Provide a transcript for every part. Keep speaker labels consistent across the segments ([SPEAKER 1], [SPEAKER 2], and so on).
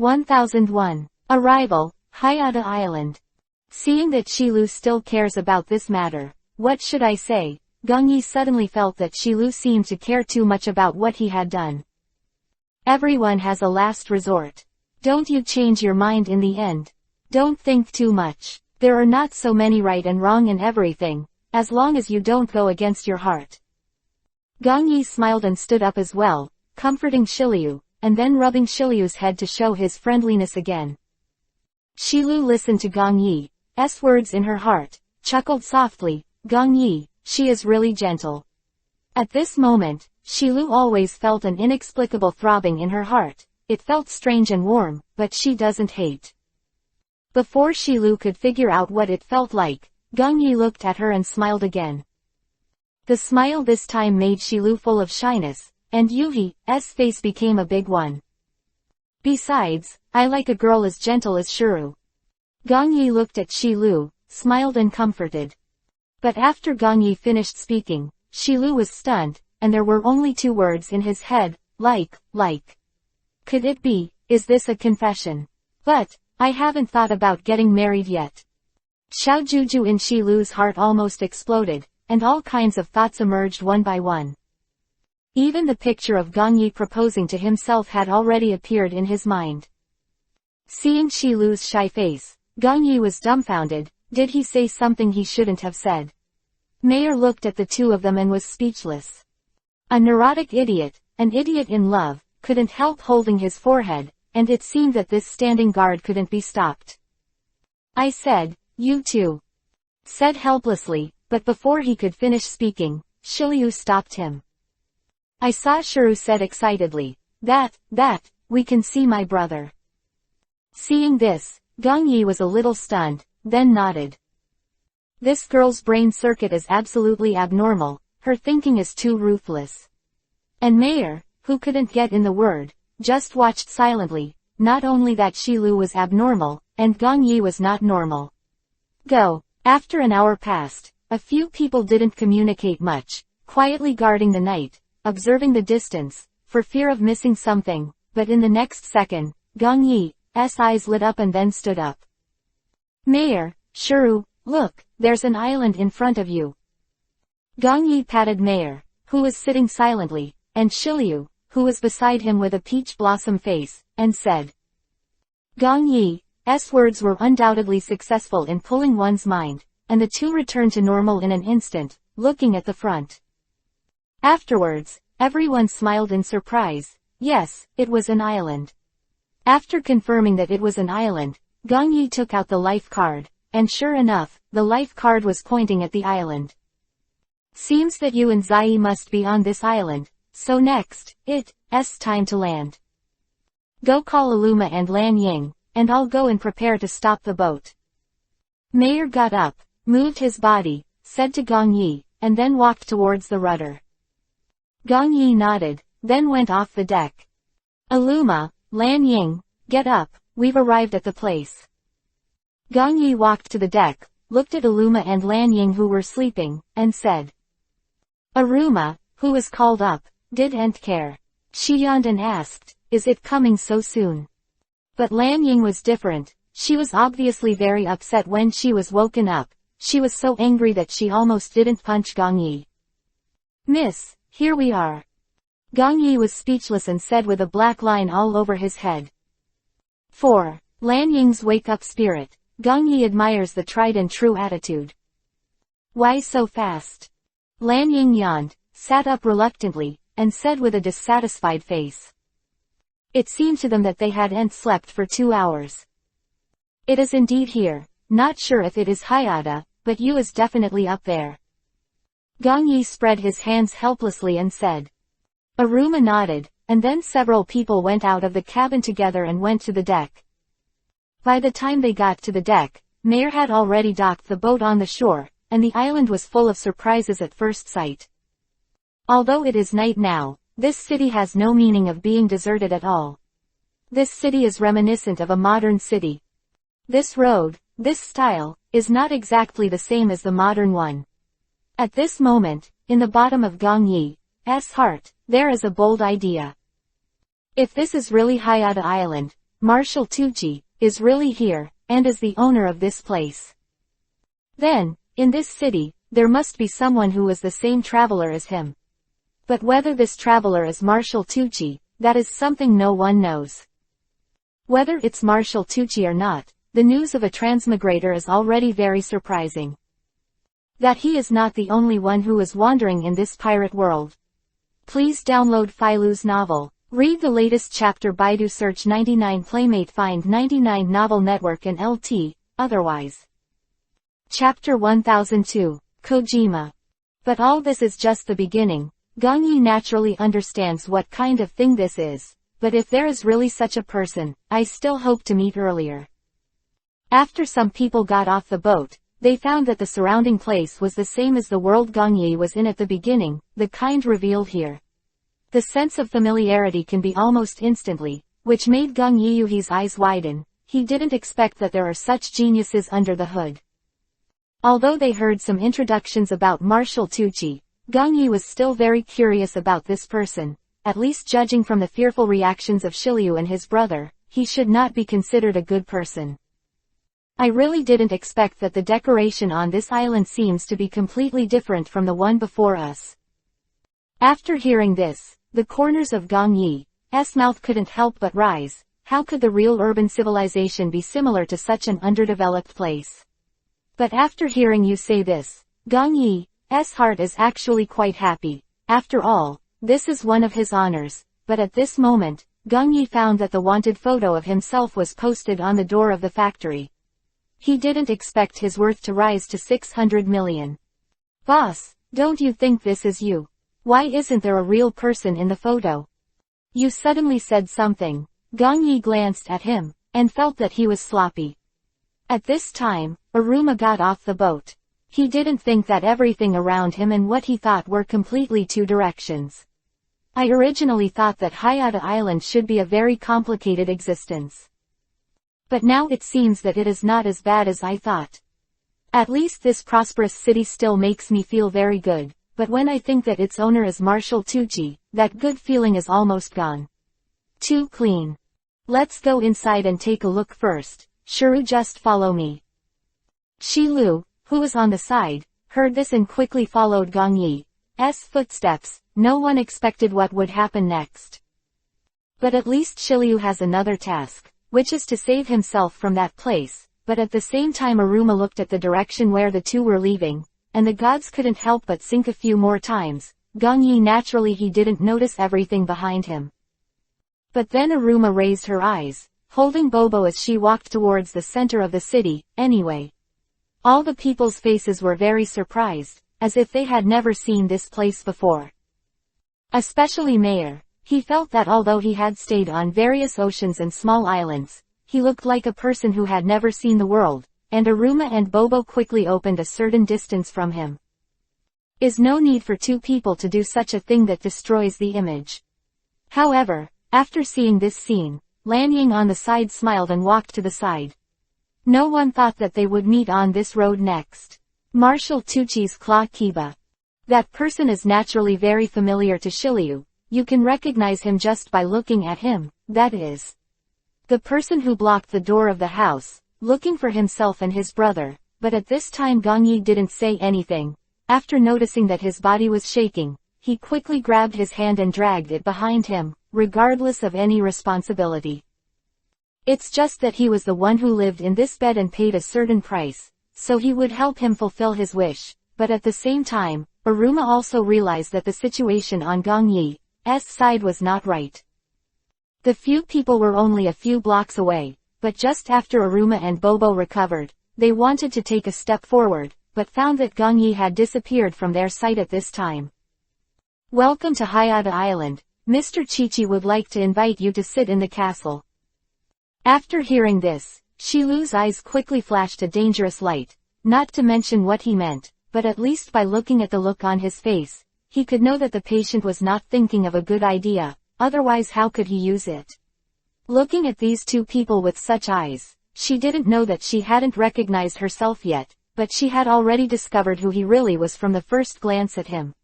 [SPEAKER 1] 1001. Arrival, Hayata Island. Seeing that Shilu still cares about this matter, what should I say? Gongyi suddenly felt that Shilu seemed to care too much about what he had done. Everyone has a last resort. Don't you change your mind in the end. Don't think too much. There are not so many right and wrong in everything, as long as you don't go against your heart. Gongyi smiled and stood up as well, comforting Shiryu, and then rubbing Shiryu's head to show his friendliness again. Shilu listened to Gongyi's words in her heart, chuckled softly. Gongyi, she is really gentle. At this moment, Shilu always felt an inexplicable throbbing in her heart. It felt strange and warm, but she doesn't hate. Before Shilu could figure out what it felt like, Gongyi looked at her and smiled again. The smile this time made Shilu full of shyness, and Yuhi's face became a big one. Besides, I like a girl as gentle as Shiryu. Gongyi looked at Shilu, smiled and comforted. But after Gongyi finished speaking, Shilu was stunned, and there were only 2 words in his head, like. Could it be, is this a confession? But, I haven't thought about getting married yet. Xiaojuju in Shilu's heart almost exploded, and all kinds of thoughts emerged one by one. Even the picture of Gongyi proposing to himself had already appeared in his mind. Seeing Shilu's shy face, Gongyi was dumbfounded. Did he say something he shouldn't have said? Mayer looked at the 2 of them and was speechless. A neurotic idiot, an idiot in love, couldn't help holding his forehead, and it seemed that this standing guard couldn't be stopped. I said, you too. Said helplessly, but before he could finish speaking, Shiryu stopped him. I saw, Shiryu said excitedly. That, we can see my brother. Seeing this, Gongyi was a little stunned, then nodded. This girl's brain circuit is absolutely abnormal, her thinking is too ruthless. And Mayer, who couldn't get in the word, just watched silently. Not only that Shilu was abnormal, and Gongyi was not normal. Go. After an hour passed, a few people didn't communicate much, quietly guarding the night, observing the distance, for fear of missing something, but in the next second, Gongyi's eyes lit up and then stood up. Mayer, Shiryu, look, there's an island in front of you. Gongyi patted Mayer, who was sitting silently, and Shiryu, who was beside him with a peach blossom face, and said. Gongyi's words were undoubtedly successful in pulling one's mind, and the 2 returned to normal in an instant, looking at the front. Afterwards, everyone smiled in surprise. Yes, it was an island. After confirming that it was an island, Gongyi took out the life card, and sure enough, the life card was pointing at the island. Seems that you and Zai must be on this island, so next, it's time to land. Go call Aluma and Lan Ying, and I'll go and prepare to stop the boat. Mayer got up, moved his body, said to Gongyi, and then walked towards the rudder. Gongyi nodded, then went off the deck. Aluma, Lan Ying, get up, we've arrived at the place. Gongyi walked to the deck, looked at Aluma and Lan Ying who were sleeping, and said. Aruma, who was called up, didn't care. She yawned and asked, is it coming so soon? But Lan Ying was different. She was obviously very upset when she was woken up. She was so angry that she almost didn't punch Gongyi. Miss, here we are. Gongyi was speechless and said with a black line all over his head. 4. Lan Ying's wake-up spirit. Gongyi admires the tried-and-true attitude. Why so fast? Lan Ying yawned, sat up reluctantly, and said with a dissatisfied face. It seemed to them that they hadn't slept for 2 hours. It is indeed here. Not sure if it is Hayata, but you is definitely up there. Gongyi spread his hands helplessly and said. Aruma nodded, and then several people went out of the cabin together and went to the deck. By the time they got to the deck, Mayer had already docked the boat on the shore, and the island was full of surprises at first sight. Although it is night now, this city has no meaning of being deserted at all. This city is reminiscent of a modern city. This road, this style, is not exactly the same as the modern one. At this moment, in the bottom of Gongyi's heart, there is a bold idea. If this is really Hayata Island, Marshal Tucci, is really here, and is the owner of this place. Then, in this city, there must be someone who is the same traveler as him. But whether this traveler is Marshal Tucci, that is something no one knows. Whether it's Marshal Tucci or not, the news of a transmigrator is already very surprising. That he is not the only one who is wandering in this pirate world. Please download Philu's novel. Read the latest chapter. Baidu search 99 Playmate find 99 Novel Network and LT, otherwise. Chapter 1002, Kojima. But all this is just the beginning. Gongyi naturally understands what kind of thing this is, but if there is really such a person, I still hope to meet earlier. After some people got off the boat, they found that the surrounding place was the same as the world Gongyi was in at the beginning, the kind revealed here. The sense of familiarity can be almost instantly, which made Gongyi Yuhi's eyes widen. He didn't expect that there are such geniuses under the hood. Although they heard some introductions about Marshal Tucci, Gongyi was still very curious about this person. At least judging from the fearful reactions of Shiliu and his brother, he should not be considered a good person. I really didn't expect that the decoration on this island seems to be completely different from the one before us. After hearing this, the corners of Gongyi's mouth couldn't help but rise. How could the real urban civilization be similar to such an underdeveloped place? But after hearing you say this, Gongyi's heart is actually quite happy. After all, this is one of his honors. But at this moment, Gongyi found that the wanted photo of himself was posted on the door of the factory. He didn't expect his worth to rise to 600 million. Boss, don't you think this is you? Why isn't there a real person in the photo? You suddenly said something. Gongyi glanced at him, and felt that he was sloppy. At this time, Aruma got off the boat. He didn't think that everything around him and what he thought were completely two directions. I originally thought that Hayata Island should be a very complicated existence. But now it seems that it is not as bad as I thought. At least this prosperous city still makes me feel very good, but when I think that its owner is Marshal Tucci, that good feeling is almost gone. Too clean. Let's go inside and take a look first. Shuru, just follow me. Shilu, who was on the side, heard this and quickly followed Gongyi's footsteps. No one expected what would happen next. But at least Shiliu has another task, which is to save himself from that place. But at the same time Aruma looked at the direction where the two were leaving, and the gods couldn't help but sink a few more times. Gongyi naturally he didn't notice everything behind him. But then Aruma raised her eyes, holding Bobo as she walked towards the center of the city. Anyway, all the people's faces were very surprised, as if they had never seen this place before. Especially Mayor. He felt that although he had stayed on various oceans and small islands, he looked like a person who had never seen the world, and Aruma and Bobo quickly opened a certain distance from him. Is no need for two people to do such a thing that destroys the image. However, after seeing this scene, Lanying on the side smiled and walked to the side. No one thought that they would meet on this road next. Marshal Tucci's Claw Kiba. That person is naturally very familiar to Shiliu. You can recognize him just by looking at him, that is. The person who blocked the door of the house, looking for himself and his brother, but at this time Gongyi didn't say anything. After noticing that his body was shaking, he quickly grabbed his hand and dragged it behind him, regardless of any responsibility. It's just that he was the one who lived in this bed and paid a certain price, so he would help him fulfill his wish, but at the same time, Aruma also realized that the situation on Gongyi's side was not right. The few people were only a few blocks away, but just after Aruma and Bobo recovered, they wanted to take a step forward, but found that Gongyi had disappeared from their sight at this time. Welcome to Hayata Island. Mr. Chichi would like to invite you to sit in the castle. After hearing this, Shilu's eyes quickly flashed a dangerous light, not to mention what he meant, but at least by looking at the look on his face, he could know that the patient was not thinking of a good idea, otherwise how could he use it? Looking at these two people with such eyes, she didn't know that she hadn't recognized herself yet, but she had already discovered who he really was from the first glance at him.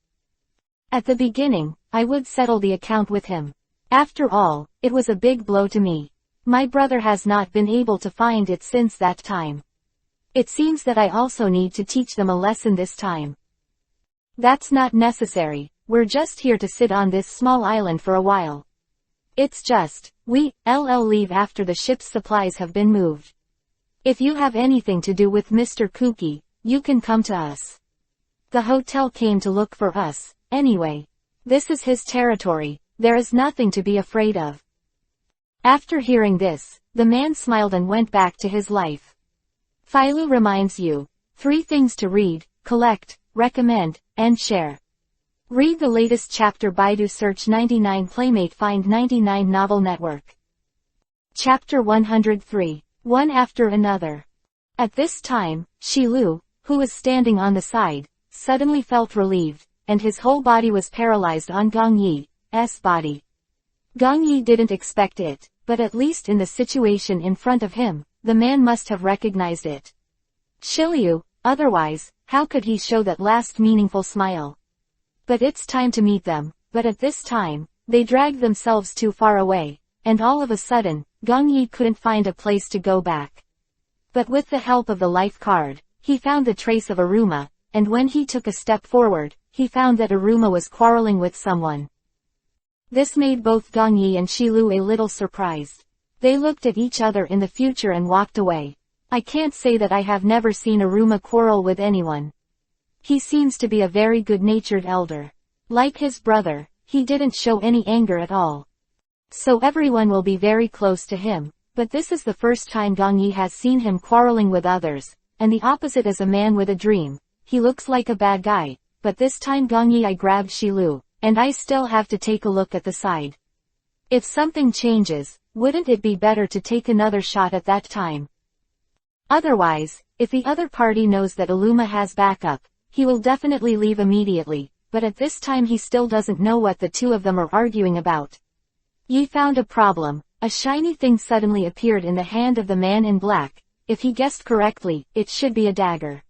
[SPEAKER 1] At the beginning, I would settle the account with him. After all, it was a big blow to me. My brother has not been able to find it since that time. It seems that I also need to teach them a lesson this time. That's not necessary, we're just here to sit on this small island for a while. It's just, we'll leave after the ship's supplies have been moved. If you have anything to do with Mr. Kuki, you can come to us. The hotel came to look for us, anyway. This is his territory, there is nothing to be afraid of. After hearing this, the man smiled and went back to his life. Philo reminds you, 3 things to read, collect, recommend, and share. Read the latest chapter. Baidu search 99 Playmate find 99 Novel Network. Chapter 103. One after another. At this time, Shilu, who was standing on the side, suddenly felt relieved, and his whole body was paralyzed on Gong Yi's body. Gong Yi didn't expect it, but at least in the situation in front of him, the man must have recognized it. Shiliu, otherwise, how could he show that last meaningful smile? But it's time to meet them, but at this time, they dragged themselves too far away, and all of a sudden, Gong Yi couldn't find a place to go back. But with the help of the life card, he found the trace of Aruma, and when he took a step forward, he found that Aruma was quarreling with someone. This made both Gong Yi and Shilu a little surprised. They looked at each other in the future and walked away. I can't say that I have never seen Aruma quarrel with anyone. He seems to be a very good-natured elder. Like his brother, he didn't show any anger at all. So everyone will be very close to him, but this is the first time Gong Yi has seen him quarreling with others, and the opposite is a man with a dream. He looks like a bad guy, but this time Gong Yi grabbed Shilu, and I still have to take a look at the side. If something changes, wouldn't it be better to take another shot at that time? Otherwise, if the other party knows that Aruma has backup, he will definitely leave immediately, but at this time he still doesn't know what the two of them are arguing about. Yi found a problem. A shiny thing suddenly appeared in the hand of the man in black. If he guessed correctly, it should be a dagger.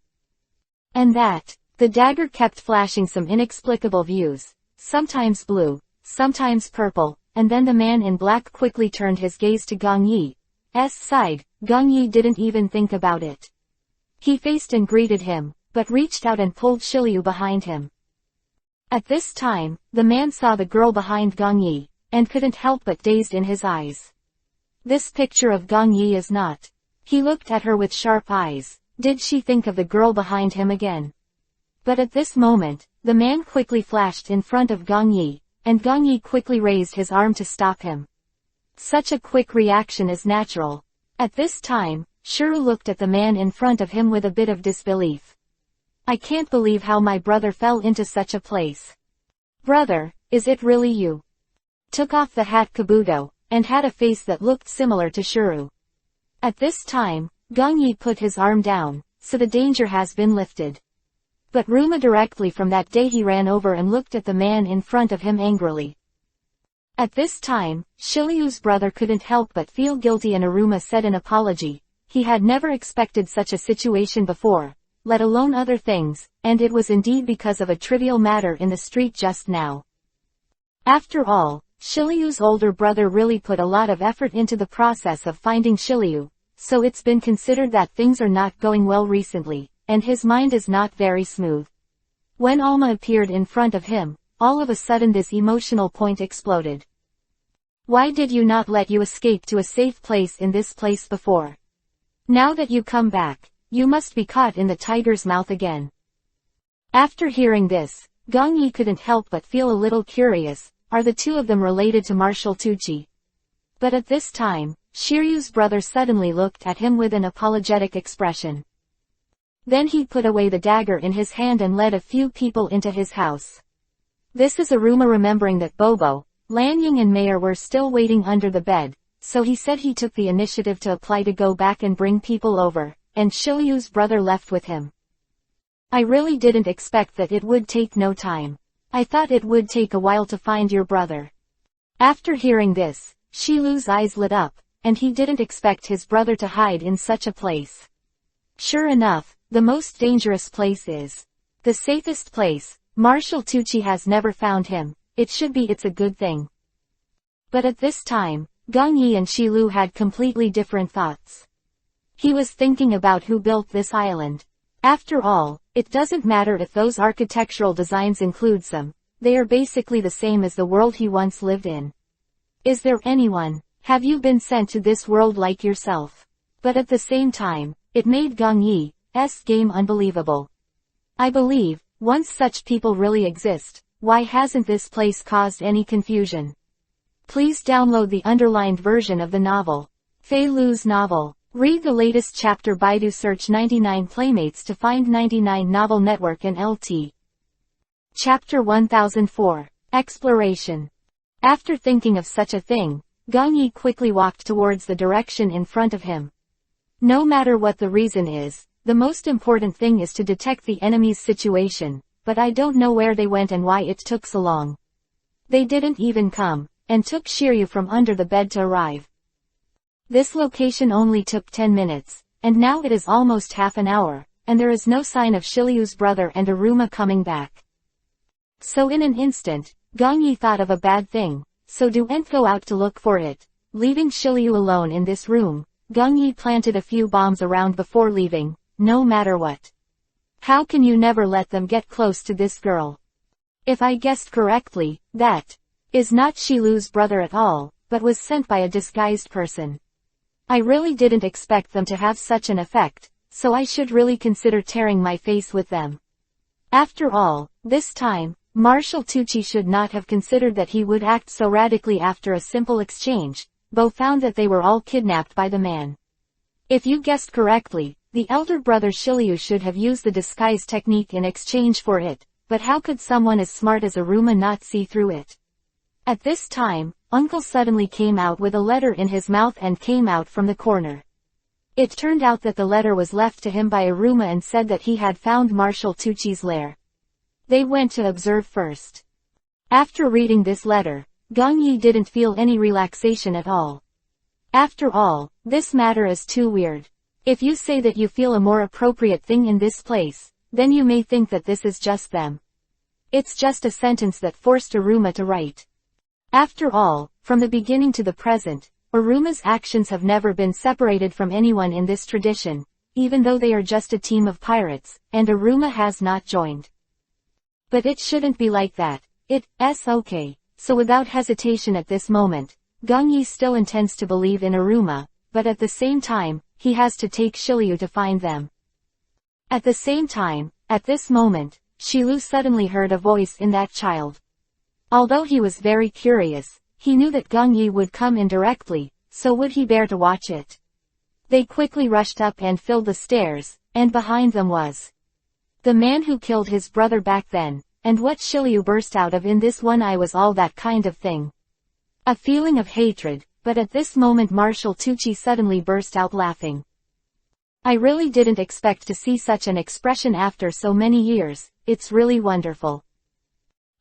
[SPEAKER 1] And the dagger kept flashing some inexplicable hues, sometimes blue, sometimes purple, and then the man in black quickly turned his gaze to Gong Yi's side. Gong Yi didn't even think about it. He faced and greeted him, but reached out and pulled Shiliu behind him. At this time, the man saw the girl behind Gong Yi, and couldn't help but dazed in his eyes. This picture of Gong Yi is not. He looked at her with sharp eyes. Did she think of the girl behind him again? But at this moment, the man quickly flashed in front of Gong Yi, and Gong Yi quickly raised his arm to stop him. Such a quick reaction is natural. At this time, Shuru looked at the man in front of him with a bit of disbelief. I can't believe how my brother fell into such a place. Brother, is it really you? Took off the hat Kabuto, and had a face that looked similar to Shuru. At this time, Gong Yi put his arm down, so the danger has been lifted. But Ruma directly from that day he ran over and looked at the man in front of him angrily. At this time, Shiliu's brother couldn't help but feel guilty and Aruma said an apology. He had never expected such a situation before, let alone other things, and it was indeed because of a trivial matter in the street just now. After all, Shiliu's older brother really put a lot of effort into the process of finding Shiliu, so it's been considered that things are not going well recently, and his mind is not very smooth. When Alma appeared in front of him, all of a sudden this emotional point exploded. Why did you not let you escape to a safe place in this place before? Now that you come back, you must be caught in the tiger's mouth again. After hearing this, Gong Yi couldn't help but feel a little curious. Are the two of them related to Marshal Tucci? But at this time, Shiryu's brother suddenly looked at him with an apologetic expression. Then he put away the dagger in his hand and led a few people into his house. This is Aruma remembering that Bobo, Lanying and Mayor were still waiting under the bed, so he said he took the initiative to apply to go back and bring people over, and Shiryu's brother left with him. I really didn't expect that it would take no time. I thought it would take a while to find your brother. After hearing this, Shilu's eyes lit up, and he didn't expect his brother to hide in such a place. Sure enough, the most dangerous place is the safest place. Marshal Tucci has never found him. It's a good thing. But at this time, Gong Yi and Shilu had completely different thoughts. He was thinking about who built this island. After all, it doesn't matter if those architectural designs include some. They are basically the same as the world he once lived in. Is there anyone? Have you been sent to this world like yourself? But at the same time, it made Gong Yi's game unbelievable. I believe, once such people really exist, why hasn't this place caused any confusion? Please download the underlined version of the novel. Fei Lu's novel. Read the latest chapter. Baidu search 99 Playmates to find 99 Novel Network and LT. Chapter 1004. Exploration. After thinking of such a thing, Gong Yi quickly walked towards the direction in front of him. No matter what the reason is, the most important thing is to detect the enemy's situation, but I don't know where they went and why it took so long. They didn't even come, and took Shiryu from under the bed to arrive. This location only took 10 minutes, and now it is almost half an hour, and there is no sign of Shiryu's brother and Aruma coming back. So in an instant, Gong Yi thought of a bad thing, so didn't go out to look for it. Leaving Shiryu alone in this room, Gong Yi planted a few bombs around before leaving, no matter what. How can you never let them get close to this girl? If I guessed correctly, that is not Shilu's brother at all, but was sent by a disguised person. I really didn't expect them to have such an effect, so I should really consider tearing my face with them. After all, this time, Marshal Tucci should not have considered that he would act so radically after a simple exchange. Bo found that they were all kidnapped by the man. If you guessed correctly, the elder brother Shiryu should have used the disguise technique in exchange for it, but how could someone as smart as Aruma not see through it? At this time, Uncle suddenly came out with a letter in his mouth and came out from the corner. It turned out that the letter was left to him by Aruma and said that he had found Marshal Tucci's lair. They went to observe first. After reading this letter, Gong Yi didn't feel any relaxation at all. After all, this matter is too weird. If you say that you feel a more appropriate thing in this place, then you may think that this is just them. It's just a sentence that forced Aruma to write. After all, from the beginning to the present, Aruma's actions have never been separated from anyone in this tradition, even though they are just a team of pirates, and Aruma has not joined. But it shouldn't be like that. It's okay. So without hesitation at this moment, Gong Yi still intends to believe in Aruma, but at the same time, he has to take Shiryu to find them. At the same time, at this moment, Shilu suddenly heard a voice in that child. Although he was very curious, he knew that Gong Yi would come in directly, so would he bear to watch it? They quickly rushed up and filled the stairs, and behind them was the man who killed his brother back then, and what Shiryu burst out of in this one eye was all that kind of thing. A feeling of hatred, but at this moment Marshal Tucci suddenly burst out laughing. I really didn't expect to see such an expression after so many years, it's really wonderful.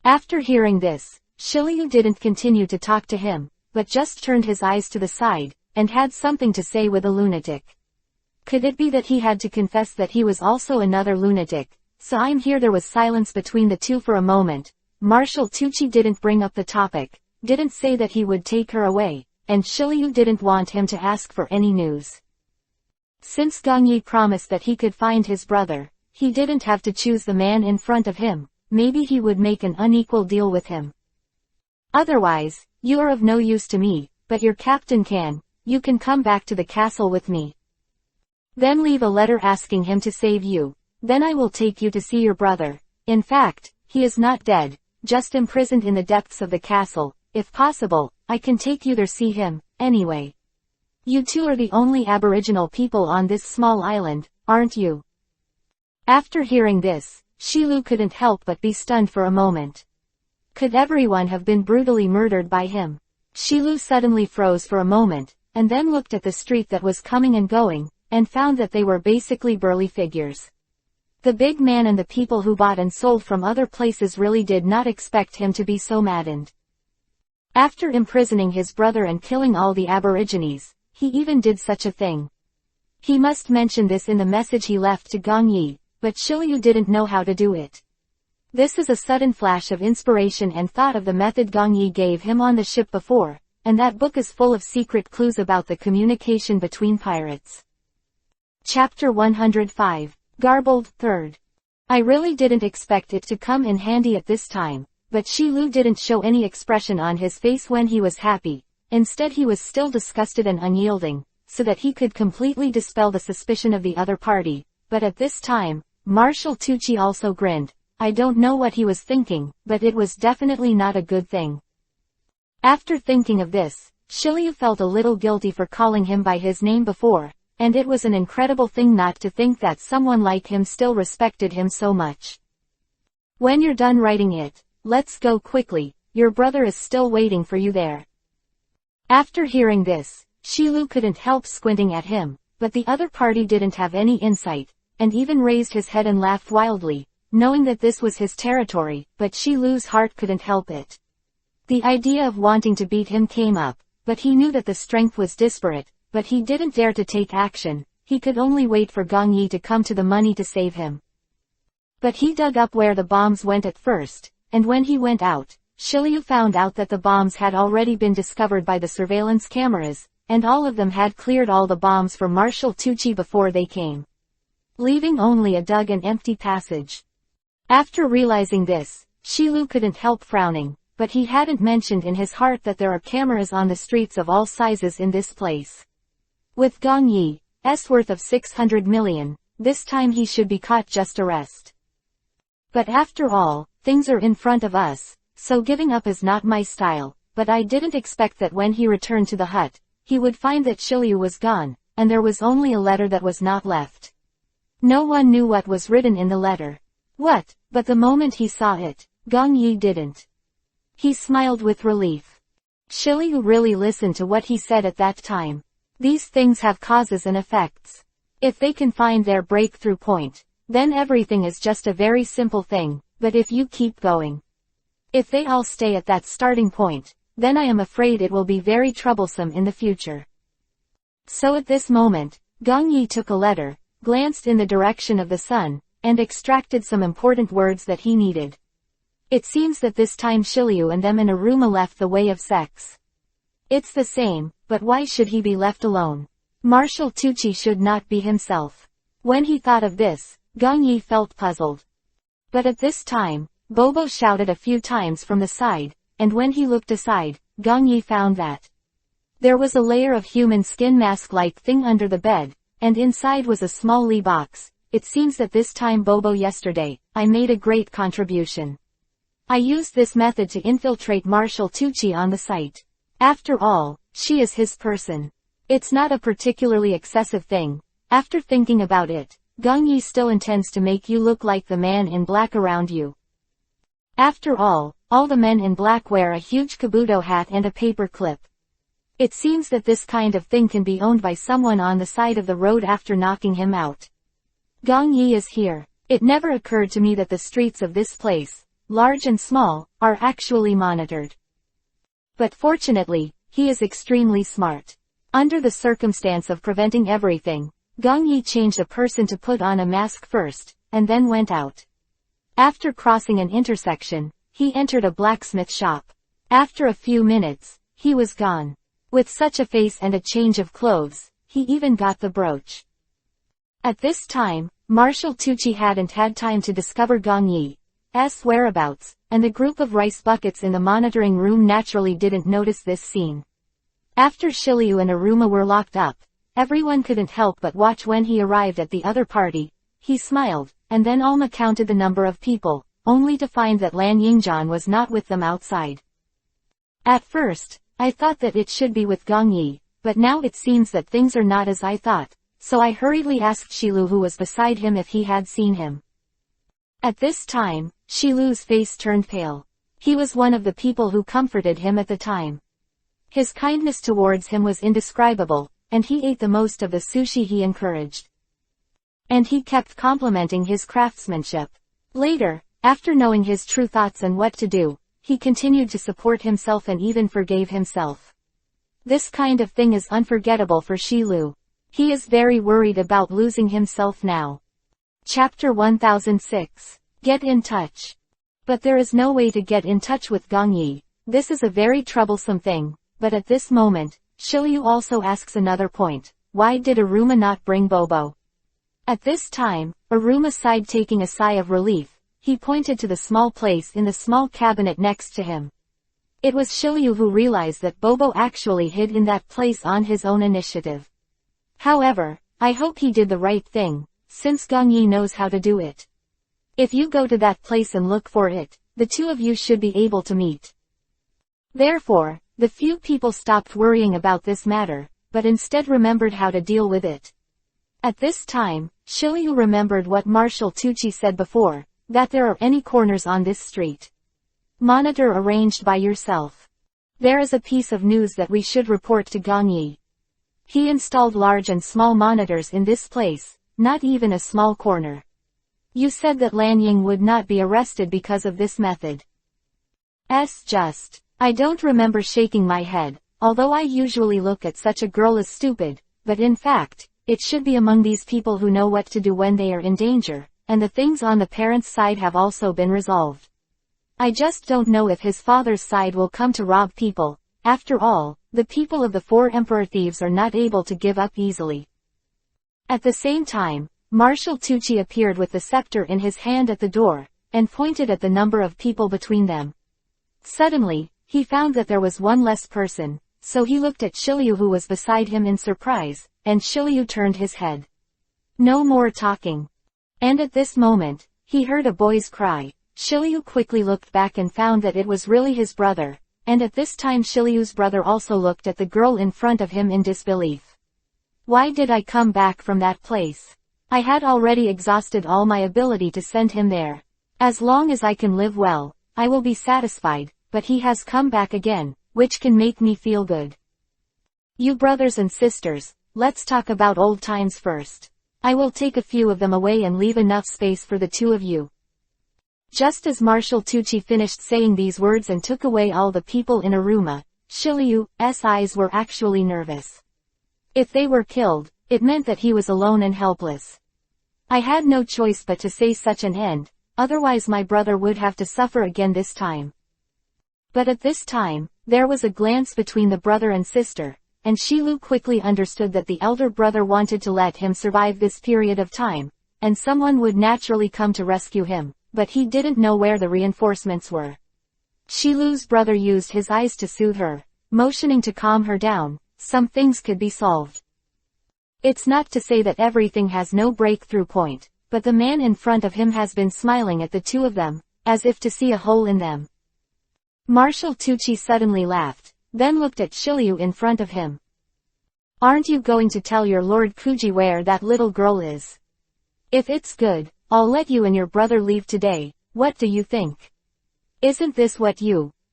[SPEAKER 1] After hearing this, Shiryu didn't continue to talk to him, but just turned his eyes to the side, and had something to say with a lunatic. Could it be that he had to confess that he was also another lunatic? So I'm here. There was silence between the two for a moment. Marshal Tucci didn't bring up the topic, didn't say that he would take her away, and Shiryu didn't want him to ask for any news. Since Gong Yi promised that he could find his brother, he didn't have to choose the man in front of him. Maybe he would make an unequal deal with him. Otherwise, you are of no use to me, but your captain can. You can come back to the castle with me. Then leave a letter asking him to save you. Then I will take you to see your brother. In fact, he is not dead, just imprisoned in the depths of the castle. If possible, I can take you there to see him, anyway. You two are the only aboriginal people on this small island, aren't you? After hearing this, Shilu couldn't help but be stunned for a moment. Could everyone have been brutally murdered by him? Shilu suddenly froze for a moment, and then looked at the street that was coming and going, and found that they were basically burly figures. The big man and the people who bought and sold from other places really did not expect him to be so maddened. After imprisoning his brother and killing all the aborigines, he even did such a thing. He must mention this in the message he left to Gong Yi, but Shiryu didn't know how to do it. This is a sudden flash of inspiration and thought of the method Gong Yi gave him on the ship before, and that book is full of secret clues about the communication between pirates. Chapter 105. Garbled, 3rd. I really didn't expect it to come in handy at this time, but Shilu didn't show any expression on his face when he was happy. Instead he was still disgusted and unyielding, so that he could completely dispel the suspicion of the other party. But at this time, Marshal Tucci also grinned. I don't know what he was thinking, but it was definitely not a good thing. After thinking of this, Shiryu felt a little guilty for calling him by his name before, and it was an incredible thing not to think that someone like him still respected him so much. When you're done writing it, let's go quickly, your brother is still waiting for you there. After hearing this, Shilu couldn't help squinting at him, but the other party didn't have any insight, and even raised his head and laughed wildly, knowing that this was his territory, but Shilu's heart couldn't help it. The idea of wanting to beat him came up, but he knew that the strength was disparate, but he didn't dare to take action. He could only wait for Gong Yi to come to the money to save him. But he dug up where the bombs went at first, and when he went out, Shiryu found out that the bombs had already been discovered by the surveillance cameras, and all of them had cleared all the bombs for Marshal Tucci before they came, leaving only a dug and empty passage. After realizing this, Shilu couldn't help frowning, but he hadn't mentioned in his heart that there are cameras on the streets of all sizes in this place. With Gong Yi's worth of 600 million, this time he should be caught just a rest. But after all, things are in front of us, so giving up is not my style, but I didn't expect that when he returned to the hut, he would find that Shiryu was gone, and there was only a letter that was not left. No one knew what was written in the letter. But the moment he saw it, Gong Yi didn't. He smiled with relief. Shiryu really listened to what he said at that time. These things have causes and effects. If they can find their breakthrough point, then everything is just a very simple thing, but if you keep going, if they all stay at that starting point, then I am afraid it will be very troublesome in the future. So at this moment, Gong Yi took a letter, glanced in the direction of the sun, and extracted some important words that he needed. It seems that this time Shiryu and them in Aruma left the way of sex. It's the same, but why should he be left alone? Marshal Tucci should not be himself. When he thought of this, Gong Yi felt puzzled. But at this time, Bobo shouted a few times from the side, and when he looked aside, Gong Yi found that there was a layer of human skin mask-like thing under the bed, and inside was a small Lee box. It seems that this time Bobo yesterday, I made a great contribution. I used this method to infiltrate Marshal Tucci on the site. After all, she is his person. It's not a particularly excessive thing. After thinking about it, Gong Yi still intends to make you look like the man in black around you. After all the men in black wear a huge kabuto hat and a paper clip. It seems that this kind of thing can be owned by someone on the side of the road after knocking him out. Gong Yi is here. It never occurred to me that the streets of this place, large and small, are actually monitored. But fortunately, he is extremely smart. Under the circumstance of preventing everything, Gong Yi changed a person to put on a mask first, and then went out. After crossing an intersection, he entered a blacksmith shop. After a few minutes, he was gone. With such a face and a change of clothes, he even got the brooch. At this time, Marshal Tucci hadn't had time to discover Gong Yi's whereabouts, and the group of rice buckets in the monitoring room naturally didn't notice this scene. After Shiryu and Aruma were locked up, everyone couldn't help but watch when he arrived at the other party. He smiled, and then Alma counted the number of people, only to find that Lan Yingjian was not with them outside. At first, I thought that it should be with Gong Yi, but now it seems that things are not as I thought, so I hurriedly asked Shilu who was beside him if he had seen him. At this time, Shilu's face turned pale. He was one of the people who comforted him at the time. His kindness towards him was indescribable, and he ate the most of the sushi he encouraged. And he kept complimenting his craftsmanship. Later, after knowing his true thoughts and what to do, he continued to support himself and even forgave himself. This kind of thing is unforgettable for Shilu. He is very worried about losing himself now. Chapter 1006. Get in touch. But there is no way to get in touch with Gong Yi. This is a very troublesome thing. but at this moment, Shiryu also asks another point. Why did Aruma not bring Bobo? At this time, Aruma sighed, taking a sigh of relief. He pointed to the small place in the small cabinet next to him. It was Shiryu who realized that Bobo actually hid in that place on his own initiative. However, I hope he did the right thing, since Gongyi knows how to do it. If you go to that place and look for it, the two of you should be able to meet. Therefore, the few people stopped worrying about this matter, but instead remembered how to deal with it. At this time, Shiryu remembered what Marshal Tucci said before, that there are any corners on this street. Monitor arranged by yourself. There is a piece of news that we should report to Gongyi. He installed large and small monitors in this place, not even a small corner. You said that Lanying would not be arrested because of this method. I don't remember shaking my head, although I usually look at such a girl as stupid, but in fact, it should be among these people who know what to do when they are in danger, and the things on the parents' side have also been resolved. I just don't know if his father's side will come to rob people. After all, the people of the four emperor thieves are not able to give up easily. At the same time, Marshal Tucci appeared with the scepter in his hand at the door, and pointed at the number of people between them. Suddenly, he found that there was one less person, so he looked at Shiryu who was beside him in surprise, and Shiryu turned his head. No more talking. And at this moment, he heard a boy's cry. Shiryu quickly looked back and found that it was really his brother, and at this time Shiryu's brother also looked at the girl in front of him in disbelief. Why did I come back from that place? I had already exhausted all my ability to send him there. As long as I can live well, I will be satisfied, but he has come back again, which can make me feel good. You brothers and sisters, let's talk about old times first. I will take a few of them away and leave enough space for the two of you. Just as Marshal Tucci finished saying these words and took away all the people in Aruma, Shiryu's eyes were actually nervous. If they were killed, it meant that he was alone and helpless. I had no choice but to say such an end, otherwise my brother would have to suffer again this time. But at this time, there was a glance between the brother and sister, and Shilu quickly understood that the elder brother wanted to let him survive this period of time, and someone would naturally come to rescue him, but he didn't know where the reinforcements were. Shilu's brother used his eyes to soothe her, motioning to calm her down. Some things could be solved. It's not to say that everything has no breakthrough point, but the man in front of him has been smiling at the two of them, as if to see a hole in them. Marshal Tucci suddenly laughed, then looked at Shiryu in front of him. Aren't you going to tell your Lord Kuji where that little girl is? If it's good, I'll let you and your brother leave today. What do you think? Isn't this what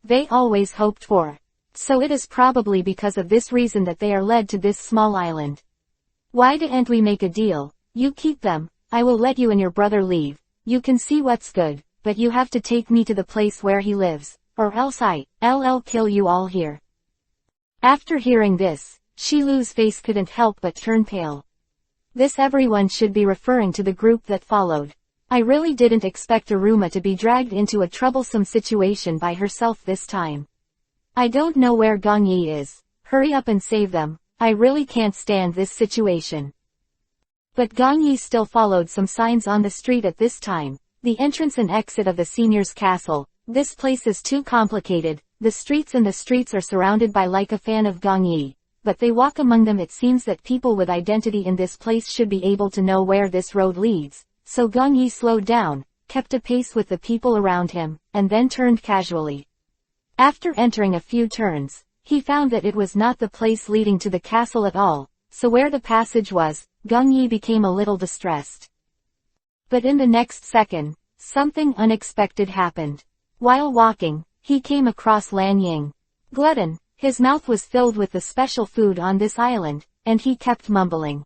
[SPEAKER 1] they always hoped for? So it is probably because of this reason that they are led to this small island. Why didn't we make a deal? You keep them, I will let you and your brother leave. You can see what's good, but you have to take me to the place where he lives, or else I'll kill you all here. After hearing this, Shilu's face couldn't help but turn pale. This everyone should be referring to the group that followed. I really didn't expect Aruma to be dragged into a troublesome situation by herself this time. I don't know where Gongyi is. Hurry up and save them. I really can't stand this situation. But Gongyi still followed some signs on the street at this time. The entrance and exit of the senior's castle. This place is too complicated. The streets are surrounded by like a fan of Gongyi. But they walk among them. It seems that people with identity in this place should be able to know where this road leads. So Gongyi slowed down, kept a pace with the people around him, and then turned casually. After entering a few turns, he found that it was not the place leading to the castle at all, so where the passage was, Gongyi became a little distressed. But in the next second, something unexpected happened. While walking, he came across Lanying. Glutton, his mouth was filled with the special food on this island, and he kept mumbling.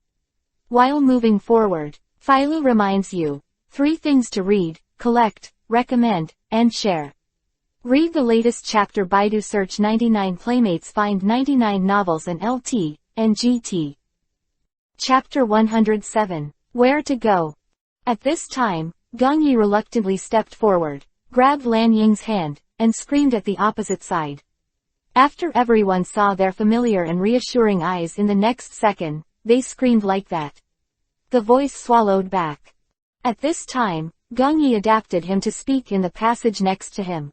[SPEAKER 1] While moving forward, Phailu reminds you, 3 things to read, collect, recommend, and share. Read the latest chapter. Baidu search 99 playmates, find 99 novels and LT, and GT. Chapter 107. Where to go? At this time, Gongyi reluctantly stepped forward, grabbed Lanying's hand, and screamed at the opposite side. After everyone saw their familiar and reassuring eyes in the next second, they screamed like that. The voice swallowed back. At this time, Gongyi adapted him to speak in the passage next to him.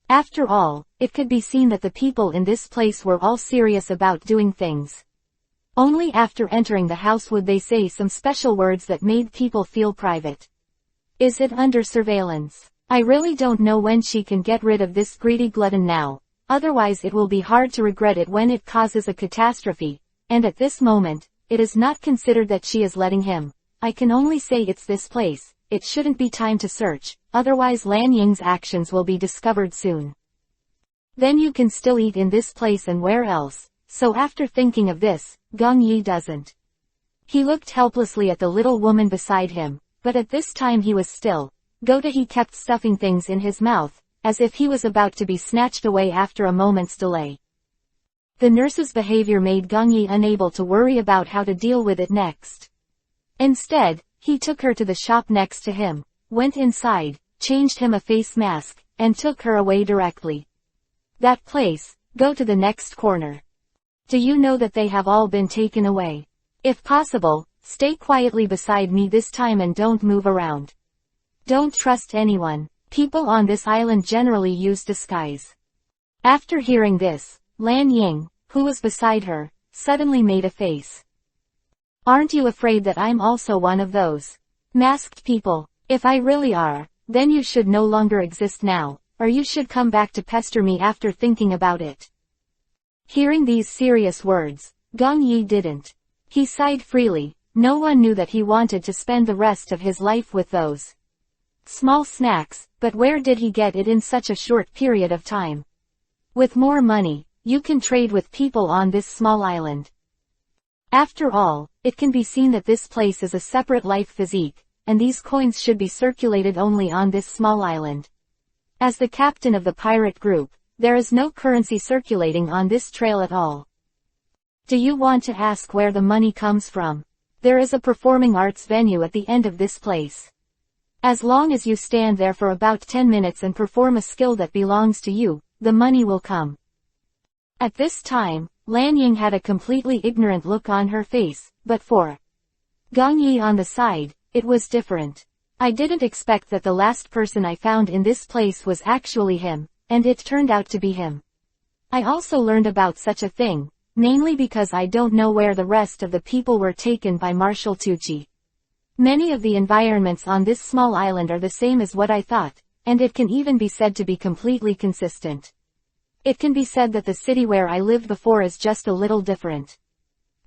[SPEAKER 1] After all, it could be seen that the people in this place were all serious about doing things. Only after entering the house would they say some special words that made people feel private. Is it under surveillance? I really don't know when she can get rid of this greedy glutton now, otherwise it will be hard to regret it when it causes a catastrophe, and at this moment, it is not considered that she is letting him. I can only say it's this place, it shouldn't be time to search, otherwise Lan Ying's actions will be discovered soon. Then you can still eat in this place and where else, so after thinking of this, Gong Yi doesn't. He looked helplessly at the little woman beside him, but at this time he was still. He kept stuffing things in his mouth, as if he was about to be snatched away after a moment's delay. The nurse's behavior made Gong Yi unable to worry about how to deal with it next. Instead, he took her to the shop next to him, went inside, changed him a face mask, and took her away directly. That place, go to the next corner. Do you know that they have all been taken away? If possible, stay quietly beside me this time and don't move around. Don't trust anyone. People on this island generally use disguise. After hearing this, Lan Ying, who was beside her, suddenly made a face. Aren't you afraid that I'm also one of those masked people? If I really are, then you should no longer exist now, or you should come back to pester me after thinking about it. Hearing these serious words, Gong Yi didn't. He sighed freely. No one knew that he wanted to spend the rest of his life with those small snacks, but where did he get it in such a short period of time? With more money, you can trade with people on this small island. After all, it can be seen that this place is a separate life physique, and these coins should be circulated only on this small island. As the captain of the pirate group, there is no currency circulating on this trail at all. Do you want to ask where the money comes from? There is a performing arts venue at the end of this place. As long as you stand there for about 10 minutes and perform a skill that belongs to you, the money will come. At this time, Lan Ying had a completely ignorant look on her face, but for Gong Yi on the side, it was different. I didn't expect that the last person I found in this place was actually him, and it turned out to be him. I also learned about such a thing, mainly because I don't know where the rest of the people were taken by Marshal Tucci. Many of the environments on this small island are the same as what I thought, and it can even be said to be completely consistent. It can be said that the city where I lived before is just a little different.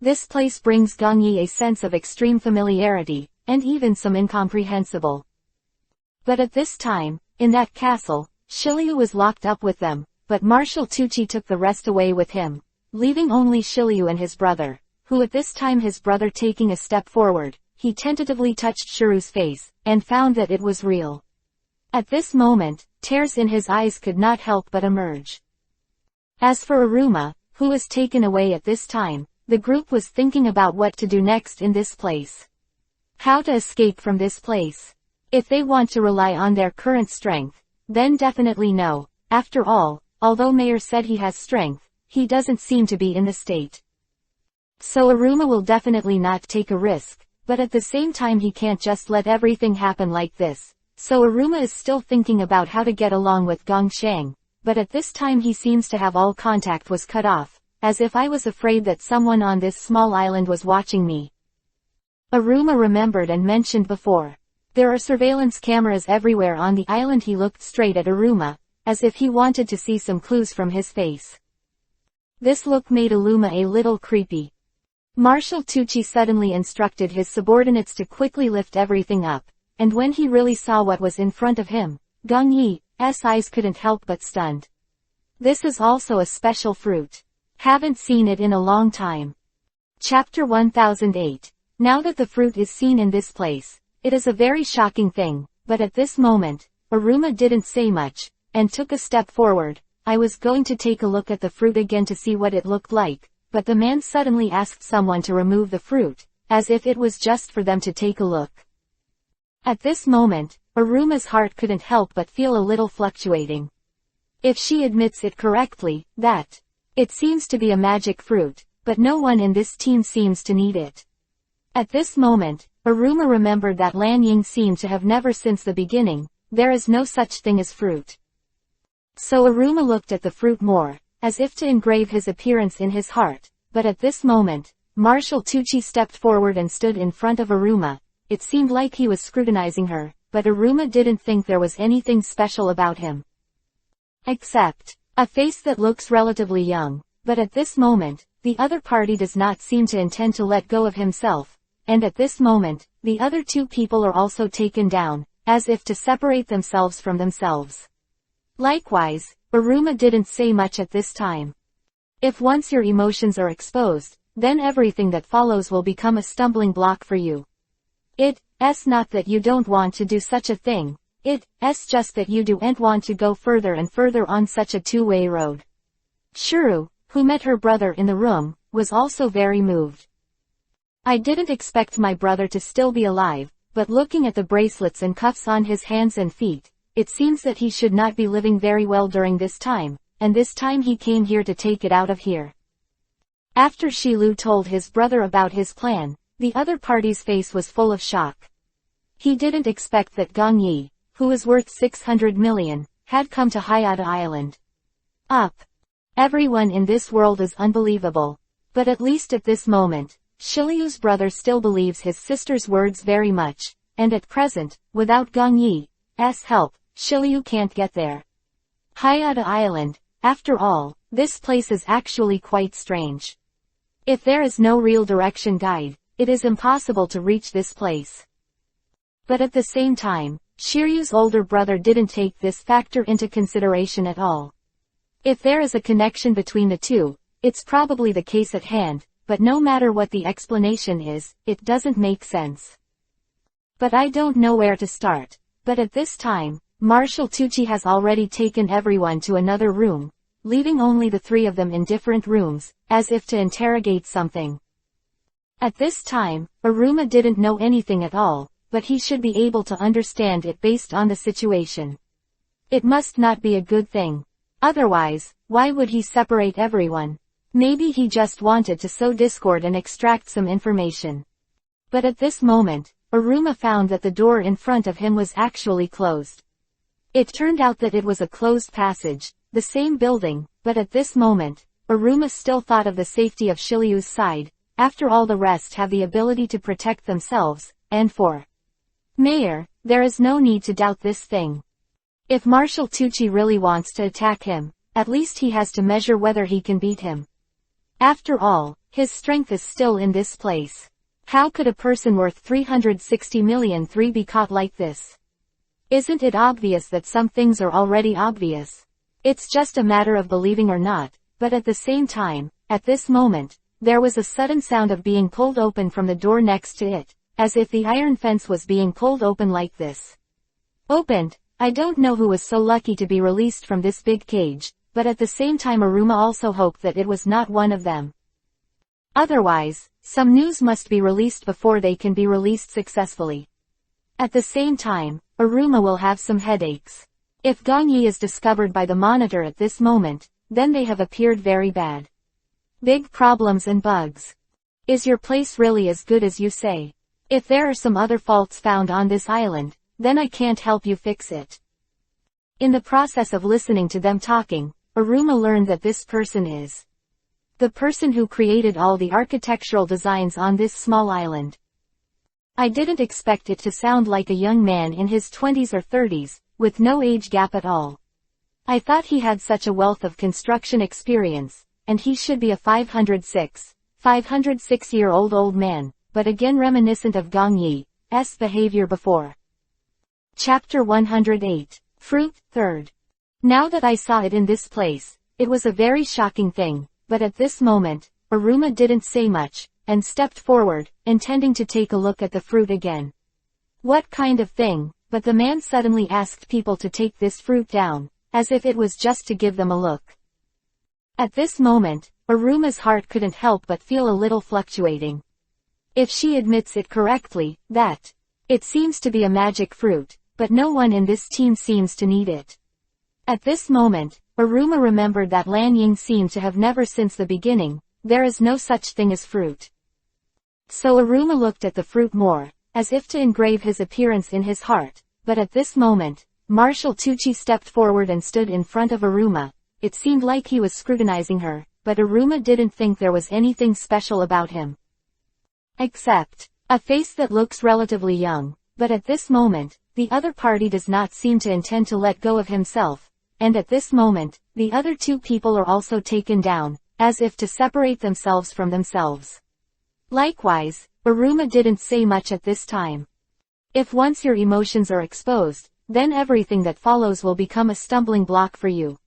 [SPEAKER 1] This place brings Gong Yi a sense of extreme familiarity, and even some incomprehensible. But at this time, in that castle, Shiliu was locked up with them, but Marshal Tucci took the rest away with him, leaving only Shiliu and his brother, who at this time his brother taking a step forward, he tentatively touched Shiru's face, and found that it was real. At this moment, tears in his eyes could not help but emerge. As for Aruma, who was taken away at this time, the group was thinking about what to do next in this place. How to escape from this place. If they want to rely on their current strength, then definitely no. After all, although Mayor said he has strength, he doesn't seem to be in the state. So Aruma will definitely not take a risk, but at the same time he can't just let everything happen like this. So Aruma is still thinking about how to get along with Gongshang. But at this time he seems to have all contact was cut off, as if I was afraid that someone on this small island was watching me. Aruma remembered and mentioned before. There are surveillance cameras everywhere on the island. He looked straight at Aruma, as if he wanted to see some clues from his face. This look made Aruma a little creepy. Marshal Tucci suddenly instructed his subordinates to quickly lift everything up, and when he really saw what was in front of him, Gong Yi's eyes couldn't help but stunned. This is also a special fruit. Haven't seen it in a long time. Chapter 1008. Now that the fruit is seen in this place, it is a very shocking thing, but at this moment, Aruma didn't say much, and took a step forward. I was going to take a look at the fruit again to see what it looked like, but the man suddenly asked someone to remove the fruit, as if it was just for them to take a look. At this moment, Aruma's heart couldn't help but feel a little fluctuating. If she admits it correctly, that It seems to be a magic fruit, but no one in this team seems to need it. At this moment, Aruma remembered that Lan Ying seemed to have never since the beginning, there is no such thing as fruit. So Aruma looked at the fruit more, as if to engrave his appearance in his heart, but at this moment, Marshal Tucci stepped forward and stood in front of Aruma. It seemed like he was scrutinizing her, but Aruma didn't think there was anything special about him. Except a face that looks relatively young, but at this moment, the other party does not seem to intend to let go of himself, and at this moment, the other two people are also taken down, as if to separate themselves from themselves. Likewise, Aruma didn't say much at this time. If once your emotions are exposed, then everything that follows will become a stumbling block for you. It's not that you don't want to do such a thing, it's just that you don't want to go further and further on such a two-way road. Shuru, who met her brother in the room, was also very moved. I didn't expect my brother to still be alive, but looking at the bracelets and cuffs on his hands and feet, it seems that he should not be living very well during this time, and this time he came here to take it out of here. After Shilu told his brother about his plan, the other party's face was full of shock. He didn't expect that Gong Yi, who is worth 600 million, had come to Hayata Island. Everyone in this world is unbelievable. But at least at this moment, Shiliu's brother still believes his sister's words very much, and at present, without Gong Yi's help, Shiliu can't get there. Hayata Island, after all, this place is actually quite strange. If there is no real direction guide, it is impossible to reach this place. But at the same time, Shiryu's older brother didn't take this factor into consideration at all. If there is a connection between the two, it's probably the case at hand, but no matter what the explanation is, it doesn't make sense. But I don't know where to start. But at this time, Marshal Tucci has already taken everyone to another room, leaving only the three of them in different rooms, as if to interrogate something. At this time, Aruma didn't know anything at all, but he should be able to understand it based on the situation. It must not be a good thing. Otherwise, why would he separate everyone? Maybe he just wanted to sow discord and extract some information. But at this moment, Aruma found that the door in front of him was actually closed. It turned out that it was a closed passage, the same building, but at this moment, Aruma still thought of the safety of Shiliu's side. After all, the rest have the ability to protect themselves, and for Mayor, there is no need to doubt this thing. If Marshal Tucci really wants to attack him, at least he has to measure whether he can beat him. After all, his strength is still in this place. How could a person worth 360 million be caught like this? Isn't it obvious that some things are already obvious? It's just a matter of believing or not, but at the same time, at this moment, there was a sudden sound of being pulled open from the door next to it, as if the iron fence was being pulled open like this. Opened. I don't know who was so lucky to be released from this big cage, but at the same time Aruma also hoped that it was not one of them. Otherwise, some news must be released before they can be released successfully. At the same time, Aruma will have some headaches. If Gong Yi is discovered by the monitor at this moment, then they have appeared very bad. Big problems and bugs. Is your place really as good as you say? If there are some other faults found on this island, then I can't help you fix it. In the process of listening to them talking, Aruma learned that this person is the person who created all the architectural designs on this small island. I didn't expect it to sound like a young man in his 20s or 30s, with no age gap at all. I thought he had such a wealth of construction experience, and he should be a 506-year-old old man, but again reminiscent of Gong Yi's behavior before. Chapter 108. Fruit, 3rd. Now that I saw it in this place, it was a very shocking thing, but at this moment, Aruma didn't say much, and stepped forward, intending to take a look at the fruit again. What kind of thing? But the man suddenly asked people to take this fruit down, as if it was just to give them a look. At this moment, Aruma's heart couldn't help but feel a little fluctuating. If she admits it correctly, that it seems to be a magic fruit, but no one in this team seems to need it. At this moment, Aruma remembered that Lan Ying seemed to have never since the beginning, there is no such thing as fruit. So Aruma looked at the fruit more, as if to engrave his appearance in his heart, but at this moment, Marshal Tucci stepped forward and stood in front of Aruma. It seemed like he was scrutinizing her, but Aruma didn't think there was anything special about him. Except a face that looks relatively young, but at this moment, the other party does not seem to intend to let go of himself, and at this moment, the other two people are also taken down, as if to separate themselves from themselves. Likewise, Aruma didn't say much at this time. If once your emotions are exposed, then everything that follows will become a stumbling block for you.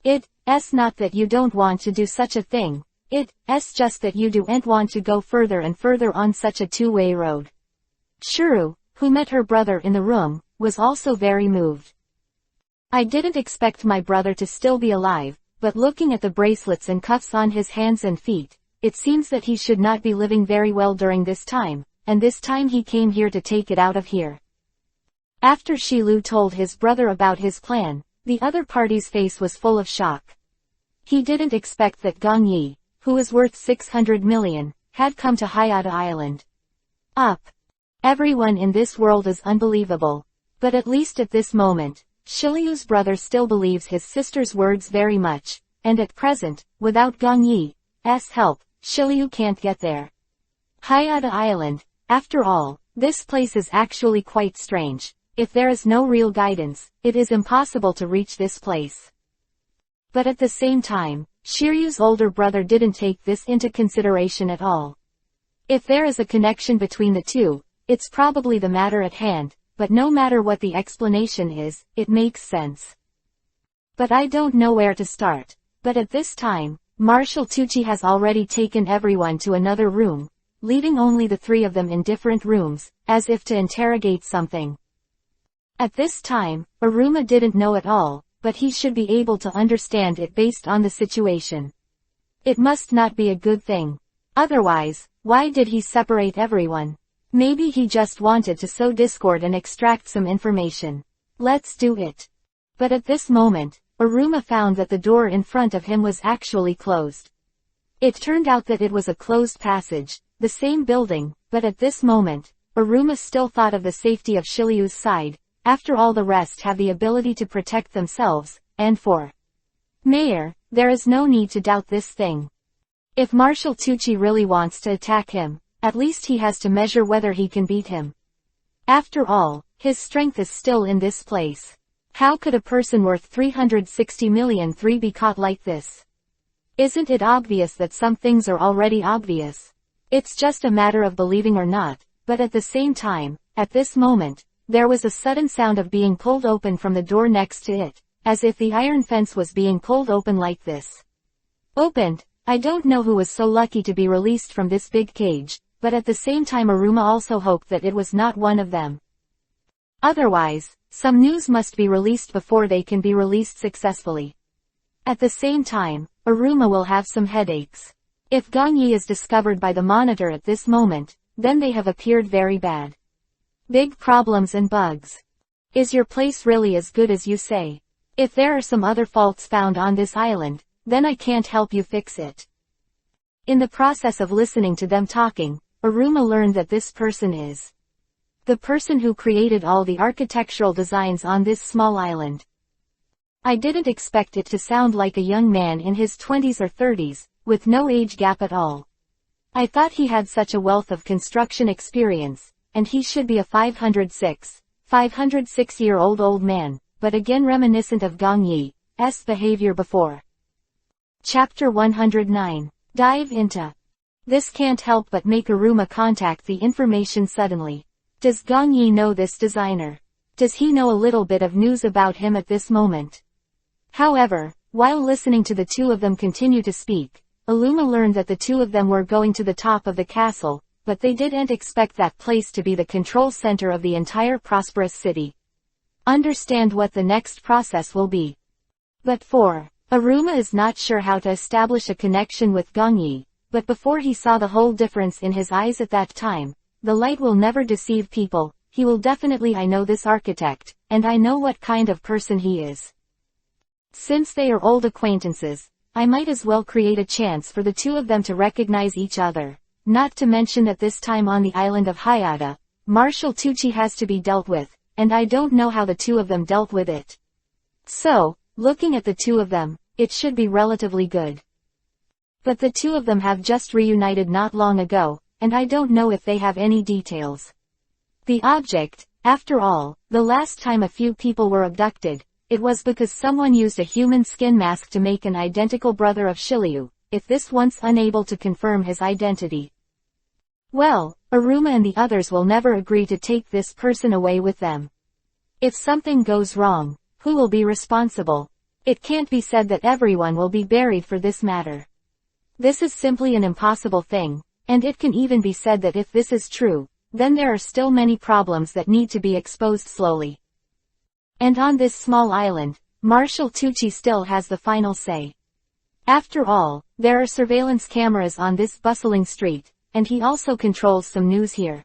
[SPEAKER 1] It's not that you don't want to do such a thing, it's just that you don't want to go further and further on such a two-way road. Shuru, who met her brother in the room, was also very moved. I didn't expect my brother to still be alive, but looking at the bracelets and cuffs on his hands and feet, it seems that he should not be living very well during this time, and this time he came here to take it out of here. After Shilu told his brother about his plan, the other party's face was full of shock. He didn't expect that Gong Yi, who is worth 600 million, had come to Hayata Island. Everyone in this world is unbelievable. But at least at this moment, Shilyu's brother still believes his sister's words very much, and at present, without Gong Yi's help, Shilyu can't get there. Hayata Island, after all, this place is actually quite strange. If there is no real guidance, it is impossible to reach this place. But at the same time, Shiryu's older brother didn't take this into consideration at all. If there is a connection between the two, it's probably the matter at hand, but no matter what the explanation is, it makes sense. But I don't know where to start. But at this time, Marshal Tucci has already taken everyone to another room, leaving only the three of them in different rooms, as if to interrogate something. At this time, Aruma didn't know at all, but he should be able to understand it based on the situation. It must not be a good thing. Otherwise, why did he separate everyone? Maybe he just wanted to sow discord and extract some information. Let's do it. But at this moment, Aruma found that the door in front of him was actually closed. It turned out that it was a closed passage, the same building, but at this moment, Aruma still thought of the safety of Shilyu's side. After all, the rest have the ability to protect themselves, and for Mayor, there is no need to doubt this thing. If Marshal Tucci really wants to attack him, at least he has to measure whether he can beat him. After all, his strength is still in this place. How could a person worth 360 million be caught like this? Isn't it obvious that some things are already obvious? It's just a matter of believing or not, but at the same time, at this moment, there was a sudden sound of being pulled open from the door next to it, as if the iron fence was being pulled open like this. Opened. I don't know who was so lucky to be released from this big cage, but at the same time Aruma also hoped that it was not one of them. Otherwise, some news must be released before they can be released successfully. At the same time, Aruma will have some headaches. If Gong Yi is discovered by the monitor at this moment, then they have appeared very bad. Big problems and bugs. Is your place really as good as you say? If there are some other faults found on this island, then I can't help you fix it. In the process of listening to them talking, Aruma learned that this person is the person who created all the architectural designs on this small island. I didn't expect it to sound like a young man in his 20s or 30s, with no age gap at all. I thought he had such a wealth of construction experience, and he should be a 506-year-old old man, but again reminiscent of Gong Yi's behavior before. Chapter 109. Dive into. This can't help but make Aruma contact the information suddenly. Does Gong Yi know this designer? Does he know a little bit of news about him at this moment? However, while listening to the two of them continue to speak, Aruma learned that the two of them were going to the top of the castle, but they didn't expect that place to be the control center of the entire prosperous city. Understand what the next process will be. But Aruma is not sure how to establish a connection with Gong Yi, but before he saw the whole difference in his eyes at that time, the light will never deceive people, he will definitely. I know this architect, and I know what kind of person he is. Since they are old acquaintances, I might as well create a chance for the two of them to recognize each other, not to mention that this time on the island of Hayata, Marshal Tucci has to be dealt with, and I don't know how the two of them dealt with it. So, looking at the two of them, it should be relatively good. But the two of them have just reunited not long ago, and I don't know if they have any details. The object, after all, the last time a few people were abducted, it was because someone used a human skin mask to make an identical brother of Shiryu, if this once unable to confirm his identity. Well, Aruma and the others will never agree to take this person away with them. If something goes wrong, who will be responsible? It can't be said that everyone will be buried for this matter. This is simply an impossible thing, and it can even be said that if this is true, then there are still many problems that need to be exposed slowly. And on this small island, Marshal Tucci still has the final say. After all, there are surveillance cameras on this bustling street, and he also controls some news here.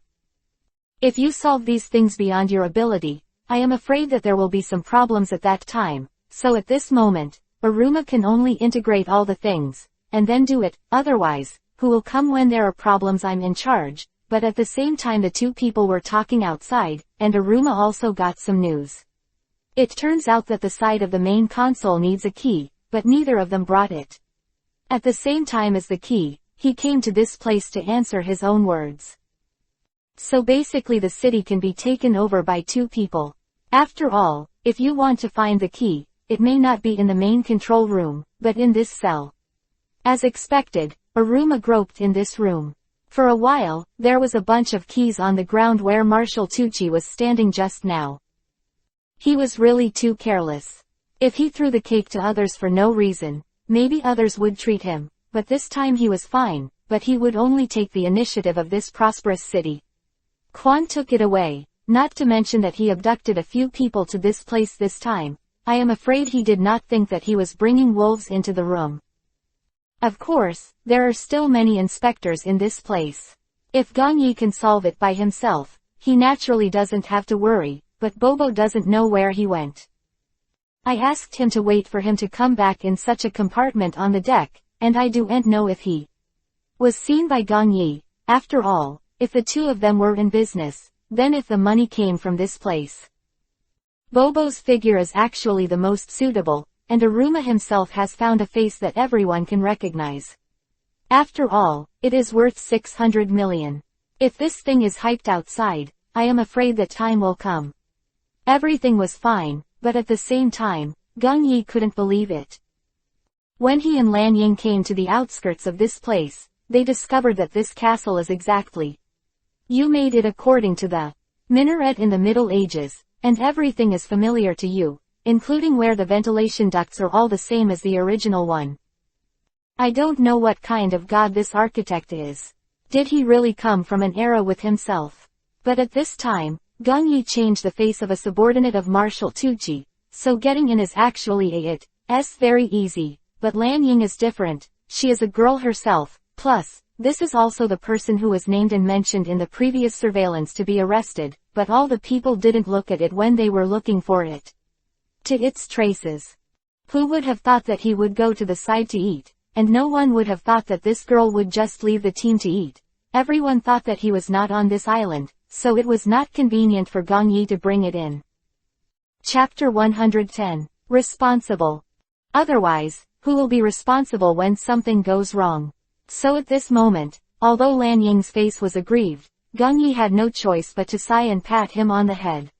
[SPEAKER 1] If you solve these things beyond your ability, I am afraid that there will be some problems at that time, so at this moment, Aruma can only integrate all the things, and then do it, otherwise, who will come when there are problems? I'm in charge. But at the same time the two people were talking outside, and Aruma also got some news. It turns out that the side of the main console needs a key, but neither of them brought it. At the same time as the key, he came to this place to answer his own words. So basically the city can be taken over by two people. After all, if you want to find the key, it may not be in the main control room, but in this cell. As expected, Aruma groped in this room. For a while, there was a bunch of keys on the ground where Marshal Tucci was standing just now. He was really too careless. If he threw the cake to others for no reason, maybe others would treat him, but this time he was fine, but he would only take the initiative of this prosperous city. Quan took it away, not to mention that he abducted a few people to this place this time. I am afraid he did not think that he was bringing wolves into the room. Of course, there are still many inspectors in this place. If Gong Yi can solve it by himself, he naturally doesn't have to worry, but Bobo doesn't know where he went. I asked him to wait for him to come back in such a compartment on the deck, and I don't know if he was seen by Gong Yi. After all, if the two of them were in business, then if the money came from this place. Bobo's figure is actually the most suitable, and Aruma himself has found a face that everyone can recognize. After all, it is worth 600 million. If this thing is hyped outside, I am afraid that time will come. Everything was fine, but at the same time, Gong Yi couldn't believe it. When he and Lan Ying came to the outskirts of this place, they discovered that this castle is exactly. You made it according to the minaret in the Middle Ages, and everything is familiar to you, including where the ventilation ducts are all the same as the original one. I don't know what kind of god this architect is. Did he really come from an era with himself? But at this time, Gong Yi changed the face of a subordinate of Marshal Tucci, so getting in is actually it's very easy, but Lan Ying is different, she is a girl herself, plus, this is also the person who was named and mentioned in the previous surveillance to be arrested, but all the people didn't look at it when they were looking for it. To its traces. Who would have thought that he would go to the side to eat, and no one would have thought that this girl would just leave the team to eat. Everyone thought that he was not on this island, so it was not convenient for Gong Yi to bring it in. Chapter 110. Responsible. Otherwise, who will be responsible when something goes wrong? So at this moment, although Lan Ying's face was aggrieved, Gong Yi had no choice but to sigh and pat him on the head.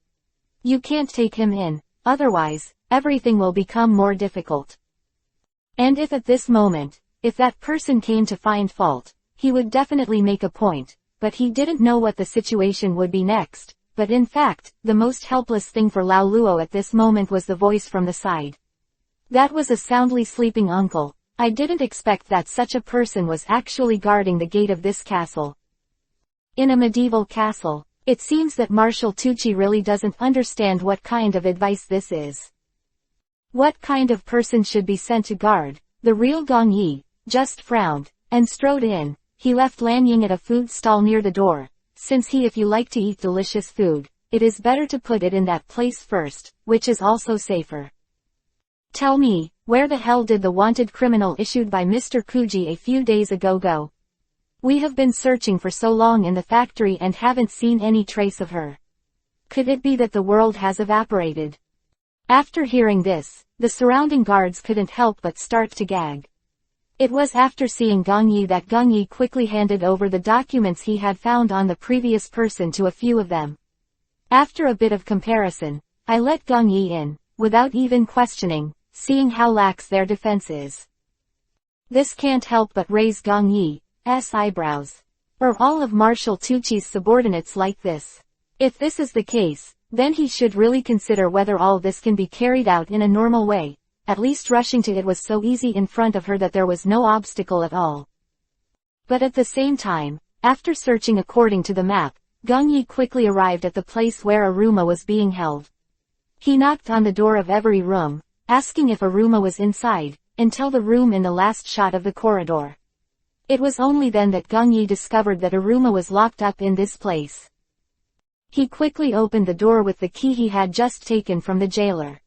[SPEAKER 1] You can't take him in, otherwise, everything will become more difficult. And if at this moment, if that person came to find fault, he would definitely make a point, but he didn't know what the situation would be next. But in fact, the most helpless thing for Lao Luo at this moment was the voice from the side. That was a soundly sleeping uncle. I didn't expect that such a person was actually guarding the gate of this castle. In a medieval castle, it seems that Marshal Tucci really doesn't understand what kind of advice this is. What kind of person should be sent to guard? The real Gong Yi just frowned, and strode in. He left Lan Ying at a food stall near the door. Since if you like to eat delicious food, it is better to put it in that place first, which is also safer. Tell me, where the hell did the wanted criminal issued by Mr. Kuji a few days ago go? We have been searching for so long in the factory and haven't seen any trace of her. Could it be that the world has evaporated? After hearing this, the surrounding guards couldn't help but start to gag. It was after seeing Gong Yi that Gong Yi quickly handed over the documents he had found on the previous person to a few of them. After a bit of comparison, I let Gong Yi in, without even questioning, seeing how lax their defense is. This can't help but raise Gong Yi's eyebrows. Are all of Marshal Tucci's subordinates like this? If this is the case, then he should really consider whether all this can be carried out in a normal way. At least rushing to it was so easy in front of her that there was no obstacle at all. But at the same time, after searching according to the map, Gong Yi quickly arrived at the place where Aruma was being held. He knocked on the door of every room, asking if Aruma was inside, until the room in the last shot of the corridor. It was only then that Gong Yi discovered that Aruma was locked up in this place. He quickly opened the door with the key he had just taken from the jailer.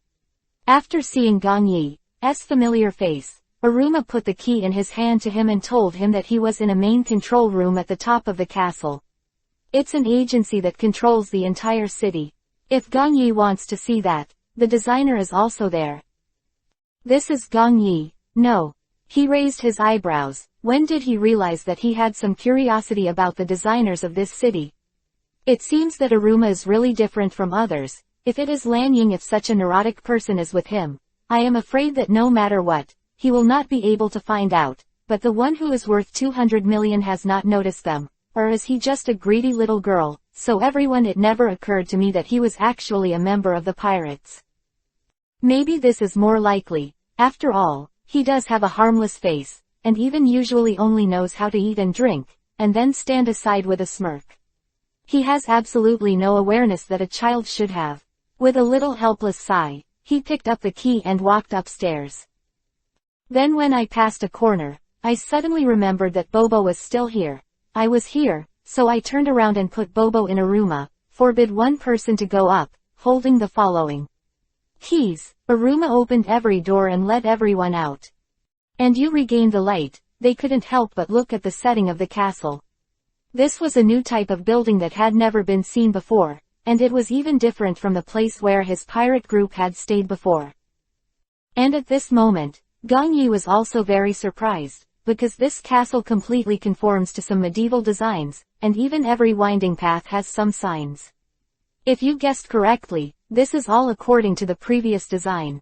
[SPEAKER 1] After seeing Gong Yi's familiar face, Aruma put the key in his hand to him and told him that he was in a main control room at the top of the castle. It's an agency that controls the entire city. If Gong Yi wants to see that, the designer is also there. This is Gong Yi, no. He raised his eyebrows. When did he realize that he had some curiosity about the designers of this city? It seems that Aruma is really different from others. If it is Lan Ying, if such a neurotic person is with him, I am afraid that no matter what, he will not be able to find out, but the one who is worth 200 million has not noticed them, or is he just a greedy little girl? So everyone, it never occurred to me that he was actually a member of the pirates. Maybe this is more likely. After all, he does have a harmless face, and even usually only knows how to eat and drink, and then stand aside with a smirk. He has absolutely no awareness that a child should have. With a little helpless sigh, he picked up the key and walked upstairs. Then when I passed a corner, I suddenly remembered that Bobo was still here. I was here, so I turned around and put Bobo in a room. Forbid one person to go up, holding the following keys. Aruma opened every door and let everyone out. And you regained the light. They couldn't help but look at the setting of the castle. This was a new type of building that had never been seen before, and it was even different from the place where his pirate group had stayed before. And at this moment, Gong Yi was also very surprised, because this castle completely conforms to some medieval designs, and even every winding path has some signs. If you guessed correctly, this is all according to the previous design.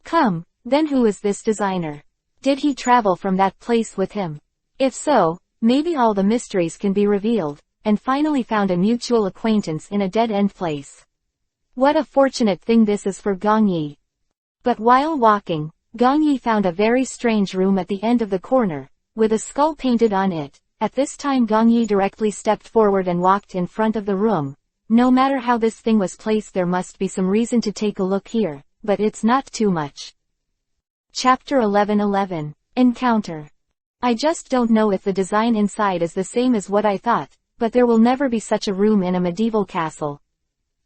[SPEAKER 1] Come, then who is this designer? Did he travel from that place with him? If so, maybe all the mysteries can be revealed, and finally found a mutual acquaintance in a dead-end place. What a fortunate thing this is for Gong Yi. But while walking, Gong Yi found a very strange room at the end of the corner, with a skull painted on it. At this time Gong Yi directly stepped forward and walked in front of the room. No matter how this thing was placed, there must be some reason to take a look here, but it's not too much. Chapter 11:11. Encounter. I just don't know if the design inside is the same as what I thought, but there will never be such a room in a medieval castle.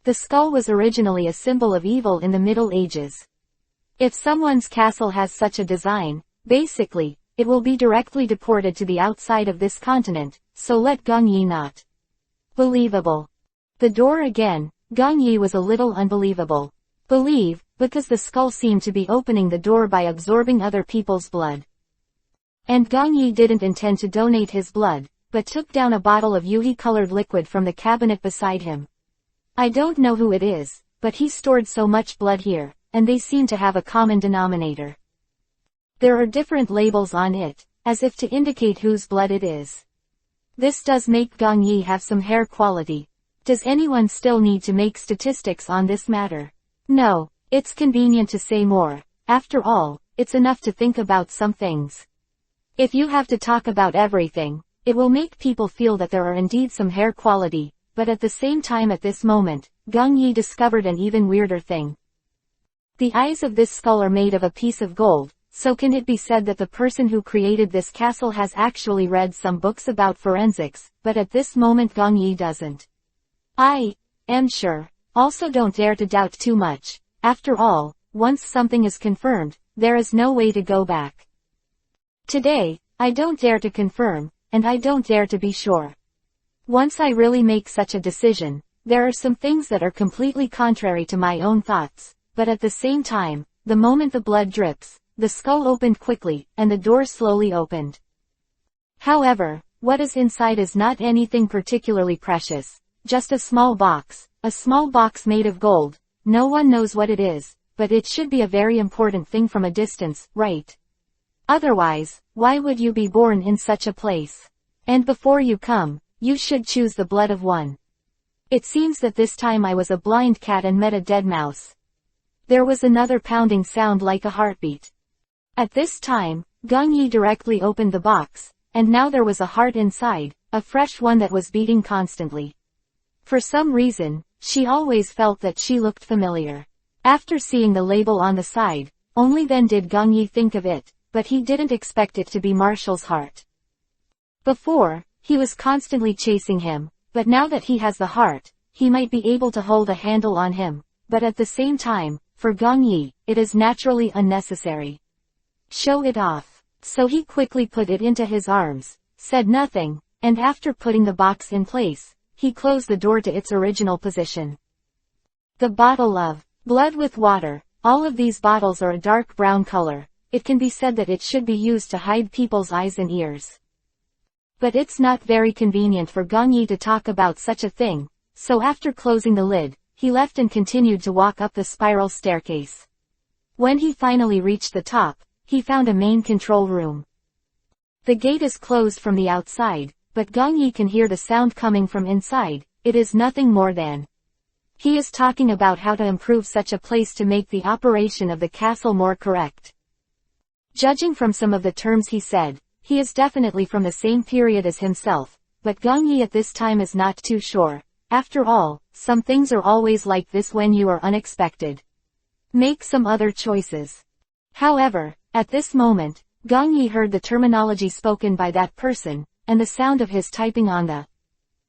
[SPEAKER 1] The skull was originally a symbol of evil in the Middle Ages. If someone's castle has such a design, basically, it will be directly deported to the outside of this continent, so let Gong Yi not. Believable. The door again. Gong Yi was a little unbelievable. Believe, because the skull seemed to be opening the door by absorbing other people's blood. And Gong Yi didn't intend to donate his blood, but took down a bottle of Yuhi-colored liquid from the cabinet beside him. I don't know who it is, but he stored so much blood here, and they seem to have a common denominator. There are different labels on it, as if to indicate whose blood it is. This does make Gong Yi have some hair quality. Does anyone still need to make statistics on this matter? No, it's convenient to say more. After all, it's enough to think about some things. If you have to talk about everything, it will make people feel that there are indeed some hair quality, but at the same time at this moment, Gong Yi discovered an even weirder thing. The eyes of this skull are made of a piece of gold, so can it be said that the person who created this castle has actually read some books about forensics, but at this moment Gong Yi doesn't. I am sure. Also don't dare to doubt too much. After all, once something is confirmed, there is no way to go back. Today, I don't dare to confirm, and I don't dare to be sure. Once I really make such a decision, there are some things that are completely contrary to my own thoughts, but at the same time, the moment the blood drips, the skull opened quickly, and the door slowly opened. However, what is inside is not anything particularly precious, just a small box made of gold. No one knows what it is, but it should be a very important thing from a distance, right? Otherwise, why would you be born in such a place? And before you come, you should choose the blood of one. It seems that this time I was a blind cat and met a dead mouse. There was another pounding sound like a heartbeat. At this time, Gong Yi directly opened the box, and now there was a heart inside, a fresh one that was beating constantly. For some reason, she always felt that she looked familiar. After seeing the label on the side, only then did Gong Yi think of it, but he didn't expect it to be Marshall's heart. Before, he was constantly chasing him, but now that he has the heart, he might be able to hold a handle on him, but at the same time, for Gong Yi, it is naturally unnecessary. Show it off. So he quickly put it into his arms, said nothing, and after putting the box in place, he closed the door to its original position. The bottle of blood with water. All of these bottles are a dark brown color. It can be said that it should be used to hide people's eyes and ears. But it's not very convenient for Gong Yi to talk about such a thing, so after closing the lid, he left and continued to walk up the spiral staircase. When he finally reached the top, he found a main control room. The gate is closed from the outside, but Gong Yi can hear the sound coming from inside. It is nothing more than he is talking about how to improve such a place to make the operation of the castle more correct. Judging from some of the terms he said, he is definitely from the same period as himself, but Gong Yi at this time is not too sure. After all, some things are always like this when you are unexpected. Make some other choices. However, at this moment, Gong Yi heard the terminology spoken by that person, and the sound of his typing on the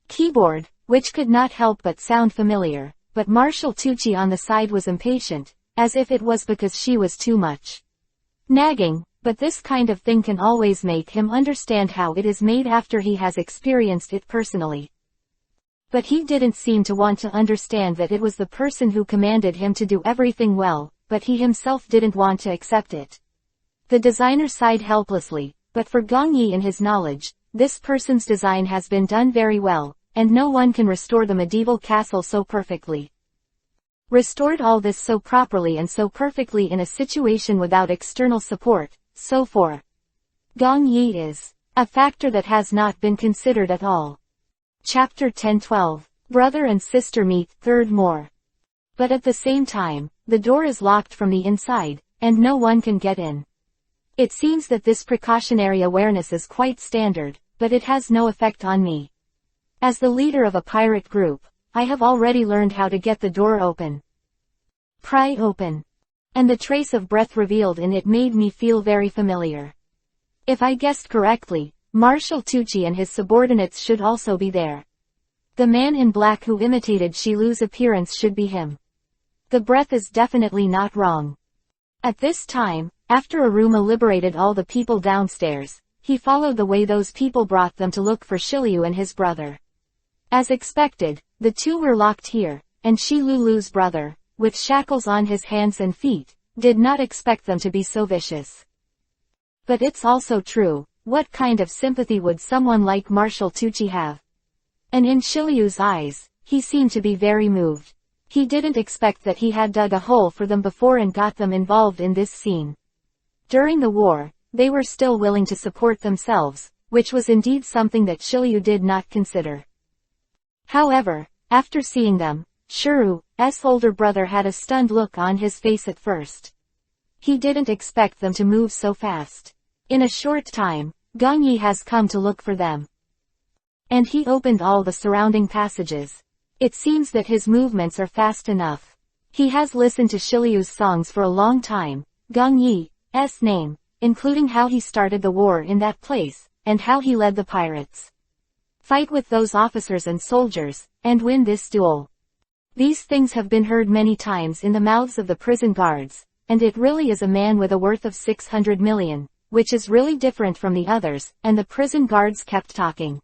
[SPEAKER 1] keyboard, which could not help but sound familiar, but Marshall Tucci on the side was impatient, as if it was because she was too much nagging, but this kind of thing can always make him understand how it is made after he has experienced it personally. But he didn't seem to want to understand that it was the person who commanded him to do everything well, but he himself didn't want to accept it. The designer sighed helplessly, but for Gong Yi in his knowledge, this person's design has been done very well, and no one can restore the medieval castle so perfectly. Restored all this so properly and so perfectly in a situation without external support, so for Gong Yi is a factor that has not been considered at all. Chapter 10-12. Brother and sister meet, third more. But at the same time, the door is locked from the inside, and no one can get in. It seems that this precautionary awareness is quite standard, but it has no effect on me. As the leader of a pirate group, I have already learned how to get the door open. Pry open. And the trace of breath revealed in it made me feel very familiar. If I guessed correctly, Marshall Tucci and his subordinates should also be there. The man in black who imitated Shilu's appearance should be him. The breath is definitely not wrong. At this time, after Aruma liberated all the people downstairs, he followed the way those people brought them to look for Shiryu and his brother. As expected, the two were locked here, and Shilulu's brother, with shackles on his hands and feet, did not expect them to be so vicious. But it's also true, what kind of sympathy would someone like Marshall Tucci have? And in Shiryu's eyes, he seemed to be very moved. He didn't expect that he had dug a hole for them before and got them involved in this scene. During the war, they were still willing to support themselves, which was indeed something that Shiryu did not consider. However, after seeing them, Shiryu's older brother had a stunned look on his face at first. He didn't expect them to move so fast. In a short time, Gong Yi has come to look for them. And he opened all the surrounding passages. It seems that his movements are fast enough. He has listened to Shiryu's songs for a long time, Gong Yi's name, including how he started the war in that place, and how he led the pirates fight with those officers and soldiers, and win this duel. These things have been heard many times in the mouths of the prison guards, and it really is a man with a worth of 600 million, which is really different from the others, and the prison guards kept talking.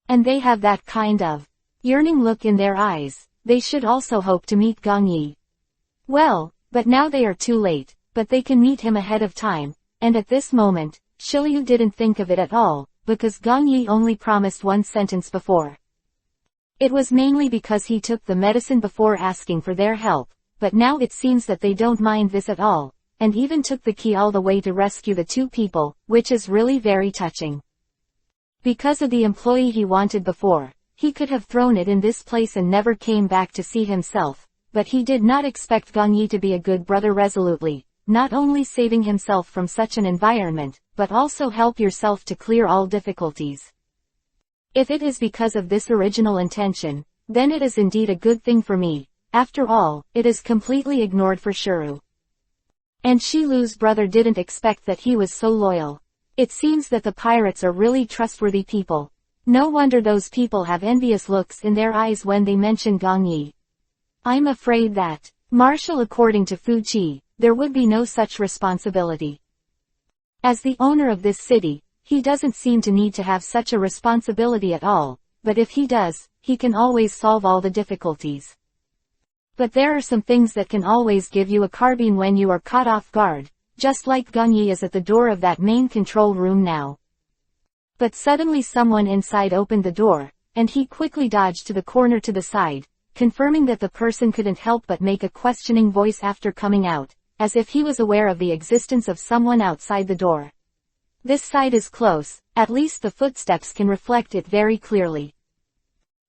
[SPEAKER 1] And they have that kind of yearning look in their eyes. They should also hope to meet Gong Yi. Well, but now they are too late, but they can meet him ahead of time, and at this moment, Shiliu didn't think of it at all, because Gong Yi only promised one sentence before. It was mainly because he took the medicine before asking for their help, but now it seems that they don't mind this at all, and even took the key all the way to rescue the two people, which is really very touching. Because of the employee he wanted before, he could have thrown it in this place and never came back to see himself, but he did not expect Gong Yi to be a good brother resolutely, not only saving himself from such an environment, but also help yourself to clear all difficulties. If it is because of this original intention, then it is indeed a good thing for me. After all, it is completely ignored for Shuru. And Shilu's brother didn't expect that he was so loyal. It seems that the pirates are really trustworthy people. No wonder those people have envious looks in their eyes when they mention Gong Yi. I'm afraid that, Marshal, according to Fu Qi, there would be no such responsibility. As the owner of this city, he doesn't seem to need to have such a responsibility at all, but if he does, he can always solve all the difficulties. But there are some things that can always give you a carbine when you are caught off guard, just like Gong Yi is at the door of that main control room now. But suddenly someone inside opened the door, and he quickly dodged to the corner to the side, confirming that the person couldn't help but make a questioning voice after coming out, as if he was aware of the existence of someone outside the door. This side is close, at least the footsteps can reflect it very clearly.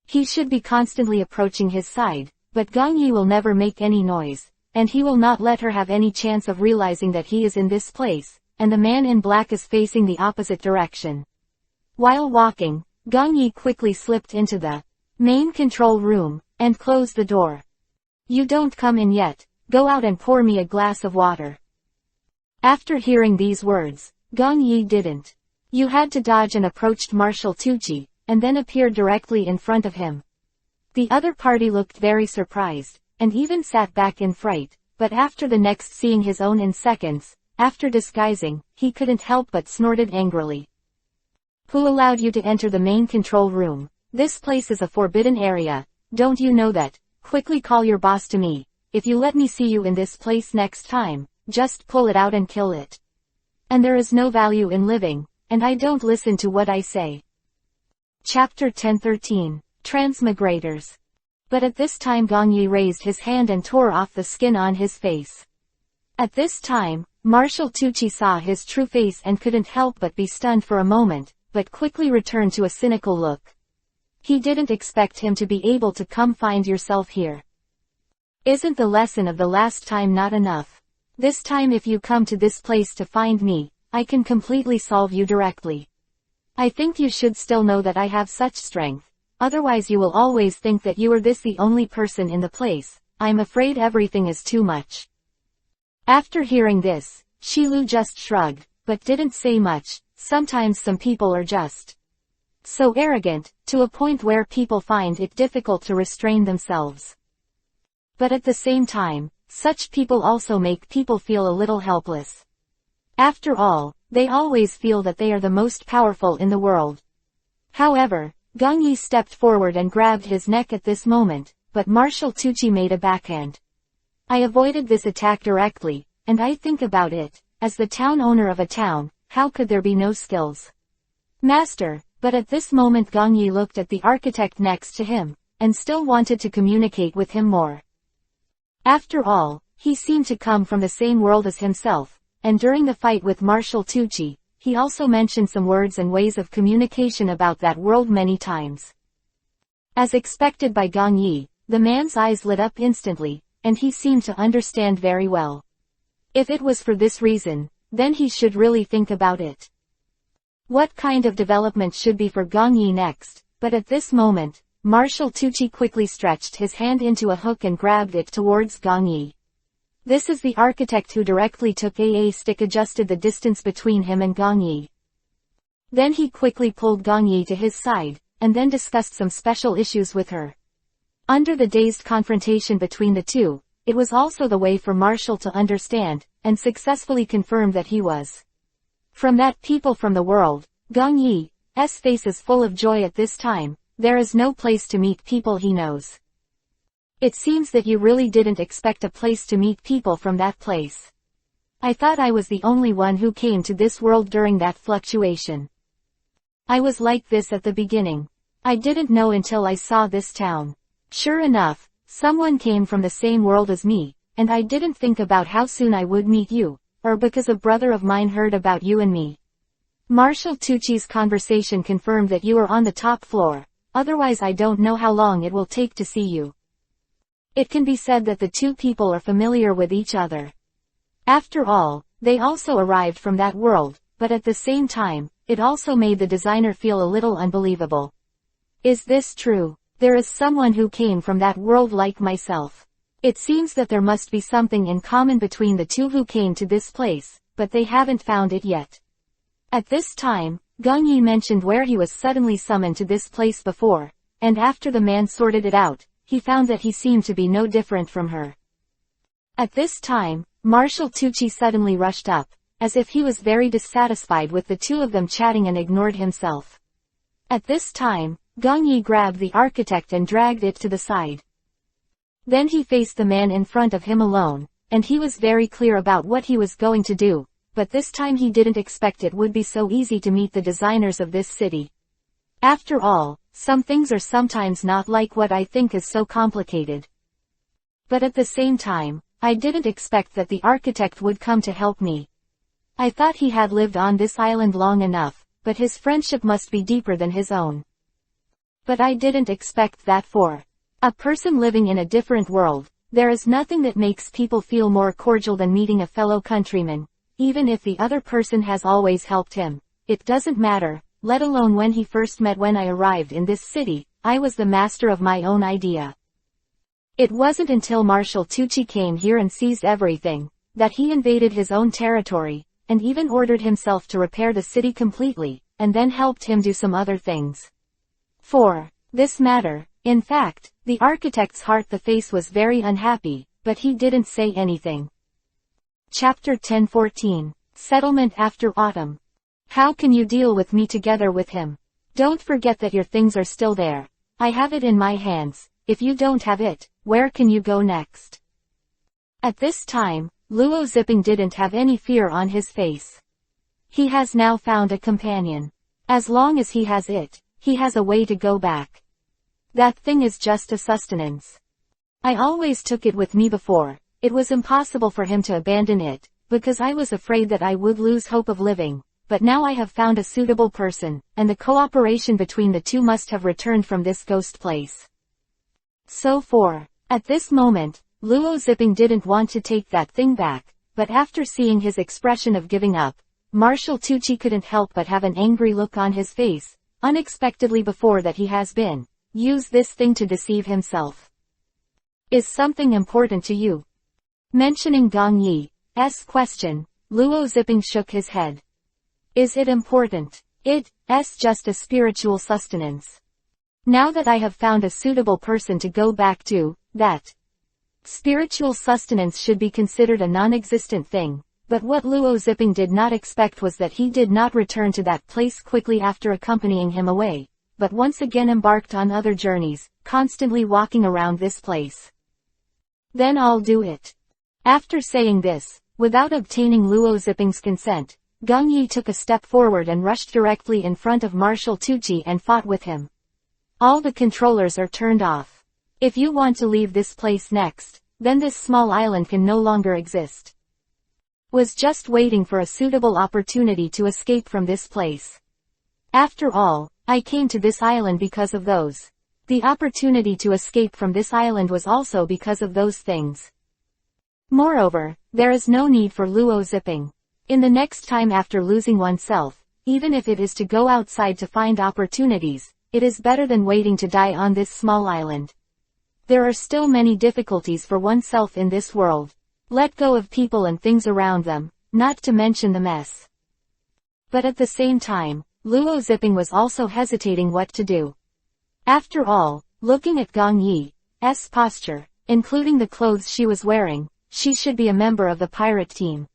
[SPEAKER 1] He should be constantly approaching his side, but Gong Yi will never make any noise, and he will not let her have any chance of realizing that he is in this place, and the man in black is facing the opposite direction. While walking, Gong Yi quickly slipped into the main control room, and closed the door. You don't come in yet, go out and pour me a glass of water. After hearing these words, Gong Yi didn't. You had to dodge and approached Marshal Tucci, and then appeared directly in front of him. The other party looked very surprised, and even sat back in fright, but after the next seeing his own in seconds, after disguising, he couldn't help but snorted angrily. Who allowed you to enter the main control room? This place is a forbidden area, don't you know that? Quickly call your boss to me. If you let me see you in this place next time, just pull it out and kill it. And there is no value in living, and I don't listen to what I say. Chapter 10:13. Transmigrators. But at this time Gong Yi raised his hand and tore off the skin on his face. At this time, Marshal Tucci saw his true face and couldn't help but be stunned for a moment, but quickly returned to a cynical look. He didn't expect him to be able to come find yourself here. Isn't the lesson of the last time not enough? This time if you come to this place to find me, I can completely solve you directly. I think you should still know that I have such strength, otherwise you will always think that you are the only person in the place. I'm afraid everything is too much. After hearing this, Shilu just shrugged, but didn't say much. Sometimes some people are just so arrogant, to a point where people find it difficult to restrain themselves. But at the same time, such people also make people feel a little helpless. After all, they always feel that they are the most powerful in the world. However, Gong Yi stepped forward and grabbed his neck at this moment, but Marshal Tucci made a backhand. I avoided this attack directly, and I think about it, as the town owner of a town, how could there be no skills? Master, but at this moment Gong Yi looked at the architect next to him, and still wanted to communicate with him more. After all, he seemed to come from the same world as himself, and during the fight with Marshal Tucci, he also mentioned some words and ways of communication about that world many times. As expected by Gong Yi, the man's eyes lit up instantly, and he seemed to understand very well. If it was for this reason, then he should really think about it. What kind of development should be for Gong Yi next? But at this moment, Marshal Tucci quickly stretched his hand into a hook and grabbed it towards Gong Yi. This is the architect who directly took a stick, adjusted the distance between him and Gong Yi. Then he quickly pulled Gong Yi to his side, and then discussed some special issues with her. Under the dazed confrontation between the two, It was also the way for Marshall to understand, and successfully confirm that he was from that people from the world. Gong Yi's face is full of joy at this time. There is no place to meet people he knows. It seems that you really didn't expect a place to meet people from that place. I thought I was the only one who came to this world during that fluctuation. I was like this at the beginning. I didn't know until I saw this town. Sure enough, someone came from the same world as me, and I didn't think about how soon I would meet you, or because a brother of mine heard about you and me. Marshall Tucci's conversation confirmed that you are on the top floor, otherwise I don't know how long it will take to see you. It can be said that the two people are familiar with each other. After all, they also arrived from that world, but at the same time, it also made the designer feel a little unbelievable. Is this true? There is someone who came from that world like myself. It seems that there must be something in common between the two who came to this place, but they haven't found it yet. At this time, Gong Yi mentioned where he was suddenly summoned to this place before, and after the man sorted it out, he found that he seemed to be no different from her. At this time, Marshall Tucci suddenly rushed up, as if he was very dissatisfied with the two of them chatting and ignored himself. At this time, Gong Yi grabbed the architect and dragged it to the side. Then he faced the man in front of him alone, and he was very clear about what he was going to do, but this time he didn't expect it would be so easy to meet the designers of this city. After all, some things are sometimes not like what I think is so complicated. But at the same time, I didn't expect that the architect would come to help me. I thought he had lived on this island long enough, but his friendship must be deeper than his own. But I didn't expect that for a person living in a different world, there is nothing that makes people feel more cordial than meeting a fellow countryman, even if the other person has always helped him. It doesn't matter, let alone when he first met. When I arrived in this city, I was the master of my own idea. It wasn't until Marshall Tucci came here and seized everything, that he invaded his own territory, and even ordered himself to repair the city completely, and then helped him do some other things. For this matter, in fact, the architect's heart the face was very unhappy, but he didn't say anything. Chapter 10:14. Settlement after autumn. How can you deal with me together with him? Don't forget that your things are still there. I have it in my hands. If you don't have it, where can you go next? At this time, Luo Zipping didn't have any fear on his face. He has now found a companion. As long as he has it, he has a way to go back. That thing is just a sustenance. I always took it with me before. It was impossible for him to abandon it, because I was afraid that I would lose hope of living, but now I have found a suitable person, and the cooperation between the two must have returned from this ghost place. At this moment, Luo Zipping didn't want to take that thing back, but after seeing his expression of giving up, Marshall Tucci couldn't help but have an angry look on his face, unexpectedly before that he has been used this thing to deceive himself. Is something important to you? Mentioning Gong Yi's question, Luo Zipping shook his head. Is it important? It's just a spiritual sustenance. Now that I have found a suitable person to go back to, that spiritual sustenance should be considered a non-existent thing, but what Luo Zipping did not expect was that he did not return to that place quickly after accompanying him away, but once again embarked on other journeys, constantly walking around this place. Then I'll do it. After saying this, without obtaining Luo Zipping's consent, Gong Yi took a step forward and rushed directly in front of Marshall Tucci and fought with him. All the controllers are turned off. If you want to leave this place next, then this small island can no longer exist. Was just waiting for a suitable opportunity to escape from this place. After all, I came to this island because of those. The opportunity to escape from this island was also because of those things. Moreover, there is no need for Luo Zipping. In the next time after losing oneself, even if it is to go outside to find opportunities, it is better than waiting to die on this small island. There are still many difficulties for oneself in this world. Let go of people and things around them, not to mention the mess. But at the same time, Luo Zipping was also hesitating what to do. After all, looking at Gong Yi's posture, including the clothes she was wearing. She should be a member of the pirate team.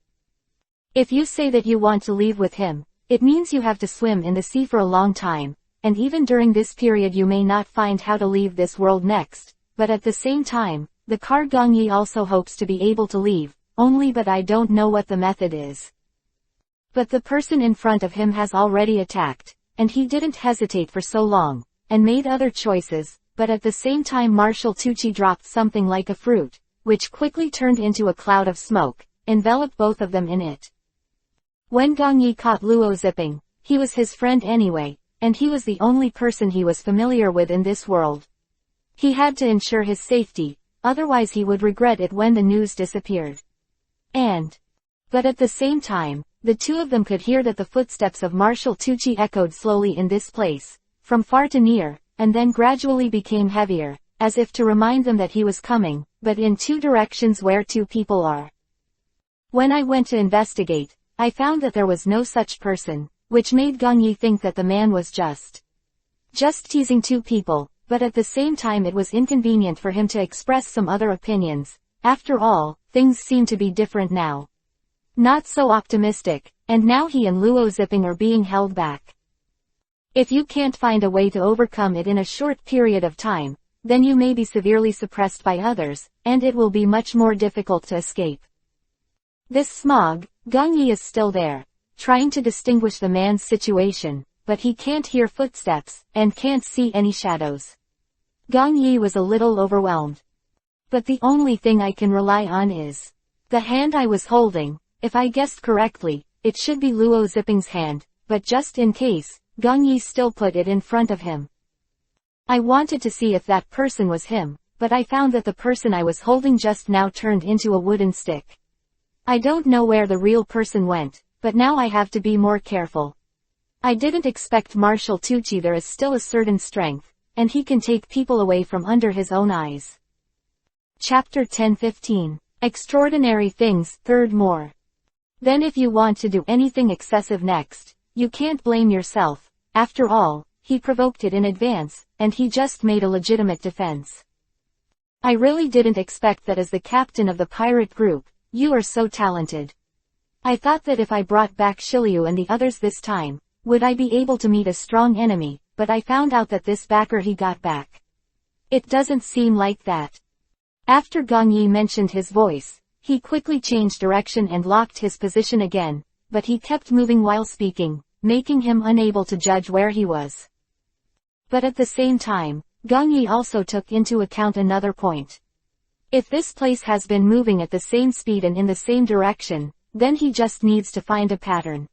[SPEAKER 1] If you say that you want to leave with him, it means you have to swim in the sea for a long time, and even during this period you may not find how to leave this world next, but at the same time, the car Gongyi also hopes to be able to leave, but I don't know what the method is. But the person in front of him has already attacked, and he didn't hesitate for so long, and made other choices, but at the same time Marshal Tucci dropped something like a fruit, which quickly turned into a cloud of smoke, enveloped both of them in it. When Gongyi caught Luo zipping, he was his friend anyway, and he was the only person he was familiar with in this world. He had to ensure his safety, otherwise he would regret it when the news disappeared. But at the same time, the two of them could hear that the footsteps of Marshal Tucci echoed slowly in this place, from far to near, and then gradually became heavier, as if to remind them that he was coming, but in two directions where two people are. When I went to investigate, I found that there was no such person, which made Gongyi think that the man was just teasing two people, but at the same time it was inconvenient for him to express some other opinions. After all, things seem to be different now. Not so optimistic, and now he and Luo zipping are being held back. If you can't find a way to overcome it in a short period of time, then you may be severely suppressed by others, and it will be much more difficult to escape. This smog, Gongyi is still there, trying to distinguish the man's situation, but he can't hear footsteps, and can't see any shadows. Gongyi was a little overwhelmed. But the only thing I can rely on is the hand I was holding. If I guessed correctly, it should be Luo zipping's hand, but just in case, Gongyi still put it in front of him. I wanted to see if that person was him, but I found that the person I was holding just now turned into a wooden stick. I don't know where the real person went, but now I have to be more careful. I didn't expect Marshal Tucci. There is still a certain strength, and he can take people away from under his own eyes. Chapter 10-15. Extraordinary Things, Third More. Then if you want to do anything excessive next, you can't blame yourself. After all, he provoked it in advance, and he just made a legitimate defense. I really didn't expect that as the captain of the pirate group, you are so talented. I thought that if I brought back Shiryu and the others this time, would I be able to meet a strong enemy, but I found out that this backer he got back. It doesn't seem like that. After Gongyi mentioned his voice, he quickly changed direction and locked his position again, but he kept moving while speaking, making him unable to judge where he was. But at the same time, Gongyi also took into account another point. If this place has been moving at the same speed and in the same direction, then he just needs to find a pattern.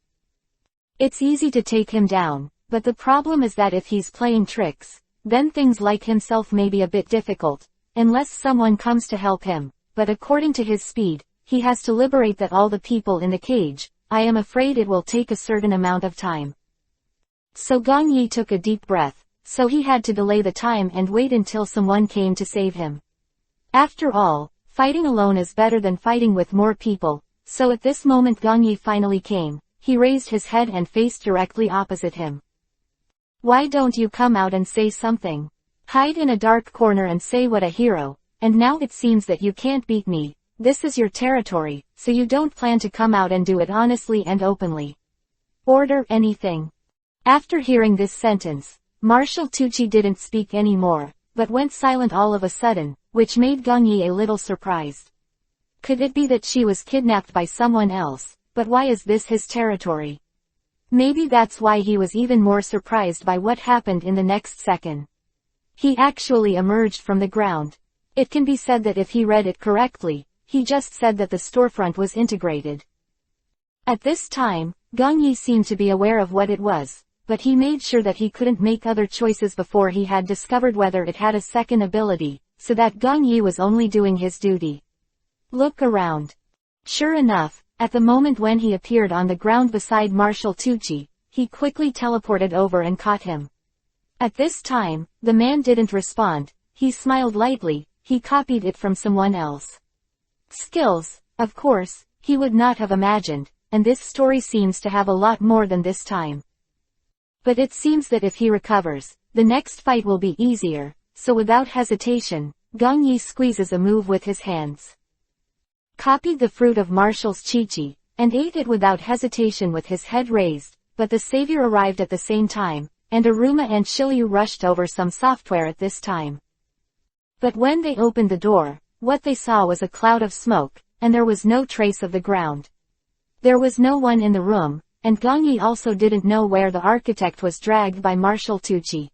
[SPEAKER 1] It's easy to take him down, but the problem is that if he's playing tricks, then things like himself may be a bit difficult, unless someone comes to help him, but according to his speed, he has to liberate all the people in the cage. I am afraid it will take a certain amount of time. So Gongyi took a deep breath, so he had to delay the time and wait until someone came to save him. After all, fighting alone is better than fighting with more people, so at this moment Gongyi finally came. He raised his head and faced directly opposite him. Why don't you come out and say something? Hide in a dark corner and say what a hero, and now it seems that you can't beat me. This is your territory, so you don't plan to come out and do it honestly and openly. Order anything. After hearing this sentence, Marshal Tucci didn't speak anymore, but went silent all of a sudden, which made Gongyi a little surprised. Could it be that she was kidnapped by someone else, but why is this his territory? Maybe that's why he was even more surprised by what happened in the next second. He actually emerged from the ground. It can be said that if he read it correctly, he just said that the storefront was integrated. At this time, Gongyi seemed to be aware of what it was, but he made sure that he couldn't make other choices before he had discovered whether it had a second ability, so that Gongyi was only doing his duty. Look around. Sure enough, at the moment when he appeared on the ground beside Marshal Tucci, he quickly teleported over and caught him. At this time, the man didn't respond. He smiled lightly. He copied it from someone else. Skills, of course, he would not have imagined, and this story seems to have a lot more than this time. But it seems that if he recovers, the next fight will be easier, so without hesitation, Gong Yi squeezes a move with his hands. Copied the fruit of Marshall's Chi-Chi, and ate it without hesitation with his head raised, but the savior arrived at the same time, and Aruma and Shiryu rushed over some software at this time. But when they opened the door, what they saw was a cloud of smoke, and there was no trace of the ground. There was no one in the room, and Gong Yi also didn't know where the architect was dragged by Marshall Tucci.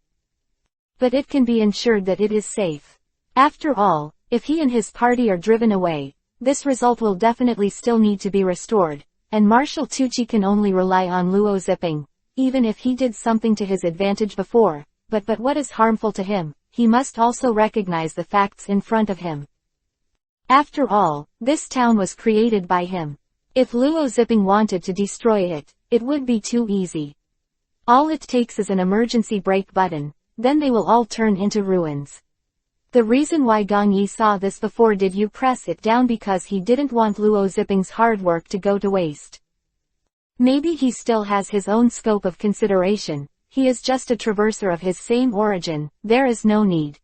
[SPEAKER 1] But it can be ensured that it is safe. After all, if he and his party are driven away, this result will definitely still need to be restored, and Marshall Tucci can only rely on Luo Zipping, even if he did something to his advantage before, but what is harmful to him, he must also recognize the facts in front of him. After all, this town was created by him. If Luo Zipping wanted to destroy it, it would be too easy. All it takes is an emergency brake button, then they will all turn into ruins. The reason why Gong Yi saw this before did you press it down because he didn't want Luo Zipping's hard work to go to waste. Maybe he still has his own scope of consideration, he is just a traverser of his same origin, there is no need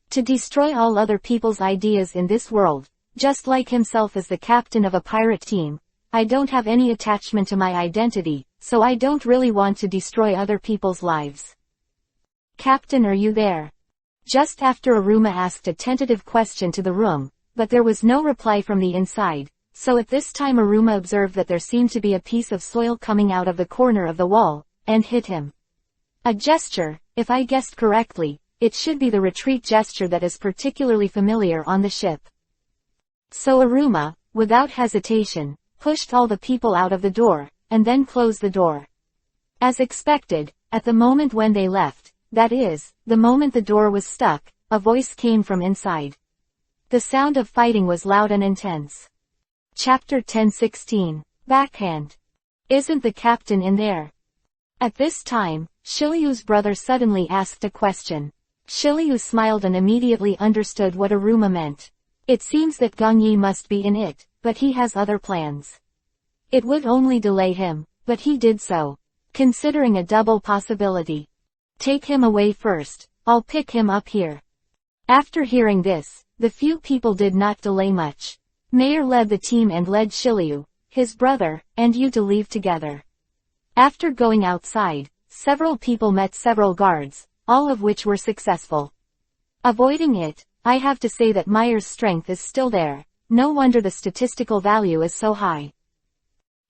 [SPEAKER 1] to destroy all other people's ideas in this world, just like himself as the captain of a pirate team. I don't have any attachment to my identity, so I don't really want to destroy other people's lives. Captain, are you there? Just after Aruma asked a tentative question to the room, but there was no reply from the inside, so at this time Aruma observed that there seemed to be a piece of soil coming out of the corner of the wall, and hit him. A gesture, if I guessed correctly, it should be the retreat gesture that is particularly familiar on the ship. So Aruma, without hesitation, pushed all the people out of the door, and then closed the door. As expected, at the moment when they left, that is, the moment the door was stuck, a voice came from inside. The sound of fighting was loud and intense. Chapter 10:16. Backhand. Isn't the captain in there? At this time, Shiryu's brother suddenly asked a question. Shiryu smiled and immediately understood what Aruma meant. It seems that Gong Yi must be in it, but he has other plans. It would only delay him, but he did so. Considering a double possibility. Take him away first, I'll pick him up here. After hearing this, the few people did not delay much. Mayor led the team and led Shiryu, his brother, and Yu to leave together. After going outside, several people met several guards, all of which were successful. Avoiding it, I have to say that Meyer's strength is still there, no wonder the statistical value is so high.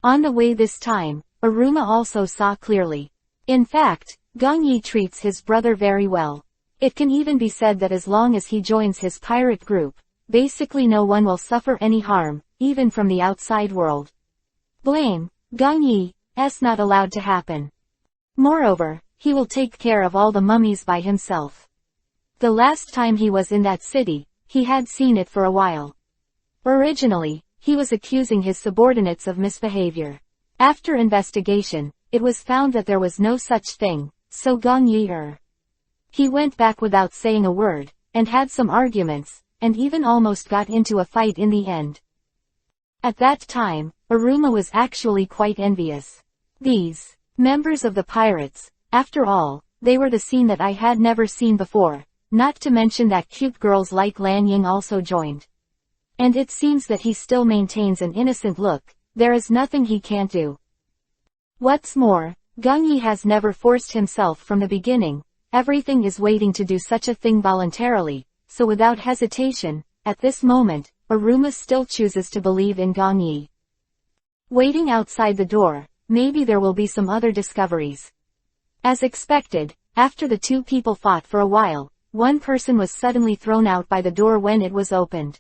[SPEAKER 1] On the way this time, Aruma also saw clearly. In fact, Gong Yi treats his brother very well. It can even be said that as long as he joins his pirate group, basically no one will suffer any harm, even from the outside world. Blame, Gong Yi's not allowed to happen. Moreover, he will take care of all the mummies by himself. The last time he was in that city, he had seen it for a while. Originally, he was accusing his subordinates of misbehavior. After investigation, it was found that there was no such thing, so Gong Yi he went back without saying a word, and had some arguments, and even almost got into a fight in the end. At that time, Aruma was actually quite envious. These members of the pirates, after all, they were the scene that I had never seen before, not to mention that cute girls like Lan Ying also joined. And it seems that he still maintains an innocent look, there is nothing he can't do. What's more, Gong Yi has never forced himself from the beginning, everything is waiting to do such a thing voluntarily, so without hesitation, at this moment, Aruma still chooses to believe in Gong Yi. Waiting outside the door, maybe there will be some other discoveries. As expected, after the two people fought for a while, one person was suddenly thrown out by the door when it was opened.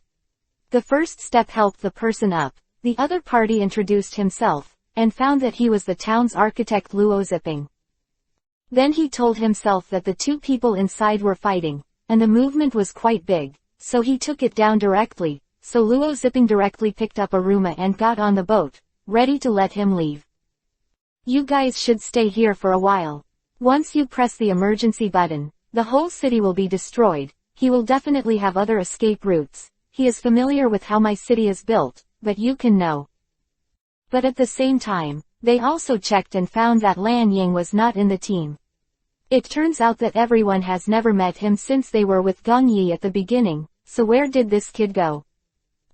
[SPEAKER 1] The first step helped the person up, the other party introduced himself, and found that he was the town's architect Luo Zipping. Then he told himself that the two people inside were fighting, and the movement was quite big, so he took it down directly, so Luo Zipping directly picked up Aruma and got on the boat, ready to let him leave. You guys should stay here for a while. Once you press the emergency button, the whole city will be destroyed, he will definitely have other escape routes, he is familiar with how my city is built, but you can know. But at the same time, they also checked and found that Lan Ying was not in the team. It turns out that everyone has never met him since they were with Gong Yi at the beginning, so where did this kid go?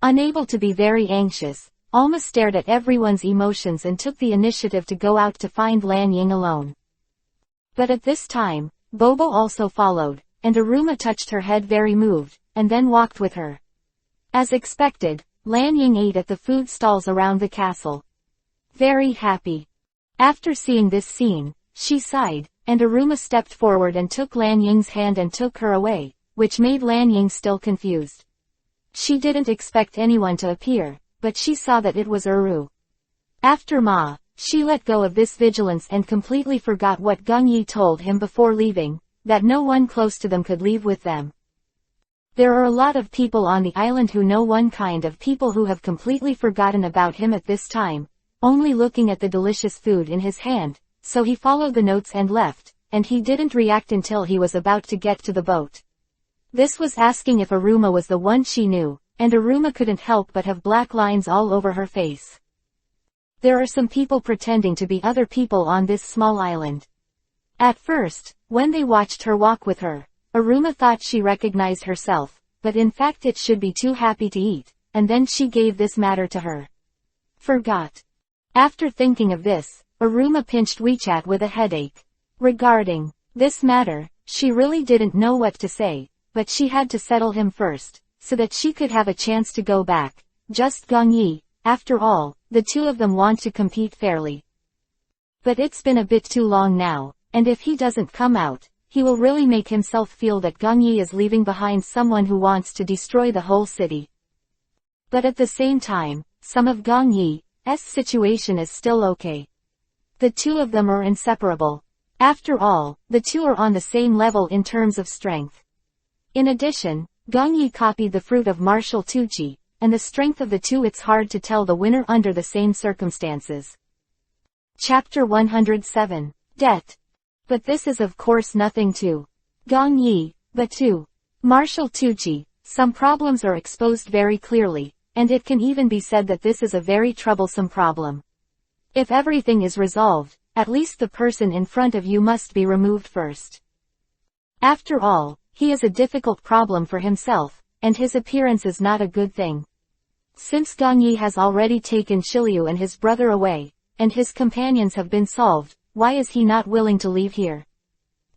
[SPEAKER 1] Unable to be very anxious, Alma stared at everyone's emotions and took the initiative to go out to find Lan Ying alone. But at this time, Bobo also followed, and Aruma touched her head very moved, and then walked with her. As expected, Lan Ying ate at the food stalls around the castle. Very happy. After seeing this scene, she sighed, and Aruma stepped forward and took Lan Ying's hand and took her away, which made Lan Ying still confused. She didn't expect anyone to appear, but she saw that it was Uru. After Ma, she let go of this vigilance and completely forgot what Gung Yi told him before leaving, that no one close to them could leave with them. There are a lot of people on the island who know one kind of people who have completely forgotten about him at this time, only looking at the delicious food in his hand, so he followed the notes and left, and he didn't react until he was about to get to the boat. This was asking if Aruma was the one she knew, and Aruma couldn't help but have black lines all over her face. There are some people pretending to be other people on this small island. At first, when they watched her walk with her, Aruma thought she recognized herself, but in fact it should be too happy to eat, and then she gave this matter to her. Forgot. After thinking of this, Aruma pinched WeChat with a headache. Regarding this matter, she really didn't know what to say, but she had to settle him first, so that she could have a chance to go back. Just Gung Yi, after all, the two of them want to compete fairly. But it's been a bit too long now, and if he doesn't come out, he will really make himself feel that Gung Yi is leaving behind someone who wants to destroy the whole city. But at the same time, some of Gung Yi's situation is still okay. The two of them are inseparable. After all, the two are on the same level in terms of strength. In addition, Gung Yi copied the fruit of martial Tuchi, and the strength of the two, it's hard to tell the winner under the same circumstances. Chapter 107. Debt. But this is of course nothing to Gung Yi, but to martial Tuchi. Some problems are exposed very clearly, and it can even be said that this is a very troublesome problem. If everything is resolved, at least the person in front of you must be removed first. After all, he is a difficult problem for himself, and his appearance is not a good thing. Since Gung Yi has already taken Shiliu and his brother away, and his companions have been solved, why is he not willing to leave here?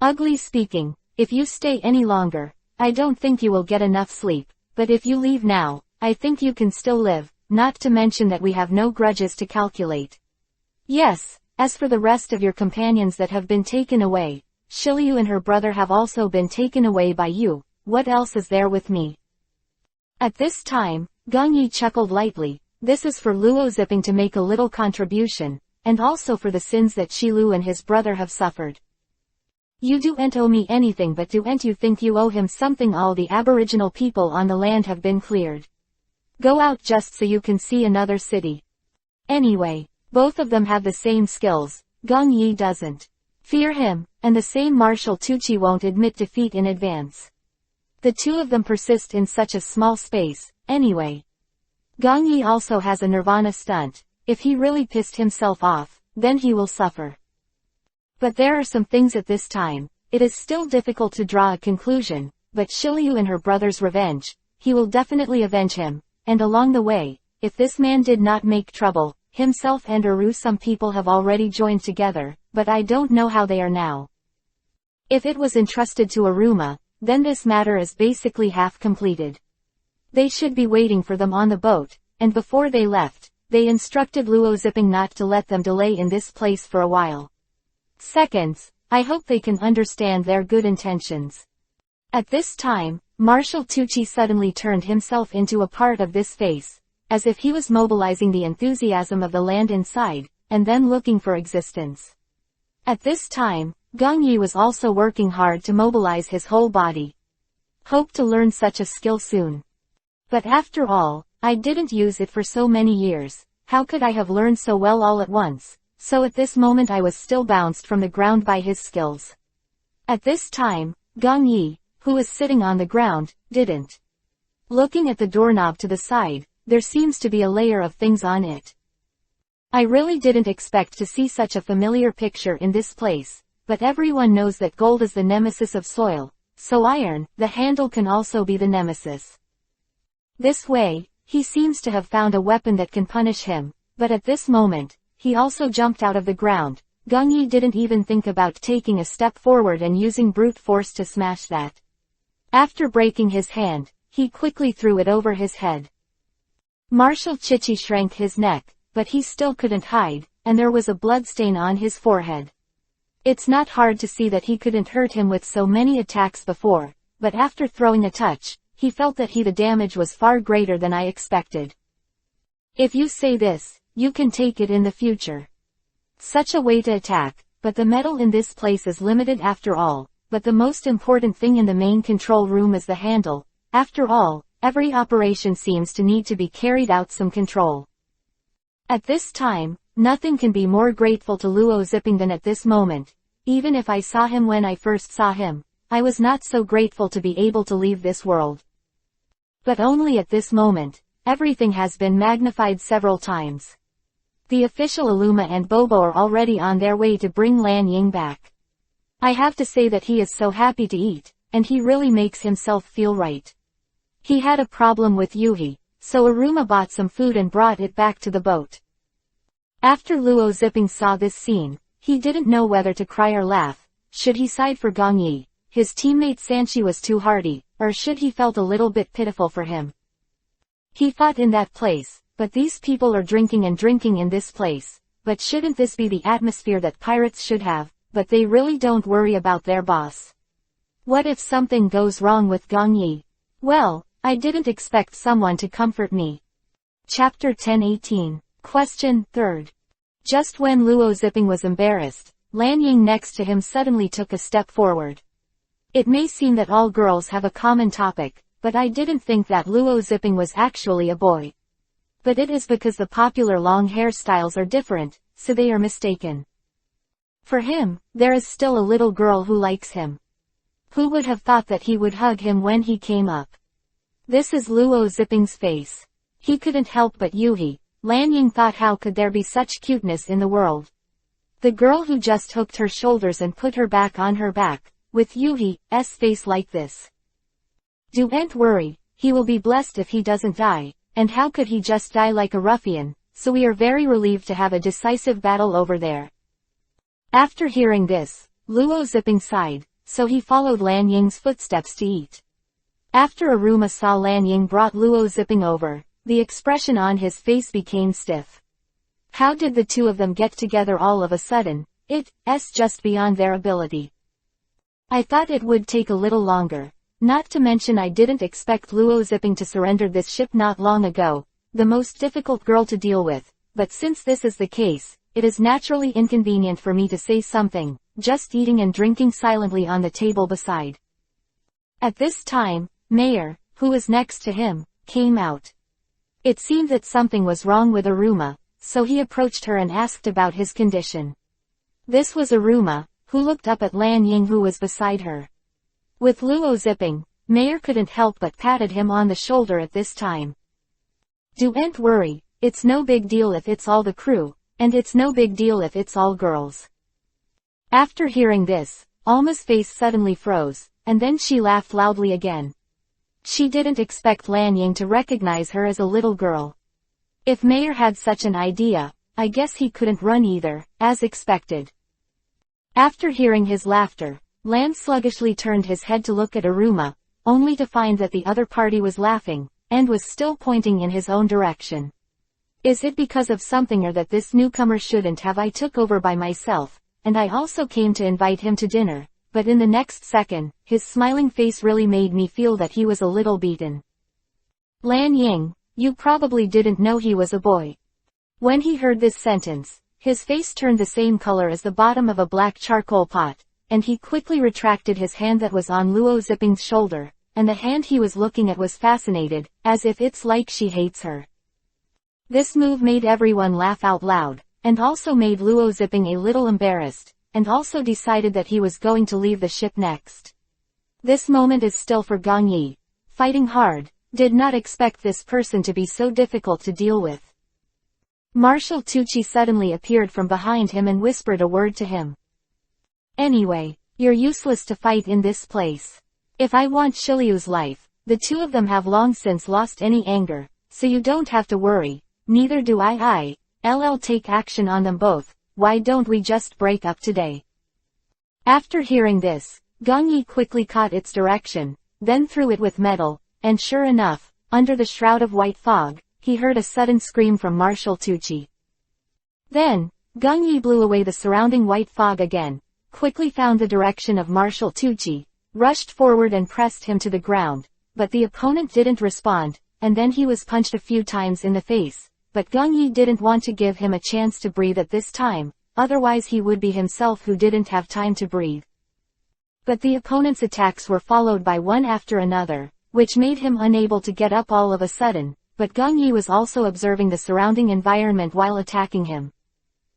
[SPEAKER 1] Ugly speaking, if you stay any longer, I don't think you will get enough sleep, but if you leave now, I think you can still live, not to mention that we have no grudges to calculate. Yes, as for the rest of your companions that have been taken away, Shiliu and her brother have also been taken away by you, what else is there with me? At this time, Gung Yi chuckled lightly. This is for Luo Zipping to make a little contribution, and also for the sins that Shilu and his brother have suffered. You don't owe me anything, but don't you think you owe him something? All the aboriginal people on the land have been cleared. Go out just so you can see another city. Anyway, both of them have the same skills, Gung Yi doesn't. Fear him, and the same martial Tuchi won't admit defeat in advance. The two of them persist in such a small space, anyway. Gung Yi also has a nirvana stunt. If he really pissed himself off, then he will suffer. But there are some things at this time, it is still difficult to draw a conclusion, but Shiliu and her brother's revenge, he will definitely avenge him, and along the way, if this man did not make trouble, himself and Uru, some people have already joined together, but I don't know how they are now. If it was entrusted to Aruma, then this matter is basically half completed. They should be waiting for them on the boat, and before they left, they instructed Luo Zipping not to let them delay in this place for a while. Seconds, I hope they can understand their good intentions. At this time, Marshal Tucci suddenly turned himself into a part of this face, as if he was mobilizing the enthusiasm of the land inside, and then looking for existence. At this time, Gung Yi was also working hard to mobilize his whole body. Hope to learn such a skill soon. But after all, I didn't use it for so many years, how could I have learned so well all at once? So at this moment I was still bounced from the ground by his skills. At this time, Gung Yi, who was sitting on the ground, didn't. Looking at the doorknob to the side, there seems to be a layer of things on it. I really didn't expect to see such a familiar picture in this place, but everyone knows that gold is the nemesis of soil, so iron, the handle, can also be the nemesis. This way, he seems to have found a weapon that can punish him, but at this moment, he also jumped out of the ground. Gongyi didn't even think about taking a step forward and using brute force to smash that. After breaking his hand, he quickly threw it over his head. Marshal Chichi shrank his neck, but he still couldn't hide, and there was a bloodstain on his forehead. It's not hard to see that he couldn't hurt him with so many attacks before, but after throwing a touch, he felt that the damage was far greater than I expected. If you say this, you can take it in the future. Such a way to attack, but the metal in this place is limited after all, but the most important thing in the main control room is the handle. After all, every operation seems to need to be carried out some control. At this time, nothing can be more grateful to Luo Zipping than at this moment. Even if I saw him when I first saw him, I was not so grateful to be able to leave this world. But only at this moment, everything has been magnified several times. The official Illuma and Bobo are already on their way to bring Lan Ying back. I have to say that he is so happy to eat, and he really makes himself feel right. He had a problem with Yuhi, so Aruma bought some food and brought it back to the boat. After Luo Zipping saw this scene, he didn't know whether to cry or laugh. Should he side for Gongyi, his teammate Sanchi was too hardy, or should he felt a little bit pitiful for him? He fought in that place, but these people are drinking and drinking in this place. But shouldn't this be the atmosphere that pirates should have? But they really don't worry about their boss. What if something goes wrong with Gongyi? Well, I didn't expect someone to comfort me. Chapter 10:18. Question 3rd. Just when Luo Zipping was embarrassed, Lan Ying next to him suddenly took a step forward. It may seem that all girls have a common topic, but I didn't think that Luo Zipping was actually a boy. But it is because the popular long hairstyles are different, so they are mistaken. For him, there is still a little girl who likes him. Who would have thought that he would hug him when he came up? This is Luo Zipping's face. He couldn't help but Yuhi. Lan Ying thought, how could there be such cuteness in the world? The girl who just hooked her shoulders and put her back on her back, with Yuhi's face like this. Don't worry, he will be blessed if he doesn't die, and how could he just die like a ruffian, so we are very relieved to have a decisive battle over there. After hearing this, Luo Zipping sighed, so he followed Lan Ying's footsteps to eat. After Aruma saw Lan Ying brought Luo Zipping over, the expression on his face became stiff. How did the two of them get together all of a sudden? It's just beyond their ability. I thought it would take a little longer. Not to mention I didn't expect Luo Zipping to surrender this ship not long ago, the most difficult girl to deal with, but since this is the case, it is naturally inconvenient for me to say something, just eating and drinking silently on the table beside. At this time, Mayor, who was next to him, came out. It seemed that something was wrong with Aruma, so he approached her and asked about his condition. This was Aruma, who looked up at Lan Ying who was beside her. With Luo Zipping, Mayor couldn't help but patted him on the shoulder at this time. Don't worry, it's no big deal if it's all the crew, and it's no big deal if it's all girls. After hearing this, Alma's face suddenly froze, and then she laughed loudly again. She didn't expect Lan Ying to recognize her as a little girl. If Mayor had such an idea, I guess he couldn't run either, as expected. After hearing his laughter, Lan sluggishly turned his head to look at Aruma, only to find that the other party was laughing, and was still pointing in his own direction. Is it because of something or that this newcomer shouldn't have I took over by myself, and I also came to invite him to dinner, but in the next second, his smiling face really made me feel that he was a little beaten. Lan Ying, you probably didn't know he was a boy. When he heard this sentence, his face turned the same color as the bottom of a black charcoal pot, and he quickly retracted his hand that was on Luo Zipping's shoulder, and the hand he was looking at was fascinated, as if it's like she hates her. This move made everyone laugh out loud, and also made Luo Zipping a little embarrassed, and also decided that he was going to leave the ship next. This moment is still for Gongyi. Fighting hard, did not expect this person to be so difficult to deal with. Marshal Tucci suddenly appeared from behind him and whispered a word to him. Anyway, you're useless to fight in this place. If I want Shiliu's life, the two of them have long since lost any anger, so you don't have to worry, neither do I'll take action on them both, why don't we just break up today? After hearing this, Gongyi quickly caught its direction, then threw it with metal, and sure enough, under the shroud of white fog, he heard a sudden scream from Martial Tucci. Then, Gongyi blew away the surrounding white fog again, quickly found the direction of Martial Tucci, rushed forward and pressed him to the ground, but the opponent didn't respond, and then he was punched a few times in the face, but Gongyi didn't want to give him a chance to breathe at this time, otherwise he would be himself who didn't have time to breathe. But the opponent's attacks were followed by one after another, which made him unable to get up all of a sudden, but Gongyi was also observing the surrounding environment while attacking him.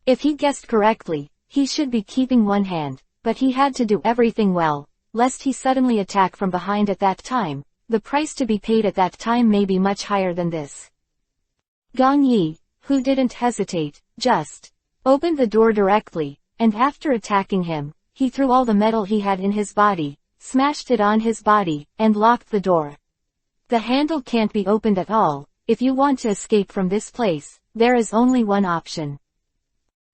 [SPEAKER 1] If he guessed correctly, he should be keeping one hand, but he had to do everything well, lest he suddenly attack from behind at that time. The price to be paid at that time may be much higher than this. Gongyi, who didn't hesitate, just opened the door directly, and after attacking him, he threw all the metal he had in his body, smashed it on his body, and locked the door. The handle can't be opened at all. If you want to escape from this place, there is only one option.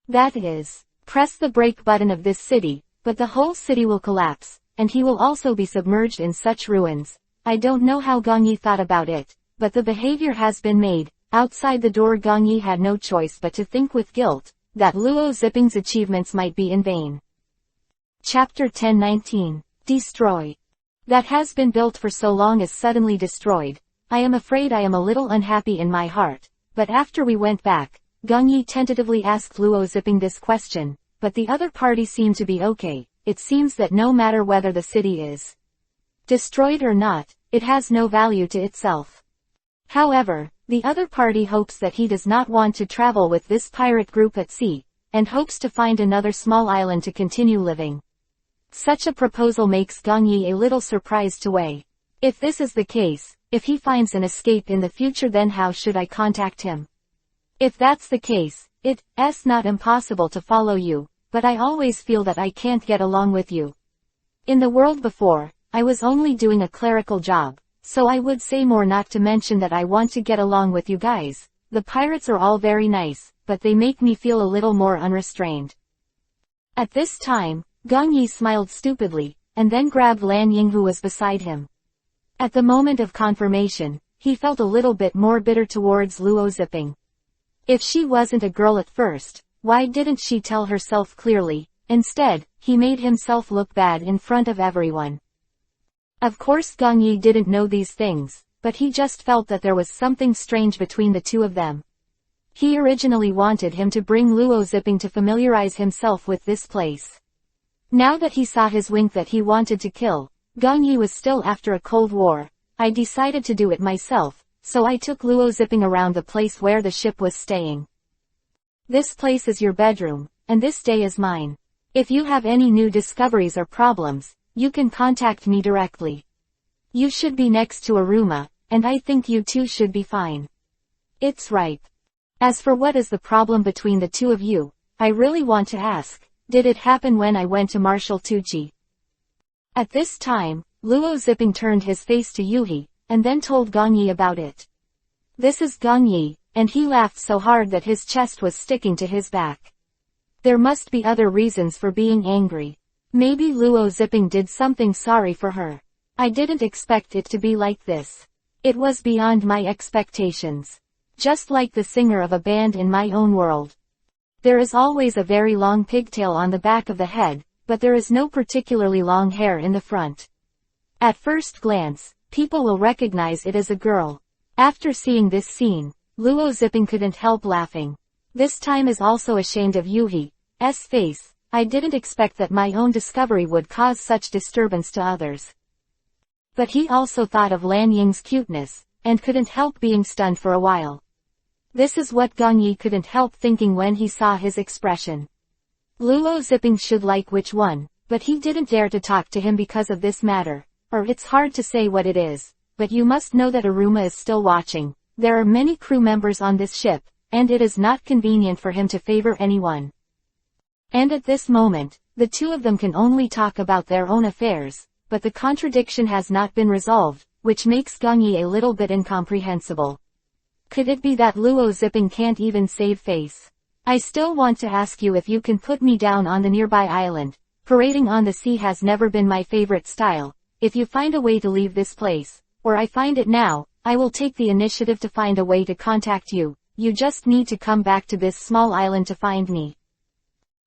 [SPEAKER 1] That is, press the break button of this city, but the whole city will collapse, and he will also be submerged in such ruins. I don't know how Gongyi thought about it, but the behavior has been made. Outside the door Gongyi had no choice but to think with guilt, that Luo Ziping's achievements might be in vain. Chapter 10:19. Destroy. That has been built for so long is suddenly destroyed. I am afraid I am a little unhappy in my heart, but after we went back, Gongyi tentatively asked Luo Ziping this question, but the other party seemed to be okay. It seems that no matter whether the city is destroyed or not, it has no value to itself. However, the other party hopes that he does not want to travel with this pirate group at sea, and hopes to find another small island to continue living. Such a proposal makes Gongyi a little surprised to weigh. If this is the case, if he finds an escape in the future, then how should I contact him? If that's the case, it's not impossible to follow you, but I always feel that I can't get along with you. In the world before, I was only doing a clerical job, so I would say more, not to mention that I want to get along with you guys. The pirates are all very nice, but they make me feel a little more unrestrained. At this time, Gongyi smiled stupidly, and then grabbed Lan Ying who was beside him. At the moment of confirmation, he felt a little bit more bitter towards Luo Ziping. If she wasn't a girl at first, why didn't she tell herself clearly? Instead, he made himself look bad in front of everyone. Of course Gongyi didn't know these things, but he just felt that there was something strange between the two of them. He originally wanted him to bring Luo Ziping to familiarize himself with this place. Now that he saw his wink that he wanted to kill, Gongyi was still after a Cold War. I decided to do it myself, so I took Luo Ziping around the place where the ship was staying. This place is your bedroom, and this day is mine. If you have any new discoveries or problems, you can contact me directly. You should be next to Aruma, and I think you two should be fine. It's ripe. As for what is the problem between the two of you, I really want to ask, did it happen when I went to Martial Tucci? At this time, Luo Ziping turned his face to Yuhi, and then told Gongyi about it. This is Gongyi, and he laughed so hard that his chest was sticking to his back. There must be other reasons for being angry. Maybe Luo Ziping did something sorry for her. I didn't expect it to be like this. It was beyond my expectations. Just like the singer of a band in my own world. There is always a very long pigtail on the back of the head, but there is no particularly long hair in the front. At first glance, people will recognize it as a girl. After seeing this scene, Luo Ziping couldn't help laughing. This time is also ashamed of Yuhi's face. I didn't expect that my own discovery would cause such disturbance to others. But he also thought of Lan Ying's cuteness, and couldn't help being stunned for a while. This is what Gongyi couldn't help thinking when he saw his expression. Luo Ziping should like which one, but he didn't dare to talk to him because of this matter. Or it's hard to say what it is, but you must know that Aruma is still watching. There are many crew members on this ship, and it is not convenient for him to favor anyone. And at this moment, the two of them can only talk about their own affairs, but the contradiction has not been resolved. which makes Gongyi a little bit incomprehensible. Could it be that Luo Zipping can't even save face? I still want to ask you if you can put me down on the nearby island. Parading on the sea has never been my favorite style. If you find a way to leave this place, or I find it now, I will take the initiative to find a way to contact you. You just need to come back to this small island to find me.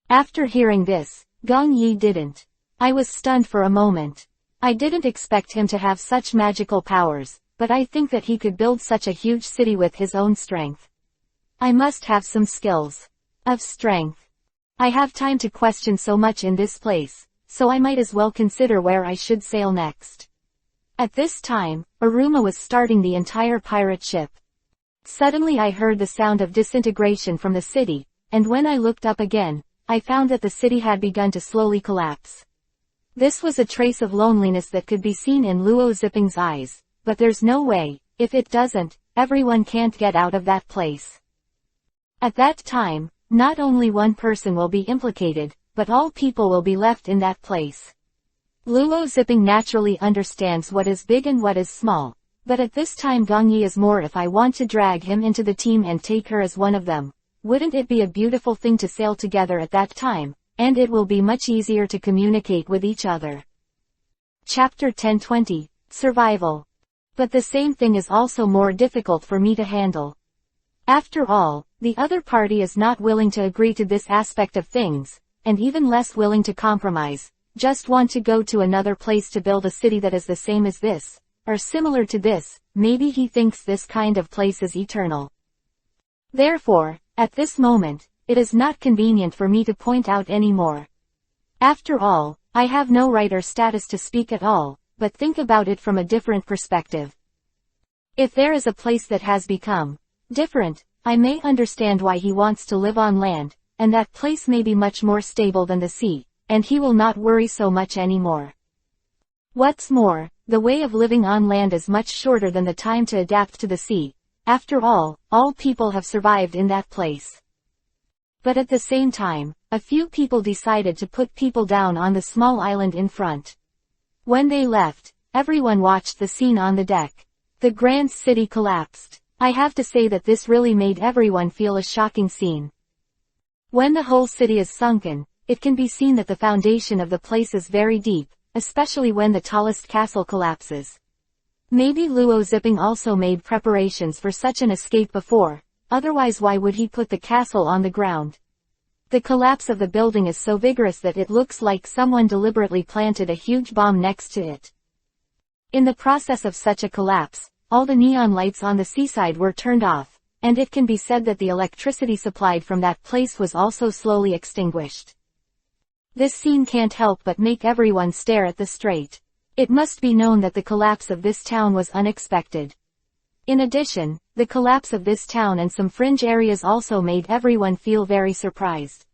[SPEAKER 1] After hearing this, Gong Yi didn't. I was stunned for a moment. I didn't expect him to have such magical powers, but I think that he could build such a huge city with his own strength. I must have some skills. Of strength. I have time to question so much in this place, so I might as well consider where I should sail next. At this time, Aruma was starting the entire pirate ship. Suddenly I heard the sound of disintegration from the city, and when I looked up again, I found that the city had begun to slowly collapse. This was a trace of loneliness that could be seen in Luo Zipping's eyes, but there's no way, if it doesn't, everyone can't get out of that place. At that time, not only one person will be implicated, but all people will be left in that place. Luo Zipping naturally understands what is big and what is small, but at this time Gongyi is more if I want to drag him into the team and take her as one of them. Wouldn't it be a beautiful thing to sail together at that time, and it will be much easier to communicate with each other. Chapter 10:20, Survival. But the same thing is also more difficult for me to handle. After all, the other party is not willing to agree to this aspect of things, and even less willing to compromise, just want to go to another place to build a city that is the same as this, or similar to this. Maybe he thinks this kind of place is eternal. Therefore, at this moment, it is not convenient for me to point out any more. After all, I have no right or status to speak at all, but think about it from a different perspective. If there is a place that has become different, I may understand why he wants to live on land, and that place may be much more stable than the sea, and he will not worry so much anymore. What's more, the way of living on land is much shorter than the time to adapt to the sea. After all people have survived in that place. But at the same time, a few people decided to put people down on the small island in front. When they left, everyone watched the scene on the deck. The grand city collapsed. I have to say that this really made everyone feel a shocking scene. When the whole city is sunken, it can be seen that the foundation of the place is very deep, especially when the tallest castle collapses. Maybe Luo Zipping also made preparations for such an escape before, otherwise why would he put the castle on the ground? The collapse of the building is so vigorous that it looks like someone deliberately planted a huge bomb next to it. In the process of such a collapse, all the neon lights on the seaside were turned off, and it can be said that the electricity supplied from that place was also slowly extinguished. This scene can't help but make everyone stare at the strait. It must be known that the collapse of this town was unexpected. In addition, the collapse of this town and some fringe areas also made everyone feel very surprised.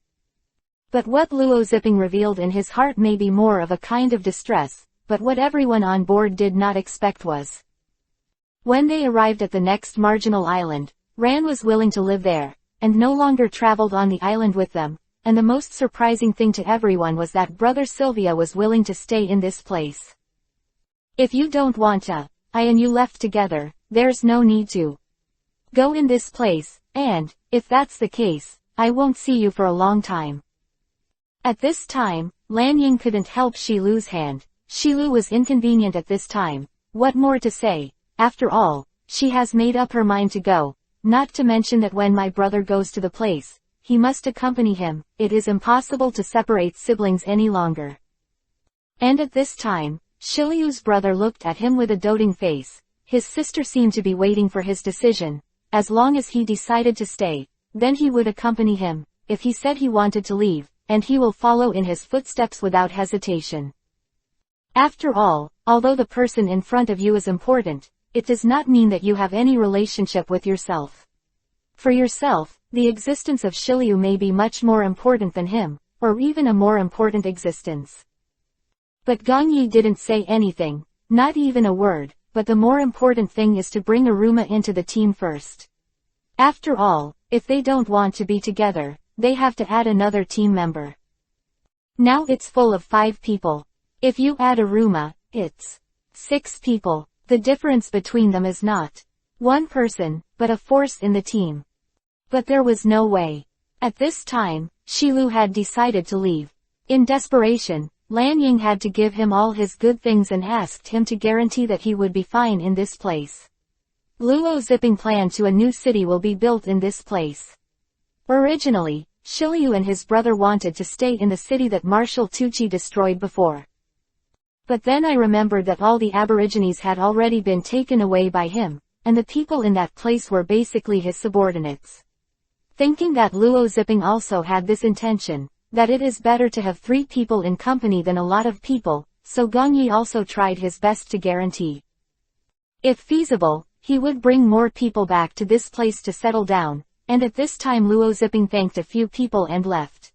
[SPEAKER 1] But what Luo Zipping revealed in his heart may be more of a kind of distress, but what everyone on board did not expect was. When they arrived at the next marginal island, Ran was willing to live there, and no longer traveled on the island with them, and the most surprising thing to everyone was that brother Sylvia was willing to stay in this place. If you don't want to, I and you left together, there's no need to go in this place, and, if that's the case, I won't see you for a long time. At this time, Lan Ying couldn't help Shilu's hand. Shilu was inconvenient at this time. What more to say? After all, she has made up her mind to go, not to mention that when my brother goes to the place, he must accompany him. It is impossible to separate siblings any longer. And at this time, Shilu's brother looked at him with a doting face. His sister seemed to be waiting for his decision. As long as he decided to stay, then he would accompany him. If he said he wanted to leave, and he will follow in his footsteps without hesitation. After all, although the person in front of you is important, it does not mean that you have any relationship with yourself. For yourself, the existence of Shilu may be much more important than him, or even a more important existence. But Gongyi didn't say anything, not even a word, but the more important thing is to bring Aruma into the team first. After all, if they don't want to be together, they have to add another team member. Now it's full of 5 people. If you add Aruma, it's 6 people. The difference between them is not one person, but a force in the team. But there was no way. At this time, Shilu had decided to leave. In desperation, Lan Ying had to give him all his good things and asked him to guarantee that he would be fine in this place. Luo Zipping plan to a new city will be built in this place. Originally, Shiliu and his brother wanted to stay in the city that Marshal Tucci destroyed before. But then I remembered that all the Aborigines had already been taken away by him, and the people in that place were basically his subordinates. Thinking that Luo Zipping also had this intention, that it is better to have 3 people in company than a lot of people, so Gong Yi also tried his best to guarantee. If feasible, he would bring more people back to this place to settle down, and at this time Luo Zipping thanked a few people and left.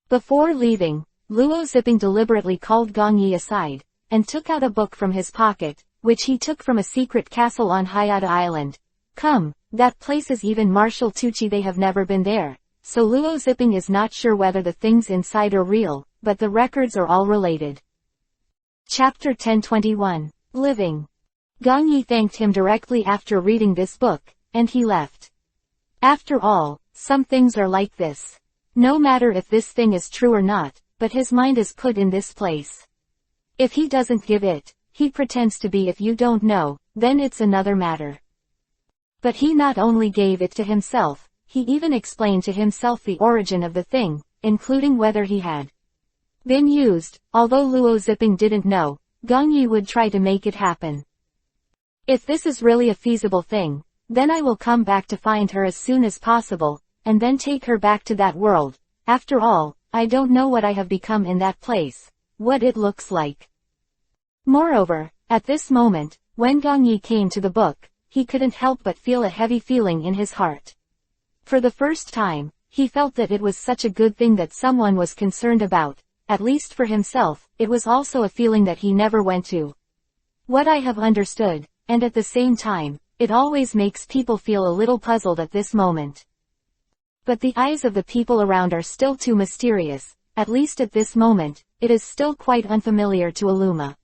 [SPEAKER 1] Before leaving, Luo Zipping deliberately called Gong Yi aside, and took out a book from his pocket, which he took from a secret castle on Hayata Island. Come, that place is even Marshal Tucci, they have never been there, so Luo Zipping is not sure whether the things inside are real, but the records are all related. Chapter 1021. Living. Gong Yi thanked him directly after reading this book, and he left. After all, some things are like this. No matter if this thing is true or not, but his mind is put in this place. If he doesn't give it, he pretends to be. If you don't know, then it's another matter. But he not only gave it to himself, he even explained to himself the origin of the thing, including whether he had been used. Although Luo Zipping didn't know, Gong Yi would try to make it happen. If this is really a feasible thing, then I will come back to find her as soon as possible, and then take her back to that world. After all, I don't know what I have become in that place, what it looks like. Moreover, at this moment, when Gong Yi came to the book, he couldn't help but feel a heavy feeling in his heart. For the first time, he felt that it was such a good thing that someone was concerned about, at least for himself. It was also a feeling that he never went to. What I have understood, and at the same time, it always makes people feel a little puzzled at this moment. But the eyes of the people around are still too mysterious, at least at this moment, it is still quite unfamiliar to Aluma.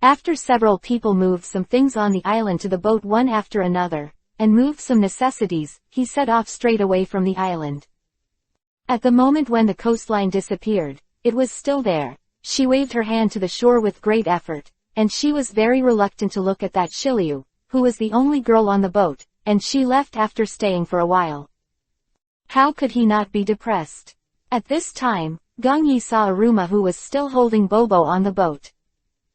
[SPEAKER 1] After several people moved some things on the island to the boat one after another, and moved some necessities, he set off straight away from the island. At the moment when the coastline disappeared, it was still there. She waved her hand to the shore with great effort, and she was very reluctant to look at that Shiliu, who was the only girl on the boat, and she left after staying for a while. How could he not be depressed? At this time, Gong Yi saw Aruma, who was still holding Bobo on the boat.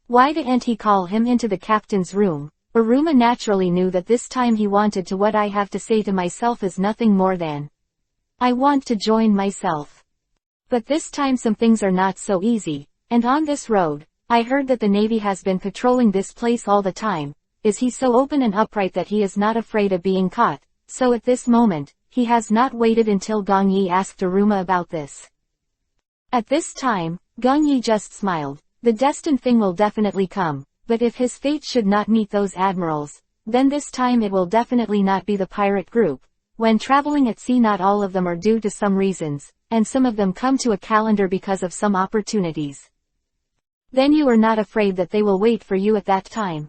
[SPEAKER 1] Why didn't he call him into the captain's room? Aruma naturally knew that this time he wanted to. What I have to say to myself is nothing more than, I want to join myself. But this time some things are not so easy, and on this road, I heard that the Navy has been patrolling this place all the time. Is he so open and upright that he is not afraid of being caught? So at this moment, he has not waited until Gong Yi asked Aruma about this. At this time, Gong Yi just smiled. The destined thing will definitely come, but if his fate should not meet those admirals, then this time it will definitely not be the pirate group. When traveling at sea, not all of them are due to some reasons, and some of them come to a calendar because of some opportunities. Then you are not afraid that they will wait for you at that time.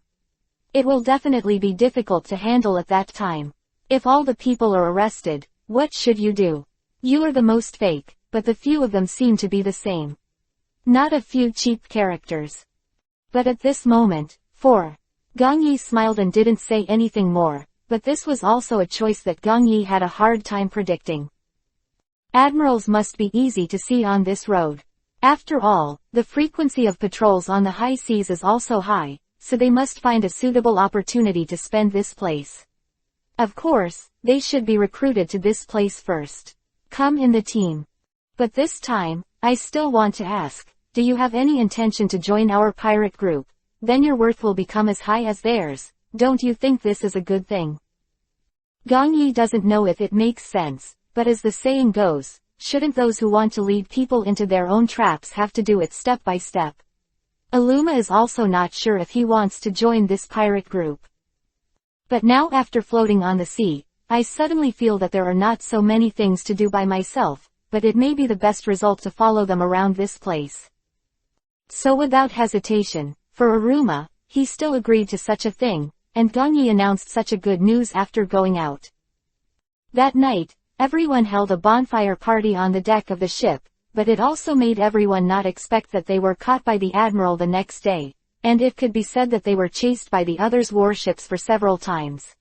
[SPEAKER 1] It will definitely be difficult to handle at that time. If all the people are arrested, what should you do? You are the most fake, but the few of them seem to be the same. Not a few cheap characters. But at this moment, Gong Yi smiled and didn't say anything more, but this was also a choice that Gong Yi had a hard time predicting. Admirals must be easy to see on this road. After all, the frequency of patrols on the high seas is also high, so they must find a suitable opportunity to spend this place. Of course, they should be recruited to this place first. Come in the team. But this time, I still want to ask, do you have any intention to join our pirate group? Then your worth will become as high as theirs. Don't you think this is a good thing? Gong Yi doesn't know if it makes sense, but as the saying goes, shouldn't those who want to lead people into their own traps have to do it step by step? Aluma is also not sure if he wants to join this pirate group. But now, after floating on the sea, I suddenly feel that there are not so many things to do by myself, but it may be the best result to follow them around this place. So without hesitation, for Aruma, he still agreed to such a thing, and Gongyi announced such a good news after going out. That night, everyone held a bonfire party on the deck of the ship, but it also made everyone not expect that they were caught by the admiral the next day, and it could be said that they were chased by the other's warships for several times.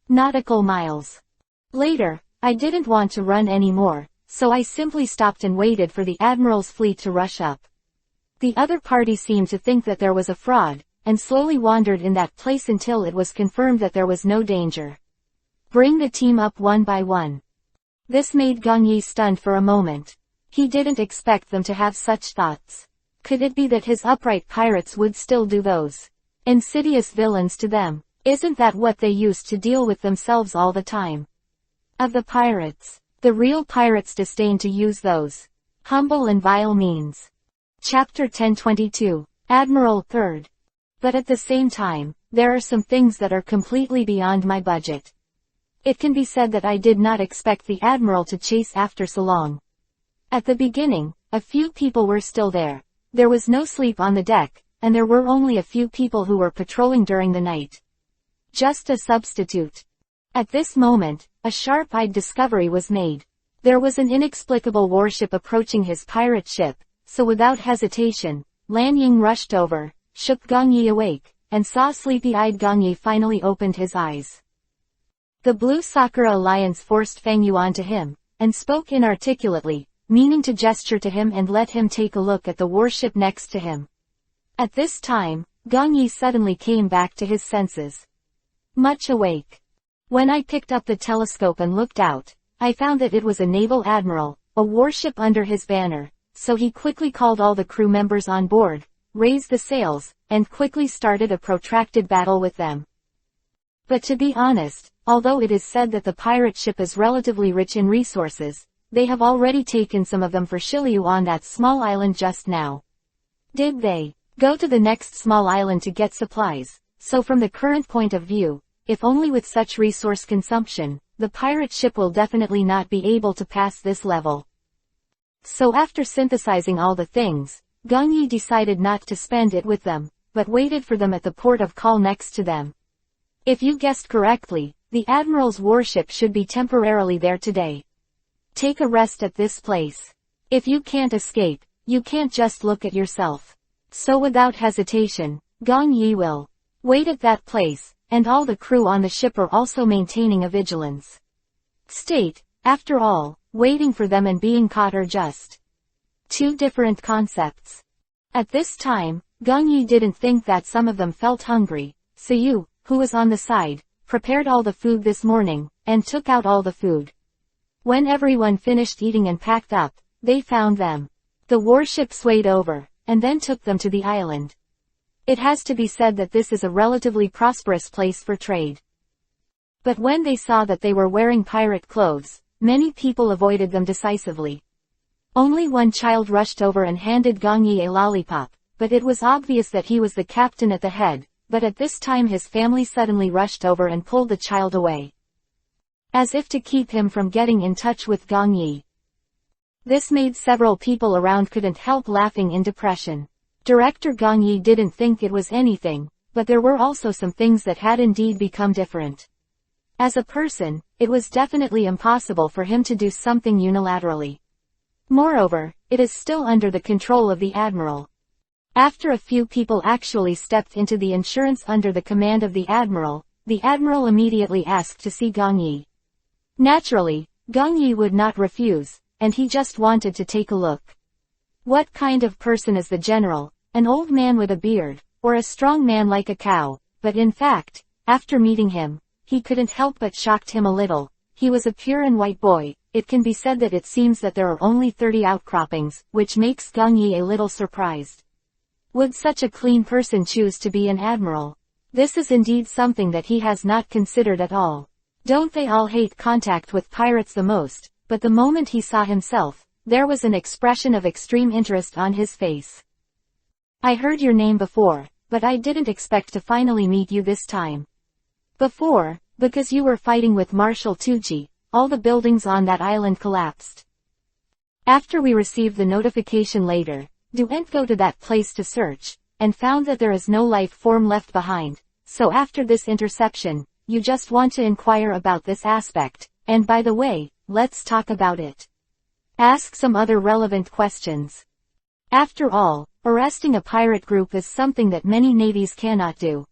[SPEAKER 1] Nautical miles. Later, I didn't want to run anymore, so I simply stopped and waited for the admiral's fleet to rush up. The other party seemed to think that there was a fraud, and slowly wandered in that place until it was confirmed that there was no danger. Bring the team up one by one. This made Gongyi stunned for a moment. He didn't expect them to have such thoughts. Could it be that his upright pirates would still do those insidious villains to them? Isn't that what they used to deal with themselves all the time? Of the pirates, the real pirates disdain to use those humble and vile means. Chapter 1022, Admiral 3rd. But at the same time, there are some things that are completely beyond my budget. It can be said that I did not expect the admiral to chase after so long. At the beginning, a few people were still there. There was no sleep on the deck, and there were only a few people who were patrolling during the night. Just a substitute. At this moment, a sharp-eyed discovery was made. There was an inexplicable warship approaching his pirate ship, so without hesitation, Lan Ying rushed over, shook Gongyi awake, and saw sleepy-eyed Gongyi finally opened his eyes. The Blue Sakura Alliance forced Feng Yuan to him, and spoke inarticulately, meaning to gesture to him and let him take a look at the warship next to him. At this time, Gongyi suddenly came back to his senses. Much awake. When I picked up the telescope and looked out, I found that it was a naval admiral, a warship under his banner, so he quickly called all the crew members on board, raised the sails, and quickly started a protracted battle with them. But to be honest, although it is said that the pirate ship is relatively rich in resources, they have already taken some of them for Shiryu on that small island just now. Did they go to the next small island to get supplies? So from the current point of view, if only with such resource consumption, the pirate ship will definitely not be able to pass this level. So after synthesizing all the things, Gongyi decided not to spend it with them, but waited for them at the port of call next to them. If you guessed correctly, the admiral's warship should be temporarily there today. Take a rest at this place. If you can't escape, you can't just look at yourself. So without hesitation, Gongyi will wait at that place, and all the crew on the ship are also maintaining a vigilance state. After all, waiting for them and being caught are just two different concepts. At this time, Gongyi didn't think that some of them felt hungry, so Yu, who was on the side, prepared all the food this morning, and took out all the food. When everyone finished eating and packed up, they found them. The warship swayed over, and then took them to the island. It has to be said that this is a relatively prosperous place for trade. But when they saw that they were wearing pirate clothes, many people avoided them decisively. Only one child rushed over and handed Gongyi a lollipop, but it was obvious that he was the captain at the head, but at this time his family suddenly rushed over and pulled the child away, as if to keep him from getting in touch with Gongyi. This made several people around couldn't help laughing in depression. Director Gongyi didn't think it was anything, but there were also some things that had indeed become different. As a person, it was definitely impossible for him to do something unilaterally. Moreover, it is still under the control of the admiral. After a few people actually stepped into the insurance under the command of the admiral immediately asked to see Gongyi. Naturally, Gongyi would not refuse, and he just wanted to take a look. What kind of person is the general? An old man with a beard, or a strong man like a cow? But in fact, after meeting him, he couldn't help but shocked him a little. He was a pure and white boy. It can be said that it seems that there are only 30 outcroppings, which makes Gongyi a little surprised. Would such a clean person choose to be an admiral? This is indeed something that he has not considered at all. Don't they all hate contact with pirates the most? But the moment he saw himself, there was an expression of extreme interest on his face. I heard your name before, but I didn't expect to finally meet you this time. Before, because you were fighting with Marshal Tucci, all the buildings on that island collapsed. After we received the notification later, didn't go to that place to search, and found that there is no life form left behind. So after this interception, you just want to inquire about this aspect, and by the way, let's talk about it. Ask some other relevant questions. After all, arresting a pirate group is something that many navies cannot do.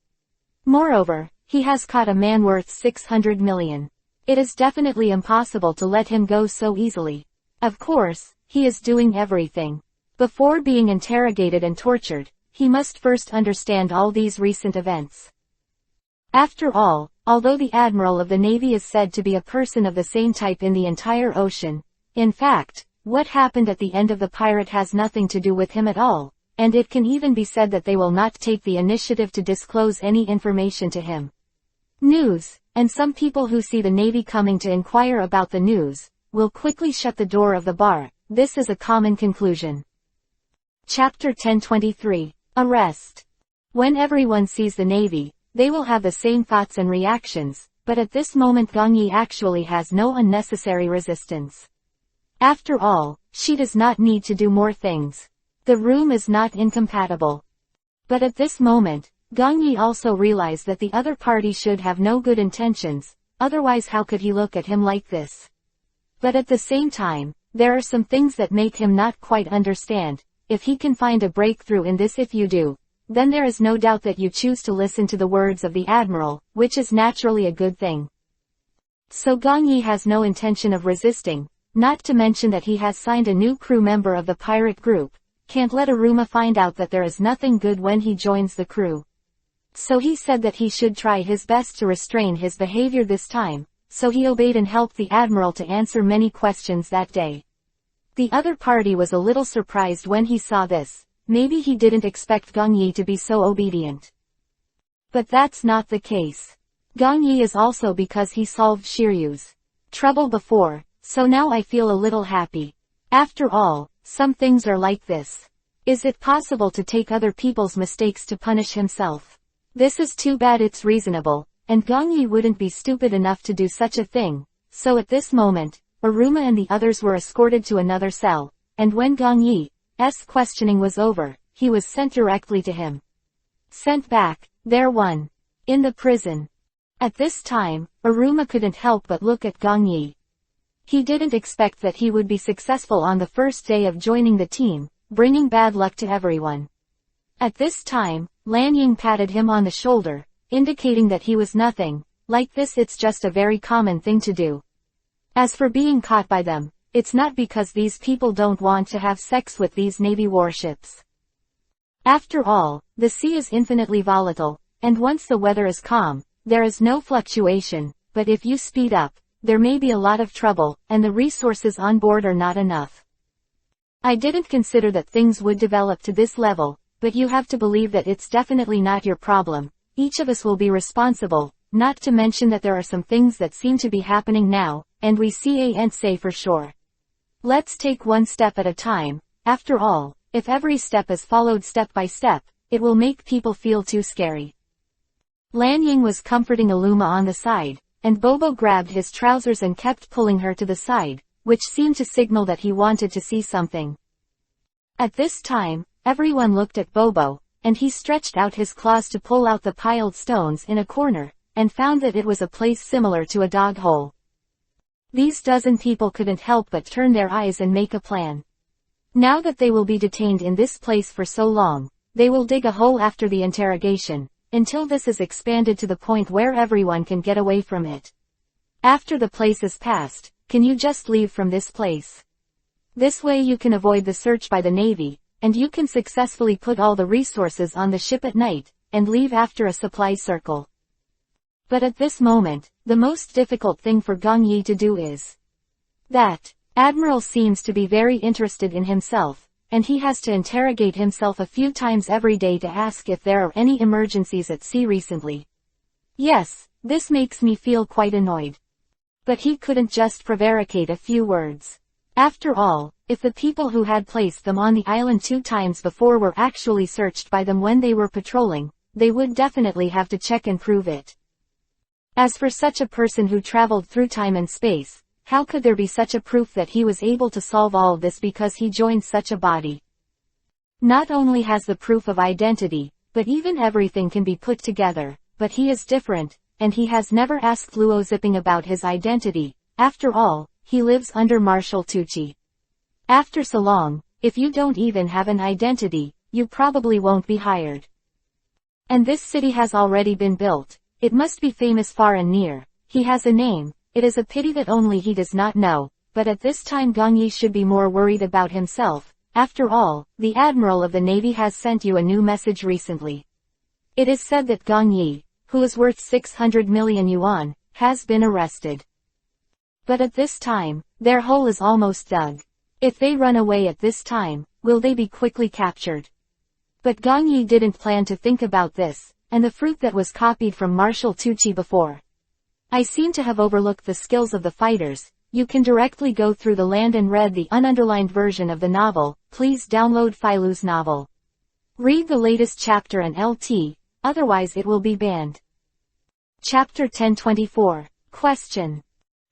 [SPEAKER 1] Moreover, he has caught a man worth 600 million. It is definitely impossible to let him go so easily. Of course, he is doing everything. Before being interrogated and tortured, he must first understand all these recent events. After all, although the admiral of the navy is said to be a person of the same type in the entire ocean, in fact, what happened at the end of the pirate has nothing to do with him at all, and it can even be said that they will not take the initiative to disclose any information to him. News, and some people who see the navy coming to inquire about the news, will quickly shut the door of the bar. This is a common conclusion. Chapter 1023. Arrest. When everyone sees the navy, they will have the same thoughts and reactions, but at this moment Gong Yi actually has no unnecessary resistance. After all, she does not need to do more things. The room is not incompatible. But at this moment, Gong Yi also realized that the other party should have no good intentions, otherwise how could he look at him like this? But at the same time, there are some things that make him not quite understand. If he can find a breakthrough in this, if you do, then there is no doubt that you choose to listen to the words of the admiral, which is naturally a good thing. So Gong Yi has no intention of resisting, not to mention that he has signed a new crew member of the pirate group. Can't let Aruma find out that there is nothing good when he joins the crew. So he said that he should try his best to restrain his behavior this time, so he obeyed and helped the admiral to answer many questions that day. The other party was a little surprised when he saw this. Maybe he didn't expect Gong Yi to be so obedient. But that's not the case. Gong Yi is also because he solved Shiryu's trouble before, so now I feel a little happy. After all, some things are like this. Is it possible to take other people's mistakes to punish himself? This is too bad. It's reasonable, and Gong Yi wouldn't be stupid enough to do such a thing. So at this moment, Aruma and the others were escorted to another cell, and when Gong Yi's questioning was over, he was sent directly to him. Sent back, there one. In the prison. At this time, Aruma couldn't help but look at Gong Yi. He didn't expect that he would be successful on the first day of joining the team, bringing bad luck to everyone. At this time, Lan Ying patted him on the shoulder, indicating that he was nothing. Like this, it's just a very common thing to do. As for being caught by them, it's not because these people don't want to have sex with these navy warships. After all, the sea is infinitely volatile, and once the weather is calm, there is no fluctuation, but if you speed up, there may be a lot of trouble, and the resources on board are not enough. I didn't consider that things would develop to this level, but you have to believe that it's definitely not your problem. Each of us will be responsible, not to mention that there are some things that seem to be happening now, and we can't say for sure. Let's take one step at a time. After all, if every step is followed step by step, it will make people feel too scary. Lan Ying was comforting Aluma on the side, and Bobo grabbed his trousers and kept pulling her to the side, which seemed to signal that he wanted to see something. At this time, everyone looked at Bobo, and he stretched out his claws to pull out the piled stones in a corner, and found that it was a place similar to a dog hole. These dozen people couldn't help but turn their eyes and make a plan. Now that they will be detained in this place for so long, they will dig a hole after the interrogation, until this is expanded to the point where everyone can get away from it. After the place is passed, can you just leave from this place? This way you can avoid the search by the Navy, and you can successfully put all the resources on the ship at night, and leave after a supply circle. But at this moment, the most difficult thing for Gong Yi to do is that Admiral seems to be very interested in himself, and he has to interrogate himself a few times every day to ask if there are any emergencies at sea recently. Yes, this makes me feel quite annoyed. But he couldn't just prevaricate a few words. After all, if the people who had placed them on the island 2 times before were actually searched by them when they were patrolling, they would definitely have to check and prove it. As for such a person who traveled through time and space, how could there be such a proof that he was able to solve all of this because he joined such a body? Not only has the proof of identity, but even everything can be put together, but he is different, and he has never asked Luo Zipping about his identity. After all, he lives under Marshal Tucci. After so long, if you don't even have an identity, you probably won't be hired. And this city has already been built. It must be famous far and near. He has a name. It is a pity that only he does not know, but at this time Gong Yi should be more worried about himself. After all, the Admiral of the Navy has sent you a new message recently. It is said that Gong Yi, who is worth 600 million yuan, has been arrested. But at this time, their hole is almost dug. If they run away at this time, will they be quickly captured? But Gong Yi didn't plan to think about this, and the fruit that was copied from Marshal Tucci before. I seem to have overlooked the skills of the fighters. You can directly go through the land and read the ununderlined version of the novel. Please download Filu's novel. Read the latest chapter and LT, otherwise it will be banned. Chapter 1024. Question.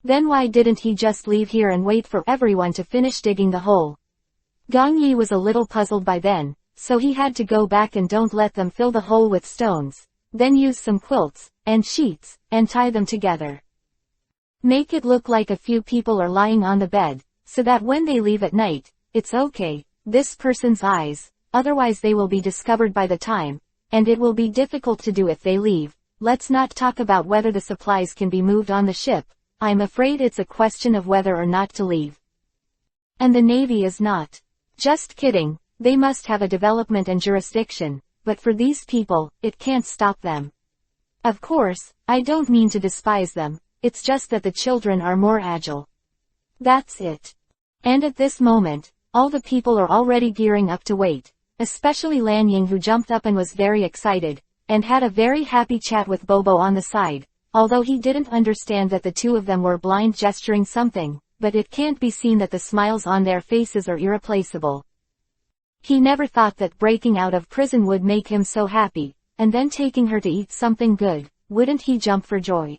[SPEAKER 1] Then why didn't he just leave here and wait for everyone to finish digging the hole? Gong Yi was a little puzzled by then, so he had to go back and don't let them fill the hole with stones, then use some quilts, and sheets, and tie them together. Make it look like a few people are lying on the bed, so that when they leave at night, it's okay, this person's eyes, otherwise they will be discovered by the time, and it will be difficult to do if they leave. Let's not talk about whether the supplies can be moved on the ship. I'm afraid it's a question of whether or not to leave. And the Navy is not. Just kidding, they must have a development and jurisdiction, but for these people, it can't stop them. Of course, I don't mean to despise them, it's just that the children are more agile. That's it. And at this moment, all the people are already gearing up to wait, especially Lan Ying, who jumped up and was very excited, and had a very happy chat with Bobo on the side, although he didn't understand that the two of them were blind gesturing something, but it can't be seen that the smiles on their faces are irreplaceable. He never thought that breaking out of prison would make him so happy, and then taking her to eat something good, wouldn't he jump for joy?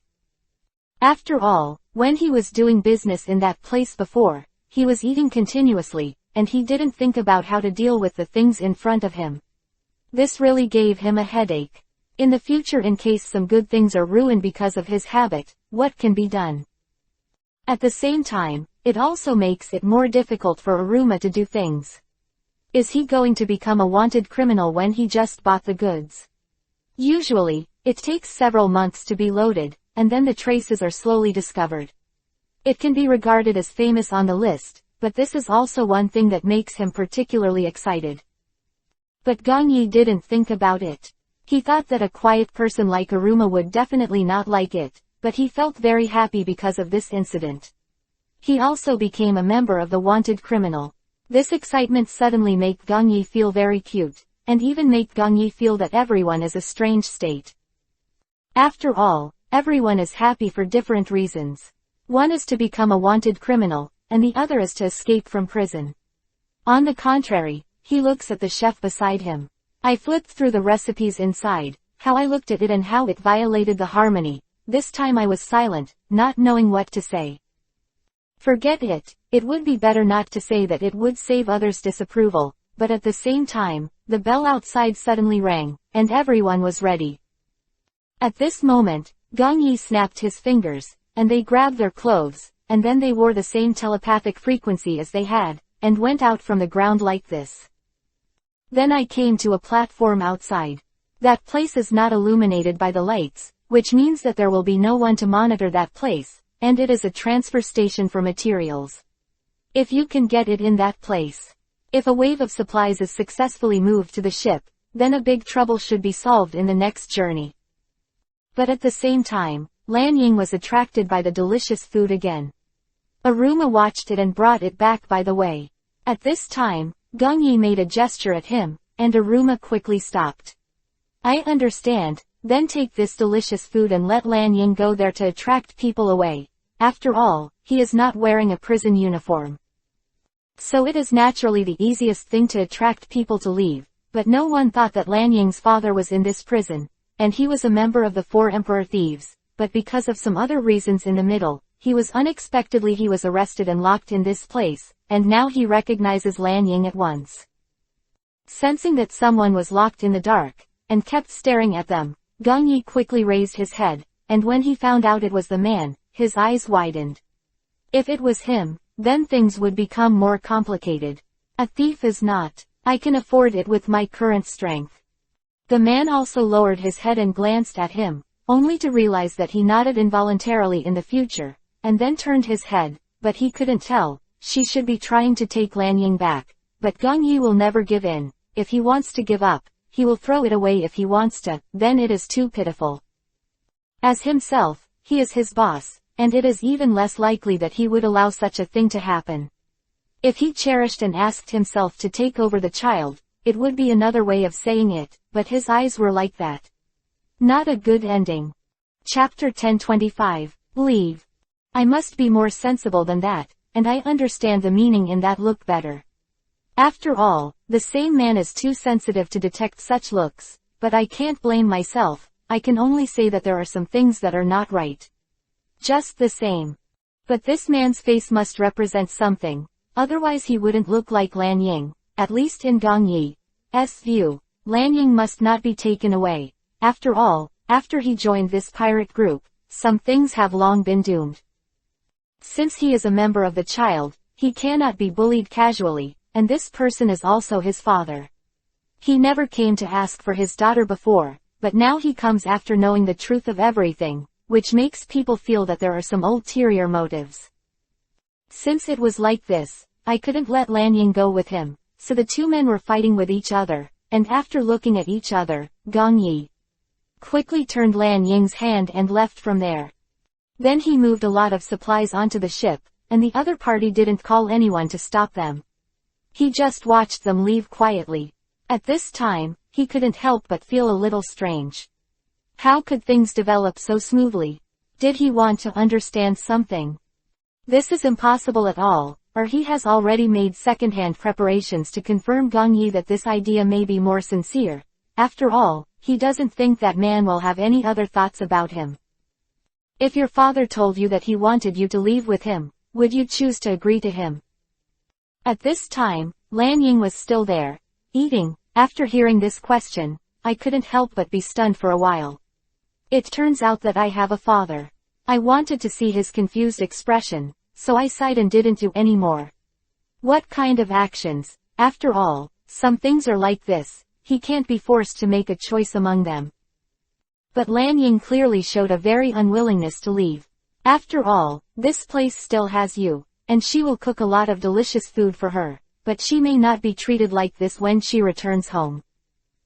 [SPEAKER 1] After all, when he was doing business in that place before, he was eating continuously, and he didn't think about how to deal with the things in front of him. This really gave him a headache. In the future, in case some good things are ruined because of his habit, what can be done? At the same time, it also makes it more difficult for Aruma to do things. Is he going to become a wanted criminal when he just bought the goods? Usually, it takes several months to be loaded, and then the traces are slowly discovered. It can be regarded as famous on the list, but this is also one thing that makes him particularly excited. But Gong Yi didn't think about it. He thought that a quiet person like Aruma would definitely not like it, but he felt very happy because of this incident. He also became a member of the wanted criminal. This excitement suddenly made Gong Yi feel very cute, and even make Gong Yi feel that everyone is a strange state. After all, everyone is happy for different reasons. One is to become a wanted criminal, and the other is to escape from prison. On the contrary, he looks at the chef beside him. I flipped through the recipes inside, how I looked at it and how it violated the harmony. This time I was silent, not knowing what to say. Forget it, it would be better not to say that it would save others' disapproval, but at the same time, the bell outside suddenly rang, and everyone was ready. At this moment, Gong Yi snapped his fingers, and they grabbed their clothes, and then they wore the same telepathic frequency as they had, and went out from the ground like this. Then I came to a platform outside. That place is not illuminated by the lights, which means that there will be no one to monitor that place, and it is a transfer station for materials. If you can get it in that place. If a wave of supplies is successfully moved to the ship, then a big trouble should be solved in the next journey. But at the same time, Lan Ying was attracted by the delicious food again. Aruma watched it and brought it back by the way. At this time, Gong Yi made a gesture at him, and Aruma quickly stopped. I understand, then take this delicious food and let Lan Ying go there to attract people away. After all, he is not wearing a prison uniform. So it is naturally the easiest thing to attract people to leave, but no one thought that Lan Ying's father was in this prison, and he was a member of the 4 Emperor Thieves, but because of some other reasons in the middle, he was arrested and locked in this place, and now he recognizes Lan Ying at once. Sensing that someone was locked in the dark, and kept staring at them, Gongyi quickly raised his head, and when he found out it was the man, his eyes widened. If it was him, then things would become more complicated. A thief is not. I can afford it with my current strength. The man also lowered his head and glanced at him, only to realize that he nodded involuntarily in the future, and then turned his head, but he couldn't tell. She should be trying to take Lanying back, but Gongyi will never give in. If he wants to give up, he will throw it away. If he wants to, then it is too pitiful. As himself, he is his boss, and it is even less likely that he would allow such a thing to happen. If he cherished and asked himself to take over the child, it would be another way of saying it, but his eyes were like that. Not a good ending. Chapter 1025, Leave. I must be more sensible than that, and I understand the meaning in that look better. After all, the same man is too sensitive to detect such looks, but I can't blame myself. I can only say that there are some things that are not right. Just the same. But this man's face must represent something, otherwise he wouldn't look like Lanying, at least in Gongyi's view. Lanying must not be taken away. After all, after he joined this pirate group, some things have long been doomed. Since he is a member of the child, he cannot be bullied casually, and this person is also his father. He never came to ask for his daughter before, but now he comes after knowing the truth of everything, which makes people feel that there are some ulterior motives. Since it was like this, I couldn't let Lanying go with him, so the two men were fighting with each other, and after looking at each other, Gongyi quickly turned Lanying's hand and left from there. Then he moved a lot of supplies onto the ship, and the other party didn't call anyone to stop them. He just watched them leave quietly. At this time, he couldn't help but feel a little strange. How could things develop so smoothly? Did he want to understand something? This is impossible at all, or he has already made second-hand preparations to confirm Gongyi that this idea may be more sincere. After all, he doesn't think that man will have any other thoughts about him. If your father told you that he wanted you to leave with him, would you choose to agree to him? At this time, Lanying was still there, eating. After hearing this question, I couldn't help but be stunned for a while. It turns out that I have a father. I wanted to see his confused expression, so I sighed and didn't do any more. What kind of actions? After all, some things are like this. He can't be forced to make a choice among them. But Lanying clearly showed a very unwillingness to leave. After all, this place still has you, and she will cook a lot of delicious food for her, but she may not be treated like this when she returns home.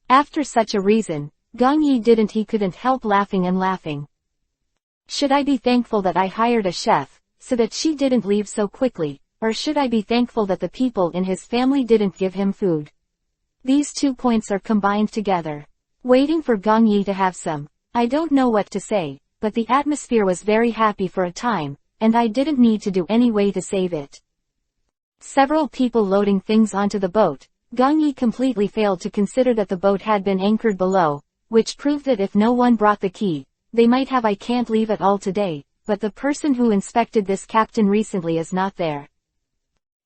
[SPEAKER 1] After such a reason, Gongyi couldn't help laughing and laughing. Should I be thankful that I hired a chef, so that she didn't leave so quickly, or should I be thankful that the people in his family didn't give him food? These 2 points are combined together. Waiting for Gongyi to have some. I don't know what to say, but the atmosphere was very happy for a time, and I didn't need to do any way to save it. Several people loading things onto the boat. Gongyi completely failed to consider that the boat had been anchored below, which proved that if no one brought the key, they might have. I can't leave at all today, but the person who inspected this captain recently is not there.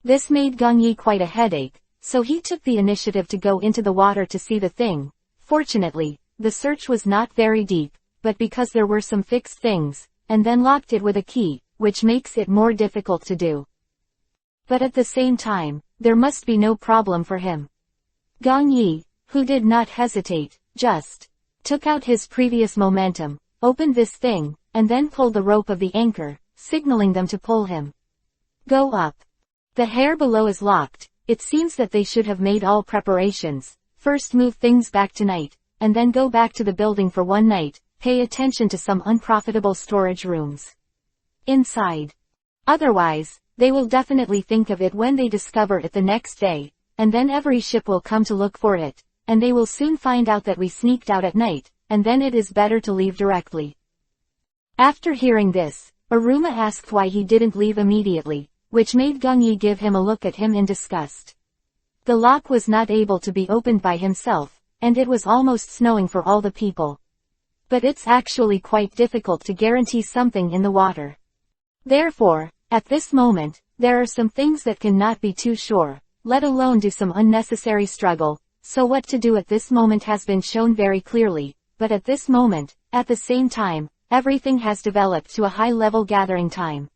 [SPEAKER 1] This made Gongyi quite a headache, so he took the initiative to go into the water to see the thing. Fortunately, the search was not very deep, but because there were some fixed things, and then locked it with a key, which makes it more difficult to do. But at the same time, there must be no problem for him. Gongyi, who did not hesitate, just took out his previous momentum, opened this thing, and then pulled the rope of the anchor, signaling them to pull him. Go up. The hair below is locked. It seems that they should have made all preparations. First move things back tonight, and then go back to the building for one night. Pay attention to some unprofitable storage rooms inside. Otherwise, they will definitely think of it when they discover it the next day, and then every ship will come to look for it, and they will soon find out that we sneaked out at night, and then it is better to leave directly. After hearing this, Aruma asked why he didn't leave immediately, which made Gongyi give him a look at him in disgust. The lock was not able to be opened by himself, and it was almost snowing for all the people. But it's actually quite difficult to guarantee something in the water. Therefore, at this moment, there are some things that cannot be too sure, let alone do some unnecessary struggle, so what to do at this moment has been shown very clearly, but at this moment, at the same time, everything has developed to a high-level gathering time.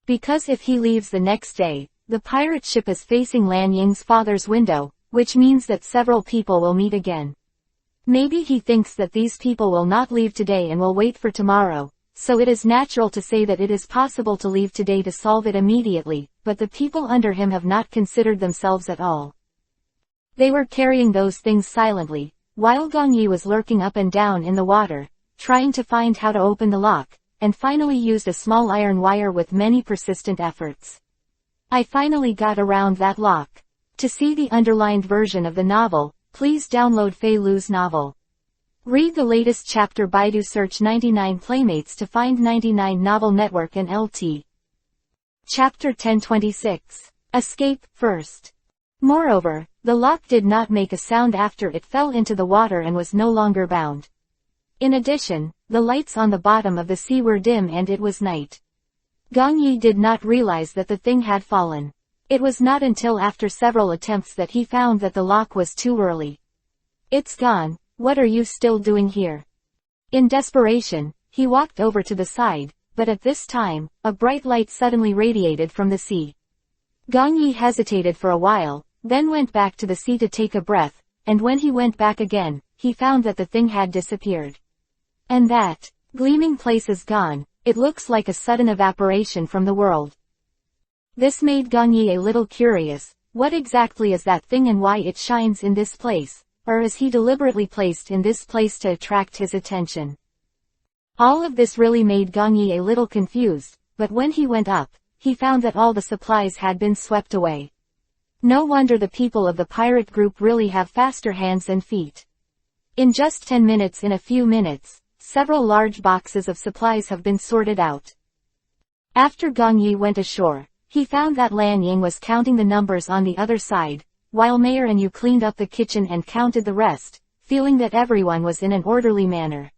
[SPEAKER 1] Because if he leaves the next day, the pirate ship is facing Lan Ying's father's window, which means that several people will meet again. Maybe he thinks that these people will not leave today and will wait for tomorrow, so it is natural to say that it is possible to leave today to solve it immediately, but the people under him have not considered themselves at all. They were carrying those things silently, while Gong Yi was lurking up and down in the water, trying to find how to open the lock, and finally used a small iron wire with many persistent efforts. I finally got around that lock. To see the underlined version of the novel, please download Fei Lu's novel. Read the latest chapter. Baidu search 99 Playmates to find 99 Novel Network and LT. Chapter 1026. Escape, first. Moreover, the lock did not make a sound after it fell into the water and was no longer bound. In addition, the lights on the bottom of the sea were dim and it was night. Gong Yi did not realize that the thing had fallen. It was not until after several attempts that he found that the lock was too early. It's gone, what are you still doing here? In desperation, he walked over to the side, but at this time, a bright light suddenly radiated from the sea. Gong Yi hesitated for a while, then went back to the sea to take a breath, and when he went back again, he found that the thing had disappeared. And that gleaming place is gone, it looks like a sudden evaporation from the world. This made Gong Yi a little curious, what exactly is that thing and why it shines in this place, or is he deliberately placed in this place to attract his attention? All of this really made Gong Yi a little confused, but when he went up, he found that all the supplies had been swept away. No wonder the people of the pirate group really have faster hands and feet. In just 10 minutes, in a few minutes, several large boxes of supplies have been sorted out. After Gong Yi went ashore, he found that Lan Ying was counting the numbers on the other side, while Mayor and Yu cleaned up the kitchen and counted the rest, feeling that everyone was in an orderly manner.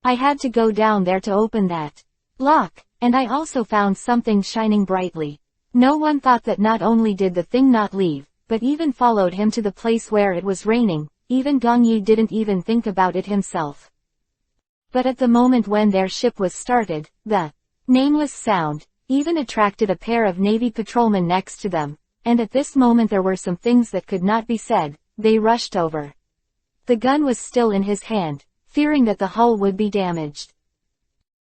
[SPEAKER 1] I had to go down there to open that lock, and I also found something shining brightly. No one thought that not only did the thing not leave, but even followed him to the place where it was raining. Even Gong Yi didn't even think about it himself. But at the moment when their ship was started, the nameless sound even attracted a pair of Navy patrolmen next to them, and at this moment there were some things that could not be said. They rushed over. The gun was still in his hand, fearing that the hull would be damaged.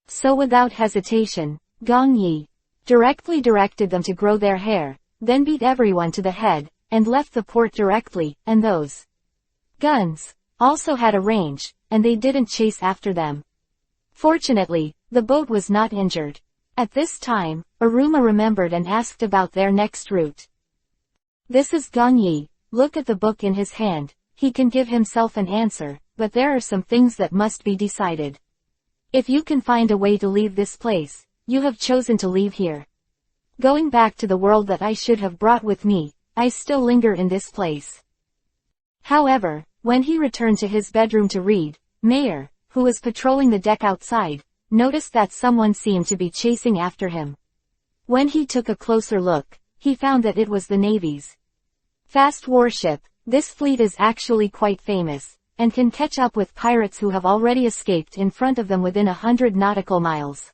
[SPEAKER 1] So without hesitation, Gong Yi directly directed them to grow their hair, then beat everyone to the head, and left the port directly, and those guns also had a range, and they didn't chase after them. Fortunately, the boat was not injured. At this time, Aruma remembered and asked about their next route. This is Gong Yi, look at the book in his hand, he can give himself an answer, but there are some things that must be decided. If you can find a way to leave this place, you have chosen to leave here. Going back to the world that I should have brought with me, I still linger in this place. However, when he returned to his bedroom to read, Mayor, who was patrolling the deck outside, noticed that someone seemed to be chasing after him. When he took a closer look, he found that it was the Navy's fast warship. This fleet is actually quite famous, and can catch up with pirates who have already escaped in front of them within 100 nautical miles.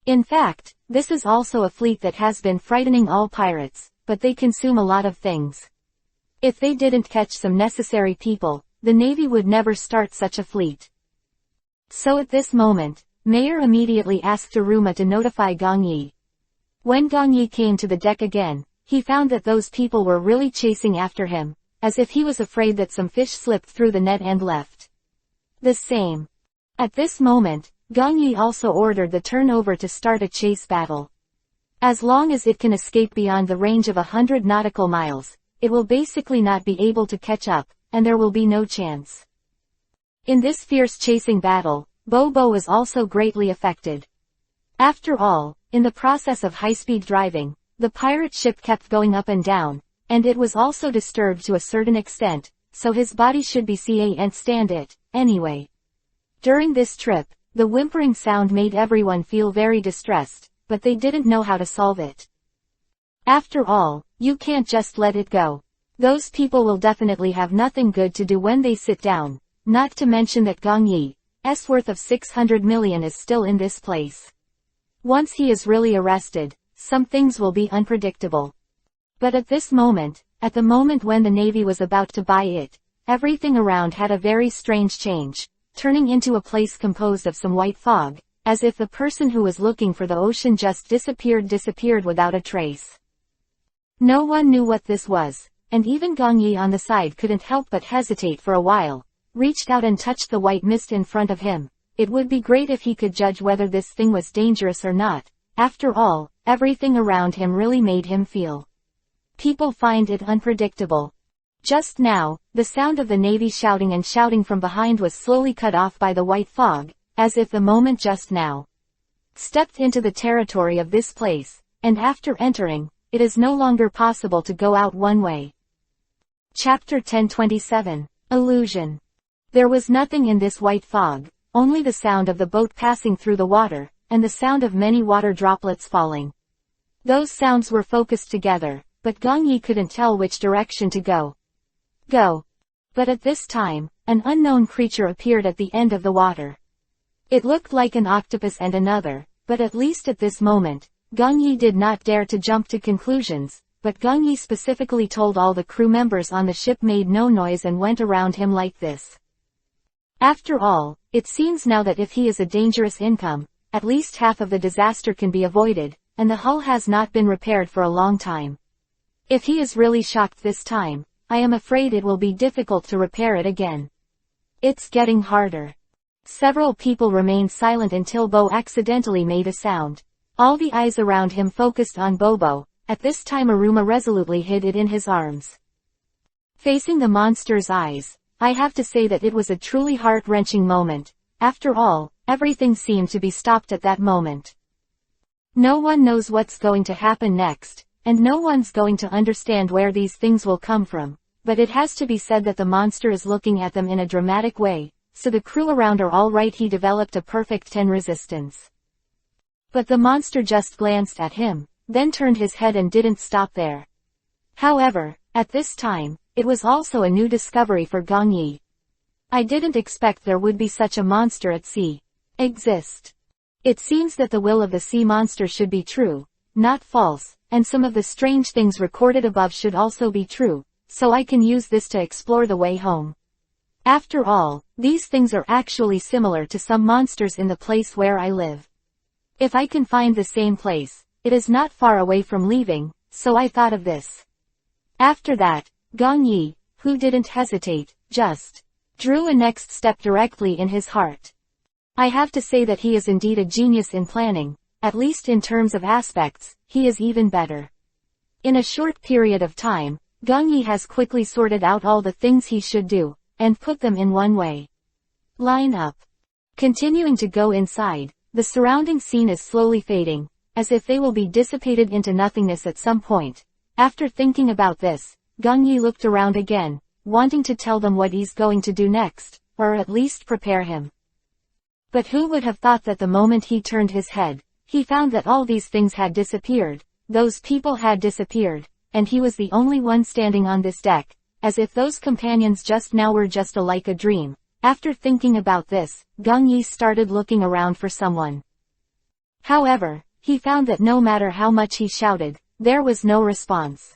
[SPEAKER 1] In fact, this is also a fleet that has been frightening all pirates, but they consume a lot of things. If they didn't catch some necessary people, the Navy would never start such a fleet. So at this moment, Mayor immediately asked Aruma to notify Gong Yi. When Gong Yi came to the deck again, he found that those people were really chasing after him, as if he was afraid that some fish slipped through the net and left. The same. At this moment, Gong Yi also ordered the turnover to start a chase battle. As long as it can escape beyond the range of 100 nautical miles, it will basically not be able to catch up, and there will be no chance. In this fierce chasing battle, Bobo was also greatly affected. After all, in the process of high-speed driving, the pirate ship kept going up and down, and it was also disturbed to a certain extent, so his body should be ca and stand it, anyway. During this trip, the whimpering sound made everyone feel very distressed, but they didn't know how to solve it. After all, you can't just let it go. Those people will definitely have nothing good to do when they sit down, not to mention that Gong Yi's worth of 600 million is still in this place. Once he is really arrested, some things will be unpredictable. But at this moment, at the moment when the Navy was about to buy it, everything around had a very strange change, turning into a place composed of some white fog, as if the person who was looking for the ocean just disappeared without a trace. No one knew what this was, and even Gong Yi on the side couldn't help but hesitate for a while, reached out and touched the white mist in front of him. It would be great if he could judge whether this thing was dangerous or not. After all, everything around him really made him feel. People find it unpredictable. Just now, the sound of the Navy shouting from behind was slowly cut off by the white fog, as if the moment just now stepped into the territory of this place, and after entering, it is no longer possible to go out one way. Chapter 1027. Illusion. There was nothing in this white fog, only the sound of the boat passing through the water, and the sound of many water droplets falling. Those sounds were focused together, but Gong Yi couldn't tell which direction to go. But at this time, an unknown creature appeared at the end of the water. It looked like an octopus and another, but at least at this moment, Gong Yi did not dare to jump to conclusions, but Gong Yi specifically told all the crew members on the ship made no noise and went around him like this. After all, it seems now that if he is a dangerous income, at least half of the disaster can be avoided, and the hull has not been repaired for a long time. If he is really shocked this time, I am afraid it will be difficult to repair it again. It's getting harder. Several people remained silent until Bo accidentally made a sound. All the eyes around him focused on Bobo. At this time Aruma resolutely hid it in his arms. Facing the monster's eyes, I have to say that it was a truly heart-wrenching moment. After all, everything seemed to be stopped at that moment. No one knows what's going to happen next, and no one's going to understand where these things will come from, but it has to be said that the monster is looking at them in a dramatic way, so the crew around are all right. He developed a perfect 10 resistance. But the monster just glanced at him, then turned his head and didn't stop there. However, at this time, it was also a new discovery for Gong Yi. I didn't expect there would be such a monster at sea. Exist. It seems that the will of the sea monster should be true, not false, and some of the strange things recorded above should also be true, so I can use this to explore the way home. After all, these things are actually similar to some monsters in the place where I live. If I can find the same place, it is not far away from leaving, so I thought of this. After that, Gong Yi, who didn't hesitate, just drew a next step directly in his heart. I have to say that he is indeed a genius in planning, at least in terms of aspects, he is even better. In a short period of time, Gong Yi has quickly sorted out all the things he should do, and put them in one way. Line up. Continuing to go inside, the surrounding scene is slowly fading, as if they will be dissipated into nothingness at some point. After thinking about this, Gong Yi looked around again, wanting to tell them what he's going to do next, or at least prepare him. But who would have thought that the moment he turned his head, he found that all these things had disappeared, those people had disappeared, and he was the only one standing on this deck, as if those companions just now were just like a dream. After thinking about this, Gong Yi started looking around for someone. However, he found that no matter how much he shouted, there was no response.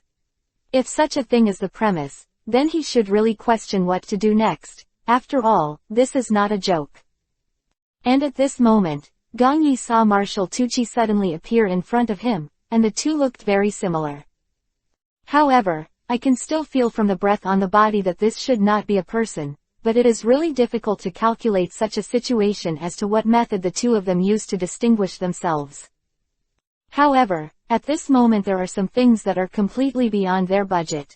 [SPEAKER 1] If such a thing is the premise, then he should really question what to do next. After all, this is not a joke. And at this moment, Gong Yi saw Marshal Tucci suddenly appear in front of him, and the two looked very similar. However, I can still feel from the breath on the body that this should not be a person, but it is really difficult to calculate such a situation as to what method the two of them used to distinguish themselves. However, at this moment there are some things that are completely beyond their budget.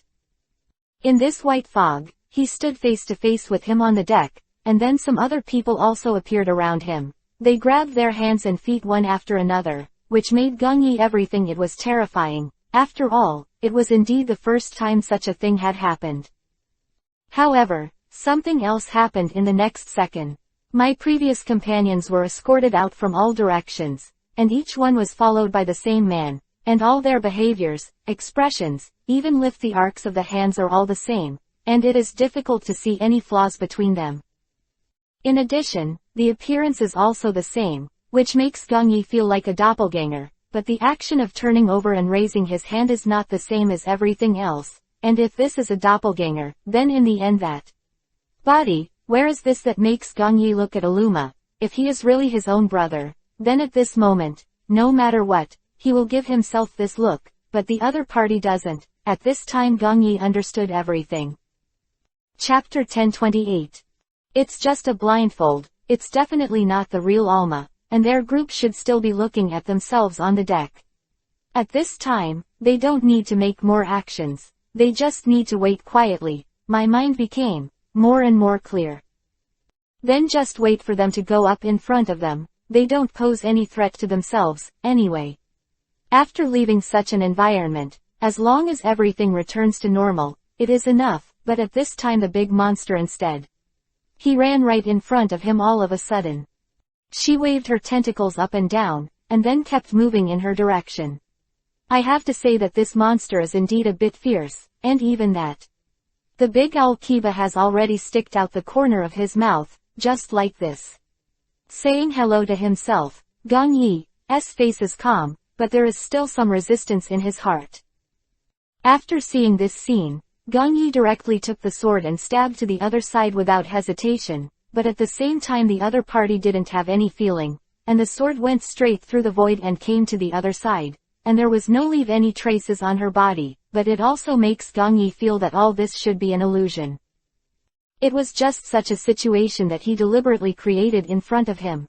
[SPEAKER 1] In this white fog, he stood face to face with him on the deck, and then some other people also appeared around him. They grabbed their hands and feet one after another, which made Gong Yi everything. It was terrifying. After all, it was indeed the first time such a thing had happened. However, something else happened in the next second. My previous companions were escorted out from all directions, and each one was followed by the same man, and all their behaviors, expressions, even lift the arcs of the hands are all the same, and it is difficult to see any flaws between them. In addition, the appearance is also the same, which makes Gongyi feel like a doppelganger, but the action of turning over and raising his hand is not the same as everything else, and if this is a doppelganger, then in the end that body, where is this that makes Gongyi look at Aluma? If he is really his own brother, then at this moment, no matter what, he will give himself this look, but the other party doesn't. At this time Gongyi understood everything. Chapter 10:28. It's just a blindfold, it's definitely not the real Alma, and their group should still be looking at themselves on the deck. At this time, they don't need to make more actions, they just need to wait quietly. My mind became more and more clear. Then just wait for them to go up in front of them, they don't pose any threat to themselves, anyway. After leaving such an environment, as long as everything returns to normal, it is enough, but at this time the big monster instead. He ran right in front of him all of a sudden. She waved her tentacles up and down, and then kept moving in her direction. I have to say that this monster is indeed a bit fierce, and even that. The big owl Kiba has already sticked out the corner of his mouth, just like this. Saying hello to himself, Gongyi's face is calm, but there is still some resistance in his heart. After seeing this scene, Gongyi directly took the sword and stabbed to the other side without hesitation, but at the same time the other party didn't have any feeling, and the sword went straight through the void and came to the other side, and there was no leave any traces on her body, but it also makes Gongyi feel that all this should be an illusion. It was just such a situation that he deliberately created in front of him.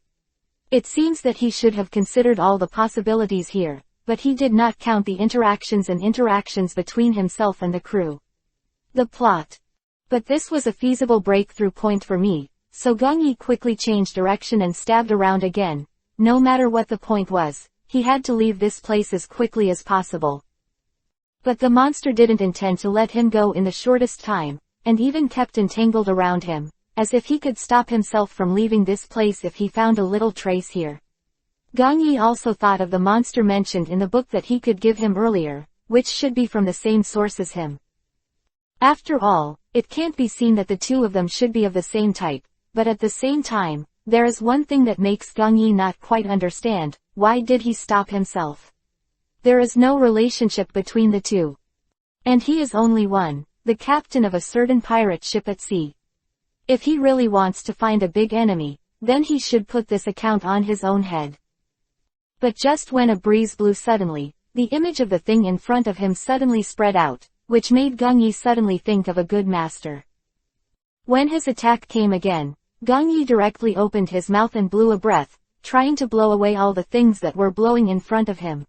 [SPEAKER 1] It seems that he should have considered all the possibilities here, but he did not count the interactions between himself and the crew. The plot. But this was a feasible breakthrough point for me, so Gongyi quickly changed direction and stabbed around again. No matter what the point was, he had to leave this place as quickly as possible. But the monster didn't intend to let him go in the shortest time, and even kept entangled around him, as if he could stop himself from leaving this place if he found a little trace here. Gongyi also thought of the monster mentioned in the book that he could give him earlier, which should be from the same source as him. After all, it can't be seen that the two of them should be of the same type, but at the same time, there is one thing that makes Gongyi not quite understand: why did he stop himself? There is no relationship between the two. And he is only one, the captain of a certain pirate ship at sea. If he really wants to find a big enemy, then he should put this account on his own head. But just when a breeze blew suddenly, the image of the thing in front of him suddenly spread out, which made Gongyi suddenly think of a good master. When his attack came again, Gongyi directly opened his mouth and blew a breath, trying to blow away all the things that were blowing in front of him.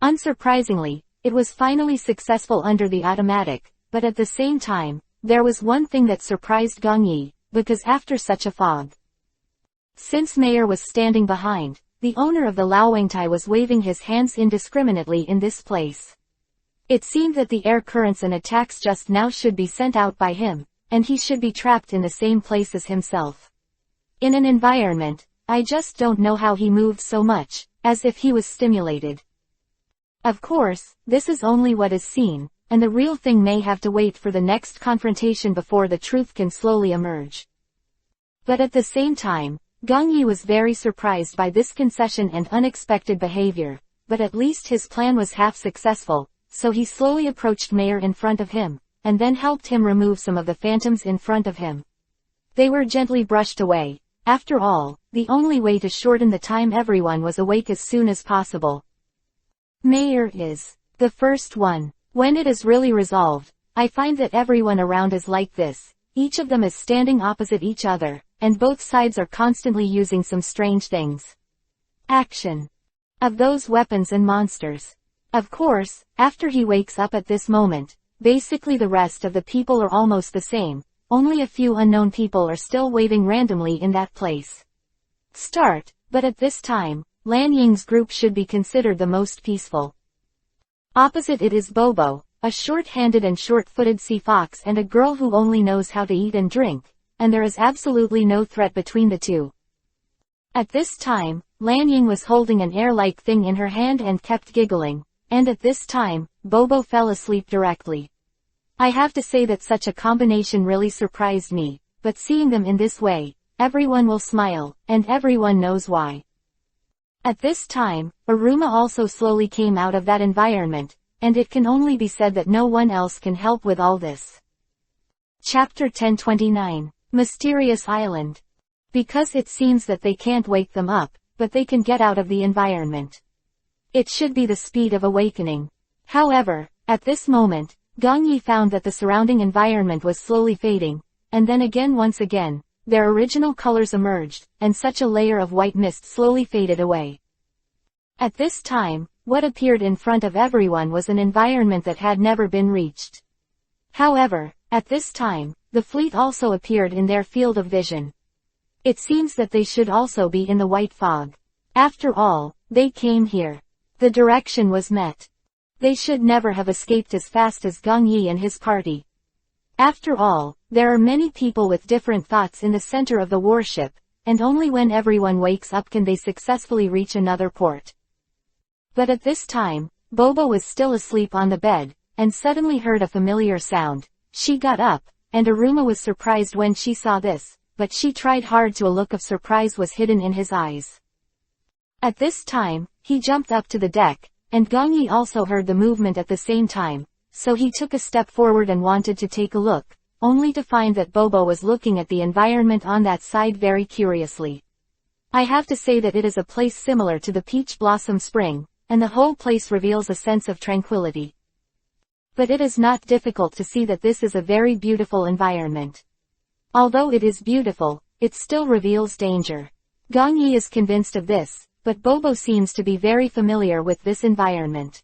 [SPEAKER 1] Unsurprisingly, it was finally successful under the automatic, but at the same time, there was one thing that surprised Gongyi, because after such a fog, since Mayer was standing behind, the owner of the Laowangtai was waving his hands indiscriminately in this place. It seemed that the air currents and attacks just now should be sent out by him, and he should be trapped in the same place as himself. In an environment, I just don't know how he moved so much, as if he was stimulated. Of course, this is only what is seen, and the real thing may have to wait for the next confrontation before the truth can slowly emerge. But at the same time, Gongyi was very surprised by this concession and unexpected behavior, but at least his plan was half successful, so he slowly approached Mayer in front of him, and then helped him remove some of the phantoms in front of him. They were gently brushed away. After all, the only way to shorten the time everyone was awake as soon as possible. Mayer is the first one. When it is really resolved, I find that everyone around is like this. Each of them is standing opposite each other, and both sides are constantly using some strange things. Action. Of those weapons and monsters. Of course, after he wakes up at this moment, basically the rest of the people are almost the same, only a few unknown people are still waving randomly in that place. Start, but at this time, Lan Ying's group should be considered the most peaceful. Opposite it is Bobo, a short-handed and short-footed sea fox and a girl who only knows how to eat and drink, and there is absolutely no threat between the two. At this time, Lan Ying was holding an air-like thing in her hand and kept giggling, and at this time, Bobo fell asleep directly. I have to say that such a combination really surprised me, but seeing them in this way, everyone will smile, and everyone knows why. At this time, Aruma also slowly came out of that environment, and it can only be said that no one else can help with all this. Chapter 1029. Mysterious Island. Because it seems that they can't wake them up, but they can get out of the environment. It should be the speed of awakening. However, at this moment, Gong Yi found that the surrounding environment was slowly fading, and then again once again, their original colors emerged, and such a layer of white mist slowly faded away. At this time, what appeared in front of everyone was an environment that had never been reached. However, at this time, the fleet also appeared in their field of vision. It seems that they should also be in the white fog. After all, they came here. The direction was met. They should never have escaped as fast as Gong Yi and his party. After all, there are many people with different thoughts in the center of the warship, and only when everyone wakes up can they successfully reach another port. But at this time, Bobo was still asleep on the bed, and suddenly heard a familiar sound. She got up, and Aruma was surprised when she saw this, but she tried hard to a look of surprise was hidden in his eyes. At this time, he jumped up to the deck, and Gong Yi also heard the movement at the same time, so he took a step forward and wanted to take a look, only to find that Bobo was looking at the environment on that side very curiously. I have to say that it is a place similar to the Peach Blossom Spring, and the whole place reveals a sense of tranquility. But it is not difficult to see that this is a very beautiful environment. Although it is beautiful, it still reveals danger. Gong Yi is convinced of this, but Bobo seems to be very familiar with this environment.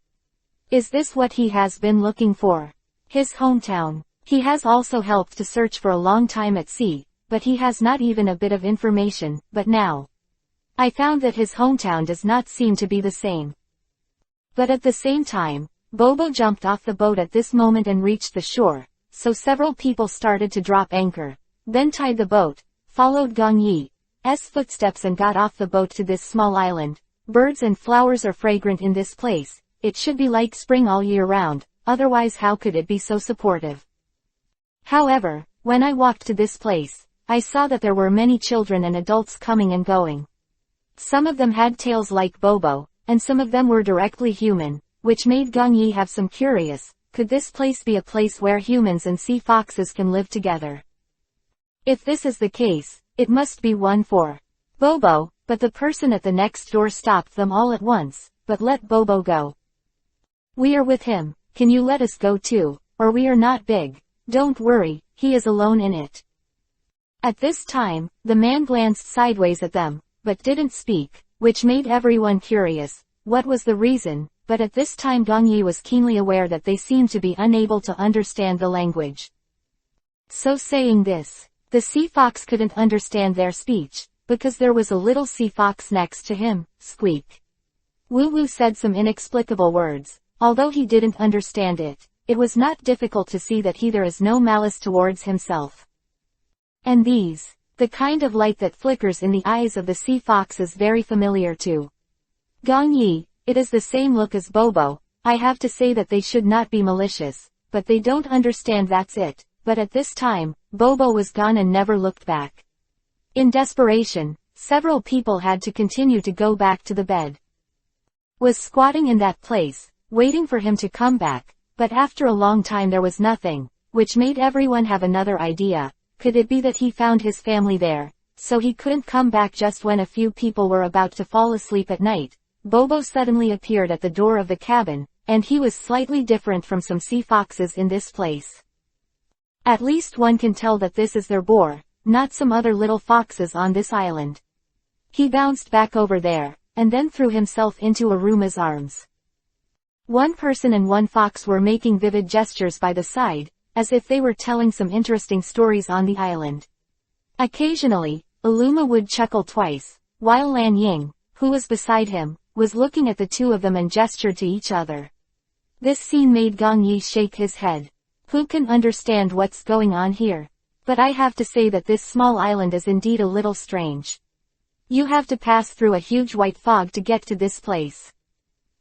[SPEAKER 1] Is this what he has been looking for? His hometown. He has also helped to search for a long time at sea, but he has not even a bit of information, but now I found that his hometown does not seem to be the same. But at the same time, Bobo jumped off the boat at this moment and reached the shore, so several people started to drop anchor, then tied the boat, followed Gong Yi's footsteps and got off the boat to this small island. Birds and flowers are fragrant in this place. It should be like spring all year round, otherwise how could it be so supportive? However, when I walked to this place, I saw that there were many children and adults coming and going. Some of them had tails like Bobo, and some of them were directly human, which made Gong Yi have some curious, could this place be a place where humans and sea foxes can live together? If this is the case, it must be one for Bobo, but the person at the next door stopped them all at once, but let Bobo go. We are with him, can you let us go too, or we are not big, don't worry, he is alone in it. At this time, the man glanced sideways at them, but didn't speak, which made everyone curious, what was the reason, but at this time Gong Yi was keenly aware that they seemed to be unable to understand the language. So saying this, the sea fox couldn't understand their speech, because there was a little sea fox next to him, Squeak. Woo Woo said some inexplicable words. Although he didn't understand it, it was not difficult to see that there is no malice towards himself. And the kind of light that flickers in the eyes of the sea fox is very familiar to Gong Yi. It is the same look as Bobo. I have to say that they should not be malicious, but they don't understand, that's it. But at this time, Bobo was gone and never looked back. In desperation, several people had to continue to go back to the bed. Was squatting in that place, waiting for him to come back, but after a long time there was nothing, which made everyone have another idea. Could it be that he found his family there, so he couldn't come back just when a few people were about to fall asleep at night? Bobo suddenly appeared at the door of the cabin, and he was slightly different from some sea foxes in this place. At least one can tell that this is their boar, not some other little foxes on this island. He bounced back over there, and then threw himself into Aruma's arms. One person and one fox were making vivid gestures by the side, as if they were telling some interesting stories on the island. Occasionally, Aruma would chuckle twice, while Lan Ying, who was beside him, was looking at the two of them and gestured to each other. This scene made Gong Yi shake his head. Who can understand what's going on here? But I have to say that this small island is indeed a little strange. You have to pass through a huge white fog to get to this place.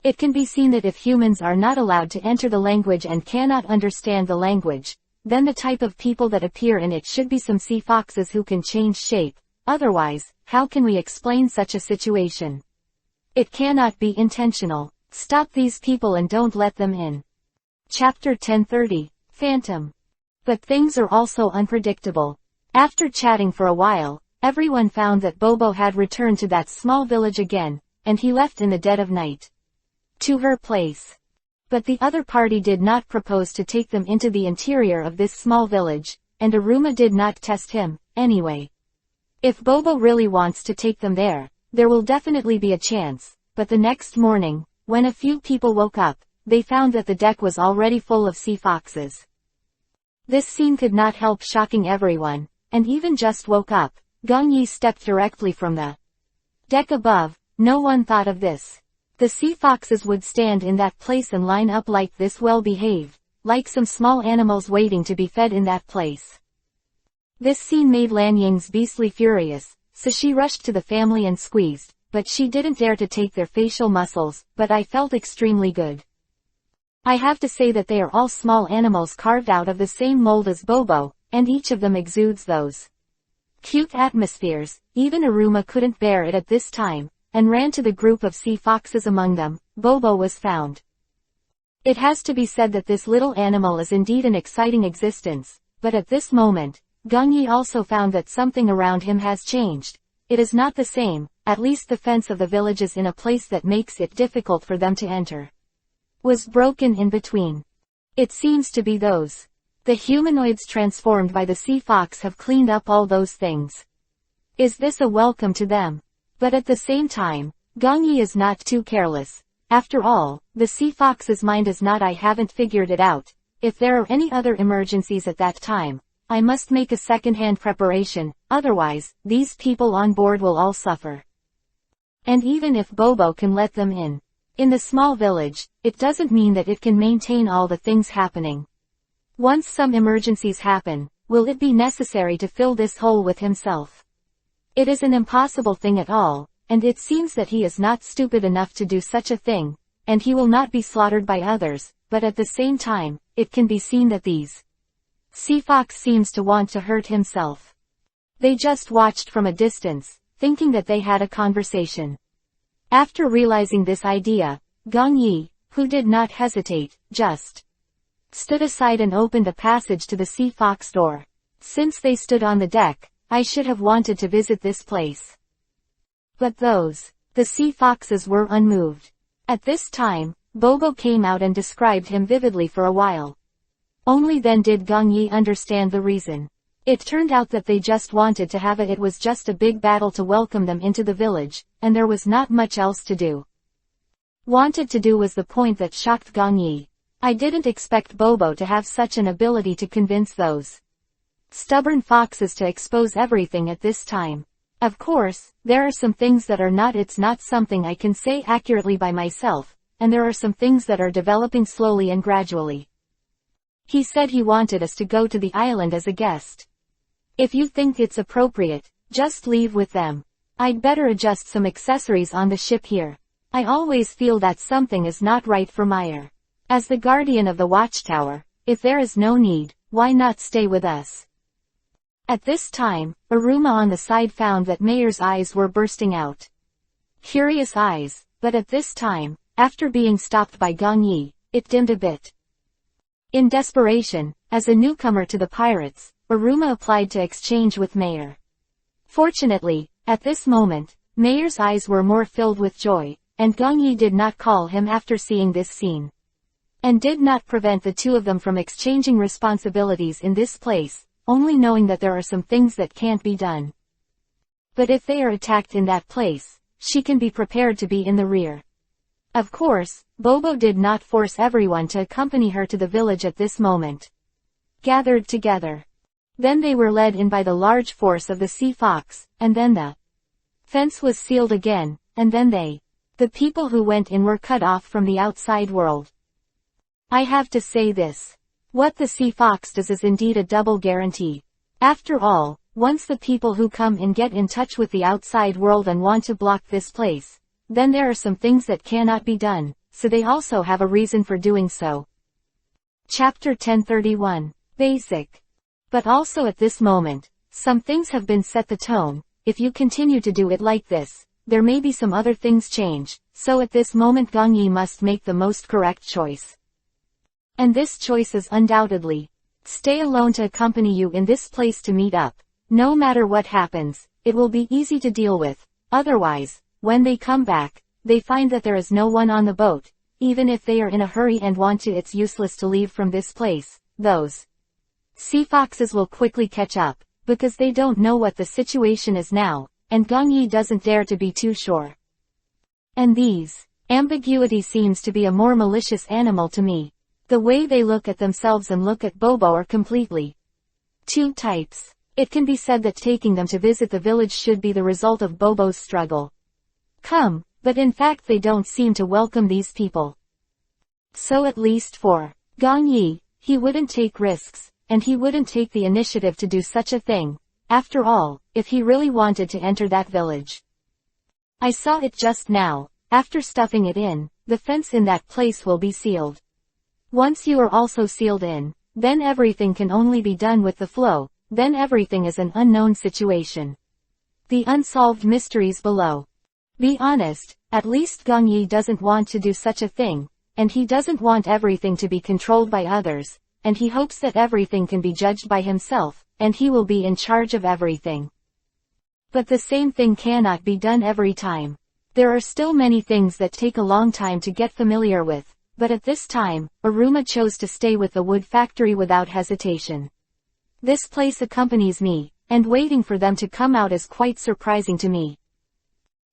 [SPEAKER 1] It can be seen that if humans are not allowed to enter the language and cannot understand the language, then the type of people that appear in it should be some sea foxes who can change shape. Otherwise, how can we explain such a situation? It cannot be intentional. Stop these people and don't let them in. Chapter 1030, Phantom. But things are also unpredictable. After chatting for a while, everyone found that Bobo had returned to that small village again, and he left in the dead of night. To her place. But the other party did not propose to take them into the interior of this small village, and Aruma did not test him, anyway. If Bobo really wants to take them there, there will definitely be a chance, but the next morning, when a few people woke up, they found that the deck was already full of sea foxes. This scene could not help shocking everyone, and even just woke up, Gongyi stepped directly from the deck above. No one thought of this. The sea foxes would stand in that place and line up like this, well behaved, like some small animals waiting to be fed in that place. This scene made Lanying's beastly furious, so she rushed to the family and squeezed, but she didn't dare to take their facial muscles, but I felt extremely good. I have to say that they are all small animals carved out of the same mold as Bobo, and each of them exudes those cute atmospheres. Even Aruma couldn't bear it at this time, and ran to the group of sea foxes. Among them, Bobo was found. It has to be said that this little animal is indeed an exciting existence, but at this moment, Gongyi also found that something around him has changed. It is not the same, at least the fence of the village is in a place that makes it difficult for them to enter. Was broken in between. It seems to be those. The humanoids transformed by the sea fox have cleaned up all those things. Is this a welcome to them? But at the same time, Gongyi is not too careless. After all, the sea fox's mind is not. I haven't figured it out. If there are any other emergencies at that time, I must make a second-hand preparation, otherwise, these people on board will all suffer. And even if Bobo can let them in the small village, it doesn't mean that it can maintain all the things happening. Once some emergencies happen, will it be necessary to fill this hole with himself? It is an impossible thing at all, and it seems that he is not stupid enough to do such a thing, and he will not be slaughtered by others, but at the same time, it can be seen that these sea fox seems to want to hurt himself. They just watched from a distance, thinking that they had a conversation. After realizing this idea, Gongyi, who did not hesitate, just stood aside and opened a passage to the sea fox door. Since they stood on the deck, I should have wanted to visit this place. But the sea foxes were unmoved. At this time, Bobo came out and described him vividly for a while. Only then did Gongyi understand the reason. It turned out that they just wanted to have it was just a big battle to welcome them into the village, and there was not much else to do. Wanted to do was the point that shocked Gongyi. I didn't expect Bobo to have such an ability to convince those stubborn foxes to expose everything at this time. Of course, there are some things that are not. It's not something I can say accurately by myself, and there are some things that are developing slowly and gradually. He said he wanted us to go to the island as a guest. If you think it's appropriate, just leave with them. I'd better adjust some accessories on the ship here. I always feel that something is not right for Meyer. As the guardian of the watchtower, if there is no need, why not stay with us? At this time, Aruma on the side found that Meyer's eyes were bursting out. Curious eyes, but at this time, after being stopped by Gongyi, it dimmed a bit. In desperation, as a newcomer to the pirates, Aruma applied to exchange with Meyer. Fortunately, at this moment, Meyer's eyes were more filled with joy, and Gongyi did not call him after seeing this scene. And did not prevent the two of them from exchanging responsibilities in this place, only knowing that there are some things that can't be done. But if they are attacked in that place, she can be prepared to be in the rear. Of course, Bobo did not force everyone to accompany her to the village at this moment. Gathered together. Then they were led in by the large force of the sea fox, and then the fence was sealed again, and then the people who went in were cut off from the outside world. I have to say this. What the sea fox does is indeed a double guarantee. After all, Once the people who come in get in touch with the outside world and want to block this place, then there are some things that cannot be done, so they also have a reason for doing so. Chapter 1031. Basic. But also at this moment, some things have been set the tone. If you continue to do it like this, there may be some other things change, so at this moment Gong Yi must make the most correct choice. And this choice is undoubtedly, stay alone to accompany you in this place to meet up. No matter what happens, it will be easy to deal with. Otherwise, when they come back, they find that there is no one on the boat. Even if they are in a hurry and want to, it's useless to leave from this place. Those sea foxes will quickly catch up, because they don't know what the situation is now, and Gong Yi doesn't dare to be too sure. And these ambiguity seems to be a more malicious animal to me. The way they look at themselves and look at Bobo are completely two types. It can be said that taking them to visit the village should be the result of Bobo's struggle. But in fact they don't seem to welcome these people. So at least for Gong Yi, he wouldn't take risks, and he wouldn't take the initiative to do such a thing, after all, if he really wanted to enter that village. I saw it just now. After stuffing it in, the fence in that place will be sealed. Once you are also sealed in, then everything can only be done with the flow, then everything is an unknown situation. The unsolved mysteries below. Be honest, at least Gong Yi doesn't want to do such a thing, and he doesn't want everything to be controlled by others, and he hopes that everything can be judged by himself, and he will be in charge of everything. But the same thing cannot be done every time. There are still many things that take a long time to get familiar with, but at this time, Aruma chose to stay with the wood factory without hesitation. This place accompanies me, and waiting for them to come out is quite surprising to me.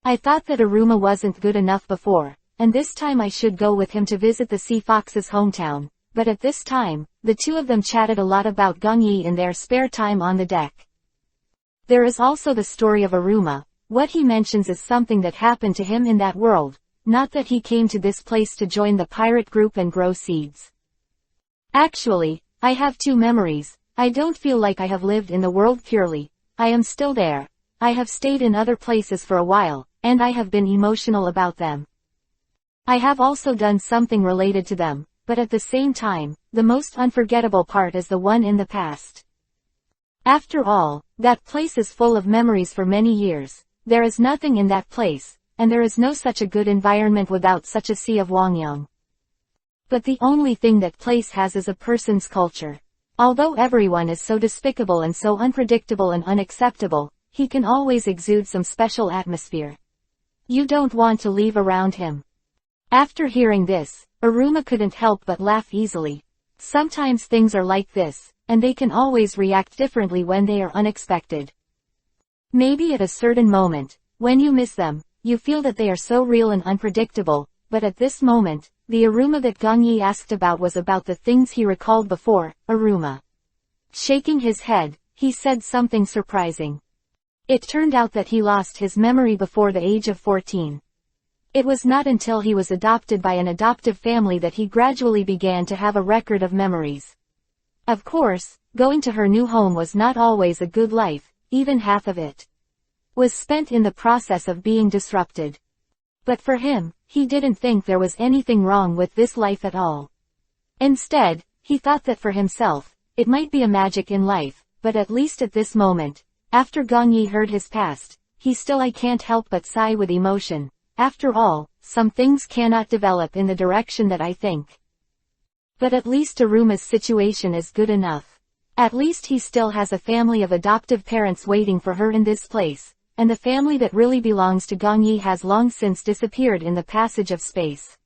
[SPEAKER 1] I thought that Aruma wasn't good enough before, and this time I should go with him to visit the sea fox's hometown, but at this time, the two of them chatted a lot about Gong Yi in their spare time on the deck. There is also the story of Aruma. What he mentions is something that happened to him in that world, not that he came to this place to join the pirate group and grow seeds. Actually, I have two memories. I don't feel like I have lived in the world purely. I am still there. I have stayed in other places for a while, and I have been emotional about them. I have also done something related to them, but at the same time, the most unforgettable part is the one in the past. After all, that place is full of memories for many years. There is nothing in that place, and there is no such a good environment without such a sea of Wangyang. But the only thing that place has is a person's culture. Although everyone is so despicable and so unpredictable and unacceptable, he can always exude some special atmosphere. You don't want to leave around him. After hearing this, Aruma couldn't help but laugh easily. Sometimes things are like this, and they can always react differently when they are unexpected. Maybe at a certain moment, when you miss them, you feel that they are so real and unpredictable, but at this moment, the Aruma that Gong Yi asked about was about the things he recalled before. Aruma. Shaking his head, he said something surprising. It turned out that he lost his memory before the age of 14. It was not until he was adopted by an adoptive family that he gradually began to have a record of memories. Of course, going to her new home was not always a good life, even half of it was spent in the process of being disrupted. But for him, he didn't think there was anything wrong with this life at all. Instead, he thought that for himself, it might be a magic in life, but at least at this moment, after Gong Yi heard his past, I can't help but sigh with emotion. After all, some things cannot develop in the direction that I think. But at least Aruma's situation is good enough. At least he still has a family of adoptive parents waiting for her in this place, and the family that really belongs to Gong Yi has long since disappeared in the passage of space.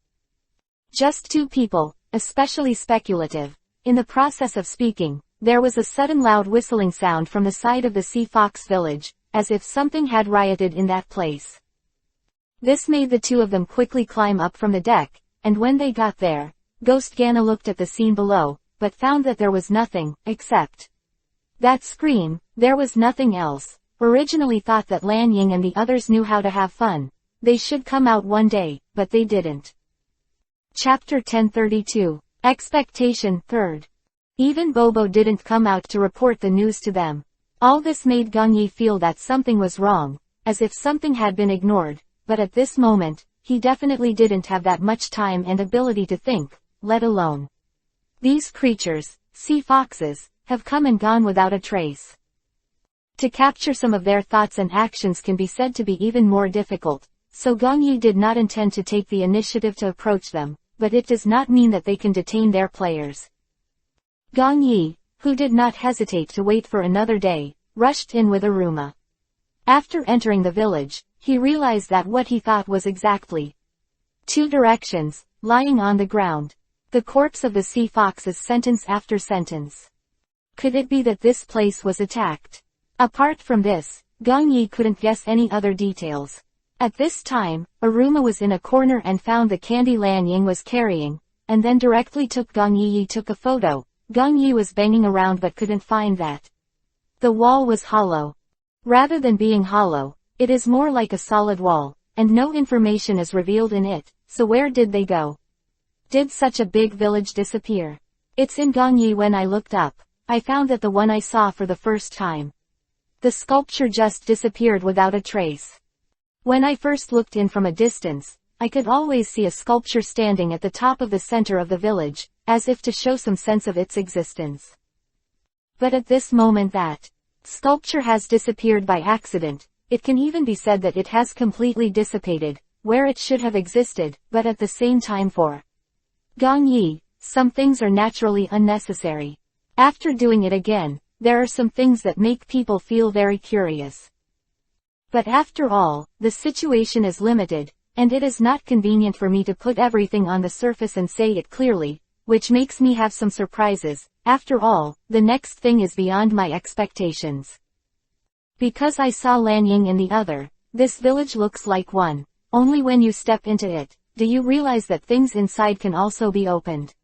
[SPEAKER 1] Just two people, especially speculative. In the process of speaking, there was a sudden loud whistling sound from the side of the Sea Fox village, as if something had rioted in that place. This made the two of them quickly climb up from the deck, and when they got there, Ghost Gana looked at the scene below, but found that there was nothing, except that scream. There was nothing else. Originally thought that Lan Ying and the others knew how to have fun. They should come out one day, but they didn't. Chapter 1032. Expectation, 3rd. Even Bobo didn't come out to report the news to them. All this made Gong Yi feel that something was wrong, as if something had been ignored, but at this moment, he definitely didn't have that much time and ability to think, let alone. These creatures, sea foxes, have come and gone without a trace. To capture some of their thoughts and actions can be said to be even more difficult, so Gong Yi did not intend to take the initiative to approach them, but it does not mean that they can detain their players. Gong Yi, who did not hesitate to wait for another day, rushed in with Aruma. After entering the village, he realized that what he thought was exactly 2 directions, lying on the ground. The corpse of the sea foxes sentence after sentence. Could it be that this place was attacked? Apart from this, Gong Yi couldn't guess any other details. At this time, Aruma was in a corner and found the candy Lan Ying was carrying, and then directly took Gong Yi took a photo. Gong Yi was banging around but couldn't find that. The wall was hollow. Rather than being hollow, it is more like a solid wall, and no information is revealed in it, so where did they go? Did such a big village disappear? It's in Gong Yi. When I looked up, I found that the one I saw for the first time. The sculpture just disappeared without a trace. When I first looked in from a distance, I could always see a sculpture standing at the top of the center of the village, as if to show some sense of its existence. But at this moment that sculpture has disappeared by accident. It can even be said that it has completely dissipated, where it should have existed, but at the same time for Gong Yi, some things are naturally unnecessary. After doing it again, there are some things that make people feel very curious. But after all, the situation is limited, and it is not convenient for me to put everything on the surface and say it clearly, which makes me have some surprises. After all, the next thing is beyond my expectations. Because I saw Lan Ying in the other, this village looks like one. Only when you step into it, do you realize that things inside can also be opened.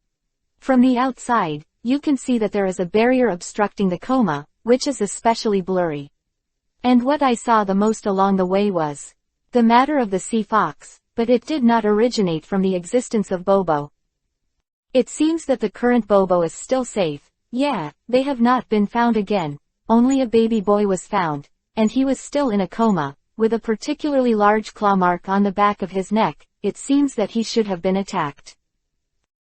[SPEAKER 1] From the outside, you can see that there is a barrier obstructing the coma, which is especially blurry. And what I saw the most along the way was the matter of the sea fox, but it did not originate from the existence of Bobo. It seems that the current Bobo is still safe. Yeah, they have not been found again. Only a baby boy was found, and he was still in a coma, with a particularly large claw mark on the back of his neck. It seems that he should have been attacked.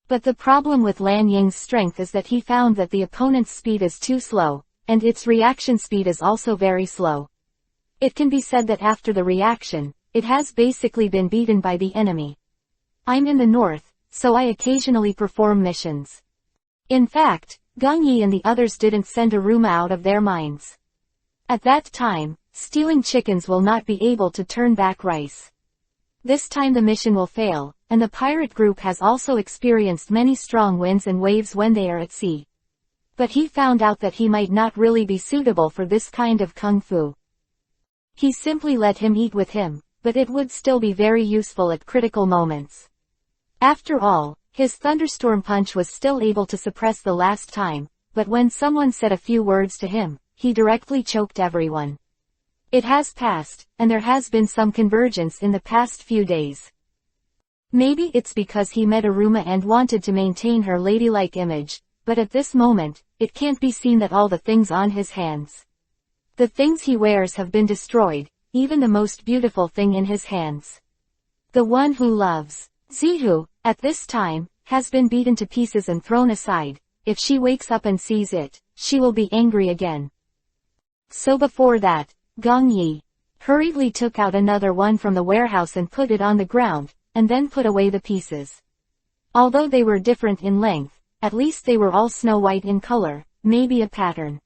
[SPEAKER 1] But the problem with Lan Ying's strength is that he found that the opponent's speed is too slow, and its reaction speed is also very slow. It can be said that after the reaction, it has basically been beaten by the enemy. I'm in the north, so I occasionally perform missions. In fact, Gong Yi and the others didn't send Aruma out of their minds. At that time, stealing chickens will not be able to turn back rice. This time the mission will fail, and the pirate group has also experienced many strong winds and waves when they are at sea. But he found out that he might not really be suitable for this kind of kung fu. He simply let him eat with him, but it would still be very useful at critical moments. After all, his thunderstorm punch was still able to suppress the last time, but when someone said a few words to him, he directly choked everyone. It has passed, and there has been some convergence in the past few days. Maybe it's because he met Aruma and wanted to maintain her ladylike image, but at this moment, it can't be seen that all the things on his hands. The things he wears have been destroyed, even the most beautiful thing in his hands. The one who loves Zihu, at this time, has been beaten to pieces and thrown aside. If she wakes up and sees it, she will be angry again. So before that, Gong Yi hurriedly took out another one from the warehouse and put it on the ground, and then put away the pieces. Although they were different in length, at least they were all snow white in color, maybe a pattern.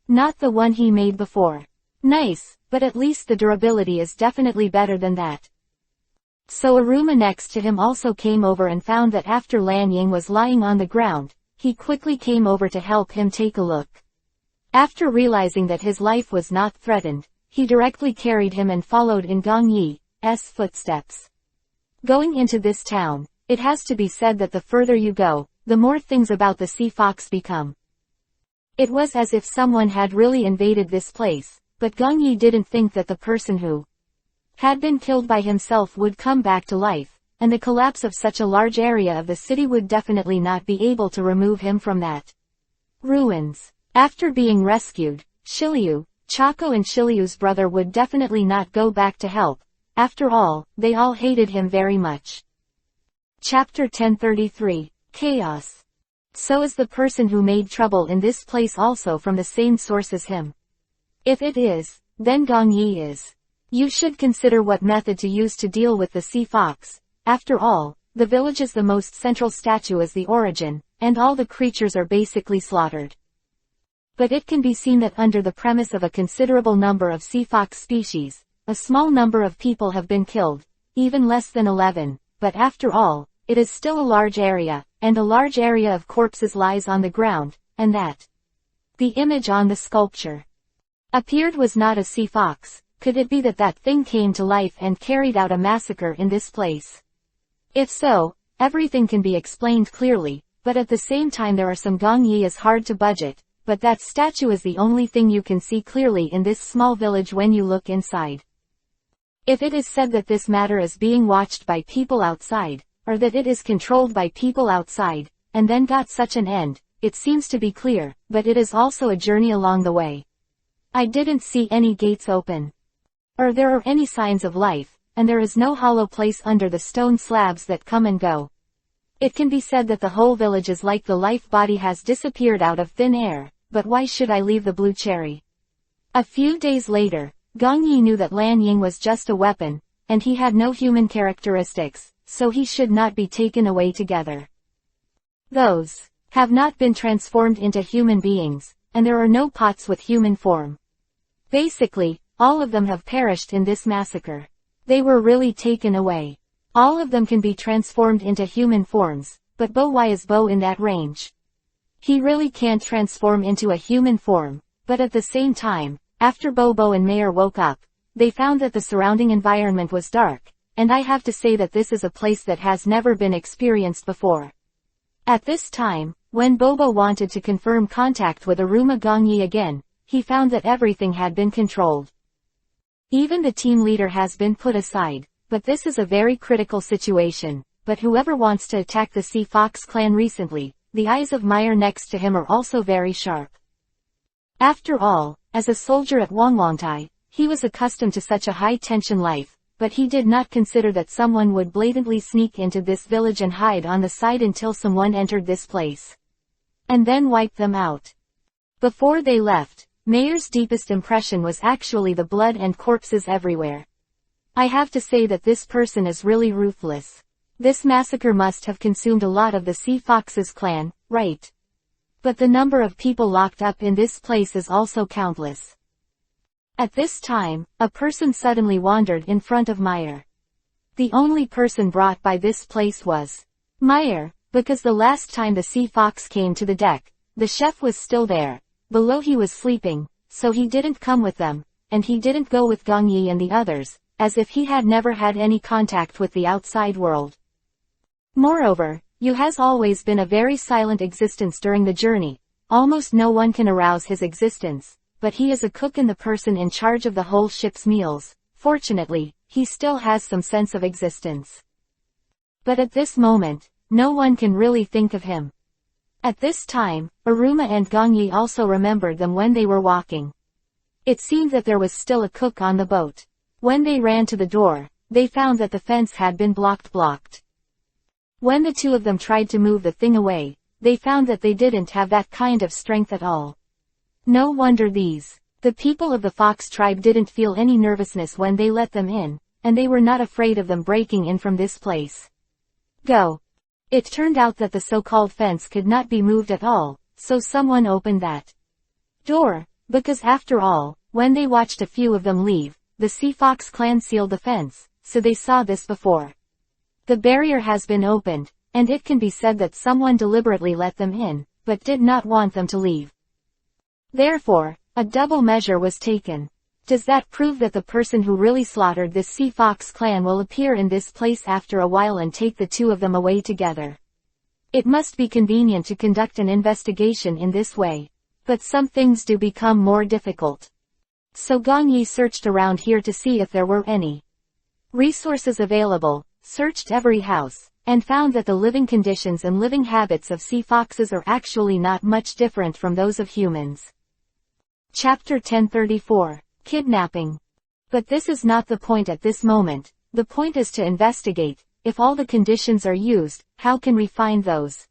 [SPEAKER 1] Not the one he made before. Nice, but at least the durability is definitely better than that. So Aruma next to him also came over and found that after Lan Ying was lying on the ground, he quickly came over to help him take a look. After realizing that his life was not threatened, he directly carried him and followed in Gong Yi's footsteps. Going into this town, it has to be said that the further you go, the more things about the sea fox become. It was as if someone had really invaded this place, but Gong Yi didn't think that the person who had been killed by himself would come back to life, and the collapse of such a large area of the city would definitely not be able to remove him from that ruins. After being rescued, Shiryu, Chako and Shiryu's brother would definitely not go back to help. After all, they all hated him very much. Chapter 1033, Chaos. So is the person who made trouble in this place also from the same source as him? If it is, then Gong Yi is. You should consider what method to use to deal with the sea fox. After all, the village is the most central statue as the origin, and all the creatures are basically slaughtered. But it can be seen that under the premise of a considerable number of sea fox species, a small number of people have been killed, even less than 11, but after all, it is still a large area, and a large area of corpses lies on the ground, and that the image on the sculpture appeared was not a sea fox. Could it be that that thing came to life and carried out a massacre in this place? If so, everything can be explained clearly, but at the same time there are some Gong Yi is hard to budget, but that statue is the only thing you can see clearly in this small village when you look inside. If it is said that this matter is being watched by people outside, or that it is controlled by people outside, and then got such an end, it seems to be clear, but it is also a journey along the way. I didn't see any gates open, or there are any signs of life, and there is no hollow place under the stone slabs that come and go. It can be said that the whole village is like the life body has disappeared out of thin air, but why should I leave the blue cherry? A few days later, Gong Yi knew that Lan Ying was just a weapon, and he had no human characteristics, so he should not be taken away together. Those have not been transformed into human beings, and there are no pots with human form. Basically, all of them have perished in this massacre. They were really taken away. All of them can be transformed into human forms, but why is Bo in that range? He really can't transform into a human form, but at the same time, after Bo and Mayer woke up, they found that the surrounding environment was dark, and I have to say that this is a place that has never been experienced before. At this time, when Bobo wanted to confirm contact with Aruma Gong Yi again, he found that everything had been controlled. Even the team leader has been put aside. But this is a very critical situation, but whoever wants to attack the Sea Fox clan recently, the eyes of Meyer next to him are also very sharp. After all, as a soldier at Wangwangtai, he was accustomed to such a high-tension life, but he did not consider that someone would blatantly sneak into this village and hide on the side until someone entered this place, and then wipe them out. Before they left, Meyer's deepest impression was actually the blood and corpses everywhere. I have to say that this person is really ruthless. This massacre must have consumed a lot of the Sea Fox's clan, right? But the number of people locked up in this place is also countless. At this time, a person suddenly wandered in front of Meyer. The only person brought by this place was Meyer, because the last time the Sea Fox came to the deck, the chef was still there. Below he was sleeping, so he didn't come with them, and he didn't go with Gong Yi and the others, as if he had never had any contact with the outside world. Moreover, Yu has always been a very silent existence during the journey. Almost no one can arouse his existence, but he is a cook and the person in charge of the whole ship's meals. Fortunately, he still has some sense of existence. But at this moment, no one can really think of him. At this time, Aruma and Gong Yi also remembered them when they were walking. It seemed that there was still a cook on the boat. When they ran to the door, they found that the fence had been blocked. When the two of them tried to move the thing away, they found that they didn't have that kind of strength at all. No wonder the people of the Fox tribe didn't feel any nervousness when they let them in, and they were not afraid of them breaking in from this place. Go. It turned out that the so-called fence could not be moved at all, so someone opened that door, because after all, when they watched a few of them leave, the Sea Fox clan sealed the fence, so they saw this before. The barrier has been opened, and it can be said that someone deliberately let them in, but did not want them to leave. Therefore, a double measure was taken. Does that prove that the person who really slaughtered this Sea Fox clan will appear in this place after a while and take the two of them away together? It must be convenient to conduct an investigation in this way. But some things do become more difficult. So Gong Yi searched around here to see if there were any resources available, searched every house, and found that the living conditions and living habits of sea foxes are actually not much different from those of humans. Chapter 1034, Kidnapping. But this is not the point at this moment. The point is to investigate. If all the conditions are used, how can we find those?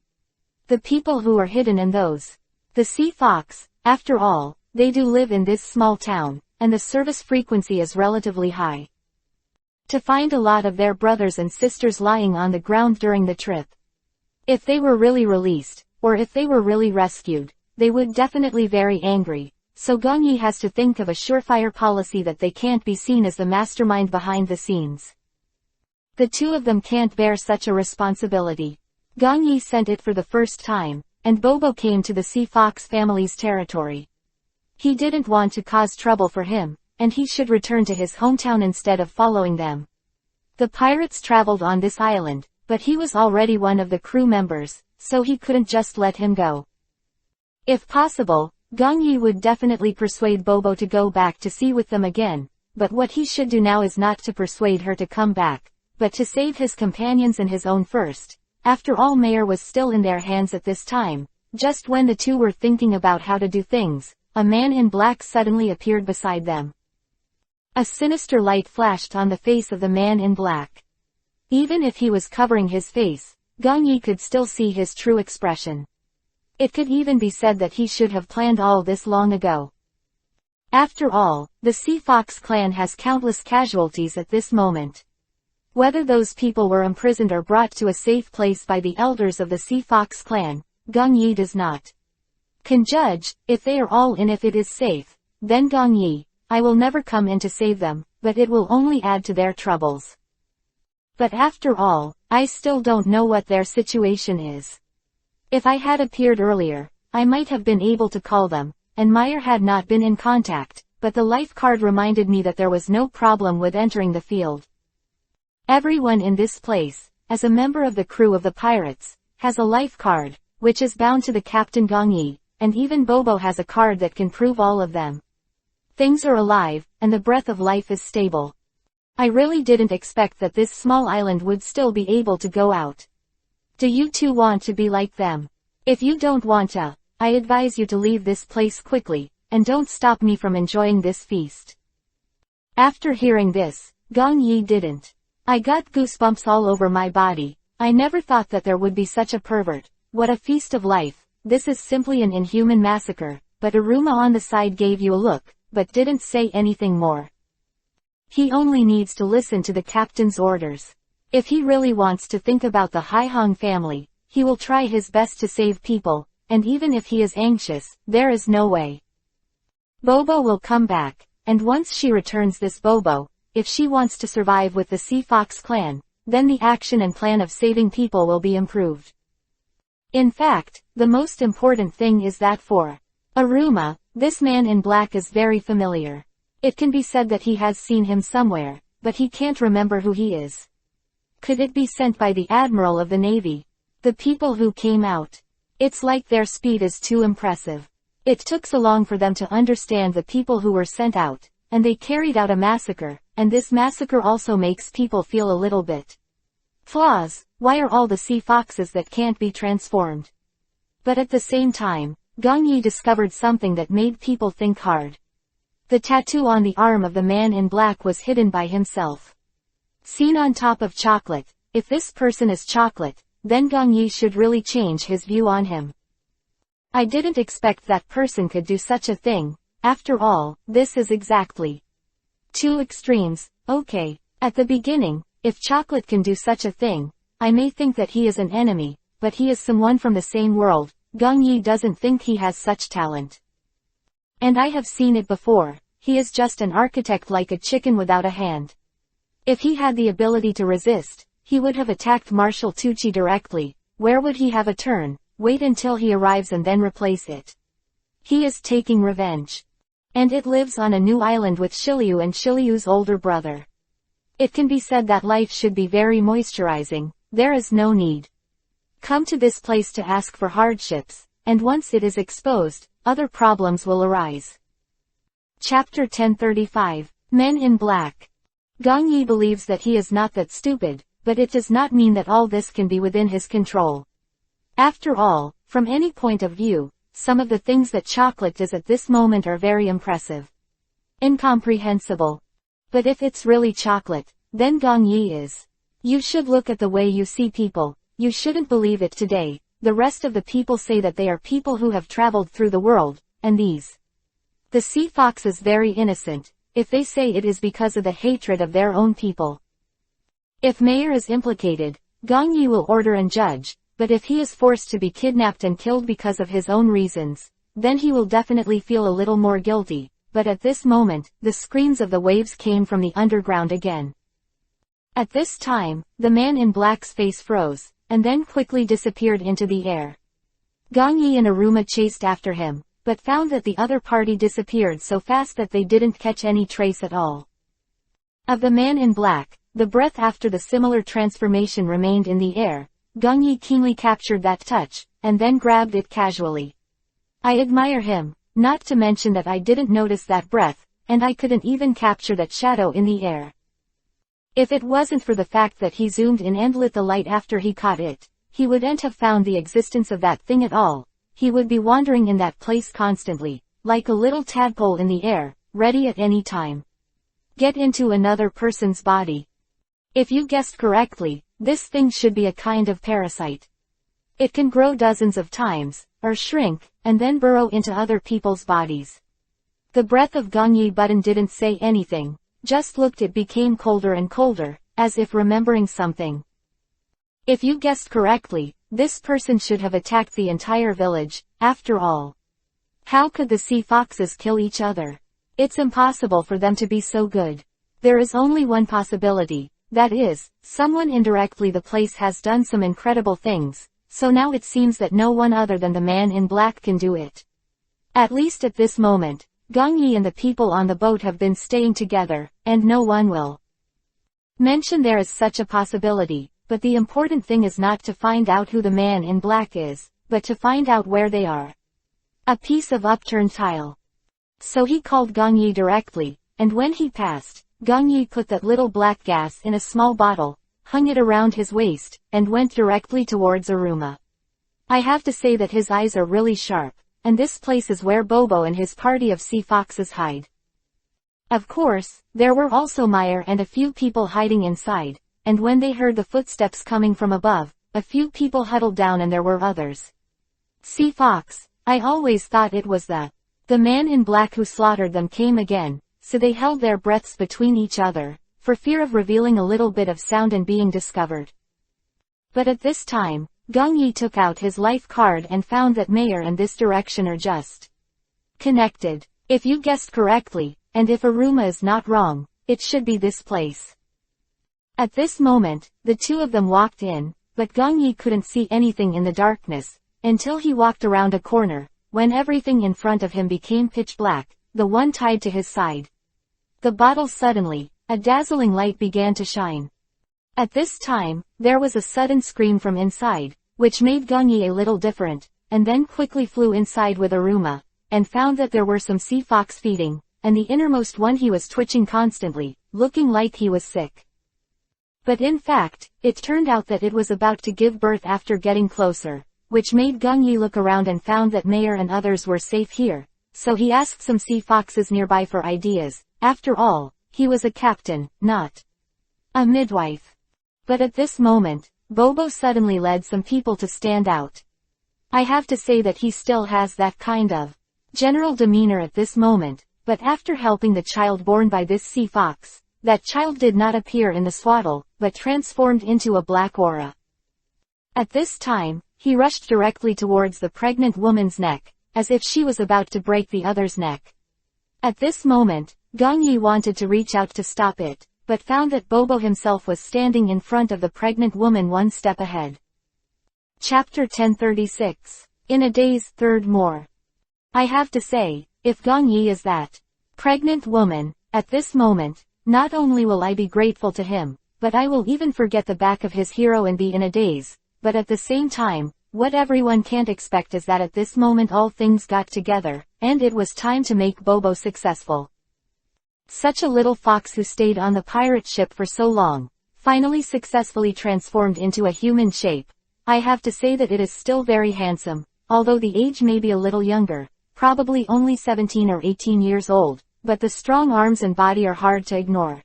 [SPEAKER 1] The people who are hidden and those. The sea fox, after all, they do live in this small town, and the service frequency is relatively high. To find a lot of their brothers and sisters lying on the ground during the trip. If they were really released, or if they were really rescued, they would definitely very angry, so Gongyi has to think of a surefire policy that they can't be seen as the mastermind behind the scenes. The two of them can't bear such a responsibility. Gongyi sent it for the first time, and Bobo came to the Sea Fox family's territory. He didn't want to cause trouble for him, and he should return to his hometown instead of following them. The pirates traveled on this island, but he was already one of the crew members, so he couldn't just let him go. If possible, Gongyi would definitely persuade Bobo to go back to sea with them again, but what he should do now is not to persuade her to come back, but to save his companions and his own first. After all, Mayor was still in their hands at this time. Just when the two were thinking about how to do things, a man in black suddenly appeared beside them. A sinister light flashed on the face of the man in black. Even if he was covering his face, Gongyi could still see his true expression. It could even be said that he should have planned all this long ago. After all, the Sea Fox clan has countless casualties at this moment. Whether those people were imprisoned or brought to a safe place by the elders of the Sea Fox clan, Gongyi does not can judge. If they are all in, if it is safe, then Gongyi, I will never come in to save them, but it will only add to their troubles. But after all, I still don't know what their situation is. If I had appeared earlier, I might have been able to call them, and Meyer had not been in contact, but the life card reminded me that there was no problem with entering the field. Everyone in this place, as a member of the crew of the pirates, has a life card, which is bound to the Captain Gongyi, and even Bobo has a card that can prove all of them. Things are alive, and the breath of life is stable. I really didn't expect that this small island would still be able to go out. Do you two want to be like them? If you don't want to, I advise you to leave this place quickly, and don't stop me from enjoying this feast. After hearing this, Gongyi didn't. I got goosebumps all over my body. I never thought that there would be such a pervert. What a feast of life. This is simply an inhuman massacre, but Aruma on the side gave you a look, but didn't say anything more. He only needs to listen to the captain's orders. If he really wants to think about the Haihong family, he will try his best to save people, and even if he is anxious, there is no way. Bobo will come back, and once she returns this Bobo, if she wants to survive with the Sea Fox clan, then the action and plan of saving people will be improved. In fact, the most important thing is that for Aruma, this man in black is very familiar. It can be said that he has seen him somewhere, but he can't remember who he is. Could it be sent by the Admiral of the Navy? The people who came out. It's like their speed is too impressive. It took so long for them to understand the people who were sent out, and they carried out a massacre, and this massacre also makes people feel a little bit. Flaws, why are all the sea foxes that can't be transformed? But at the same time, Gongyi discovered something that made people think hard. The tattoo on the arm of the man in black was hidden by himself. Seen on top of chocolate. If this person is chocolate, then Gongyi should really change his view on him. I didn't expect that person could do such a thing. After all, this is exactly two extremes. Okay. At the beginning, if chocolate can do such a thing, I may think that he is an enemy, but he is someone from the same world. Gongyi doesn't think he has such talent. And I have seen it before. He is just an architect, like a chicken without a hand. If he had the ability to resist, he would have attacked Marshal Tucci directly. Where would he have a turn? Wait until he arrives and then replace it. He is taking revenge. And it lives on a new island with Shiryu and Shiryu's older brother. It can be said that life should be very moisturizing. There is no need. Come to this place to ask for hardships, and once it is exposed, other problems will arise. Chapter 1035, Men in Black. Gongyi believes that he is not that stupid, but it does not mean that all this can be within his control. After all, from any point of view, some of the things that chocolate does at this moment are very impressive. Incomprehensible. But if it's really chocolate, then Gong Yi is. You should look at the way you see people, you shouldn't believe it today. The rest of the people say that they are people who have traveled through the world, and these. The sea fox is very innocent, if they say it is because of the hatred of their own people. If Mayor is implicated, Gong Yi will order and judge, but if he is forced to be kidnapped and killed because of his own reasons, then he will definitely feel a little more guilty. But at this moment, the screams of the waves came from the underground again. At this time, the man in black's face froze, and then quickly disappeared into the air. Gong Yi and Aruma chased after him, but found that the other party disappeared so fast that they didn't catch any trace at all. Of the man in black, the breath after the similar transformation remained in the air. Gong Yi keenly captured that touch, and then grabbed it casually. I admire him, not to mention that I didn't notice that breath, and I couldn't even capture that shadow in the air. If it wasn't for the fact that he zoomed in and lit the light after he caught it, he wouldn't have found the existence of that thing at all. He would be wandering in that place constantly, like a little tadpole in the air, ready at any time. Get into another person's body. If you guessed correctly, this thing should be a kind of parasite. It can grow dozens of times, or shrink, and then burrow into other people's bodies. The breath of Gong Yi Button didn't say anything, just looked. It became colder and colder, as if remembering something. If you guessed correctly, this person should have attacked the entire village, after all. How could the sea foxes kill each other? It's impossible for them to be so good. There is only one possibility, that is, someone indirectly. The place has done some incredible things, so now it seems that no one other than the man in black can do it. At least at this moment, Gong Yi and the people on the boat have been staying together, and no one will mention there is such a possibility, but the important thing is not to find out who the man in black is, but to find out where they are. A piece of upturned tile. So he called Gong Yi directly, and when he passed, Gong Yi put that little black gas in a small bottle, hung it around his waist, and went directly towards Aruma. I have to say that his eyes are really sharp, and this place is where Bobo and his party of sea foxes hide. Of course, there were also Meyer and a few people hiding inside, and when they heard the footsteps coming from above, a few people huddled down and there were others. Sea fox, I always thought it was the man in black who slaughtered them came again, so they held their breaths between each other, for fear of revealing a little bit of sound and being discovered. But at this time, Gong Yi took out his life card and found that Mayor and this direction are just connected. If you guessed correctly, and if Aruma is not wrong, it should be this place. At this moment, the two of them walked in, but Gong Yi couldn't see anything in the darkness, until he walked around a corner, when everything in front of him became pitch black, the one tied to his side. The bottle suddenly, a dazzling light began to shine. At this time, there was a sudden scream from inside, which made Gong Yi a little different, and then quickly flew inside with Aruma, and found that there were some sea fox feeding, and the innermost one he was twitching constantly, looking like he was sick. But in fact, it turned out that it was about to give birth after getting closer, which made Gong Yi look around and found that Mayor and others were safe here, so he asked some sea foxes nearby for ideas. After all, he was a captain, not a midwife. But at this moment, Bobo suddenly led some people to stand out. I have to say that he still has that kind of general demeanor at this moment, but after helping the child born by this sea fox, that child did not appear in the swaddle, but transformed into a black aura. At this time, he rushed directly towards the pregnant woman's neck, as if she was about to break the other's neck. At this moment, Gong Yi wanted to reach out to stop it, but found that Bobo himself was standing in front of the pregnant woman one step ahead. Chapter 1036. In a Day's Third More. I have to say, if Gong Yi is that pregnant woman, at this moment, not only will I be grateful to him, but I will even forget the back of his hero and be in a daze. But at the same time, what everyone can't expect is that at this moment all things got together, and it was time to make Bobo successful. Such a little fox who stayed on the pirate ship for so long, finally successfully transformed into a human shape. I have to say that it is still very handsome, although the age may be a little younger, probably only 17 or 18 years old, but the strong arms and body are hard to ignore.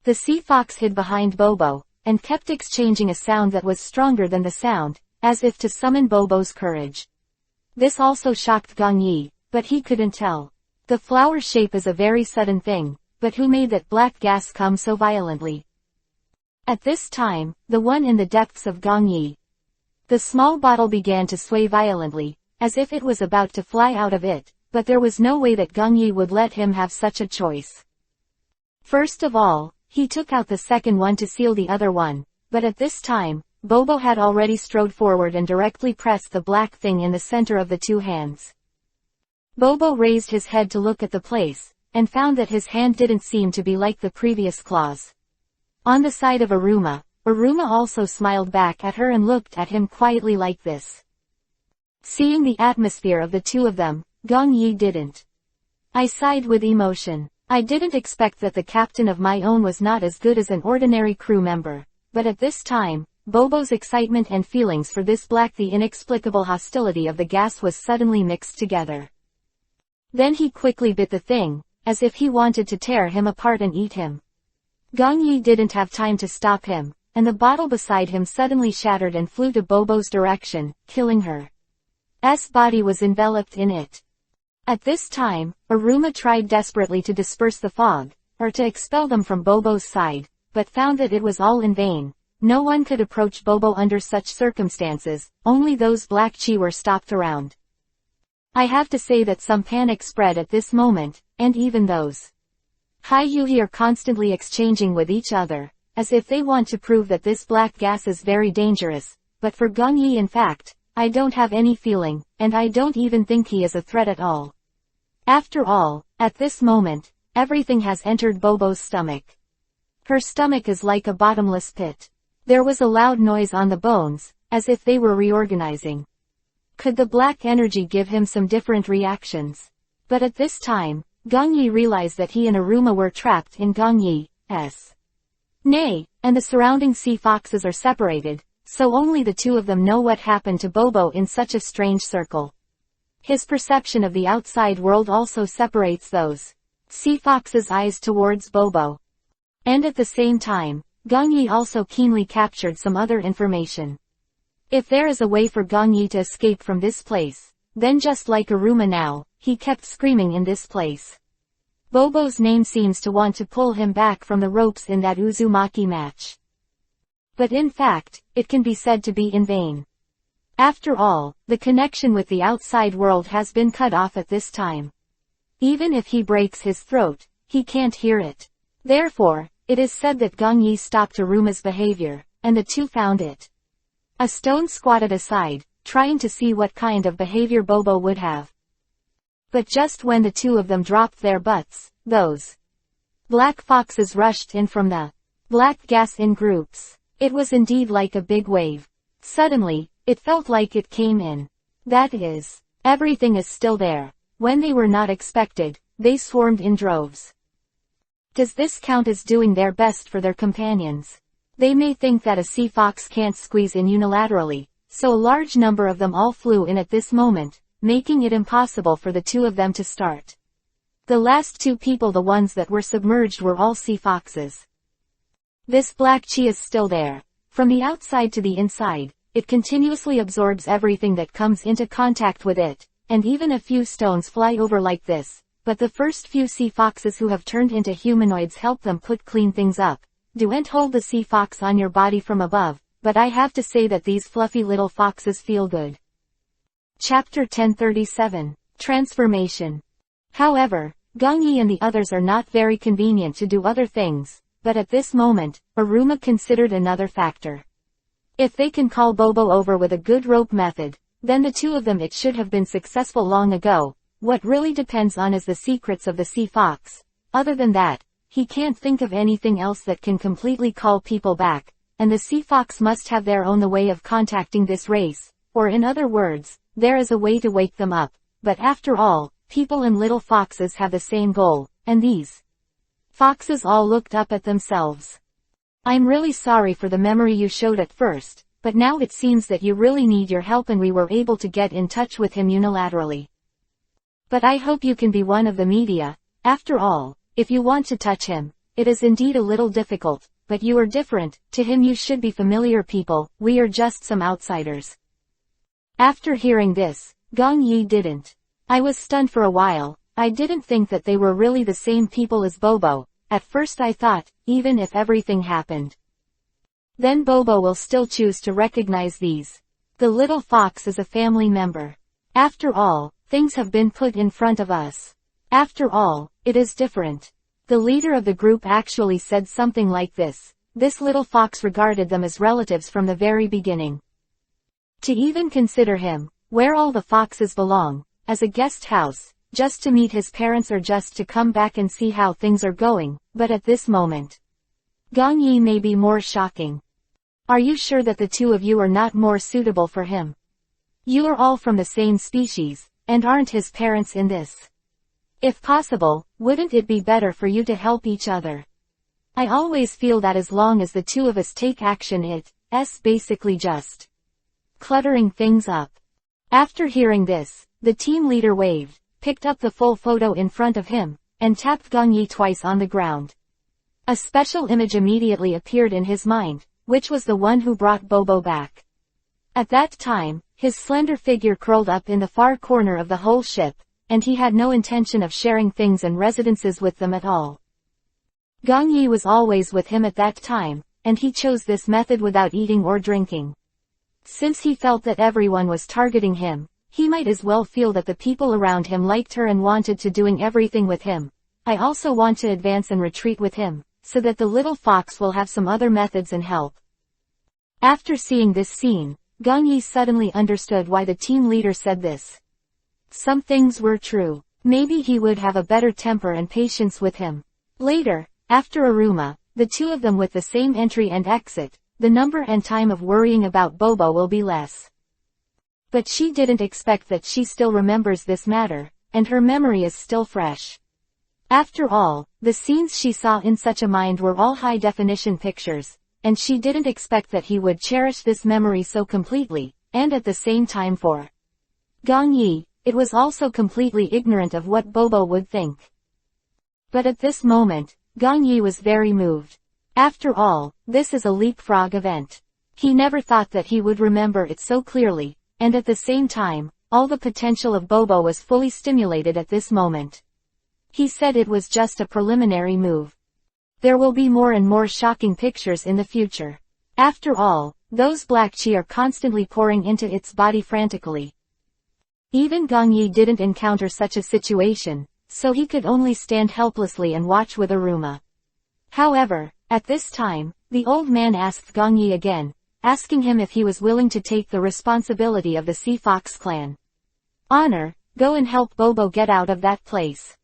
[SPEAKER 1] The sea fox hid behind Bobo, and kept exchanging a sound that was stronger than the sound, as if to summon Bobo's courage. This also shocked Gong Yi, but he couldn't tell. The flower shape is a very sudden thing, but who made that black gas come so violently? At this time, the one in the depths of Gong Yi. The small bottle began to sway violently, as if it was about to fly out of it, but there was no way that Gong Yi would let him have such a choice. First of all, he took out the second one to seal the other one, but at this time, Bobo had already strode forward and directly pressed the black thing in the center of the two hands. Bobo raised his head to look at the place, and found that his hand didn't seem to be like the previous claws. On the side of Aruma also smiled back at her and looked at him quietly like this. Seeing the atmosphere of the two of them, Gong Yi didn't. I sighed with emotion. I didn't expect that the captain of my own was not as good as an ordinary crew member, but at this time, Bobo's excitement and feelings for this the inexplicable hostility of the gas was suddenly mixed together. Then he quickly bit the thing, as if he wanted to tear him apart and eat him. Gong Yi didn't have time to stop him, and the bottle beside him suddenly shattered and flew to Bobo's direction, killing her. S body was enveloped in it. At this time, Aruma tried desperately to disperse the fog, or to expel them from Bobo's side, but found that it was all in vain. No one could approach Bobo under such circumstances, only those black chi were stopped around. I have to say that some panic spread at this moment, and even those Hai Yuhi are constantly exchanging with each other, as if they want to prove that this black gas is very dangerous, but for Gong Yi in fact, I don't have any feeling, and I don't even think he is a threat at all. After all, at this moment, everything has entered Bobo's stomach. Her stomach is like a bottomless pit. There was a loud noise on the bones, as if they were reorganizing. Could the black energy give him some different reactions? But at this time, Gong Yi realized that he and Aruma were trapped in Gong Yi's nay, and the surrounding sea foxes are separated, so only the two of them know what happened to Bobo in such a strange circle. His perception of the outside world also separates those sea foxes' eyes towards Bobo. And at the same time, Gong Yi also keenly captured some other information. If there is a way for Gong Yi to escape from this place, then just like Aruma now, he kept screaming in this place. Bobo's name seems to want to pull him back from the ropes in that Uzumaki match. But in fact, it can be said to be in vain. After all, the connection with the outside world has been cut off at this time. Even if he breaks his throat, he can't hear it. Therefore, it is said that Gong Yi stopped Aruma's behavior, and the two found it. A stone squatted aside, trying to see what kind of behavior Bobo would have. But just when the two of them dropped their butts, those black foxes rushed in from the black gas in groups. It was indeed like a big wave. Suddenly, it felt like it came in. That is, everything is still there. When they were not expected, they swarmed in droves. Does this count as doing their best for their companions? They may think that a sea fox can't squeeze in unilaterally, so a large number of them all flew in at this moment, making it impossible for the two of them to start. The last two people, the ones that were submerged, were all sea foxes. This black chi is still there. From the outside to the inside, it continuously absorbs everything that comes into contact with it, and even a few stones fly over like this. But the first few sea foxes who have turned into humanoids help them put clean things up. Don't hold the sea fox on your body from above, but I have to say that these fluffy little foxes feel good. Chapter 1037. Transformation. However, Gong Yi and the others are not very convenient to do other things, but at this moment, Aruma considered another factor. If they can call Bobo over with a good rope method, then the two of them it should have been successful long ago. What really depends on is the secrets of the sea fox. Other than that, he can't think of anything else that can completely call people back, and the sea fox must have their own way of contacting this race, or in other words, there is a way to wake them up. But after all, people and little foxes have the same goal, and these foxes all looked up at themselves. I'm really sorry for the memory you showed at first, but now it seems that you really need your help and we were able to get in touch with him unilaterally. But I hope you can be one of the media. After all, if you want to touch him, it is indeed a little difficult, but you are different, to him you should be familiar people, we are just some outsiders. After hearing this, Gong Yi didn't. I was stunned for a while. I didn't think that they were really the same people as Bobo. At first I thought, even if everything happened, then Bobo will still choose to recognize these. The little fox is a family member. After all, things have been put in front of us. After all, it is different. The leader of the group actually said something like this. This little fox regarded them as relatives from the very beginning. To even consider him, where all the foxes belong, as a guest house, just to meet his parents or just to come back and see how things are going, but at this moment, Gong Yi may be more shocking. Are you sure that the two of you are not more suitable for him? You are all from the same species, and aren't his parents in this? If possible, wouldn't it be better for you to help each other? I always feel that as long as the two of us take action it's basically just cluttering things up. After hearing this, the team leader waved, picked up the full photo in front of him, and tapped Gong Yi twice on the ground. A special image immediately appeared in his mind, which was the one who brought Bobo back. At that time, his slender figure curled up in the far corner of the whole ship, and he had no intention of sharing things and residences with them at all. Gong Yi was always with him at that time, and he chose this method without eating or drinking. Since he felt that everyone was targeting him, he might as well feel that the people around him liked her and wanted to doing everything with him. I also want to advance and retreat with him, so that the little fox will have some other methods and help. After seeing this scene, Gong Yi suddenly understood why the team leader said this. Some things were true. Maybe he would have a better temper and patience with him. Later, after Aruma, the two of them with the same entry and exit, the number and time of worrying about Bobo will be less. But she didn't expect that she still remembers this matter, and her memory is still fresh. After all, the scenes she saw in such a mind were all high-definition pictures, and she didn't expect that he would cherish this memory so completely, and at the same time for Gong Yi, it was also completely ignorant of what Bobo would think. But at this moment, Gong Yi was very moved. After all, this is a leapfrog event. He never thought that he would remember it so clearly, and at the same time, all the potential of Bobo was fully stimulated at this moment. He said it was just a preliminary move. There will be more and more shocking pictures in the future. After all, those black chi are constantly pouring into its body frantically. Even Gong Yi didn't encounter such a situation, so he could only stand helplessly and watch with Aruma. However, at this time, the old man asked Gong Yi again, asking him if he was willing to take the responsibility of the Sea Fox clan. Honor, go and help Bobo get out of that place.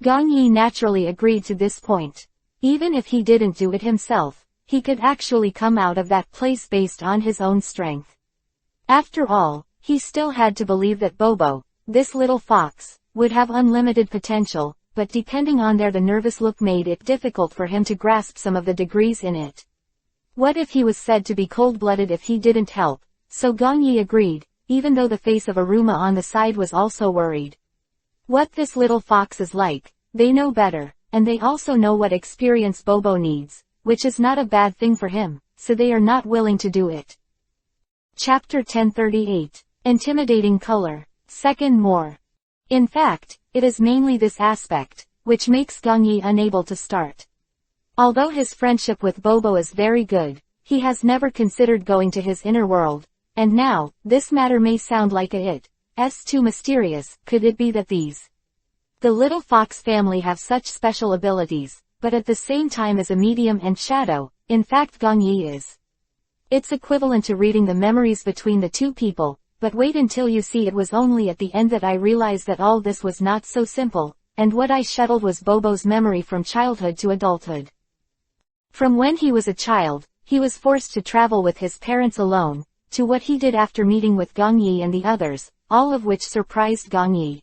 [SPEAKER 1] Gong Yi naturally agreed to this point. Even if he didn't do it himself, he could actually come out of that place based on his own strength. After all, he still had to believe that Bobo, this little fox, would have unlimited potential, but depending on the nervous look made it difficult for him to grasp some of the degrees in it. What if he was said to be cold-blooded if he didn't help? So Gong Yi agreed, even though the face of Aruma on the side was also worried. What this little fox is like, they know better, and they also know what experience Bobo needs, which is not a bad thing for him, so they are not willing to do it. Chapter 1038. Intimidating color. Second more. In fact, it is mainly this aspect, which makes Gong Yi unable to start. Although his friendship with Bobo is very good, he has never considered going to his inner world, and now, this matter may sound like it's too mysterious. Could it be that the little fox family have such special abilities, but at the same time as a medium and shadow? In fact Gong Yi is. It's equivalent to reading the memories between the two people, but wait until you see. It was only at the end that I realized that all this was not so simple, and what I shuttled was Bobo's memory from childhood to adulthood. From when he was a child, he was forced to travel with his parents alone, to what he did after meeting with Gong Yi and the others, all of which surprised Gong Yi.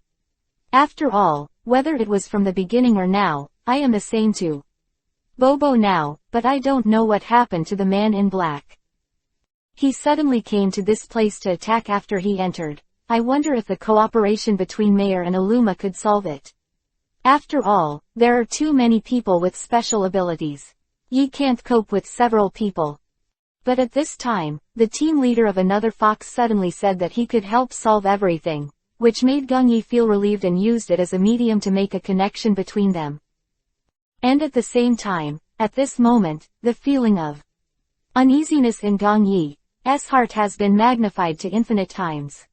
[SPEAKER 1] After all, whether it was from the beginning or now, I am the same to Bobo now, but I don't know what happened to the man in black. He suddenly came to this place to attack after he entered. I wonder if the cooperation between Mayor and Illuma could solve it. After all, there are too many people with special abilities. Ye can't cope with several people. But at this time, the team leader of another fox suddenly said that he could help solve everything, which made Gongyi feel relieved and used it as a medium to make a connection between them. And at the same time, at this moment, the feeling of uneasiness in Gongyi's heart has been magnified to infinite times.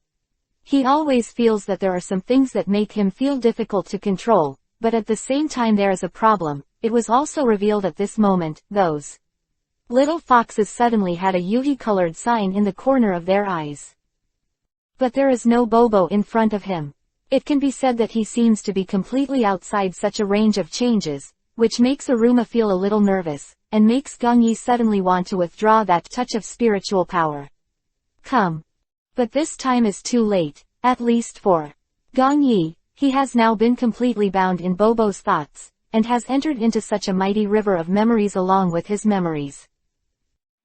[SPEAKER 1] He always feels that there are some things that make him feel difficult to control, but at the same time there is a problem. It was also revealed at this moment, those little foxes suddenly had a Yuhi-colored sign in the corner of their eyes. But there is no Bobo in front of him. It can be said that he seems to be completely outside such a range of changes, which makes Aruma feel a little nervous, and makes Gongyi suddenly want to withdraw that touch of spiritual power. Come. But this time is too late, at least for Gongyi. He has now been completely bound in Bobo's thoughts, and has entered into such a mighty river of memories along with his memories.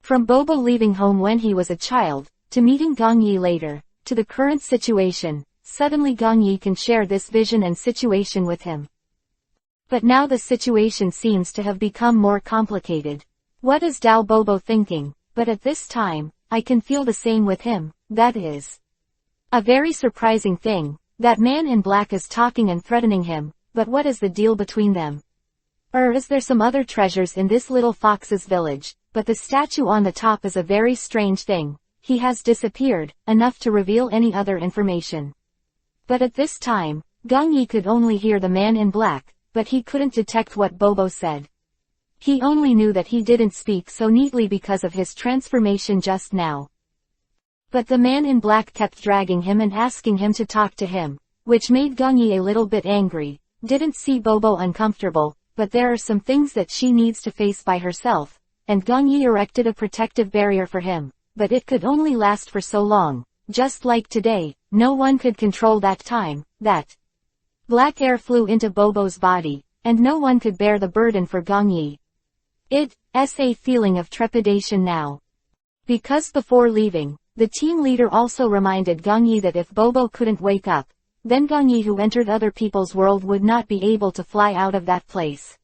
[SPEAKER 1] From Bobo leaving home when he was a child, to meeting Gongyi later, to the current situation, suddenly Gongyi can share this vision and situation with him. But now the situation seems to have become more complicated. What is Dao Bobo thinking? But at this time, I can feel the same with him. That is a very surprising thing. That man in black is talking and threatening him, but what is the deal between them? Or is there some other treasures in this little fox's village? But the statue on the top is a very strange thing. He has disappeared, enough to reveal any other information. But at this time, Gongyi could only hear the man in black, but he couldn't detect what Bobo said. He only knew that he didn't speak so neatly because of his transformation just now. But the man in black kept dragging him and asking him to talk to him, which made Gongyi a little bit angry. Didn't see Bobo uncomfortable, but there are some things that she needs to face by herself, and Gongyi erected a protective barrier for him, but it could only last for so long. Just like today, no one could control that time. That black air flew into Bobo's body, and no one could bear the burden for Gongyi. It's a feeling of trepidation now. Because before leaving, the team leader also reminded Gongyi that if Bobo couldn't wake up, then Gongyi who entered other people's world would not be able to fly out of that place.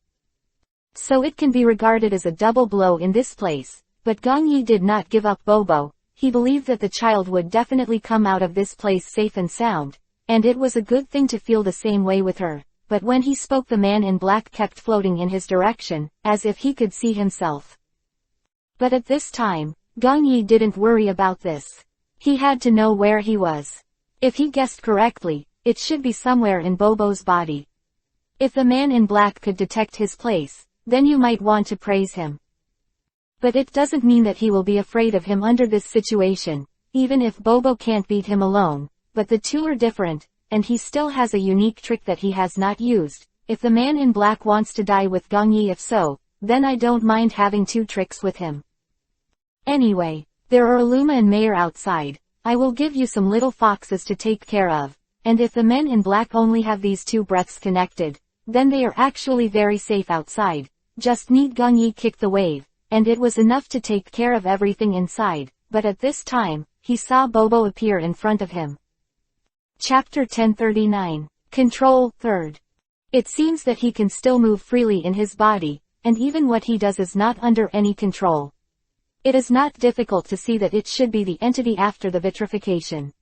[SPEAKER 1] So it can be regarded as a double blow in this place, but Gongyi did not give up Bobo. He believed that the child would definitely come out of this place safe and sound, and it was a good thing to feel the same way with her. But when he spoke, the man in black kept floating in his direction, as if he could see himself. But at this time, Gongyi didn't worry about this. He had to know where he was. If he guessed correctly, it should be somewhere in Bobo's body. If the man in black could detect his place, then you might want to praise him. But it doesn't mean that he will be afraid of him under this situation, even if Bobo can't beat him alone. But the two are different, and he still has a unique trick that he has not used. If the man in black wants to die with Gongyi, if so, then I don't mind having two tricks with him. Anyway, there are Illuma and Mayor outside. I will give you some little foxes to take care of. And if the men in black only have these two breaths connected, then they are actually very safe outside. Just need Gongyi kick the wave, and it was enough to take care of everything inside. But at this time, he saw Bobo appear in front of him. Chapter 1039. Control, 3rd. It seems that he can still move freely in his body, and even what he does is not under any control. It is not difficult to see that it should be the entity after the vitrification.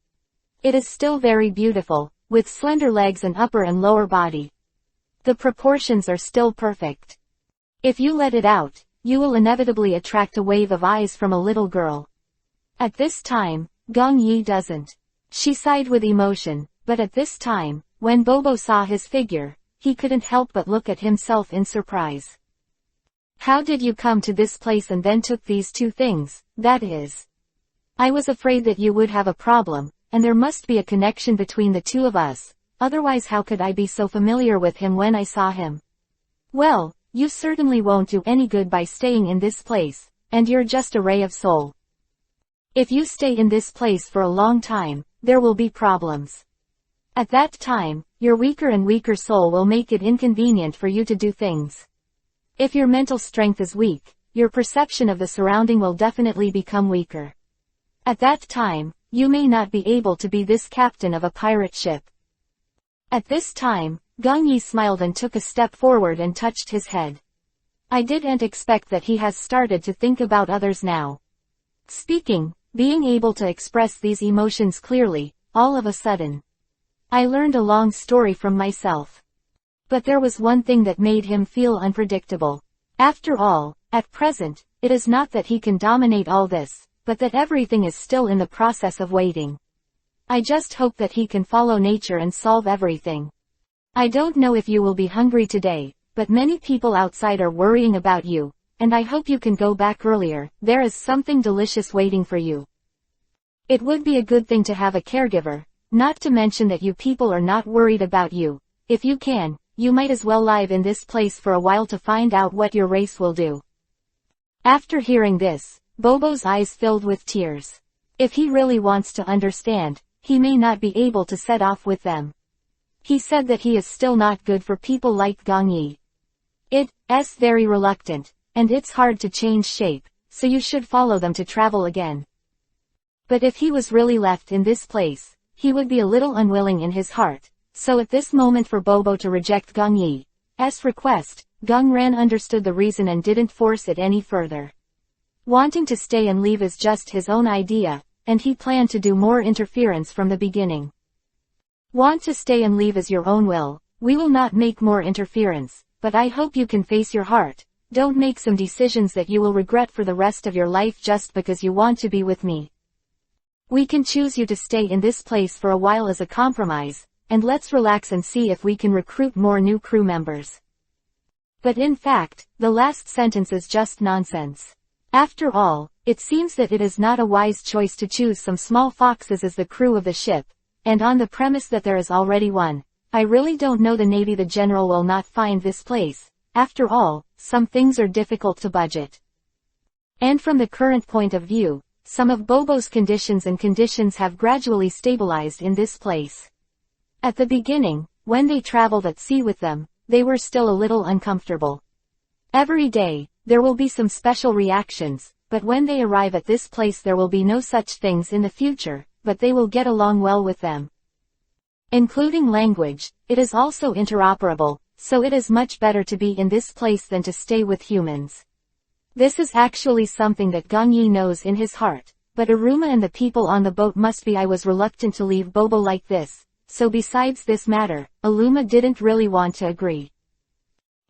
[SPEAKER 1] It is still very beautiful, with slender legs and upper and lower body. The proportions are still perfect. If you let it out, you will inevitably attract a wave of eyes from a little girl. At this time, Gongyi doesn't. She sighed with emotion, but at this time, when Bobo saw his figure, he couldn't help but look at himself in surprise. How did you come to this place and then took these two things? That is, I was afraid that you would have a problem, and there must be a connection between the two of us. Otherwise how could I be so familiar with him when I saw him? Well, you certainly won't do any good by staying in this place, and you're just a ray of soul. If you stay in this place for a long time, there will be problems. At that time, your weaker and weaker soul will make it inconvenient for you to do things. If your mental strength is weak, your perception of the surrounding will definitely become weaker. At that time, you may not be able to be this captain of a pirate ship. At this time, Gong Yi smiled and took a step forward and touched his head. I didn't expect that he has started to think about others now. Speaking, being able to express these emotions clearly, all of a sudden. I learned a long story from myself. But there was one thing that made him feel unpredictable. After all, at present, it is not that he can dominate all this, but that everything is still in the process of waiting. I just hope that he can follow nature and solve everything. I don't know if you will be hungry today, but many people outside are worrying about you, and I hope you can go back earlier. There is something delicious waiting for you. It would be a good thing to have a caregiver, not to mention that you people are not worried about you. If you can, you might as well live in this place for a while to find out what your race will do. After hearing this, Bobo's eyes filled with tears. If he really wants to understand, he may not be able to set off with them. He said that he is still not good for people like Gong Yi. It's very reluctant, and it's hard to change shape, so you should follow them to travel again. But if he was really left in this place, he would be a little unwilling in his heart, so at this moment for Bobo to reject Gong Yi's request, Gong Ran understood the reason and didn't force it any further. Wanting to stay and leave is just his own idea, and he planned to do more interference from the beginning. Want to stay and leave is your own will, we will not make more interference, but I hope you can face your heart. Don't make some decisions that you will regret for the rest of your life just because you want to be with me. We can choose you to stay in this place for a while as a compromise, and let's relax and see if we can recruit more new crew members. But in fact, the last sentence is just nonsense. After all, it seems that it is not a wise choice to choose some small foxes as the crew of the ship, and on the premise that there is already one. I really don't know, the Navy. The general will not find this place. After all, some things are difficult to budget. And from the current point of view, some of Bobo's conditions have gradually stabilized in this place. At the beginning, when they traveled at sea with them, they were still a little uncomfortable. Every day, there will be some special reactions, but when they arrive at this place there will be no such things in the future, but they will get along well with them. Including language, it is also interoperable, so it is much better to be in this place than to stay with humans. This is actually something that Gong Yi knows in his heart, but Aruma and the people on the boat must be. I was reluctant to leave Bobo like this, so besides this matter, Aruma didn't really want to agree.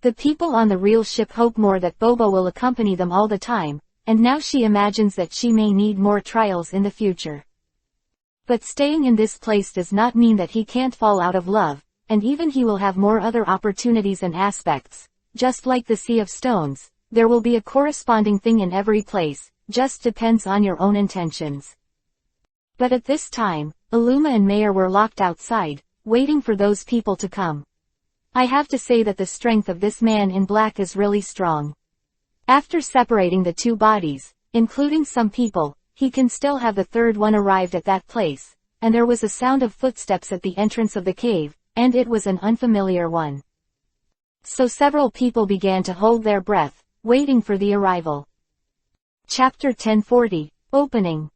[SPEAKER 1] The people on the real ship hope more that Bobo will accompany them all the time, and now she imagines that she may need more trials in the future. But staying in this place does not mean that he can't fall out of love, and even he will have more other opportunities and aspects. Just like the Sea of Stones, there will be a corresponding thing in every place, just depends on your own intentions. But at this time, Aluma and Mayer were locked outside, waiting for those people to come. I have to say that the strength of this man in black is really strong. After separating the two bodies, including some people, he can still have the third one arrived at that place, and there was a sound of footsteps at the entrance of the cave, and it was an unfamiliar one. So several people began to hold their breath, waiting for the arrival. Chapter 1040, Opening.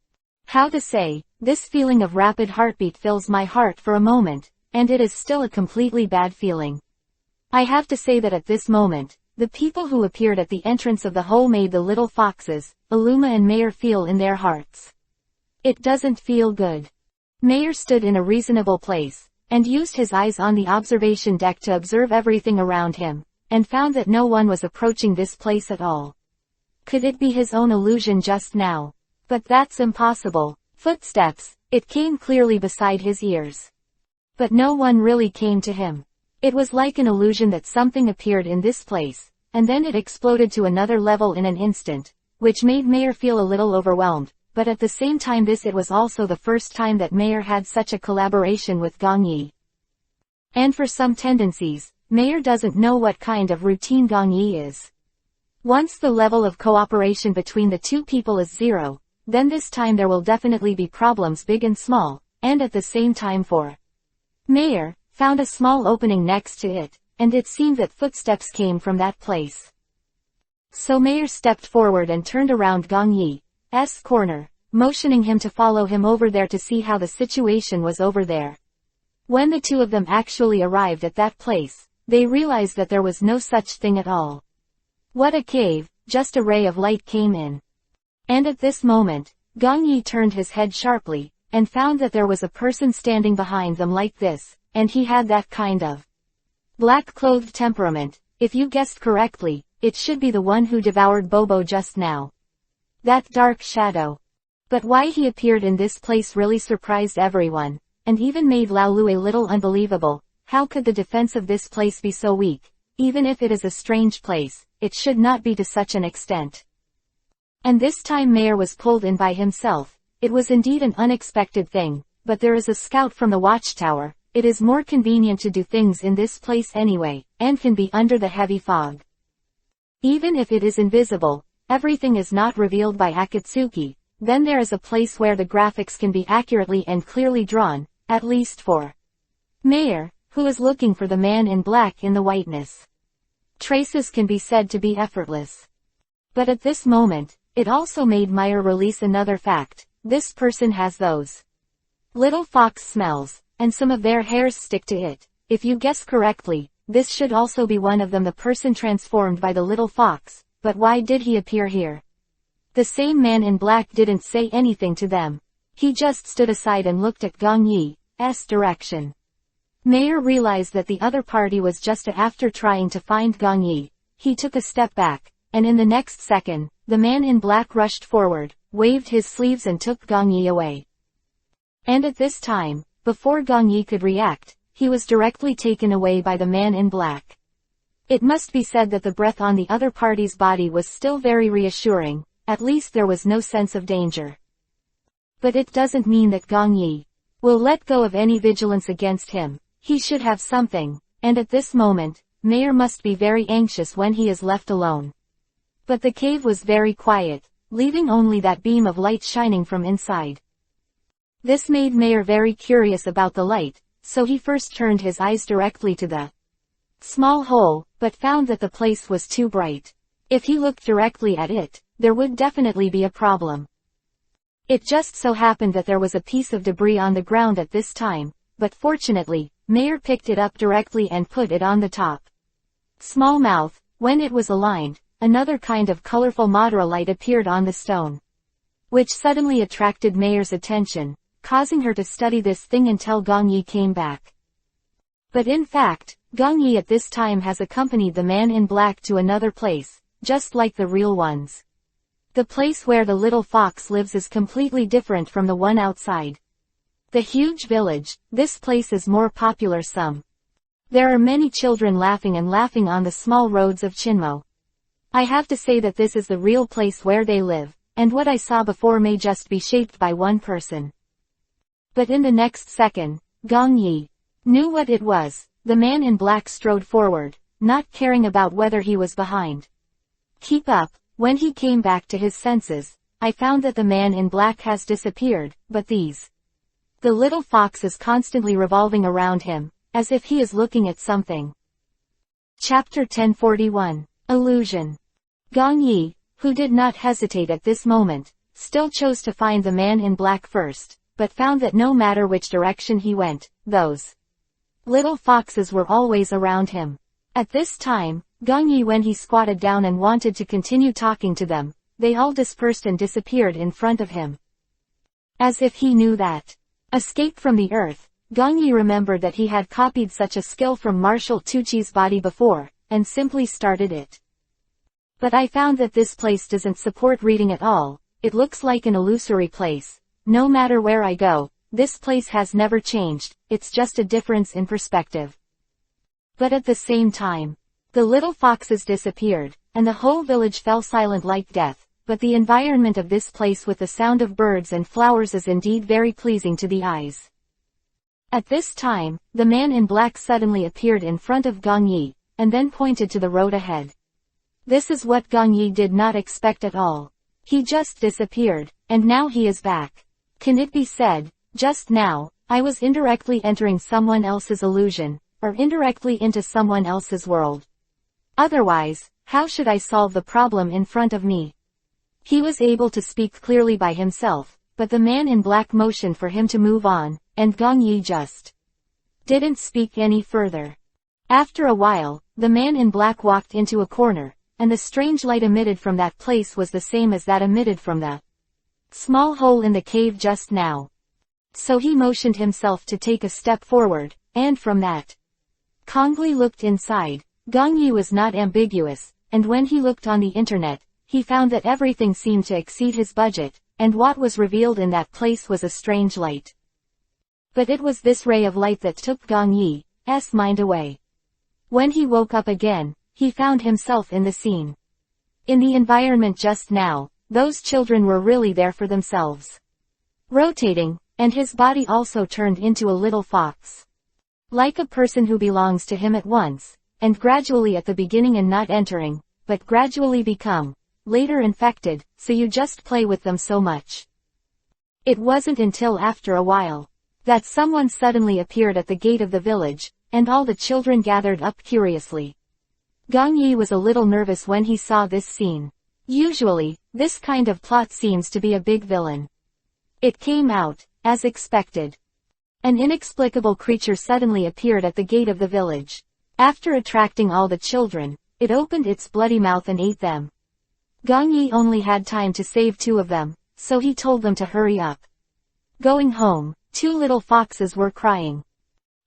[SPEAKER 1] How to say, this feeling of rapid heartbeat fills my heart for a moment, and it is still a completely bad feeling. I have to say that at this moment, the people who appeared at the entrance of the hole made the little foxes, Aluma and Mayer, feel in their hearts. It doesn't feel good. Mayer stood in a reasonable place, and used his eyes on the observation deck to observe everything around him, and found that no one was approaching this place at all. Could it be his own illusion just now? But that's impossible. Footsteps, it came clearly beside his ears. But no one really came to him. It was like an illusion that something appeared in this place, and then it exploded to another level in an instant, which made Mayer feel a little overwhelmed, but at the same time it was also the first time that Mayer had such a collaboration with Gong Yi. And for some tendencies, Mayer doesn't know what kind of routine Gong Yi is. Once the level of cooperation between the two people is zero, then this time there will definitely be problems big and small, and at the same time for Mayer, found a small opening next to it, and it seemed that footsteps came from that place. So Mayer stepped forward and turned around Gong Yi's corner, motioning him to follow him over there to see how the situation was over there. When the two of them actually arrived at that place, they realized that there was no such thing at all. What a cave, just a ray of light came in. And at this moment, Gong Yi turned his head sharply, and found that there was a person standing behind them like this, and he had that kind of black-clothed temperament. If you guessed correctly, it should be the one who devoured Bobo just now. That dark shadow. But why he appeared in this place really surprised everyone, and even made Lao Lu a little unbelievable. How could the defense of this place be so weak? Even if it is a strange place, it should not be to such an extent. And this time Mayer was pulled in by himself. It was indeed an unexpected thing, but there is a scout from the watchtower. It is more convenient to do things in this place anyway, and can be under the heavy fog. Even if it is invisible, everything is not revealed by Akatsuki. Then there is a place where the graphics can be accurately and clearly drawn, at least for Mayer, who is looking for the man in black in the whiteness. Traces can be said to be effortless. But at this moment, it also made Mayer release another fact. This person has those little fox smells, and some of their hairs stick to it. If you guess correctly, this should also be one of them, the person transformed by the little fox. But why did he appear here? The same man in black didn't say anything to them. He just stood aside and looked at Gong Yi's direction. Mayer realized that the other party was just after trying to find Gong Yi. He took a step back, and in the next second, the man in black rushed forward, waved his sleeves and took Gong Yi away. And at this time, before Gong Yi could react, he was directly taken away by the man in black. It must be said that the breath on the other party's body was still very reassuring. At least there was no sense of danger. But it doesn't mean that Gong Yi will let go of any vigilance against him. He should have something, and at this moment, Mayer must be very anxious when he is left alone. But the cave was very quiet, leaving only that beam of light shining from inside. This made Mayer very curious about the light, so he first turned his eyes directly to the small hole, but found that the place was too bright. If he looked directly at it, there would definitely be a problem. It just so happened that there was a piece of debris on the ground at this time, but fortunately, Mayer picked it up directly and put it on the top. Small mouth. When it was aligned, another kind of colorful Madara light appeared on the stone, which suddenly attracted Mayer's attention, causing her to study this thing until Gong Yi came back. But in fact, Gong Yi at this time has accompanied the man in black to another place, just like the real ones. The place where the little fox lives is completely different from the one outside. The huge village, this place is more popular some. There are many children laughing on the small roads of Chinmo. I have to say that this is the real place where they live, and what I saw before may just be shaped by one person. But in the next second, Gong Yi knew what it was. The man in black strode forward, not caring about whether he was behind. Keep up. When he came back to his senses, I found that the man in black has disappeared, but the little fox is constantly revolving around him, as if he is looking at something. Chapter 1041. Illusion. Gong Yi, who did not hesitate at this moment, still chose to find the man in black first, but found that no matter which direction he went, those little foxes were always around him. At this time, Gong Yi, when he squatted down and wanted to continue talking to them, they all dispersed and disappeared in front of him. As if he knew that escape from the earth, Gong Yi remembered that he had copied such a skill from Martial Tuchi's body before, and simply started it. But I found that this place doesn't support reading at all. It looks like an illusory place. No matter where I go, this place has never changed, it's just a difference in perspective. But at the same time, the little foxes disappeared, and the whole village fell silent like death, but the environment of this place with the sound of birds and flowers is indeed very pleasing to the eyes. At this time, the man in black suddenly appeared in front of Gong Yi, and then pointed to the road ahead. This is what Gong Yi did not expect at all. He just disappeared, and now he is back. Can it be said, just now, I was indirectly entering someone else's illusion, or indirectly into someone else's world? Otherwise, how should I solve the problem in front of me? He was able to speak clearly by himself, but the man in black motioned for him to move on, and Gong Yi just didn't speak any further. After a while, the man in black walked into a corner, and the strange light emitted from that place was the same as that emitted from the small hole in the cave just now. So he motioned himself to take a step forward, and from that, Kongli looked inside. Gong Yi was not ambiguous, and when he looked on the internet, he found that everything seemed to exceed his budget, and what was revealed in that place was a strange light. But it was this ray of light that took Gong Yi's mind away. When he woke up again, he found himself in the scene. In the environment just now, those children were really there for themselves. Rotating, and his body also turned into a little fox. Like a person who belongs to him at once, and gradually at the beginning and not entering, but gradually become, later infected, so you just play with them so much. It wasn't until after a while, that someone suddenly appeared at the gate of the village, and all the children gathered up curiously. Gong Yi was a little nervous when he saw this scene. Usually, this kind of plot seems to be a big villain. It came out, as expected. An inexplicable creature suddenly appeared at the gate of the village. After attracting all the children, it opened its bloody mouth and ate them. Gong Yi only had time to save 2 of them, so he told them to hurry up. Going home, 2 little foxes were crying.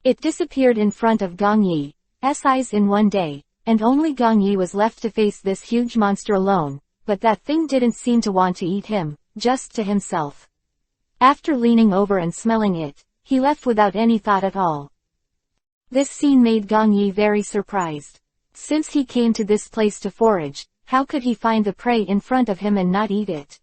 [SPEAKER 1] It disappeared in front of Gong Yi's eyes in one day, and only Gong Yi was left to face this huge monster alone, but that thing didn't seem to want to eat him, just to himself. After leaning over and smelling it, he left without any thought at all. This scene made Gong Yi very surprised. Since he came to this place to forage, how could he find the prey in front of him and not eat it?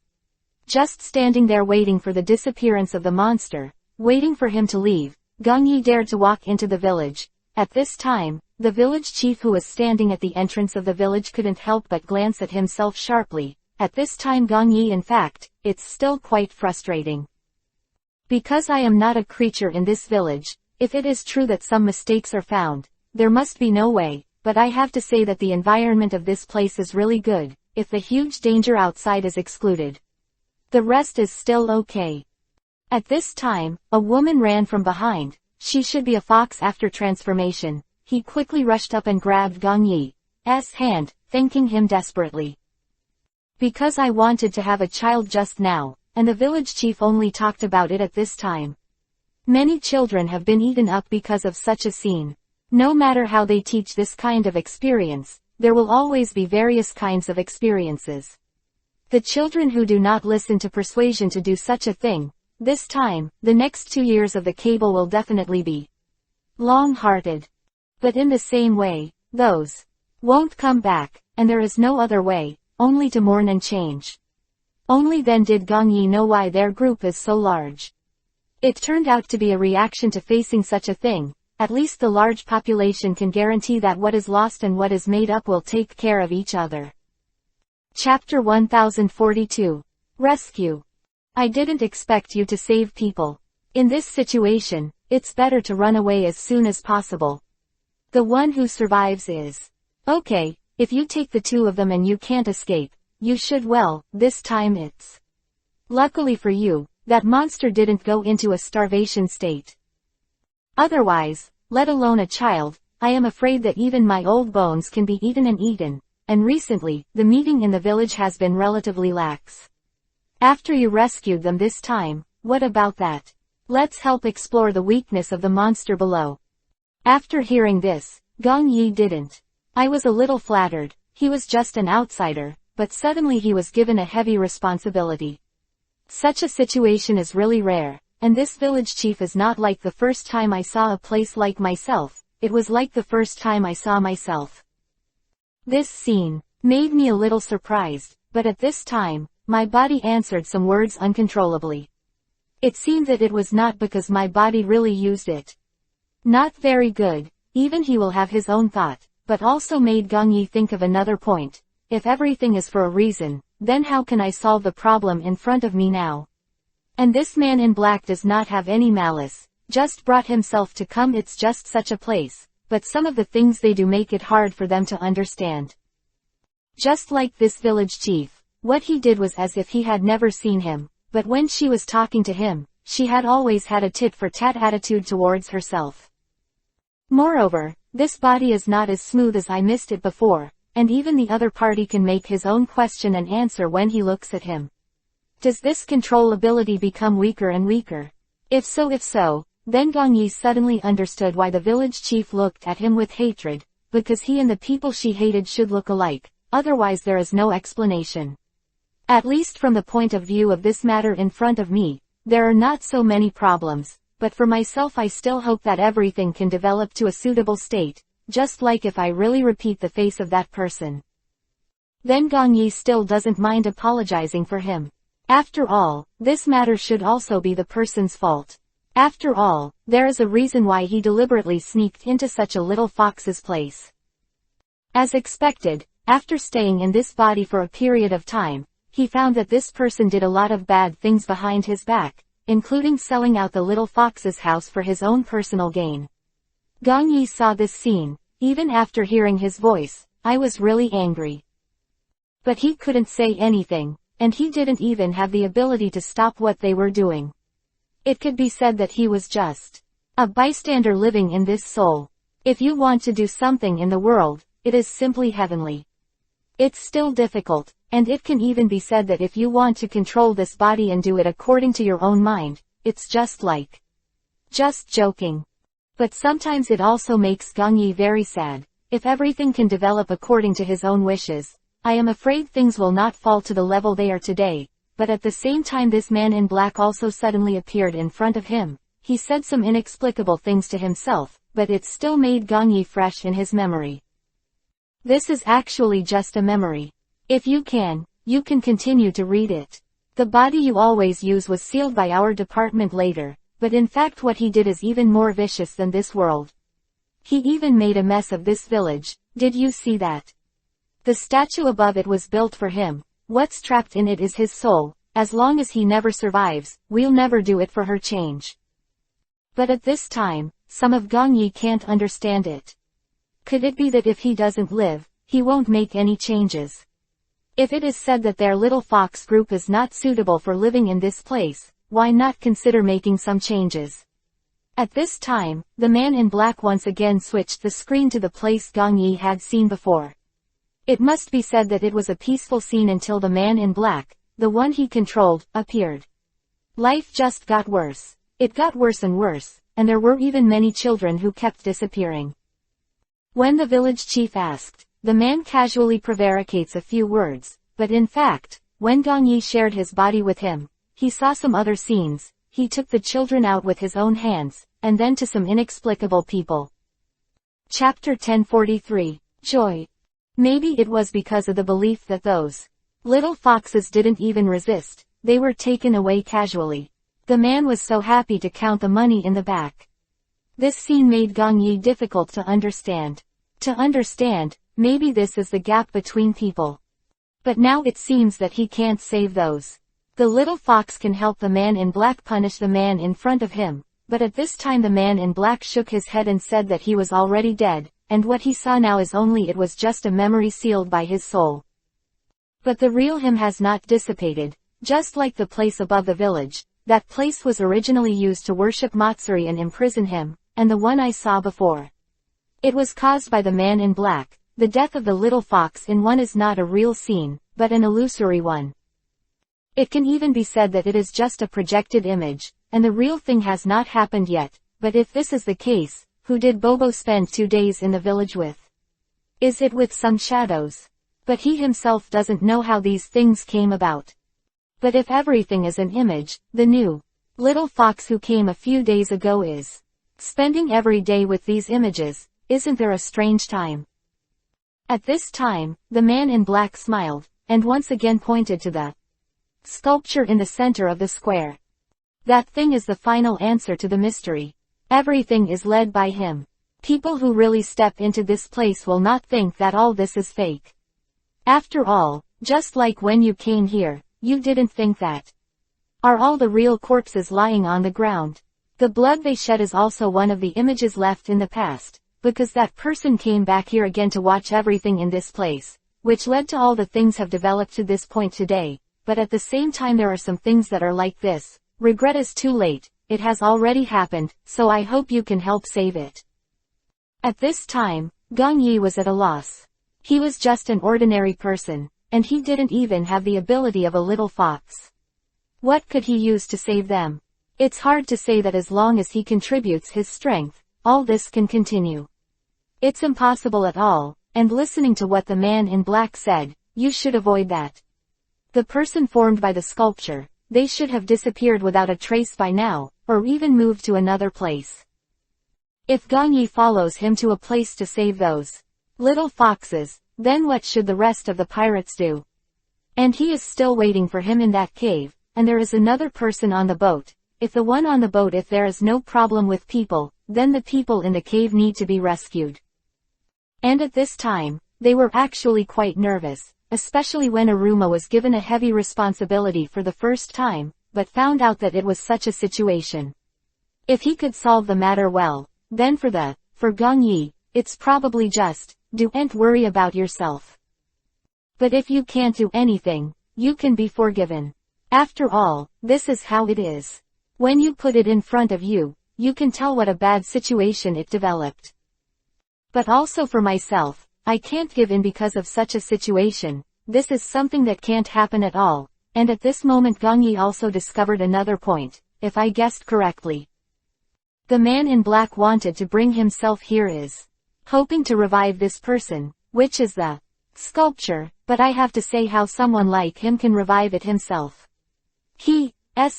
[SPEAKER 1] Just standing there waiting for the disappearance of the monster, waiting for him to leave, Gong Yi dared to walk into the village. At this time, the village chief who was standing at the entrance of the village couldn't help but glance at himself sharply. At this time Gong Yi, in fact, it's still quite frustrating. Because I am not a creature in this village, if it is true that some mistakes are found, there must be no way, but I have to say that the environment of this place is really good, if the huge danger outside is excluded. The rest is still okay. At this time, a woman ran from behind. She should be a fox after transformation. He quickly rushed up and grabbed Gong Yi's hand, thanking him desperately. Because I wanted to have a child just now, and the village chief only talked about it at this time. Many children have been eaten up because of such a scene. No matter how they teach this kind of experience, there will always be various kinds of experiences. The children who do not listen to persuasion to do such a thing, this time, the next 2 years of the cable will definitely be long-hearted. But in the same way, those won't come back, and there is no other way, only to mourn and change. Only then did Gong Yi know why their group is so large. It turned out to be a reaction to facing such a thing. At least the large population can guarantee that what is lost and what is made up will take care of each other. Chapter 1042. Rescue. I didn't expect you to save people. In this situation, it's better to run away as soon as possible. The one who survives is okay. If you take the 2 of them and you can't escape, you should. Well, this time it's luckily for you, that monster didn't go into a starvation state. Otherwise, let alone a child, I am afraid that even my old bones can be eaten, and recently, the meeting in the village has been relatively lax. After you rescued them this time, what about that? Let's help explore the weakness of the monster below. After hearing this, Gong Yi didn't. I was a little flattered. He was just an outsider, but suddenly he was given a heavy responsibility. Such a situation is really rare, and this village chief is not like the first time I saw a place like myself. It was like the first time I saw myself. This scene made me a little surprised, but at this time, my body answered some words uncontrollably. It seemed that it was not because my body really used it. Not very good. Even he will have his own thought, but also made Gong Yi think of another point. If everything is for a reason, then how can I solve the problem in front of me now? And this man in black does not have any malice, just brought himself to come. It's just such a place, but some of the things they do make it hard for them to understand. Just like this village chief, what he did was as if he had never seen him, but when she was talking to him, she had always had a tit-for-tat attitude towards herself. Moreover, this body is not as smooth as I missed it before, and even the other party can make his own question and answer when he looks at him. Does this control ability become weaker and weaker? If so, then Gong Yi suddenly understood why the village chief looked at him with hatred, because he and the people she hated should look alike, otherwise there is no explanation. At least from the point of view of this matter in front of me, there are not so many problems, but for myself I still hope that everything can develop to a suitable state, just like if I really repeat the face of that person. Then Gong Yi still doesn't mind apologizing for him. After all, this matter should also be the person's fault. After all, there is a reason why he deliberately sneaked into such a little fox's place. As expected, after staying in this body for a period of time, he found that this person did a lot of bad things behind his back, including selling out the little fox's house for his own personal gain. Gong Yi saw this scene. Even after hearing his voice, I was really angry. But he couldn't say anything, and he didn't even have the ability to stop what they were doing. It could be said that he was just a bystander living in this soul. If you want to do something in the world, it is simply heavenly. It's still difficult, and it can even be said that if you want to control this body and do it according to your own mind, it's just joking. But sometimes it also makes Gong Yi very sad. If everything can develop according to his own wishes, I am afraid things will not fall to the level they are today. But at the same time this man in black also suddenly appeared in front of him. He said some inexplicable things to himself, but it still made Gong Yi fresh in his memory. This is actually just a memory. If you can continue to read it. The body you always use was sealed by our department later, but in fact what he did is even more vicious than this world. He even made a mess of this village. Did you see that? The statue above it was built for him. What's trapped in it is his soul. As long as he never survives, we'll never do it for her change. But at this time, some of Gong Yi can't understand it. Could it be that if he doesn't live, he won't make any changes? If it is said that their little fox group is not suitable for living in this place, why not consider making some changes? At this time, the man in black once again switched the screen to the place Gong Yi had seen before. It must be said that it was a peaceful scene until the man in black, the one he controlled, appeared. Life just got worse. It got worse and worse, and there were even many children who kept disappearing. When the village chief asked, the man casually prevaricates a few words, but in fact, when Gong Yi shared his body with him, he saw some other scenes. He took the children out with his own hands, and then to some inexplicable people. Chapter 1043. Joy. Maybe it was because of the belief that those little foxes didn't even resist, they were taken away casually. The man was so happy to count the money in the back. This scene made Gong Yi difficult to understand. Maybe this is the gap between people. But now it seems that he can't save those. The little fox can help the man in black punish the man in front of him, but at this time the man in black shook his head and said that he was already dead. And what he saw now is only it was just a memory sealed by his soul. But the real him has not dissipated, just like the place above the village. That place was originally used to worship Matsuri and imprison him, and the one I saw before. It was caused by the man in black. The death of the little fox in one is not a real scene, but an illusory one. It can even be said that it is just a projected image, and the real thing has not happened yet. But if this is the case, who did Bobo spend 2 days in the village with? Is it with some shadows? But he himself doesn't know how these things came about. But if everything is an image, the new little fox who came a few days ago is spending every day with these images. Isn't there a strange time? At this time, the man in black smiled, and once again pointed to the sculpture in the center of the square. That thing is the final answer to the mystery. Everything is led by him. People who really step into this place will not think that all this is fake. After all, just like when you came here, you didn't think that. Are all the real corpses lying on the ground? The blood they shed is also one of the images left in the past, because that person came back here again to watch everything in this place, which led to all the things have developed to this point today. but at the same time there are some things that are like this. Regret is too late, it has already happened, so I hope you can help save it. At this time, Gong Yi was at a loss. He was just an ordinary person, and he didn't even have the ability of a little fox. What could he use to save them? It's hard to say that as long as he contributes his strength, all this can continue. It's impossible at all, and listening to what the man in black said, you should avoid that. The person formed by the sculpture, they should have disappeared without a trace by now, or even moved to another place. If Gong Yi follows him to a place to save those little foxes, then what should the rest of the pirates do? And he is still waiting for him in that cave, and there is another person on the boat. If the one on the boat, if there is no problem with people, then the people in the cave need to be rescued. And at this time, they were actually quite nervous, especially when Aruma was given a heavy responsibility for the first time, but found out that it was such a situation. If he could solve the matter well, then for Gong Yi, it's probably just, don't worry about yourself. But if you can't do anything, you can be forgiven. After all, this is how it is. When you put it in front of you, you can tell what a bad situation it developed. But also for myself, I can't give in because of such a situation. This is something that can't happen at all. And at this moment Gong Yi also discovered another point, if I guessed correctly. The man in black wanted to bring himself here is hoping to revive this person, which is the sculpture, but I have to say how someone like him can revive it himself. He's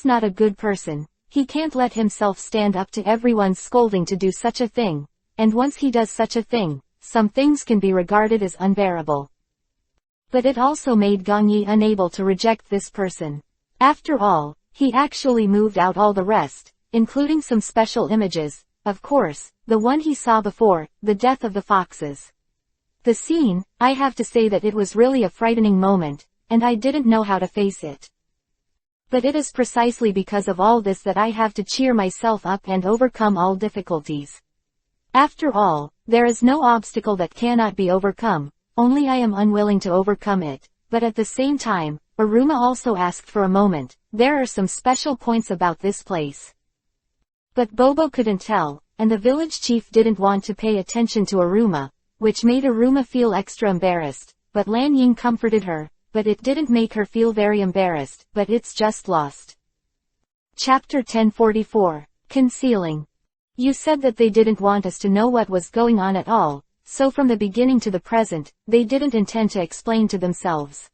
[SPEAKER 1] not a good person. He can't let himself stand up to everyone's scolding to do such a thing, and once he does such a thing, some things can be regarded as unbearable. But it also made Gong Yi unable to reject this person. After all, he actually moved out all the rest, including some special images, of course, the one he saw before, the death of the foxes. The scene, I have to say that it was really a frightening moment, and I didn't know how to face it. But it is precisely because of all this that I have to cheer myself up and overcome all difficulties. After all, there is no obstacle that cannot be overcome, only I am unwilling to overcome it. But at the same time, Aruma also asked for a moment. There are some special points about this place. But Bobo couldn't tell, and the village chief didn't want to pay attention to Aruma, which made Aruma feel extra embarrassed, but Lan Ying comforted her. But it didn't make her feel very embarrassed, but it's just lost. Chapter 1044. Concealing. You said that they didn't want us to know what was going on at all, so from the beginning to the present, they didn't intend to explain to themselves.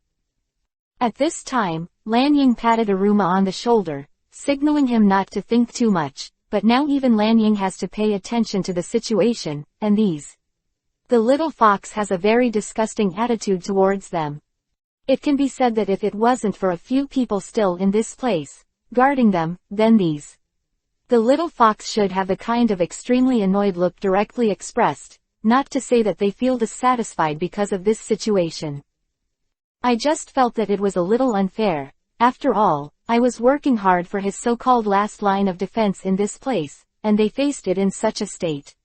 [SPEAKER 1] At this time, Lan Ying patted Aruma on the shoulder, signaling him not to think too much, but now even Lan Ying has to pay attention to the situation, and the little fox has a very disgusting attitude towards them. It can be said that if it wasn't for a few people still in this place, guarding them, then the little fox should have the kind of extremely annoyed look directly expressed, not to say that they feel dissatisfied because of this situation. I just felt that it was a little unfair. After all, I was working hard for his so-called last line of defense in this place, and they faced it in such a state.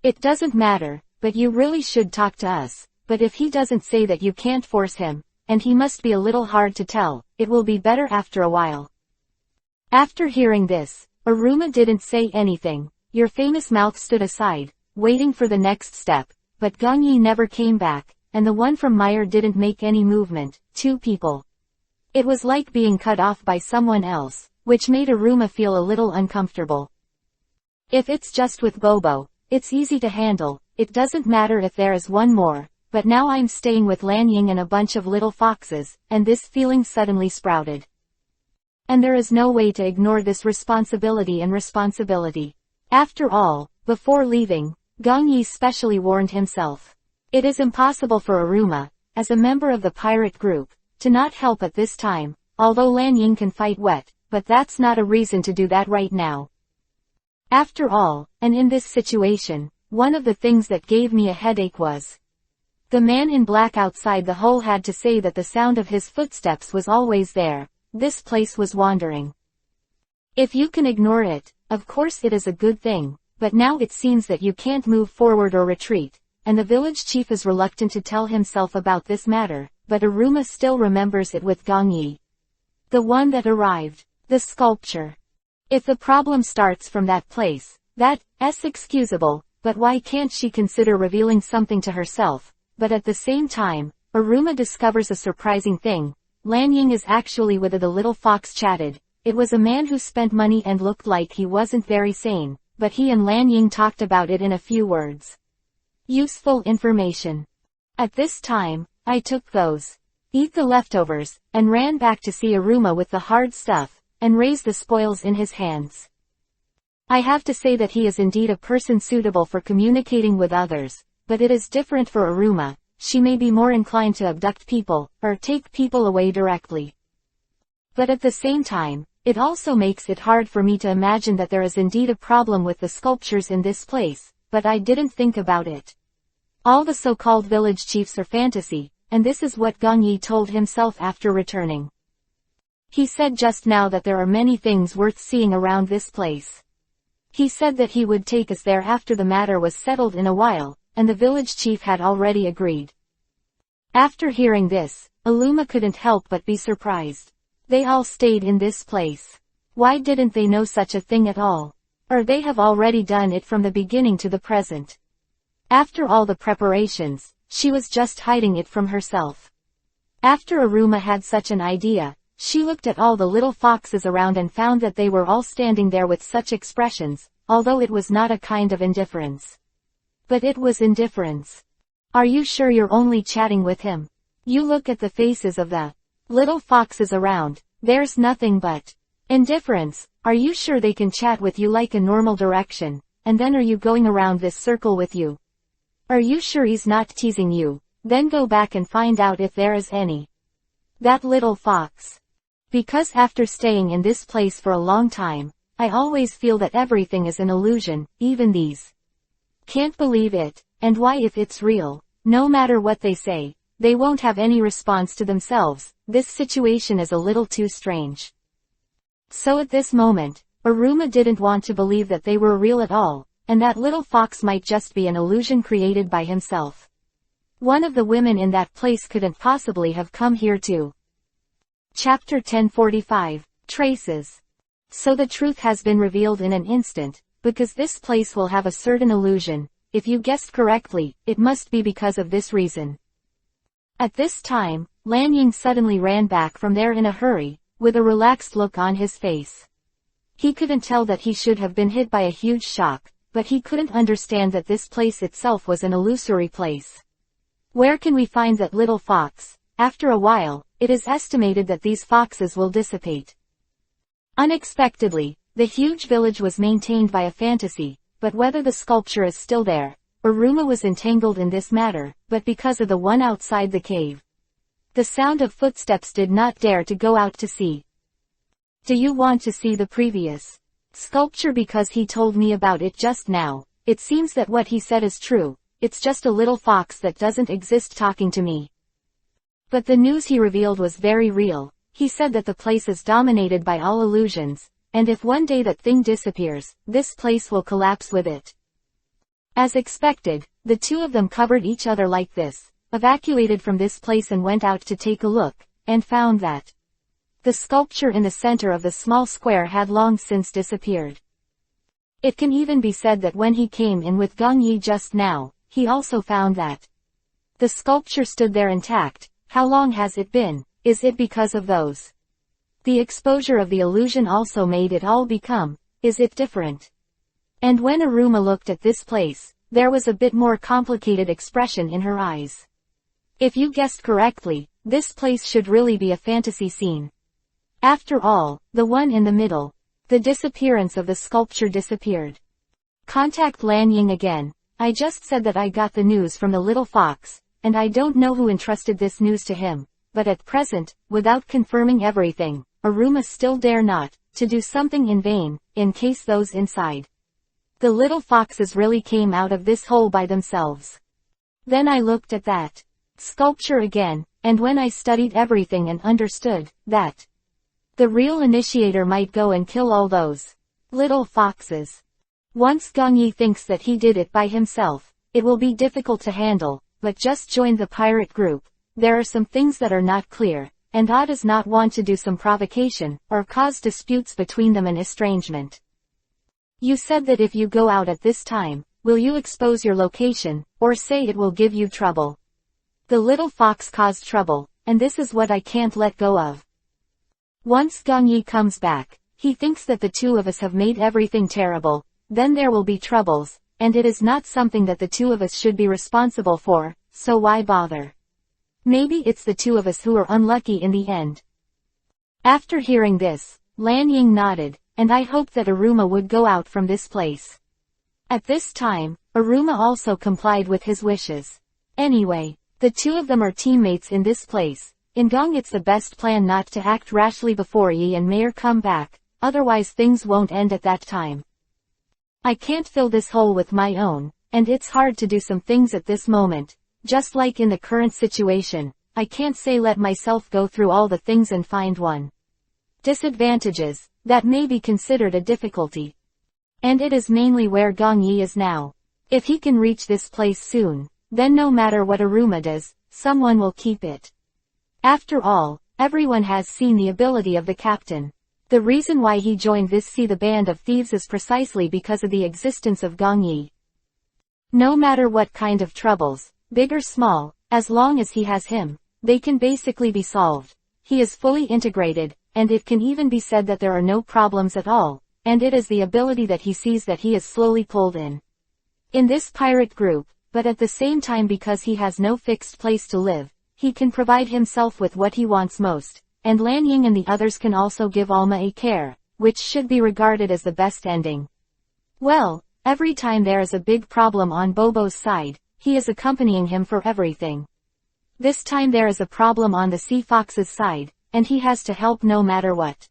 [SPEAKER 1] It doesn't matter, but you really should talk to us. But if he doesn't say that, you can't force him, and he must be a little hard to tell. It will be better after a while. After hearing this, Aruma didn't say anything. Your famous mouth stood aside, waiting for the next step, but Gong Yi never came back, and the one from Meyer didn't make any movement. 2 people. It was like being cut off by someone else, which made Aruma feel a little uncomfortable. If it's just with Bobo, it's easy to handle. It doesn't matter if there is one more. But now I'm staying with Lan Ying and a bunch of little foxes, and this feeling suddenly sprouted. And there is no way to ignore this responsibility. After all, before leaving, Gong Yi specially warned himself. It is impossible for Aruma, as a member of the pirate group, to not help at this time, although Lan Ying can fight wet, but that's not a reason to do that right now. After all, and in this situation, one of the things that gave me a headache was the man in black outside the hole had to say that the sound of his footsteps was always there. This place was wandering. If you can ignore it, of course it is a good thing, but now it seems that you can't move forward or retreat, and the village chief is reluctant to tell himself about this matter, but Aruma still remembers it with Gongyi. The one that arrived. The sculpture. If the problem starts from that place, that's excusable, but why can't she consider revealing something to herself? But at the same time, Aruma discovers a surprising thing. Lanying is actually with the little fox chatted. It was a man who spent money and looked like he wasn't very sane, but he and Lanying talked about it in a few words. Useful information. At this time, I took those. Eat the leftovers, and ran back to see Aruma with the hard stuff, and raise the spoils in his hands. I have to say that he is indeed a person suitable for communicating with others, but it is different for Aruma. She may be more inclined to abduct people, or take people away directly. But at the same time, it also makes it hard for me to imagine that there is indeed a problem with the sculptures in this place, but I didn't think about it. All the so-called village chiefs are fantasy, and this is what Gongyi told himself after returning. He said just now that there are many things worth seeing around this place. He said that he would take us there after the matter was settled in a while, and the village chief had already agreed. After hearing this, Aruma couldn't help but be surprised. They all stayed in this place. Why didn't they know such a thing at all? Or they have already done it from the beginning to the present. After all the preparations, she was just hiding it from herself. After Aruma had such an idea, she looked at all the little foxes around and found that they were all standing there with such expressions, although it was not a kind of indifference. But it was indifference. Are you sure you're only chatting with him? You look at the faces of the little foxes around, there's nothing but indifference. Are you sure they can chat with you like a normal direction, and then are you going around this circle with you? Are you sure he's not teasing you? Then go back and find out if there is any. That little fox. Because after staying in this place for a long time, I always feel that everything is an illusion, even these. Can't believe it, and why if it's real, no matter what they say, they won't have any response to themselves. This situation is a little too strange. So at this moment, Aruma didn't want to believe that they were real at all, and that little fox might just be an illusion created by himself. One of the women in that place couldn't possibly have come here too. Chapter 1045, Traces. So the truth has been revealed in an instant, because this place will have a certain illusion. If you guessed correctly, it must be because of this reason. At this time, Lanying suddenly ran back from there in a hurry, with a relaxed look on his face. He couldn't tell that he should have been hit by a huge shock, but he couldn't understand that this place itself was an illusory place. Where can we find that little fox? After a while, it is estimated that these foxes will dissipate. Unexpectedly, the huge village was maintained by a fantasy, but whether the sculpture is still there, Aruma was entangled in this matter, but because of the one outside the cave. The sound of footsteps did not dare to go out to see. Do you want to see the previous sculpture because he told me about it just now? It seems that what he said is true, it's just a little fox that doesn't exist talking to me. But the news he revealed was very real. He said that the place is dominated by all illusions, and if one day that thing disappears, this place will collapse with it. As expected, the two of them covered each other like this, evacuated from this place and went out to take a look, and found that the sculpture in the center of the small square had long since disappeared. It can even be said that when he came in with Gongyi just now, he also found that the sculpture stood there intact. How long has it been? Is it because of those? The exposure of the illusion also made it all become, is it different? And when Aruma looked at this place, there was a bit more complicated expression in her eyes. If you guessed correctly, this place should really be a fantasy scene. After all, the one in the middle, the disappearance of the sculpture disappeared. Contact Lanying again. I just said that I got the news from the little fox, and I don't know who entrusted this news to him, but at present, without confirming everything, Aruma still dare not to do something in vain, in case those inside the little foxes really came out of this hole by themselves. Then I looked at that sculpture again, and when I studied everything and understood that the real initiator might go and kill all those little foxes. Once Gongyi thinks that he did it by himself, it will be difficult to handle, but just join the pirate group. There are some things that are not clear, and Aud does not want to do some provocation, or cause disputes between them and estrangement. You said that if you go out at this time, will you expose your location, or say it will give you trouble? The little fox caused trouble, and this is what I can't let go of. Once Gongyi comes back, he thinks that the two of us have made everything terrible, then there will be troubles, and it is not something that the two of us should be responsible for, so why bother? Maybe it's the two of us who are unlucky in the end. After hearing this, Lan Ying nodded, and I hoped that Aruma would go out from this place. At this time, Aruma also complied with his wishes. Anyway, the two of them are teammates in this place. In Gong it's the best plan not to act rashly before Yi and Mayor come back, otherwise things won't end at that time. I can't fill this hole with my own, and it's hard to do some things at this moment. Just like in the current situation, I can't say let myself go through all the things and find one. Disadvantages, that may be considered a difficulty. And it is mainly where Gongyi is now. If he can reach this place soon, then no matter what Aruma does, someone will keep it. After all, everyone has seen the ability of the captain. The reason why he joined this the band of thieves is precisely because of the existence of Gongyi. No matter what kind of troubles, big or small, as long as he has him, they can basically be solved. He is fully integrated, and it can even be said that there are no problems at all, and it is the ability that he sees that he is slowly pulled in this pirate group, but at the same time because he has no fixed place to live, he can provide himself with what he wants most, and Lan Ying and the others can also give Alma a care, which should be regarded as the best ending. Well, every time there is a big problem on Bobo's side, he is accompanying him for everything. This time there is a problem on the Sea Fox's side, and he has to help no matter what.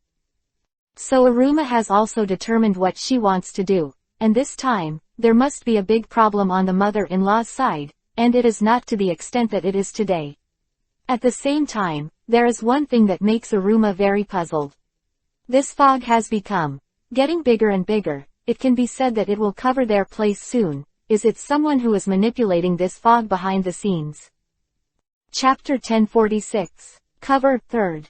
[SPEAKER 1] So Aruma has also determined what she wants to do, and this time, there must be a big problem on the mother-in-law's side, and it is not to the extent that it is today. At the same time, there is one thing that makes Aruma very puzzled. This fog has become getting bigger and bigger. It can be said that it will cover their place soon. Is it someone who is manipulating this fog behind the scenes? Chapter 1046. Cover 3rd.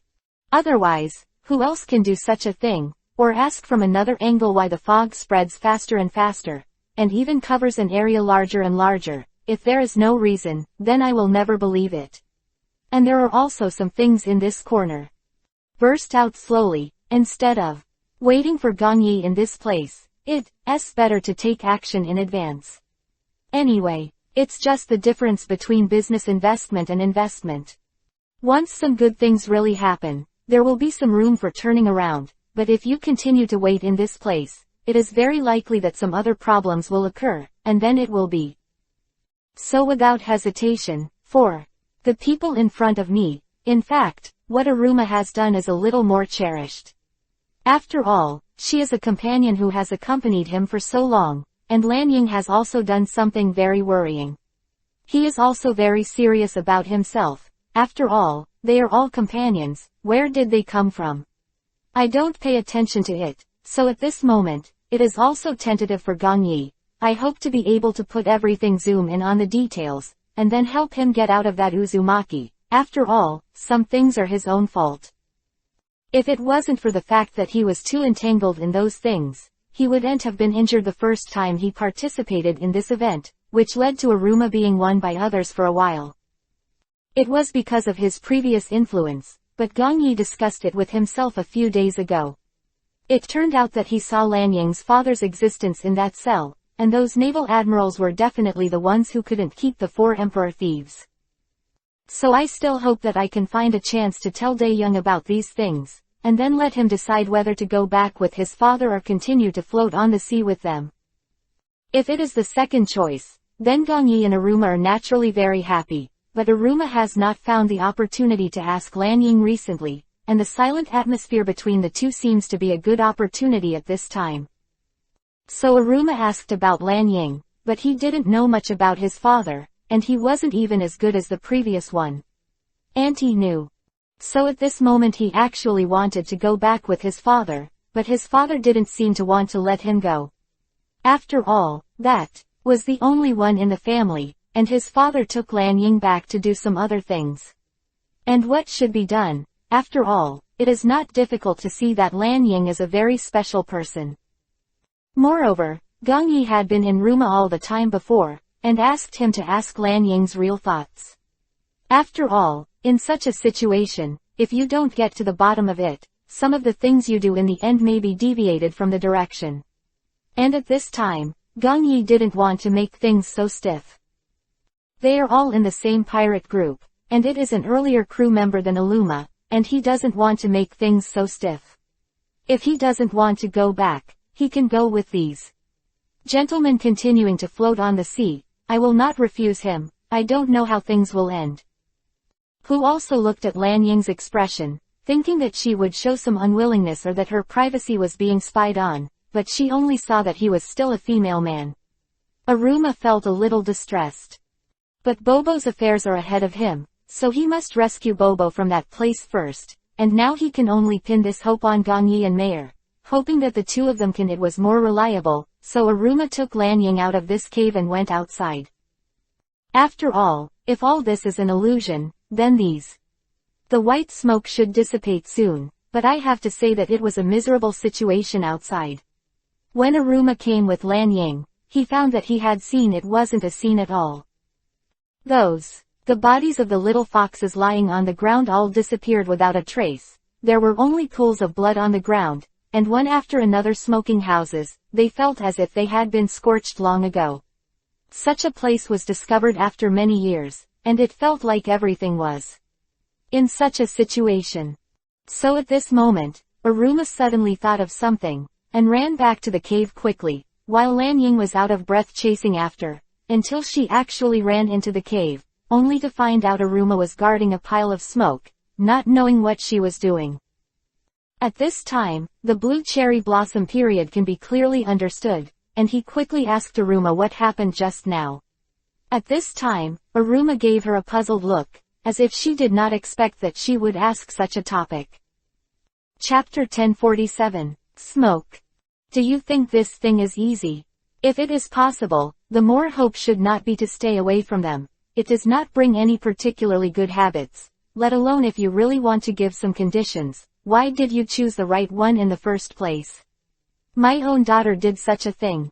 [SPEAKER 1] Otherwise, who else can do such a thing, or ask from another angle why the fog spreads faster and faster, and even covers an area larger and larger? If there is no reason, then I will never believe it. And there are also some things in this corner. Burst out slowly, instead of waiting for Gongyi in this place, it's better to take action in advance. Anyway, it's just the difference between business investment and investment. Once some good things really happen, there will be some room for turning around, but if you continue to wait in this place, it is very likely that some other problems will occur, and then it will be. So without hesitation, for the people in front of me, in fact, what Aruma has done is a little more cherished. After all, she is a companion who has accompanied him for so long, and Lan Ying has also done something very worrying. He is also very serious about himself. After all, they are all companions. Where did they come from? I don't pay attention to it, so at this moment, it is also tentative for Gongyi. I hope to be able to put everything zoom in on the details, and then help him get out of that Uzumaki. After all, some things are his own fault. If it wasn't for the fact that he was too entangled in those things, he wouldn't have been injured the first time he participated in this event, which led to Aruma being won by others for a while. It was because of his previous influence, but Gongyi discussed it with himself a few days ago. It turned out that he saw Lan Ying's father's existence in that cell, and those naval admirals were definitely the ones who couldn't keep the 4 emperor thieves. So I still hope that I can find a chance to tell Dae Young about these things, and then let him decide whether to go back with his father or continue to float on the sea with them. If it is the second choice, then Gongyi and Aruma are naturally very happy, but Aruma has not found the opportunity to ask Lan Ying recently, and the silent atmosphere between the two seems to be a good opportunity at this time. So Aruma asked about Lan Ying, but he didn't know much about his father, and he wasn't even as good as the previous one. And he knew. So at this moment he actually wanted to go back with his father, but his father didn't seem to want to let him go. After all, that was the only one in the family, and his father took Lan Ying back to do some other things. And what should be done? After all, it is not difficult to see that Lan Ying is a very special person. Moreover, Gong Yi had been in Ruma all the time before, and asked him to ask Lan Ying's real thoughts. After all, in such a situation, if you don't get to the bottom of it, some of the things you do in the end may be deviated from the direction. And at this time, Gong Yi didn't want to make things so stiff. They are all in the same pirate group, and it is an earlier crew member than Aluma, and he doesn't want to make things so stiff. If he doesn't want to go back, he can go with these gentlemen continuing to float on the sea. I will not refuse him. I don't know how things will end. Who also looked at Lan Ying's expression, thinking that she would show some unwillingness or that her privacy was being spied on, but she only saw that he was still a female man. Aruma felt a little distressed. But Bobo's affairs are ahead of him, so he must rescue Bobo from that place first, and now he can only pin this hope on Gong Yi and Mayer, hoping that the two of them can. It was more reliable, so Aruma took Lan Ying out of this cave and went outside. After all, if all this is an illusion, then the white smoke should dissipate soon, but I have to say that it was a miserable situation outside. When Aruma came with Lan Ying, he found that he had seen it wasn't a scene at all. The bodies of the little foxes lying on the ground all disappeared without a trace. There were only pools of blood on the ground, and one after another smoking houses. They felt as if they had been scorched long ago. Such a place was discovered after many years, and it felt like everything was in such a situation. So at this moment, Aruma suddenly thought of something, and ran back to the cave quickly, while Lan Ying was out of breath chasing after, until she actually ran into the cave, only to find out Aruma was guarding a pile of smoke, not knowing what she was doing. At this time, the blue cherry blossom period can be clearly understood, and he quickly asked Aruma what happened just now. At this time, Aruma gave her a puzzled look, as if she did not expect that she would ask such a topic. Chapter 1047, Smoke. Do you think this thing is easy? If it is possible, the more hope should not be to stay away from them. It does not bring any particularly good habits, let alone if you really want to give some conditions. Why did you choose the right one in the first place? My own daughter did such a thing.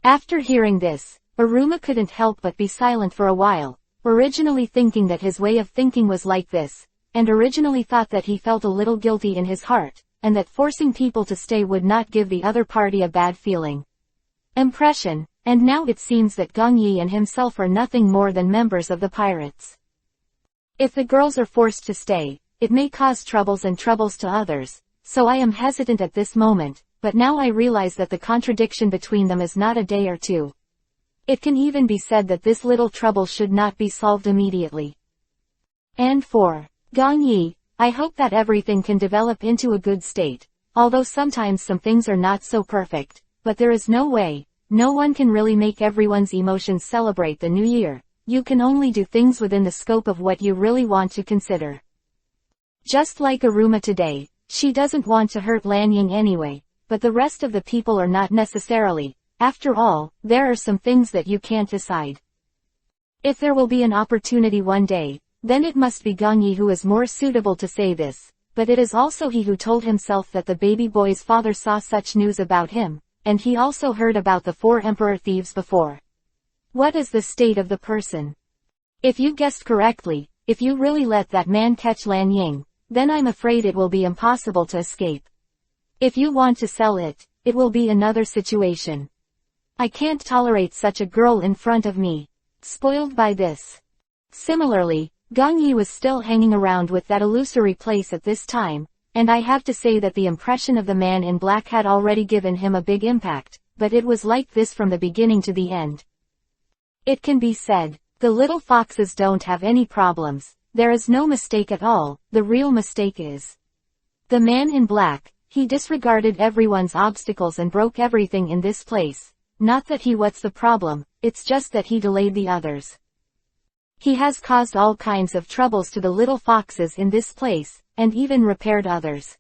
[SPEAKER 1] After hearing this, Aruma couldn't help but be silent for a while, originally thinking that his way of thinking was like this, and originally thought that he felt a little guilty in his heart, and that forcing people to stay would not give the other party a bad impression, and now it seems that Gong Yi and himself are nothing more than members of the pirates. If the girls are forced to stay, it may cause troubles to others, so I am hesitant at this moment, but now I realize that the contradiction between them is not a day or two. It can even be said that this little trouble should not be solved immediately. And for Gong Yi, I hope that everything can develop into a good state, although sometimes some things are not so perfect, but there is no way, no one can really make everyone's emotions celebrate the new year. You can only do things within the scope of what you really want to consider. Just like Aruma today, she doesn't want to hurt Lan Ying anyway, but the rest of the people are not necessarily. After all, there are some things that you can't decide. If there will be an opportunity one day, then it must be Gong Yi who is more suitable to say this, but it is also he who told himself that the baby boy's father saw such news about him, and he also heard about the 4 emperor thieves before. What is the state of the person? If you guessed correctly, if you really let that man catch Lan Ying, then I'm afraid it will be impossible to escape. If you want to sell it, it will be another situation. I can't tolerate such a girl in front of me. Spoiled by this. Similarly, Gong Yi was still hanging around with that illusory place at this time, and I have to say that the impression of the man in black had already given him a big impact, but it was like this from the beginning to the end. It can be said, the little foxes don't have any problems, there is no mistake at all, the real mistake is the man in black. He disregarded everyone's obstacles and broke everything in this place. Not that what's the problem, it's just that he delayed the others. He has caused all kinds of troubles to the little foxes in this place, and even repaired others.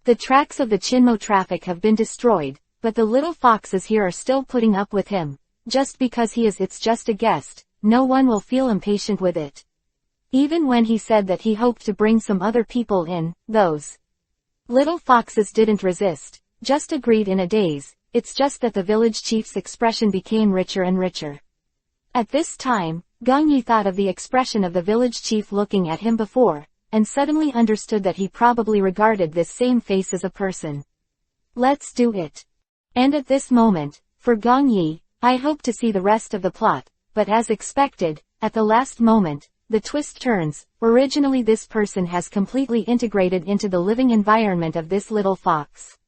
[SPEAKER 1] The tracks of the Chinmo traffic have been destroyed, but the little foxes here are still putting up with him. just because it's just a guest, no one will feel impatient with it. Even when he said that he hoped to bring some other people in, those little foxes didn't resist, just agreed in a daze. It's just that the village chief's expression became richer and richer. At this time, Gong Yi thought of the expression of the village chief looking at him before, and suddenly understood that he probably regarded this same face as a person. Let's do it. And at this moment, for Gong Yi, I hope to see the rest of the plot, but as expected, at the last moment, the twist turns. Originally this person has completely integrated into the living environment of this little fox.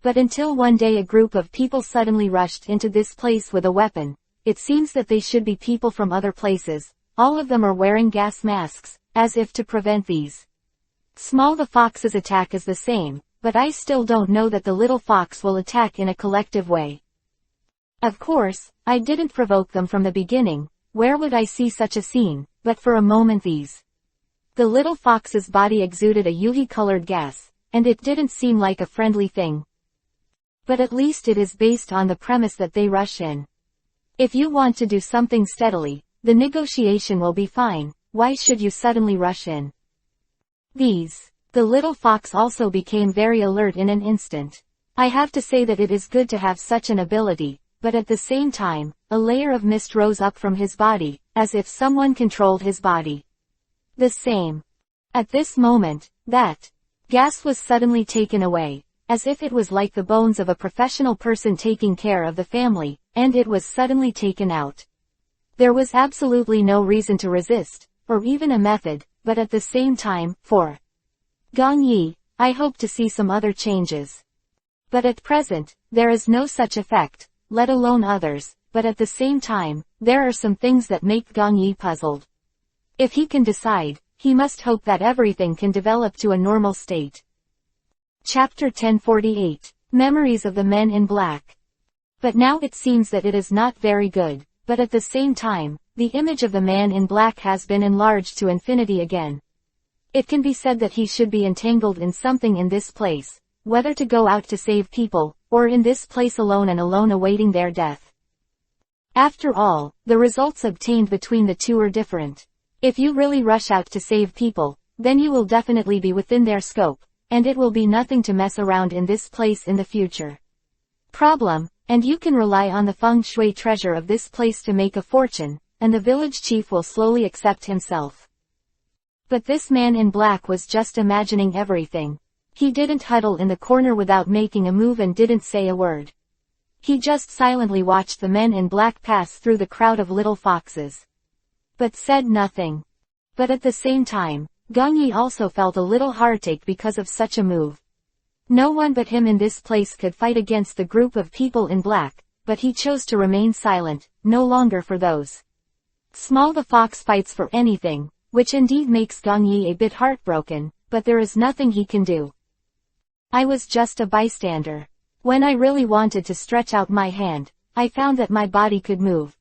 [SPEAKER 1] But until one day a group of people suddenly rushed into this place with a weapon. It seems that they should be people from other places. All of them are wearing gas masks, as if to prevent these. The fox's attack is the same, but I still don't know that the little fox will attack in a collective way. Of course, I didn't provoke them from the beginning. Where would I see such a scene? But for a moment the little fox's body exuded a yuhi-colored gas, and it didn't seem like a friendly thing. But at least it is based on the premise that they rush in. If you want to do something steadily, the negotiation will be fine. Why should you suddenly rush in? The little fox also became very alert in an instant. I have to say that it is good to have such an ability, but at the same time, a layer of mist rose up from his body, as if someone controlled his body. At this moment, that gas was suddenly taken away, as if it was like the bones of a professional person taking care of the family, and it was suddenly taken out. There was absolutely no reason to resist, or even a method, but at the same time, for Gong Yi, I hope to see some other changes. But at present, there is no such effect, let alone others, but at the same time, there are some things that make Gong Yi puzzled. If he can decide, he must hope that everything can develop to a normal state. Chapter 1048. Memories of the Men in Black. But now it seems that it is not very good, but at the same time, the image of the man in black has been enlarged to infinity again. It can be said that he should be entangled in something in this place, whether to go out to save people, or in this place alone and alone awaiting their death. After all, the results obtained between the two are different. If you really rush out to save people, then you will definitely be within their scope, and it will be nothing to mess around in this place in the future. And you can rely on the feng shui treasure of this place to make a fortune, and the village chief will slowly accept himself. But this man in black was just imagining everything. He didn't huddle in the corner without making a move and didn't say a word. He just silently watched the men in black pass through the crowd of little foxes. But said nothing. But at the same time, Gong Yi also felt a little heartache because of such a move. No one but him in this place could fight against the group of people in black, but he chose to remain silent, no longer for those. The fox fights for anything, which indeed makes Gong Yi a bit heartbroken, but there is nothing he can do. I was just a bystander. When I really wanted to stretch out my hand, I found that my body could move.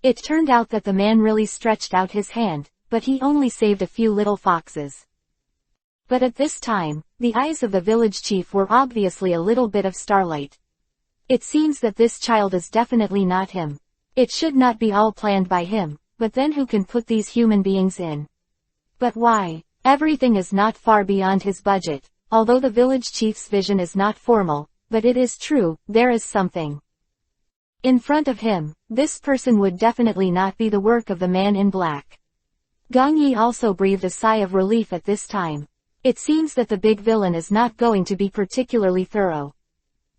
[SPEAKER 1] It turned out that the man really stretched out his hand, but he only saved a few little foxes. But at this time, the eyes of the village chief were obviously a little bit of starlight. It seems that this child is definitely not him. It should not be all planned by him, but then who can put these human beings in? But why? Everything is not far beyond his budget, although the village chief's vision is not formal, but it is true, there is something in front of him. This person would definitely not be the work of the man in black. Gong Yi also breathed a sigh of relief at this time. It seems that the big villain is not going to be particularly thorough.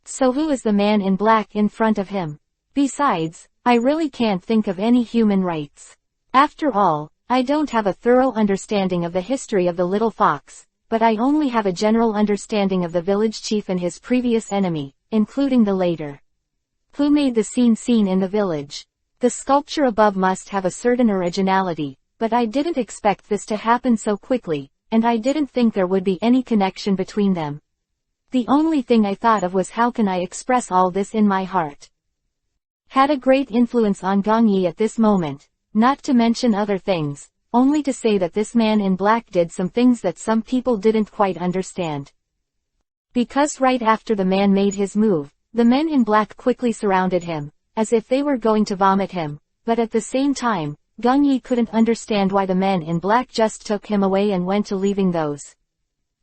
[SPEAKER 1] So who is the man in black in front of him? Besides, I really can't think of any human rights. After all, I don't have a thorough understanding of the history of the little fox, but I only have a general understanding of the village chief and his previous enemy, including the later. Who made the scene in the village? The sculpture above must have a certain originality, but I didn't expect this to happen so quickly, and I didn't think there would be any connection between them. The only thing I thought of was how can I express all this in my heart. Had a great influence on Gong Yi at this moment, not to mention other things, only to say that this man in black did some things that some people didn't quite understand. Because right after the man made his move, the men in black quickly surrounded him, as if they were going to vomit him, but at the same time, Gang Yi couldn't understand why the men in black just took him away and went to leaving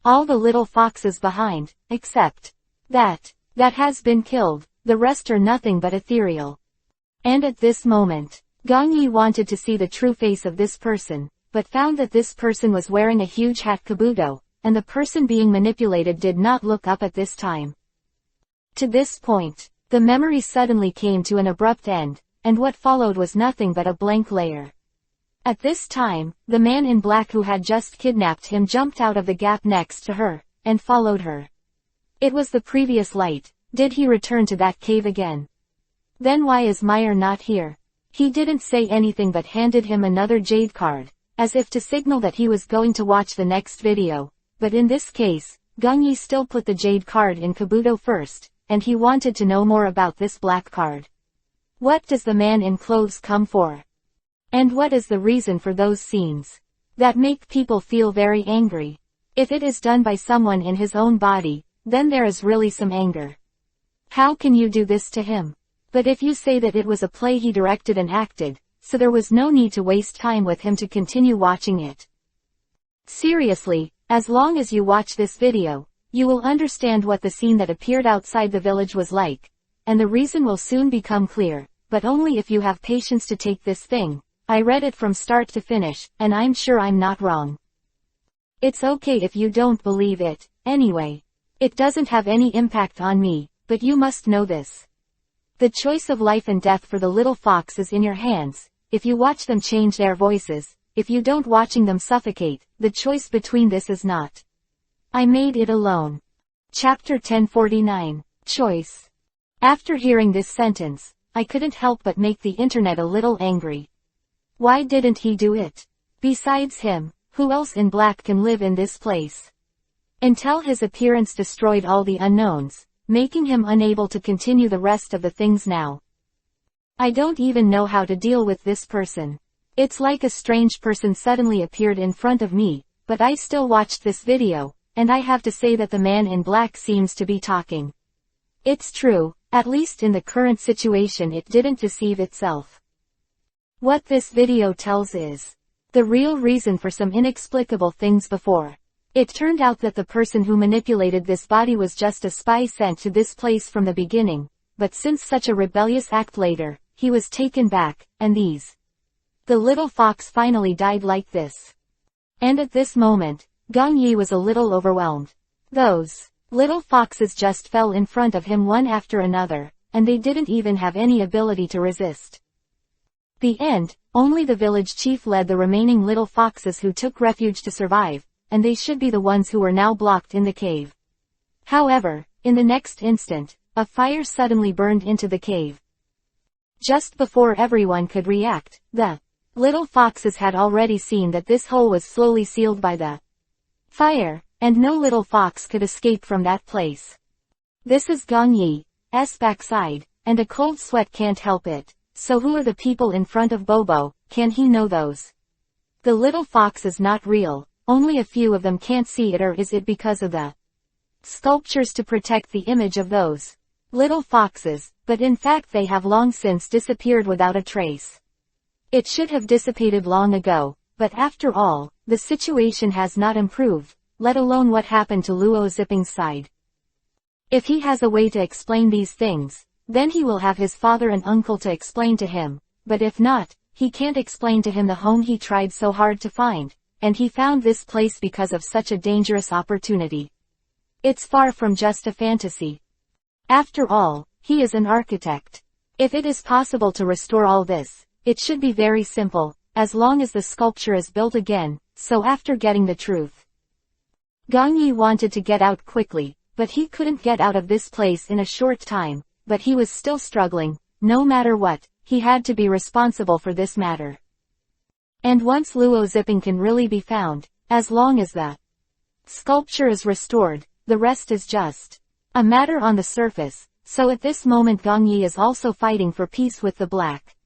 [SPEAKER 1] all the little foxes behind, except that has been killed. The rest are nothing but ethereal. And at this moment, Gang Yi wanted to see the true face of this person, but found that this person was wearing a huge hat kabuto, and the person being manipulated did not look up at this time. To this point, the memory suddenly came to an abrupt end, and what followed was nothing but a blank layer. At this time, the man in black who had just kidnapped him jumped out of the gap next to her, and followed her. It was the previous light. Did he return to that cave again? Then why is Meyer not here? He didn't say anything but handed him another jade card, as if to signal that he was going to watch the next video, but in this case, Gang Yi still put the jade card in kabuto first, and he wanted to know more about this black card. What does the man in clothes come for? And what is the reason for those scenes that make people feel very angry? If it is done by someone in his own body, then there is really some anger. How can you do this to him? But if you say that it was a play he directed and acted, so there was no need to waste time with him to continue watching it. Seriously, as long as you watch this video, you will understand what the scene that appeared outside the village was like, and the reason will soon become clear, but only if you have patience to take this thing. I read it from start to finish, and I'm sure I'm not wrong. It's okay if you don't believe it, anyway. It doesn't have any impact on me, but you must know this. The choice of life and death for the little fox is in your hands. If you watch them change their voices, if you don't watching them suffocate, the choice between this is not. I made it alone. Chapter 1049. Choice. After hearing this sentence, I couldn't help but make the internet a little angry. Why didn't he do it? Besides him, who else in black can live in this place? Until his appearance destroyed all the unknowns, making him unable to continue the rest of the things now. I don't even know how to deal with this person. It's like a strange person suddenly appeared in front of me, but I still watched this video, and I have to say that the man in black seems to be talking. It's true, at least in the current situation it didn't deceive itself. What this video tells is the real reason for some inexplicable things before. It turned out that the person who manipulated this body was just a spy sent to this place from the beginning, but since such a rebellious act later, he was taken back, and the little fox finally died like this. And at this moment, Gang Yi was a little overwhelmed. Those little foxes just fell in front of him one after another, and they didn't even have any ability to resist. The end, only the village chief led the remaining little foxes who took refuge to survive, and they should be the ones who were now blocked in the cave. However, in the next instant, a fire suddenly burned into the cave. Just before everyone could react, the little foxes had already seen that this hole was slowly sealed by the fire, and no little fox could escape from that place. This is Gang Yi's backside, and a cold sweat can't help it. So who are the people in front of Bobo? Can he know those? The little fox is not real, only a few of them can't see it, or is it because of the sculptures to protect the image of those little foxes, but in fact they have long since disappeared without a trace. It should have dissipated long ago, but after all, the situation has not improved, let alone what happened to Luo Zipping's side. If he has a way to explain these things, then he will have his father and uncle to explain to him, but if not, he can't explain to him the home he tried so hard to find, and he found this place because of such a dangerous opportunity. It's far from just a fantasy. After all, he is an architect. If it is possible to restore all this, it should be very simple, as long as the sculpture is built again. So after getting the truth, Gang Yi wanted to get out quickly, but he couldn't get out of this place in a short time. But he was still struggling. No matter what, he had to be responsible for this matter. And once Luo Zipping can really be found, as long as the sculpture is restored, the rest is just a matter on the surface. So at this moment Gang Yi is also fighting for peace with the black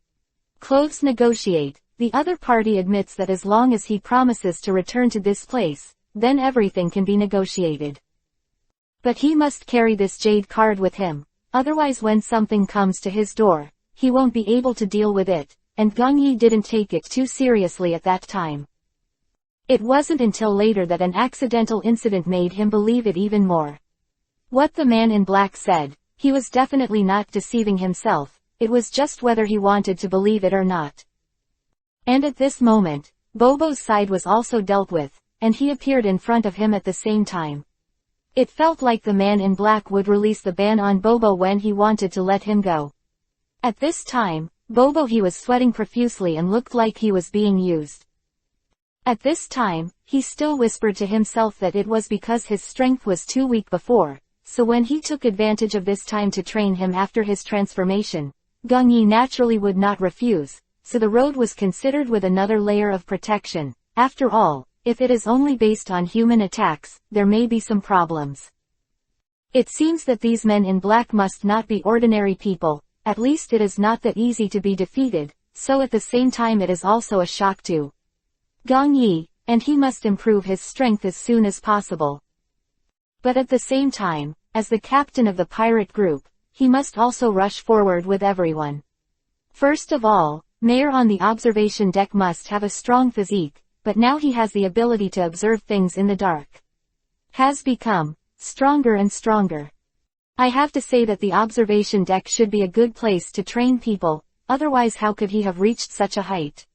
[SPEAKER 1] clothes negotiate. The other party admits that as long as he promises to return to this place, then everything can be negotiated. But he must carry this jade card with him. Otherwise when something comes to his door, he won't be able to deal with it, and Gong Yi didn't take it too seriously at that time. It wasn't until later that an accidental incident made him believe it even more. What the man in black said, he was definitely not deceiving himself, it was just whether he wanted to believe it or not. And at this moment, Bobo's side was also dealt with, and he appeared in front of him at the same time. It felt like the man in black would release the ban on Bobo when he wanted to let him go. At this time, Bobo he was sweating profusely and looked like he was being used. At this time, he still whispered to himself that it was because his strength was too weak before, so when he took advantage of this time to train him after his transformation, Gong Yi naturally would not refuse, so the road was considered with another layer of protection. After all, if it is only based on human attacks, there may be some problems. It seems that these men in black must not be ordinary people, at least it is not that easy to be defeated, so at the same time it is also a shock to Gong Yi, and he must improve his strength as soon as possible. But at the same time, as the captain of the pirate group, he must also rush forward with everyone. First of all, Mayor on the observation deck must have a strong physique, but now he has the ability to observe things in the dark. Has become stronger and stronger. I have to say that the observation deck should be a good place to train people, otherwise how could he have reached such a height?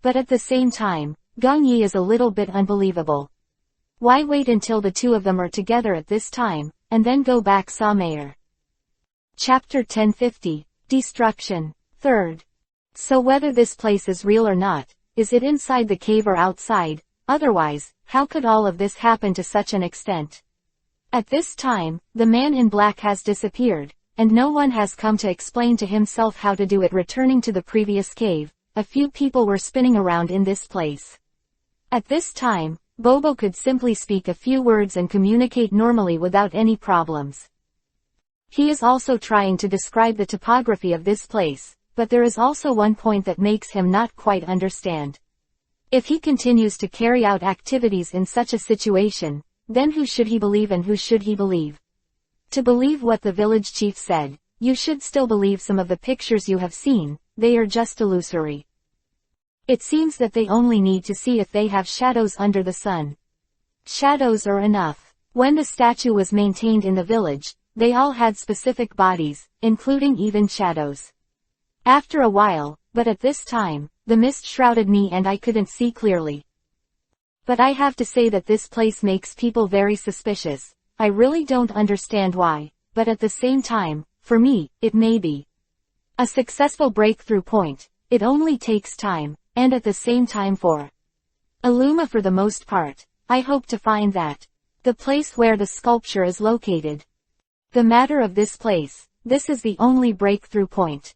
[SPEAKER 1] But at the same time, Gong Yi is a little bit unbelievable. Why wait until the two of them are together at this time, and then go back? Saw Mayor. Chapter 1050, Destruction. 3rd. So whether this place is real or not, is it inside the cave or outside? Otherwise, how could all of this happen to such an extent? At this time, the man in black has disappeared, and no one has come to explain to himself how to do it. Returning to the previous cave, a few people were spinning around in this place. At this time, Bobo could simply speak a few words and communicate normally without any problems. He is also trying to describe the topography of this place, but there is also one point that makes him not quite understand. If he continues to carry out activities in such a situation, then who should he believe and who should he believe? To believe what the village chief said, you should still believe some of the pictures you have seen, they are just illusory. It seems that they only need to see if they have shadows under the sun. Shadows are enough. When the statue was maintained in the village, they all had specific bodies, including even shadows. After a while, but at this time, the mist shrouded me and I couldn't see clearly. But I have to say that this place makes people very suspicious. I really don't understand why, but at the same time, for me, it may be a successful breakthrough point. It only takes time, and at the same time for Illuma for the most part, I hope to find that the place where the sculpture is located. The matter of this place, this is the only breakthrough point.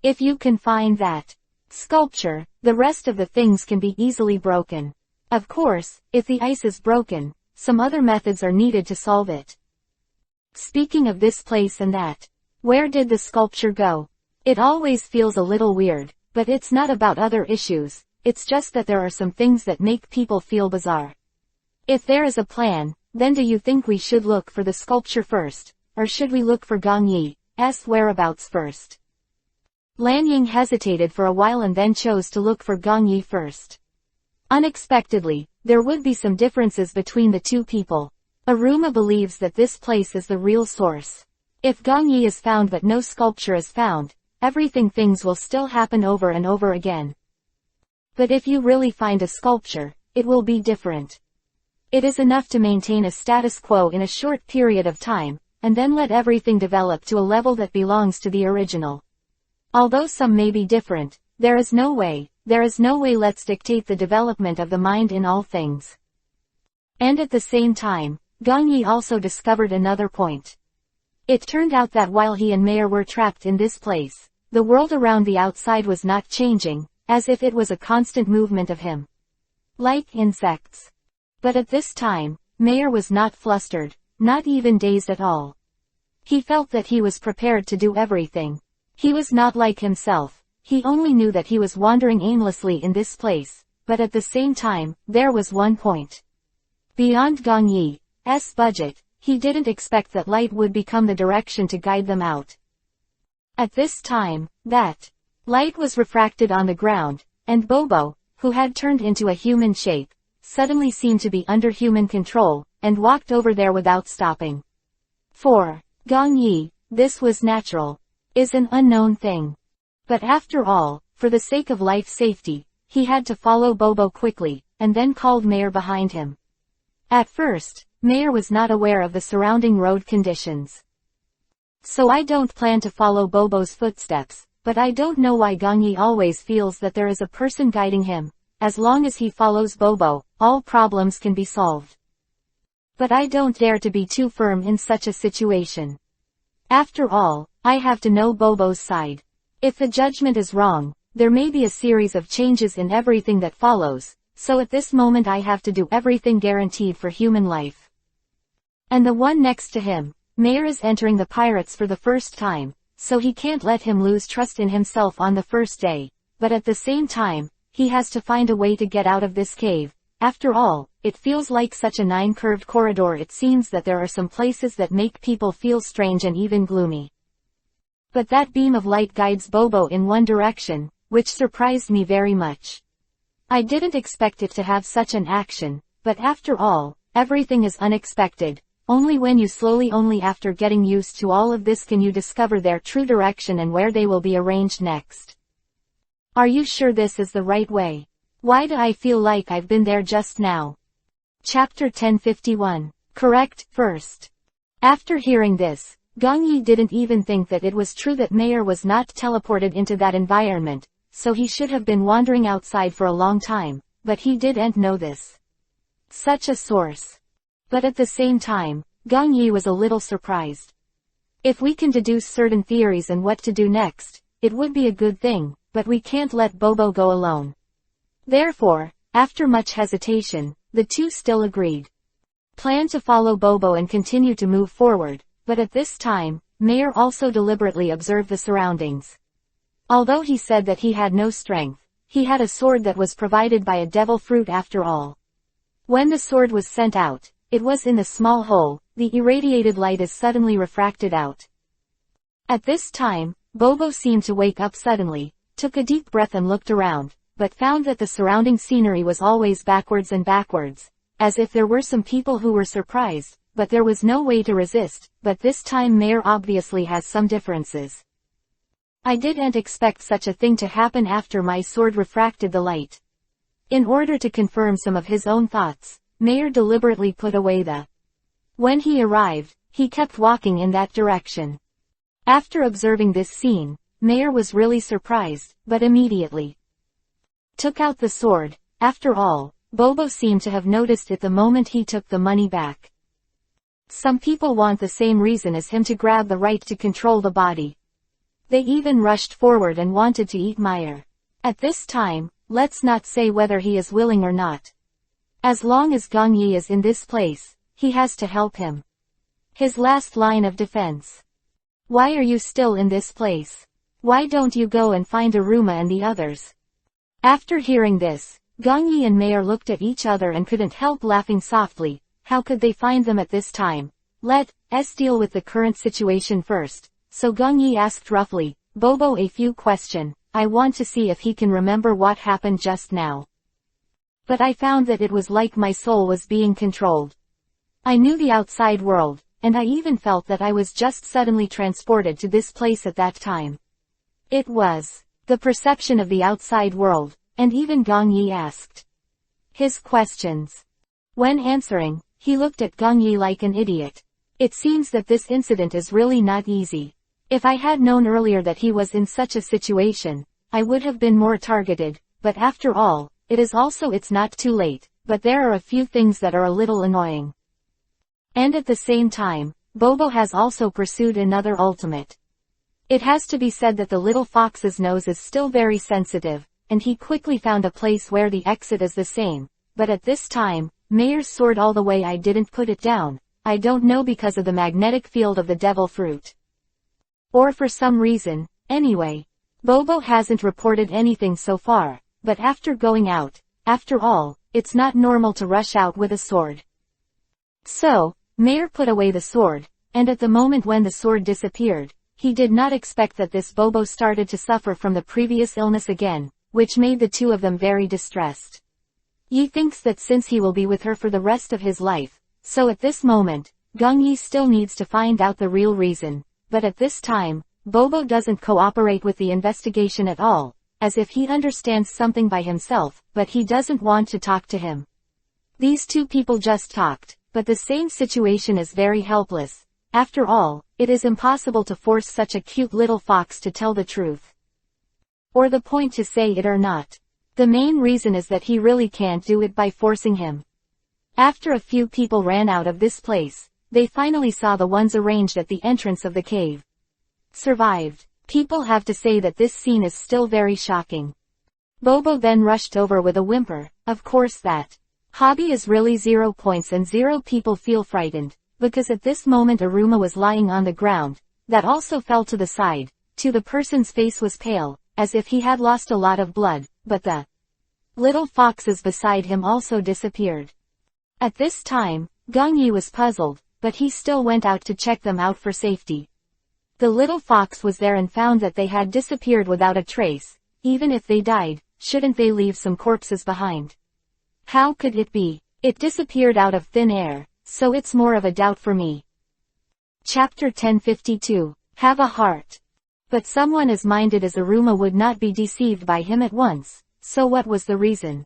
[SPEAKER 1] If you can find that sculpture, the rest of the things can be easily broken. Of course, if the ice is broken, some other methods are needed to solve it. Speaking of this place and that, where did the sculpture go? It always feels a little weird, but it's not about other issues, it's just that there are some things that make people feel bizarre. If there is a plan, then do you think we should look for the sculpture first, or should we look for Gong Yi's whereabouts first? Lan Ying hesitated for a while and then chose to look for Gong Yi first. Unexpectedly, there would be some differences between the two people. Aruma believes that this place is the real source. If Gong Yi is found but no sculpture is found, things will still happen over and over again. But if you really find a sculpture, it will be different. It is enough to maintain a status quo in a short period of time, and then let everything develop to a level that belongs to the original. Although some may be different, there is no way let's dictate the development of the mind in all things. And at the same time, Gong Yi also discovered another point. It turned out that while he and Mayor were trapped in this place, the world around the outside was not changing, as if it was a constant movement of him. Like insects. But at this time, Mayor was not flustered, not even dazed at all. He felt that he was prepared to do everything. He was not like himself, he only knew that he was wandering aimlessly in this place, but at the same time, there was one point. Beyond Gong Yi's budget, he didn't expect that light would become the direction to guide them out. At this time, that light was refracted on the ground, and Bobo, who had turned into a human shape, suddenly seemed to be under human control, and walked over there without stopping. For Gong Yi, this was natural, is an unknown thing. But after all, for the sake of life safety, he had to follow Bobo quickly, and then called Mayor behind him. At first, Mayor was not aware of the surrounding road conditions. So I don't plan to follow Bobo's footsteps, but I don't know why Gong Yi always feels that there is a person guiding him. As long as he follows Bobo, all problems can be solved. But I don't dare to be too firm in such a situation. After all, I have to know Bobo's side. If the judgment is wrong, there may be a series of changes in everything that follows, so at this moment I have to do everything guaranteed for human life. And the one next to him, Mayor, is entering the pirates for the first time, so he can't let him lose trust in himself on the first day, but at the same time, he has to find a way to get out of this cave. After all, it feels like such a nine-curved corridor. It seems that there are some places that make people feel strange and even gloomy. But that beam of light guides Bobo in one direction, which surprised me very much. I didn't expect it to have such an action, but after all, everything is unexpected. Only when you only after getting used to all of this can you discover their true direction and where they will be arranged next. Are you sure this is the right way? Why do I feel like I've been there just now? Chapter 1051. Correct, first. After hearing this, Gong Yi didn't even think that it was true that Mayor was not teleported into that environment, so he should have been wandering outside for a long time, but he didn't know this. Such a source. But at the same time, Gong Yi was a little surprised. If we can deduce certain theories and what to do next, it would be a good thing, but we can't let Bobo go alone. Therefore, after much hesitation, the two still agreed. Plan to follow Bobo and continue to move forward, but at this time, Mayor also deliberately observed the surroundings. Although he said that he had no strength, he had a sword that was provided by a devil fruit after all. When the sword was sent out, it was in the small hole. The irradiated light is suddenly refracted out. At this time, Bobo seemed to wake up suddenly, took a deep breath and looked around, but found that the surrounding scenery was always backwards and backwards, as if there were some people who were surprised, but there was no way to resist. But this time Mayor obviously has some differences. I didn't expect such a thing to happen after my sword refracted the light. In order to confirm some of his own thoughts, Mayor deliberately put away the. When he arrived, he kept walking in that direction. After observing this scene, Mayor was really surprised, but immediately took out the sword. After all, Bobo seemed to have noticed it the moment he took the money back. Some people want the same reason as him to grab the right to control the body. They even rushed forward and wanted to eat Mayor. At this time, let's not say whether he is willing or not. As long as Gong Yi is in this place, he has to help him. His last line of defense. Why are you still in this place? Why don't you go and find Aruma and the others? After hearing this, Gong Yi and Mayor looked at each other and couldn't help laughing softly. How could they find them at this time? Let's deal with the current situation first. So Gong Yi asked roughly, Bobo a few questions. I want to see if he can remember what happened just now. But I found that it was like my soul was being controlled. I knew the outside world, and I even felt that I was just suddenly transported to this place at that time. It was the perception of the outside world, and even Gong Yi asked his questions. When answering, he looked at Gong Yi like an idiot. It seems that this incident is really not easy. If I had known earlier that he was in such a situation, I would have been more targeted, but after all, it's not too late, but there are a few things that are a little annoying. And at the same time, Bobo has also pursued another ultimate. It has to be said that the little fox's nose is still very sensitive, and he quickly found a place where the exit is the same, but at this time, Mayor's sword all the way I didn't put it down. I don't know, because of the magnetic field of the devil fruit. Or for some reason. Anyway, Bobo hasn't reported anything so far, but after going out, after all, it's not normal to rush out with a sword. So, Mayor put away the sword, and at the moment when the sword disappeared, he did not expect that this Bobo started to suffer from the previous illness again, which made the two of them very distressed. Yi thinks that since he will be with her for the rest of his life, so at this moment, Gong-yi still needs to find out the real reason, but at this time, Bobo doesn't cooperate with the investigation at all, as if he understands something by himself, but he doesn't want to talk to him. These two people just talked, but the same situation is very helpless. After all, it is impossible to force such a cute little fox to tell the truth. Or the point to say it or not. The main reason is that he really can't do it by forcing him. After a few people ran out of this place, they finally saw the ones arranged at the entrance of the cave. Survived. People have to say that this scene is still very shocking. Bobo then rushed over with a whimper. Of course that hobby is really 0 points and 0 people feel frightened, because at this moment Aruma was lying on the ground, that also fell to the side, the person's face was pale, as if he had lost a lot of blood, but the little foxes beside him also disappeared. At this time, Gong-yi was puzzled, but he still went out to check them out for safety. The little fox was there and found that they had disappeared without a trace. Even if they died, shouldn't they leave some corpses behind? How could it be? It disappeared out of thin air, so it's more of a doubt for me. Chapter 1052. Have a heart. But someone as minded as Aruma would not be deceived by him at once, so what was the reason?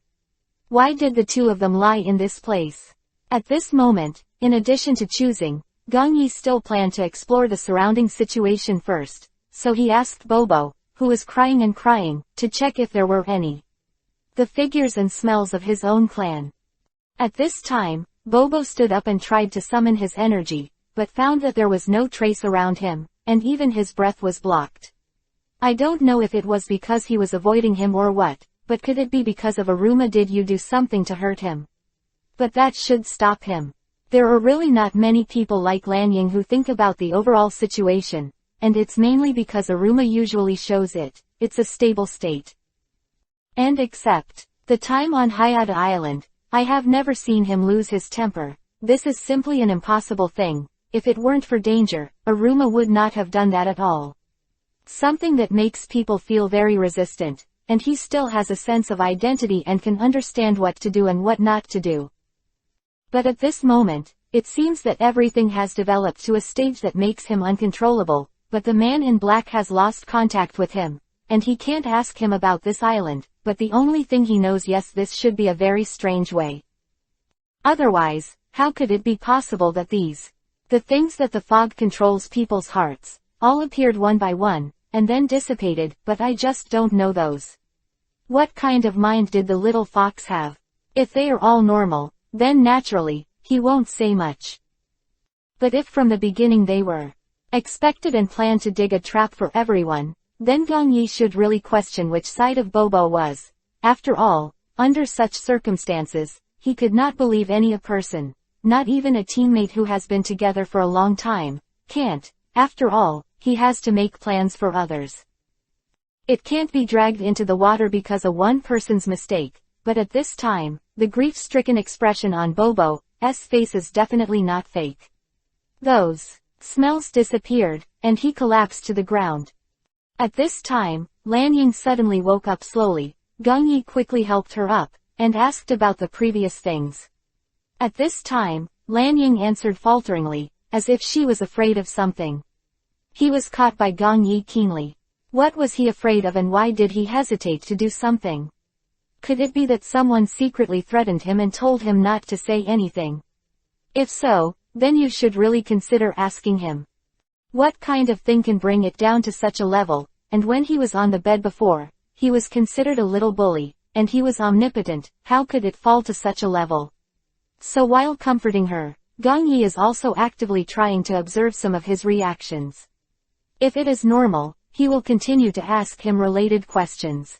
[SPEAKER 1] Why did the two of them lie in this place? At this moment, in addition to choosing, Gong-yi still planned to explore the surrounding situation first, so he asked Bobo, who was crying and crying, to check if there were any the figures and smells of his own clan. At this time, Bobo stood up and tried to summon his energy, but found that there was no trace around him, and even his breath was blocked. I don't know if it was because he was avoiding him or what, but could it be because of Aruma? Did you do something to hurt him? But that should stop him. There are really not many people like Lanying who think about the overall situation, and it's mainly because Aruma usually shows it. It's a stable state. And except the time on Hayata Island, I have never seen him lose his temper. This is simply an impossible thing. If it weren't for danger, Aruma would not have done that at all. Something that makes people feel very resistant, and he still has a sense of identity and can understand what to do and what not to do. But at this moment, it seems that everything has developed to a stage that makes him uncontrollable, but the man in black has lost contact with him, and he can't ask him about this island, but the only thing he knows, yes, this should be a very strange way. Otherwise, how could it be possible that the things that the fog controls people's hearts, all appeared one by one, and then dissipated, but I just don't know those. What kind of mind did the little fox have? If they are all normal, then naturally, he won't say much. But if from the beginning they were expected and planned to dig a trap for everyone, then Gong-yi should really question which side of Bobo was. After all, under such circumstances, he could not believe any person, not even a teammate who has been together for a long time, can't. After all, he has to make plans for others. It can't be dragged into the water because of one person's mistake, but at this time, the grief-stricken expression on Bobo's face is definitely not fake. Those smells disappeared, and he collapsed to the ground. At this time, Lanying suddenly woke up slowly. Gong-yi quickly helped her up, and asked about the previous things. At this time, Lanying answered falteringly, as if she was afraid of something. He was caught by Gong-yi keenly. What was he afraid of and why did he hesitate to do something? Could it be that someone secretly threatened him and told him not to say anything? If so, then you should really consider asking him. What kind of thing can bring it down to such a level? And when he was on the bed before, he was considered a little bully, and he was omnipotent. How could it fall to such a level? So while comforting her, Gong-yi is also actively trying to observe some of his reactions. If it is normal, he will continue to ask him related questions.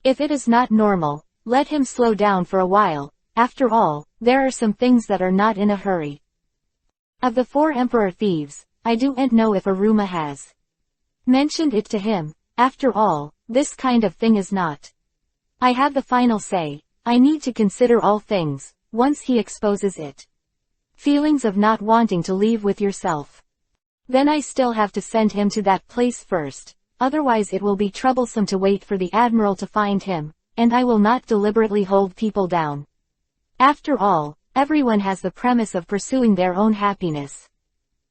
[SPEAKER 1] If it is not normal, let him slow down for a while. After all, there are some things that are not in a hurry. Of the 4 Emperor Thieves, I don't know if Aruma has mentioned it to him. After all, this kind of thing is not. I have the final say. I need to consider all things, once he exposes it. Feelings of not wanting to leave with yourself. Then I still have to send him to that place first, otherwise it will be troublesome to wait for the Admiral to find him, and I will not deliberately hold people down. After all, everyone has the premise of pursuing their own happiness.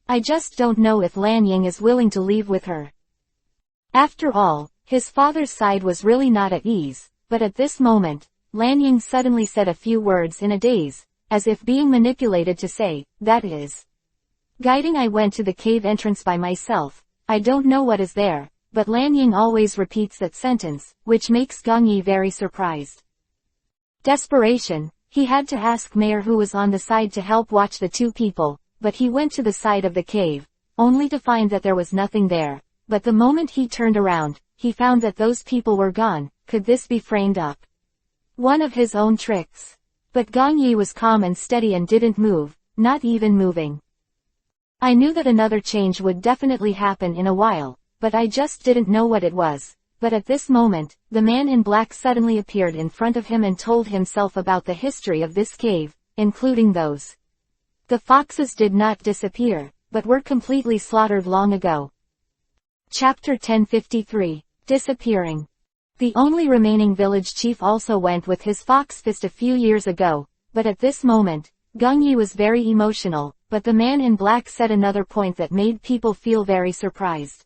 [SPEAKER 1] I just don't know if Lan Ying is willing to leave with her. After all, his father's side was really not at ease, but at this moment, Lan Ying suddenly said a few words in a daze, as if being manipulated to say, that is. Guiding I went to the cave entrance by myself. I don't know what is there, but Lan Ying always repeats that sentence, which makes Gong Yi very surprised. Desperation, he had to ask Mayor who was on the side to help watch the two people, but he went to the side of the cave, only to find that there was nothing there. But the moment he turned around, he found that those people were gone. Could this be framed up? One of his own tricks. But Gong Yi was calm and steady and didn't move, not even moving. I knew that another change would definitely happen in a while, but I just didn't know what it was. But at this moment, the man in black suddenly appeared in front of him and told himself about the history of this cave, including those. The foxes did not disappear, but were completely slaughtered long ago. Chapter 1053. Disappearing. The only remaining village chief also went with his fox fist a few years ago, but at this moment, Gong Yi was very emotional, but the man in black said another point that made people feel very surprised.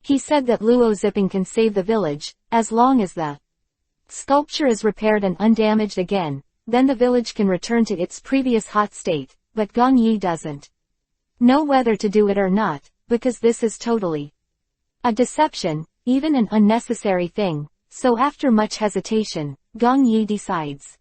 [SPEAKER 1] He said that Luo Zipping can save the village, as long as the sculpture is repaired and undamaged again, then the village can return to its previous hot state, but Gong Yi doesn't know whether to do it or not, because this is totally a deception, even an unnecessary thing, so after much hesitation, Gong Yi decides.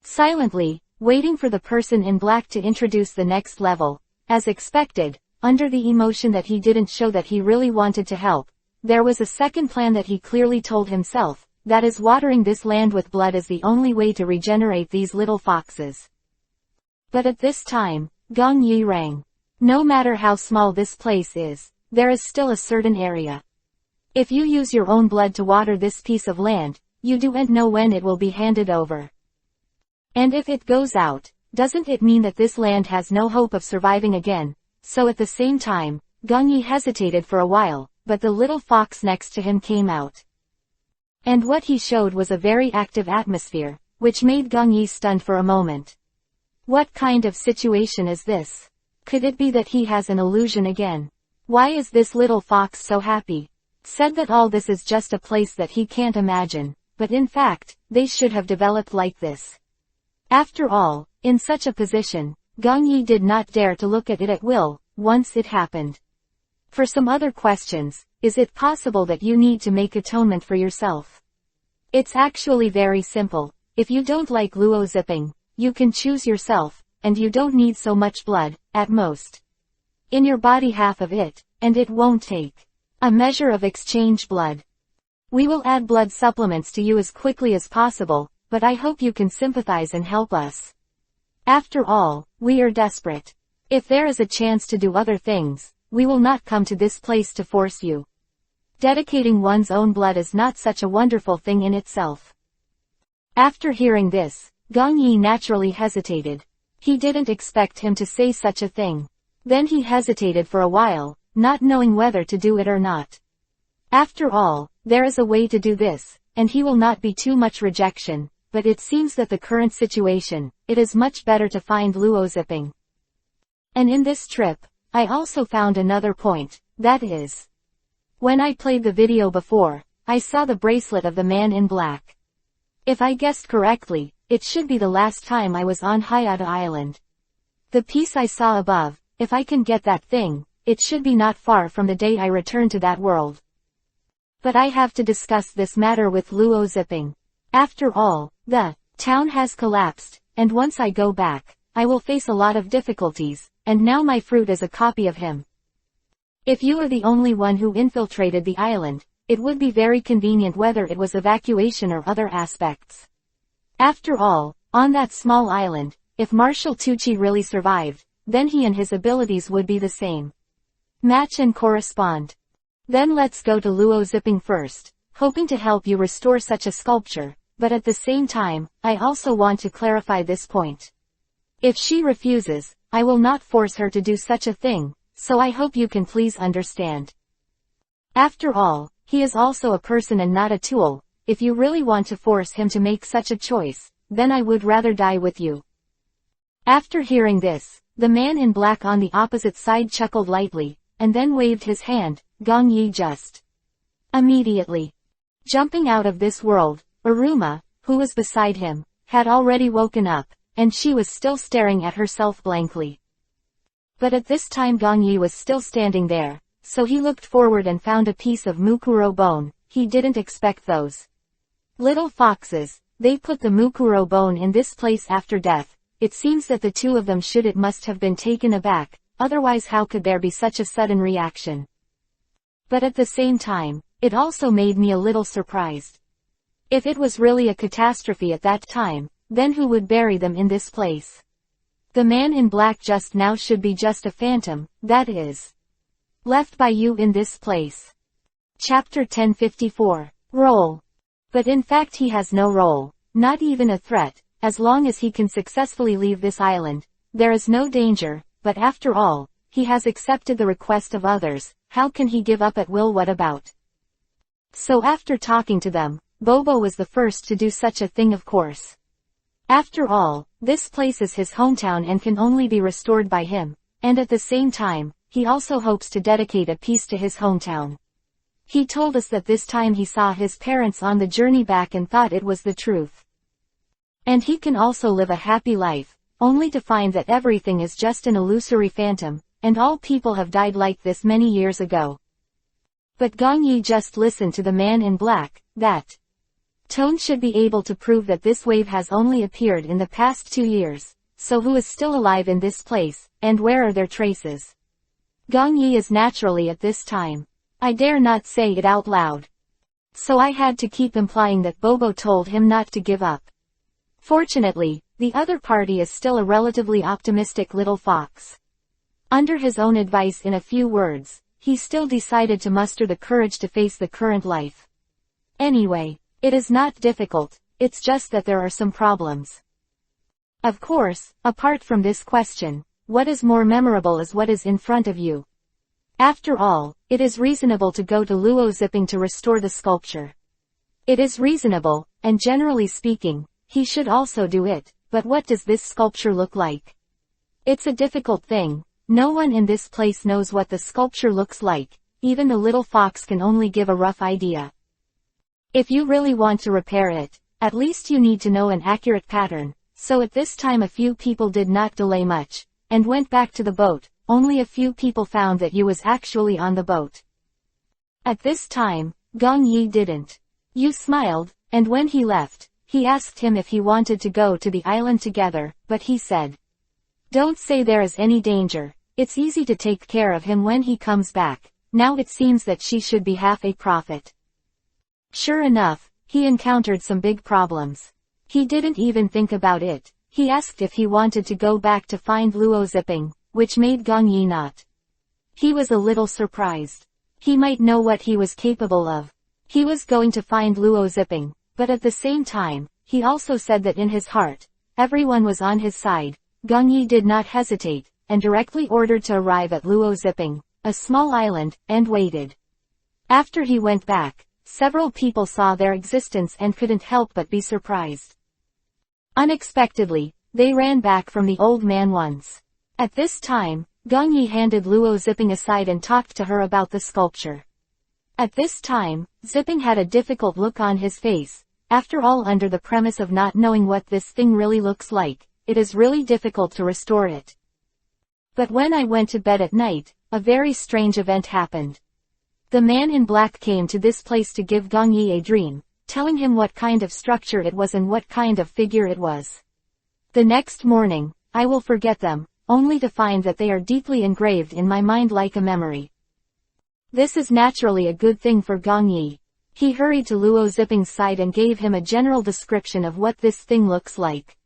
[SPEAKER 1] Silently, waiting for the person in black to introduce the next level, as expected, under the emotion that he didn't show that he really wanted to help, there was a second plan that he clearly told himself, that is watering this land with blood is the only way to regenerate these little foxes. But at this time, Gong Yi rang. No matter how small this place is, there is still a certain area. If you use your own blood to water this piece of land, you don't know when it will be handed over. And if it goes out, doesn't it mean that this land has no hope of surviving again? So at the same time, Gong Yi hesitated for a while, but the little fox next to him came out. And what he showed was a very active atmosphere, which made Gong Yi stunned for a moment. What kind of situation is this? Could it be that he has an illusion again? Why is this little fox so happy? Said that all this is just a place that he can't imagine, but in fact, they should have developed like this. After all, in such a position, Gong Yi did not dare to look at it at will, once it happened. For some other questions, is it possible that you need to make atonement for yourself? It's actually very simple. If you don't like Luo Zipping, you can choose yourself, and you don't need so much blood, at most. In your body half of it, and it won't take a measure of exchange blood. We will add blood supplements to you as quickly as possible, but I hope you can sympathize and help us. After all, we are desperate. If there is a chance to do other things, we will not come to this place to force you. Dedicating one's own blood is not such a wonderful thing in itself. After hearing this, Gong Yi naturally hesitated. He didn't expect him to say such a thing. Then he hesitated for a while, not knowing whether to do it or not. After all, there is a way to do this, and he will not be too much rejection. But it seems that the current situation, it is much better to find Luo Zipping. And in this trip, I also found another point, that is. When I played the video before, I saw the bracelet of the man in black. If I guessed correctly, it should be the last time I was on Hayata Island. The piece I saw above, if I can get that thing, it should be not far from the day I return to that world. But I have to discuss this matter with Luo Zipping. After all, the town has collapsed, and once I go back, I will face a lot of difficulties, and now my fruit is a copy of him. If you are the only one who infiltrated the island, it would be very convenient whether it was evacuation or other aspects. After all, on that small island, if Marshal Tucci really survived, then he and his abilities would be the same. Match and correspond. Then let's go to Luo Zipping first, hoping to help you restore such a sculpture. But at the same time, I also want to clarify this point. If she refuses, I will not force her to do such a thing, so I hope you can please understand. After all, he is also a person and not a tool. If you really want to force him to make such a choice, then I would rather die with you." After hearing this, the man in black on the opposite side chuckled lightly, and then waved his hand. Gong Yi just immediately jumping out of this world. Aruma, who was beside him, had already woken up, and she was still staring at herself blankly. But at this time Gong Yi was still standing there, so he looked forward and found a piece of Mukuro bone. He didn't expect those little foxes. They put the Mukuro bone in this place after death. It seems that the two of them must have been taken aback, otherwise how could there be such a sudden reaction? But at the same time, it also made me a little surprised. If it was really a catastrophe at that time, then who would bury them in this place? The man in black just now should be just a phantom, that is, left by you in this place. Chapter 1054. Role. But in fact he has no role, not even a threat. As long as he can successfully leave this island, there is no danger, but after all, he has accepted the request of others. How can he give up at will? What about? So after talking to them, Bobo was the first to do such a thing, of course. After all, this place is his hometown and can only be restored by him, and at the same time, he also hopes to dedicate a piece to his hometown. He told us that this time he saw his parents on the journey back and thought it was the truth. And he can also live a happy life, only to find that everything is just an illusory phantom, and all people have died like this many years ago. But Gong Yi just listened to the man in black. That tone should be able to prove that this wave has only appeared in the past 2 years. So who is still alive in this place, and where are their traces? Gong Yi is naturally at this time. I dare not say it out loud. So I had to keep implying that Bobo told him not to give up. Fortunately, the other party is still a relatively optimistic little fox. Under his own advice in a few words, he still decided to muster the courage to face the current life. Anyway, it is not difficult, it's just that there are some problems. Of course, apart from this question, what is more memorable is what is in front of you. After all, it is reasonable to go to Luo Zipping to restore the sculpture. It is reasonable, and generally speaking, he should also do it, but what does this sculpture look like? It's a difficult thing. No one in this place knows what the sculpture looks like, even the little fox can only give a rough idea. If you really want to repair it, at least you need to know an accurate pattern. So at this time a few people did not delay much, and went back to the boat. Only a few people found that Yu was actually on the boat. At this time, Gong Yi didn't. Yu smiled, and when he left, he asked him if he wanted to go to the island together, but he said, "Don't say there is any danger. It's easy to take care of him when he comes back." Now it seems that she should be half a prophet. Sure enough, he encountered some big problems. He didn't even think about it. He asked if he wanted to go back to find Luo Zipping, which made Gong Yi not. He was a little surprised. He might know what he was capable of. He was going to find Luo Zipping, but at the same time, he also said that in his heart, everyone was on his side. Gong Yi did not hesitate, and directly ordered to arrive at Luo Zipping, a small island, and waited. After he went back, several people saw their existence and couldn't help but be surprised. Unexpectedly, they ran back from the old man once. At this time, Gong Yi handed Luo Zipping aside and talked to her about the sculpture. At this time, Zipping had a difficult look on his face. After all, under the premise of not knowing what this thing really looks like, it is really difficult to restore it. But when I went to bed at night, a very strange event happened. The man in black came to this place to give Gong Yi a dream, telling him what kind of structure it was and what kind of figure it was. The next morning, I will forget them, only to find that they are deeply engraved in my mind like a memory. This is naturally a good thing for Gong Yi. He hurried to Luo Zipping's side and gave him a general description of what this thing looks like.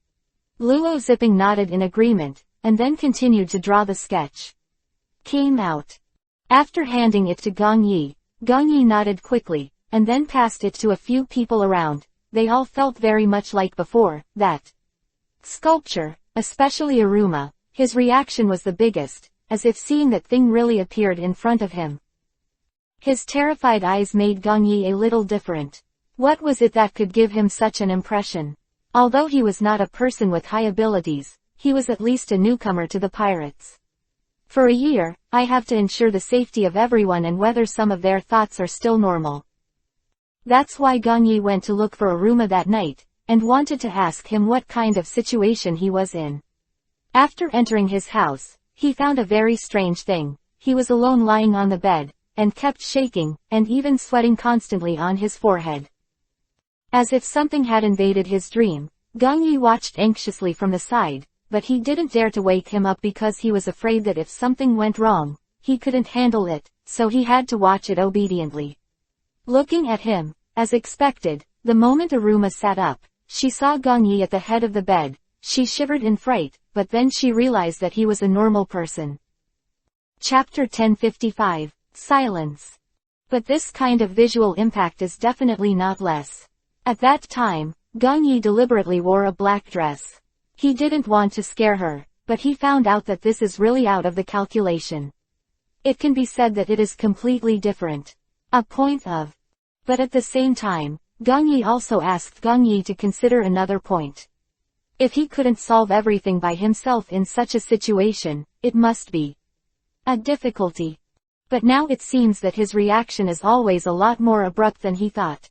[SPEAKER 1] Luo Zipping nodded in agreement, and then continued to draw the sketch. Came out. After handing it to Gong Yi nodded quickly, and then passed it to a few people around. They all felt very much like before, that sculpture, especially Aruma. His reaction was the biggest. as if seeing that thing really appeared in front of him. His terrified eyes made Gongyi a little different. What was it that could give him such an impression? Although he was not a person with high abilities, he was at least a newcomer to the pirates. For a year, I have to ensure the safety of everyone and whether some of their thoughts are still normal. That's why Gongyi went to look for Aruma that night, and wanted to ask him what kind of situation he was in. After entering his house, he found a very strange thing. He was alone lying on the bed, and kept shaking, and even sweating constantly on his forehead. As if something had invaded his dream, Gongyi watched anxiously from the side, but he didn't dare to wake him up because he was afraid that if something went wrong, he couldn't handle it, so he had to watch it obediently. Looking at him, as expected, the moment Aruma sat up, she saw Gongyi at the head of the bed. She shivered in fright, but then she realized that he was a normal person. Chapter 1055, Silence. But this kind of visual impact is definitely not less. At that time, Gongyi deliberately wore a black dress. He didn't want to scare her, but he found out that this is really out of the calculation. It can be said that it is completely different. A point of. But at the same time, Gongyi also asked Gongyi to consider another point. If he couldn't solve everything by himself in such a situation, it must be a difficulty. But now it seems that his reaction is always a lot more abrupt than he thought.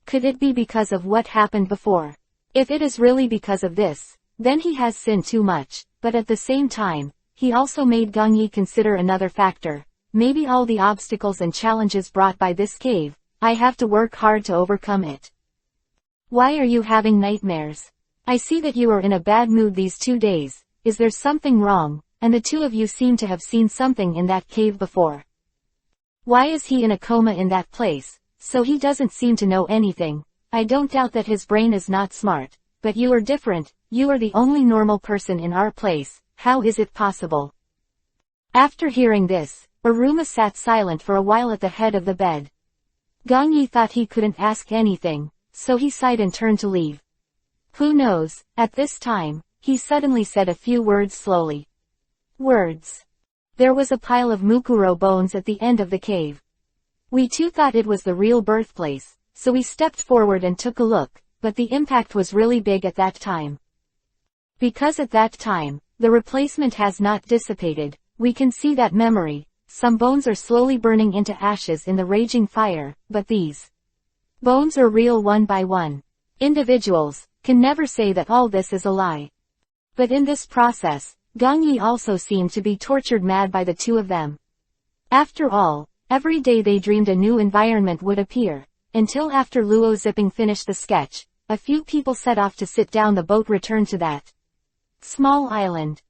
[SPEAKER 1] Could it be because of what happened before? If it is really because of this, then he has sinned too much, but at the same time, he also made Gongyi consider another factor. Maybe all the obstacles and challenges brought by this cave, I have to work hard to overcome it. Why are you having nightmares? I see that you are in a bad mood these 2 days. Is there something wrong? And the two of you seem to have seen something in that cave before. Why is he in a coma in that place? So he doesn't seem to know anything. I don't doubt that his brain is not smart, but you are different. You are the only normal person in our place. How is it possible? After hearing this, Aruma sat silent for a while at the head of the bed. Gongyi thought he couldn't ask anything, so he sighed and turned to leave. Who knows, at this time, he suddenly said a few words slowly. Words. There was a pile of Mukuro bones at the end of the cave. We too thought it was the real birthplace, so we stepped forward and took a look, but the impact was really big at that time. Because at that time, the replacement has not dissipated, we can see that memory. Some bones are slowly burning into ashes in the raging fire, but these bones are real one by one. Individuals can never say that all this is a lie. But in this process, Gongyi also seemed to be tortured mad by the two of them. After all, every day they dreamed a new environment would appear, until after Luo Zipping finished the sketch, a few people set off to sit down. The boat returned to that small island.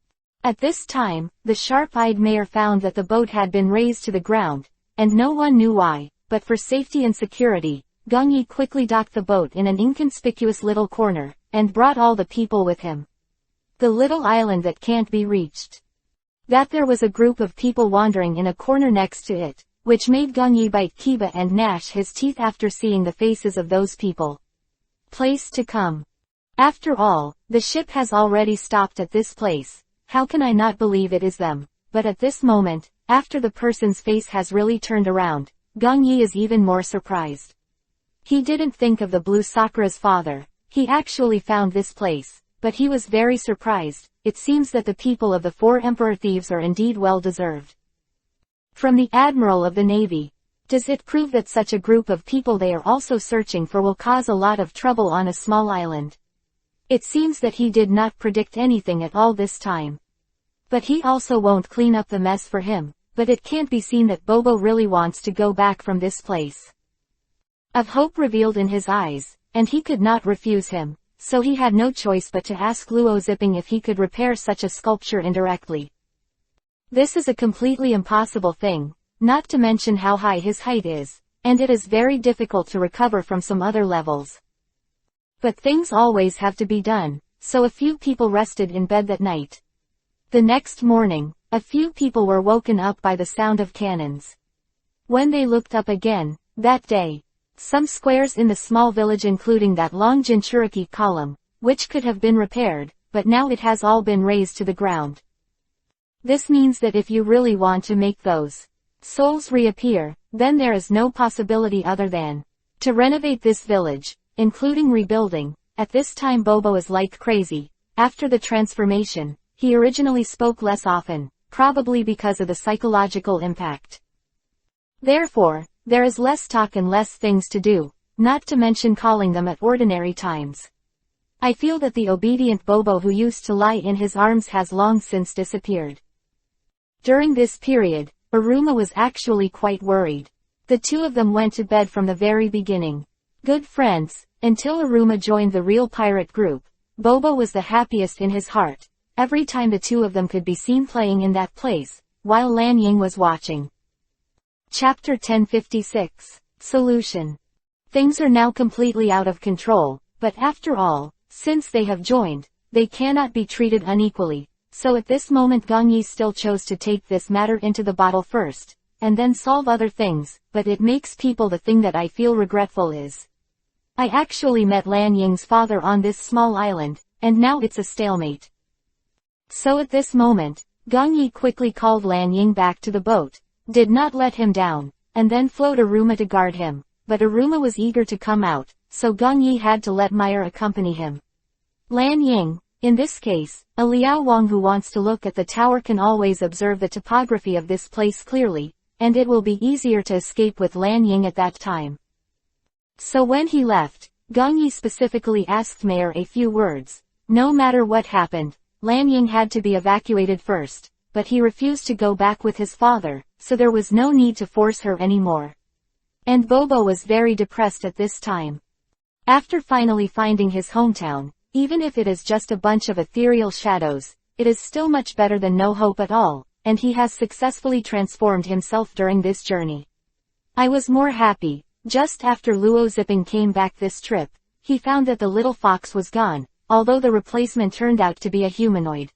[SPEAKER 1] At this time, the sharp-eyed mayor found that the boat had been razed to the ground, and no one knew why, but for safety and security, Gongyi quickly docked the boat in an inconspicuous little corner, and brought all the people with him. The little island that can't be reached. That there was a group of people wandering in a corner next to it, which made Gongyi bite Kiba and gnash his teeth after seeing the faces of those people. Place to come. After all, the ship has already stopped at this place. How can I not believe it is them? But at this moment, after the person's face has really turned around, Gongyi is even more surprised. He didn't think of the blue Sakura's father. He actually found this place, but he was very surprised. It seems that the people of the 4 emperor thieves are indeed well deserved. From the Admiral of the Navy. Does it prove that such a group of people they are also searching for will cause a lot of trouble on a small island? It seems that he did not predict anything at all this time. But he also won't clean up the mess for him, but it can't be seen that Bobo really wants to go back from this place. Of hope revealed in his eyes, and he could not refuse him, so he had no choice but to ask Luo Zipping if he could repair such a sculpture indirectly. This is a completely impossible thing, not to mention how high his height is, and it is very difficult to recover from some other levels. But things always have to be done, so a few people rested in bed that night. The next morning, a few people were woken up by the sound of cannons. When they looked up again, that day, some squares in the small village including that long Jinchuriki column, which could have been repaired, but now it has all been razed to the ground. This means that if you really want to make those souls reappear, then there is no possibility other than to renovate this village, including rebuilding. At this time Bobo is like crazy. After the transformation, he originally spoke less often, probably because of the psychological impact. Therefore, there is less talk and less things to do, not to mention calling them at ordinary times. I feel that the obedient Bobo who used to lie in his arms has long since disappeared. During this period, Aruma was actually quite worried. The two of them went to bed from the very beginning. Good friends, until Aruma joined the real pirate group. Bobo was the happiest in his heart, every time the two of them could be seen playing in that place, while Lan Ying was watching. Chapter 1056. Solution. Things are now completely out of control, but after all, since they have joined, they cannot be treated unequally, so at this moment Gongyi still chose to take this matter into the bottle first, and then solve other things, but it makes people the thing that I feel regretful is. I actually met Lan Ying's father on this small island, and now it's a stalemate. So at this moment, Gongyi quickly called Lan Ying back to the boat, did not let him down, and then float Aruma to guard him, but Aruma was eager to come out, so Gongyi had to let Meyer accompany him. Lan Ying, in this case, a Liao Wang who wants to look at the tower can always observe the topography of this place clearly, and it will be easier to escape with Lan Ying at that time. So when he left, Gongyi specifically asked Meyer a few words. No matter what happened, Lan Ying had to be evacuated first, but he refused to go back with his father, so there was no need to force her anymore. And Bobo was very depressed at this time. After finally finding his hometown, even if it is just a bunch of ethereal shadows, it is still much better than no hope at all, and he has successfully transformed himself during this journey. I was more happy. Just after Luo Zipping came back this trip, he found that the little fox was gone, although the replacement turned out to be a humanoid.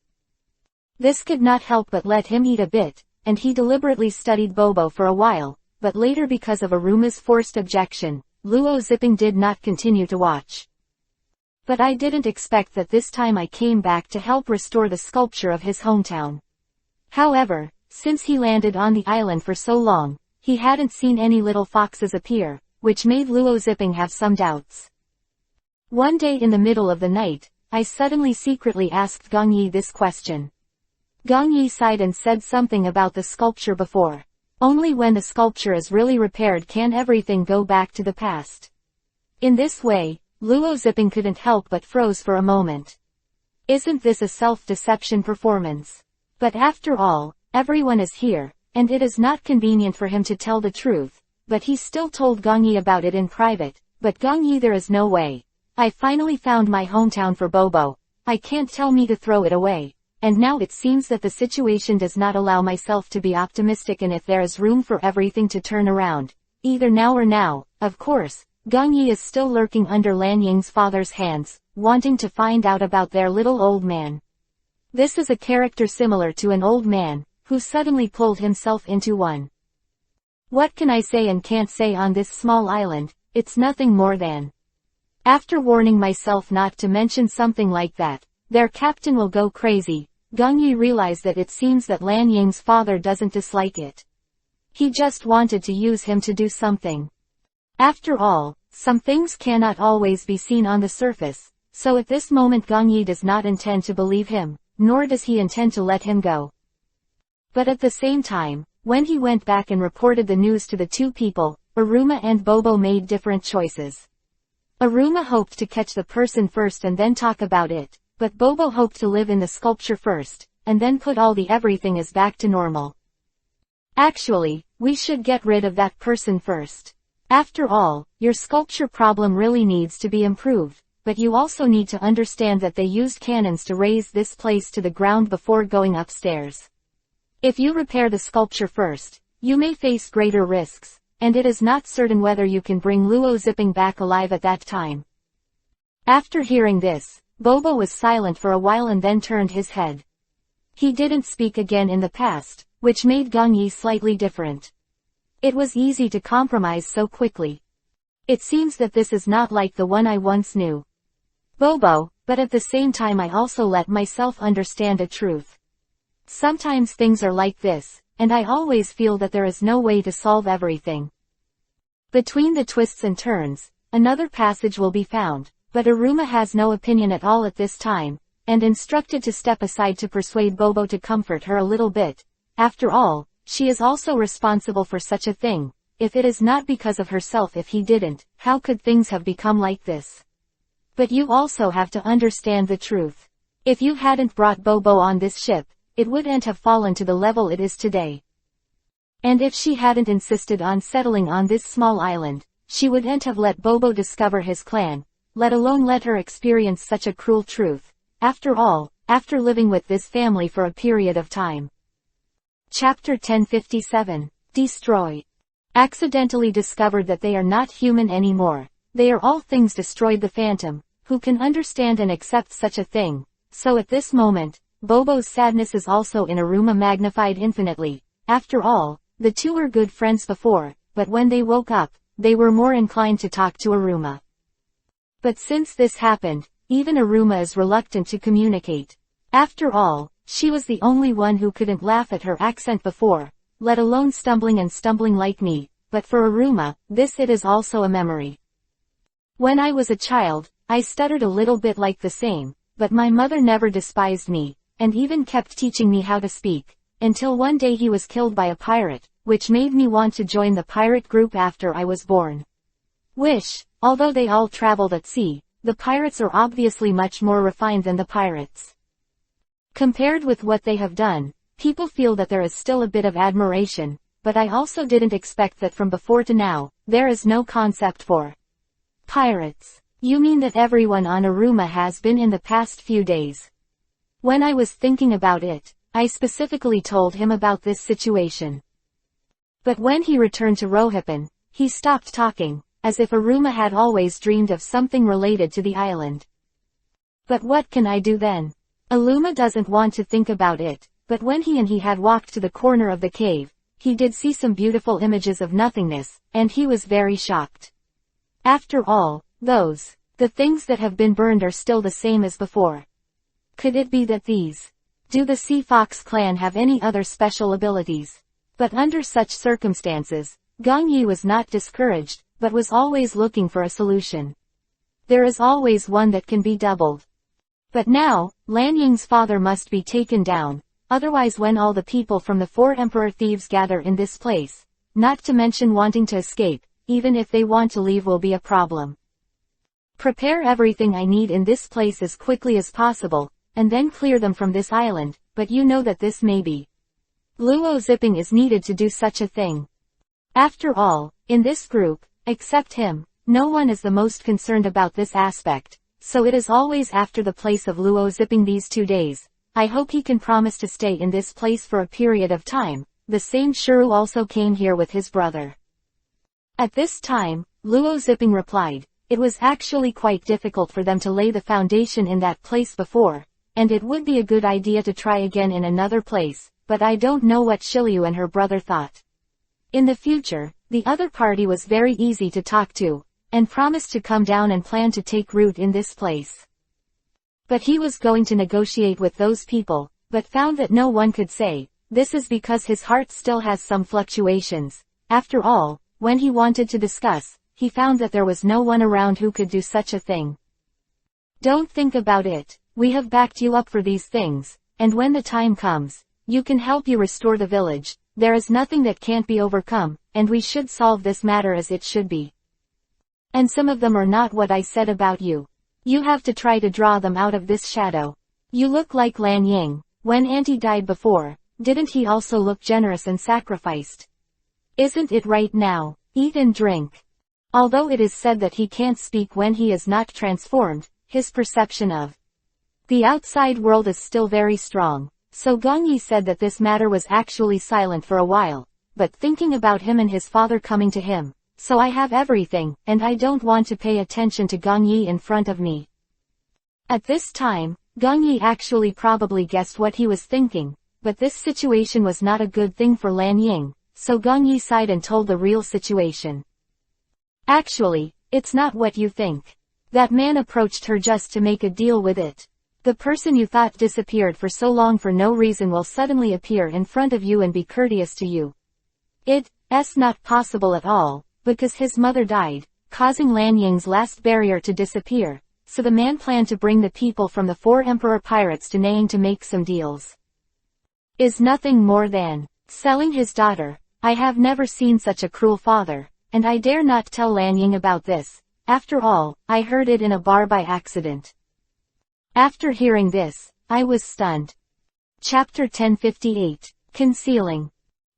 [SPEAKER 1] This could not help but let him eat a bit, and he deliberately studied Bobo for a while, but later because of Aruma's forced objection, Luo Zipping did not continue to watch. But I didn't expect that this time I came back to help restore the sculpture of his hometown. However, since he landed on the island for so long, he hadn't seen any little foxes appear, which made Luo Zipping have some doubts. One day in the middle of the night, I suddenly secretly asked Gongyi this question. Gongyi sighed and said something about the sculpture before. Only when the sculpture is really repaired can everything go back to the past. In this way, Luo Zipping couldn't help but froze for a moment. Isn't this a self-deception performance? But after all, everyone is here, and it is not convenient for him to tell the truth, but he still told Gongyi about it in private. But Gongyi, there is no way. I finally found my hometown for Bobo. I can't tell me to throw it away. And now it seems that the situation does not allow myself to be optimistic, and if there is room for everything to turn around, either now or now, of course. Gongyi is still lurking under Lan Ying's father's hands, wanting to find out about their little old man. This is a character similar to an old man, who suddenly pulled himself into one. What can I say and can't say on this small island? It's nothing more than. After warning myself not to mention something like that, their captain will go crazy, Gongyi realized that it seems that Lan Ying's father doesn't dislike it. He just wanted to use him to do something. After all, some things cannot always be seen on the surface, so at this moment Gongyi does not intend to believe him, nor does he intend to let him go. But at the same time, when he went back and reported the news to the two people, Aruma and Bobo made different choices. Aruma hoped to catch the person first and then talk about it, but Bobo hoped to live in the sculpture first, and then put all the everything is back to normal. Actually, we should get rid of that person first. After all, your sculpture problem really needs to be improved, but you also need to understand that they used cannons to raise this place to the ground before going upstairs. If you repair the sculpture first, you may face greater risks, and it is not certain whether you can bring Luo Zipping back alive at that time. After hearing this, Bobo was silent for a while and then turned his head. He didn't speak again in the past, which made Gongyi slightly different. It was easy to compromise so quickly. It seems that this is not like the one I once knew. Bobo, but at the same time I also let myself understand a truth. Sometimes things are like this, and I always feel that there is no way to solve everything. Between the twists and turns, another passage will be found, but Aruma has no opinion at all at this time, and instructed to step aside to persuade Bobo to comfort her a little bit. After all, she is also responsible for such a thing. If it is not because of herself, if he didn't, how could things have become like this? But you also have to understand the truth. If you hadn't brought Bobo on this ship, it wouldn't have fallen to the level it is today. And if she hadn't insisted on settling on this small island, she wouldn't have let Bobo discover his clan, let alone let her experience such a cruel truth. After all, after living with this family for a period of time. Chapter 1057. Destroy. Accidentally discovered that they are not human anymore. They are all things destroyed. The Phantom, who can understand and accept such a thing. So at this moment, Bobo's sadness is also in Aruma magnified infinitely. After all, the two were good friends before, but when they woke up, they were more inclined to talk to Aruma. But since this happened, even Aruma is reluctant to communicate. After all, she was the only one who couldn't laugh at her accent before, let alone stumbling like me, but for Aruma, it is also a memory. When I was a child, I stuttered a little bit like the same, but my mother never despised me, and even kept teaching me how to speak, until one day he was killed by a pirate, which made me want to join the pirate group after I was born. Although they all traveled at sea, the pirates are obviously much more refined than the pirates. Compared with what they have done, people feel that there is still a bit of admiration, but I also didn't expect that from before to now, there is no concept for pirates. You mean that everyone on Aruma has been in the past few days? When I was thinking about it, I specifically told him about this situation. But when he returned to Rohippan, he stopped talking, as if Aruma had always dreamed of something related to the island. But what can I do then? Aruma doesn't want to think about it, but when he had walked to the corner of the cave, he did see some beautiful images of nothingness, and he was very shocked. After all, the things that have been burned are still the same as before. Could it be that do the Sea Fox clan have any other special abilities? But under such circumstances, Gong Yi was not discouraged, but was always looking for a solution. There is always one that can be doubled. But now, Lan Ying's father must be taken down, otherwise when all the people from the 4 Emperor Thieves gather in this place, not to mention wanting to escape, even if they want to leave will be a problem. Prepare everything I need in this place as quickly as possible, and then clear them from this island, but you know that this may be. Luo Zipping is needed to do such a thing. After all, in this group, except him, no one is the most concerned about this aspect, so it is always after the place of Luo Zipping these 2 days. I hope he can promise to stay in this place for a period of time. The same Shuru also came here with his brother. At this time, Luo Zipping replied, it was actually quite difficult for them to lay the foundation in that place before, and it would be a good idea to try again in another place, but I don't know what Shiliu and her brother thought. In the future, the other party was very easy to talk to, and promised to come down and plan to take root in this place. But he was going to negotiate with those people, but found that no one could say. This is because his heart still has some fluctuations. After all, when he wanted to discuss, he found that there was no one around who could do such a thing. Don't think about it. We have backed you up for these things, and when the time comes, you can help you restore the village. There is nothing that can't be overcome, and we should solve this matter as it should be. And some of them are not what I said about you. You have to try to draw them out of this shadow. You look like Lan Ying. When Auntie died before, didn't he also look generous and sacrificed? Isn't it right now? Eat and drink. Although it is said that he can't speak when he is not transformed, his perception of the outside world is still very strong, so Gong Yi said that this matter was actually silent for a while, but thinking about him and his father coming to him, so I have everything, and I don't want to pay attention to Gong Yi in front of me. At this time, Gong Yi actually probably guessed what he was thinking, but this situation was not a good thing for Lan Ying, so Gong Yi sighed and told the real situation. Actually, it's not what you think. That man approached her just to make a deal with it. The person you thought disappeared for so long for no reason will suddenly appear in front of you and be courteous to you. It's not possible at all, because his mother died, causing Lan Ying's last barrier to disappear, so the man planned to bring the people from the 4 emperor pirates to Nayang to make some deals. Is nothing more than selling his daughter. I have never seen such a cruel father, and I dare not tell Lan Ying about this. After all, I heard it in a bar by accident. After hearing this, I was stunned. Chapter 1058. Concealing.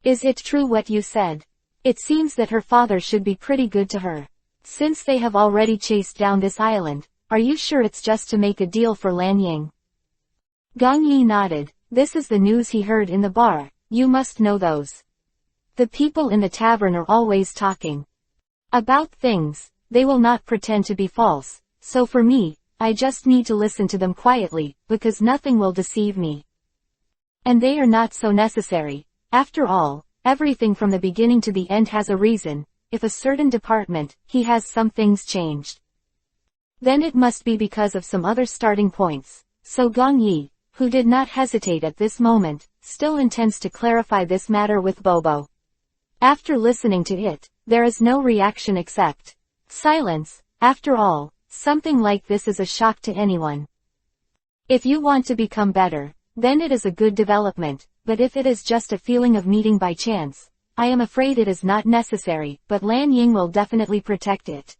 [SPEAKER 1] Is it true what you said? It seems that her father should be pretty good to her. Since they have already chased down this island, are you sure it's just to make a deal for Lan Ying? Gong Yi nodded. This is the news he heard in the bar. You must know those. The people in the tavern are always talking about things. They will not pretend to be false, so for me, I just need to listen to them quietly, because nothing will deceive me. And they are not so necessary. After all, everything from the beginning to the end has a reason. If a certain department, he has some things changed, then it must be because of some other starting points. So Gong Yi, who did not hesitate at this moment, still intends to clarify this matter with Bobo. After listening to it, there is no reaction except silence. After all, something like this is a shock to anyone. If you want to become better, then it is a good development, but if it is just a feeling of meeting by chance, I am afraid it is not necessary, but Lan Ying will definitely protect it.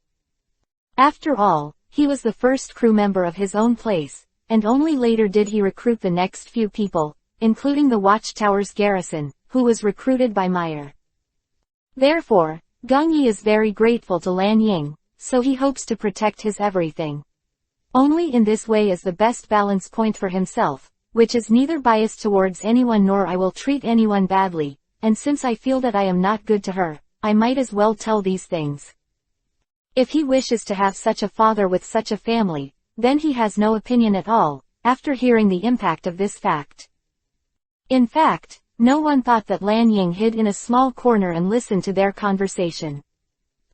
[SPEAKER 1] After all, he was the first crew member of his own place, and only later did he recruit the next few people, including the Watchtower's garrison, who was recruited by Meyer. Therefore, Gong Yi is very grateful to Lan Ying, so he hopes to protect his everything. Only in this way is the best balance point for himself, which is neither biased towards anyone nor I will treat anyone badly, and since I feel that I am not good to her, I might as well tell these things. If he wishes to have such a father with such a family, then he has no opinion at all, after hearing the impact of this fact. In fact, no one thought that Lan Ying hid in a small corner and listened to their conversation.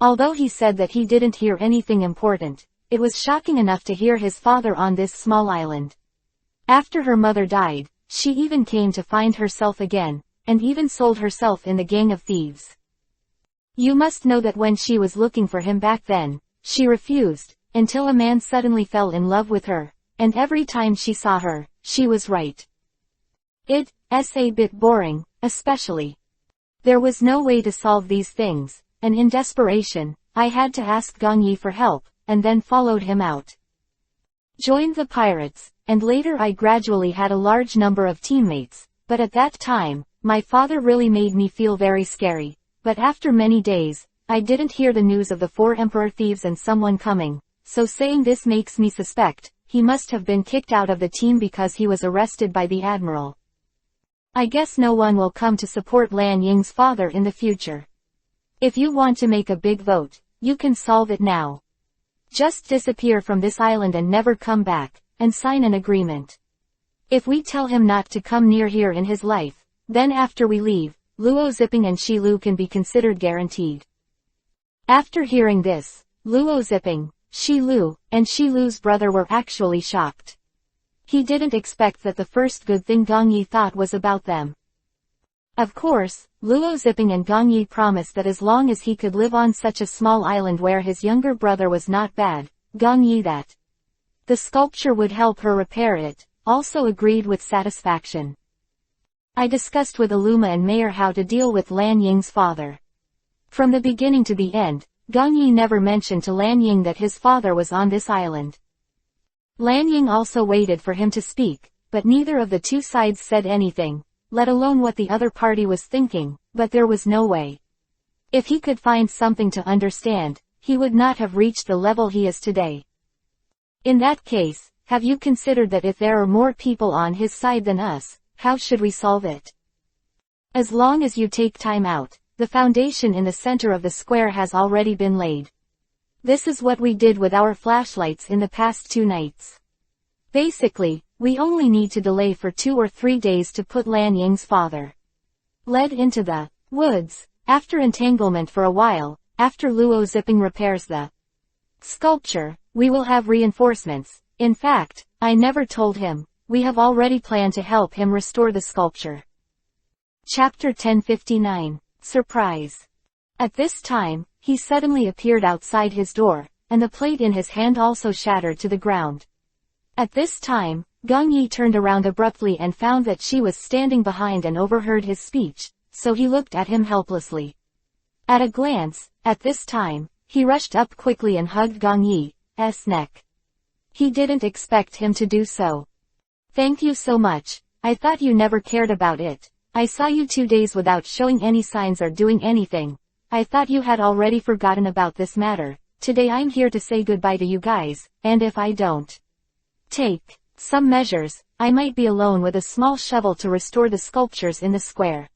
[SPEAKER 1] Although he said that he didn't hear anything important, it was shocking enough to hear his father on this small island. After her mother died, she even came to find herself again, and even sold herself in the gang of thieves. You must know that when she was looking for him back then, she refused, until a man suddenly fell in love with her, and every time she saw her, she was right. It's a bit boring, especially. There was no way to solve these things, and in desperation, I had to ask Gong Yi for help, and then followed him out. Joined the pirates, and later I gradually had a large number of teammates, but at that time, my father really made me feel very scary, but after many days, I didn't hear the news of the 4 emperor thieves and someone coming, so saying this makes me suspect, he must have been kicked out of the team because he was arrested by the admiral. I guess no one will come to support Lan Ying's father in the future. If you want to make a big vote, you can solve it now. Just disappear from this island and never come back, and sign an agreement. If we tell him not to come near here in his life, then after we leave, Luo Zipping and Shi Lu can be considered guaranteed. After hearing this, Luo Zipping, Shi Lu, and Shi Lu's brother were actually shocked. He didn't expect that the first good thing Gong Yi thought was about them. Of course, Luo Zipping and Gong Yi promised that as long as he could live on such a small island where his younger brother was not bad, Gong Yi that the sculpture would help her repair it, also agreed with satisfaction. I discussed with Aluma and Mayer how to deal with Lan Ying's father. From the beginning to the end, Gong Yi never mentioned to Lan Ying that his father was on this island. Lan Ying also waited for him to speak, but neither of the two sides said anything, let alone what the other party was thinking, but there was no way. If he could find something to understand, he would not have reached the level he is today. In that case, have you considered that if there are more people on his side than us, how should we solve it? As long as you take time out, the foundation in the center of the square has already been laid. This is what we did with our flashlights in the past 2 nights. Basically, we only need to delay for 2 or 3 days to put Lan Ying's father led into the woods. After entanglement for a while, after Luo Zipping repairs the sculpture, we will have reinforcements. In fact, I never told him. We have already planned to help him restore the sculpture. Chapter 1059. Surprise. At this time, he suddenly appeared outside his door, and the plate in his hand also shattered to the ground. At this time, Gong Yi turned around abruptly and found that she was standing behind and overheard his speech, so he looked at him helplessly. At a glance, at this time, he rushed up quickly and hugged Gong Yi's neck. He didn't expect him to do so. Thank you so much. I thought you never cared about it. I saw you 2 days without showing any signs or doing anything. I thought you had already forgotten about this matter. Today I'm here to say goodbye to you guys, and if I don't take some measures, I might be alone with a small shovel to restore the sculptures in the square.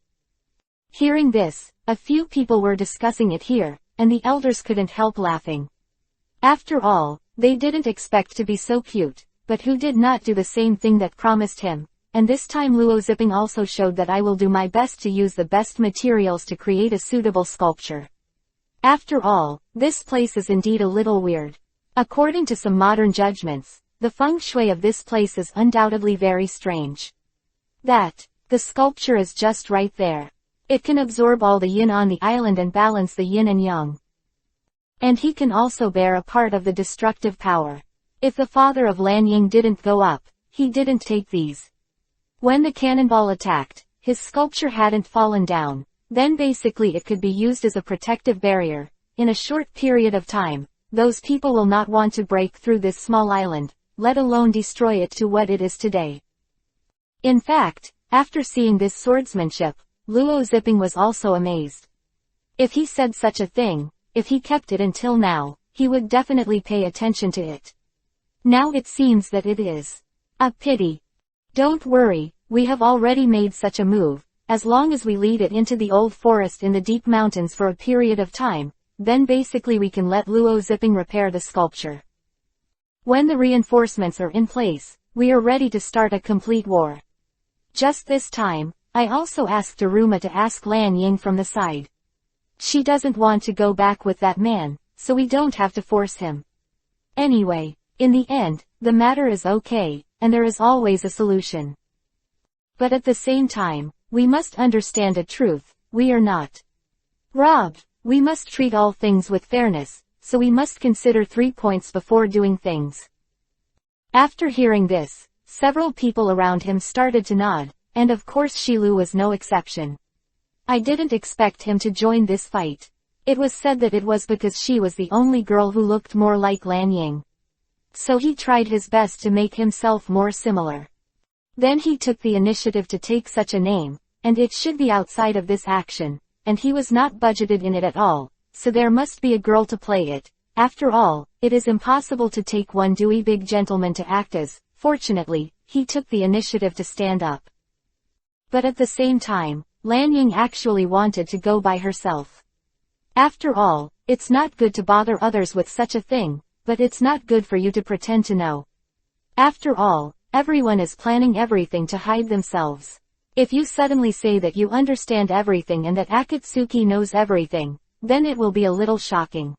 [SPEAKER 1] Hearing this, a few people were discussing it here, and the elders couldn't help laughing. After all, they didn't expect to be so cute, but who did not do the same thing that promised him? And this time Luo Zipping also showed that I will do my best to use the best materials to create a suitable sculpture. After all, this place is indeed a little weird. According to some modern judgments, the feng shui of this place is undoubtedly very strange. The sculpture is just right there. It can absorb all the yin on the island and balance the yin and yang. And he can also bear a part of the destructive power. If the father of Lan Ying didn't go up, he didn't take these. When the cannonball attacked, his sculpture hadn't fallen down, then basically it could be used as a protective barrier. In a short period of time, those people will not want to break through this small island, let alone destroy it to what it is today. In fact, after seeing this swordsmanship, Luo Zipping was also amazed. If he said such a thing, if he kept it until now, he would definitely pay attention to it. Now it seems that it is a pity. Don't worry, we have already made such a move. As long as we lead it into the old forest in the deep mountains for a period of time, then basically we can let Luo Zipping repair the sculpture. When the reinforcements are in place, we are ready to start a complete war. Just this time, I also asked Daruma to ask Lan Ying from the side. She doesn't want to go back with that man, so we don't have to force him. Anyway, in the end, the matter is okay, and there is always a solution. But at the same time, we must understand a truth: we are not robbed. We must treat all things with fairness, so we must consider 3 points before doing things. After hearing this, several people around him started to nod, and of course Shilu was no exception. I didn't expect him to join this fight. It was said that it was because she was the only girl who looked more like Lan Ying. So he tried his best to make himself more similar. Then he took the initiative to take such a name, and it should be outside of this action, and he was not budgeted in it at all, so there must be a girl to play it. After all, it is impossible to take one dewy big gentleman to act as. Fortunately, he took the initiative to stand up. But at the same time, Lan Ying actually wanted to go by herself. After all, it's not good to bother others with such a thing, but it's not good for you to pretend to know. After all, everyone is planning everything to hide themselves. If you suddenly say that you understand everything and that Akatsuki knows everything, then it will be a little shocking.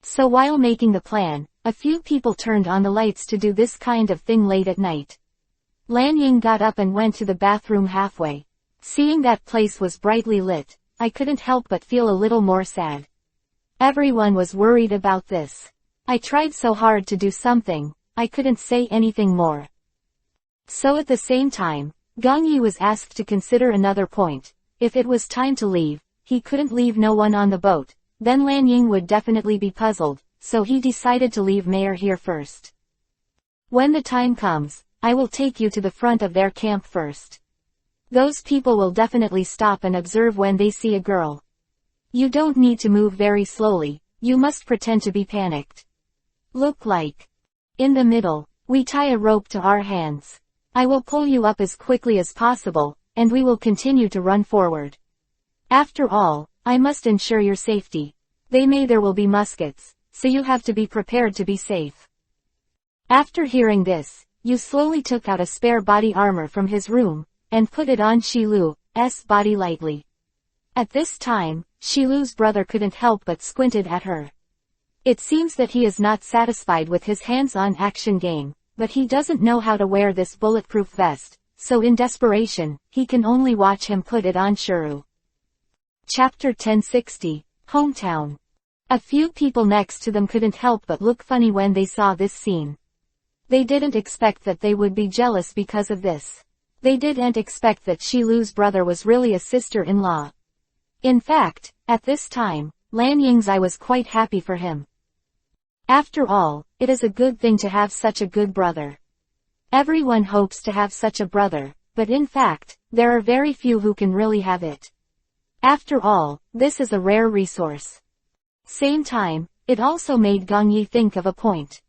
[SPEAKER 1] So while making the plan, a few people turned on the lights to do this kind of thing late at night. Lan Ying got up and went to the bathroom halfway. Seeing that place was brightly lit, I couldn't help but feel a little more sad. Everyone was worried about this. I tried so hard to do something, I couldn't say anything more. So at the same time, Gong Yi was asked to consider another point. If it was time to leave, he couldn't leave no one on the boat, then Lan Ying would definitely be puzzled, so he decided to leave Mayor here first. When the time comes, I will take you to the front of their camp first. Those people will definitely stop and observe when they see a girl. You don't need to move very slowly, you must pretend to be panicked. Look like. In the middle, we tie a rope to our hands. I will pull you up as quickly as possible, and we will continue to run forward. After all, I must ensure your safety. There will be muskets, so you have to be prepared to be safe. After hearing this, Yu slowly took out a spare body armor from his room, and put it on Shilu's body lightly. At this time, Shilu's brother couldn't help but squinted at her. It seems that he is not satisfied with his hands-on action game, but he doesn't know how to wear this bulletproof vest, so in desperation, he can only watch him put it on Shuru. Chapter 1060, Hometown. A few people next to them couldn't help but look funny when they saw this scene. They didn't expect that they would be jealous because of this. They didn't expect that Shilu's brother was really a sister-in-law. In fact, at this time, Lan Ying's eye was quite happy for him. After all, it is a good thing to have such a good brother. Everyone hopes to have such a brother, but in fact, there are very few who can really have it. After all, this is a rare resource. Same time, it also made Gong Yi think of a point.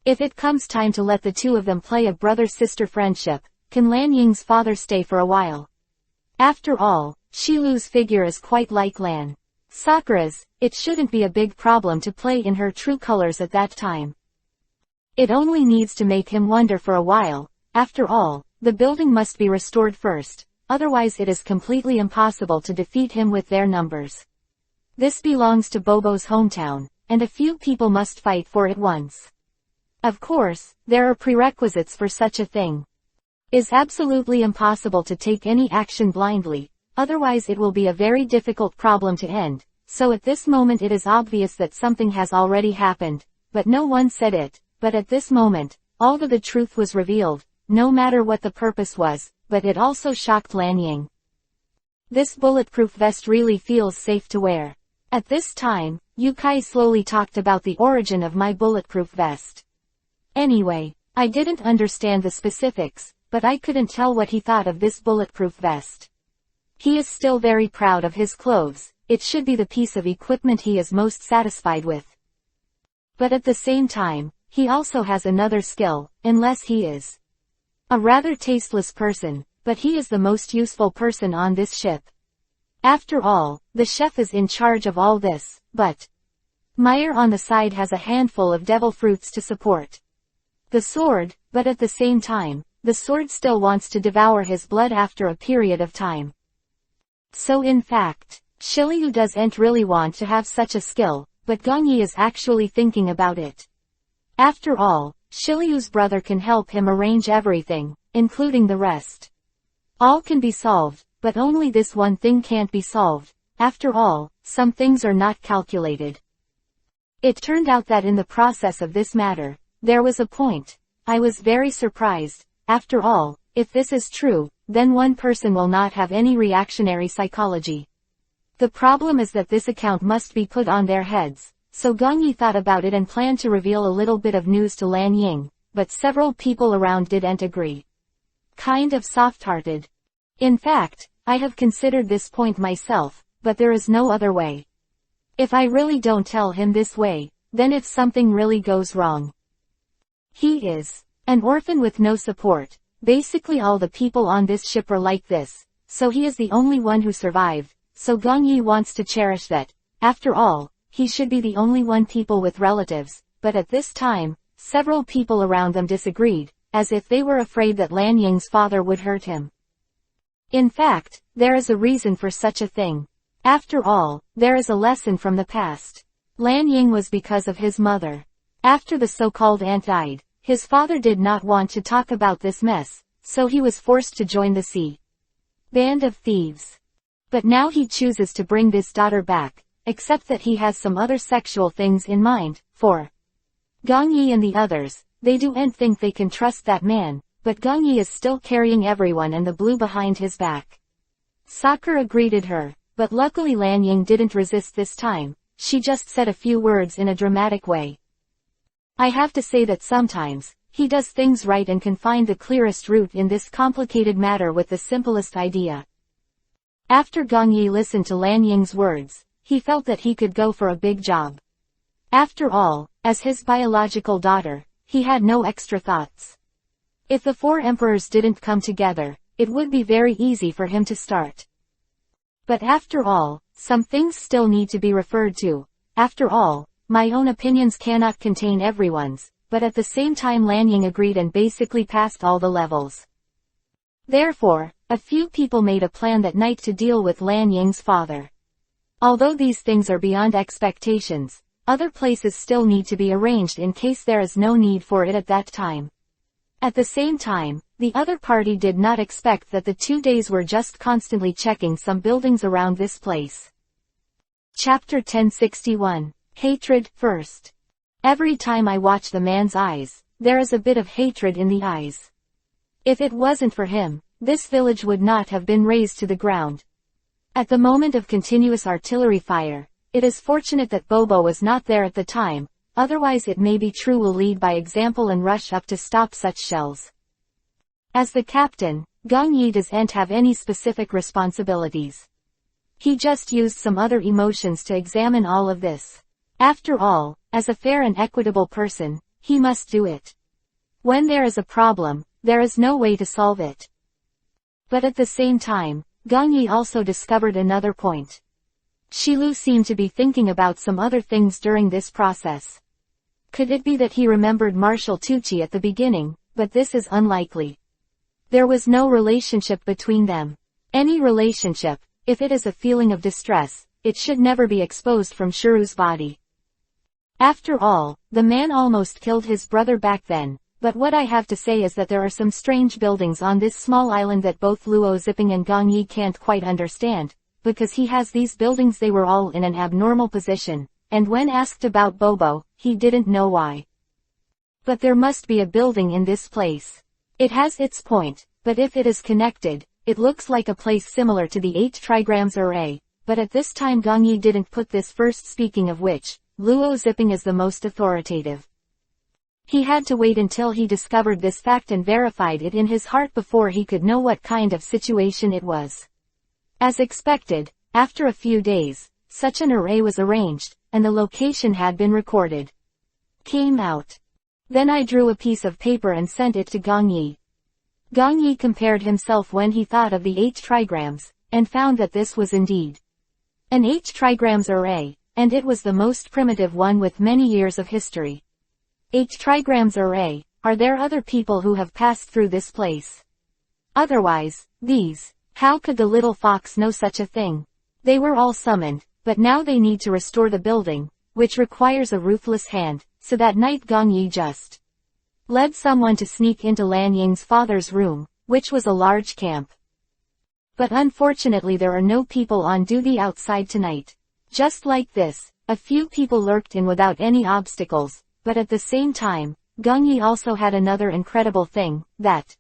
[SPEAKER 1] If it comes time to let the two of them play a brother-sister friendship, can Lan Ying's father stay for a while? After all, Shilu's figure is quite like Lan Sakura's. It shouldn't be a big problem to play in her true colors at that time. It only needs to make him wonder for a while. After all, the building must be restored first, otherwise it is completely impossible to defeat him with their numbers. This belongs to Bobo's hometown, and a few people must fight for it once. Of course, there are prerequisites for such a thing. It's absolutely impossible to take any action blindly, otherwise it will be a very difficult problem to end, so at this moment it is obvious that something has already happened, but no one said it, but at this moment, all of the truth was revealed, no matter what the purpose was, but it also shocked Lan Ying. This bulletproof vest really feels safe to wear. At this time, Yukai slowly talked about the origin of my bulletproof vest. Anyway, I didn't understand the specifics, but I couldn't tell what he thought of this bulletproof vest. He is still very proud of his clothes. It should be the piece of equipment he is most satisfied with. But at the same time, he also has another skill, unless he is a rather tasteless person, but he is the most useful person on this ship. After all, the chef is in charge of all this, but Meyer on the side has a handful of devil fruits to support the sword, but at the same time, the sword still wants to devour his blood after a period of time. So in fact, Shiryu doesn't really want to have such a skill, but Gong Yi is actually thinking about it. After all, Shiryu's brother can help him arrange everything, including the rest. All can be solved, but only this one thing can't be solved. After all, some things are not calculated. It turned out that in the process of this matter, there was a point. I was very surprised. After all, if this is true, then one person will not have any reactionary psychology. The problem is that this account must be put on their heads, so Gong Yi thought about it and planned to reveal a little bit of news to Lan Ying, but several people around didn't agree. Kind of soft-hearted. In fact, I have considered this point myself, but there is no other way. If I really don't tell him this way, then if something really goes wrong. He is an orphan with no support. Basically all the people on this ship are like this, so he is the only one who survived, so Gong Yi wants to cherish that. After all, he should be the only one people with relatives, but at this time, several people around them disagreed, as if they were afraid that Lan Ying's father would hurt him. In fact, there is a reason for such a thing. After all, there is a lesson from the past. Lan Ying was because of his mother. After the so-called aunt died, his father did not want to talk about this mess, so he was forced to join the sea band of thieves. But now he chooses to bring this daughter back, except that he has some other sexual things in mind, for Gong Yi and the others. They don't think they can trust that man, but Gong Yi is still carrying everyone and the blue behind his back. Sakura greeted her, but luckily Lan Ying didn't resist this time. She just said a few words in a dramatic way. I have to say that sometimes, he does things right and can find the clearest route in this complicated matter with the simplest idea. After Gong Yi listened to Lan Ying's words, he felt that he could go for a big job. After all, as his biological daughter, he had no extra thoughts. If the four emperors didn't come together, it would be very easy for him to start. But after all, some things still need to be referred to. After all, my own opinions cannot contain everyone's, but at the same time Lan Ying agreed and basically passed all the levels. Therefore, a few people made a plan that night to deal with Lan Ying's father. Although these things are beyond expectations, other places still need to be arranged in case there is no need for it at that time. At the same time, the other party did not expect that the 2 days were just constantly checking some buildings around this place. Chapter 1061. Hatred, First. Every time I watch the man's eyes, there is a bit of hatred in the eyes. If it wasn't for him, this village would not have been razed to the ground. At the moment of continuous artillery fire, it is fortunate that Bobo was not there at the time, otherwise it may be true will lead by example and rush up to stop such shells. As the captain, Gong Yi doesn't have any specific responsibilities. He just used some other emotions to examine all of this. After all, as a fair and equitable person, he must do it. When there is a problem, there is no way to solve it. But at the same time, Gong Yi also discovered another point. Shilu seemed to be thinking about some other things during this process. Could it be that he remembered Marshal Tucci at the beginning, but this is unlikely. There was no relationship between them. Any relationship, if it is a feeling of distress, it should never be exposed from Shiru's body. After all, the man almost killed his brother back then, but what I have to say is that there are some strange buildings on this small island that both Luo Zipping and Gong Yi can't quite understand, because he has these buildings they were all in an abnormal position, and when asked about Bobo, he didn't know why. But there must be a building in this place. It has its point, but if it is connected, it looks like a place similar to the 8 trigrams array, but at this time Gong Yi didn't put this first, speaking of which, Luo Zipping is the most authoritative. He had to wait until he discovered this fact and verified it in his heart before he could know what kind of situation it was. As expected, after a few days, such an array was arranged, and the location had been recorded. Came out. Then I drew a piece of paper and sent it to Gong Yi. Gong Yi compared himself when he thought of the 8 trigrams, and found that this was indeed an 8 trigrams array, and it was the most primitive one with many years of history. 8 trigrams array, are there other people who have passed through this place? Otherwise, how could the little fox know such a thing? They were all summoned, but now they need to restore the building, which requires a ruthless hand, so that night Gong Yi just led someone to sneak into Lan Ying's father's room, which was a large camp. But unfortunately there are no people on duty outside tonight. Just like this, a few people lurked in without any obstacles, but at the same time, Gong Yi also had another incredible thing, that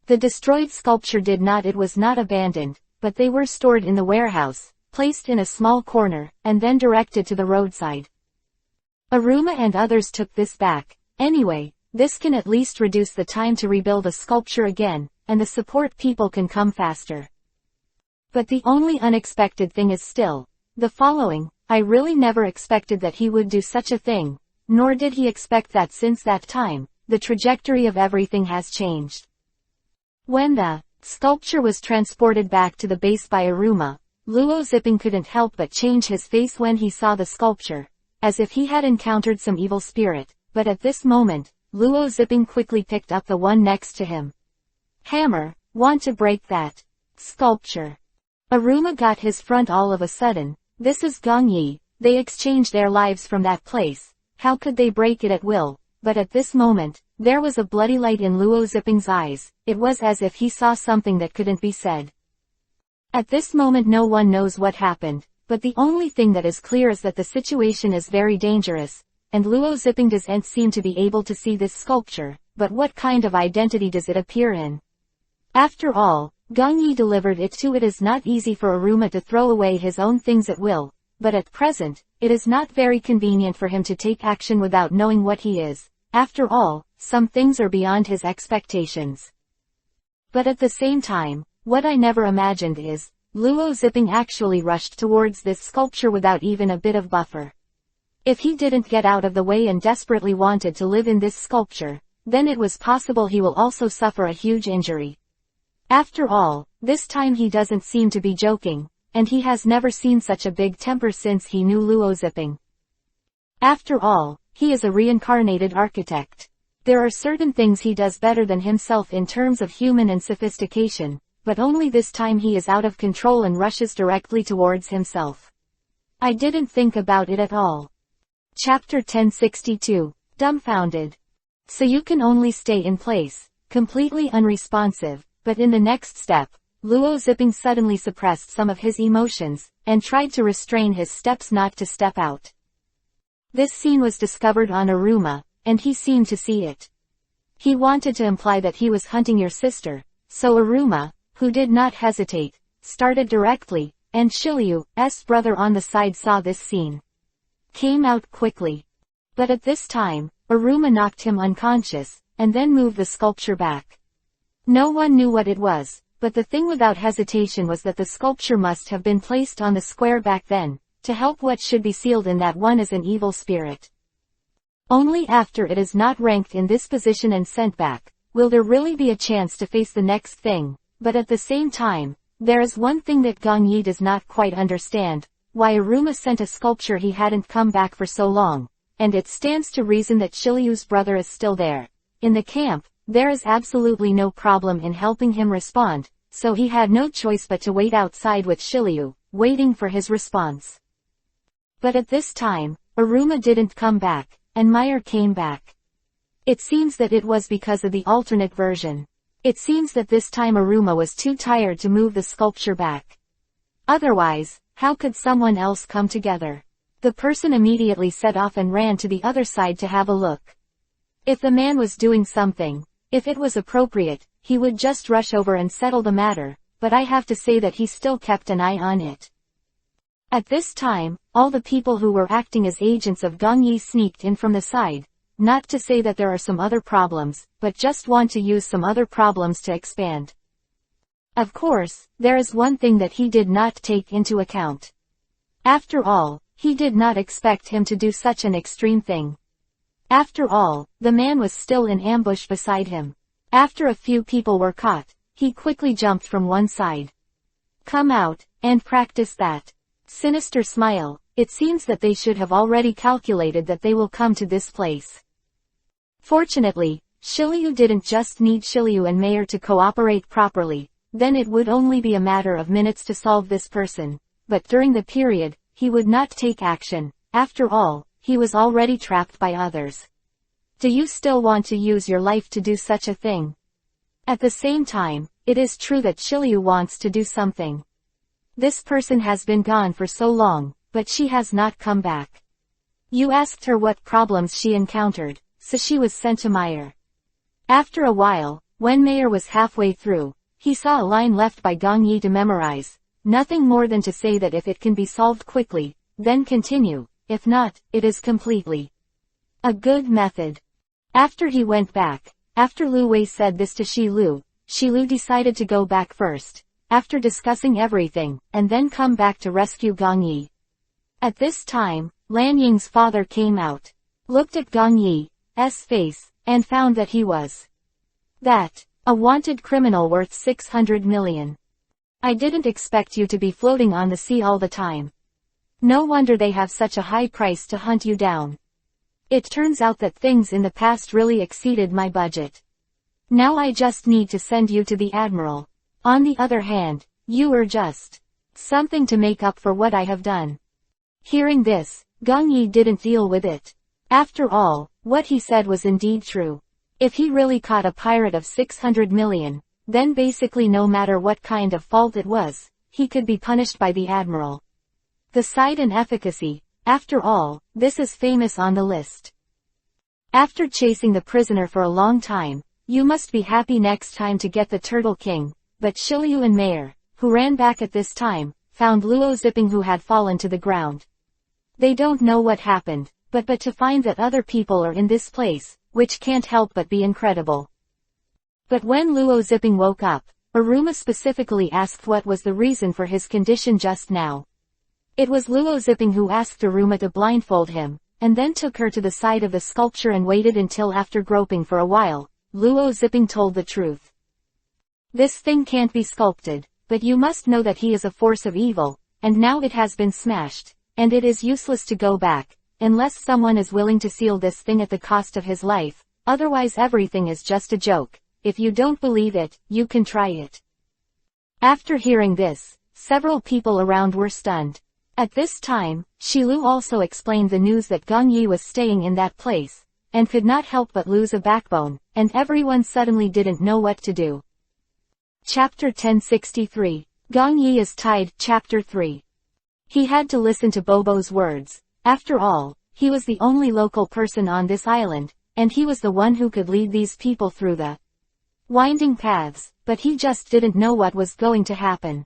[SPEAKER 1] the destroyed sculpture it was not abandoned, but they were stored in the warehouse, placed in a small corner, and then directed to the roadside. Aruma and others took this back. Anyway, this can at least reduce the time to rebuild a sculpture again, and the support people can come faster. But the only unexpected thing is still the following. I really never expected that he would do such a thing, nor did he expect that since that time, the trajectory of everything has changed. When the sculpture was transported back to the base by Aruma, Luo Zipping couldn't help but change his face when he saw the sculpture, as if he had encountered some evil spirit, but at this moment, Luo Zipping quickly picked up the one next to him. Hammer, want to break that sculpture? Aruma got his front all of a sudden. This is Gong Yi, they exchanged their lives from that place, how could they break it at will? But at this moment, there was a bloody light in Luo Zipping's eyes, it was as if he saw something that couldn't be said. At this moment no one knows what happened, but the only thing that is clear is that the situation is very dangerous, and Luo Zipping doesn't seem to be able to see this sculpture, but what kind of identity does it appear in? After all, Gong Yi delivered it to. It is not easy for Aruma to throw away his own things at will, but at present, it is not very convenient for him to take action without knowing what he is. After all, some things are beyond his expectations. But at the same time, what I never imagined is, Luo Zipping actually rushed towards this sculpture without even a bit of buffer. If he didn't get out of the way and desperately wanted to live in this sculpture, then it was possible he will also suffer a huge injury. After all, this time he doesn't seem to be joking, and he has never seen such a big temper since he knew Luo Zipping. After all, he is a reincarnated architect. There are certain things he does better than himself in terms of human and sophistication, but only this time he is out of control and rushes directly towards himself. I didn't think about it at all. Chapter 1062. Dumbfounded. So you can only stay in place, completely unresponsive, but in the next step, Luo Zipping suddenly suppressed some of his emotions, and tried to restrain his steps not to step out. This scene was discovered on Aruma, and he seemed to see it. He wanted to imply that he was hunting your sister, so Aruma, who did not hesitate, started directly, and Shiryu's brother on the side saw this scene. Came out quickly. But at this time, Aruma knocked him unconscious, and then moved the sculpture back. No one knew what it was, but the thing without hesitation was that the sculpture must have been placed on the square back then, to help what should be sealed in that one as an evil spirit. Only after it is not ranked in this position and sent back, will there really be a chance to face the next thing, but at the same time, there is one thing that Gong Yi does not quite understand, why Aruma sent a sculpture he hadn't come back for so long, and it stands to reason that Shiryu's brother is still there. In the camp, there is absolutely no problem in helping him respond, so he had no choice but to wait outside with Shiryu, waiting for his response. But at this time, Aruma didn't come back, and Meyer came back. It seems that it was because of the alternate version. It seems that this time Aruma was too tired to move the sculpture back. Otherwise, how could someone else come together? The person immediately set off and ran to the other side to have a look. If the man was doing something, if it was appropriate, he would just rush over and settle the matter, but I have to say that he still kept an eye on it. At this time, all the people who were acting as agents of Gong Yi sneaked in from the side, not to say that there are some other problems, but just want to use some other problems to expand. Of course, there is one thing that he did not take into account. After all, he did not expect him to do such an extreme thing. After all, the man was still in ambush beside him. After a few people were caught, he quickly jumped from one side. Come out, and practice that. Sinister smile, it seems that they should have already calculated that they will come to this place. Fortunately, Shiryu didn't just need Shiryu and Meyer to cooperate properly, then it would only be a matter of minutes to solve this person, but during the period, he would not take action. After all, he was already trapped by others. Do you still want to use your life to do such a thing? At the same time, it is true that Shiryu wants to do something. This person has been gone for so long, but she has not come back. You asked her what problems she encountered, so she was sent to Meyer. After a while, when Meyer was halfway through, he saw a line left by Gong Yi to memorize, nothing more than to say that if it can be solved quickly, then continue, if not, it is completely a good method. After he went back, after Lu Wei said this to Shi Lu decided to go back first, after discussing everything, and then come back to rescue Gong Yi. At this time, Lan Ying's father came out, looked at Gong Yi's face, and found that he was a wanted criminal worth 600 million. I didn't expect you to be floating on the sea all the time. No wonder they have such a high price to hunt you down. It turns out that things in the past really exceeded my budget. Now I just need to send you to the Admiral. On the other hand, you are just something to make up for what I have done. Hearing this, Gong Yi didn't deal with it. After all, what he said was indeed true. If he really caught a pirate of 600 million, then basically no matter what kind of fault it was, he could be punished by the Admiral. The side and efficacy, after all, this is famous on the list. After chasing the prisoner for a long time, you must be happy next time to get the Turtle King. But Shiryu and Meyer, who ran back at this time, found Luo Zipping who had fallen to the ground. They don't know what happened, but to find that other people are in this place, which can't help but be incredible. But when Luo Zipping woke up, Aruma specifically asked what was the reason for his condition just now. It was Luo Zipping who asked Aruma to blindfold him, and then took her to the side of the sculpture and waited until after groping for a while, Luo Zipping told the truth. This thing can't be sculpted, but you must know that he is a force of evil, and now it has been smashed, and it is useless to go back, unless someone is willing to seal this thing at the cost of his life, otherwise everything is just a joke. If you don't believe it, you can try it. After hearing this, several people around were stunned. At this time, Shilu also explained the news that Gong Yi was staying in that place, and could not help but lose a backbone, and everyone suddenly didn't know what to do. Chapter 1063. Gong Yi is tied. Chapter 3. He had to listen to Bobo's words. After all, he was the only local person on this island, and he was the one who could lead these people through the winding paths, but he just didn't know what was going to happen.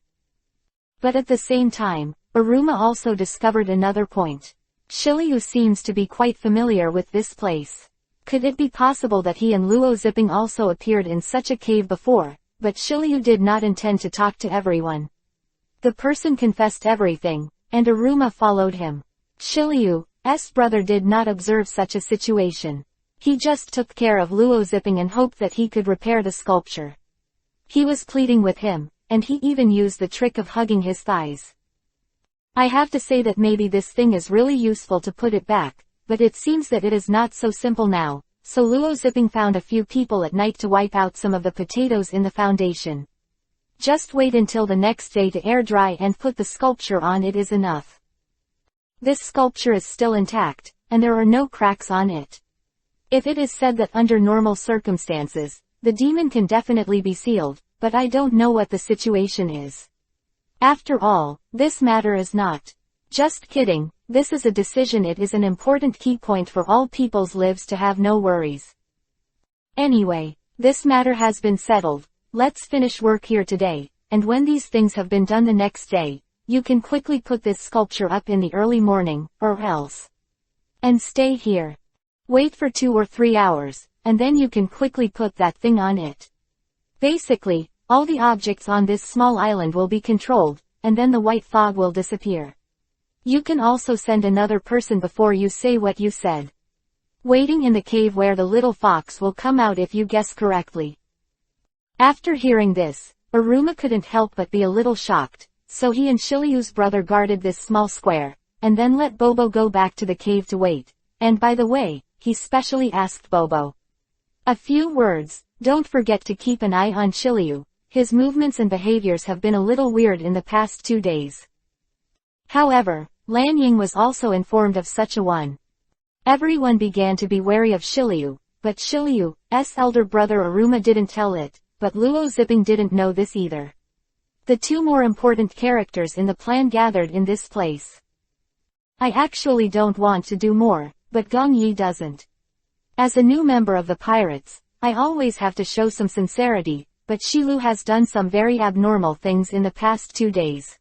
[SPEAKER 1] But at the same time, Aruma also discovered another point. Shiliu seems to be quite familiar with this place. Could it be possible that he and Luo Zipping also appeared in such a cave before, but Shiliu did not intend to talk to everyone. The person confessed everything, and Aruma followed him. Shiliu's brother did not observe such a situation. He just took care of Luo Zipping and hoped that he could repair the sculpture. He was pleading with him, and he even used the trick of hugging his thighs. I have to say that maybe this thing is really useful to put it back, but it seems that it is not so simple now, so Luo Zipping found a few people at night to wipe out some of the potatoes in the foundation. Just wait until the next day to air dry and put the sculpture on, it is enough. This sculpture is still intact, and there are no cracks on it. If it is said that under normal circumstances, the demon can definitely be sealed, but I don't know what the situation is. After all, this matter is not. Just kidding, this is a decision. It is an important key point for all people's lives to have no worries. Anyway, this matter has been settled. Let's finish work here today, and when these things have been done the next day, you can quickly put this sculpture up in the early morning, or else. And stay here. Wait for 2 or 3 hours, and then you can quickly put that thing on it. Basically, all the objects on this small island will be controlled, and then the white fog will disappear. You can also send another person before you say what you said. Waiting in the cave where the little fox will come out if you guess correctly. After hearing this, Aruma couldn't help but be a little shocked, so he and Shiliu's brother guarded this small square, and then let Bobo go back to the cave to wait, and by the way, he specially asked Bobo a few words. Don't forget to keep an eye on Shiliu. His movements and behaviors have been a little weird in the past 2 days. However, Lan Ying was also informed of such a one. Everyone began to be wary of Shiliu, but Shiliu's elder brother Aruma didn't tell it, but Luo Zipping didn't know this either. The 2 more important characters in the plan gathered in this place. I actually don't want to do more, but Gong Yi doesn't. As a new member of the pirates, I always have to show some sincerity, but Shilu has done some very abnormal things in the past 2 days.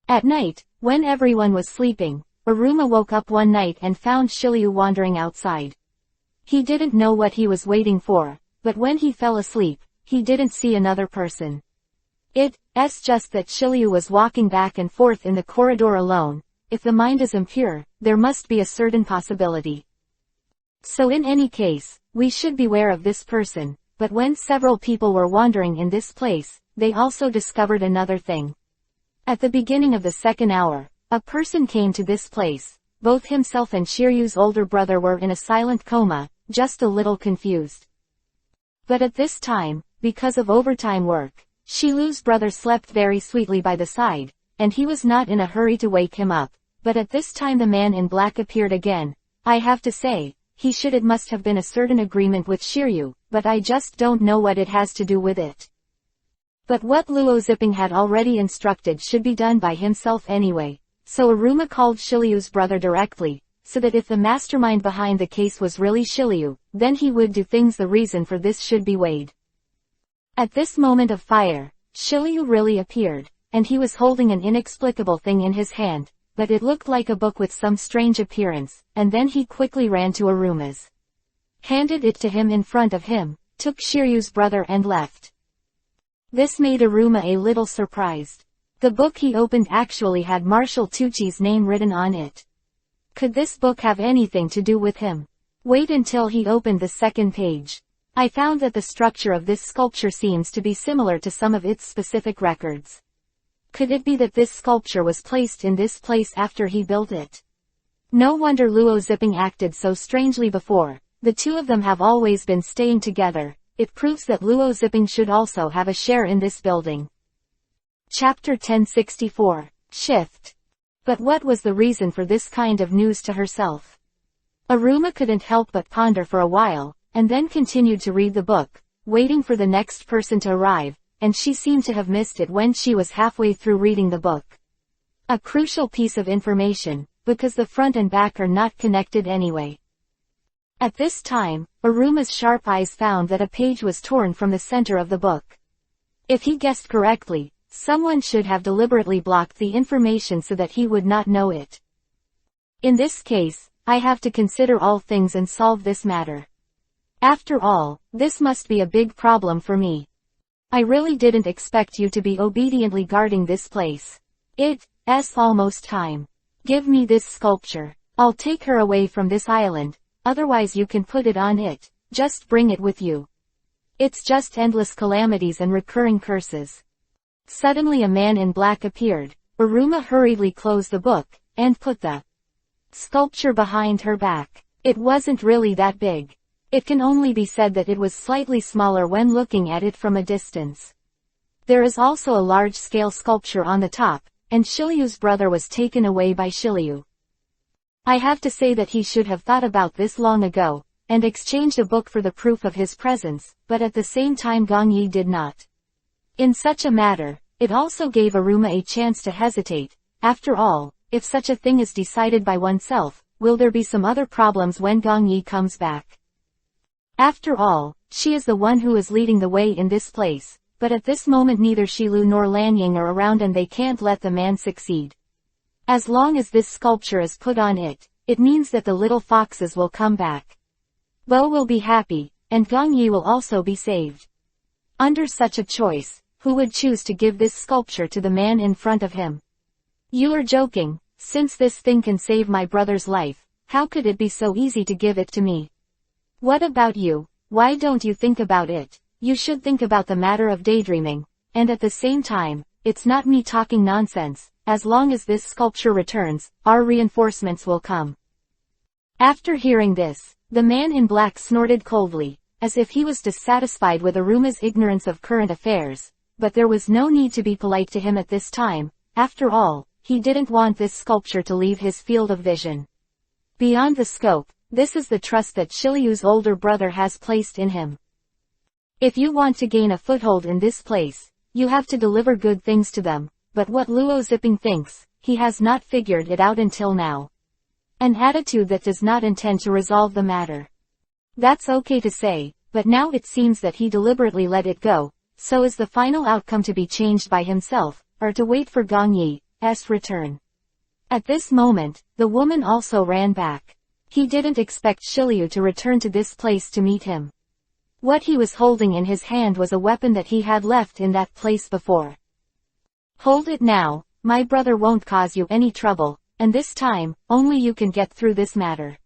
[SPEAKER 1] At night, when everyone was sleeping, Aruma woke up one night and found Shiliu wandering outside. He didn't know what he was waiting for, but when he fell asleep, he didn't see another person. It's just that Shiliu was walking back and forth in the corridor alone. If the mind is impure, there must be a certain possibility. So in any case, we should beware of this person. But when several people were wandering in this place, they also discovered another thing. At the beginning of the 2nd hour, a person came to this place. Both himself and Shiryu's older brother were in a silent coma, just a little confused. But at this time, because of overtime work, Shilu's brother slept very sweetly by the side, and he was not in a hurry to wake him up. But at this time the man in black appeared again. I have to say, it must have been a certain agreement with Shiryu, but I just don't know what it has to do with it. But what Luo Zipping had already instructed should be done by himself anyway, so Aruma called Shiryu's brother directly, so that if the mastermind behind the case was really Shiryu, then he would do things. The reason for this should be weighed. At this moment of fire, Shiryu really appeared, and he was holding an inexplicable thing in his hand. But it looked like a book with some strange appearance, and then he quickly ran to Aruma's. Handed it to him in front of him, took Shiryu's brother and left. This made Aruma a little surprised. The book he opened actually had Marshal Tucci's name written on it. Could this book have anything to do with him? Wait until he opened the 2nd page. I found that the structure of this sculpture seems to be similar to some of its specific records. Could it be that this sculpture was placed in this place after he built it? No wonder Luo Zipping acted so strangely before. The 2 of them have always been staying together. It proves that Luo Zipping should also have a share in this building. Chapter 1064. Shift. But what was the reason for this kind of news to herself? Aruma couldn't help but ponder for a while, and then continued to read the book, waiting for the next person to arrive, and she seemed to have missed it when she was halfway through reading the book. A crucial piece of information, because the front and back are not connected anyway. At this time, Aruma's sharp eyes found that a page was torn from the center of the book. If he guessed correctly, someone should have deliberately blocked the information so that he would not know it. In this case, I have to consider all things and solve this matter. After all, this must be a big problem for me. I really didn't expect you to be obediently guarding this place. It's almost time. Give me this sculpture. I'll take her away from this island. Otherwise you can put it on it, just bring it with you. It's just endless calamities and recurring curses. Suddenly a man in black appeared. Aruma hurriedly closed the book, and put the sculpture behind her back. It wasn't really that big. It can only be said that it was slightly smaller when looking at it from a distance. There is also a large-scale sculpture on the top, and Shiryu's brother was taken away by Shiryu. I have to say that he should have thought about this long ago, and exchanged a book for the proof of his presence, but at the same time Gongyi did not. In such a matter, it also gave Aruma a chance to hesitate. After all, if such a thing is decided by oneself, will there be some other problems when Gongyi comes back? After all, she is the one who is leading the way in this place, but at this moment neither Shilu nor Lanying are around and they can't let the man succeed. As long as this sculpture is put on it, it means that the little foxes will come back. Bo will be happy, and Gongyi will also be saved. Under such a choice, who would choose to give this sculpture to the man in front of him? You are joking. Since this thing can save my brother's life, how could it be so easy to give it to me? What about you? Why don't you think about it? You should think about the matter of daydreaming, and at the same time, it's not me talking nonsense. As long as this sculpture returns, our reinforcements will come. After hearing this, the man in black snorted coldly, as if he was dissatisfied with Aruma's ignorance of current affairs, but there was no need to be polite to him at this time. After all, he didn't want this sculpture to leave his field of vision. Beyond the scope, this is the trust that Shiryu's older brother has placed in him. If you want to gain a foothold in this place, you have to deliver good things to them. But what Luo Zipping thinks, he has not figured it out until now. An attitude that does not intend to resolve the matter. That's okay to say, but now it seems that he deliberately let it go. So is the final outcome to be changed by himself, or to wait for Gongyi's return? At this moment, the woman also ran back. He didn't expect Shiryu to return to this place to meet him. What he was holding in his hand was a weapon that he had left in that place before. Hold it now, my brother won't cause you any trouble, and this time, only you can get through this matter.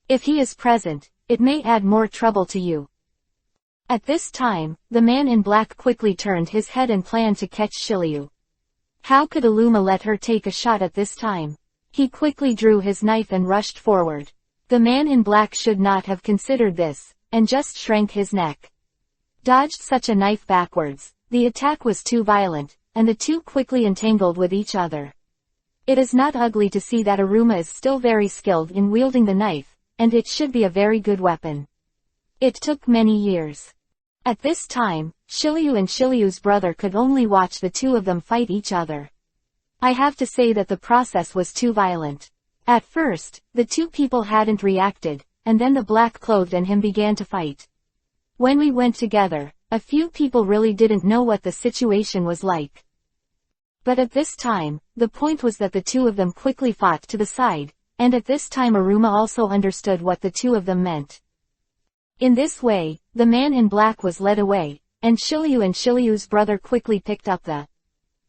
[SPEAKER 1] If he is present, it may add more trouble to you. At this time, the man in black quickly turned his head and planned to catch Shiryu. How could Aluma let her take a shot at this time? He quickly drew his knife and rushed forward. The man in black should not have considered this, and just shrank his neck. Dodged such a knife backwards. The attack was too violent, and the two quickly entangled with each other. It is not ugly to see that Aruma is still very skilled in wielding the knife, and it should be a very good weapon. It took many years. At this time, Shiryu and Shiryu's brother could only watch the two of them fight each other. I have to say that the process was too violent. At first, the two people hadn't reacted, and then the black-clothed and him began to fight. When we went together, a few people really didn't know what the situation was like. But at this time, the point was that the two of them quickly fought to the side, and at this time Aruma also understood what the two of them meant. In this way, the man in black was led away, and Shiryu and Shiryu's brother quickly picked up the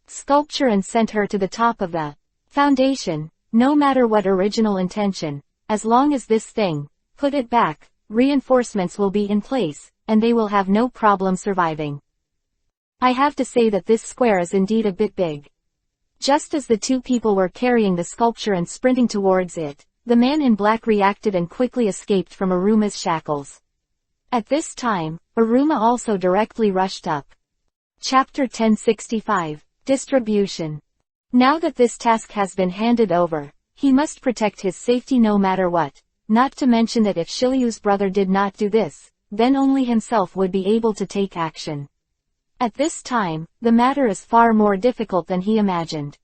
[SPEAKER 1] sculpture and sent her to the top of the foundation. No matter what original intention, as long as this thing, put it back, reinforcements will be in place, and they will have no problem surviving. I have to say that this square is indeed a bit big. Just as the two people were carrying the sculpture and sprinting towards it, the man in black reacted and quickly escaped from Aruma's shackles. At this time, Aruma also directly rushed up. Chapter 1065, Distribution. Now that this task has been handed over, he must protect his safety no matter what. not to mention that if Shilu's brother did not do this, then only himself would be able to take action. At this time, the matter is far more difficult than he imagined.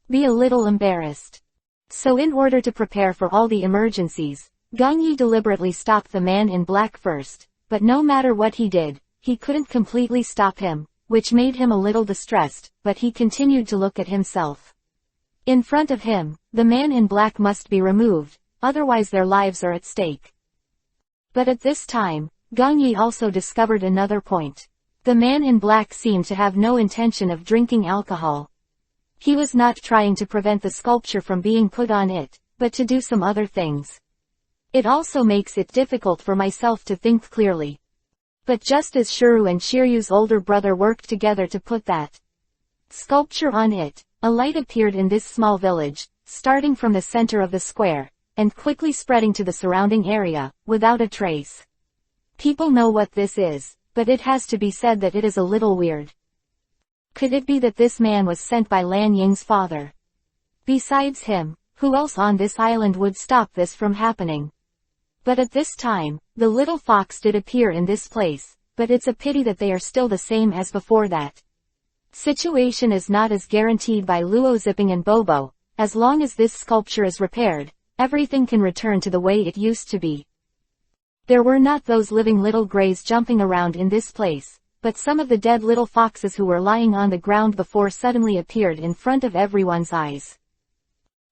[SPEAKER 1] Be a little embarrassed. So in order to prepare for all the emergencies, Gong Yi deliberately stopped the man in black first, but no matter what he did, he couldn't completely stop him, which made him a little distressed, but he continued to look at himself. In front of him, the man in black must be removed, otherwise their lives are at stake. But at this time, Gong Yi also discovered another point. The man in black seemed to have no intention of drinking alcohol. He was not trying to prevent the sculpture from being put on it, but to do some other things. It also makes it difficult for myself to think clearly. But just as Shuru and Shiryu's older brother worked together to put that sculpture on it, a light appeared in this small village, starting from the center of the square, and quickly spreading to the surrounding area, without a trace. People know what this is, but it has to be said that it is a little weird. Could it be that this man was sent by Lan Ying's father? Besides him, who else on this island would stop this from happening? But at this time, the little fox did appear in this place, but it's a pity that they are still the same as before that. Situation is not as guaranteed by Luo Zipping and Bobo. As long as this sculpture is repaired, everything can return to the way it used to be. There were not those living little greys jumping around in this place, but some of the dead little foxes who were lying on the ground before suddenly appeared in front of everyone's eyes.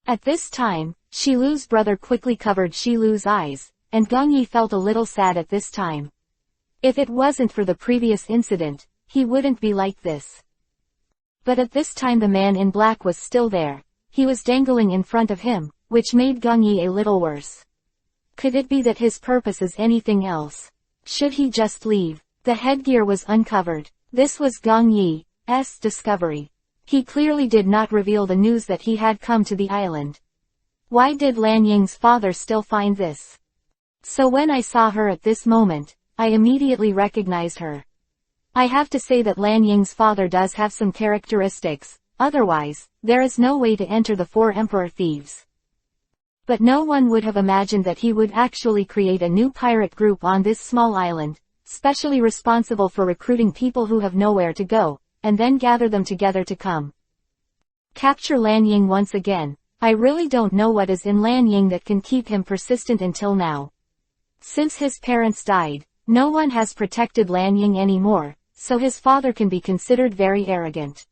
[SPEAKER 1] At this time, Shilu's brother quickly covered Shilu's eyes, and Gong Yi felt a little sad at this time. If it wasn't for the previous incident, he wouldn't be like this. But at this time the man in black was still there. He was dangling in front of him, which made Gong Yi a little worse. Could it be that his purpose is anything else? Should he just leave? The headgear was uncovered. This was Gong Yi's discovery. He clearly did not reveal the news that he had come to the island. Why did Lan Ying's father still find this? So when I saw her at this moment, I immediately recognized her. I have to say that Lan Ying's father does have some characteristics, otherwise, there is no way to enter the Four Emperor Thieves. But no one would have imagined that he would actually create a new pirate group on this small island, specially responsible for recruiting people who have nowhere to go, and then gather them together to come capture Lan Ying once again. I really don't know what is in Lan Ying that can keep him persistent until now. Since his parents died, no one has protected Lan Ying anymore, so his father can be considered very arrogant.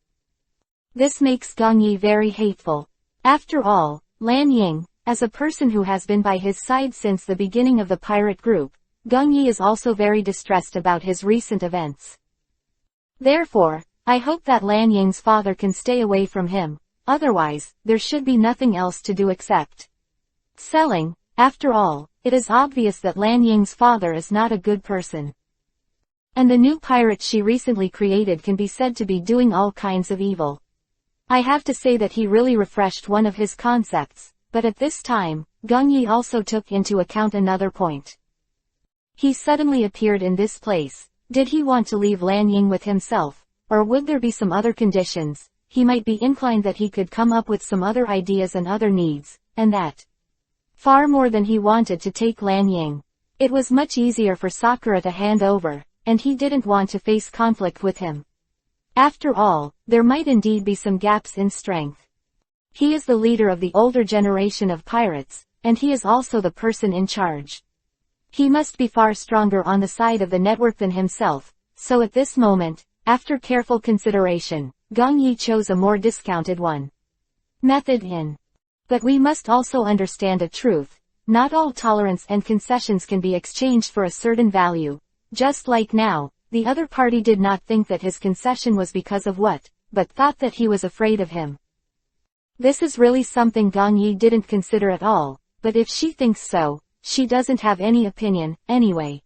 [SPEAKER 1] This makes Gong Yi very hateful. After all, Lan Ying, as a person who has been by his side since the beginning of the pirate group, Gong Yi is also very distressed about his recent events. Therefore, I hope that Lan Ying's father can stay away from him, otherwise, there should be nothing else to do except selling. After all, it is obvious that Lan Ying's father is not a good person. And the new pirate she recently created can be said to be doing all kinds of evil. I have to say that he really refreshed one of his concepts, but at this time, Gong Yi also took into account another point. He suddenly appeared in this place. Did he want to leave Lan Ying with himself, or would there be some other conditions? He might be inclined that he could come up with some other ideas and other needs, and that far more than he wanted to take Lan Ying. It was much easier for Sakura to hand over, and he didn't want to face conflict with him. After all, there might indeed be some gaps in strength. He is the leader of the older generation of pirates, and he is also the person in charge. He must be far stronger on the side of the network than himself, so at this moment, after careful consideration, Gong Yi chose a more discounted one. Method in. But we must also understand a truth. Not all tolerance and concessions can be exchanged for a certain value. Just like now, the other party did not think that his concession was because of what, but thought that he was afraid of him. This is really something Gong Yi didn't consider at all, but if she thinks so, she doesn't have any opinion, anyway.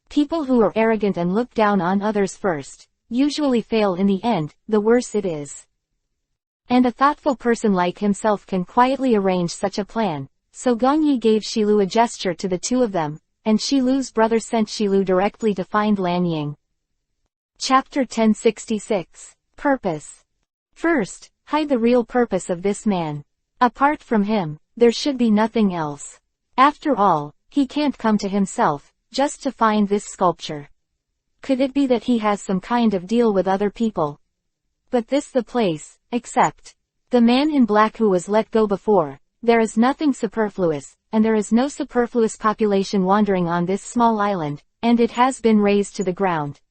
[SPEAKER 1] People who are arrogant and look down on others first, usually fail in the end, the worse it is. And a thoughtful person like himself can quietly arrange such a plan, so Gong Yi gave Shilu a gesture to the two of them, and Shilu's brother sent Shilu directly to find Lan Ying. Chapter 1066. Purpose. First, hide the real purpose of this man. Apart from him, there should be nothing else. After all, he can't come to himself, just to find this sculpture. Could it be that he has some kind of deal with other people? But this the place, except the man in black who was let go before. There is nothing superfluous, and there is no superfluous population wandering on this small island, and it has been razed to the ground.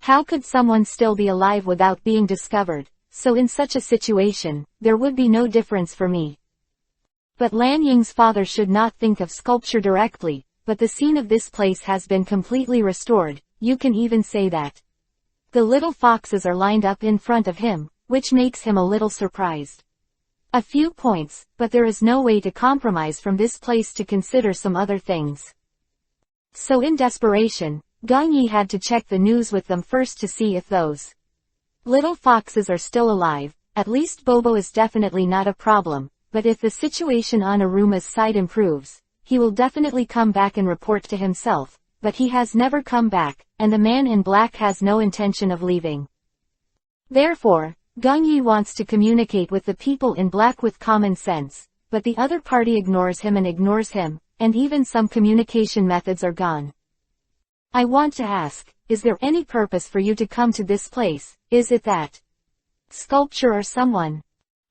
[SPEAKER 1] How could someone still be alive without being discovered? So in such a situation, there would be no difference for me. But Lan Ying's father should not think of sculpture directly, but the scene of this place has been completely restored, you can even say that. The little foxes are lined up in front of him, which makes him a little surprised. A few points, but there is no way to compromise from this place to consider some other things. So in desperation, Gong Yi had to check the news with them first to see if those little foxes are still alive. At least Bobo is definitely not a problem, but if the situation on Aruma's side improves, he will definitely come back and report to himself, but he has never come back, and the man in black has no intention of leaving. Therefore, Gong Yi wants to communicate with the people in black with common sense, but the other party ignores him, and even some communication methods are gone. I want to ask, is there any purpose for you to come to this place? Is it that sculpture or someone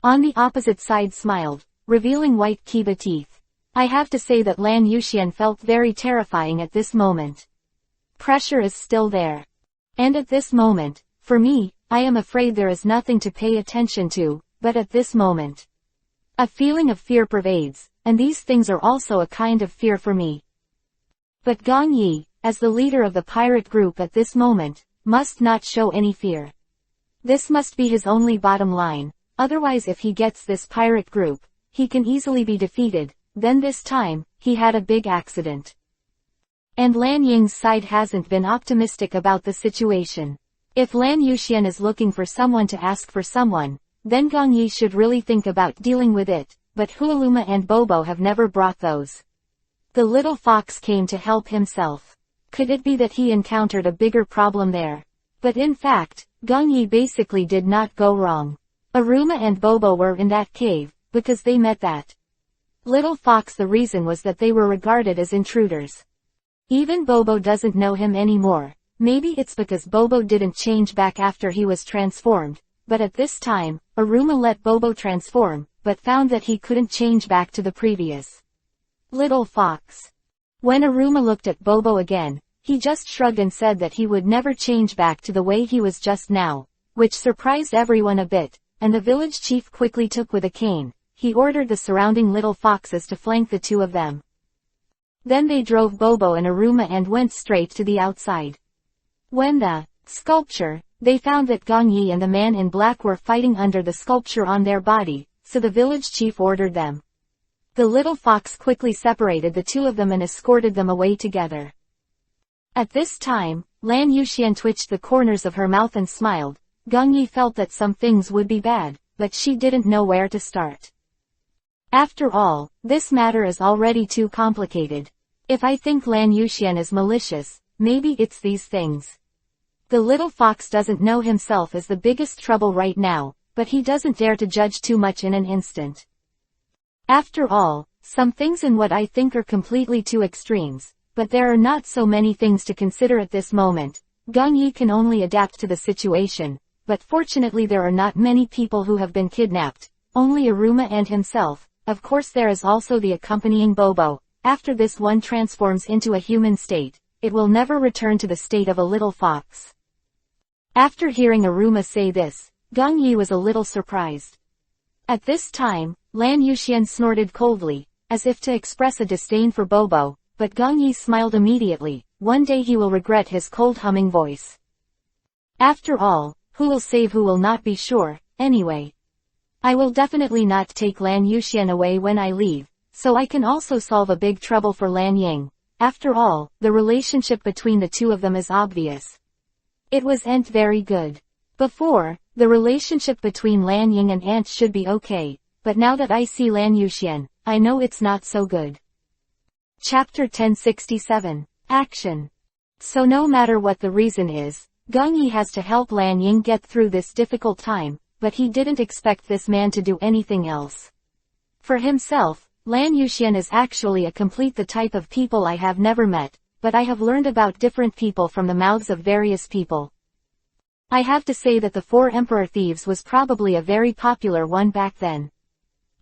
[SPEAKER 1] on the opposite side smiled, revealing white Kiba teeth. I have to say that Lan Yuxian felt very terrifying at this moment. Pressure is still there. And at this moment, for me, I am afraid there is nothing to pay attention to, but at this moment, a feeling of fear pervades, and these things are also a kind of fear for me. But Gong Yi, as the leader of the pirate group at this moment, must not show any fear. This must be his only bottom line, otherwise if he gets this pirate group, he can easily be defeated. Then this time, he had a big accident. And Lan Ying's side hasn't been optimistic about the situation. If Lan Yuxian is looking for someone to ask for someone, then Gong Yi should really think about dealing with it, but Hualuma and Bobo have never brought those. The little fox came to help himself. Could it be that he encountered a bigger problem there? But in fact, Gong Yi basically did not go wrong. Aruma and Bobo were in that cave, because they met that little fox. The reason was that they were regarded as intruders. Even Bobo doesn't know him anymore. Maybe it's because Bobo didn't change back after he was transformed, but at this time, Aruma let Bobo transform, but found that he couldn't change back to the previous little fox. When Aruma looked at Bobo again, he just shrugged and said that he would never change back to the way he was just now, which surprised everyone a bit, and the village chief quickly took with a cane. He ordered the surrounding little foxes to flank the two of them. Then they drove Bobo and Aruma and went straight to the outside. When the sculpture, they found that Gong Yi and the man in black were fighting under the sculpture on their body, so the village chief ordered them. The little fox quickly separated the two of them and escorted them away together. At this time, Lan Yuxian twitched the corners of her mouth and smiled. Gong Yi felt that some things would be bad, but she didn't know where to start. After all, this matter is already too complicated. If I think Lan Yuxian is malicious, maybe it's these things. The little fox doesn't know himself as the biggest trouble right now, but he doesn't dare to judge too much in an instant. After all, some things in what I think are completely too extremes, but there are not so many things to consider at this moment. Gong Yi can only adapt to the situation, but fortunately there are not many people who have been kidnapped, only Aruma and himself. Of course there is also the accompanying Bobo. After this one transforms into a human state, it will never return to the state of a little fox. After hearing Aruma say this, Gong Yi was a little surprised. At this time, Lan Yuxian snorted coldly, as if to express a disdain for Bobo, but Gong Yi smiled immediately. One day he will regret his cold humming voice. After all, who will save who will not be sure, anyway. I will definitely not take Lan Yuxian away when I leave, so I can also solve a big trouble for Lan Ying. After all, the relationship between the two of them is obvious. It wasn't very good. Before, the relationship between Lan Ying and Ant should be okay, but now that I see Lan Yuxian, I know it's not so good. Chapter 1067. Action. So no matter what the reason is, Gong Yi has to help Lan Ying get through this difficult time, but he didn't expect this man to do anything else. For himself, Lan Yuxian is actually a complete the type of people I have never met, but I have learned about different people from the mouths of various people. I have to say that the Four Emperor Thieves was probably a very popular one back then.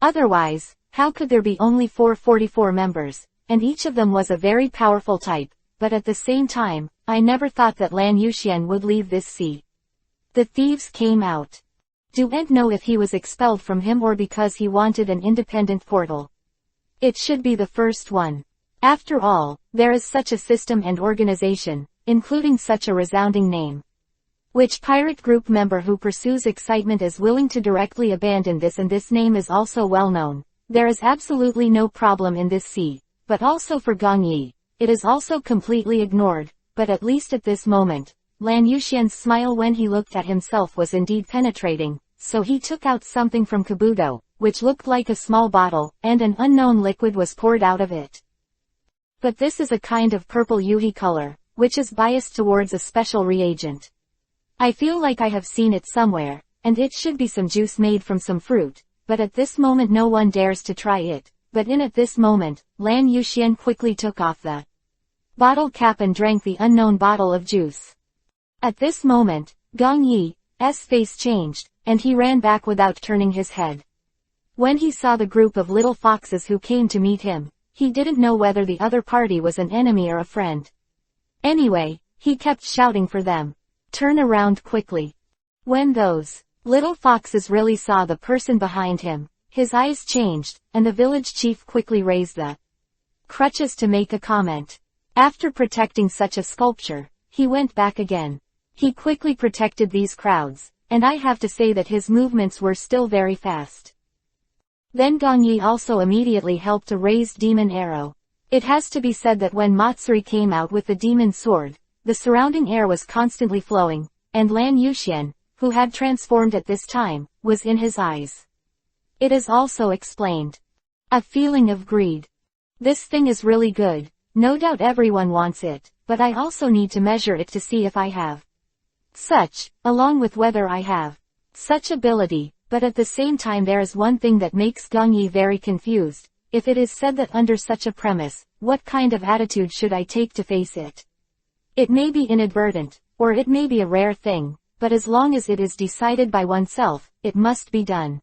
[SPEAKER 1] Otherwise, how could there be only 444 members, and each of them was a very powerful type, but at the same time, I never thought that Lan Yuxian would leave this sea. The thieves came out. Don't know if he was expelled from him or because he wanted an independent portal. It should be the first one. After all, there is such a system and organization, including such a resounding name. Which pirate group member who pursues excitement is willing to directly abandon this, and this name is also well known. There is absolutely no problem in this sea, but also for Gong Yi, it is also completely ignored, but at least at this moment, Lan Yuxian's smile when he looked at himself was indeed penetrating, so he took out something from Kobo, which looked like a small bottle, and an unknown liquid was poured out of it. But this is a kind of purple yuhi color, which is biased towards a special reagent. I feel like I have seen it somewhere, and it should be some juice made from some fruit, but at this moment no one dares to try it, but at this moment, Lan Yuxian quickly took off the bottle cap and drank the unknown bottle of juice. At this moment, Gong Yi's face changed, and he ran back without turning his head. When he saw the group of little foxes who came to meet him, he didn't know whether the other party was an enemy or a friend. Anyway, he kept shouting for them. Turn around quickly. When those little foxes really saw the person behind him, his eyes changed, and the village chief quickly raised the crutches to make a comment. After protecting such a sculpture, he went back again. He quickly protected these crowds, and I have to say that his movements were still very fast. Then Gong Yi also immediately helped a raised demon arrow. It has to be said that when Matsuri came out with the demon sword, the surrounding air was constantly flowing, and Lan Yuxian, who had transformed at this time, was in his eyes. It is also explained. A feeling of greed. This thing is really good, no doubt everyone wants it, but I also need to measure it to see if I have such, along with whether I have such ability. But at the same time there is one thing that makes Gong Yi very confused. If it is said that under such a premise, what kind of attitude should I take to face it? It may be inadvertent, or it may be a rare thing, but as long as it is decided by oneself, it must be done.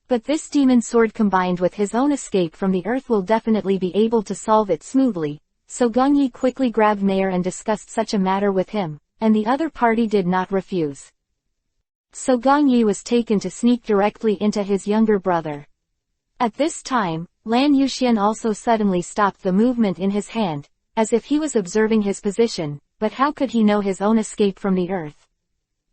[SPEAKER 1] But this demon sword combined with his own escape from the earth will definitely be able to solve it smoothly, so Gong Yi quickly grabbed Mayor and discussed such a matter with him, and the other party did not refuse. So Gong Yi was taken to sneak directly into his younger brother. At this time, Lan Yuxian also suddenly stopped the movement in his hand, as if he was observing his position, but how could he know his own escape from the earth?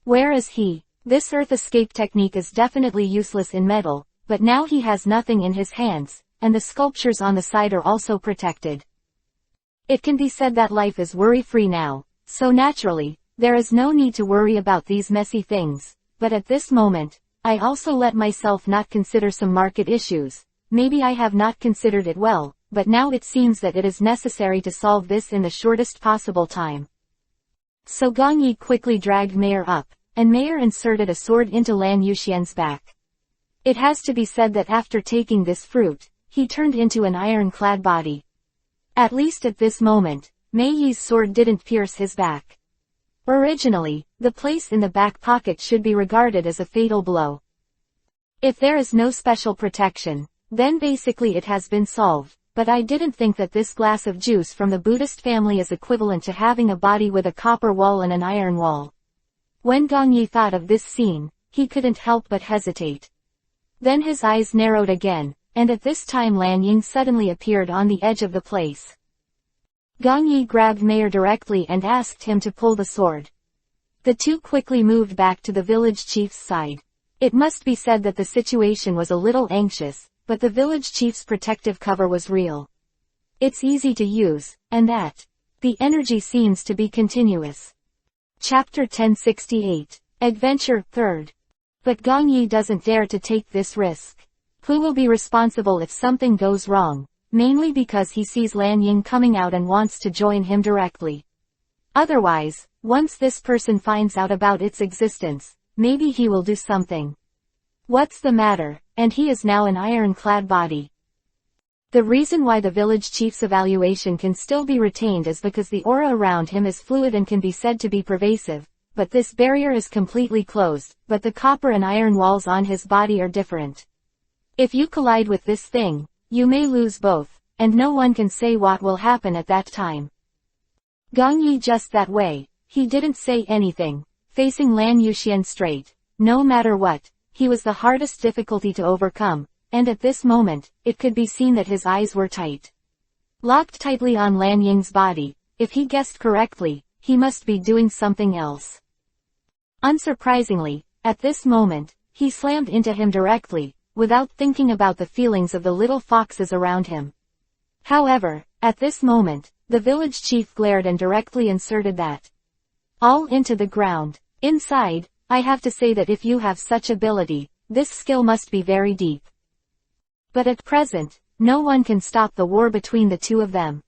[SPEAKER 1] Where is he? This earth escape technique is definitely useless in metal, but now he has nothing in his hands, and the sculptures on the side are also protected. It can be said that life is worry-free now, so naturally, there is no need to worry about these messy things. But at this moment, I also let myself not consider some market issues. Maybe I have not considered it well, but now it seems that it is necessary to solve this in the shortest possible time. So Gong Yi quickly dragged Mayor up, and Mayor inserted a sword into Lan Yuxian's back. It has to be said that after taking this fruit, he turned into an iron-clad body. At least at this moment, Mei Yi's sword didn't pierce his back. Originally, the place in the back pocket should be regarded as a fatal blow. If there is no special protection, then basically it has been solved, but I didn't think that this glass of juice from the Buddhist family is equivalent to having a body with a copper wall and an iron wall. When Gong Yi thought of this scene, he couldn't help but hesitate. Then his eyes narrowed again, and at this time Lan Ying suddenly appeared on the edge of the place. Gong Yi grabbed Mayor directly and asked him to pull the sword. The two quickly moved back to the village chief's side. It must be said that the situation was a little anxious, but the village chief's protective cover was real. It's easy to use, and that the energy seems to be continuous. Chapter 1068. Adventure 3rd. But Gong Yi doesn't dare to take this risk. Who will be responsible if something goes wrong? Mainly because he sees Lan Ying coming out and wants to join him directly. Otherwise, once this person finds out about its existence, maybe he will do something. What's the matter? And he is now an iron-clad body. The reason why the village chief's evaluation can still be retained is because the aura around him is fluid and can be said to be pervasive, but this barrier is completely closed, but the copper and iron walls on his body are different. If you collide with this thing, you may lose both, and no one can say what will happen at that time. Gong Yi just that way, he didn't say anything, facing Lan Yuxian straight. No matter what, he was the hardest difficulty to overcome, and at this moment, it could be seen that his eyes were tight. Locked tightly on Lan Ying's body. If he guessed correctly, he must be doing something else. Unsurprisingly, at this moment, he slammed into him directly, without thinking about the feelings of the little foxes around him. However, at this moment, the village chief glared and directly inserted that all into the ground. Inside, I have to say that if you have such ability, this skill must be very deep. But at present, no one can stop the war between the two of them.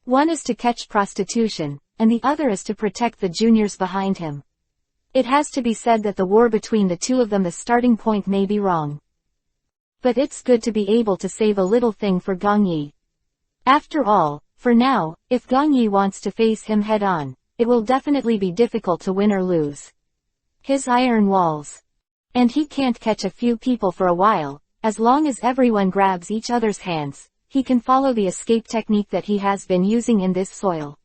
[SPEAKER 1] One is to catch prostitution, and the other is to protect the juniors behind him. It has to be said that the war between the two of them, the starting point may be wrong. But it's good to be able to save a little thing for Gong Yi. After all, for now, if Gong Yi wants to face him head-on, it will definitely be difficult to win or lose. His iron walls. And he can't catch a few people for a while. As long as everyone grabs each other's hands, he can follow the escape technique that he has been using in this soil.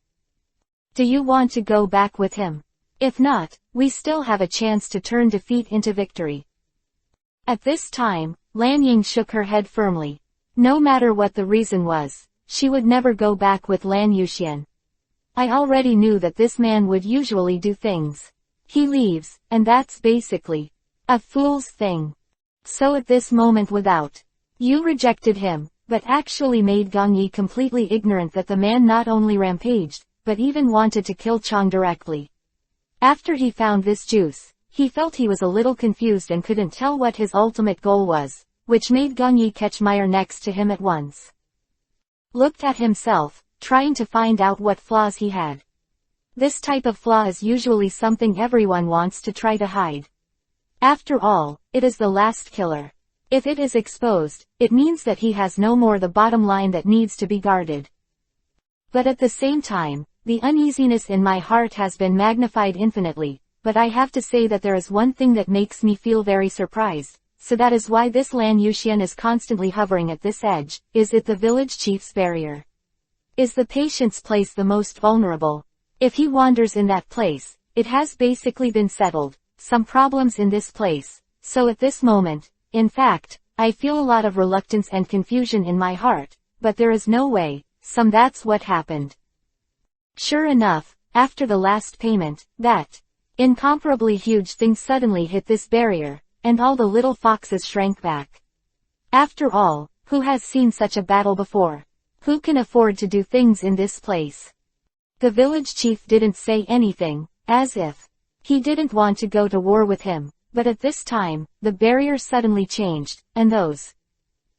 [SPEAKER 1] Do you want to go back with him? If not, we still have a chance to turn defeat into victory. At this time, Lan Ying shook her head firmly. No matter what the reason was, she would never go back with Lan Yuxian. I already knew that this man would usually do things. He leaves, and that's basically a fool's thing. So at this moment without you rejected him, but actually made Gong Yi completely ignorant that the man not only rampaged, but even wanted to kill Chang directly. After he found this juice, he felt he was a little confused and couldn't tell what his ultimate goal was, which made Gong Yi catch Meyer next to him at once. Looked at himself, trying to find out what flaws he had. This type of flaw is usually something everyone wants to try to hide. After all, it is the last killer. If it is exposed, it means that he has no more the bottom line that needs to be guarded. But at the same time, the uneasiness in my heart has been magnified infinitely, but I have to say that there is one thing that makes me feel very surprised, so that is why this Lan Yuxian is constantly hovering at this edge. Is it the village chief's barrier? Is the patient's place the most vulnerable? If he wanders in that place, it has basically been settled. Some problems in this place, so at this moment, in fact, I feel a lot of reluctance and confusion in my heart, but there is no way, that's what happened. Sure enough, after the last payment, that incomparably huge thing suddenly hit this barrier, and all the little foxes shrank back. After all, who has seen such a battle before? Who can afford to do things in this place? The village chief didn't say anything, as if he didn't want to go to war with him, but at this time, the barrier suddenly changed, and those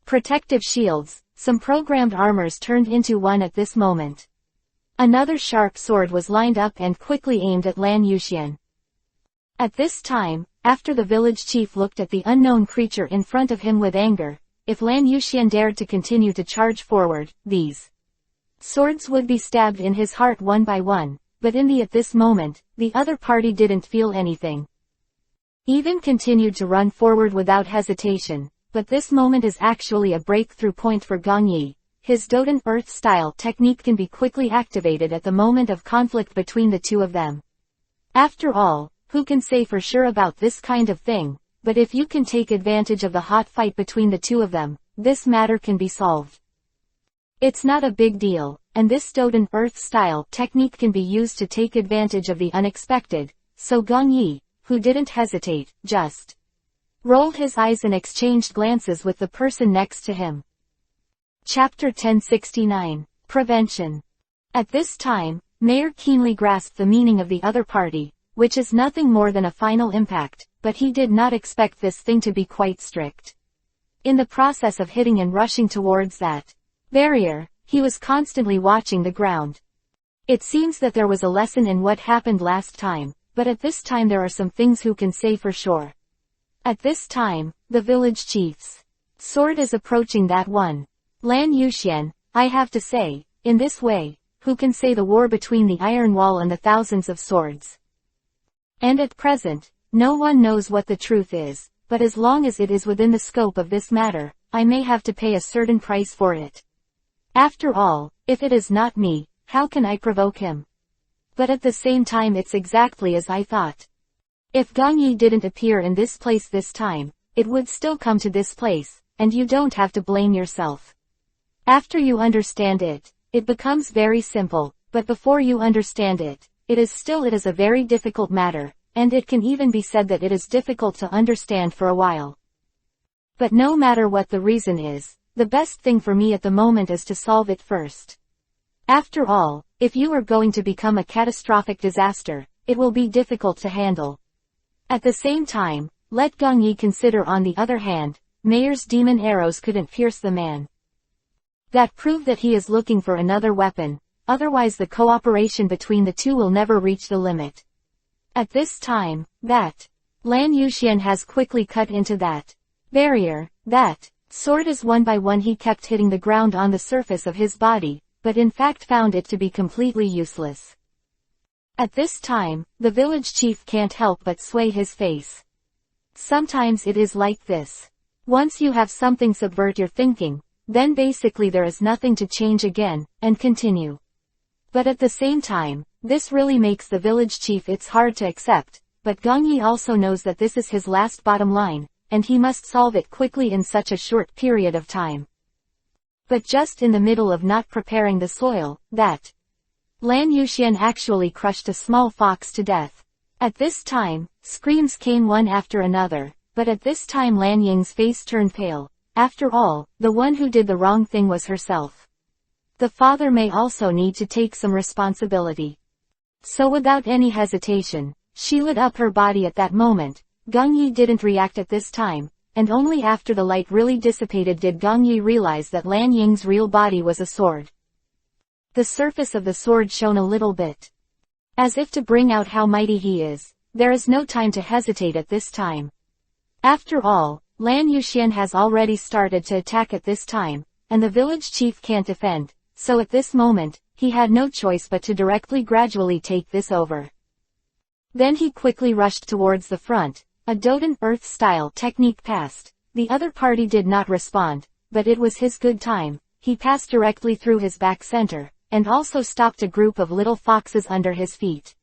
[SPEAKER 1] protective shields, some programmed armors turned into one at this moment. Another sharp sword was lined up and quickly aimed at Lan Yuxian. At this time, after the village chief looked at the unknown creature in front of him with anger, if Lan Yuxian dared to continue to charge forward, these swords would be stabbed in his heart one by one. But at this moment, the other party didn't feel anything. Even continued to run forward without hesitation, but this moment is actually a breakthrough point for Gong Yi. His Dodan Earth-style technique can be quickly activated at the moment of conflict between the two of them. After all, who can say for sure about this kind of thing, but if you can take advantage of the hot fight between the two of them, this matter can be solved. It's not a big deal, and this Dodan Earth-style technique can be used to take advantage of the unexpected, so Gong Yi, who didn't hesitate, just rolled his eyes and exchanged glances with the person next to him. Chapter 1069, Prevention. At this time, Mayer keenly grasped the meaning of the other party, which is nothing more than a final impact, but he did not expect this thing to be quite strict. In the process of hitting and rushing towards that barrier, he was constantly watching the ground. It seems that there was a lesson in what happened last time, but at this time there are some things who can say for sure. At this time, the village chief's sword is approaching that one. Lan Yuxian, I have to say, in this way, who can say the war between the Iron Wall and the thousands of swords? And at present, no one knows what the truth is, but as long as it is within the scope of this matter, I may have to pay a certain price for it. After all, if it is not me, how can I provoke him? But at the same time it's exactly as I thought. If Gong Yi didn't appear in this place this time, it would still come to this place, and you don't have to blame yourself. After you understand it, it becomes very simple, but before you understand it, it is a very difficult matter, and it can even be said that it is difficult to understand for a while. But no matter what the reason is, the best thing for me at the moment is to solve it first. After all, if you are going to become a catastrophic disaster, it will be difficult to handle. At the same time, let Gong Yi consider on the other hand, Mayer's demon arrows couldn't pierce the man. That proved that he is looking for another weapon, otherwise the cooperation between the two will never reach the limit. At this time, that Lan Yuxian has quickly cut into that barrier, that sword as one by one he kept hitting the ground on the surface of his body, but in fact found it to be completely useless. At this time, the village chief can't help but sway his face. Sometimes it is like this. Once you have something subvert your thinking, then basically there is nothing to change again, and continue. But at the same time, this really makes the village chief it's hard to accept, but Gong Yi also knows that this is his last bottom line, and he must solve it quickly in such a short period of time. But just in the middle of not preparing the soil, that Lan Yuxian actually crushed a small fox to death. At this time, screams came one after another, but at this time Lan Ying's face turned pale. After all, the one who did the wrong thing was herself. The father may also need to take some responsibility. So without any hesitation, she lit up her body at that moment. Gong Yi didn't react at this time, and only after the light really dissipated did Gong Yi realize that Lan Ying's real body was a sword. The surface of the sword shone a little bit, as if to bring out how mighty he is. There is no time to hesitate at this time. After all, Lan Yuxian has already started to attack at this time, and the village chief can't defend, so at this moment, he had no choice but to gradually take this over. Then he quickly rushed towards the front. A Dodan Earth-style technique passed. The other party did not respond, but it was his good time. He passed directly through his back center, and also stopped a group of little foxes under his feet.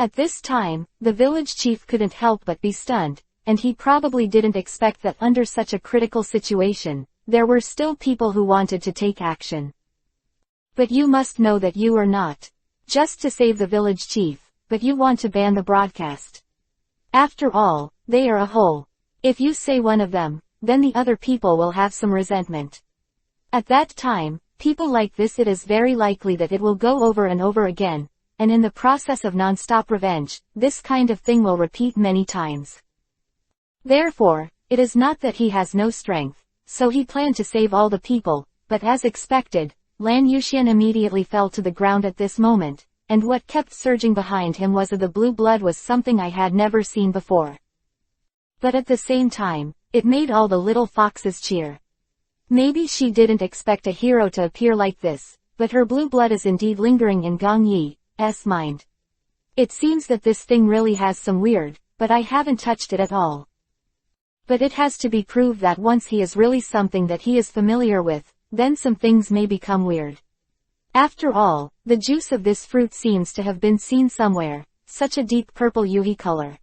[SPEAKER 1] At this time, the village chief couldn't help but be stunned, and he probably didn't expect that under such a critical situation, there were still people who wanted to take action. But you must know that you are not just to save the village chief, but you want to ban the broadcast. After all, they are a whole. If you say one of them, then the other people will have some resentment. At that time, people like this it is very likely that it will go over and over again, and in the process of non-stop revenge, this kind of thing will repeat many times. Therefore, it is not that he has no strength, so he planned to save all the people, but as expected, Lan Yuxian immediately fell to the ground at this moment, and what kept surging behind him was the blue blood was something I had never seen before. But at the same time, it made all the little foxes cheer. Maybe she didn't expect a hero to appear like this, but her blue blood is indeed lingering in Gong Yi's mind. It seems that this thing really has some weird, but I haven't touched it at all. But it has to be proved that once he is really something that he is familiar with, then some things may become weird. After all, the juice of this fruit seems to have been seen somewhere, such a deep purple yuhi color.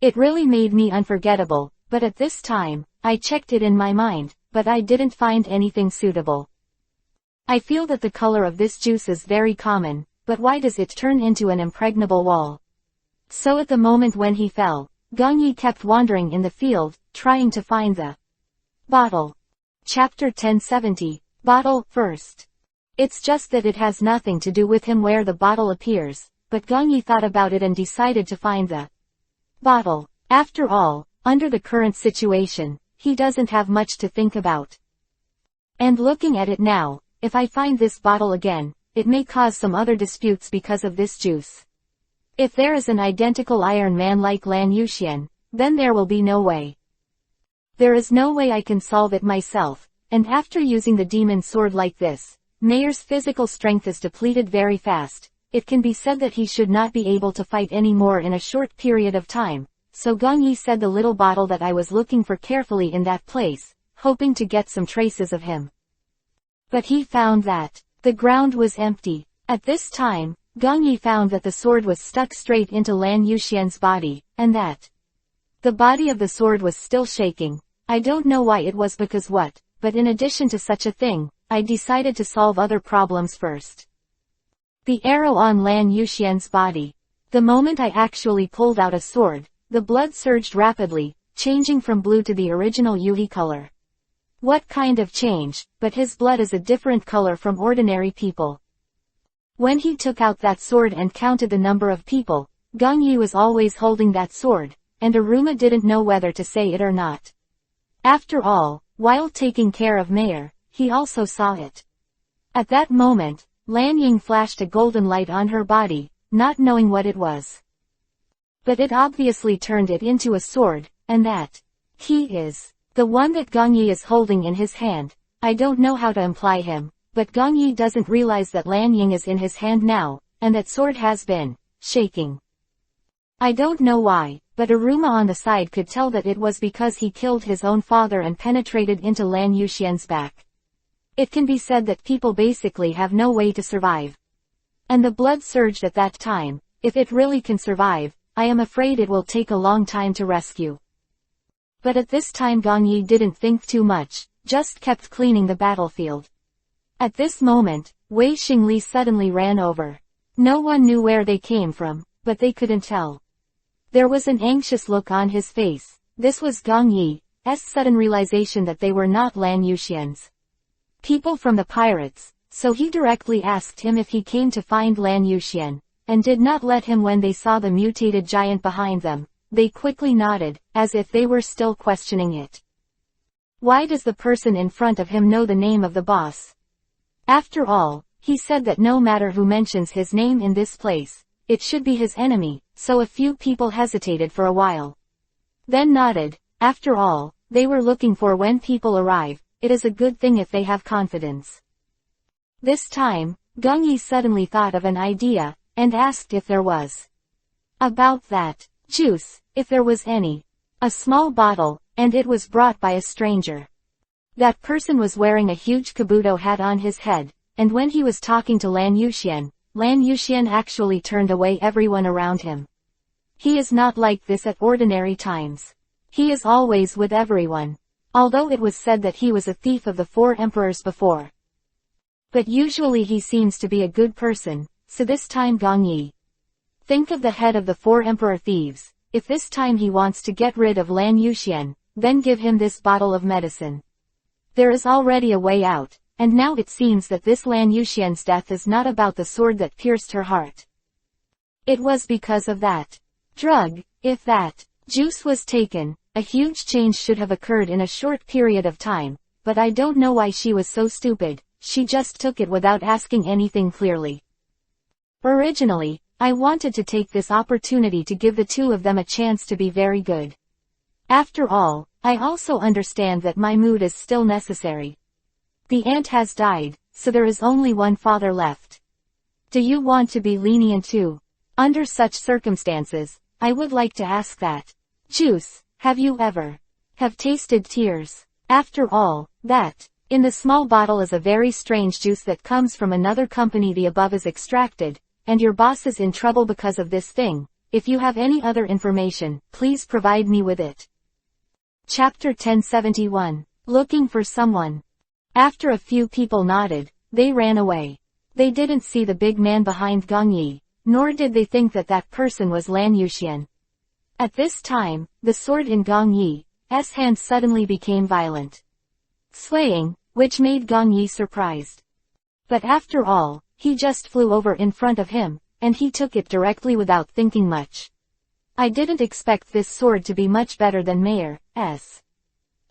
[SPEAKER 1] It really made me unforgettable, but at this time, I checked it in my mind, but I didn't find anything suitable. I feel that the color of this juice is very common, but why does it turn into an impregnable wall? So at the moment when he fell, Gong Yi kept wandering in the field, trying to find the bottle. Chapter 1070, Bottle, First. It's just that it has nothing to do with him where the bottle appears, but Gong Yi thought about it and decided to find the bottle. After all, under the current situation, he doesn't have much to think about. And looking at it now, if I find this bottle again, it may cause some other disputes because of this juice. If there is an identical Iron Man like Lan Yuxian, then there will be no way. There is no way I can solve it myself, and after using the demon sword like this, Mayer's physical strength is depleted very fast. It can be said that he should not be able to fight anymore in a short period of time, so Gong Yi said the little bottle that I was looking for carefully in that place, hoping to get some traces of him. But he found that the ground was empty. At this time, Gong Yi found that the sword was stuck straight into Lan Yuxian's body, and that the body of the sword was still shaking. I don't know why it was because what, but in addition to such a thing, I decided to solve other problems first. The arrow on Lan Yuxian's body. The moment I actually pulled out a sword, the blood surged rapidly, changing from blue to the original Yuhi color. What kind of change, but his blood is a different color from ordinary people. When he took out that sword and counted the number of people, Gong Yi was always holding that sword, and Aruma didn't know whether to say it or not. After all, while taking care of Mayer, he also saw it. At that moment, Lan Ying flashed a golden light on her body, not knowing what it was. But it obviously turned it into a sword, and that he is the one that Gong Yi is holding in his hand. I don't know how to imply him, but Gong Yi doesn't realize that Lan Ying is in his hand now, and that sword has been shaking. I don't know why, but Aruma on the side could tell that it was because he killed his own father and penetrated into Lan Yuxian's back. It can be said that people basically have no way to survive. And the blood surged at that time. If it really can survive, I am afraid it will take a long time to rescue. But at this time Gong Yi didn't think too much, just kept cleaning the battlefield. At this moment, Wei Xingli suddenly ran over. No one knew where they came from, but they couldn't tell. There was an anxious look on his face. This was Gong Yi's sudden realization that they were not Lan Yuxian's people from the pirates, so he directly asked him if he came to find Lan Yuxian, and did not let him when they saw the mutated giant behind them. They quickly nodded, as if they were still questioning it. Why does the person in front of him know the name of the boss? After all, he said that no matter who mentions his name in this place, it should be his enemy, so a few people hesitated for a while. Then nodded. After all, they were looking for when people arrive. It is a good thing if they have confidence. This time, Gong Yi suddenly thought of an idea, and asked if there was about that juice, if there was any. A small bottle, and it was brought by a stranger. That person was wearing a huge kabuto hat on his head, and when he was talking to Lan Yuxian actually turned away everyone around him. He is not like this at ordinary times. He is always with everyone. Although it was said that he was a thief of the 4 emperors before. But usually he seems to be a good person, so this time Gong Yi. Think of the head of the 4 emperor thieves. If this time he wants to get rid of Lan Yuxian, then give him this bottle of medicine. There is already a way out, and now it seems that this Lan Yuxian's death is not about the sword that pierced her heart. It was because of that drug. If that juice was taken, a huge change should have occurred in a short period of time, but I don't know why she was so stupid. She just took it without asking anything clearly. Originally, I wanted to take this opportunity to give the two of them a chance to be very good. After all, I also understand that my mood is still necessary. The aunt has died, so there is only one father left. Do you want to be lenient too? Under such circumstances, I would like to ask that juice, have you ever have tasted tears? After all, that in the small bottle is a very strange juice that comes from another company. The above is extracted, and your boss is in trouble because of this thing. If you have any other information, please provide me with it. Chapter 1071. Looking for someone. After a few people nodded, they ran away. They didn't see the big man behind Gong Yi, nor did they think that that person was Lan Yuxian. At this time, the sword in Gong Yi's hand suddenly became violent, swaying, which made Gong Yi surprised. But after all, he just flew over in front of him, and he took it directly without thinking much. I didn't expect this sword to be much better than Mayer's.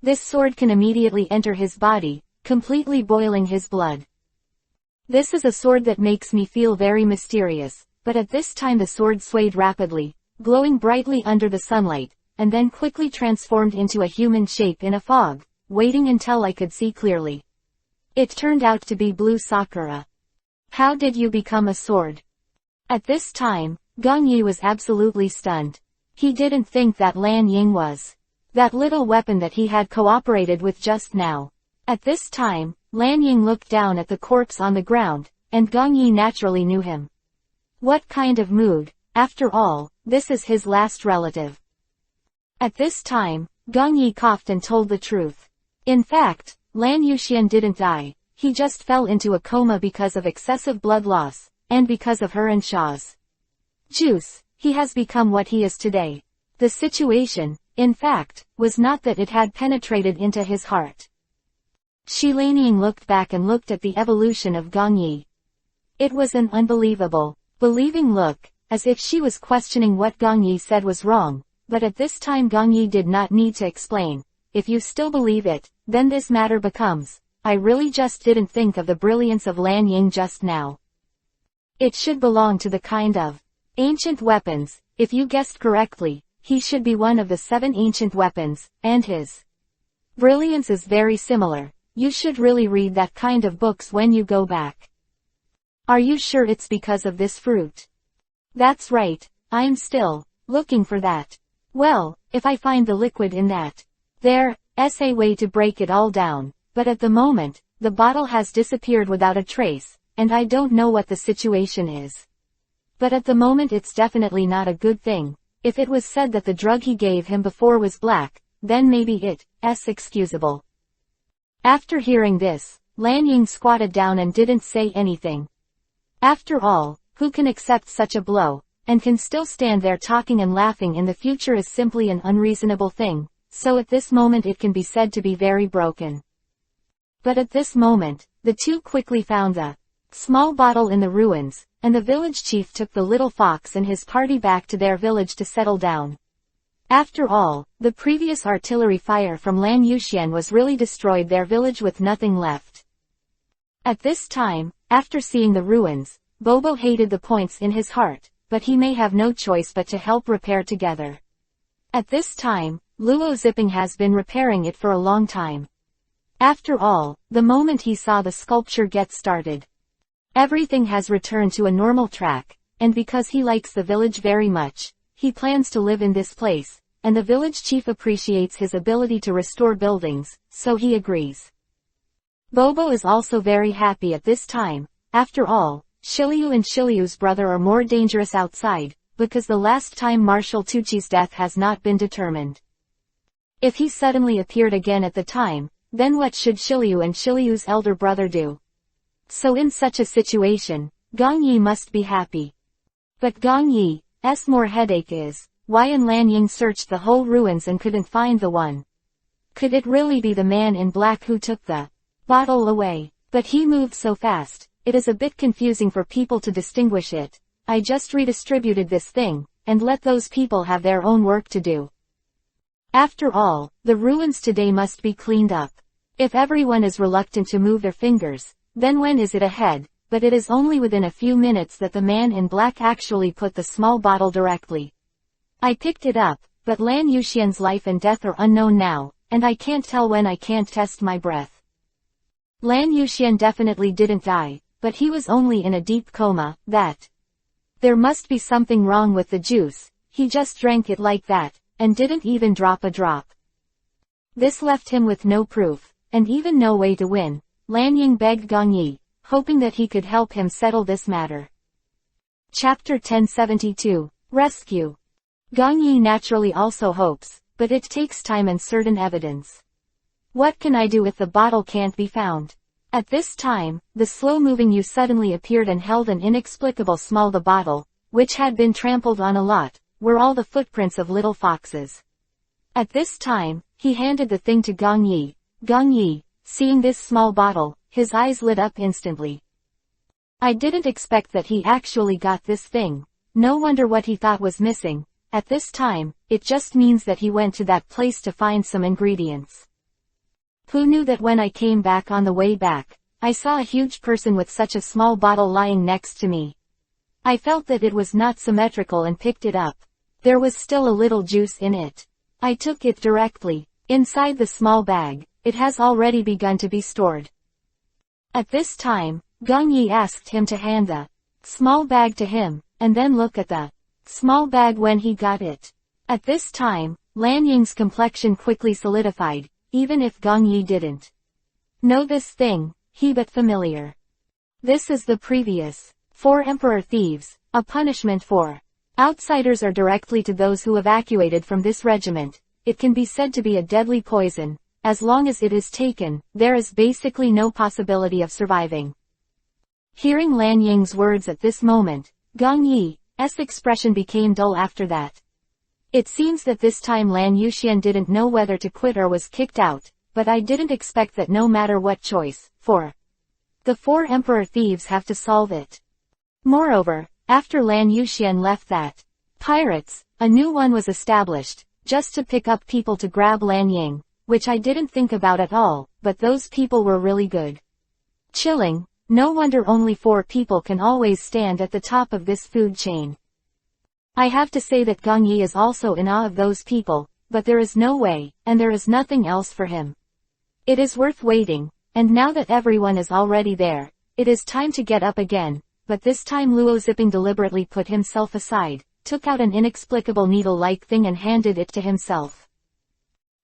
[SPEAKER 1] This sword can immediately enter his body, completely boiling his blood. This is a sword that makes me feel very mysterious, but at this time the sword swayed rapidly, glowing brightly under the sunlight, and then quickly transformed into a human shape in a fog, waiting until I could see clearly. It turned out to be blue sakura. How did you become a sword? At this time, Gong Yi was absolutely stunned. He didn't think that Lan Ying was that little weapon that he had cooperated with just now. At this time, Lan Ying looked down at the corpse on the ground, and Gong Yi naturally knew him. What kind of mood? After all, this is his last relative. At this time, Gong Yi coughed and told the truth. In fact, Lan Yuxian didn't die, he just fell into a coma because of excessive blood loss, and because of her and Sha's juice, he has become what he is today. The situation, in fact, was not that it had penetrated into his heart. Shi Lanying looked back and looked at the evolution of Gong Yi. It was an unbelievable, believing look, as if she was questioning what Gong Yi said was wrong, but at this time Gong Yi did not need to explain. If you still believe it, then this matter becomes, I really just didn't think of the brilliance of Lan Ying just now. It should belong to the kind of ancient weapons. If you guessed correctly, he should be one of the 7 ancient weapons, and his brilliance is very similar. You should really read that kind of books when you go back. Are you sure it's because of this fruit? That's right, I'm still looking for that. Well, if I find the liquid in that, there's a way to break it all down, but at the moment, the bottle has disappeared without a trace, and I don't know what the situation is. But at the moment it's definitely not a good thing. If it was said that the drug he gave him before was black, then maybe it's excusable. After hearing this, Lan Ying squatted down and didn't say anything. After all, who can accept such a blow, and can still stand there talking and laughing in the future is simply an unreasonable thing, so at this moment it can be said to be very broken. But at this moment, the two quickly found the small bottle in the ruins, and the village chief took the little fox and his party back to their village to settle down. After all, the previous artillery fire from Lan Yuxian was really destroyed their village with nothing left. At this time, after seeing the ruins, Bobo hated the points in his heart, but he may have no choice but to help repair together. At this time, Luo Zipping has been repairing it for a long time. After all, the moment he saw the sculpture get started, everything has returned to a normal track, and because he likes the village very much, he plans to live in this place, and the village chief appreciates his ability to restore buildings, so he agrees. Bobo is also very happy at this time. After all, Shiliu and Shiliu's brother are more dangerous outside, because the last time Marshal Tucci's death has not been determined. If he suddenly appeared again at the time, then what should Shiliu and Shiliu's elder brother do? So in such a situation, Gong Yi must be happy. But Gong Yi's more headache is, why and Lan Ying searched the whole ruins and couldn't find the one. Could it really be the man in black who took the bottle away? But he moved so fast, it is a bit confusing for people to distinguish it. I just redistributed this thing, and let those people have their own work to do. After all, the ruins today must be cleaned up. If everyone is reluctant to move their fingers, then when is it ahead? But it is only within a few minutes that the man in black actually put the small bottle directly. I picked it up, but Lan Yuxian's life and death are unknown now, and I can't tell when I can't test my breath. Lan Yuxian definitely didn't die, but he was only in a deep coma. There must be something wrong with the juice. He just drank it like that, and didn't even drop a drop. This left him with no proof, and even no way to win. Lan Ying begged Gong Yi, hoping that he could help him settle this matter. Chapter 1072, Rescue. Gong Yi naturally also hopes, but it takes time and certain evidence. What can I do if the bottle can't be found? At this time, the slow-moving Yu suddenly appeared and held an inexplicable small the bottle, which had been trampled on a lot, were all the footprints of little foxes. At this time, he handed the thing to Gong Yi. Gong Yi, seeing this small bottle, his eyes lit up instantly. I didn't expect that he actually got this thing. No wonder what he thought was missing. At this time, it just means that he went to that place to find some ingredients. Who knew that when I came back on the way back, I saw a huge person with such a small bottle lying next to me. I felt that it was not symmetrical and picked it up. There was still a little juice in it. I took it directly. Inside the small bag, it has already begun to be stored. At this time, Gong Yi asked him to hand the small bag to him, and then look at the small bag when he got it. At this time, Lan Ying's complexion quickly solidified, even if Gong Yi didn't know this thing, he but familiar. This is the previous 4 Emperor Thieves, a punishment for outsiders or directly to those who evacuated from this regiment. It can be said to be a deadly poison. As long as it is taken, there is basically no possibility of surviving. Hearing Lan Ying's words at this moment, Gong Yi's expression became dull after that. It seems that this time Lan Yuxian didn't know whether to quit or was kicked out, but I didn't expect that no matter what choice, the 4 Emperor Thieves have to solve it. Moreover, after Lan Yuxian left that pirates, a new one was established, just to pick up people to grab Lan Ying, which I didn't think about at all, but those people were really good. Chilling, no wonder only 4 people can always stand at the top of this food chain. I have to say that Gong Yi is also in awe of those people, but there is no way, and there is nothing else for him. It is worth waiting, and now that everyone is already there, it is time to get up again, but this time Luo Zipping deliberately put himself aside, took out an inexplicable needle-like thing and handed it to himself.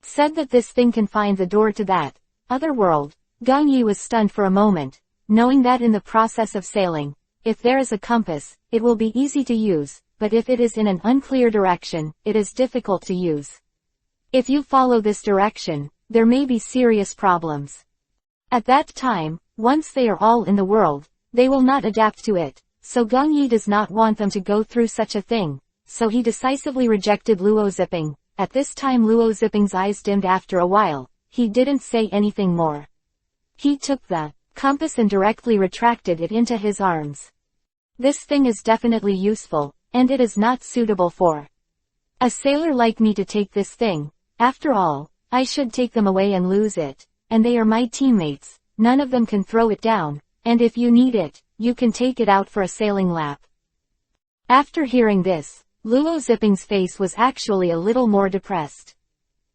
[SPEAKER 1] Said that this thing can find the door to that other world. Gong Yi was stunned for a moment, knowing that in the process of sailing, if there is a compass, it will be easy to use, but if it is in an unclear direction, it is difficult to use. If you follow this direction, there may be serious problems. At that time, once they are all in the world, they will not adapt to it, so Gong Yi does not want them to go through such a thing, so he decisively rejected Luo Zipping. At this time Luo Zipping's eyes dimmed after a while. He didn't say anything more. He took the compass and directly retracted it into his arms. This thing is definitely useful, and it is not suitable for a sailor like me to take this thing. After all, I should take them away and lose it, and they are my teammates. None of them can throw it down, and if you need it, you can take it out for a sailing lap. After hearing this, Luo Zipping's face was actually a little more depressed.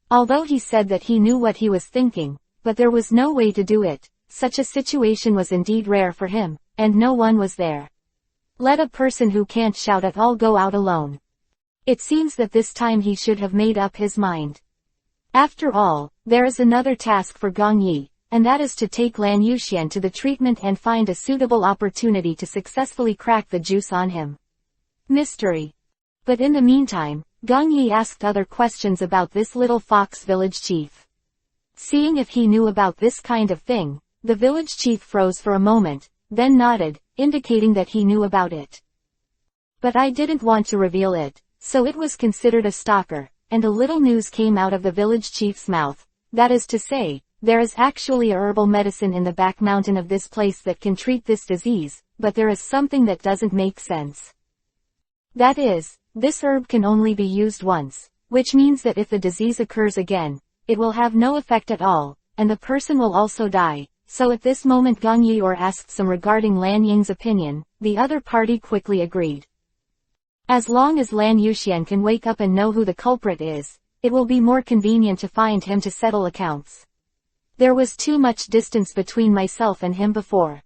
[SPEAKER 1] Although he said that he knew what he was thinking, but there was no way to do it. Such a situation was indeed rare for him, and no one was there. Let a person who can't shout at all go out alone. It seems that this time he should have made up his mind. After all, there is another task for Gong Yi, and that is to take Lan Yuxian to the treatment and find a suitable opportunity to successfully crack the juice on him. Mystery. But in the meantime, Gong Yi asked other questions about this little fox village chief. Seeing if he knew about this kind of thing, the village chief froze for a moment, then nodded, indicating that he knew about it. But I didn't want to reveal it, so it was considered a stalker, and a little news came out of the village chief's mouth. That is to say, there is actually a herbal medicine in the back mountain of this place that can treat this disease, but there is something that doesn't make sense. That is, this herb can only be used once, which means that if the disease occurs again, it will have no effect at all, and the person will also die. So at this moment Gong Yi asked some regarding Lan Ying's opinion. The other party quickly agreed. As long as Lan Yuxian can wake up and know who the culprit is, it will be more convenient to find him to settle accounts. There was too much distance between myself and him before.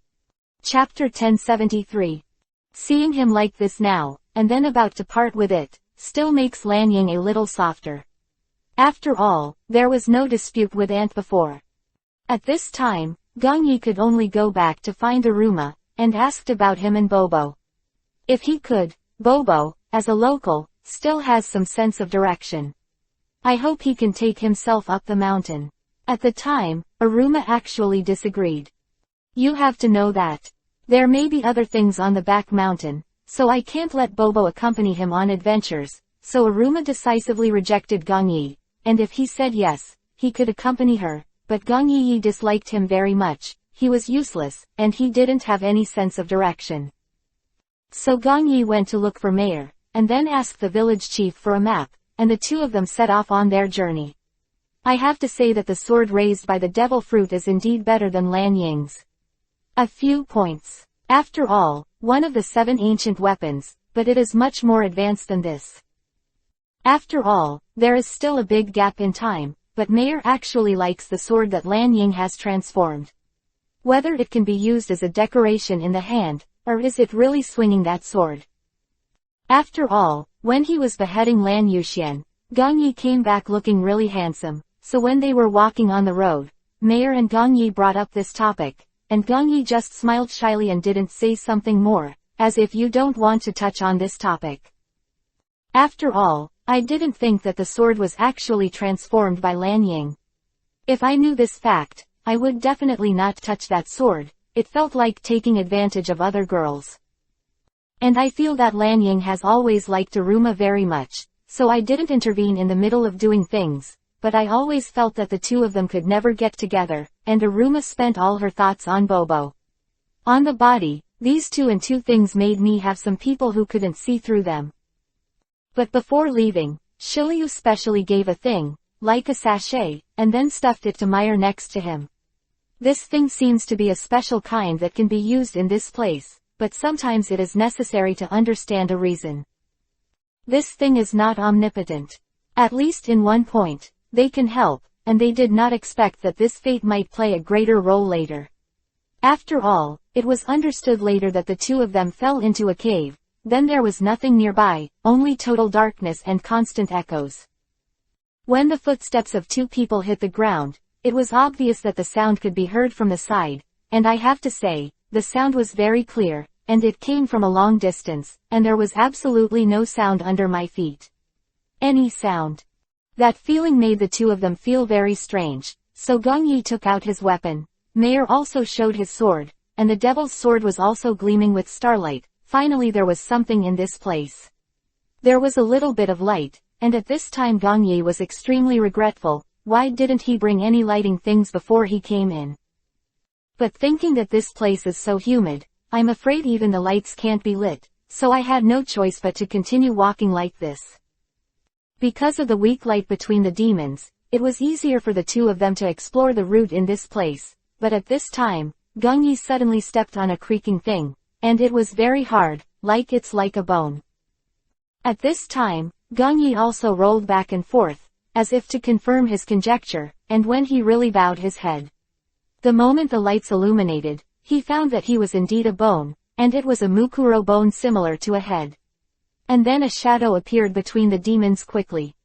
[SPEAKER 1] Chapter 1073. Seeing him like this now, and then about to part with it, still makes Lan Ying a little softer. After all, there was no dispute with Ant before. At this time, Gong Yi could only go back to find Aruma, and asked about him and Bobo. If he could, Bobo, as a local, still has some sense of direction. I hope he can take himself up the mountain. At the time, Aruma actually disagreed. You have to know that there may be other things on the back mountain, so I can't let Bobo accompany him on adventures, so Aruma decisively rejected Gong Yi, and if he said yes, he could accompany her, but Gong Yi disliked him very much. He was useless, and he didn't have any sense of direction. So Gong Yi went to look for Mayor, and then asked the village chief for a map, and the two of them set off on their journey. I have to say that the sword raised by the devil fruit is indeed better than Lan Ying's. A few points. After all, one of the 7 ancient weapons, but it is much more advanced than this. After all, there is still a big gap in time, but Mayor actually likes the sword that Lan Ying has transformed. Whether it can be used as a decoration in the hand, or is it really swinging that sword? After all, when he was beheading Lan Yuxian, Gong Yi came back looking really handsome, so when they were walking on the road, Mayor and Gong Yi brought up this topic, and Gong Yi just smiled shyly and didn't say something more, as if you don't want to touch on this topic. After all, I didn't think that the sword was actually transformed by Lan Ying. If I knew this fact, I would definitely not touch that sword. It felt like taking advantage of other girls. And I feel that Lan Ying has always liked Aruma very much, so I didn't intervene in the middle of doing things, but I always felt that the two of them could never get together, and Aruma spent all her thoughts on Bobo. On the body, these two things made me have some people who couldn't see through them. But before leaving, Shiliu specially gave a thing, like a sachet, and then stuffed it to Meyer next to him. This thing seems to be a special kind that can be used in this place, but sometimes it is necessary to understand a reason. This thing is not omnipotent. At least in one point, they can help, and they did not expect that this fate might play a greater role later. After all, it was understood later that the two of them fell into a cave, then there was nothing nearby, only total darkness and constant echoes. When the footsteps of two people hit the ground, it was obvious that the sound could be heard from the side, and I have to say, the sound was very clear, and it came from a long distance, and there was absolutely no sound under my feet. Any sound. That feeling made the two of them feel very strange, so Gong Yi took out his weapon. Mayor also showed his sword, and the devil's sword was also gleaming with starlight. Finally there was something in this place. There was a little bit of light, and at this time Gong Yi was extremely regretful. Why didn't he bring any lighting things before he came in? But thinking that this place is so humid, I'm afraid even the lights can't be lit, so I had no choice but to continue walking like this. Because of the weak light between the demons, it was easier for the two of them to explore the route in this place, but at this time, Gong Yi suddenly stepped on a creaking thing, and it was very hard, like it's like a bone. At this time, Gong Yi also rolled back and forth, as if to confirm his conjecture, and when he really bowed his head. The moment the lights illuminated, he found that he was indeed a bone, and it was a Mukuro bone similar to a head. And then a shadow appeared between the demons quickly.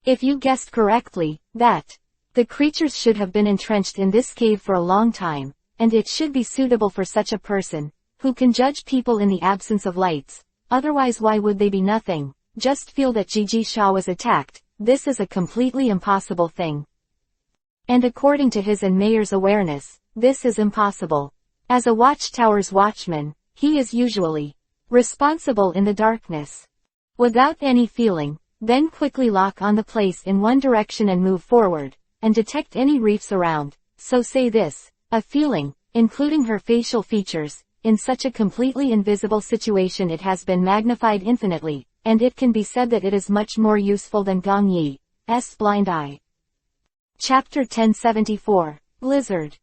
[SPEAKER 1] If you guessed correctly, that the creatures should have been entrenched in this cave for a long time, and it should be suitable for such a person, who can judge people in the absence of lights. Otherwise why would they be nothing? Just feel that Gigi Sha was attacked. This is a completely impossible thing. And according to his and Mayor's awareness, this is impossible. As a watchtower's watchman, he is usually responsible in the darkness. Without any feeling, then quickly lock on the place in one direction and move forward, and detect any reefs around. So say this, a feeling, including her facial features, in such a completely invisible situation it has been magnified infinitely. And it can be said that it is much more useful than Gong Yi's blind eye. Chapter 1074. Blizzard.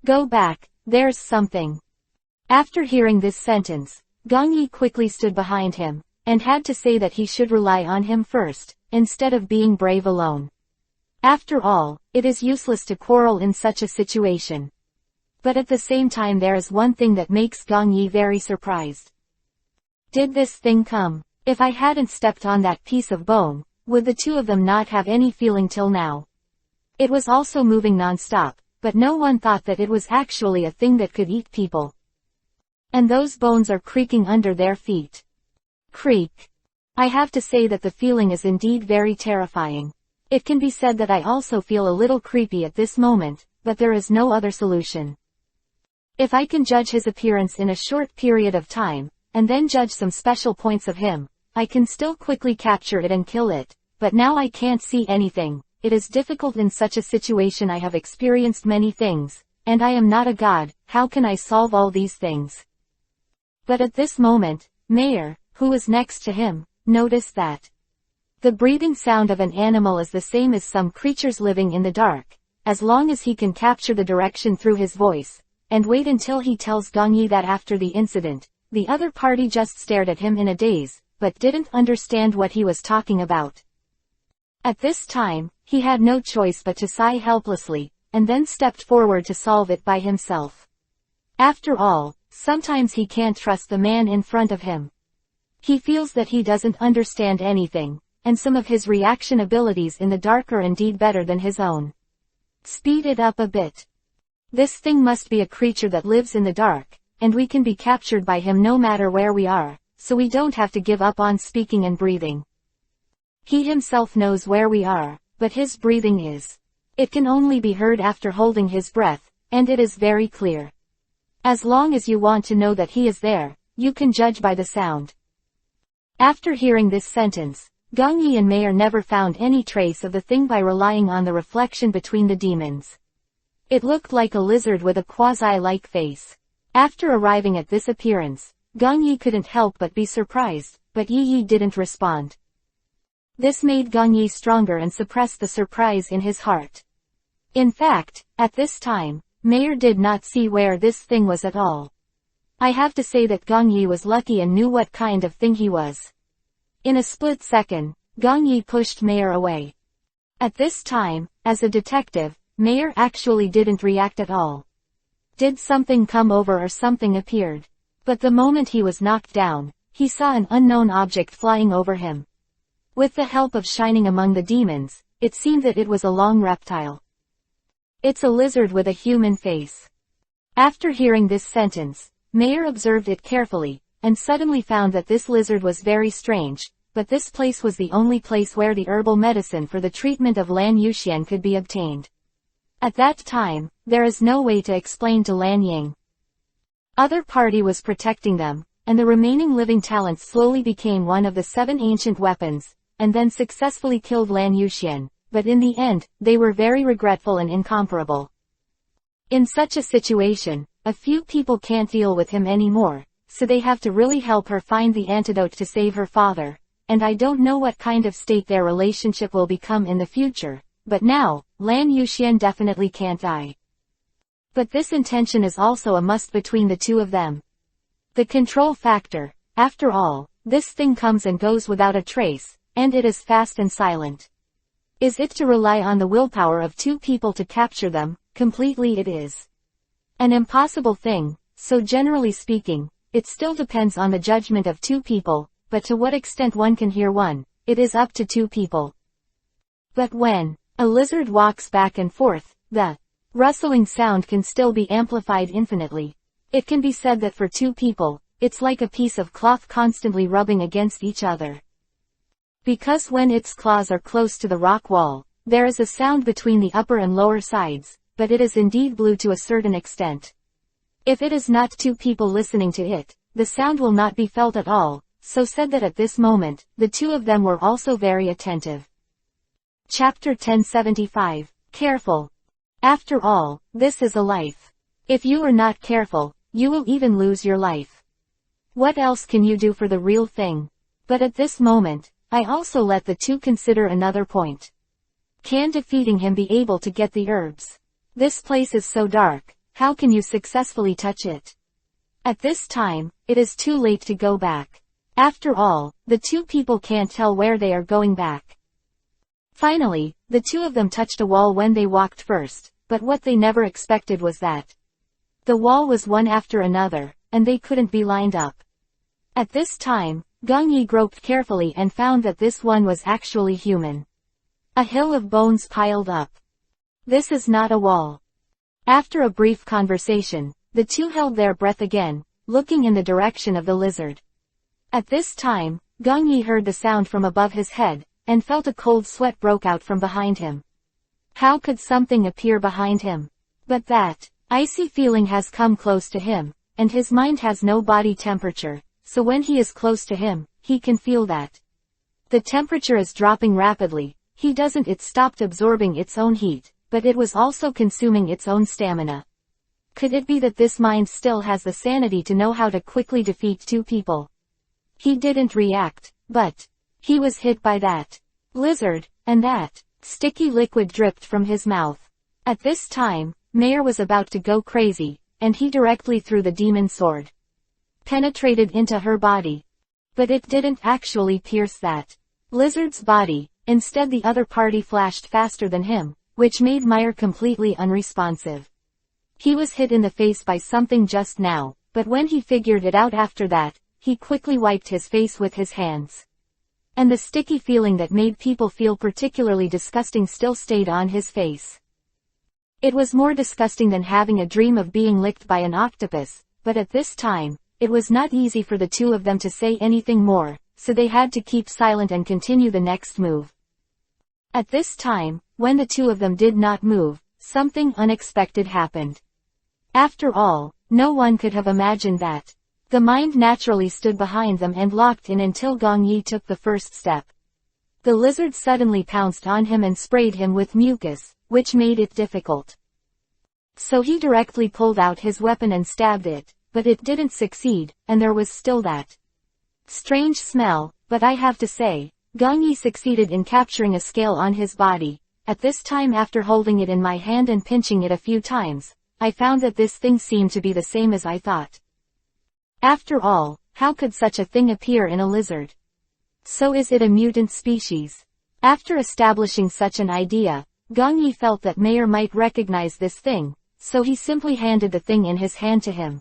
[SPEAKER 1] Go back, there's something. After hearing this sentence, Gong Yi quickly stood behind him, and had to say that he should rely on him first, instead of being brave alone. After all, it is useless to quarrel in such a situation. But at the same time there is one thing that makes Gong Yi very surprised. Did this thing come? If I hadn't stepped on that piece of bone, would the two of them not have any feeling till now? It was also moving non-stop, but no one thought that it was actually a thing that could eat people. And those bones are creaking under their feet. Creak. I have to say that the feeling is indeed very terrifying. It can be said that I also feel a little creepy at this moment, but there is no other solution. If I can judge his appearance in a short period of time, and then judge some special points of him, I can still quickly capture it and kill it, but now I can't see anything. It is difficult in such a situation. I have experienced many things, and I am not a god. How can I solve all these things? But at this moment, Mayor, who was next to him, noticed that the breathing sound of an animal is the same as some creatures living in the dark, as long as he can capture the direction through his voice, and wait until he tells Gong Yi that after the incident, the other party just stared at him in a daze, but didn't understand what he was talking about. At this time, he had no choice but to sigh helplessly, and then stepped forward to solve it by himself. After all, sometimes he can't trust the man in front of him. He feels that he doesn't understand anything, and some of his reaction abilities in the dark are indeed better than his own. Speed it up a bit. This thing must be a creature that lives in the dark, and we can be captured by him no matter where we are, so we don't have to give up on speaking and breathing. He himself knows where we are, but his breathing is. It can only be heard after holding his breath, and it is very clear. As long as you want to know that he is there, you can judge by the sound. After hearing this sentence, Gongyi and Mayer never found any trace of the thing by relying on the reflection between the demons. It looked like a lizard with a quasi-like face. After arriving at this appearance, Gongyi couldn't help but be surprised, but Yi didn't respond. This made Gongyi stronger and suppressed the surprise in his heart. In fact, at this time, Mayer did not see where this thing was at all. I have to say that Gongyi was lucky and knew what kind of thing he was. In a split second, Gongyi pushed Mayer away. At this time, as a detective, Mayer actually didn't react at all. Did something come over or something appeared? But the moment he was knocked down, he saw an unknown object flying over him. With the help of shining among the demons, it seemed that it was a long reptile. It's a lizard with a human face. After hearing this sentence, Mayer observed it carefully, and suddenly found that this lizard was very strange, but this place was the only place where the herbal medicine for the treatment of Lan Yuxian could be obtained. At that time, there is no way to explain to Lan Ying. Other party was protecting them, and the remaining living talents slowly became one of the 7 ancient weapons, and then successfully killed Lan Yuxian, but in the end, they were very regretful and incomparable. In such a situation, a few people can't deal with him anymore, so they have to really help her find the antidote to save her father, and I don't know what kind of state their relationship will become in the future, but now, Lan Yuxian definitely can't die. But this intention is also a must between the two of them. The control factor, after all, this thing comes and goes without a trace, and it is fast and silent. Is it to rely on the willpower of 2 people to capture them? Completely it is. An impossible thing, so generally speaking, it still depends on the judgment of 2 people, but to what extent one can hear one, it is up to 2 people. But when a lizard walks back and forth, the rustling sound can still be amplified infinitely. It can be said that for 2 people, it's like a piece of cloth constantly rubbing against each other. Because when its claws are close to the rock wall, there is a sound between the upper and lower sides, but it is indeed blue to a certain extent. If it is not 2 people listening to it, the sound will not be felt at all, so said that at this moment, the 2 of them were also very attentive. Chapter 1075. Careful. After all, this is a life. If you are not careful, you will even lose your life. What else can you do for the real thing? But at this moment, I also let the 2 consider another point. Can defeating him be able to get the herbs? This place is so dark, how can you successfully touch it? At this time, it is too late to go back. After all, the 2 people can't tell where they are going back. Finally, the 2 of them touched a wall when they walked first, but what they never expected was that the wall was one after another, and they couldn't be lined up. At this time, Gongyi groped carefully and found that this one was actually human. A hill of bones piled up. This is not a wall. After a brief conversation, the 2 held their breath again, looking in the direction of the lizard. At this time, Gongyi heard the sound from above his head, and felt a cold sweat broke out from behind him. How could something appear behind him? But that icy feeling has come close to him, and his mind has no body temperature, so when he is close to him, he can feel that the temperature is dropping rapidly. It stopped absorbing its own heat, but it was also consuming its own stamina. Could it be that this mind still has the sanity to know how to quickly defeat 2 people? He didn't react, but he was hit by that lizard, and that sticky liquid dripped from his mouth. At this time, Mayer was about to go crazy, and he directly threw the demon sword. Penetrated into her body. But it didn't actually pierce that lizard's body, Instead the other party flashed faster than him, which made Meyer completely unresponsive. He was hit in the face by something just now, but when he figured it out after that, he quickly wiped his face with his hands. And the sticky feeling that made people feel particularly disgusting still stayed on his face. It was more disgusting than having a dream of being licked by an octopus, but at this time, it was not easy for the two of them to say anything more, so they had to keep silent and continue the next move. At this time, when the two of them did not move, something unexpected happened. After all, no one could have imagined that. The mind naturally stood behind them and locked in until Gong Yi took the first step. The lizard suddenly pounced on him and sprayed him with mucus, which made it difficult. So he directly pulled out his weapon and stabbed it, but it didn't succeed, and there was still that strange smell, but I have to say, Gong Yi succeeded in capturing a scale on his body. At this time, after holding it in my hand and pinching it a few times, I found that this thing seemed to be the same as I thought. After all, how could such a thing appear in a lizard? So is it a mutant species? After establishing such an idea, Gong Yi felt that Meyer might recognize this thing, so he simply handed the thing in his hand to him.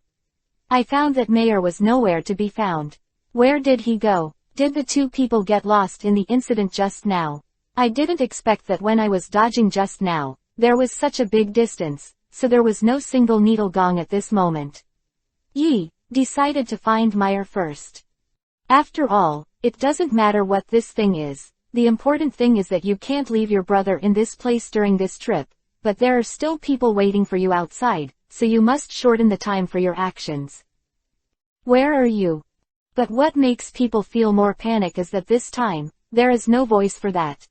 [SPEAKER 1] I found that Meyer was nowhere to be found. Where did he go? Did the two people get lost in the incident just now? I didn't expect that when I was dodging just now, there was such a big distance, so there was no single needle gong at this moment. Yi decided to find Meyer first. After all, it doesn't matter what this thing is. The important thing is that you can't leave your brother in this place during this trip, but there are still people waiting for you outside, so you must shorten the time for your actions. Where are you? But what makes people feel more panic is that this time, there is no voice for that.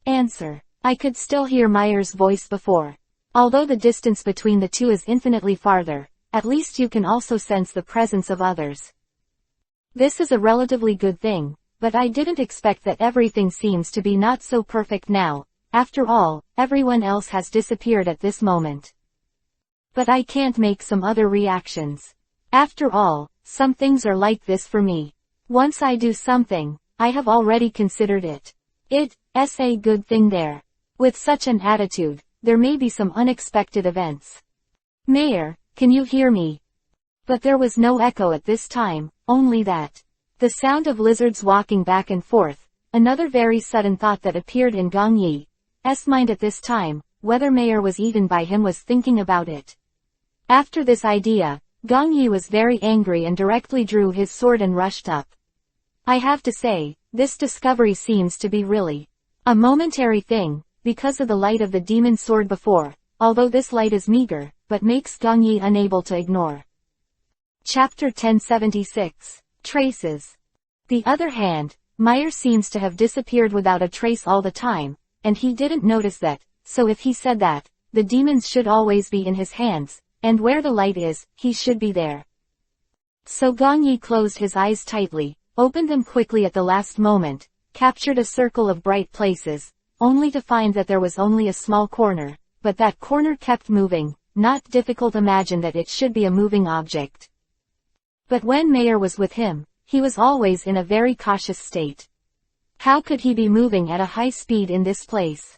[SPEAKER 1] Answer. I could still hear Meyer's voice before. Although the distance between the two is infinitely farther, at least you can also sense the presence of others. This is a relatively good thing, but I didn't expect that everything seems to be not so perfect now. After all, everyone else has disappeared at this moment. But I can't make some other reactions. After all, some things are like this for me. Once I do something, I have already considered it. It's a good thing there. With such an attitude, there may be some unexpected events. Meyer, can you hear me? But there was no echo at this time, only that. The sound of lizards walking back and forth, another very sudden thought that appeared in Gong Yi's mind at this time, whether Meyer was eaten by him was thinking about it. After this idea, Gong Yi was very angry and directly drew his sword and rushed up. I have to say, this discovery seems to be really a momentary thing, because of the light of the demon sword before, although this light is meager, but makes Gong Yi unable to ignore. Chapter 1076. Traces. The other hand, Meyer seems to have disappeared without a trace all the time, and he didn't notice that, so if he said that, the demons should always be in his hands, and where the light is, he should be there. So Gong Yi closed his eyes tightly, opened them quickly at the last moment, captured a circle of bright places, only to find that there was only a small corner, but that corner kept moving, not difficult to imagine that it should be a moving object. But when Meyer was with him, he was always in a very cautious state. How could he be moving at a high speed in this place?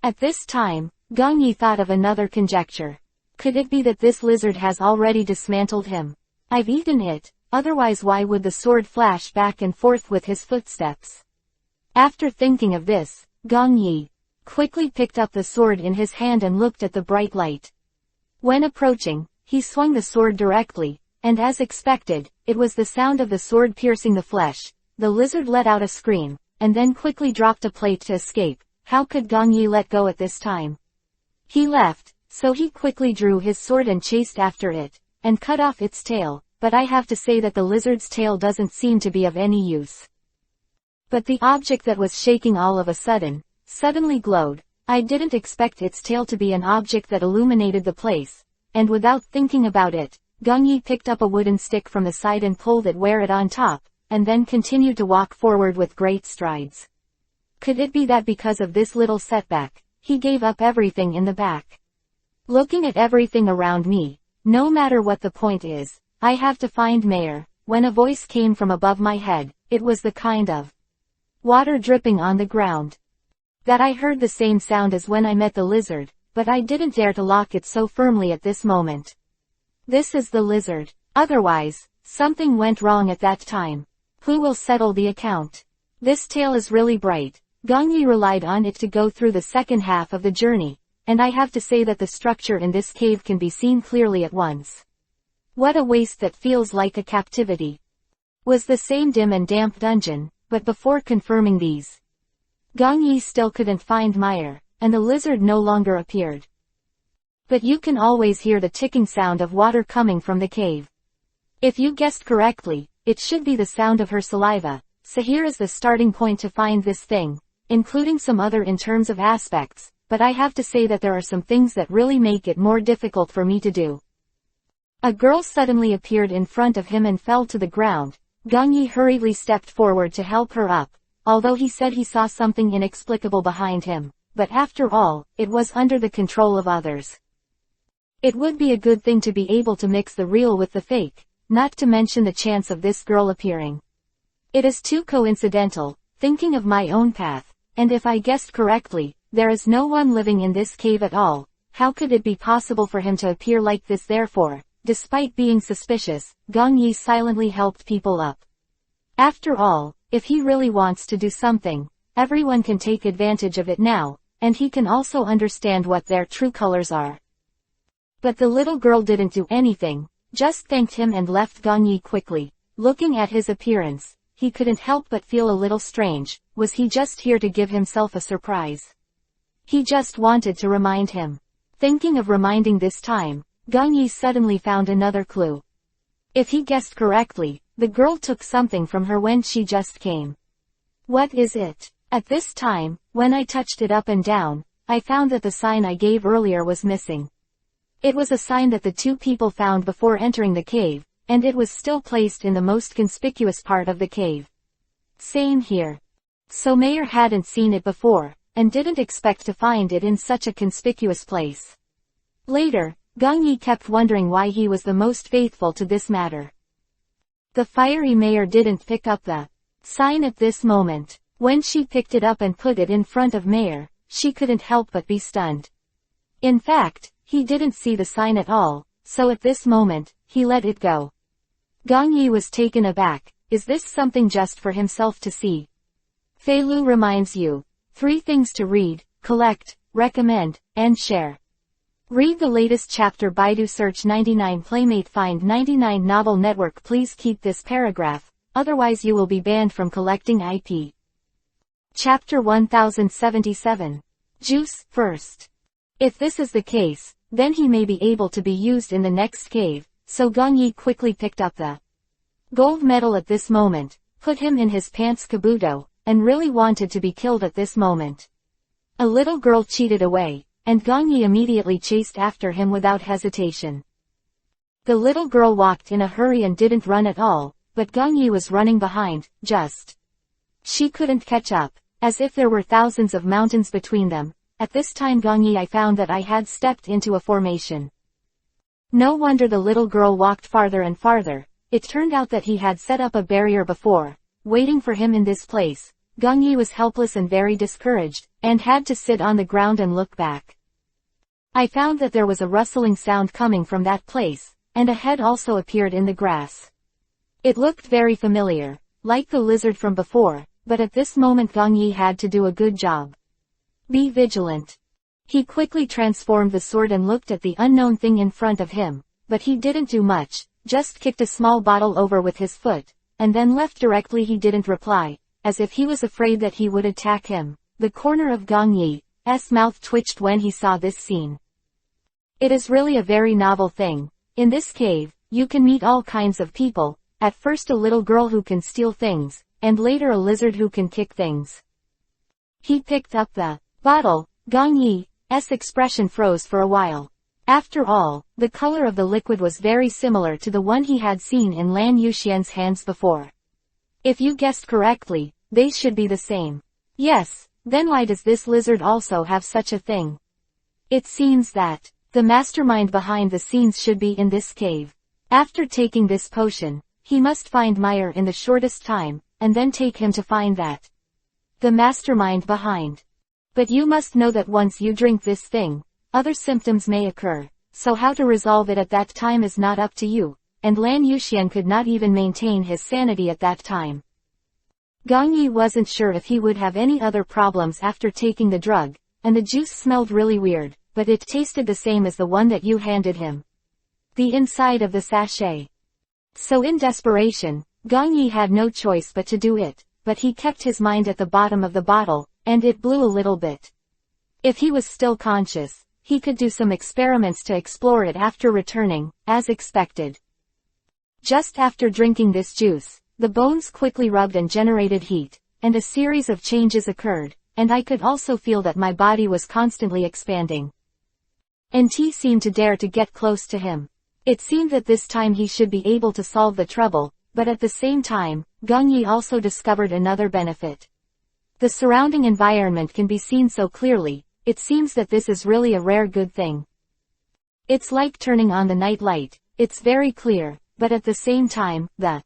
[SPEAKER 1] At this time, Gong Yi thought of another conjecture. Could it be that this lizard has already dismantled him? I've eaten it, otherwise why would the sword flash back and forth with his footsteps? After thinking of this, Gong Yi quickly picked up the sword in his hand and looked at the bright light. When approaching, he swung the sword directly, and as expected, it was the sound of the sword piercing the flesh. The lizard let out a scream, and then quickly dropped a plate to escape. How could Gong Yi let go at this time? He left, so he quickly drew his sword and chased after it, and cut off its tail, but I have to say that the lizard's tail doesn't seem to be of any use. But the object that was shaking all of a sudden, suddenly glowed. I didn't expect its tail to be an object that illuminated the place, and without thinking about it, Gong Yi picked up a wooden stick from the side and pulled it where it on top, and then continued to walk forward with great strides. Could it be that because of this little setback, he gave up everything in the back? Looking at everything around me, no matter what the point is, I have to find Meyer. When a voice came from above my head, it was the kind of water dripping on the ground. That I heard the same sound as when I met the lizard, but I didn't dare to lock it so firmly at this moment. This is the lizard. Otherwise, something went wrong at that time. Who will settle the account? This tale is really bright. Gongyi relied on it to go through the second half of the journey, and I have to say that the structure in this cave can be seen clearly at once. What a waste that feels like a captivity. Was the same dim and damp dungeon, but before confirming these, Gongyi still couldn't find Meyer, and the lizard no longer appeared. But you can always hear the ticking sound of water coming from the cave. If you guessed correctly, it should be the sound of her saliva, so here is the starting point to find this thing, including some other in terms of aspects, but I have to say that there are some things that really make it more difficult for me to do. A girl suddenly appeared in front of him and fell to the ground. Gongyi hurriedly stepped forward to help her up, although he said he saw something inexplicable behind him, but after all, it was under the control of others. It would be a good thing to be able to mix the real with the fake, not to mention the chance of this girl appearing. It is too coincidental, thinking of my own path, and if I guessed correctly, there is no one living in this cave at all. How could it be possible for him to appear like this? Therefore, despite being suspicious, Gongyi silently helped people up. After all, if he really wants to do something, everyone can take advantage of it now, and he can also understand what their true colors are. But the little girl didn't do anything, just thanked him and left Gongyi quickly. Looking at his appearance, he couldn't help but feel a little strange. Was he just here to give himself a surprise? He just wanted to remind him. Thinking of reminding this time, Gongyi suddenly found another clue. If he guessed correctly, the girl took something from her when she just came. What is it? At this time, when I touched it up and down, I found that the sign I gave earlier was missing. It was a sign that the two people found before entering the cave, and it was still placed in the most conspicuous part of the cave. Same here. So Meyer hadn't seen it before, and didn't expect to find it in such a conspicuous place. Later, Gongyi kept wondering why he was the most faithful to this matter. The fiery Meyer didn't pick up the sign at this moment. When she picked it up and put it in front of Meyer, she couldn't help but be stunned. In fact, he didn't see the sign at all, so at this moment, he let it go. Gongyi was taken aback. Is this something just for himself to see? Fei Lu reminds you. 3 things to read, collect, recommend, and share. Read the latest chapter. Baidu search 99 Playmate find 99 Novel Network. Please keep this paragraph, otherwise you will be banned from collecting IP. Chapter 1077. Juice, first. If this is the case, then he may be able to be used in the next cave, so Gongyi quickly picked up the gold medal at this moment, put him in his pants kabuto, and really wanted to be killed at this moment. A little girl cheated away, and Gongyi immediately chased after him without hesitation. The little girl walked in a hurry and didn't run at all, but Gongyi was running behind, just. She couldn't catch up, as if there were thousands of mountains between them. At this time Gongyi I found that I had stepped into a formation. No wonder the little girl walked farther and farther. It turned out that he had set up a barrier before, waiting for him in this place. Gongyi was helpless and very discouraged, and had to sit on the ground and look back. I found that there was a rustling sound coming from that place, and a head also appeared in the grass. It looked very familiar, like the lizard from before, but at this moment Gongyi had to do a good job. Be vigilant. He quickly transformed the sword and looked at the unknown thing in front of him, but he didn't do much, just kicked a small bottle over with his foot, and then left directly. He didn't reply, as if he was afraid that he would attack him. The corner of Gongyi's mouth twitched when he saw this scene. It is really a very novel thing. In this cave, you can meet all kinds of people, at first a little girl who can steal things, and later a lizard who can kick things. He picked up the bottle. Gongyi's expression froze for a while. After all, the color of the liquid was very similar to the one he had seen in Lan Yuxian's hands before. If you guessed correctly, they should be the same. Yes, then why does this lizard also have such a thing? It seems that the mastermind behind the scenes should be in this cave. After taking this potion, he must find Meyer in the shortest time, and then take him to find that the mastermind behind. But you must know that once you drink this thing, other symptoms may occur, so how to resolve it at that time is not up to you, and Lan Yuxian could not even maintain his sanity at that time. Gong Yi wasn't sure if he would have any other problems after taking the drug, and the juice smelled really weird, but it tasted the same as the one that you handed him. The inside of the sachet. So in desperation, Gong Yi had no choice but to do it, but he kept his mind at the bottom of the bottle, and it blew a little bit. If he was still conscious, he could do some experiments to explore it after returning, as expected. Just after drinking this juice, the bones quickly rubbed and generated heat, and a series of changes occurred, and I could also feel that my body was constantly expanding. NT seemed to dare to get close to him. It seemed that this time he should be able to solve the trouble, but at the same time, Gong Yi also discovered another benefit. The surrounding environment can be seen so clearly, it seems that this is really a rare good thing. It's like turning on the night light, it's very clear, but at the same time, the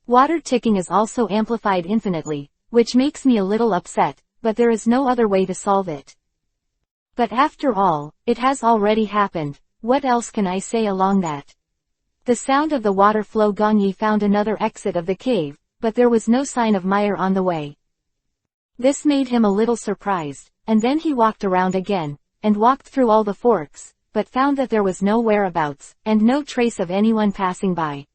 [SPEAKER 1] water ticking is also amplified infinitely, which makes me a little upset, but there is no other way to solve it. But after all, it has already happened, what else can I say along that? The sound of the water flow. Gong Yi found another exit of the cave, but there was no sign of Meyer on the way. This made him a little surprised, and then he walked around again, and walked through all the forks, but found that there was no whereabouts, and no trace of anyone passing by.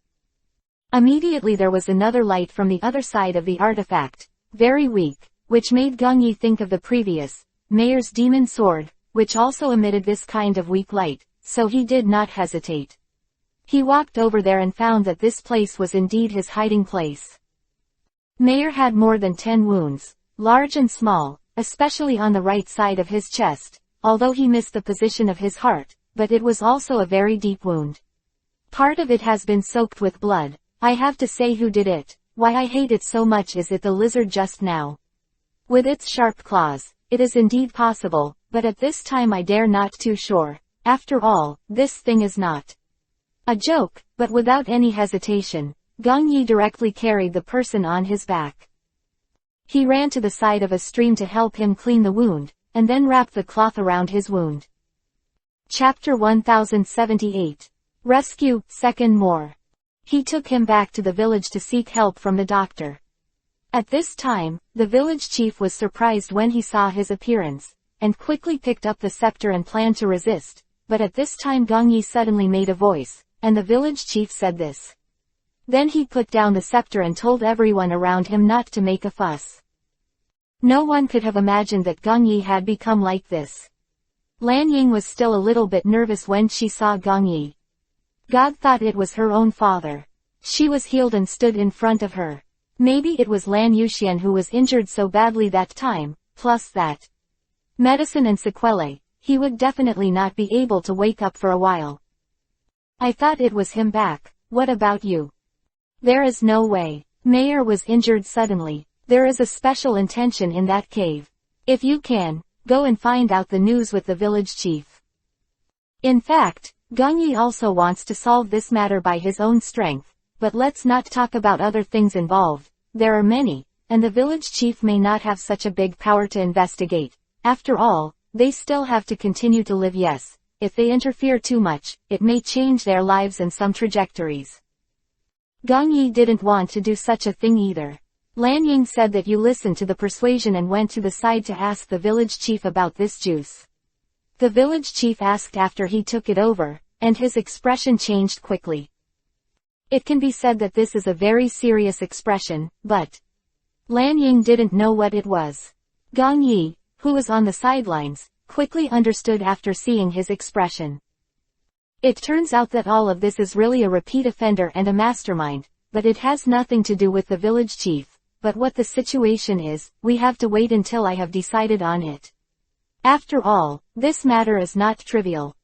[SPEAKER 1] Immediately there was another light from the other side of the artifact, very weak, which made Gong Yi think of the previous, Meyer's demon sword, which also emitted this kind of weak light, so he did not hesitate. He walked over there and found that this place was indeed his hiding place. Meyer had more than 10 wounds, large and small, especially on the right side of his chest, although he missed the position of his heart, but it was also a very deep wound. Part of it has been soaked with blood. I have to say, who did it? Why I hate it so much. Is it the lizard just now? With its sharp claws, it is indeed possible, but at this time I dare not too sure. After all, this thing is not a joke. But without any hesitation, Gong Yi directly carried the person on his back. He ran to the side of a stream to help him clean the wound, and then wrapped the cloth around his wound. Chapter 1078. Rescue, Second More. He took him back to the village to seek help from the doctor. At this time, the village chief was surprised when he saw his appearance, and quickly picked up the scepter and planned to resist, but at this time Gong Yi suddenly made a voice, and the village chief said this. Then he put down the scepter and told everyone around him not to make a fuss. No one could have imagined that Gong Yi had become like this. Lan Ying was still a little bit nervous when she saw Gong Yi. God thought it was her own father. She was healed and stood in front of her. Maybe it was Lan Yuxian who was injured so badly that time, plus that medicine and sequelae. He would definitely not be able to wake up for a while. I thought it was him back. What about you? There is no way. Meyer was injured suddenly. There is a special intention in that cave. If you can, go and find out the news with the village chief. In fact, Gong Yi also wants to solve this matter by his own strength, but let's not talk about other things involved. There are many, and the village chief may not have such a big power to investigate. After all, they still have to continue to live. Yes, if they interfere too much, it may change their lives and some trajectories. Gong Yi didn't want to do such a thing either. Lan Ying said that you listened to the persuasion and went to the side to ask the village chief about this juice. The village chief asked after he took it over, and his expression changed quickly. It can be said that this is a very serious expression, but Lan Ying didn't know what it was. Gong Yi, who was on the sidelines, quickly understood after seeing his expression. It turns out that all of this is really a repeat offender and a mastermind, but it has nothing to do with the village chief. But what the situation is, we have to wait until I have decided on it. After all, this matter is not trivial.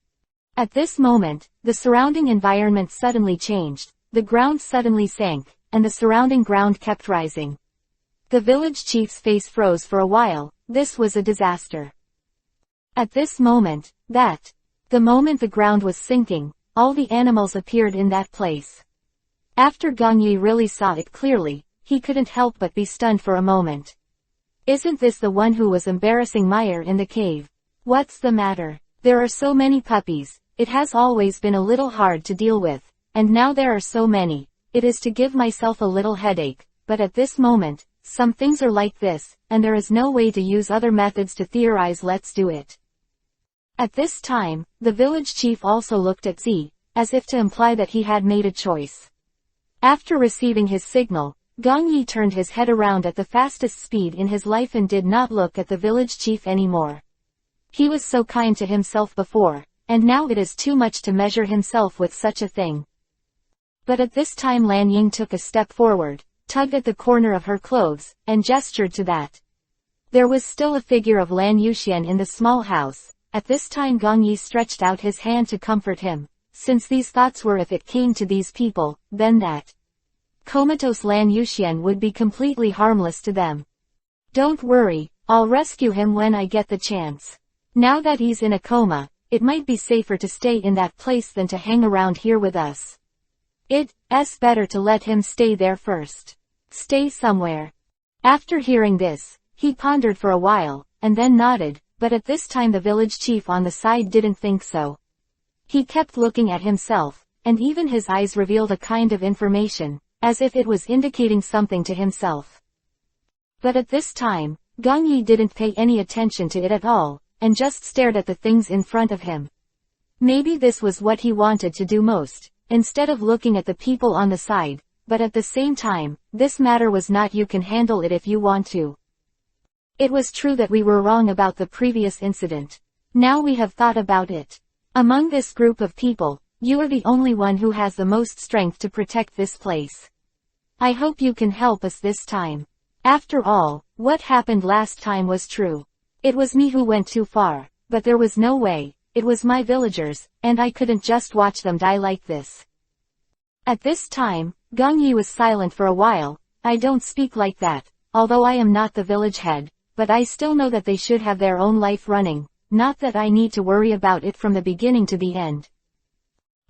[SPEAKER 1] At this moment, the surrounding environment suddenly changed, the ground suddenly sank, and the surrounding ground kept rising. The village chief's face froze for a while. This was a disaster. At this moment, the moment the ground was sinking, all the animals appeared in that place. After Gong Yi really saw it clearly, he couldn't help but be stunned for a moment. Isn't this the one who was embarrassing Meyer in the cave? What's the matter? There are so many puppies. It has always been a little hard to deal with, and now there are so many. It is to give myself a little headache, but at this moment, some things are like this, and there is no way to use other methods to theorize. Let's do it. At this time, the village chief also looked at Z, as if to imply that he had made a choice. After receiving his signal, Gong Yi turned his head around at the fastest speed in his life and did not look at the village chief anymore. He was so kind to himself before, and now it is too much to measure himself with such a thing. But at this time Lan Ying took a step forward, tugged at the corner of her clothes, and gestured to that. There was still a figure of Lan Yuxian in the small house. At this time Gong Yi stretched out his hand to comfort him, since these thoughts were if it came to these people, then that comatose Lan Yuxian would be completely harmless to them. Don't worry, I'll rescue him when I get the chance. Now that he's in a coma, it might be safer to stay in that place than to hang around here with us. It's better to let him stay there first. Stay somewhere. After hearing this, he pondered for a while, and then nodded, but at this time the village chief on the side didn't think so. He kept looking at himself, and even his eyes revealed a kind of information, as if it was indicating something to himself. But at this time, Gong Yi didn't pay any attention to it at all, and just stared at the things in front of him. Maybe this was what he wanted to do most, instead of looking at the people on the side, but at the same time, this matter was not you can handle it if you want to. It was true that we were wrong about the previous incident. Now we have thought about it. Among this group of people, you are the only one who has the most strength to protect this place. I hope you can help us this time. After all, what happened last time was true. It was me who went too far, but there was no way. It was my villagers, and I couldn't just watch them die like this. At this time, Gong Yi was silent for a while. I don't speak like that, although I am not the village head, but I still know that they should have their own life running, not that I need to worry about it from the beginning to the end.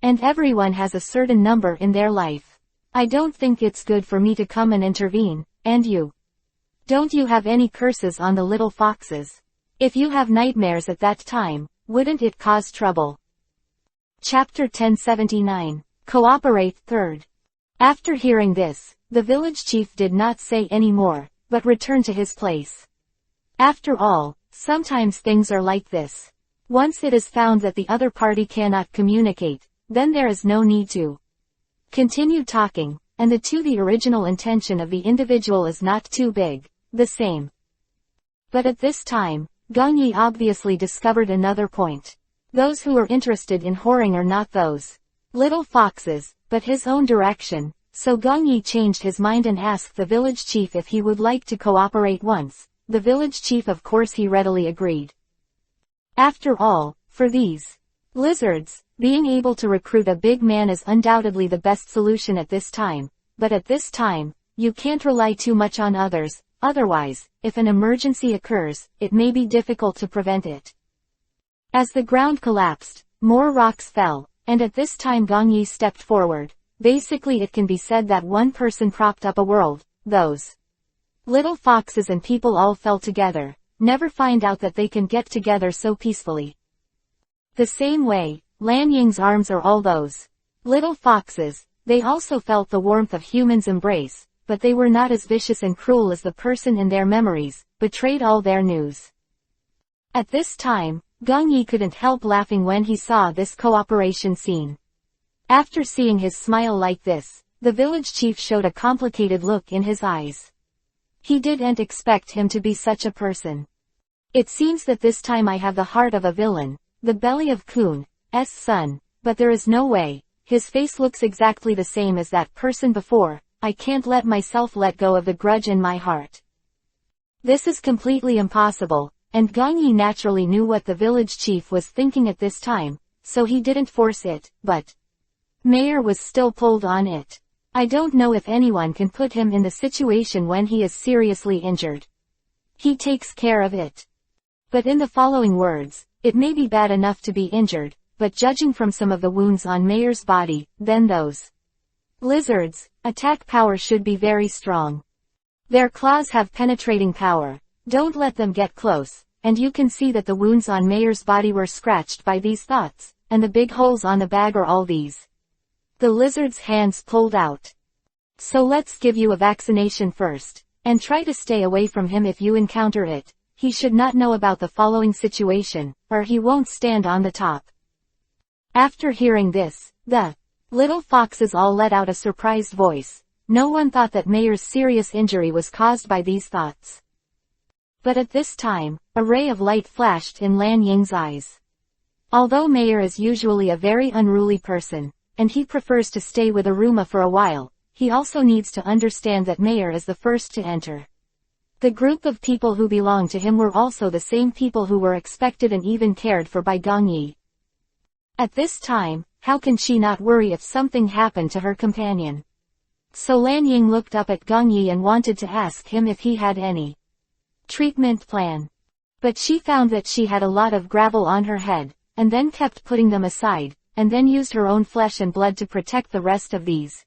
[SPEAKER 1] And everyone has a certain number in their life. I don't think it's good for me to come and intervene, and you? Don't you have any curses on the little foxes? If you have nightmares at that time, wouldn't it cause trouble? Chapter 1079. Cooperate. 3rd. After hearing this, the village chief did not say any more, but returned to his place. After all, sometimes things are like this. Once it is found that the other party cannot communicate, then there is no need to continue talking, and the original intention of the individual is not too big, the same. But at this time, Gong Yi obviously discovered another point. Those who are interested in whoring are not those little foxes, but his own direction, so Gong Yi changed his mind and asked the village chief if he would like to cooperate once. The village chief, of course, he readily agreed. After all, for these lizards, being able to recruit a big man is undoubtedly the best solution at this time, but at this time, you can't rely too much on others. Otherwise, if an emergency occurs, it may be difficult to prevent it. As the ground collapsed, more rocks fell, and at this time Gong Yi stepped forward. Basically it can be said that one person propped up a world. Those little foxes and people all fell together. Never find out that they can get together so peacefully. The same way, Lan Ying's arms are all those little foxes. They also felt the warmth of humans' embrace, but they were not as vicious and cruel as the person in their memories, betrayed all their news. At this time, Gong Yi couldn't help laughing when he saw this cooperation scene. After seeing his smile like this, the village chief showed a complicated look in his eyes. He didn't expect him to be such a person. It seems that this time I have the heart of a villain, the belly of Kun's son, but there is no way. His face looks exactly the same as that person before. I can't let myself let go of the grudge in my heart. This is completely impossible, and Gong Yi naturally knew what the village chief was thinking at this time, so he didn't force it, but Mayer was still pulled on it. I don't know if anyone can put him in the situation when he is seriously injured. He takes care of it. But in the following words, it may be bad enough to be injured, but judging from some of the wounds on Mayer's body, then those lizards' attack power should be very strong. Their claws have penetrating power. Don't let them get close, and you can see that the wounds on Mayer's body were scratched by these thoughts, and the big holes on the bag are all these. The lizard's hands pulled out. So let's give you a vaccination first, and try to stay away from him if you encounter it. He should not know about the following situation, or he won't stand on the top. After hearing this, the little foxes all let out a surprised voice. No one thought that Mayer's serious injury was caused by these thoughts. But at this time, a ray of light flashed in Lan Ying's eyes. Although Mayer is usually a very unruly person, and he prefers to stay with Aruma for a while, he also needs to understand that Mayer is the first to enter. The group of people who belonged to him were also the same people who were expected and even cared for by Gong Yi. At this time, how can she not worry if something happened to her companion? So Lan Ying looked up at Gong Yi and wanted to ask him if he had any treatment plan. But she found that she had a lot of gravel on her head, and then kept putting them aside, and then used her own flesh and blood to protect the rest of these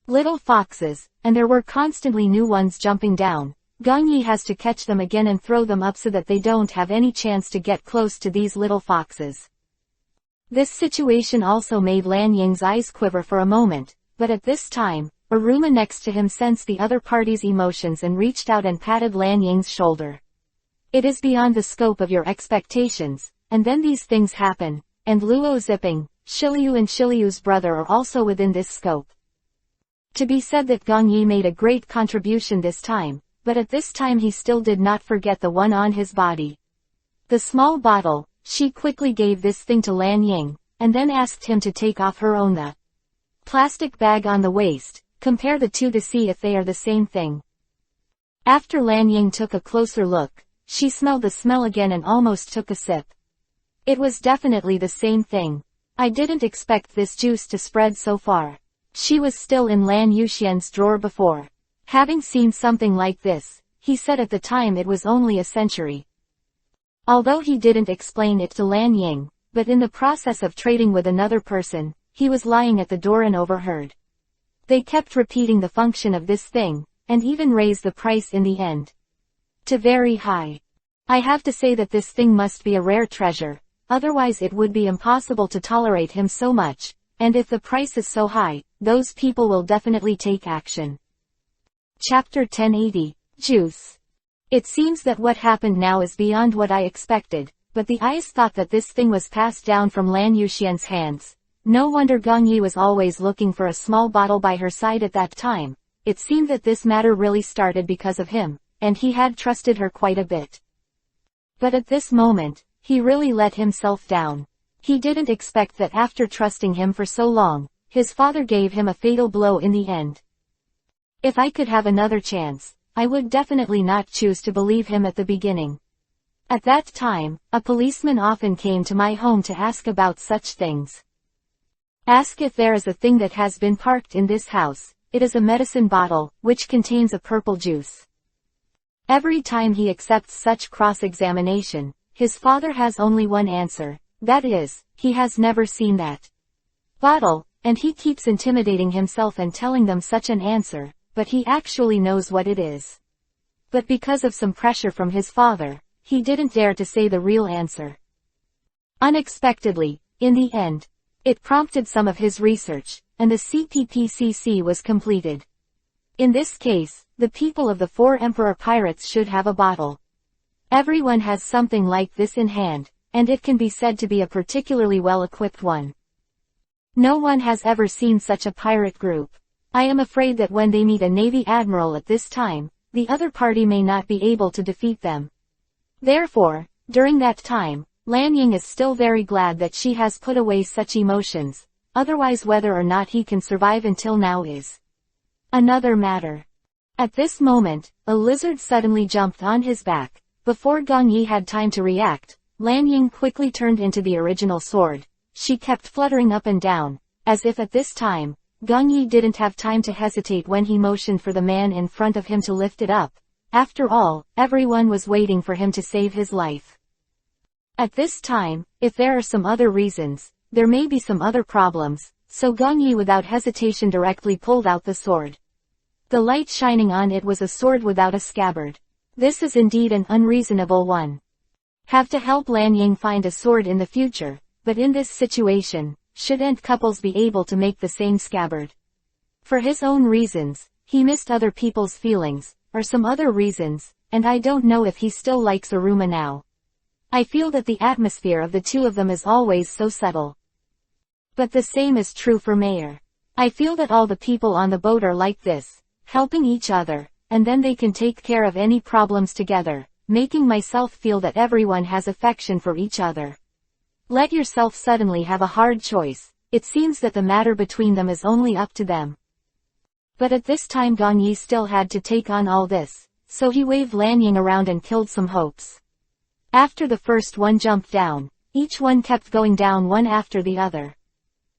[SPEAKER 1] little foxes, and there were constantly new ones jumping down. Gong Yi has to catch them again and throw them up so that they don't have any chance to get close to these little foxes. This situation also made Lan Ying's eyes quiver for a moment, but at this time, Aruma next to him sensed the other party's emotions and reached out and patted Lan Ying's shoulder. It is beyond the scope of your expectations, and then these things happen, and Luo Ziping, Shiliu and Shiliu's brother are also within this scope. To be said that Gong Yi made a great contribution this time, but at this time he still did not forget the one on his body. The small bottle, she quickly gave this thing to Lan Ying, and then asked him to take off her own the plastic bag on the waist, compare the two to see if they are the same thing. After Lan Ying took a closer look, she smelled the smell again and almost took a sip. It was definitely the same thing. I didn't expect this juice to spread so far. She was still in Lan Yuxian's drawer before having seen something like this. He said at the time it was only a century. Although he didn't explain it to Lan Ying, but in the process of trading with another person, he was lying at the door and overheard. They kept repeating the function of this thing, and even raised the price in the end to very high. I have to say that this thing must be a rare treasure, otherwise it would be impossible to tolerate him so much, and if the price is so high, those people will definitely take action. Chapter 1080, Juice. It seems that what happened now is beyond what I expected, but the eyes thought that this thing was passed down from Lan Yuxian's hands. No wonder Gong Yi was always looking for a small bottle by her side at that time. It seemed that this matter really started because of him, and he had trusted her quite a bit. But at this moment, he really let himself down. He didn't expect that after trusting him for so long, his father gave him a fatal blow in the end. If I could have another chance, I would definitely not choose to believe him at the beginning. At that time, a policeman often came to my home to ask about such things. Ask if there is a thing that has been parked in this house. It is a medicine bottle, which contains a purple juice. Every time he accepts such cross-examination, his father has only one answer, that is, he has never seen that bottle, and he keeps intimidating himself and telling them such an answer, but he actually knows what it is. But because of some pressure from his father, he didn't dare to say the real answer. Unexpectedly, in the end, it prompted some of his research, and the CPPCC was completed. In this case, the people of the 4 Emperor Pirates should have a bottle. Everyone has something like this in hand, and it can be said to be a particularly well-equipped one. No one has ever seen such a pirate group. I am afraid that when they meet a Navy admiral at this time, the other party may not be able to defeat them. Therefore, during that time, Lan Ying is still very glad that she has put away such emotions, otherwise whether or not he can survive until now is another matter. At this moment, a lizard suddenly jumped on his back. Before Gong Yi had time to react, Lan Ying quickly turned into the original sword. She kept fluttering up and down, as if at this time, Gong Yi didn't have time to hesitate when he motioned for the man in front of him to lift it up. After all, everyone was waiting for him to save his life. At this time, if there are some other reasons, there may be some other problems, so Gong Yi without hesitation directly pulled out the sword. The light shining on it was a sword without a scabbard. This is indeed an unreasonable one. Have to help Lan Ying find a sword in the future, but in this situation, shouldn't couples be able to make the same scabbard? For his own reasons, he missed other people's feelings, or some other reasons, and I don't know if he still likes Aruma now. I feel that the atmosphere of the two of them is always so subtle. But the same is true for Mayor. I feel that all the people on the boat are like this, helping each other, and then they can take care of any problems together, making myself feel that everyone has affection for each other. Let yourself suddenly have a hard choice. It seems that the matter between them is only up to them. But at this time Gong Yi still had to take on all this, so he waved Lan Ying around and killed some hopes. After the first one jumped down, each one kept going down one after the other.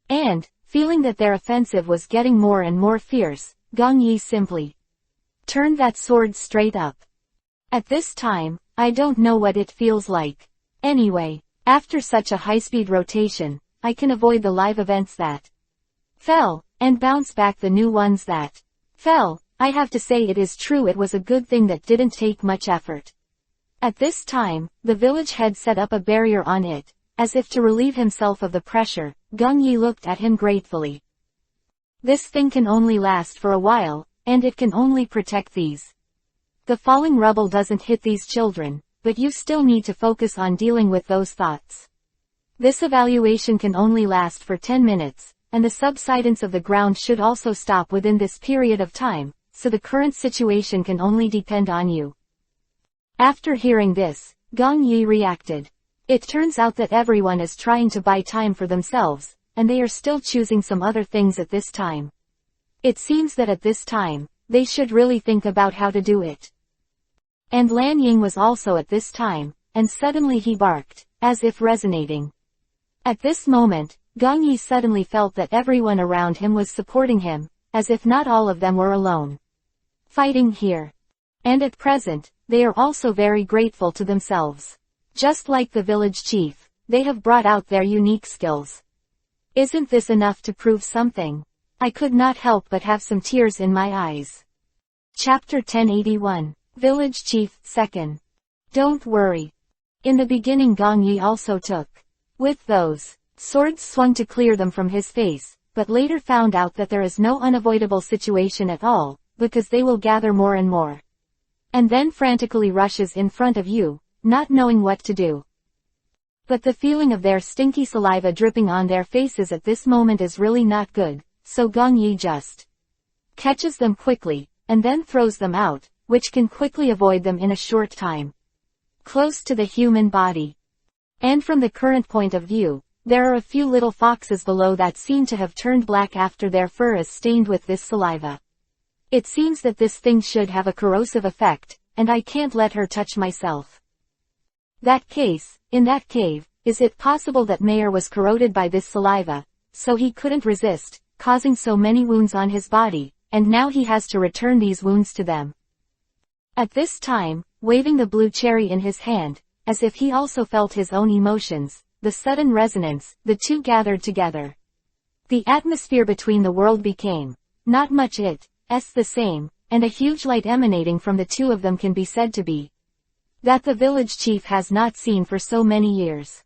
[SPEAKER 1] And, feeling that their offensive was getting more and more fierce, Gong Yi simply turned that sword straight up. At this time, I don't know what it feels like. Anyway, after such a high-speed rotation, I can avoid the live events that fell, and bounce back the new ones that fell. I have to say it is true, it was a good thing that didn't take much effort. At this time, the village head set up a barrier on it, as if to relieve himself of the pressure. Gong Yi looked at him gratefully. This thing can only last for a while, and it can only protect these. The falling rubble doesn't hit these children, but you still need to focus on dealing with those thoughts. This evaluation can only last for 10 minutes, and the subsidence of the ground should also stop within this period of time, so the current situation can only depend on you. After hearing this, Gong Yi reacted. It turns out that everyone is trying to buy time for themselves, and they are still choosing some other things at this time. It seems that at this time, they should really think about how to do it. And Lan Ying was also at this time, and suddenly he barked, as if resonating. At this moment, Gong Yi suddenly felt that everyone around him was supporting him, as if not all of them were alone fighting here. And at present, they are also very grateful to themselves. Just like the village chief, they have brought out their unique skills. Isn't this enough to prove something? I could not help but have some tears in my eyes. Chapter 1081. Village Chief, 2nd. Don't worry. In the beginning Gong Yi also took with those swords swung to clear them from his face, but later found out that there is no unavoidable situation at all, because they will gather more and more. And then frantically rushes in front of you, not knowing what to do. But the feeling of their stinky saliva dripping on their faces at this moment is really not good, so Gong Yi just catches them quickly, and then throws them out, which can quickly avoid them in a short time. Close to the human body. And from the current point of view, there are a few little foxes below that seem to have turned black after their fur is stained with this saliva. It seems that this thing should have a corrosive effect, and I can't let her touch myself. In that cave, is it possible that Mayor was corroded by this saliva, so he couldn't resist, causing so many wounds on his body, and now he has to return these wounds to them. At this time, waving the blue cherry in his hand, as if he also felt his own emotions, the sudden resonance, the two gathered together. The atmosphere between the world became, not much the same, and a huge light emanating from the two of them can be said to be that the village chief has not seen for so many years.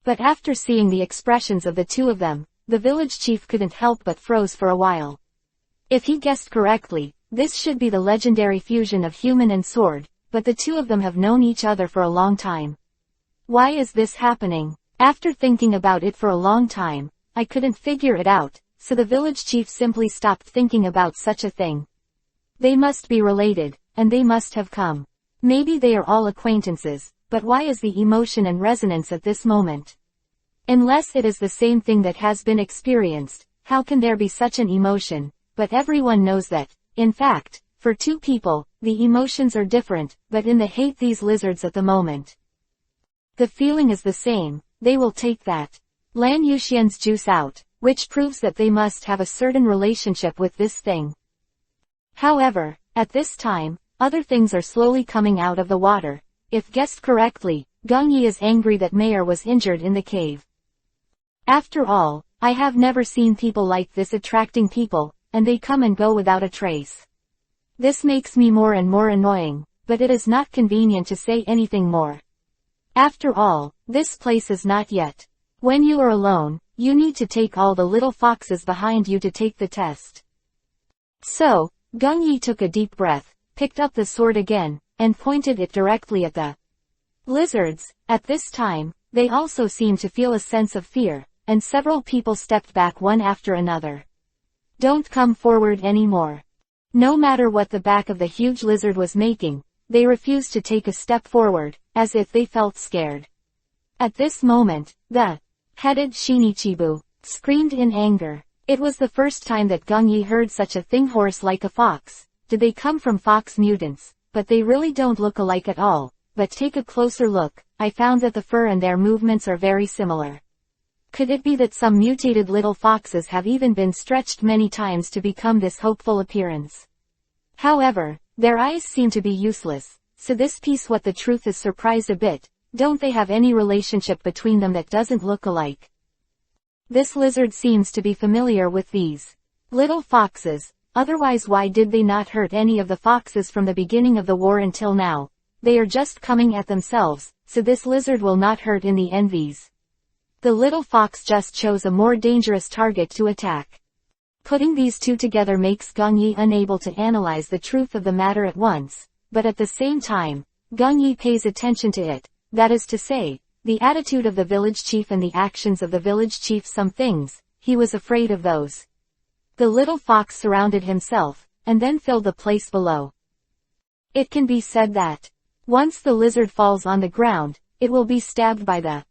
[SPEAKER 1] But after seeing the expressions of the two of them, the village chief couldn't help but froze for a while. If he guessed correctly, this should be the legendary fusion of human and sword, but the two of them have known each other for a long time. Why is this happening? After thinking about it for a long time, I couldn't figure it out, so the village chief simply stopped thinking about such a thing. They must be related, and they must have come. Maybe they are all acquaintances, but why is the emotion and resonance at this moment? Unless it is the same thing that has been experienced, how can there be such an emotion? But everyone knows that, in fact, for two people, the emotions are different, but in the hate these lizards at the moment. The feeling is the same, they will take that Lan Yuxian's juice out, which proves that they must have a certain relationship with this thing. However, at this time, other things are slowly coming out of the water. If guessed correctly, Gong Yi is angry that Mayor was injured in the cave. After all, I have never seen people like this attracting people, and they come and go without a trace. This makes me more and more annoying, but it is not convenient to say anything more. After all, this place is not yet. When you are alone, you need to take all the little foxes behind you to take the test. So, Gung-yi took a deep breath, picked up the sword again, and pointed it directly at the lizards. At this time, they also seemed to feel a sense of fear, and several people stepped back one after another. Don't come forward anymore. No matter what the back of the huge lizard was making, they refused to take a step forward, as if they felt scared. At this moment, the headed Shinichibu screamed in anger. It was the first time that Gung-yi heard such a thing. Horse like a fox. Did they come from fox mutants? But they really don't look alike at all. But take a closer look. I found that the fur and their movements are very similar. Could it be that some mutated little foxes have even been stretched many times to become this hopeful appearance? However, their eyes seem to be useless, so this piece what the truth is surprised a bit. Don't they have any relationship between them that doesn't look alike? This lizard seems to be familiar with these little foxes, otherwise why did they not hurt any of the foxes from the beginning of the war until now? They are just coming at themselves, so this lizard will not hurt in the end. The little fox just chose a more dangerous target to attack. Putting these two together makes Gung-yi unable to analyze the truth of the matter at once, but at the same time, Gung-yi pays attention to it, that is to say, the attitude of the village chief and the actions of the village chief. Some things, he was afraid of those. The little fox surrounded himself, and then filled the place below. It can be said that, once the lizard falls on the ground, it will be stabbed by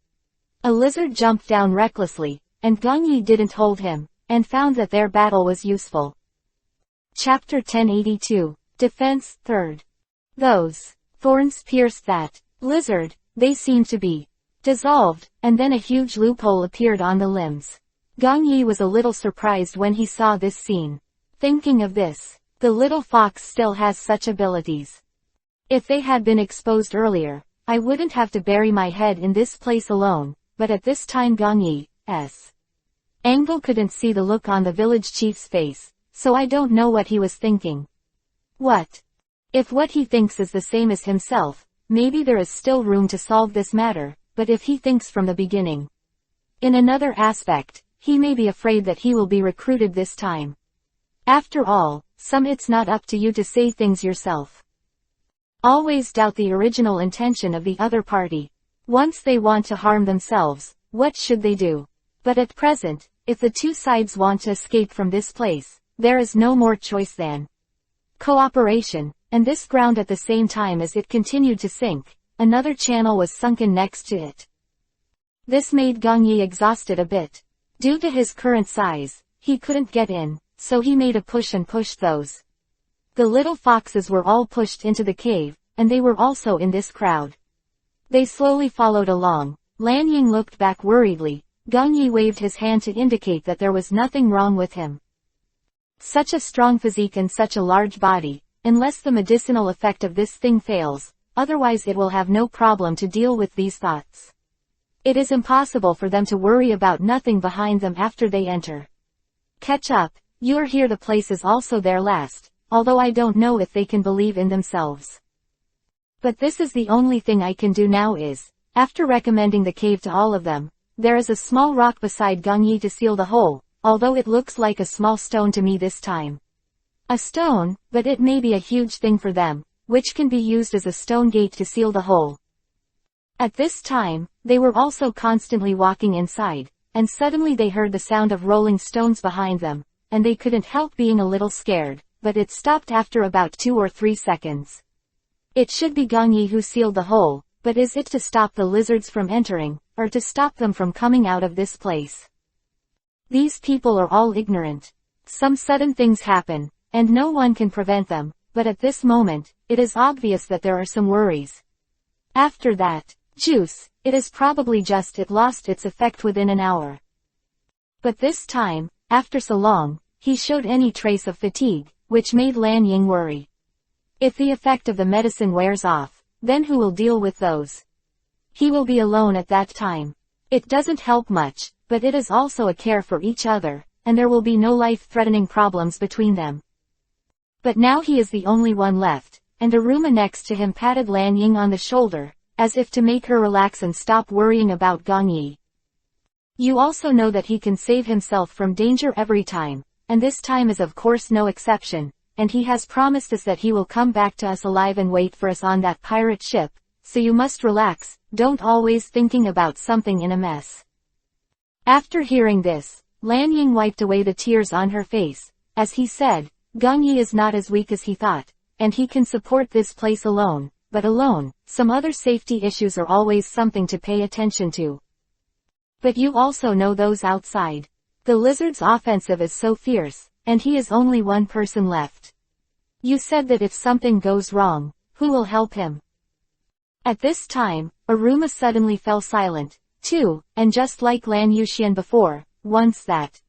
[SPEAKER 1] a lizard jumped down recklessly, and Gung-yi didn't hold him, and found that their battle was useful. Chapter 1082, Defense, 3rd. Those thorns pierced that lizard, they seemed to be dissolved, and then a huge loophole appeared on the limbs. Gung-yi was a little surprised when he saw this scene. Thinking of this, the little fox still has such abilities. If they had been exposed earlier, I wouldn't have to bury my head in this place alone, but at this time Gung-yi's angle couldn't see the look on the village chief's face, so I don't know what he was thinking. What if what he thinks is the same as himself? Maybe there is still room to solve this matter, but if he thinks from the beginning. In another aspect, he may be afraid that he will be recruited this time. After all, it's not up to you to say things yourself. Always doubt the original intention of the other party. Once they want to harm themselves, what should they do? But at present, if the two sides want to escape from this place, there is no more choice than cooperation, and this ground. At the same time as it continued to sink, another channel was sunken next to it. This made Gung-yi exhausted a bit. Due to his current size, he couldn't get in, so he made a push and pushed those. The little foxes were all pushed into the cave, and they were also in this crowd. They slowly followed along. Lanying looked back worriedly. Gung-yi waved his hand to indicate that there was nothing wrong with him. Such a strong physique and such a large body, unless the medicinal effect of this thing fails, otherwise it will have no problem to deal with these thoughts. It is impossible for them to worry about nothing behind them after they enter. Catch up, you're here. The place is also their last, although I don't know if they can believe in themselves. But this is the only thing I can do now is, after recommending the cave to all of them, there is a small rock beside Gung-yi to seal the hole, although it looks like a small stone to me this time. A stone, but it may be a huge thing for them, which can be used as a stone gate to seal the hole. At this time, they were also constantly walking inside, and suddenly they heard the sound of rolling stones behind them, and they couldn't help being a little scared, but it stopped after about 2 or 3 seconds. It should be Gung-yi who sealed the hole, but is it to stop the lizards from entering, or to stop them from coming out of this place? These people are all ignorant. Some sudden things happen, and no one can prevent them, but at this moment, it is obvious that there are some worries. After that, juice, it is probably just it lost its effect within an hour. But this time, after so long, he showed any trace of fatigue, which made Lan Ying worry. If the effect of the medicine wears off, then who will deal with those? He will be alone at that time. It doesn't help much, but it is also a care for each other, and there will be no life-threatening problems between them. But now he is the only one left, and Aruma next to him patted Lan Ying on the shoulder, as if to make her relax and stop worrying about Gongyi. You also know that he can save himself from danger every time, and this time is of course no exception, and he has promised us that he will come back to us alive and wait for us on that pirate ship, so you must relax, don't always thinking about something in a mess. After hearing this, Lan Ying wiped away the tears on her face, as he said, Gongyi is not as weak as he thought, and he can support this place alone, but alone, some other safety issues are always something to pay attention to. But you also know those outside. The lizard's offensive is so fierce, and he is only one person left. You said that if something goes wrong, who will help him? At this time, Aruma suddenly fell silent, too, and just like Lan Yuxian before, once that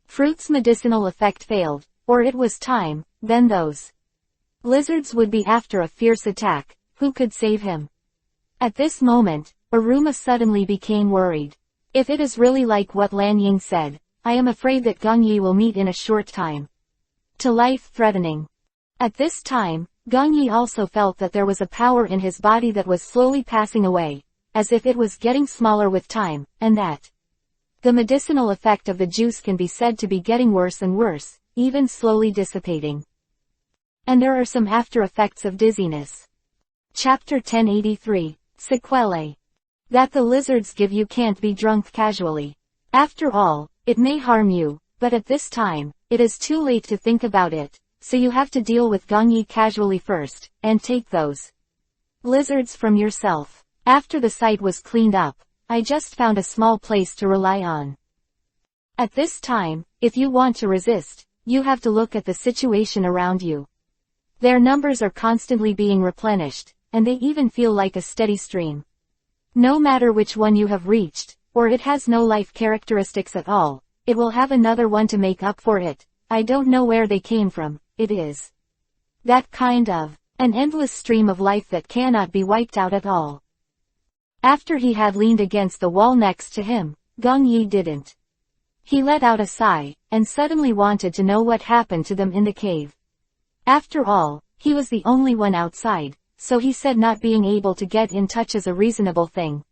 [SPEAKER 1] fruit's medicinal effect failed, or it was time, then those lizards would be after a fierce attack. Who could save him? At this moment, Aruma suddenly became worried. If it is really like what Lan Ying said, I am afraid that Gongyi will meet in a short time to life-threatening. At this time, Gongyi also felt that there was a power in his body that was slowly passing away, as if it was getting smaller with time, and that the medicinal effect of the juice can be said to be getting worse and worse, even slowly dissipating. And there are some after effects of dizziness. Chapter 1083, Sequelae. That the lizards give you can't be drunk casually. After all, it may harm you, but at this time, it is too late to think about it, so you have to deal with Gongyi casually first, and take those lizards from yourself. After the site was cleaned up, I just found a small place to rely on. At this time, if you want to resist, you have to look at the situation around you. Their numbers are constantly being replenished, and they even feel like a steady stream. No matter which one you have reached, or it has no life characteristics at all, it will have another one to make up for it. I don't know where they came from, it is that kind of an endless stream of life that cannot be wiped out at all. After he had leaned against the wall next to him, Gongyi didn't. He let out a sigh, and suddenly wanted to know what happened to them in the cave. After all, he was the only one outside, so he said not being able to get in touch is a reasonable thing.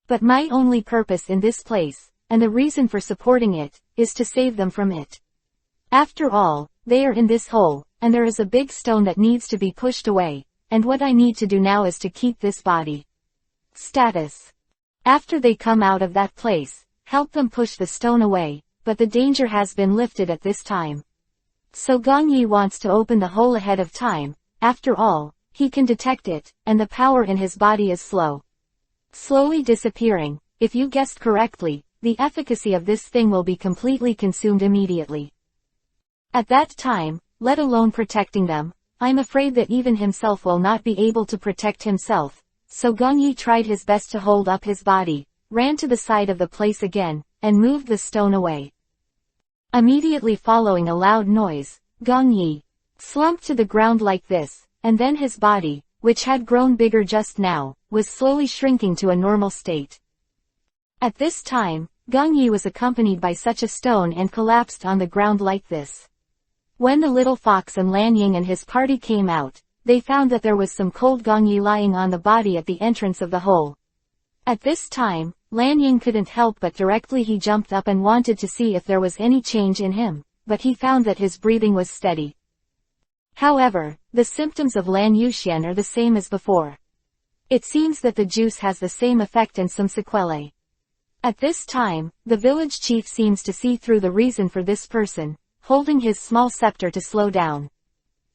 [SPEAKER 1] But my only purpose in this place, and the reason for supporting it, is to save them from it. After all, they are in this hole, and there is a big stone that needs to be pushed away, and what I need to do now is to keep this body status. After they come out of that place, help them push the stone away, but the danger has been lifted at this time. So Gongyi wants to open the hole ahead of time. After all, he can detect it, and the power in his body is slowly disappearing. If you guessed correctly, the efficacy of this thing will be completely consumed immediately. At that time, let alone protecting them, I'm afraid that even himself will not be able to protect himself. So Gongyi tried his best to hold up his body, ran to the side of the place again, and moved the stone away. Immediately following a loud noise, Gongyi slumped to the ground like this, and then his body, which had grown bigger just now, was slowly shrinking to a normal state. At this time, Gongyi was accompanied by such a stone and collapsed on the ground like this. When the little fox and Lan Ying and his party came out, they found that there was some cold Gongyi lying on the body at the entrance of the hole. At this time, Lan Ying couldn't help but directly he jumped up and wanted to see if there was any change in him, but he found that his breathing was steady. However, the symptoms of Lan Yuxian are the same as before. It seems that the juice has the same effect and some sequelae. At this time, the village chief seems to see through the reason for this person, holding his small scepter to slow down.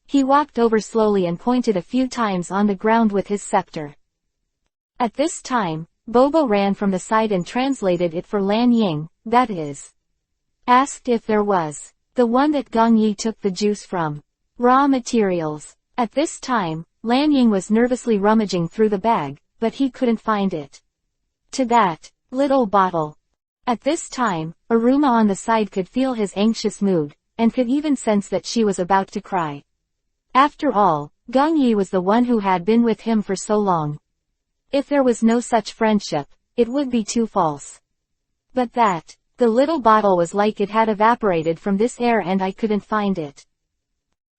[SPEAKER 1] He walked over slowly and pointed a few times on the ground with his scepter. At this time, Bobo ran from the side and translated it for Lan Ying, that is. Asked if there was the one that Gongyi took the juice from. Raw materials. At this time, Lan Ying was nervously rummaging through the bag, but he couldn't find it. To that little bottle. At this time, Aruma on the side could feel his anxious mood, and could even sense that she was about to cry. After all, Gongyi was the one who had been with him for so long. If there was no such friendship, it would be too false. But that, the little bottle was like it had evaporated from this air and I couldn't find it.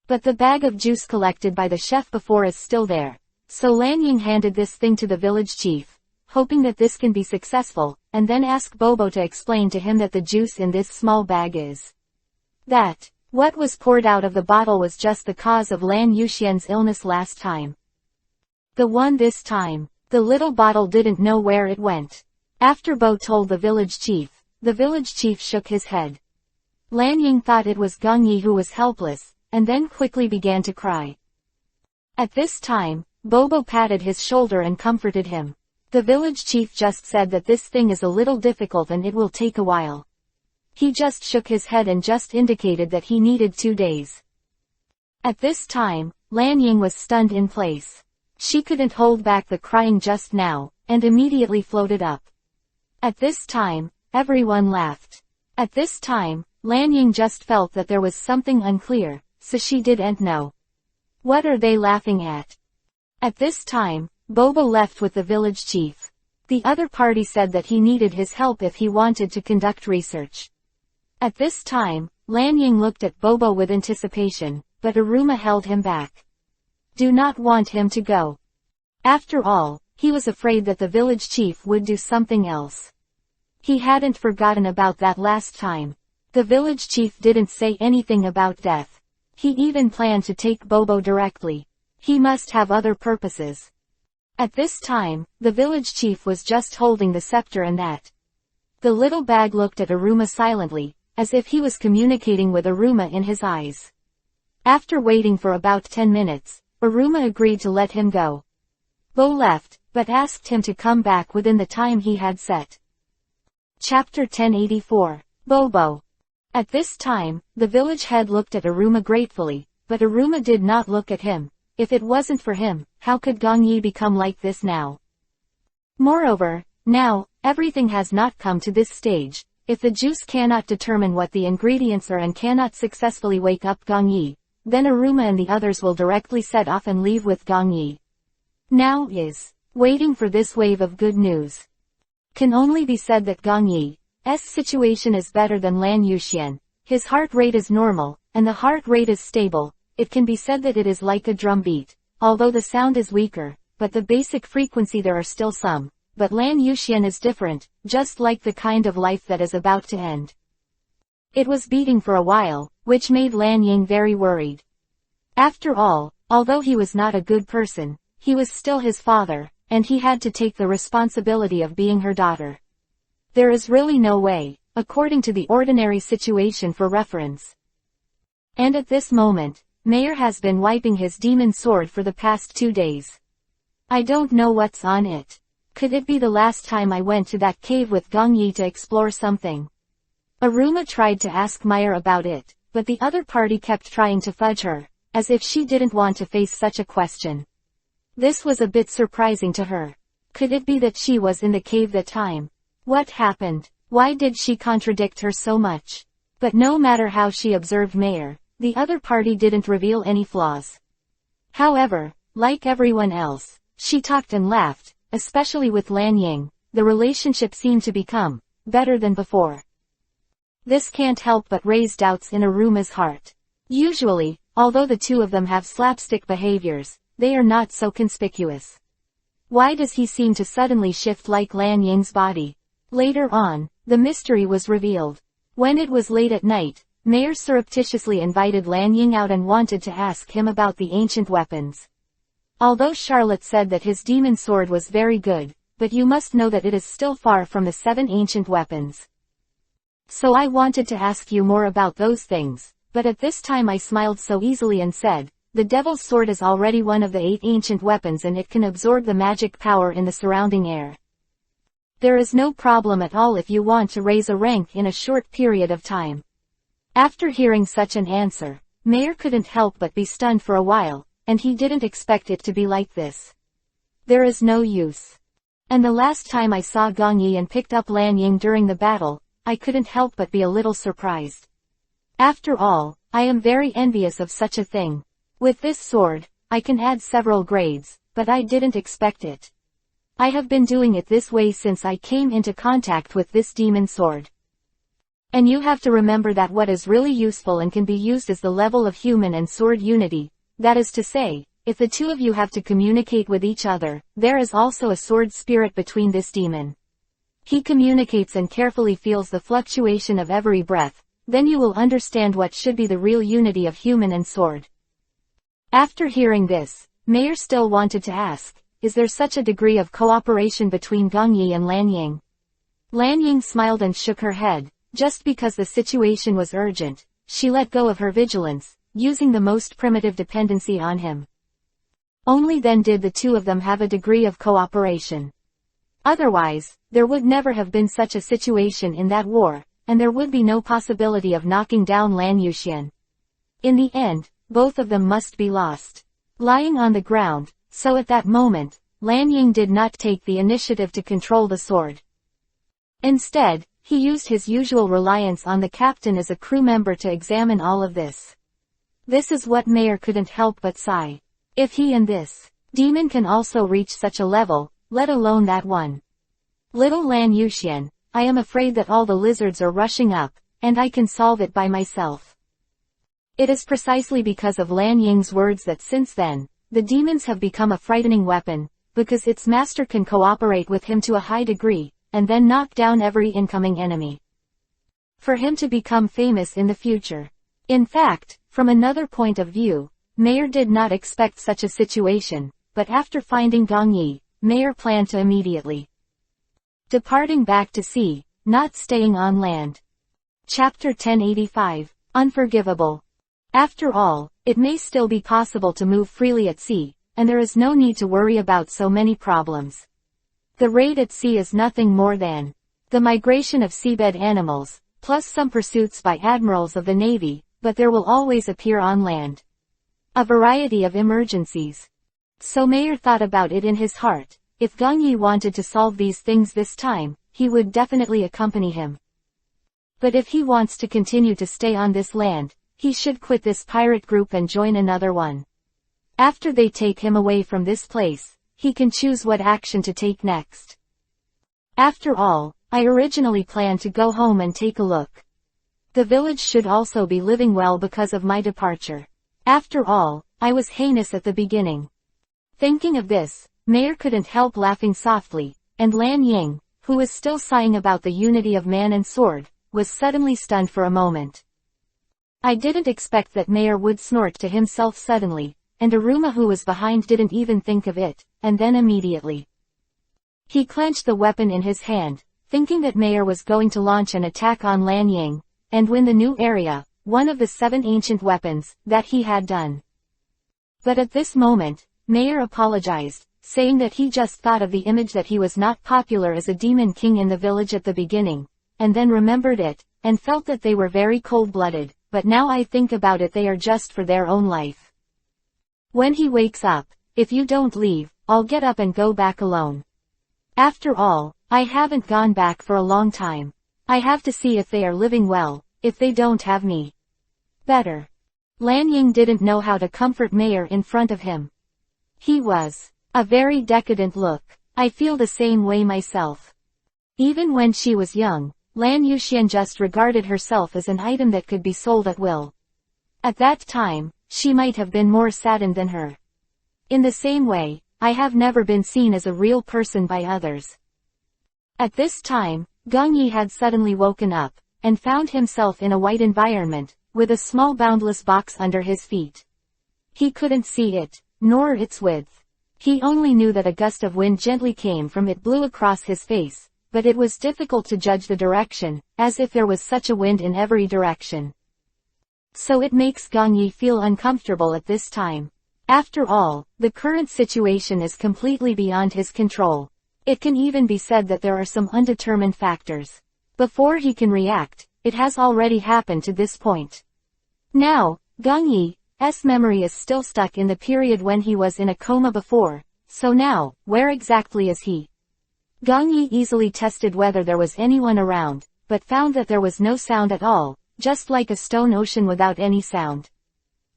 [SPEAKER 1] But the bag of juice collected by the chef before is still there. So Lan Ying handed this thing to the village chief, hoping that this can be successful, and then ask Bobo to explain to him that the juice in this small bag is that what was poured out of the bottle was just the cause of Lan Yuxian's illness last time. The one this time, the little bottle didn't know where it went. After Bo told the village chief shook his head. Lan Ying thought it was Gong Yi who was helpless, and then quickly began to cry. At this time, Bobo patted his shoulder and comforted him. The village chief just said that this thing is a little difficult and it will take a while. He just shook his head and just indicated that he needed 2 days. At this time, Lan Ying was stunned in place. She couldn't hold back the crying just now, and immediately floated up. At this time, everyone laughed. At this time, Lan Ying just felt that there was something unclear, so she didn't know. What are they laughing at? At this time, Bobo left with the village chief. The other party said that he needed his help if he wanted to conduct research. At this time, Lan Ying looked at Bobo with anticipation, but Aruma held him back. Do not want him to go. After all, he was afraid that the village chief would do something else. He hadn't forgotten about that last time. The village chief didn't say anything about death. He even planned to take Bobo directly. He must have other purposes. At this time, the village chief was just holding the scepter and that. The little bag looked at Aruma silently, as if he was communicating with Aruma in his eyes. After waiting for about 10 minutes, Aruma agreed to let him go. Bo left, but asked him to come back within the time he had set. Chapter 1084. Bobo. At this time, the village head looked at Aruma gratefully, but Aruma did not look at him. If it wasn't for him, how could Gong Yi become like this now? Moreover, now, everything has not come to this stage. If the juice cannot determine what the ingredients are and cannot successfully wake up Gong Yi, then Aruma and the others will directly set off and leave with Gong Yi. Now is waiting for this wave of good news. Can only be said that Gong Yi's situation is better than Lan Yuxian. His heart rate is normal, and the heart rate is stable. It can be said that it is like a drum beat, although the sound is weaker, but the basic frequency there are still some. But Lan Yuxian is different, just like the kind of life that is about to end. It was beating for a while, which made Lan Ying very worried. After all, although he was not a good person, he was still his father, and he had to take the responsibility of being her daughter. There is really no way, according to the ordinary situation for reference. And at this moment, Mayer has been wiping his demon sword for the past 2 days. I don't know what's on it. Could it be the last time I went to that cave with Gong Yi to explore something? Aruma tried to ask Meyer about it, but the other party kept trying to fudge her, as if she didn't want to face such a question. This was a bit surprising to her. Could it be that she was in the cave that time? What happened? Why did she contradict her so much? But no matter how she observed Meyer, the other party didn't reveal any flaws. However, like everyone else, she talked and laughed. Especially with Lan Ying, the relationship seemed to become better than before. This can't help but raise doubts in Aruma's heart. Usually, although the two of them have slapstick behaviors, they are not so conspicuous. Why does he seem to suddenly shift like Lan Ying's body? Later on, the mystery was revealed. When it was late at night, Mayer surreptitiously invited Lan Ying out and wanted to ask him about the ancient weapons. Although Charlotte said that his demon sword was very good, but you must know that it is still far from the 7 ancient weapons. So I wanted to ask you more about those things, but at this time I smiled so easily and said, the devil's sword is already one of the 8 ancient weapons and it can absorb the magic power in the surrounding air. There is no problem at all if you want to raise a rank in a short period of time. After hearing such an answer, Mayer couldn't help but be stunned for a while. And he didn't expect it to be like this. There is no use. And the last time I saw Gong Yi and picked up Lan Ying during the battle, I couldn't help but be a little surprised. After all, I am very envious of such a thing. With this sword, I can add several grades, but I didn't expect it. I have been doing it this way since I came into contact with this demon sword. And you have to remember that what is really useful and can be used is the level of human and sword unity. That is to say, if the two of you have to communicate with each other, there is also a sword spirit between this demon. He communicates and carefully feels the fluctuation of every breath, then you will understand what should be the real unity of human and sword. After hearing this, Mayer still wanted to ask, is there such a degree of cooperation between Gongyi and Lanying? Lanying smiled and shook her head. Just because the situation was urgent, she let go of her vigilance, using the most primitive dependency on him. Only then did the two of them have a degree of cooperation. Otherwise, there would never have been such a situation in that war, and there would be no possibility of knocking down Lan Yuxian. In the end, both of them must be lost. Lying on the ground, so at that moment, Lanying did not take the initiative to control the sword. Instead, he used his usual reliance on the captain as a crew member to examine all of this. This is what Mayer couldn't help but sigh. If he and this demon can also reach such a level, let alone that one. Little Lan Yuxian, I am afraid that all the lizards are rushing up, and I can solve it by myself. It is precisely because of Lan Ying's words that since then, the demons have become a frightening weapon, because its master can cooperate with him to a high degree, and then knock down every incoming enemy. For him to become famous in the future. In fact, from another point of view, Mayer did not expect such a situation, but after finding Gongyi, Mayer planned to immediately departing back to sea, not staying on land. Chapter 1085, Unforgivable. After all, it may still be possible to move freely at sea, and there is no need to worry about so many problems. The raid at sea is nothing more than the migration of seabed animals, plus some pursuits by admirals of the Navy, but there will always appear on land a variety of emergencies. So Mayer thought about it in his heart. If Gongyi wanted to solve these things this time, he would definitely accompany him. But if he wants to continue to stay on this land, he should quit this pirate group and join another one. After they take him away from this place, he can choose what action to take next. After all, I originally planned to go home and take a look. The village should also be living well because of my departure. After all, I was heinous at the beginning. Thinking of this, Mayer couldn't help laughing softly, and Lan Ying, who was still sighing about the unity of man and sword, was suddenly stunned for a moment. I didn't expect that Mayer would snort to himself suddenly, and Aruma who was behind didn't even think of it, and then immediately he clenched the weapon in his hand, thinking that Mayer was going to launch an attack on Lan Ying, and win the new area, one of the 7 ancient weapons, that he had done. But at this moment, Mayer apologized, saying that he just thought of the image that he was not popular as a demon king in the village at the beginning, and then remembered it, and felt that they were very cold-blooded, but now I think about it they are just for their own life. When he wakes up, if you don't leave, I'll get up and go back alone. After all, I haven't gone back for a long time. I have to see if they are living well, if they don't have me better. Lan Ying didn't know how to comfort Mayer in front of him. He was a very decadent look. I feel the same way myself. Even when she was young, Lan Yuxian just regarded herself as an item that could be sold at will. At that time, she might have been more saddened than her. In the same way, I have never been seen as a real person by others. At this time, Gongyi had suddenly woken up, and found himself in a white environment, with a small boundless box under his feet. He couldn't see it, nor its width. He only knew that a gust of wind gently came from it blew across his face, but it was difficult to judge the direction, as if there was such a wind in every direction. So it makes Gongyi feel uncomfortable at this time. After all, the current situation is completely beyond his control. It can even be said that there are some undetermined factors. Before he can react, it has already happened to this point. Now, Gongyi's memory is still stuck in the period when he was in a coma before, so now, where exactly is he? Gongyi easily tested whether there was anyone around, but found that there was no sound at all, just like a stone ocean without any sound.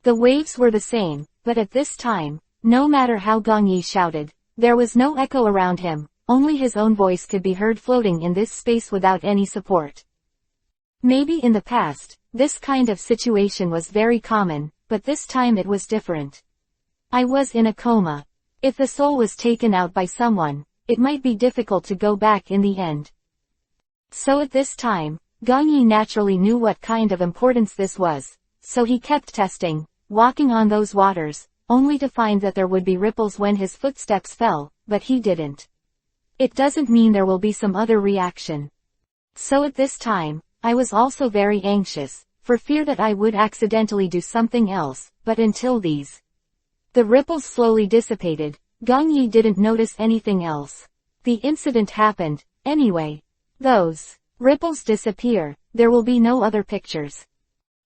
[SPEAKER 1] The waves were the same, but at this time, no matter how Gongyi shouted, there was no echo around him, only his own voice could be heard floating in this space without any support. Maybe in the past, this kind of situation was very common, but this time it was different. I was in a coma. If the soul was taken out by someone, it might be difficult to go back in the end. So at this time, Gong Yi naturally knew what kind of importance this was, so he kept testing, walking on those waters, only to find that there would be ripples when his footsteps fell, but he didn't. It doesn't mean there will be some other reaction. So at this time, I was also very anxious, for fear that I would accidentally do something else, but until the ripples slowly dissipated, Gong Yi didn't notice anything else. The incident happened, anyway. Those ripples disappear, there will be no other pictures.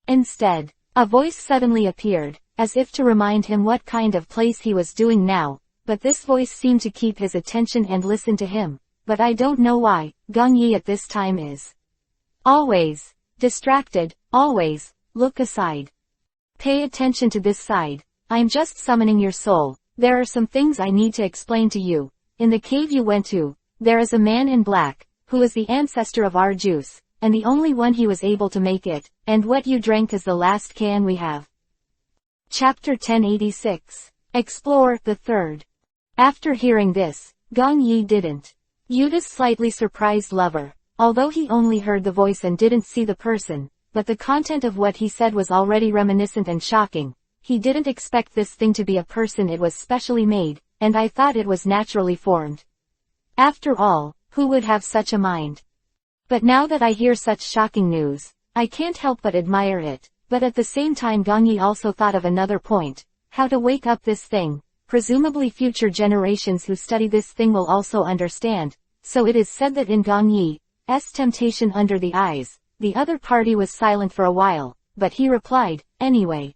[SPEAKER 1] Instead, a voice suddenly appeared, as if to remind him what kind of place he was doing now, but this voice seemed to keep his attention and listen to him, but I don't know why. Gong Yi at this time is always distracted, always, look aside. Pay attention to this side. I'm just summoning your soul. There are some things I need to explain to you. In the cave you went to, there is a man in black, who is the ancestor of our juice, and the only one he was able to make it, and what you drank is the last can we have. Chapter 1086. Explore, the third. After hearing this, Gong Yi didn't. Yuda's slightly surprised lover, although he only heard the voice and didn't see the person, but the content of what he said was already reminiscent and shocking. He didn't expect this thing to be a person. It was specially made, and I thought it was naturally formed. After all, who would have such a mind? But now that I hear such shocking news, I can't help but admire it. But at the same time Gong Yi also thought of another point, how to wake up this thing. Presumably future generations who study this thing will also understand, so it is said that in Gong Yi's temptation under the eyes, the other party was silent for a while, but he replied, anyway.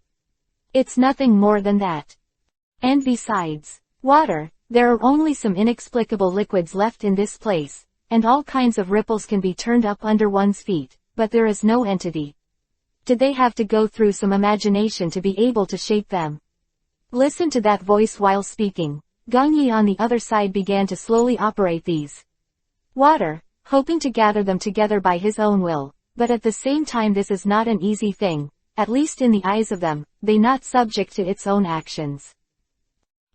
[SPEAKER 1] It's nothing more than that. And besides, water, there are only some inexplicable liquids left in this place, and all kinds of ripples can be turned up under one's feet, but there is no entity. Did they have to go through some imagination to be able to shape them? Listen to that voice while speaking. Gong Yi on the other side began to slowly operate these water, hoping to gather them together by his own will, but at the same time this is not an easy thing, at least in the eyes of them, they not subject to its own actions.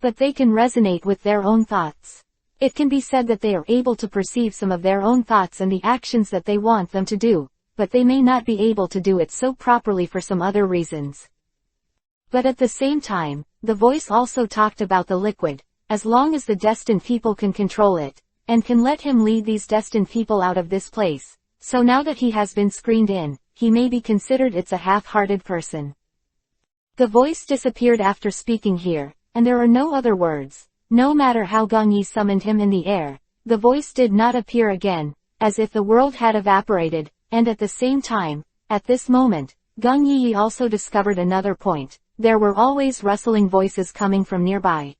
[SPEAKER 1] But they can resonate with their own thoughts. It can be said that they are able to perceive some of their own thoughts and the actions that they want them to do, but they may not be able to do it so properly for some other reasons. But at the same time, the voice also talked about the liquid, as long as the destined people can control it, and can let him lead these destined people out of this place. So now that he has been screened in, he may be considered it's a half-hearted person. The voice disappeared after speaking here, and there are no other words. No matter how Gong Yi summoned him in the air, the voice did not appear again, as if the world had evaporated, and at the same time, at this moment, Gong Yi also discovered another point. There were always rustling voices coming from nearby.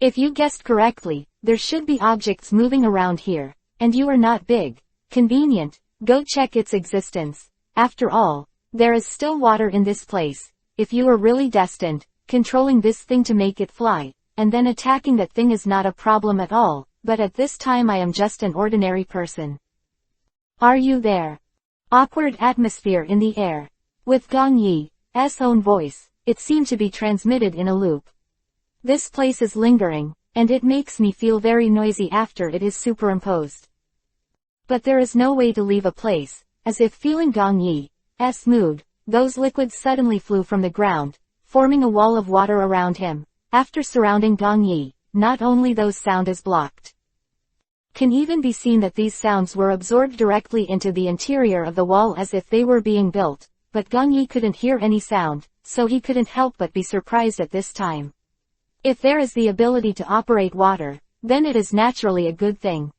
[SPEAKER 1] If you guessed correctly, there should be objects moving around here, and you are not big. Convenient, go check its existence. After all, there is still water in this place. If you are really destined, controlling this thing to make it fly, and then attacking that thing is not a problem at all, but at this time I am just an ordinary person. Are you there? Awkward atmosphere in the air. With Gong Yi's own voice, it seemed to be transmitted in a loop. This place is lingering, and it makes me feel very noisy after it is superimposed. But there is no way to leave a place, as if feeling Gong Yi's mood, those liquids suddenly flew from the ground, forming a wall of water around him. After surrounding Gong Yi, not only those sound is blocked. Can even be seen that these sounds were absorbed directly into the interior of the wall as if they were being built, but Gong Yi couldn't hear any sound, so he couldn't help but be surprised at this time. If there is the ability to operate water, then it is naturally a good thing.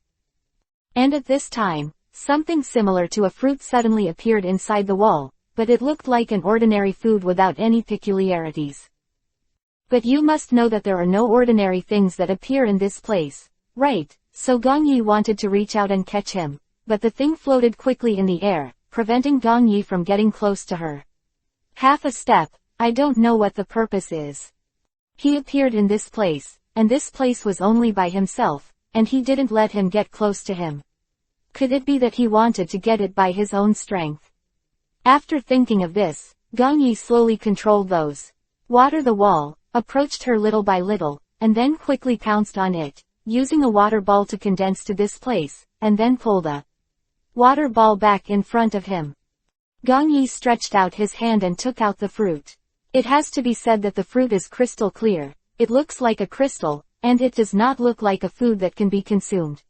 [SPEAKER 1] And at this time, something similar to a fruit suddenly appeared inside the wall, but it looked like an ordinary food without any peculiarities. But you must know that there are no ordinary things that appear in this place, right? So Gong Yi wanted to reach out and catch him, but the thing floated quickly in the air, preventing Gong Yi from getting close to her. Half a step, I don't know what the purpose is. He appeared in this place, and this place was only by himself, and he didn't let him get close to him. Could it be that he wanted to get it by his own strength? After thinking of this, Gong Yi slowly controlled those water the wall, approached her little by little, and then quickly pounced on it, using a water ball to condense to this place, and then pull the water ball back in front of him. Gong Yi stretched out his hand and took out the fruit. It has to be said that the fruit is crystal clear, it looks like a crystal, and it does not look like a food that can be consumed.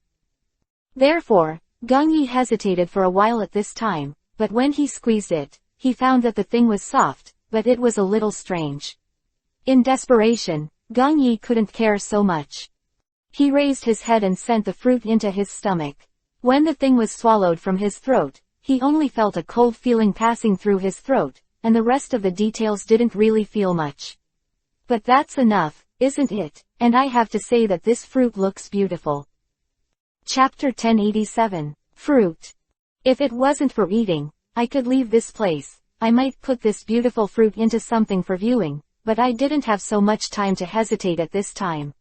[SPEAKER 1] Therefore, Gong Yi hesitated for a while at this time, but when he squeezed it, he found that the thing was soft, but it was a little strange. In desperation, Gong Yi couldn't care so much. He raised his head and sent the fruit into his stomach. When the thing was swallowed from his throat, he only felt a cold feeling passing through his throat, and the rest of the details didn't really feel much. But that's enough, isn't it? And I have to say that this fruit looks beautiful. Chapter 1087. Fruit. If it wasn't for eating, I could leave this place. I might put this beautiful fruit into something for viewing, but I didn't have so much time to hesitate at this time.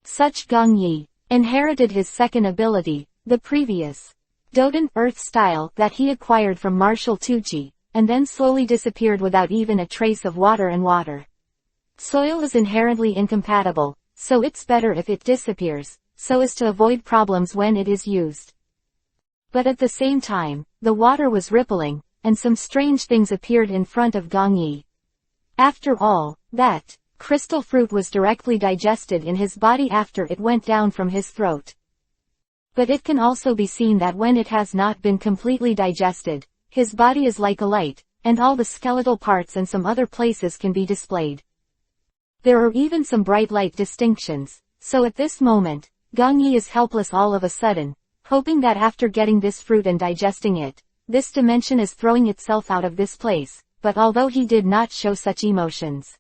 [SPEAKER 1] Such Gong Yi inherited his second ability, the previous Doden Earth style that he acquired from Martial Tucci, and then slowly disappeared without even a trace of water and water. Soil is inherently incompatible, so it's better if it disappears, so as to avoid problems when it is used. But at the same time, the water was rippling, and some strange things appeared in front of Gong Yi. After all, that crystal fruit was directly digested in his body after it went down from his throat. But it can also be seen that when it has not been completely digested, his body is like a light, and all the skeletal parts and some other places can be displayed. There are even some bright light distinctions, so at this moment, Gong Yi is helpless all of a sudden, hoping that after getting this fruit and digesting it, this dimension is throwing itself out of this place, but although he did not show such emotions.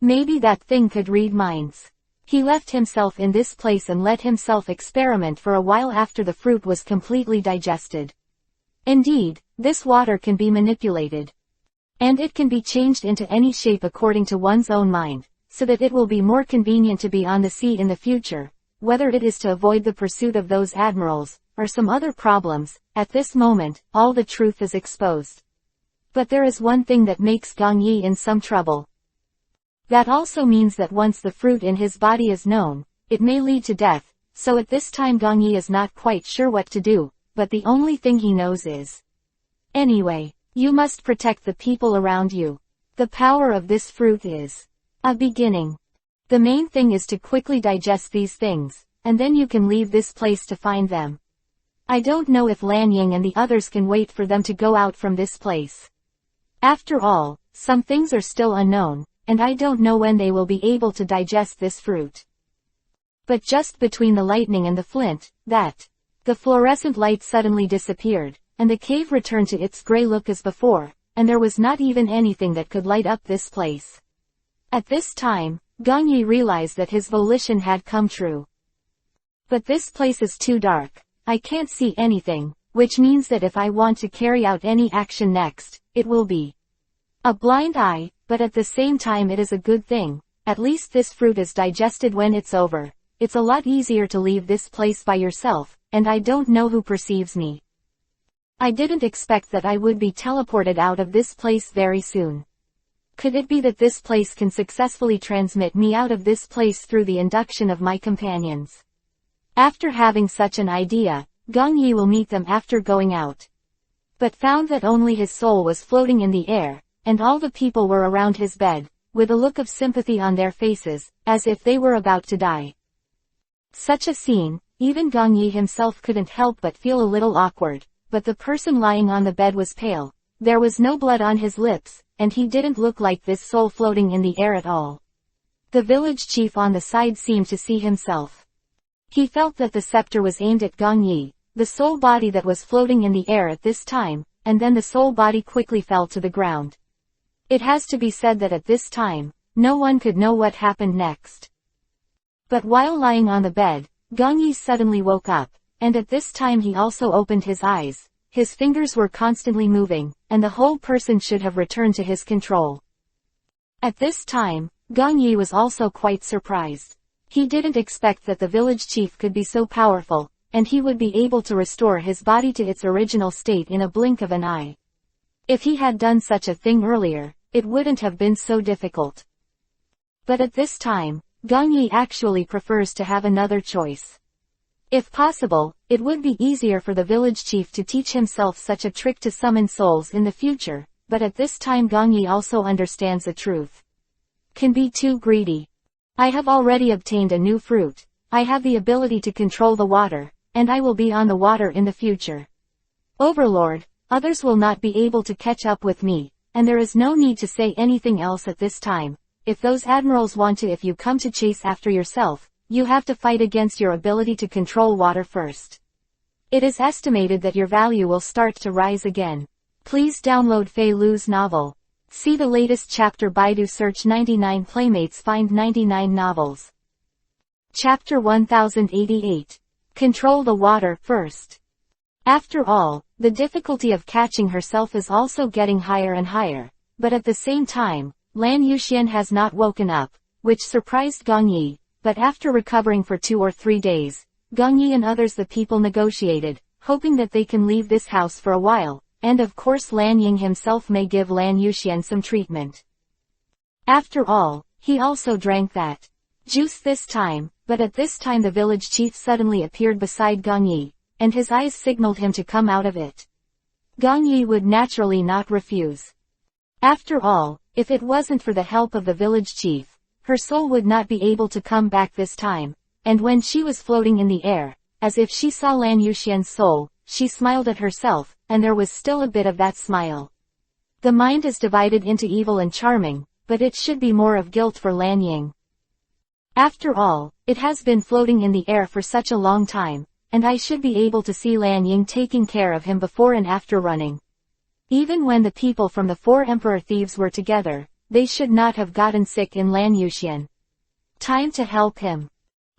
[SPEAKER 1] Maybe that thing could read minds. He left himself in this place and let himself experiment for a while after the fruit was completely digested. Indeed, this water can be manipulated. And it can be changed into any shape according to one's own mind, so that it will be more convenient to be on the sea in the future, whether it is to avoid the pursuit of those admirals, or some other problems. At this moment, all the truth is exposed. But there is one thing that makes Gong Yi in some trouble. That also means that once the fruit in his body is known, it may lead to death, so at this time Gong Yi is not quite sure what to do, but the only thing he knows is, anyway, you must protect the people around you. The power of this fruit is a beginning. The main thing is to quickly digest these things, and then you can leave this place to find them. I don't know if Lanying and the others can wait for them to go out from this place. After all, some things are still unknown, and I don't know when they will be able to digest this fruit. But just between the lightning and the flint, the fluorescent light suddenly disappeared, and the cave returned to its gray look as before, and there was not even anything that could light up this place. At this time, Gong Yi realized that his volition had come true. But this place is too dark. I can't see anything, which means that if I want to carry out any action next, it will be a blind eye, but at the same time it is a good thing. At least this fruit is digested when it's over. It's a lot easier to leave this place by yourself, and I don't know who perceives me. I didn't expect that I would be teleported out of this place very soon. Could it be that this place can successfully transmit me out of this place through the induction of my companions? After having such an idea, Gong Yi will meet them after going out. But found that only his soul was floating in the air, and all the people were around his bed, with a look of sympathy on their faces, as if they were about to die. Such a scene, even Gong Yi himself couldn't help but feel a little awkward, but the person lying on the bed was pale, there was no blood on his lips, and he didn't look like this soul floating in the air at all. The village chief on the side seemed to see himself. He felt that the scepter was aimed at Gong Yi, the soul body that was floating in the air at this time, and then the soul body quickly fell to the ground. It has to be said that at this time, no one could know what happened next. But while lying on the bed, Gong Yi suddenly woke up, and at this time he also opened his eyes. His fingers were constantly moving, and the whole person should have returned to his control. At this time, Gong Yi was also quite surprised. He didn't expect that the village chief could be so powerful, and he would be able to restore his body to its original state in a blink of an eye. If he had done such a thing earlier, it wouldn't have been so difficult. But at this time, Gong Yi actually prefers to have another choice. If possible, it would be easier for the village chief to teach himself such a trick to summon souls in the future, but at this time Gong Yi also understands the truth. Can be too greedy. I have already obtained a new fruit. I have the ability to control the water, and I will be on the water in the future. Overlord, others will not be able to catch up with me, and there is no need to say anything else at this time. If those admirals want to, if you come to chase after yourself, you have to fight against your ability to control water first. It is estimated that your value will start to rise again. Please download Fei Lu's novel. See the latest chapter. Baidu search 99 playmates, find 99 novels. Chapter 1088. Control the water first. After all, the difficulty of catching herself is also getting higher and higher, but at the same time, Lan Yuxian has not woken up, which surprised Gong Yi, but after recovering for 2 or 3 days, Gong Yi and others the people negotiated, hoping that they can leave this house for a while, and of course Lan Ying himself may give Lan Yuxian some treatment. After all, he also drank that juice this time, but at this time the village chief suddenly appeared beside Gong Yi, and his eyes signaled him to come out of it. Gong Yi would naturally not refuse. After all, if it wasn't for the help of the village chief, her soul would not be able to come back this time, and when she was floating in the air, as if she saw Lan Yuxian's soul, she smiled at herself, and there was still a bit of that smile. The mind is divided into evil and charming, but it should be more of guilt for Lan Ying. After all, it has been floating in the air for such a long time, and I should be able to see Lan Ying taking care of him before and after running. Even when the people from the 4 emperor thieves were together, they should not have gotten sick in Lan Yuxian. Time to help him.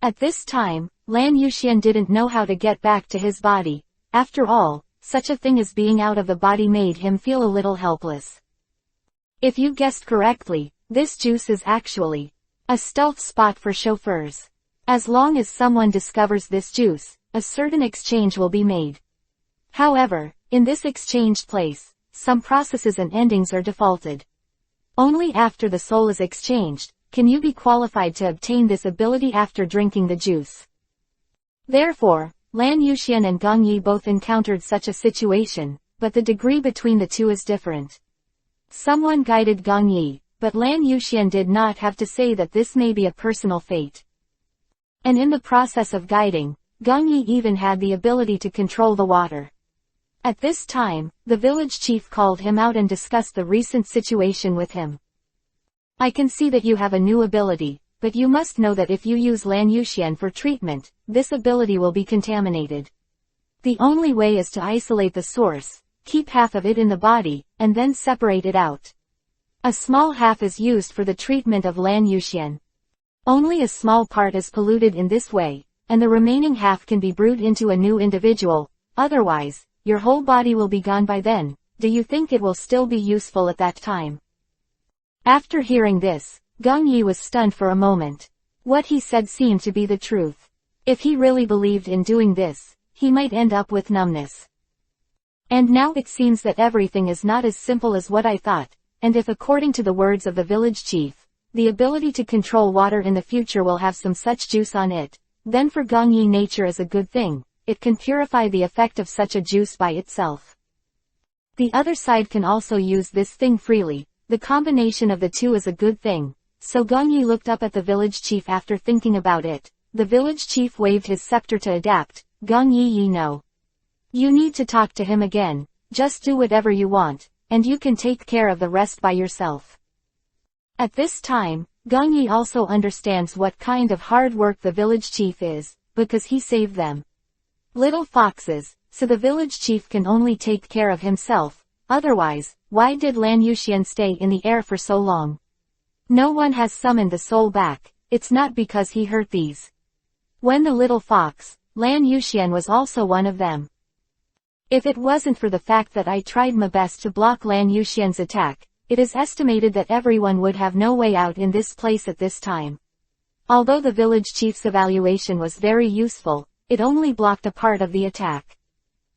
[SPEAKER 1] At this time, Lan Yuxian didn't know how to get back to his body. After all, such a thing as being out of the body made him feel a little helpless. If you guessed correctly, this juice is actually a stealth spot for chauffeurs. As long as someone discovers this juice, a certain exchange will be made. However, in this exchanged place, some processes and endings are defaulted. Only after the soul is exchanged, can you be qualified to obtain this ability after drinking the juice. Therefore, Lan Yuxian and Gong Yi both encountered such a situation, but the degree between the two is different. Someone guided Gong Yi, but Lan Yuxian did not have to say that this may be a personal fate. And in the process of guiding, Gong Yi even had the ability to control the water. At this time, the village chief called him out and discussed the recent situation with him. I can see that you have a new ability, but you must know that if you use Lan Yuxian for treatment, this ability will be contaminated. The only way is to isolate the source, keep half of it in the body, and then separate it out. A small half is used for the treatment of Lan Yuxian. Only a small part is polluted in this way, and the remaining half can be brewed into a new individual, otherwise, your whole body will be gone by then. Do you think it will still be useful at that time? After hearing this, Gong Yi was stunned for a moment. What he said seemed to be the truth. If he really believed in doing this, he might end up with numbness. And now it seems that everything is not as simple as what I thought, and if according to the words of the village chief, the ability to control water in the future will have some such juice on it, then for Gong Yi nature is a good thing. It can purify the effect of such a juice by itself. The other side can also use this thing freely. The combination of the two is a good thing. So Gong Yi looked up at the village chief after thinking about it. The village chief waved his scepter to adapt. Gong Yi know. You need to talk to him again. Just do whatever you want, and you can take care of the rest by yourself. At this time, Gong Yi also understands what kind of hard work the village chief is, because he saved them. Little foxes, so the village chief can only take care of himself. Otherwise, why did Lan Yuxian stay in the air for so long? No one has summoned the soul back. It's not because he hurt these. When the little fox, Lan Yuxian was also one of them. If it wasn't for the fact that I tried my best to block Lan Yuxian's attack, it is estimated that everyone would have no way out in this place at this time. Although the village chief's evaluation was very useful, it only blocked a part of the attack.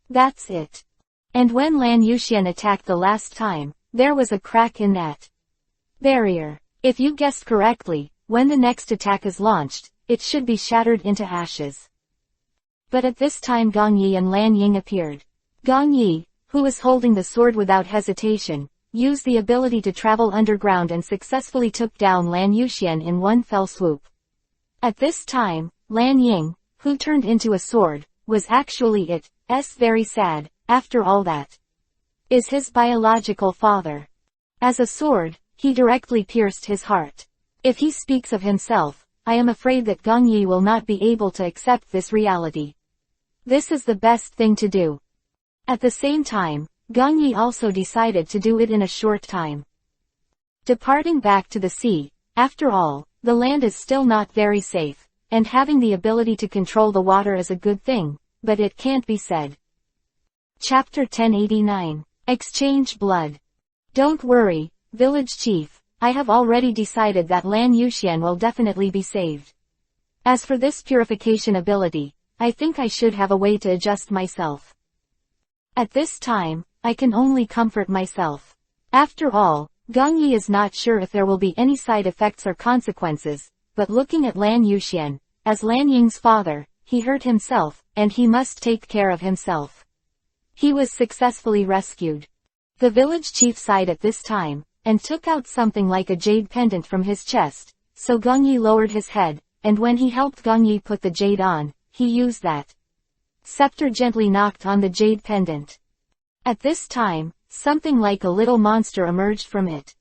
[SPEAKER 1] That's it. And when Lan Yuxian attacked the last time, there was a crack in that barrier. If you guessed correctly, when the next attack is launched, it should be shattered into ashes. But at this time Gong Yi and Lan Ying appeared. Gong Yi, who was holding the sword without hesitation, used the ability to travel underground and successfully took down Lan Yuxian in one fell swoop. At this time, Lan Ying, who turned into a sword, was actually very sad, after all that is his biological father. As a sword, he directly pierced his heart. If he speaks of himself, I am afraid that Gong Yi will not be able to accept this reality. This is the best thing to do. At the same time, Gong Yi also decided to do it in a short time. Departing back to the sea, after all, the land is still not very safe, and having the ability to control the water is a good thing, but it can't be said. Chapter 1089. Exchange Blood. Don't worry, Village Chief, I have already decided that Lan Yuxian will definitely be saved. As for this purification ability, I think I should have a way to adjust myself. At this time, I can only comfort myself. After all, Gong Yi is not sure if there will be any side effects or consequences, but looking at Lan Yuxian, as Lan Ying's father, he hurt himself, and he must take care of himself. He was successfully rescued. The village chief sighed at this time, and took out something like a jade pendant from his chest, so Gong Yi lowered his head, and when he helped Gong Yi put the jade on, he used that scepter gently knocked on the jade pendant. At this time, something like a little monster emerged from it.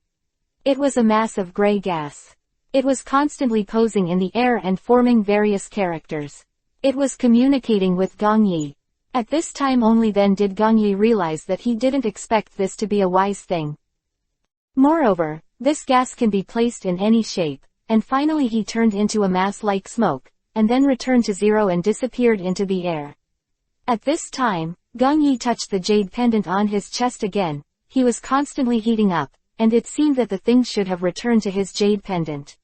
[SPEAKER 1] It was a mass of gray gas. It was constantly posing in the air and forming various characters. It was communicating with Gong Yi. At this time only then did Gong Yi realize that he didn't expect this to be a wise thing. Moreover, this gas can be placed in any shape, and finally he turned into a mass like smoke, and then returned to zero and disappeared into the air. At this time, Gong Yi touched the jade pendant on his chest again. He was constantly heating up, and it seemed that the thing should have returned to his jade pendant.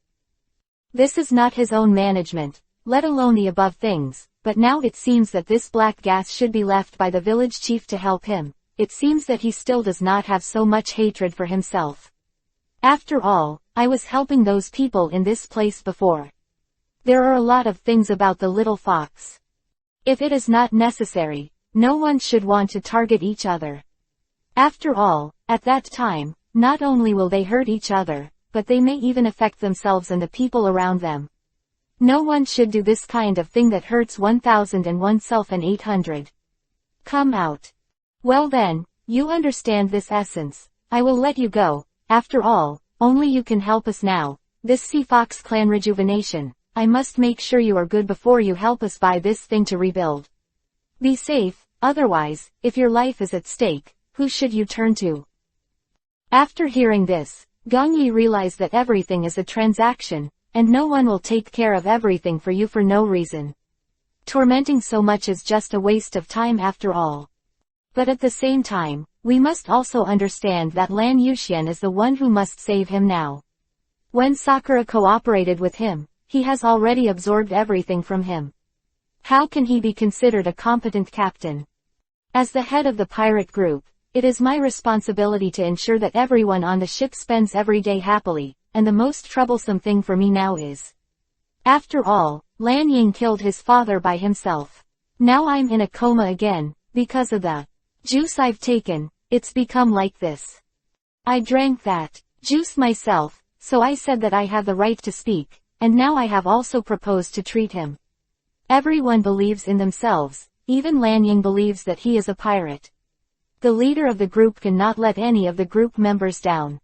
[SPEAKER 1] This is not his own management, let alone the above things, but now it seems that this black gas should be left by the village chief to help him. It seems that he still does not have so much hatred for himself. After all, I was helping those people in this place before. There are a lot of things about the little fox. If it is not necessary, no one should want to target each other. After all, at that time, not only will they hurt each other, but they may even affect themselves and the people around them. No one should do this kind of thing that hurts 1001 self and 800. Come out. Well then, you understand this essence. I will let you go. After all, only you can help us now. This Sea Fox clan rejuvenation. I must make sure you are good before you help us buy this thing to rebuild. Be safe, otherwise, if your life is at stake, who should you turn to? After hearing this, Gong Yi realized that everything is a transaction, and no one will take care of everything for you for no reason. Tormenting so much is just a waste of time after all. But at the same time, we must also understand that Lan Yuxian is the one who must save him now. When Sakura cooperated with him, he has already absorbed everything from him. How can he be considered a competent captain? As the head of the pirate group, it is my responsibility to ensure that everyone on the ship spends every day happily, and the most troublesome thing for me now is. After all, Lan Ying killed his father by himself. Now I'm in a coma again, because of the juice I've taken. It's become like this. I drank that juice myself, so I said that I have the right to speak, and now I have also proposed to treat him. Everyone believes in themselves, even Lan Ying believes that he is a pirate. The leader of the group cannot let any of the group members down.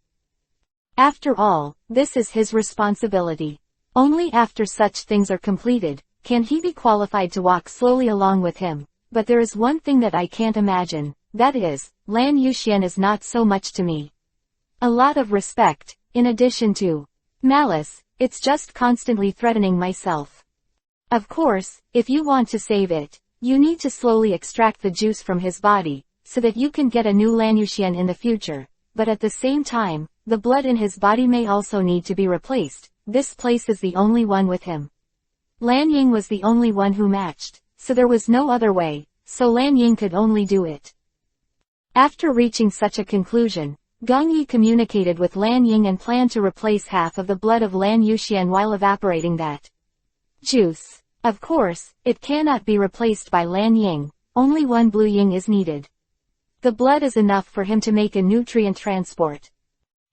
[SPEAKER 1] After all, this is his responsibility. Only after such things are completed, can he be qualified to walk slowly along with him. But there is one thing that I can't imagine, that is, Lan Yuxian is not so much to me. A lot of respect, in addition to malice, it's just constantly threatening myself. Of course, if you want to save it, you need to slowly extract the juice from his body, so that you can get a new Lan Yuxian in the future, but at the same time, the blood in his body may also need to be replaced. This place is the only one with him. Lan Ying was the only one who matched, so there was no other way, so Lan Ying could only do it. After reaching such a conclusion, Gong Yi communicated with Lan Ying and planned to replace half of the blood of Lan Yuxian while evaporating that juice. Of course, it cannot be replaced by Lan Ying, only one blue ying is needed. The blood is enough for him to make a nutrient transport.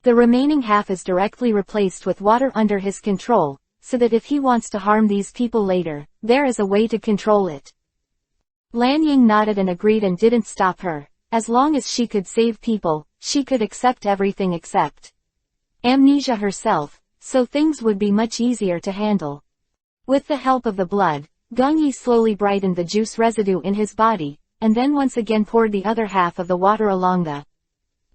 [SPEAKER 1] The remaining half is directly replaced with water under his control, so that if he wants to harm these people later, there is a way to control it. Lan Ying nodded and agreed and didn't stop her. As long as she could save people, she could accept everything except amnesia herself, so things would be much easier to handle. With the help of the blood, Gong Yi slowly brightened the juice residue in his body, and then once again poured the other half of the water along the.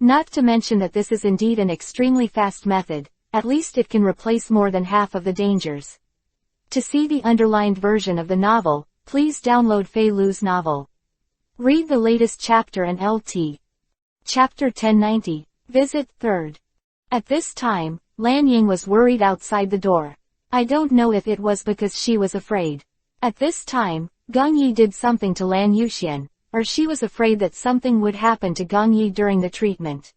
[SPEAKER 1] Not to mention that this is indeed an extremely fast method, at least it can replace more than half of the dangers. To see the underlined version of the novel, please download Fei Lu's novel. Read the latest chapter and LT. Chapter 1090, Visit 3rd. At this time, Lan Ying was worried outside the door. I don't know if it was because she was afraid. At this time, Gong Yi did something to Lan Yuxian, or she was afraid that something would happen to Gong Yi during the treatment.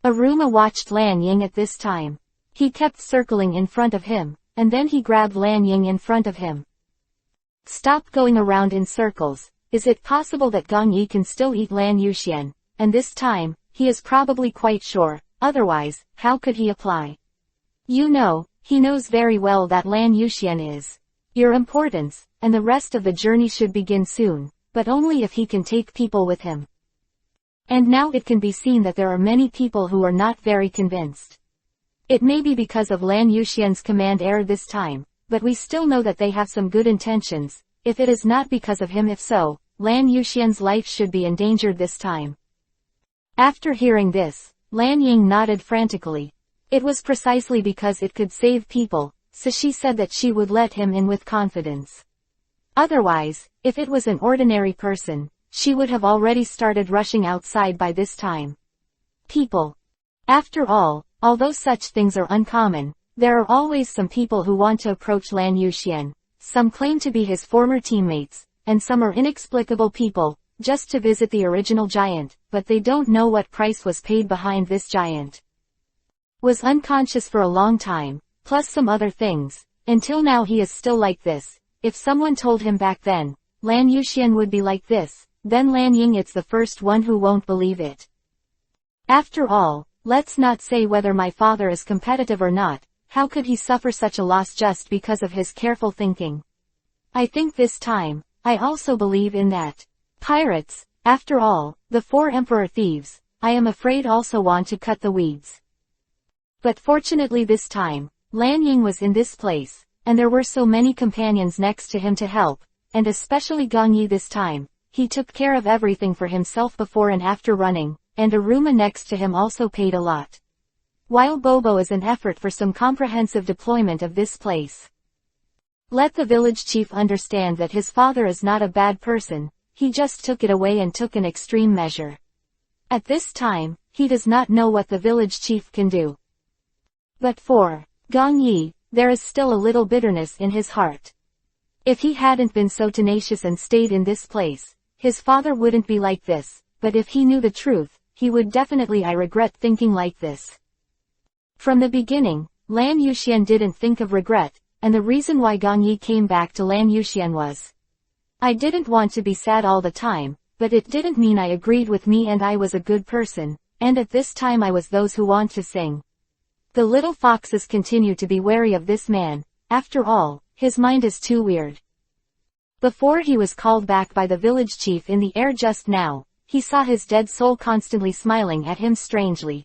[SPEAKER 1] Aruma watched Lan Ying at this time. He kept circling in front of him, and then he grabbed Lan Ying in front of him. Stop going around in circles. Is it possible that Gong Yi can still eat Lan Yuxian? And this time, he is probably quite sure, otherwise, how could he apply? You know, he knows very well that Lan Yuxian is your importance, and the rest of the journey should begin soon, but only if he can take people with him. And now it can be seen that there are many people who are not very convinced. It may be because of Lan Yuxian's command error this time, but we still know that they have some good intentions. If it is not because of him, if so, Lan Yuxian's life should be endangered this time. After hearing this, Lan Ying nodded frantically. It was precisely because it could save people, so she said that she would let him in with confidence. Otherwise, if it was an ordinary person, she would have already started rushing outside by this time. People. After all, although such things are uncommon, there are always some people who want to approach Lan Yuxian. Some claim to be his former teammates, and some are inexplicable people, just to visit the original giant, but they don't know what price was paid behind this giant. Was unconscious for a long time, plus some other things, until now he is still like this. If someone told him back then, Lan Yuxian would be like this, then Lan Ying it's the first one who won't believe it. After all, let's not say whether my father is competitive or not, how could he suffer such a loss just because of his careful thinking? I think this time, I also believe in that. Pirates, after all, the 4 emperor thieves, I am afraid also want to cut the weeds. But fortunately this time, Lan Ying was in this place, and there were so many companions next to him to help, and especially Gong Yi this time. He took care of everything for himself before and after running, and Aruma next to him also paid a lot. While Bobo is an effort for some comprehensive deployment of this place. Let the village chief understand that his father is not a bad person, he just took it away and took an extreme measure. At this time, he does not know what the village chief can do. But for Gong Yi, there is still a little bitterness in his heart. If he hadn't been so tenacious and stayed in this place, his father wouldn't be like this, but if he knew the truth, he would definitely. I regret thinking like this. From the beginning, Lan Yuxian didn't think of regret, and the reason why Gong Yi came back to Lan Yuxian was, I didn't want to be sad all the time, but it didn't mean I agreed with me and I was a good person, and at this time I was those who want to sing. The little foxes continue to be wary of this man. After all, his mind is too weird. Before he was called back by the village chief in the air just now, he saw his dead soul constantly smiling at him strangely.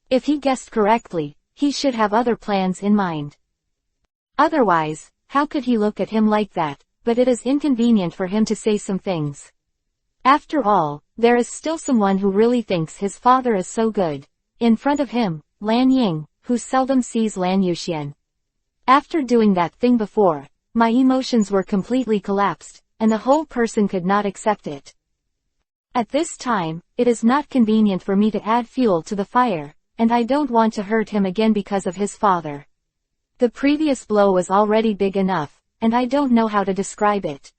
[SPEAKER 1] If he guessed correctly, he should have other plans in mind. Otherwise, how could he look at him like that? But it is inconvenient for him to say some things. After all, there is still someone who really thinks his father is so good. In front of him, Lan Ying, who seldom sees Lan Yuxian. After doing that thing before, my emotions were completely collapsed, and the whole person could not accept it. At this time, it is not convenient for me to add fuel to the fire, and I don't want to hurt him again because of his father. The previous blow was already big enough, and I don't know how to describe it.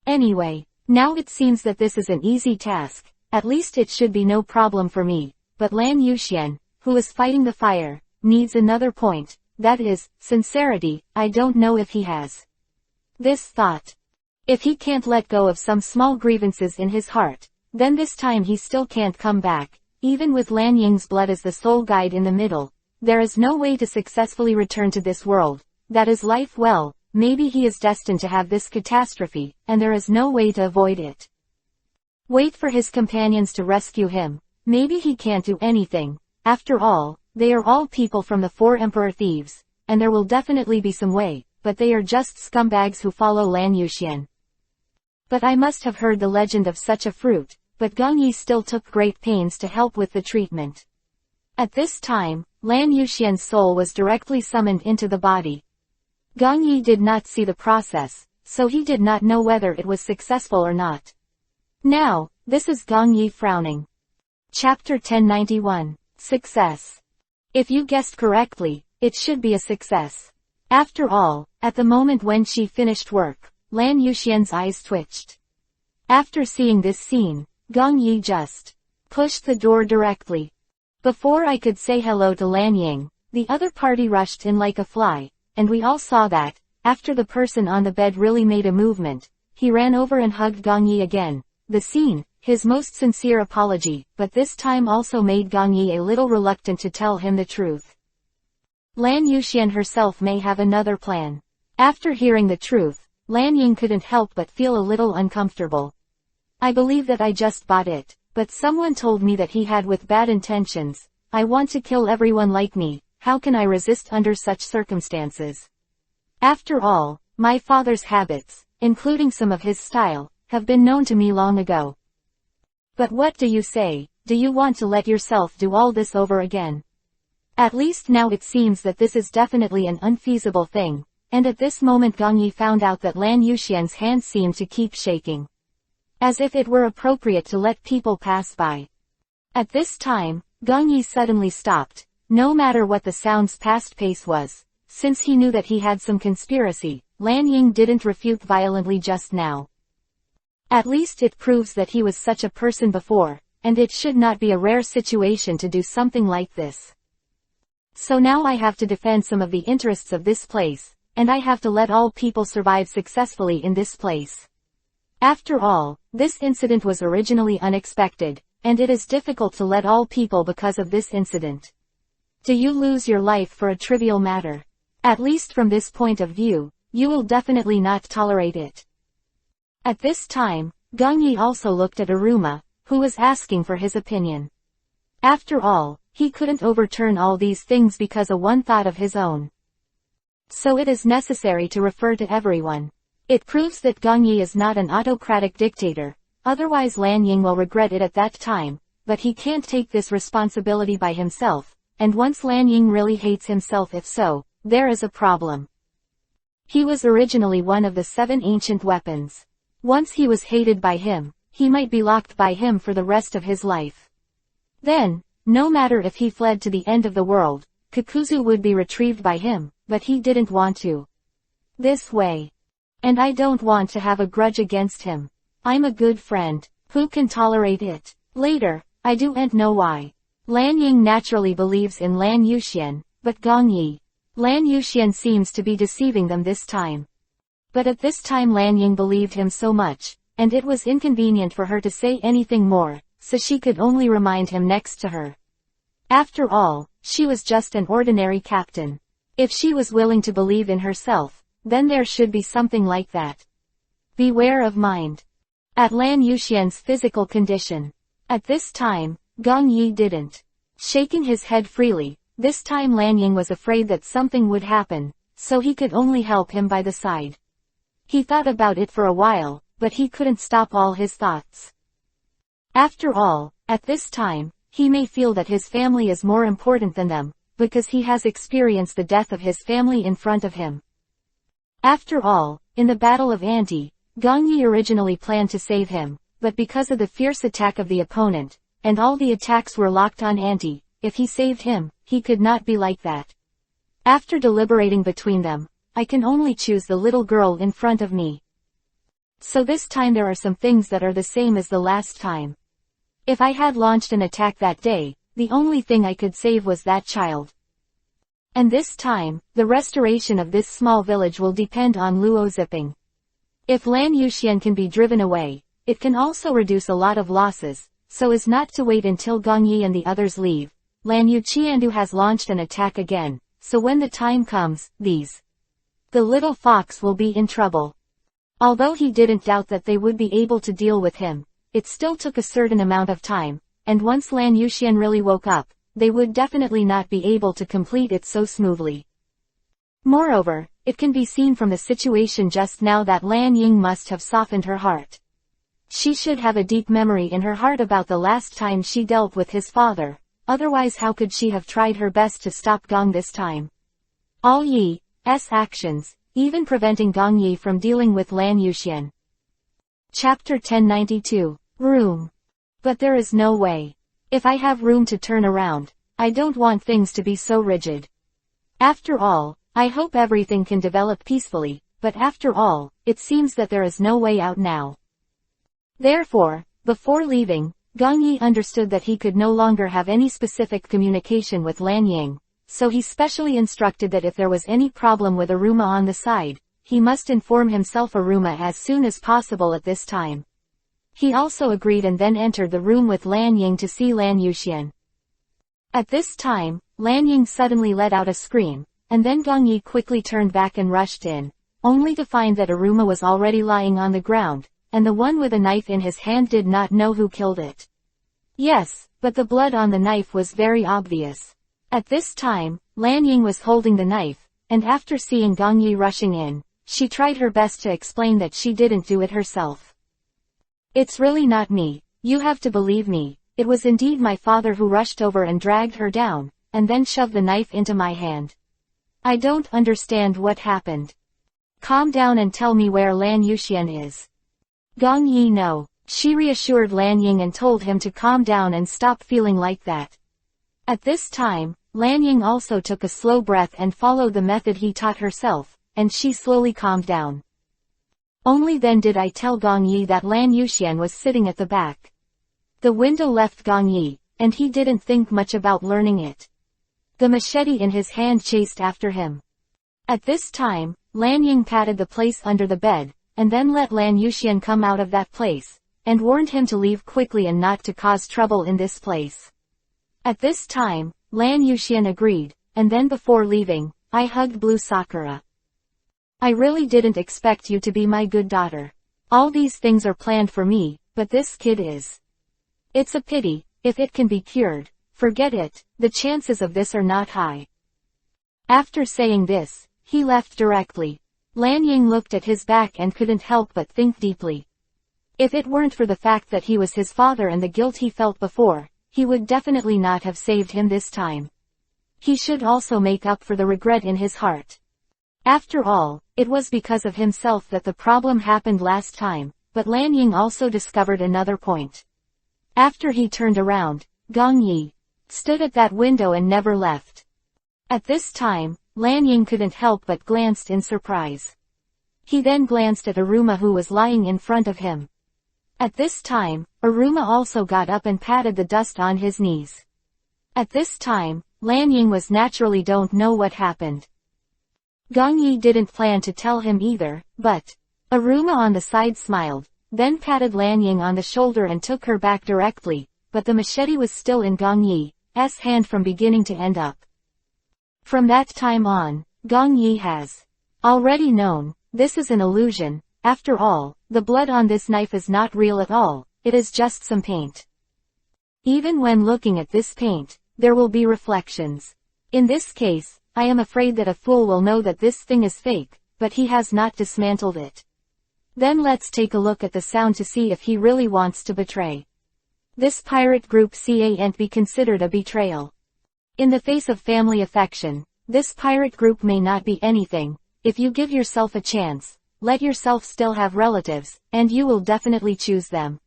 [SPEAKER 1] Anyway, now it seems that this is an easy task, at least it should be no problem for me, but Lan Yuxian, who is fighting the fire, needs another point, that is, sincerity. I don't know if he has this thought. If he can't let go of some small grievances in his heart, then this time he still can't come back. Even with Lan Ying's blood as the sole guide in the middle, there is no way to successfully return to this world. That is life. Well, maybe he is destined to have this catastrophe, and there is no way to avoid it. Wait for his companions to rescue him. Maybe he can't do anything. After all, they are all people from the 4 Emperor Thieves, and there will definitely be some way, but they are just scumbags who follow Lan Yuxian. But I must have heard the legend of such a fruit, but Gong Yi still took great pains to help with the treatment. At this time, Lan Yuxian's soul was directly summoned into the body. Gong Yi did not see the process, so he did not know whether it was successful or not. Now, this is Gong Yi frowning. Chapter 1091. Success. If you guessed correctly, it should be a success. After all, at the moment when she finished work, Lan Yuxian's eyes twitched. After seeing this scene, Gong Yi just pushed the door directly. Before I could say hello to Lan Ying, the other party rushed in like a fly, and we all saw that, after the person on the bed really made a movement, he ran over and hugged Gong Yi again. The scene, his most sincere apology, but this time also made Gong Yi a little reluctant to tell him the truth. Lan Yuxian herself may have another plan. After hearing the truth, Lan Ying couldn't help but feel a little uncomfortable. I believe that I just bought it, but someone told me that he had with bad intentions. I want to kill everyone like me. How can I resist under such circumstances? After all, my father's habits, including some of his style, have been known to me long ago. But what do you say? Do you want to let yourself do all this over again? At least now it seems that this is definitely an unfeasible thing, and at this moment Gong Yi found out that Lan Yuxian's hand seemed to keep shaking, as if it were appropriate to let people pass by. At this time, Gong Yi suddenly stopped, no matter what the sound's past pace was. Since he knew that he had some conspiracy, Lan Ying didn't refute violently just now. At least it proves that he was such a person before, and it should not be a rare situation to do something like this. So now I have to defend some of the interests of this place, and I have to let all people survive successfully in this place. After all, this incident was originally unexpected, and it is difficult to let all people because of this incident. Do you lose your life for a trivial matter? At least from this point of view, you will definitely not tolerate it. At this time, Gong Yi also looked at Aruma, who was asking for his opinion. After all, he couldn't overturn all these things because of one thought of his own. So it is necessary to refer to everyone. It proves that Gong Yi is not an autocratic dictator, otherwise Lan Ying will regret it at that time, but he can't take this responsibility by himself, and once Lan Ying really hates himself, if so, there is a problem. He was originally one of the 7 ancient weapons. Once he was hated by him, he might be locked by him for the rest of his life. Then, no matter if he fled to the end of the world, Kakuzu would be retrieved by him, but he didn't want to. This way. And I don't want to have a grudge against him. I'm a good friend. Who can tolerate it? Later, I don't know why. Lan Ying naturally believes in Lan Yuxian, but Gong Yi. Lan Yuxian seems to be deceiving them this time. But at this time Lan Ying believed him so much, and it was inconvenient for her to say anything more, so she could only remind him next to her. After all, she was just an ordinary captain. If she was willing to believe in herself, then there should be something like that. Beware of mind. At Lan Yuxian's physical condition. At this time, Gong Yi didn't. Shaking his head freely, this time Lan Ying was afraid that something would happen, so he could only help him by the side. He thought about it for a while, but he couldn't stop all his thoughts. After all, at this time, he may feel that his family is more important than them, because he has experienced the death of his family in front of him. After all, in the Battle of Anti, Gong Yi originally planned to save him, but because of the fierce attack of the opponent, and all the attacks were locked on Anti, if he saved him, he could not be like that. After deliberating between them, I can only choose the little girl in front of me. So this time there are some things that are the same as the last time. If I had launched an attack that day, the only thing I could save was that child. And this time, the restoration of this small village will depend on Luo zipping. If Lan Yuxian can be driven away, it can also reduce a lot of losses, so as not to wait until Gong Yi and the others leave. Lan Yuqiandu has launched an attack again, so when the time comes, the little fox will be in trouble. Although he didn't doubt that they would be able to deal with him, it still took a certain amount of time, and once Lan Yuxian really woke up, they would definitely not be able to complete it so smoothly. Moreover, it can be seen from the situation just now that Lan Ying must have softened her heart. She should have a deep memory in her heart about the last time she dealt with his father, otherwise how could she have tried her best to stop Gong this time? All Yi's actions, even preventing Gong Yi from dealing with Lan Yuxian. Chapter 1092, Room. But there is no way. If I have room to turn around, I don't want things to be so rigid. After all, I hope everything can develop peacefully, but after all, it seems that there is no way out now. Therefore, before leaving, Gong Yi understood that he could no longer have any specific communication with Lan Ying, so he specially instructed that if there was any problem with Aruma on the side, he must inform himself Aruma as soon as possible at this time. He also agreed and then entered the room with Lan Ying to see Lan Yuxian. At this time, Lan Ying suddenly let out a scream, and then Gong Yi quickly turned back and rushed in, only to find that Aruma was already lying on the ground, and the one with a knife in his hand did not know who killed it. Yes, but the blood on the knife was very obvious. At this time, Lan Ying was holding the knife, and after seeing Gong Yi rushing in, she tried her best to explain that she didn't do it herself. It's really not me, you have to believe me, it was indeed my father who rushed over and dragged her down, and then shoved the knife into my hand. I don't understand what happened. Calm down and tell me where Lan Yuxian is. Gong Yi no. She reassured Lan Ying and told him to calm down and stop feeling like that. At this time, Lan Ying also took a slow breath and followed the method he taught herself, and she slowly calmed down. Only then did I tell Gong Yi that Lan Yuxian was sitting at the back. The window left Gong Yi, and he didn't think much about learning it. The machete in his hand chased after him. At this time, Lan Ying patted the place under the bed, and then let Lan Yuxian come out of that place, and warned him to leave quickly and not to cause trouble in this place. At this time, Lan Yuxian agreed, and then before leaving, I hugged Blue Sakura. I really didn't expect you to be my good daughter. All these things are planned for me, but this kid is. It's a pity, if it can be cured, forget it, the chances of this are not high. After saying this, he left directly. Lan Ying looked at his back and couldn't help but think deeply. If it weren't for the fact that he was his father and the guilt he felt before, he would definitely not have saved him this time. He should also make up for the regret in his heart. After all, it was because of himself that the problem happened last time, but Lan Ying also discovered another point. After he turned around, Gong Yi stood at that window and never left. At this time, Lan Ying couldn't help but glanced in surprise. He then glanced at Aruma who was lying in front of him. At this time, Aruma also got up and patted the dust on his knees. At this time, Lan Ying was naturally don't know what happened. Gong Yi didn't plan to tell him either, but Aruma on the side smiled, then patted Lan Ying on the shoulder and took her back directly, but the machete was still in Gong Yi's hand from beginning to end up. From that time on, Gong Yi has already known, this is an illusion, after all, the blood on this knife is not real at all, it is just some paint. Even when looking at this paint, there will be reflections. In this case, I am afraid that a fool will know that this thing is fake, but he has not dismantled it. Then let's take a look at the sound to see if he really wants to betray. This pirate group can't be considered a betrayal. In the face of family affection, this pirate group may not be anything. If you give yourself a chance, let yourself still have relatives, and you will definitely choose them.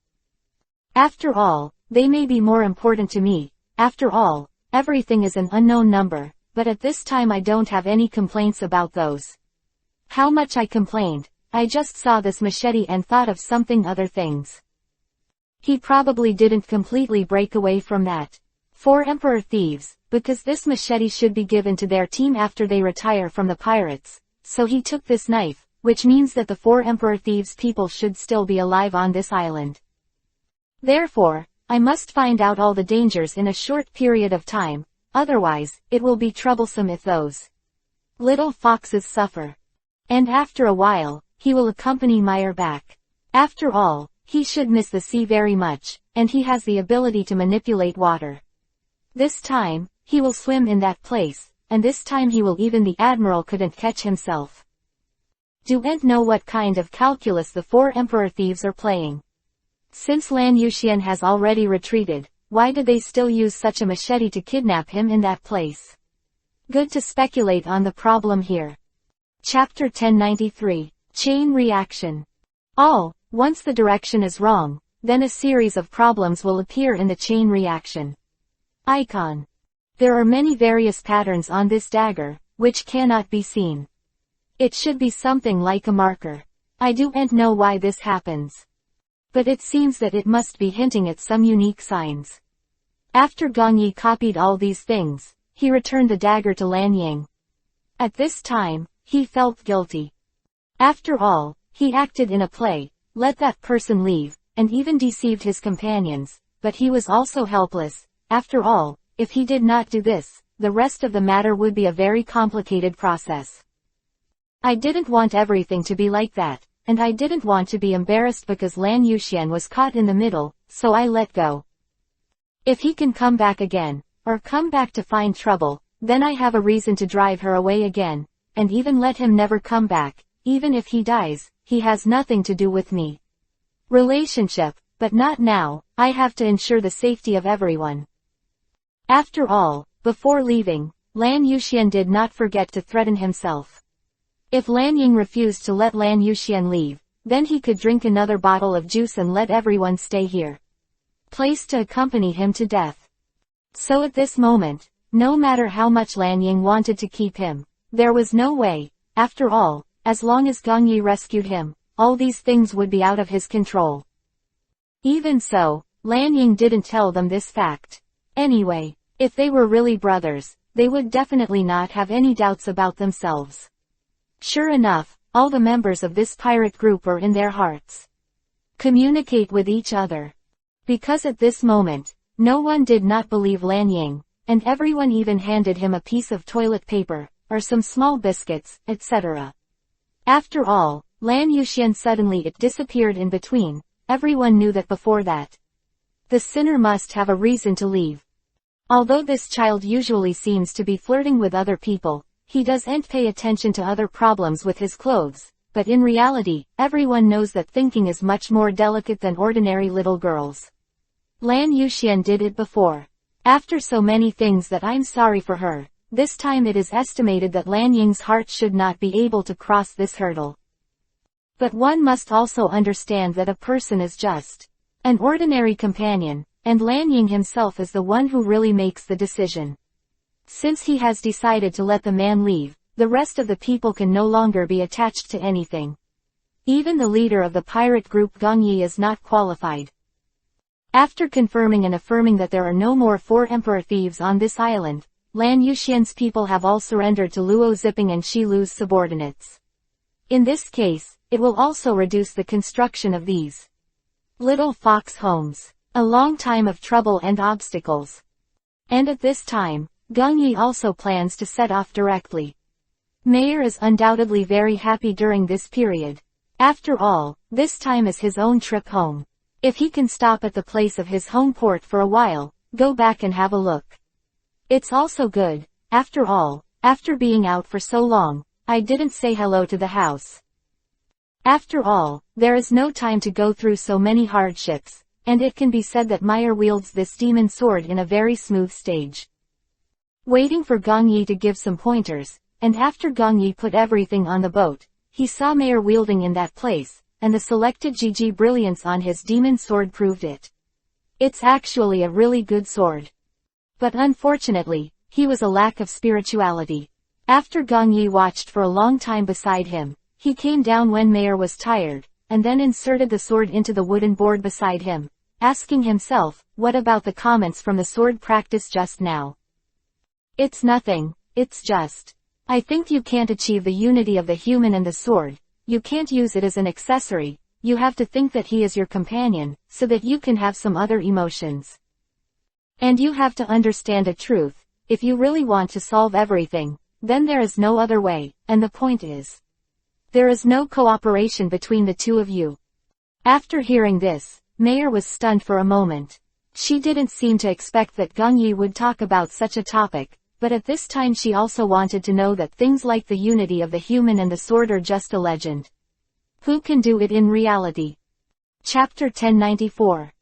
[SPEAKER 1] After all, they may be more important to me. After all, everything is an unknown number, but at this time I don't have any complaints about those. How much I complained, I just saw this machete and thought of something other things. He probably didn't completely break away from that. 4 Emperor Thieves, because this machete should be given to their team after they retire from the pirates, so he took this knife, which means that the 4 Emperor Thieves people should still be alive on this island. Therefore, I must find out all the dangers in a short period of time, otherwise, it will be troublesome if those little foxes suffer. And after a while, he will accompany Meyer back. After all, he should miss the sea very much, and he has the ability to manipulate water. This time, he will swim in that place, and this time he will even the Admiral couldn't catch himself. Don't know what kind of calculus the 4 Emperor Thieves are playing. Since Lan Yuxian has already retreated, why did they still use such a machete to kidnap him in that place? Good to speculate on the problem here. Chapter 1093, Chain Reaction. Once the direction is wrong, then a series of problems will appear in the chain reaction icon. There are many various patterns on this dagger, which cannot be seen. It should be something like a marker. I don't know why this happens. But it seems that it must be hinting at some unique signs. After Gong Yi copied all these things, he returned the dagger to Lan Ying. At this time, he felt guilty. After all, he acted in a play, let that person leave, and even deceived his companions, but he was also helpless. After all, if he did not do this, the rest of the matter would be a very complicated process. I didn't want everything to be like that, and I didn't want to be embarrassed because Lan Yuxian was caught in the middle, so I let go. If he can come back again, or come back to find trouble, then I have a reason to drive her away again, and even let him never come back. Even if he dies, he has nothing to do with me. Relationship, but not now. I have to ensure the safety of everyone. After all, before leaving, Lan Yuxian did not forget to threaten himself. If Lan Ying refused to let Lan Yuxian leave, then he could drink another bottle of juice and let everyone stay here. Place to accompany him to death. So at this moment, no matter how much Lan Ying wanted to keep him, there was no way. After all, as long as Gong Yi rescued him, all these things would be out of his control. Even so, Lan Ying didn't tell them this fact. Anyway, if they were really brothers, they would definitely not have any doubts about themselves. Sure enough, all the members of this pirate group were in their hearts. Communicate with each other. Because at this moment, no one did not believe Lan Ying, and everyone even handed him a piece of toilet paper, or some small biscuits, etc. After all, Lan Yuxian suddenly it disappeared in between. Everyone knew that before that. The sinner must have a reason to leave. Although this child usually seems to be flirting with other people, he doesn't pay attention to other problems with his clothes, but in reality, everyone knows that thinking is much more delicate than ordinary little girls. Lan Yuxian did it before. After so many things that I'm sorry for her, this time it is estimated that Lan Ying's heart should not be able to cross this hurdle. But one must also understand that a person is just an ordinary companion, and Lan Ying himself is the one who really makes the decision. Since he has decided to let the man leave, the rest of the people can no longer be attached to anything. Even the leader of the pirate group Gong Yi is not qualified. After confirming and affirming that there are no more 4 emperor thieves on this island, Lan Yuxian's people have all surrendered to Luo Zipping and Shi Lu's subordinates. In this case, it will also reduce the construction of these little fox homes. A long time of trouble and obstacles. And at this time, Gong Yi also plans to set off directly. Meyer is undoubtedly very happy during this period. After all, this time is his own trip home. If he can stop at the place of his home port for a while, go back and have a look. It's also good. After all, after being out for so long, I didn't say hello to the house. After all, there is no time to go through so many hardships, and it can be said that Meyer wields this demon sword in a very smooth stage. Waiting for Gong Yi to give some pointers, and after Gong Yi put everything on the boat, he saw Meyer wielding in that place, and the selected GG brilliance on his demon sword proved it. It's actually a really good sword. But unfortunately, he was a lack of spirituality. After Gong Yi watched for a long time beside him, He came down when Mayer was tired, and then inserted the sword into the wooden board beside him, asking himself, what about the comments from the sword practice just now? It's nothing, it's just. I think you can't achieve the unity of the human and the sword. You can't use it as an accessory. You have to think that he is your companion, so that you can have some other emotions. And you have to understand a truth. If you really want to solve everything, then there is no other way, and the point is, there is no cooperation between the two of you. After hearing this, Mayer was stunned for a moment. She didn't seem to expect that Gang Yi would talk about such a topic, but at this time she also wanted to know that things like the unity of the human and the sword are just a legend. Who can do it in reality? Chapter 1094.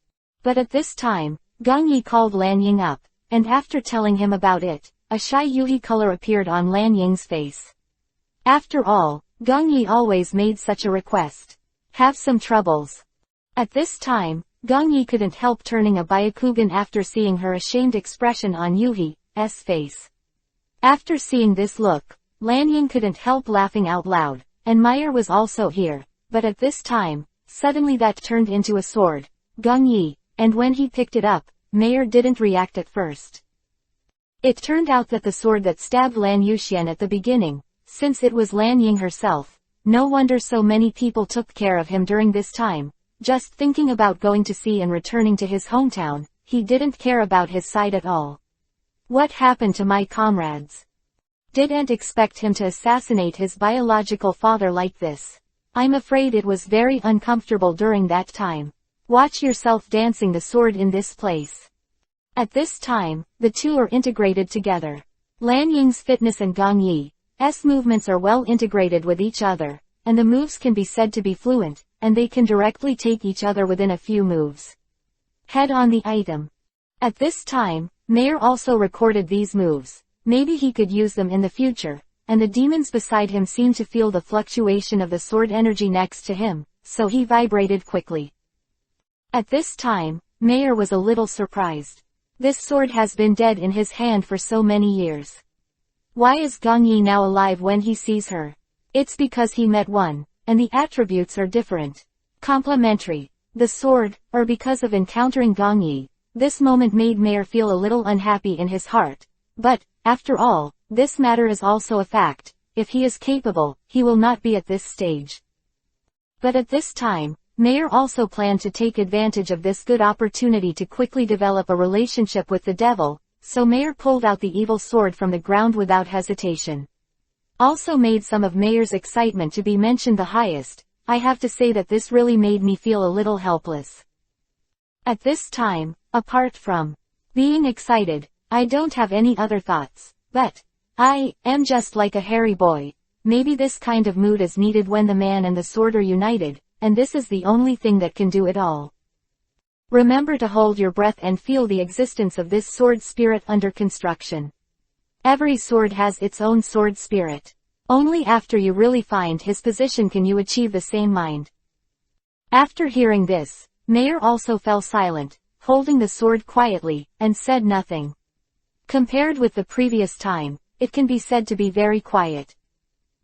[SPEAKER 1] But at this time, Gang Yi called Lan Ying up, and after telling him about it, a shy Yuhi color appeared on Lan Ying's face. After all, Gang Yi always made such a request. Have some troubles. At this time, Gang Yi couldn't help turning a Byakugan after seeing her ashamed expression on Yuhi's face. After seeing this look, Lan Ying couldn't help laughing out loud, and Mayer was also here, but at this time, suddenly that turned into a sword, Gang Yi, and when he picked it up, Mayer didn't react at first. It turned out that the sword that stabbed Lan Yuxian at the beginning, since it was Lan Ying herself, no wonder so many people took care of him during this time. Just thinking about going to sea and returning to his hometown, he didn't care about his side at all. What happened to my comrades? Didn't expect him to assassinate his biological father like this. I'm afraid it was very uncomfortable during that time. Watch yourself dancing the sword in this place. At this time, the two are integrated together. Lan Ying's fitness and Gang Yi's movements are well integrated with each other, and the moves can be said to be fluent, and they can directly take each other within a few moves. Head on the item. At this time, Mayer also recorded these moves. Maybe he could use them in the future, and the demons beside him seemed to feel the fluctuation of the sword energy next to him, so he vibrated quickly. At this time, Mayer was a little surprised. This sword has been dead in his hand for so many years. Why is Gang Yi now alive when he sees her? It's because he met one, and the attributes are different. Complementary. The sword, or because of encountering Gang Yi. This moment made Mayer feel a little unhappy in his heart. But, after all, this matter is also a fact. If he is capable, he will not be at this stage. But at this time, Mayer also planned to take advantage of this good opportunity to quickly develop a relationship with the devil, so Mayer pulled out the evil sword from the ground without hesitation. Also made some of Mayer's excitement to be mentioned the highest. I have to say that this really made me feel a little helpless. At this time, apart from being excited, I don't have any other thoughts, but I am just like a hairy boy. Maybe this kind of mood is needed when the man and the sword are united, and this is the only thing that can do it all. Remember to hold your breath and feel the existence of this sword spirit under construction. Every sword has its own sword spirit. Only after you really find his position can you achieve the same mind. After hearing this, Mayer also fell silent, holding the sword quietly, and said nothing. Compared with the previous time, it can be said to be very quiet.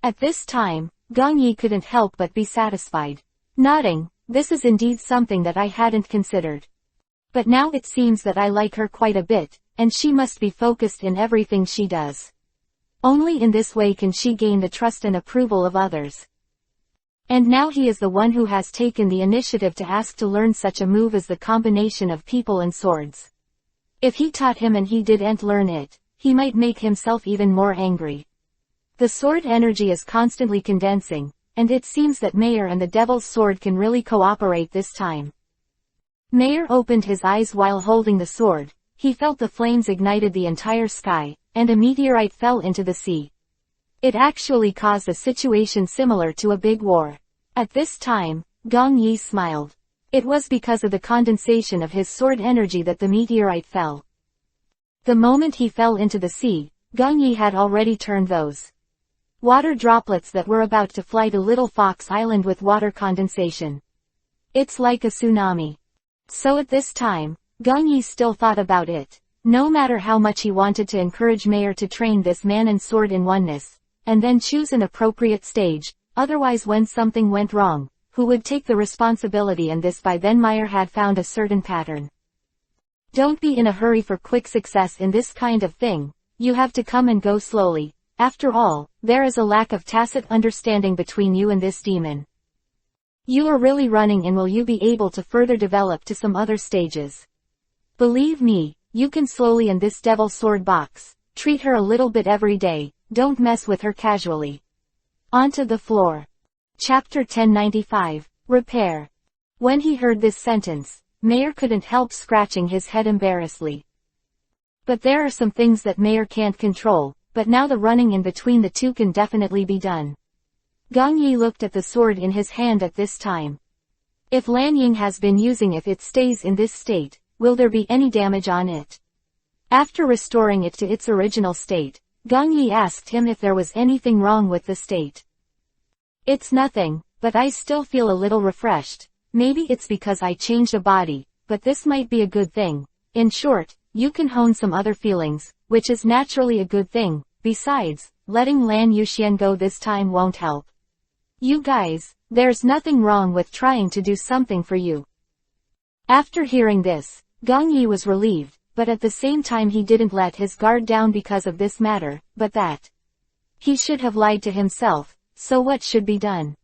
[SPEAKER 1] At this time, Gang Yi couldn't help but be satisfied. Nodding, this is indeed something that I hadn't considered. But now it seems that I like her quite a bit, and she must be focused in everything she does. Only in this way can she gain the trust and approval of others. And now he is the one who has taken the initiative to ask to learn such a move as the combination of people and swords. If he taught him and he didn't learn it, he might make himself even more angry. The sword energy is constantly condensing, and it seems that Mayer and the devil's sword can really cooperate this time. Mayer opened his eyes while holding the sword. He felt the flames ignited the entire sky, and a meteorite fell into the sea. It actually caused a situation similar to a big war. At this time, Gang Yi smiled. It was because of the condensation of his sword energy that the meteorite fell. The moment he fell into the sea, Gang Yi had already turned those water droplets that were about to fly to Little Fox Island with water condensation. It's like a tsunami. So at this time, Gang Yi still thought about it. No matter how much he wanted to encourage Mayer to train this man and sword in oneness, and then choose an appropriate stage, otherwise when something went wrong, who would take the responsibility? And this by then Meyer had found a certain pattern. Don't be in a hurry for quick success in this kind of thing, you have to come and go slowly. After all, there is a lack of tacit understanding between you and this demon. You are really running, and will you be able to further develop to some other stages? Believe me, you can slowly. In this devil sword box, treat her a little bit every day, don't mess with her casually. Onto the floor. Chapter 1095, Repair. When he heard this sentence, Meyer couldn't help scratching his head embarrassedly. But there are some things that Meyer can't control, but now the running in between the two can definitely be done. Gong Yi looked at the sword in his hand at this time. If Lan Ying has been using it, if it stays in this state, will there be any damage on it? After restoring it to its original state, Gong Yi asked him if there was anything wrong with the state. It's nothing, but I still feel a little refreshed. Maybe it's because I changed a body, but this might be a good thing. In short, you can hone some other feelings, which is naturally a good thing. Besides, letting Lan Yuxian go this time won't help. You guys, there's nothing wrong with trying to do something for you. After hearing this, Gong Yi was relieved, but at the same time he didn't let his guard down because of this matter, but that he should have lied to himself. So what should be done?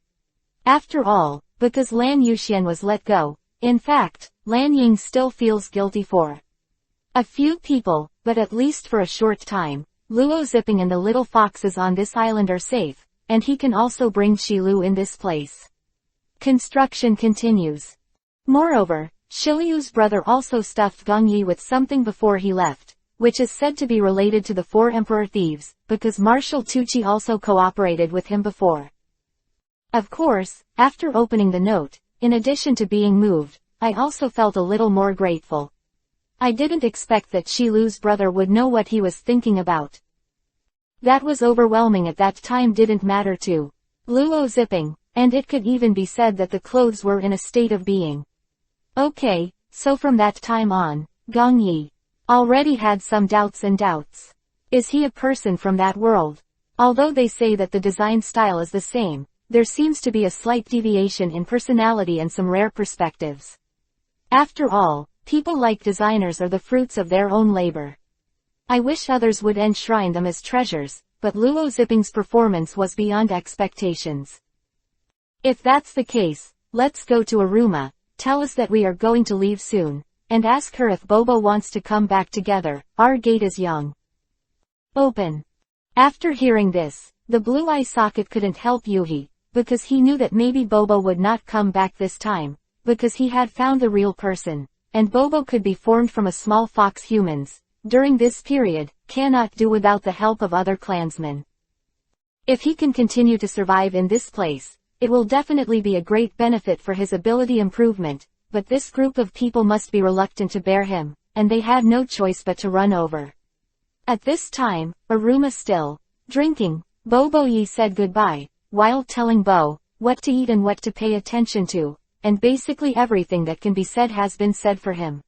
[SPEAKER 1] After all, because Lan Yuxian was let go, in fact, Lan Ying still feels guilty for a few people, but at least for a short time, Luo Zipping and the little foxes on this island are safe, and he can also bring Shilu in this place. Construction continues. Moreover, Shiliu's brother also stuffed Gong Yi with something before he left, which is said to be related to the 4 emperor thieves, because Marshal Tucci also cooperated with him before. Of course, after opening the note, in addition to being moved, I also felt a little more grateful. I didn't expect that Shilu's brother would know what he was thinking about. That was overwhelming. At that time didn't matter to Luo Zipping, and it could even be said that the clothes were in a state of being. Okay, so from that time on, Gong Yi already had some doubts. Is he a person from that world? Although they say that the design style is the same, there seems to be a slight deviation in personality and some rare perspectives. After all, people like designers are the fruits of their own labor. I wish others would enshrine them as treasures, but Luo Zipping's performance was beyond expectations. If that's the case, let's go to Aruma, tell us that we are going to leave soon, and ask her if Bobo wants to come back together. Our gate is young. Open. After hearing this, the blue eye socket couldn't help Yuhi, because he knew that maybe Bobo would not come back this time, because he had found the real person, and Bobo could be formed from a small fox humans. During this period, cannot do without the help of other clansmen. If he can continue to survive in this place, it will definitely be a great benefit for his ability improvement, but this group of people must be reluctant to bear him, and they had no choice but to run over. At this time, Aruma still drinking, Bobo Yi said goodbye, while telling Bo what to eat and what to pay attention to, and basically everything that can be said has been said for him.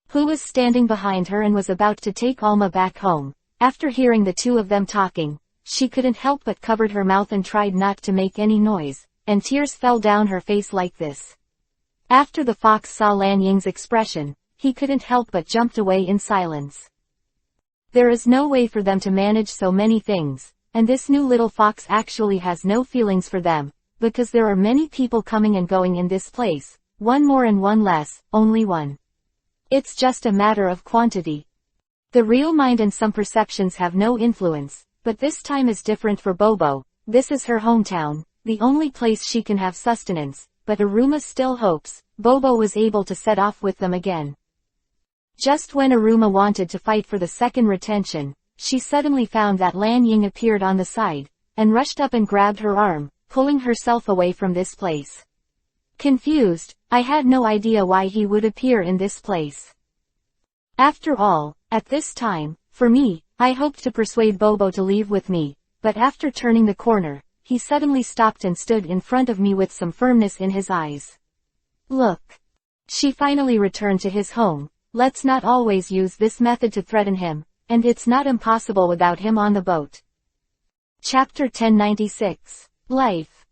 [SPEAKER 1] Who was standing behind her and was about to take Alma back home. After hearing the two of them talking, she couldn't help but covered her mouth and tried not to make any noise, and tears fell down her face like this. After the fox saw Lan Ying's expression, he couldn't help but jumped away in silence. There is no way for them to manage so many things, and this new little fox actually has no feelings for them, because there are many people coming and going in this place, one more and one less, only one. It's just a matter of quantity. The real mind and some perceptions have no influence, but this time is different for Bobo. This is her hometown, the only place she can have sustenance, but Aruma still hopes Bobo was able to set off with them again. Just when Aruma wanted to fight for the second retention, she suddenly found that Lan Ying appeared on the side, and rushed up and grabbed her arm, pulling herself away from this place. Confused, I had no idea why he would appear in this place. After all, at this time, for me, I hoped to persuade Bobo to leave with me, but after turning the corner, he suddenly stopped and stood in front of me with some firmness in his eyes. Look. She finally returned to his home. Let's not always use this method to threaten him, and it's not impossible without him on the boat. Chapter 1096. life.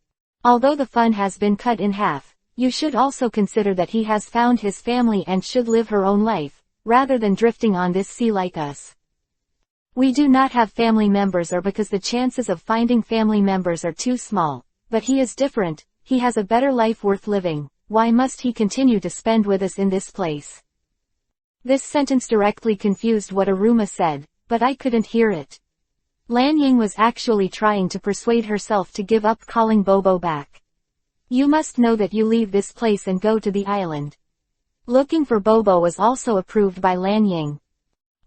[SPEAKER 1] Although the fun has been cut in half, you should also consider that he has found his family and should live her own life, rather than drifting on this sea like us. We do not have family members or because the chances of finding family members are too small, but he is different, he has a better life worth living, why must he continue to spend with us in this place? This sentence directly confused what Aruma said, but I couldn't hear it. Lan Ying was actually trying to persuade herself to give up calling Bobo back. You must know that you leave this place and go to the island. Looking for Bobo was also approved by Lan Ying.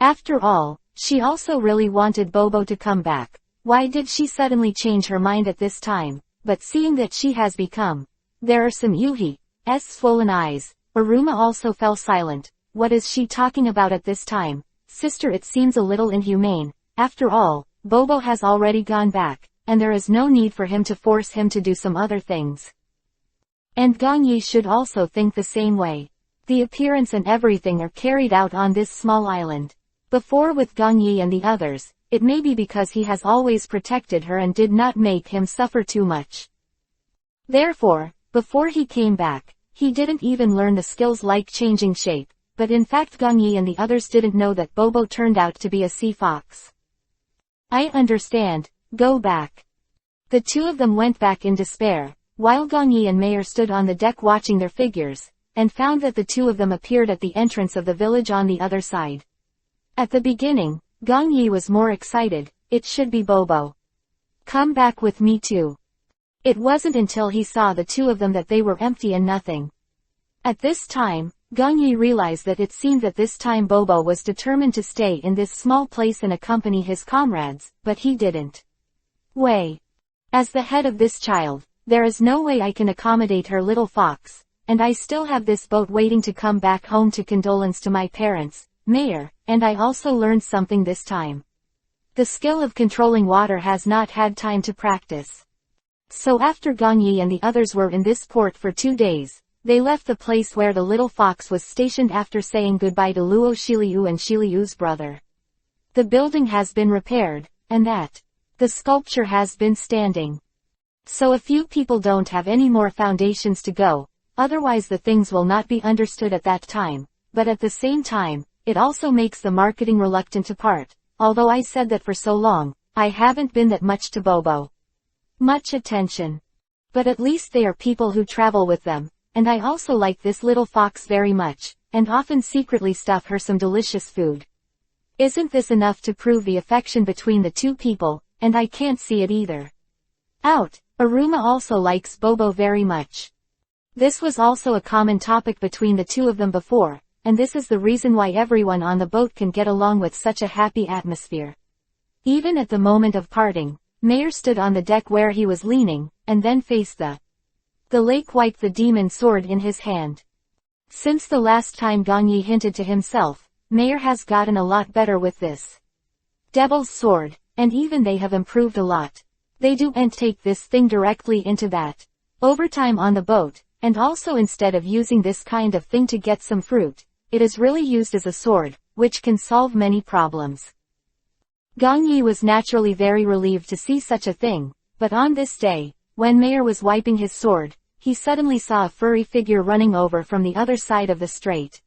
[SPEAKER 1] After all, she also really wanted Bobo to come back. Why did she suddenly change her mind at this time? But seeing that she has become, there are some Yuhi's swollen eyes, Aruma also fell silent. What is she talking about at this time? Sister, it seems a little inhumane. After all, Bobo has already gone back, and there is no need for him to force him to do some other things. And Gong Yi should also think the same way. The appearance and everything are carried out on this small island. Before with Gong Yi and the others, it may be because he has always protected her and did not make him suffer too much. Therefore, before he came back, he didn't even learn the skills like changing shape, but in fact Gong Yi and the others didn't know that Bobo turned out to be a sea fox. I understand, go back. The two of them went back in despair, while Gong Yi and Mayer stood on the deck watching their figures, and found that the two of them appeared at the entrance of the village on the other side. At the beginning, Gong Yi was more excited, it should be Bobo. Come back with me too. It wasn't until he saw the two of them that they were empty and nothing. At this time, Gong Yi realized that it seemed that this time Bobo was determined to stay in this small place and accompany his comrades, but he didn't. As the head of this child, there is no way I can accommodate her little fox, and I still have this boat waiting to come back home to condolence to my parents, Mayor, and I also learned something this time. The skill of controlling water has not had time to practice. So after Gong Yi and the others were in this port for 2 days, they left the place where the little fox was stationed after saying goodbye to Luo Shiliu and Shiliu's brother. The building has been repaired, and the sculpture has been standing. So a few people don't have any more foundations to go, otherwise the things will not be understood at that time, but at the same time, it also makes the marketing reluctant to part, although I said that for so long, I haven't been that much to Bobo. Much attention. But at least they are people who travel with them, and I also like this little fox very much, and often secretly stuff her some delicious food. Isn't this enough to prove the affection between the two people, and I can't see it either. Aruma also likes Bobo very much. This was also a common topic between the two of them before, and this is the reason why everyone on the boat can get along with such a happy atmosphere. Even at the moment of parting, Mayer stood on the deck where he was leaning, and then faced the lake wiped the demon sword in his hand. Since the last time Gong Yi hinted to himself, Mayer has gotten a lot better with this devil's sword, and even they have improved a lot. They do and take this thing directly into that overtime on the boat, and also instead of using this kind of thing to get some fruit, it is really used as a sword, which can solve many problems. Gong Yi was naturally very relieved to see such a thing, but on this day, when Mayer was wiping his sword, he suddenly saw a furry figure running over from the other side of the strait.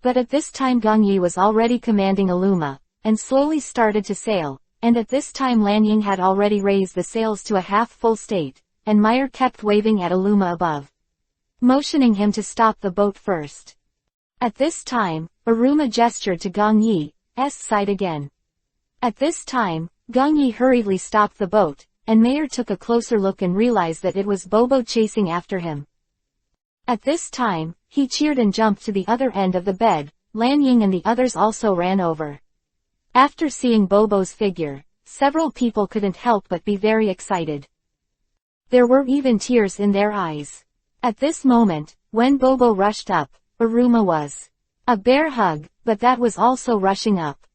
[SPEAKER 1] But at this time Gong Yi was already commanding Aluma, and slowly started to sail, and at this time Lan Ying had already raised the sails to a half-full state, and Mayer kept waving at Aluma above, motioning him to stop the boat first. At this time, Aruma gestured to Gong Yi's side again. At this time, Gong Yi hurriedly stopped the boat, and Mayer took a closer look and realized that it was Bobo chasing after him. At this time, he cheered and jumped to the other end of the bed. Lan Ying and the others also ran over. After seeing Bobo's figure, several people couldn't help but be very excited. There were even tears in their eyes. At this moment, when Bobo rushed up, Aruma was a bear hug, but that was also rushing up.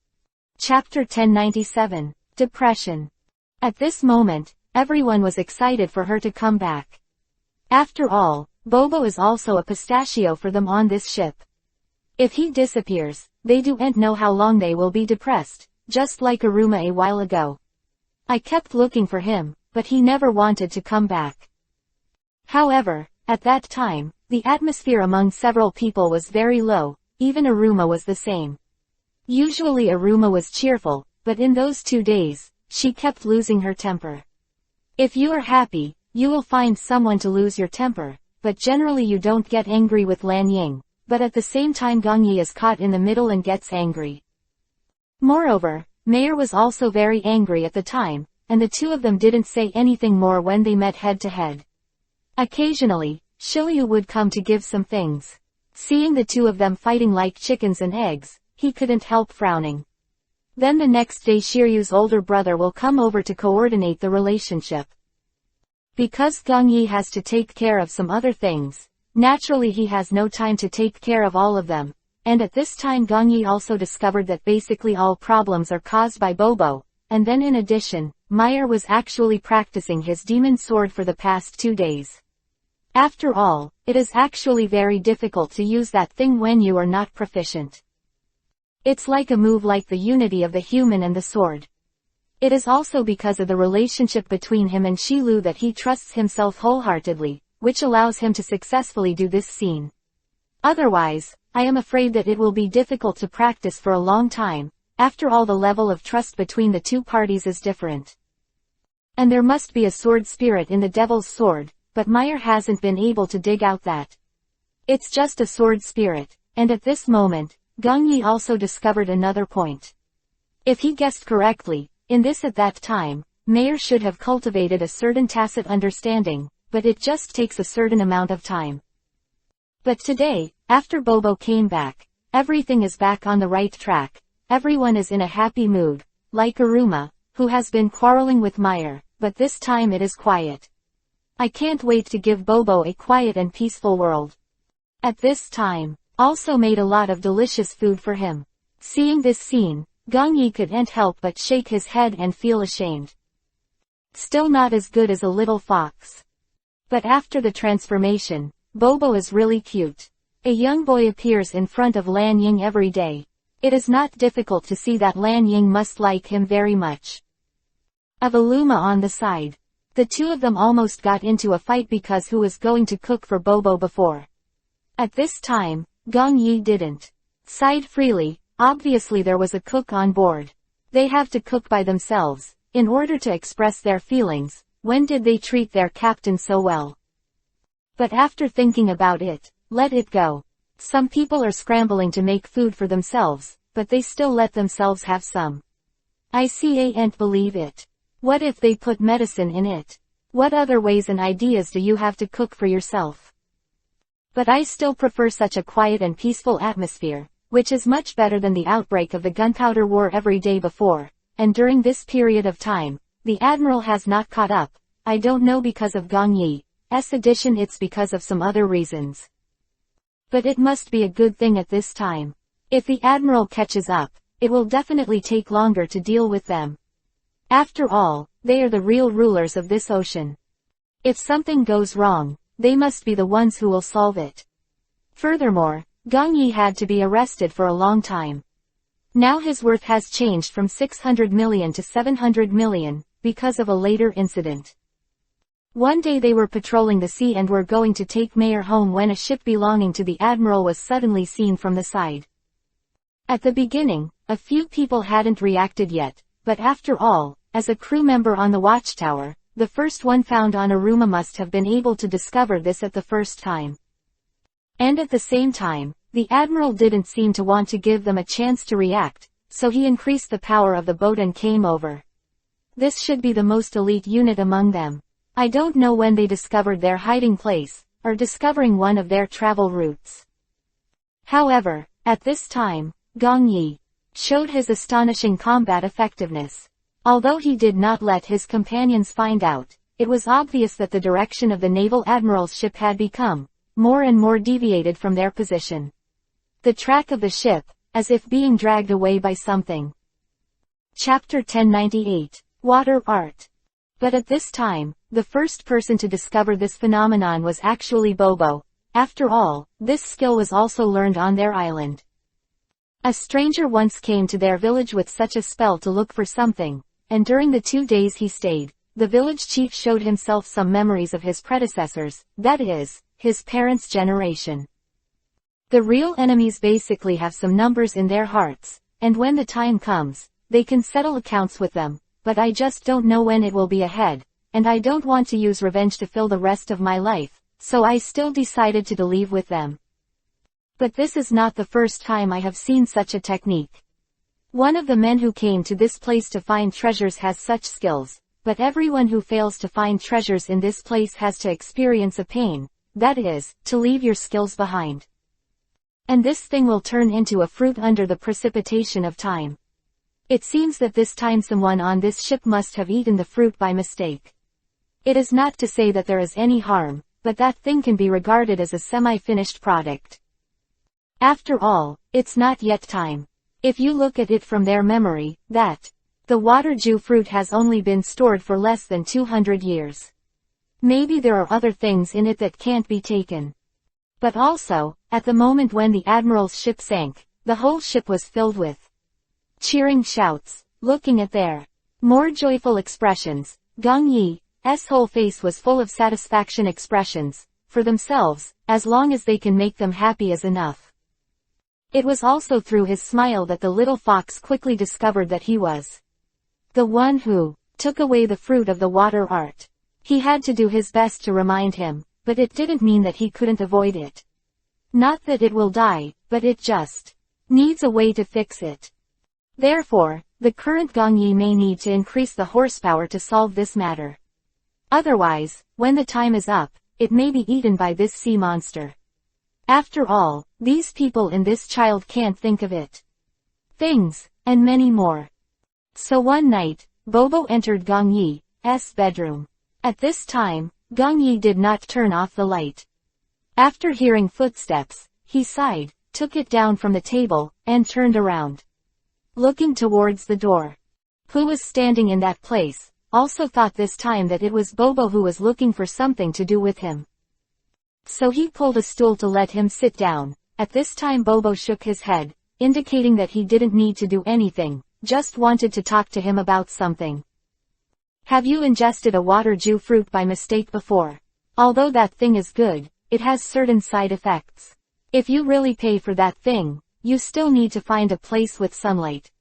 [SPEAKER 1] Chapter 1097, Depression. At this moment, everyone was excited for her to come back. After all, Bobo is also a pistachio for them on this ship. If he disappears, they don't know how long they will be depressed, just like Aruma a while ago. I kept looking for him, but he never wanted to come back. However, at that time, the atmosphere among several people was very low, even Aruma was the same. Usually Aruma was cheerful, but in those 2 days, she kept losing her temper. If you are happy, you will find someone to lose your temper, but generally you don't get angry with Lan Ying, but at the same time Gongyi is caught in the middle and gets angry. Moreover, Mayer was also very angry at the time, and the two of them didn't say anything more when they met head to head. Occasionally, Shiryu would come to give some things. Seeing the two of them fighting like chickens and eggs, he couldn't help frowning. Then the next day Shiryu's older brother will come over to coordinate the relationship. Because Gongyi has to take care of some other things, naturally he has no time to take care of all of them, and at this time Gongyi also discovered that basically all problems are caused by Bobo, and then in addition, Meyer was actually practicing his demon sword for the past 2 days. After all, it is actually very difficult to use that thing when you are not proficient. It's like a move like the unity of the human and the sword. It is also because of the relationship between him and Shilu that he trusts himself wholeheartedly, which allows him to successfully do this scene. Otherwise, I am afraid that it will be difficult to practice for a long time. After all, the level of trust between the two parties is different. And there must be a sword spirit in the devil's sword, but Meyer hasn't been able to dig out that. It's just a sword spirit, and at this moment, Gongyi also discovered another point. If he guessed correctly, in this at that time, Meyer should have cultivated a certain tacit understanding, but it just takes a certain amount of time. But today, after Bobo came back, everything is back on the right track, everyone is in a happy mood, like Aruma, who has been quarreling with Meyer, but this time it is quiet. I can't wait to give Bobo a quiet and peaceful world. At this time, also made a lot of delicious food for him. Seeing this scene, Gongyi couldn't help but shake his head and feel ashamed. Still not as good as a little fox. But after the transformation, Bobo is really cute. A young boy appears in front of Lan Ying every day. It is not difficult to see that Lan Ying must like him very much. Of Aluma on the side. The two of them almost got into a fight because who was going to cook for Bobo before. At this time, Gongyi didn't sighed freely. Obviously there was a cook on board. They have to cook by themselves, in order to express their feelings. When did they treat their captain so well? But after thinking about it, let it go. Some people are scrambling to make food for themselves, but they still let themselves have some. I can't believe it. What if they put medicine in it? What other ways and ideas do you have to cook for yourself? But I still prefer such a quiet and peaceful atmosphere, which is much better than the outbreak of the gunpowder war every day before, and during this period of time, the Admiral has not caught up. I don't know because of Gongyi's addition, it's because of some other reasons. But it must be a good thing at this time. If the Admiral catches up, it will definitely take longer to deal with them. After all, they are the real rulers of this ocean. If something goes wrong, they must be the ones who will solve it. Furthermore, Gongyi had to be arrested for a long time. Now his worth has changed from 600 million to 700 million, because of a later incident. One day they were patrolling the sea and were going to take Meyer home when a ship belonging to the Admiral was suddenly seen from the side. At the beginning, a few people hadn't reacted yet, but after all, as a crew member on the watchtower, the first one found on Aruma must have been able to discover this at the first time. And at the same time, the Admiral didn't seem to want to give them a chance to react, so he increased the power of the boat and came over. This should be the most elite unit among them. I don't know when they discovered their hiding place, or discovering one of their travel routes. However, at this time, Gongyi showed his astonishing combat effectiveness. Although he did not let his companions find out, it was obvious that the direction of the naval admiral's ship had become more and more deviated from their position. The track of the ship, as if being dragged away by something. Chapter 1098, Water Art. But at this time, the first person to discover this phenomenon was actually Bobo. After all, this skill was also learned on their island. A stranger once came to their village with such a spell to look for something, and during the 2 days he stayed, the village chief showed himself some memories of his predecessors, that is, his parents' generation. The real enemies basically have some numbers in their hearts, and when the time comes, they can settle accounts with them, but I just don't know when it will be ahead, and I don't want to use revenge to fill the rest of my life, so I still decided to leave with them. But this is not the first time I have seen such a technique. One of the men who came to this place to find treasures has such skills, but everyone who fails to find treasures in this place has to experience a pain, that is, to leave your skills behind. And this thing will turn into a fruit under the precipitation of time. It seems that this time someone on this ship must have eaten the fruit by mistake. It is not to say that there is any harm, but that thing can be regarded as a semi-finished product. After all, it's not yet time. If you look at it from their memory, that the water Jew fruit has only been stored for less than 200 years. Maybe there are other things in it that can't be taken. But also, at the moment when the admiral's ship sank, the whole ship was filled with cheering shouts. Looking at their more joyful expressions, Gong Yi's whole face was full of satisfaction expressions. For themselves, as long as they can make them happy is enough. It was also through his smile that the little fox quickly discovered that he was the one who took away the fruit of the water art. He had to do his best to remind him, but it didn't mean that he couldn't avoid it. Not that it will die, but it just needs a way to fix it. Therefore, the current Gong Yi may need to increase the horsepower to solve this matter. Otherwise, when the time is up, it may be eaten by this sea monster. After all, these people in this child can't think of it. Things, and many more. So one night, Bobo entered Gong Yi's bedroom. At this time, Gong Yi did not turn off the light. After hearing footsteps, he sighed, took it down from the table, and turned around. Looking towards the door. Who was standing in that place, also thought this time that it was Bobo who was looking for something to do with him. So he pulled a stool to let him sit down. At this time Bobo shook his head, indicating that he didn't need to do anything, just wanted to talk to him about something. Have you ingested a water Jew fruit by mistake before? Although that thing is good, it has certain side effects. If you really pay for that thing, you still need to find a place with sunlight.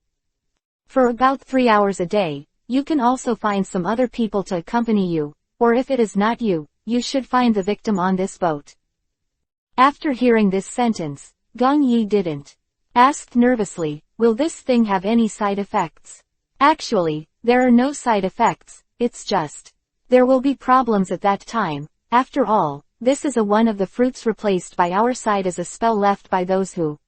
[SPEAKER 1] For about 3 hours a day, you can also find some other people to accompany you, or if it is not you, you should find the victim on this boat. After hearing this sentence, Gong Yi didn't ask nervously, will this thing have any side effects? Actually, there are no side effects, it's just there will be problems at that time. After all, this is one of the fruits replaced by our side as a spell left by those who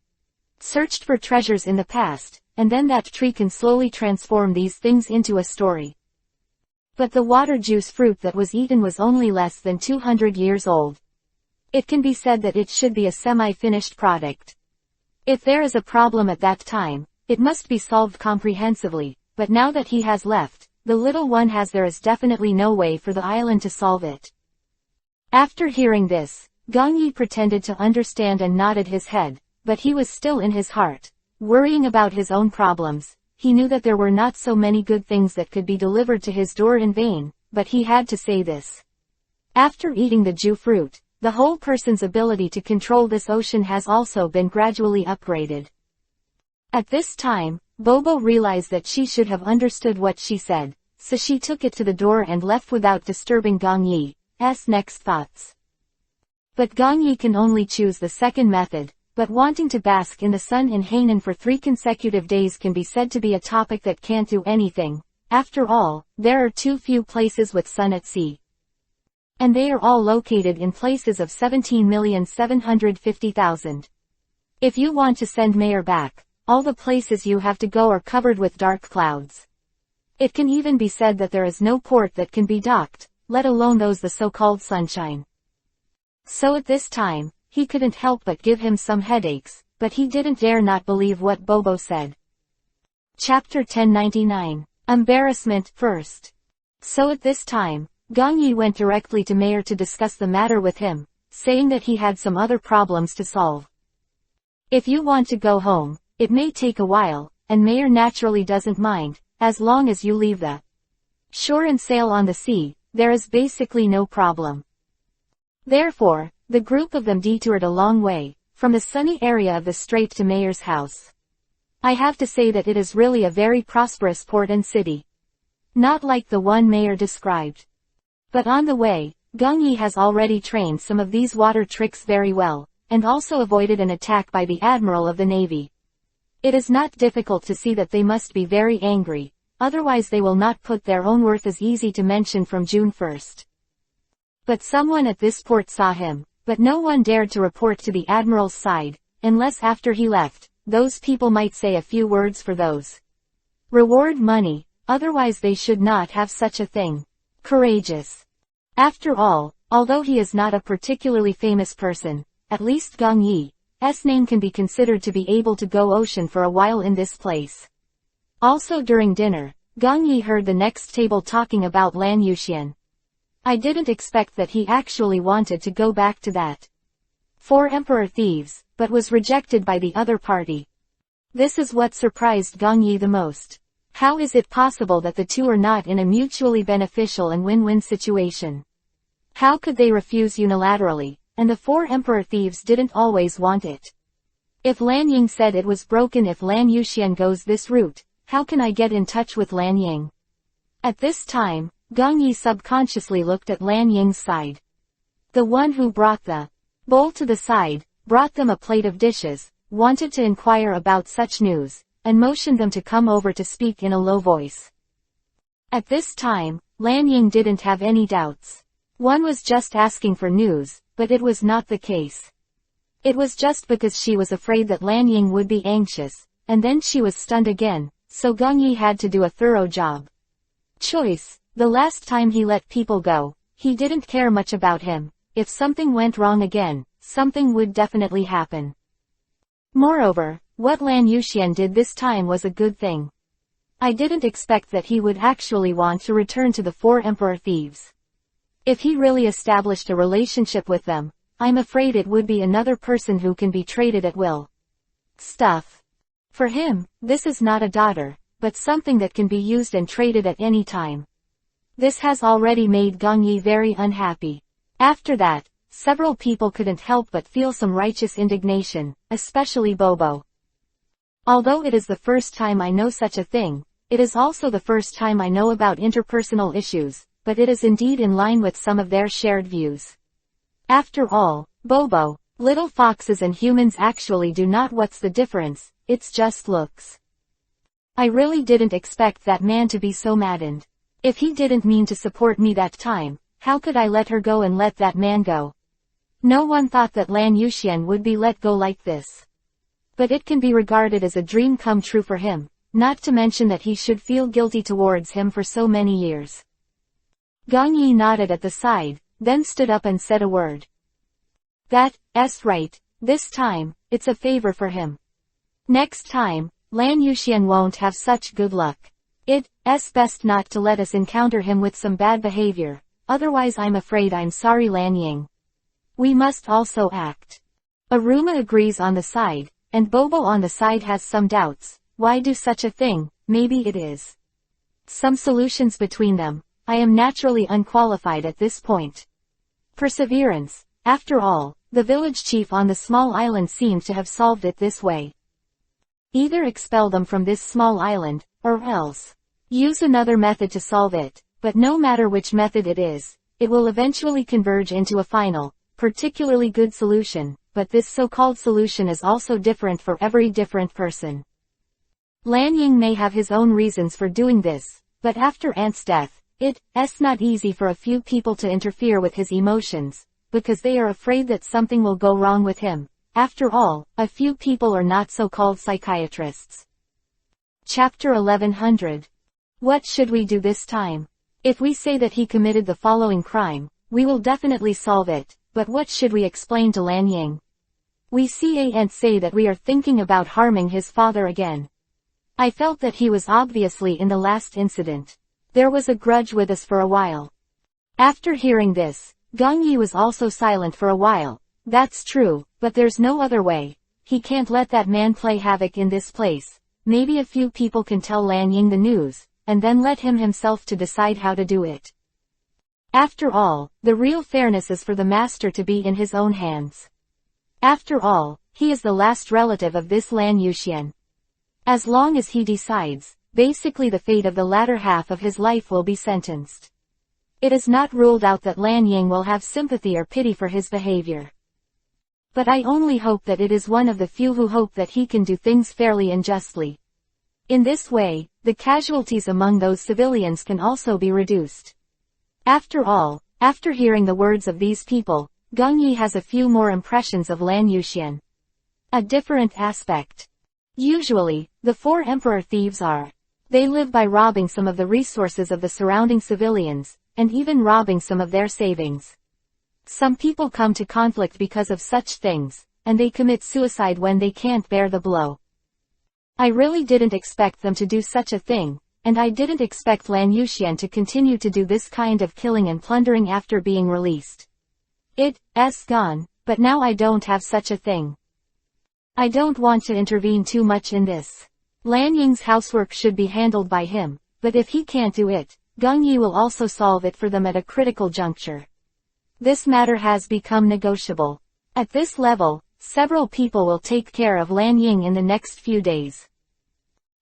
[SPEAKER 1] searched for treasures in the past, and then that tree can slowly transform these things into a story. But the water juice fruit that was eaten was only less than 200 years old. It can be said that it should be a semi-finished product. If there is a problem at that time, it must be solved comprehensively, but now that he has left, the little one there is definitely no way for the island to solve it. After hearing this, Gong Yi pretended to understand and nodded his head, but he was still in his heart worrying about his own problems. He knew that there were not so many good things that could be delivered to his door in vain, but he had to say this. After eating the Jew fruit, the whole person's ability to control this ocean has also been gradually upgraded. At this time, Bobo realized that she should have understood what she said, so she took it to the door and left without disturbing Gong Yi's next thoughts. But Gong Yi can only choose the second method. But wanting to bask in the sun in Hainan for 3 consecutive days can be said to be a topic that can't do anything. After all, there are too few places with sun at sea. And they are all located in places of 17,750,000. If you want to send Mayor back, all the places you have to go are covered with dark clouds. It can even be said that there is no port that can be docked, let alone those the so-called sunshine. So at this time, he couldn't help but give him some headaches, but he didn't dare not believe what Bobo said. Chapter 1099. Embarrassment first. So at this time, Gong Yi went directly to Mayor to discuss the matter with him, saying that he had some other problems to solve. If you want to go home, it may take a while, and Mayor naturally doesn't mind, as long as you leave the shore and sail on the sea, there is basically no problem. Therefore, the group of them detoured a long way, from the sunny area of the strait to Mayor's house. I have to say that it is really a very prosperous port and city. Not like the one Mayor described. But on the way, Gung Yi has already trained some of these water tricks very well, and also avoided an attack by the Admiral of the Navy. It is not difficult to see that they must be very angry, otherwise they will not put their own worth as easy to mention from June 1st. But someone at this port saw him, but no one dared to report to the Admiral's side, unless after he left, those people might say a few words for those. Reward money, otherwise they should not have such a thing. Courageous. After all, although he is not a particularly famous person, at least Gung Yi's name can be considered to be able to go ocean for a while in this place. Also during dinner, Gung Yi heard the next table talking about Lan Yuxian. I didn't expect that he actually wanted to go back to that 4 emperor thieves, but was rejected by the other party. This is what surprised Gung Yi the most. How is it possible that the two are not in a mutually beneficial and win-win situation? How could they refuse unilaterally, and the 4 emperor thieves didn't always want it? If Lan Ying said it was broken if Lan Yuxian goes this route, how can I get in touch with Lan Ying? At this time, Gung Yi subconsciously looked at Lan Ying's side. The one who brought the bowl to the side, brought them a plate of dishes, wanted to inquire about such news, and motioned them to come over to speak in a low voice. At this time, Lan Ying didn't have any doubts. One was just asking for news, but it was not the case. It was just because she was afraid that Lan Ying would be anxious, and then she was stunned again, so Gung Yi had to do a thorough job. Choice. The last time he let people go, he didn't care much about him. If something went wrong again, something would definitely happen. Moreover, what Lan Yuxian did this time was a good thing. I didn't expect that he would actually want to return to the 4 emperor thieves. If he really established a relationship with them, I'm afraid it would be another person who can be traded at will. Stuff. For him, this is not a daughter, but something that can be used and traded at any time. This has already made Gung Yi very unhappy. After that, several people couldn't help but feel some righteous indignation, especially Bobo. Although it is the first time I know such a thing, it is also the first time I know about interpersonal issues, but it is indeed in line with some of their shared views. After all, Bobo, little foxes and humans actually do not. What's the difference? It's just looks. I really didn't expect that man to be so maddened. If he didn't mean to support me that time, how could I let her go and let that man go? No one thought that Lan Yuxian would be let go like this. But it can be regarded as a dream come true for him, not to mention that he should feel guilty towards him for so many years. Gung Yi nodded at the side, then stood up and said a word. That's right, this time, it's a favor for him. Next time, Lan Yuxian won't have such good luck. It's best not to let us encounter him with some bad behavior, otherwise I'm afraid I'm sorry Lan Ying. We must also act. Aruma agrees on the side, and Bobo on the side has some doubts. Why do such a thing? Maybe it is some solutions between them. I am naturally unqualified at this point. Perseverance. After all, the village chief on the small island seems to have solved it this way. Either expel them from this small island, or else use another method to solve it, but no matter which method it is, it will eventually converge into a final, particularly good solution, but this so-called solution is also different for every different person. Lan Ying may have his own reasons for doing this, but after Ant's death, it's not easy for a few people to interfere with his emotions, because they are afraid that something will go wrong with him. After all, a few people are not so-called psychiatrists. Chapter 1100. What should we do this time? If we say that he committed the following crime, we will definitely solve it, but what should we explain to Lan Ying? We see and say that we are thinking about harming his father again. I felt that he was obviously in the last incident. There was a grudge with us for a while. After hearing this, Gung Yi was also silent for a while. That's true, but there's no other way. He can't let that man play havoc in this place. Maybe a few people can tell Lan Ying the news, and then let him himself to decide how to do it. After all, the real fairness is for the master to be in his own hands. After all, he is the last relative of this Lan Yuxian. As long as he decides, basically the fate of the latter half of his life will be sentenced. It is not ruled out that Lan Ying will have sympathy or pity for his behavior. But I only hope that it is one of the few who hope that he can do things fairly and justly. In this way, the casualties among those civilians can also be reduced. After all, after hearing the words of these people, Geng Yi has a few more impressions of Lan Yuxian. A different aspect. Usually, the four emperor thieves are. They live by robbing some of the resources of the surrounding civilians, and even robbing some of their savings. Some people come to conflict because of such things, and they commit suicide when they can't bear the blow. I really didn't expect them to do such a thing, and I didn't expect Lan Yuxian to continue to do this kind of killing and plundering after being released. It's gone, but now I don't have such a thing. I don't want to intervene too much in this. Lan Ying's housework should be handled by him, but if he can't do it, Geng Yi will also solve it for them at a critical juncture. This matter has become negotiable. At this level, several people will take care of Lan Ying in the next few days.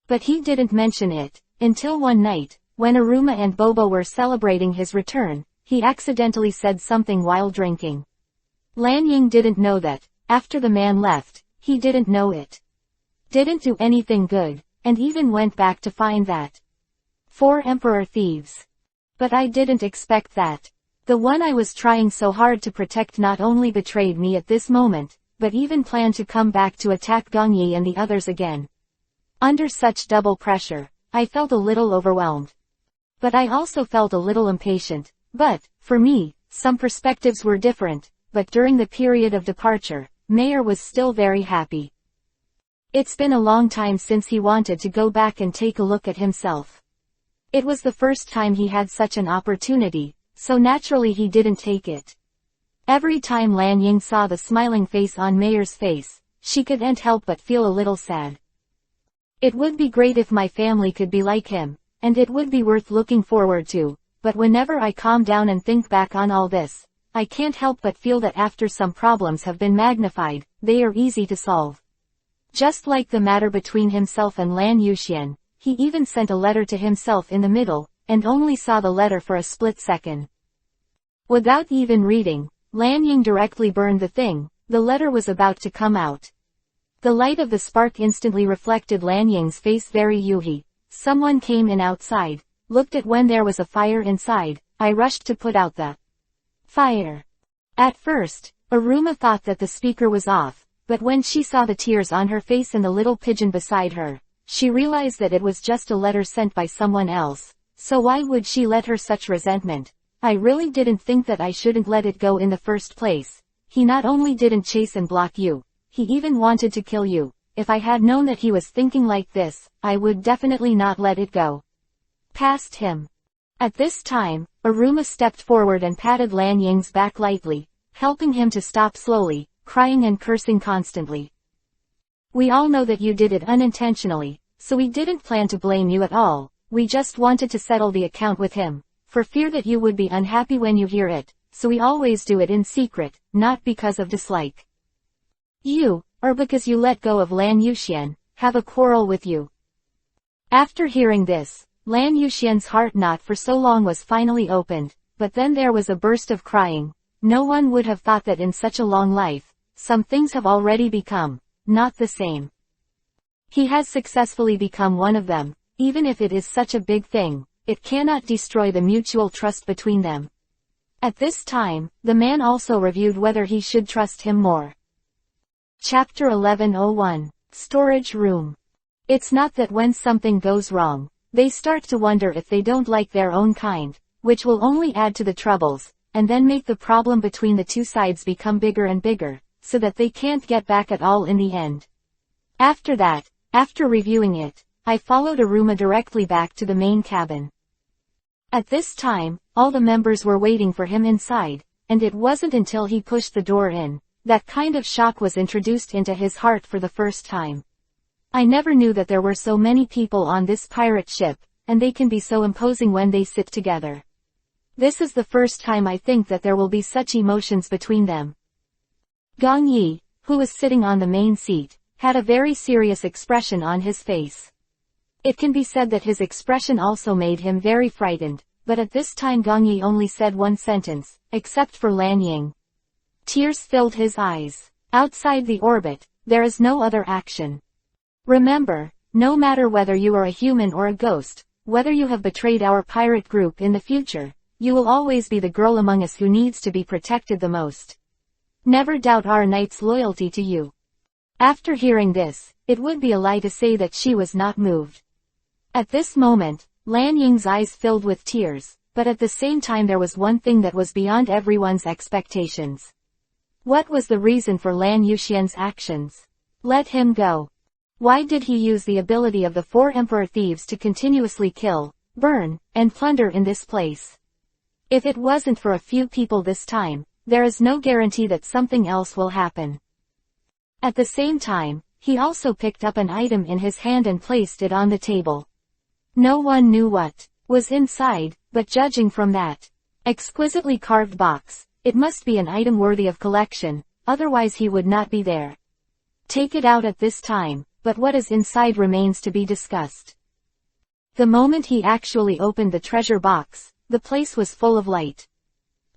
[SPEAKER 1] But he didn't mention it, until one night, when Aruma and Bobo were celebrating his return, he accidentally said something while drinking. Lan Ying didn't know that, after the man left, he didn't know it. Didn't do anything good, and even went back to find that. 4 emperor thieves. But I didn't expect that. The one I was trying so hard to protect not only betrayed me at this moment, but even planned to come back to attack Geng Yi and the others again. Under such double pressure, I felt a little overwhelmed. But I also felt a little impatient. But, for me, some perspectives were different, but during the period of departure, Mayer was still very happy. It's been a long time since he wanted to go back and take a look at himself. It was the first time he had such an opportunity, so naturally he didn't take it. Every time Lan Ying saw the smiling face on Mayer's face, she couldn't help but feel a little sad. It would be great if my family could be like him, and it would be worth looking forward to, but whenever I calm down and think back on all this, I can't help but feel that after some problems have been magnified, they are easy to solve. Just like the matter between himself and Lan Yuxian, he even sent a letter to himself in the middle, and only saw the letter for a split second. Without even reading, Lan Ying directly burned the thing. The letter was about to come out. The light of the spark instantly reflected Lan Ying's face very yuhi. Someone came in outside, looked at when there was a fire inside. I rushed to put out the fire. At first, Aruma thought that the speaker was off, but when she saw the tears on her face and the little pigeon beside her, she realized that it was just a letter sent by someone else, so why would she let her such resentment? I really didn't think that I shouldn't let it go in the first place. He not only didn't chase and block you, he even wanted to kill you. If I had known that he was thinking like this, I would definitely not let it go past him. At this time, Aruma stepped forward and patted Lan Ying's back lightly, helping him to stop slowly, crying and cursing constantly. We all know that you did it unintentionally, so we didn't plan to blame you at all. We just wanted to settle the account with him, for fear that you would be unhappy when you hear it, so we always do it in secret, not because of dislike. You, or because you let go of Lan Yuxian, have a quarrel with you. After hearing this, Lan Yuxian's heart not for so long was finally opened, but then there was a burst of crying. No one would have thought that in such a long life, some things have already become, not the same. He has successfully become one of them. Even if it is such a big thing, it cannot destroy the mutual trust between them. At this time, the man also reviewed whether he should trust him more. Chapter 1101. Storage Room. It's not that when something goes wrong, they start to wonder if they don't like their own kind, which will only add to the troubles, and then make the problem between the two sides become bigger and bigger, so that they can't get back at all in the end. After that, after reviewing it, I followed Aruma directly back to the main cabin. At this time, all the members were waiting for him inside, and it wasn't until he pushed the door in, that kind of shock was introduced into his heart for the first time. I never knew that there were so many people on this pirate ship, and they can be so imposing when they sit together. This is the first time I think that there will be such emotions between them. Gong Yi, who was sitting on the main seat, had a very serious expression on his face. It can be said that his expression also made him very frightened, but at this time Gong Yi only said one sentence, except for Lan Ying. Tears filled his eyes. Outside the orbit, there is no other action. Remember, no matter whether you are a human or a ghost, whether you have betrayed our pirate group in the future, you will always be the girl among us who needs to be protected the most. Never doubt our knight's loyalty to you. After hearing this, it would be a lie to say that she was not moved. At this moment, Lan Ying's eyes filled with tears, but at the same time there was one thing that was beyond everyone's expectations. What was the reason for Lan Yuxian's actions? Let him go. Why did he use the ability of the 4 emperor thieves to continuously kill, burn, and plunder in this place? If it wasn't for a few people this time, there is no guarantee that something else will happen. At the same time, he also picked up an item in his hand and placed it on the table. No one knew what was inside, but judging from that exquisitely carved box, it must be an item worthy of collection, otherwise he would not be there. Take it out at this time, but what is inside remains to be discussed. The moment he actually opened the treasure box, the place was full of light.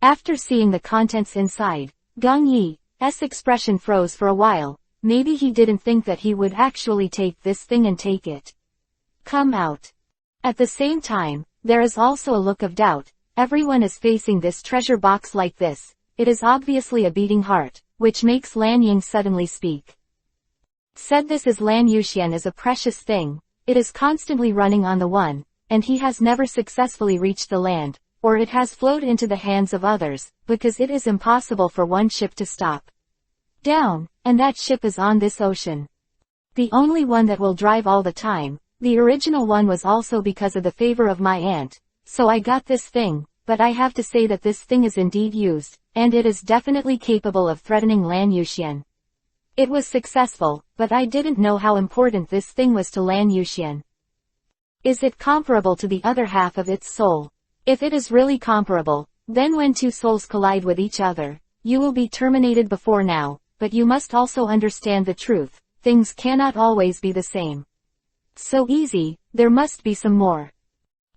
[SPEAKER 1] After seeing the contents inside, Gong Yi's expression froze for a while. Maybe he didn't think that he would actually take this thing and take it. Come out. At the same time, there is also a look of doubt. Everyone is facing this treasure box like this. It is obviously a beating heart, which makes Lan Ying suddenly speak. Said this is Lan Yuxian is a precious thing. It is constantly running on the one, and he has never successfully reached the land, or it has flowed into the hands of others, because it is impossible for one ship to stop down, and that ship is on this ocean. The only one that will drive all the time, the original one was also because of the favor of my aunt, so I got this thing, but I have to say that this thing is indeed used, and it is definitely capable of threatening Lan Yuxian. It was successful, but I didn't know how important this thing was to Lan Yuxian. Is it comparable to the other half of its soul? If it is really comparable, then when 2 souls collide with each other, you will be terminated before now, but you must also understand the truth, things cannot always be the same. So easy, there must be some more.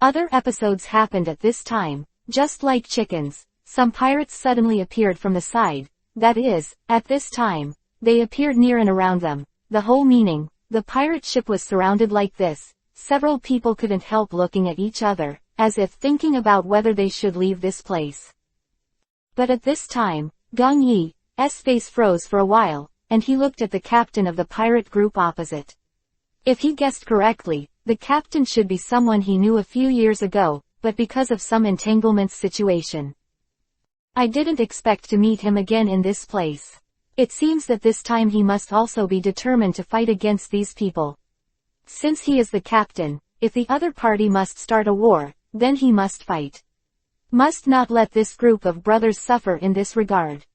[SPEAKER 1] Other episodes happened at this time, just like chickens, some pirates suddenly appeared from the side, that is, at this time, they appeared near and around them, the whole meaning, the pirate ship was surrounded like this, several people couldn't help looking at each other, as if thinking about whether they should leave this place. But at this time, Gong Yi's face froze for a while, and he looked at the captain of the pirate group opposite. If he guessed correctly, the captain should be someone he knew a few years ago, but because of some entanglements situation. I didn't expect to meet him again in this place. It seems that this time he must also be determined to fight against these people. Since he is the captain, if the other party must start a war, then he must fight. Must not let this group of brothers suffer in this regard.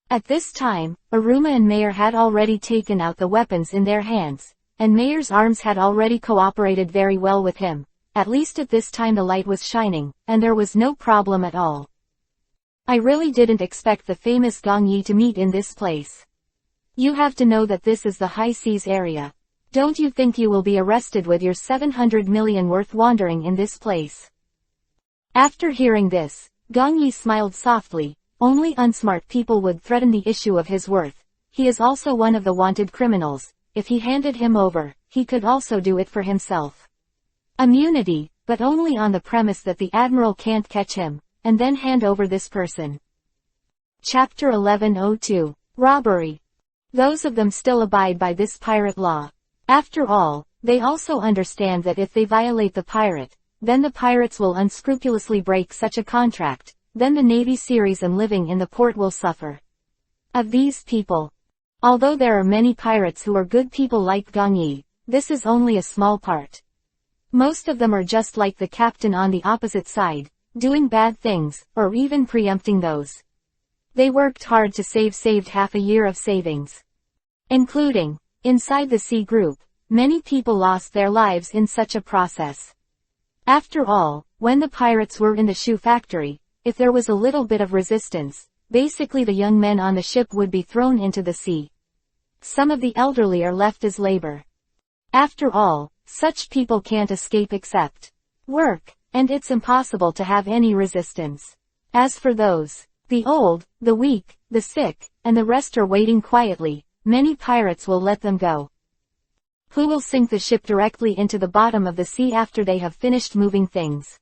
[SPEAKER 1] At this time, Aruma and Mayer had already taken out the weapons in their hands, and Mayer's arms had already cooperated very well with him. At least at this time the light was shining, and there was no problem at all. I really didn't expect the famous Gong Yi to meet in this place. You have to know that this is the high seas area. Don't you think you will be arrested with your 700 million worth wandering in this place? After hearing this, Gong Yi smiled softly. Only unsmart people would threaten the issue of his worth. He is also one of the wanted criminals. If he handed him over, he could also do it for himself. Immunity, but only on the premise that the admiral can't catch him, and then hand over this person. Chapter 1102. Robbery. Those of them still abide by this pirate law. After all, they also understand that if they violate the pirate, then the pirates will unscrupulously break such a contract, then the Navy series and living in the port will suffer. Of these people, although there are many pirates who are good people like Gong Yi, this is only a small part. Most of them are just like the captain on the opposite side, doing bad things, or even preempting those. They worked hard to saved half a year of savings. Including, inside the C group, many people lost their lives in such a process. After all, when the pirates were in the shoe factory, if there was a little bit of resistance, basically the young men on the ship would be thrown into the sea. Some of the elderly are left as labor. After all, such people can't escape except work, and it's impossible to have any resistance. As for those, the old, the weak, the sick, and the rest are waiting quietly, many pirates will let them go. Who will sink the ship directly into the bottom of the sea after they have finished moving things?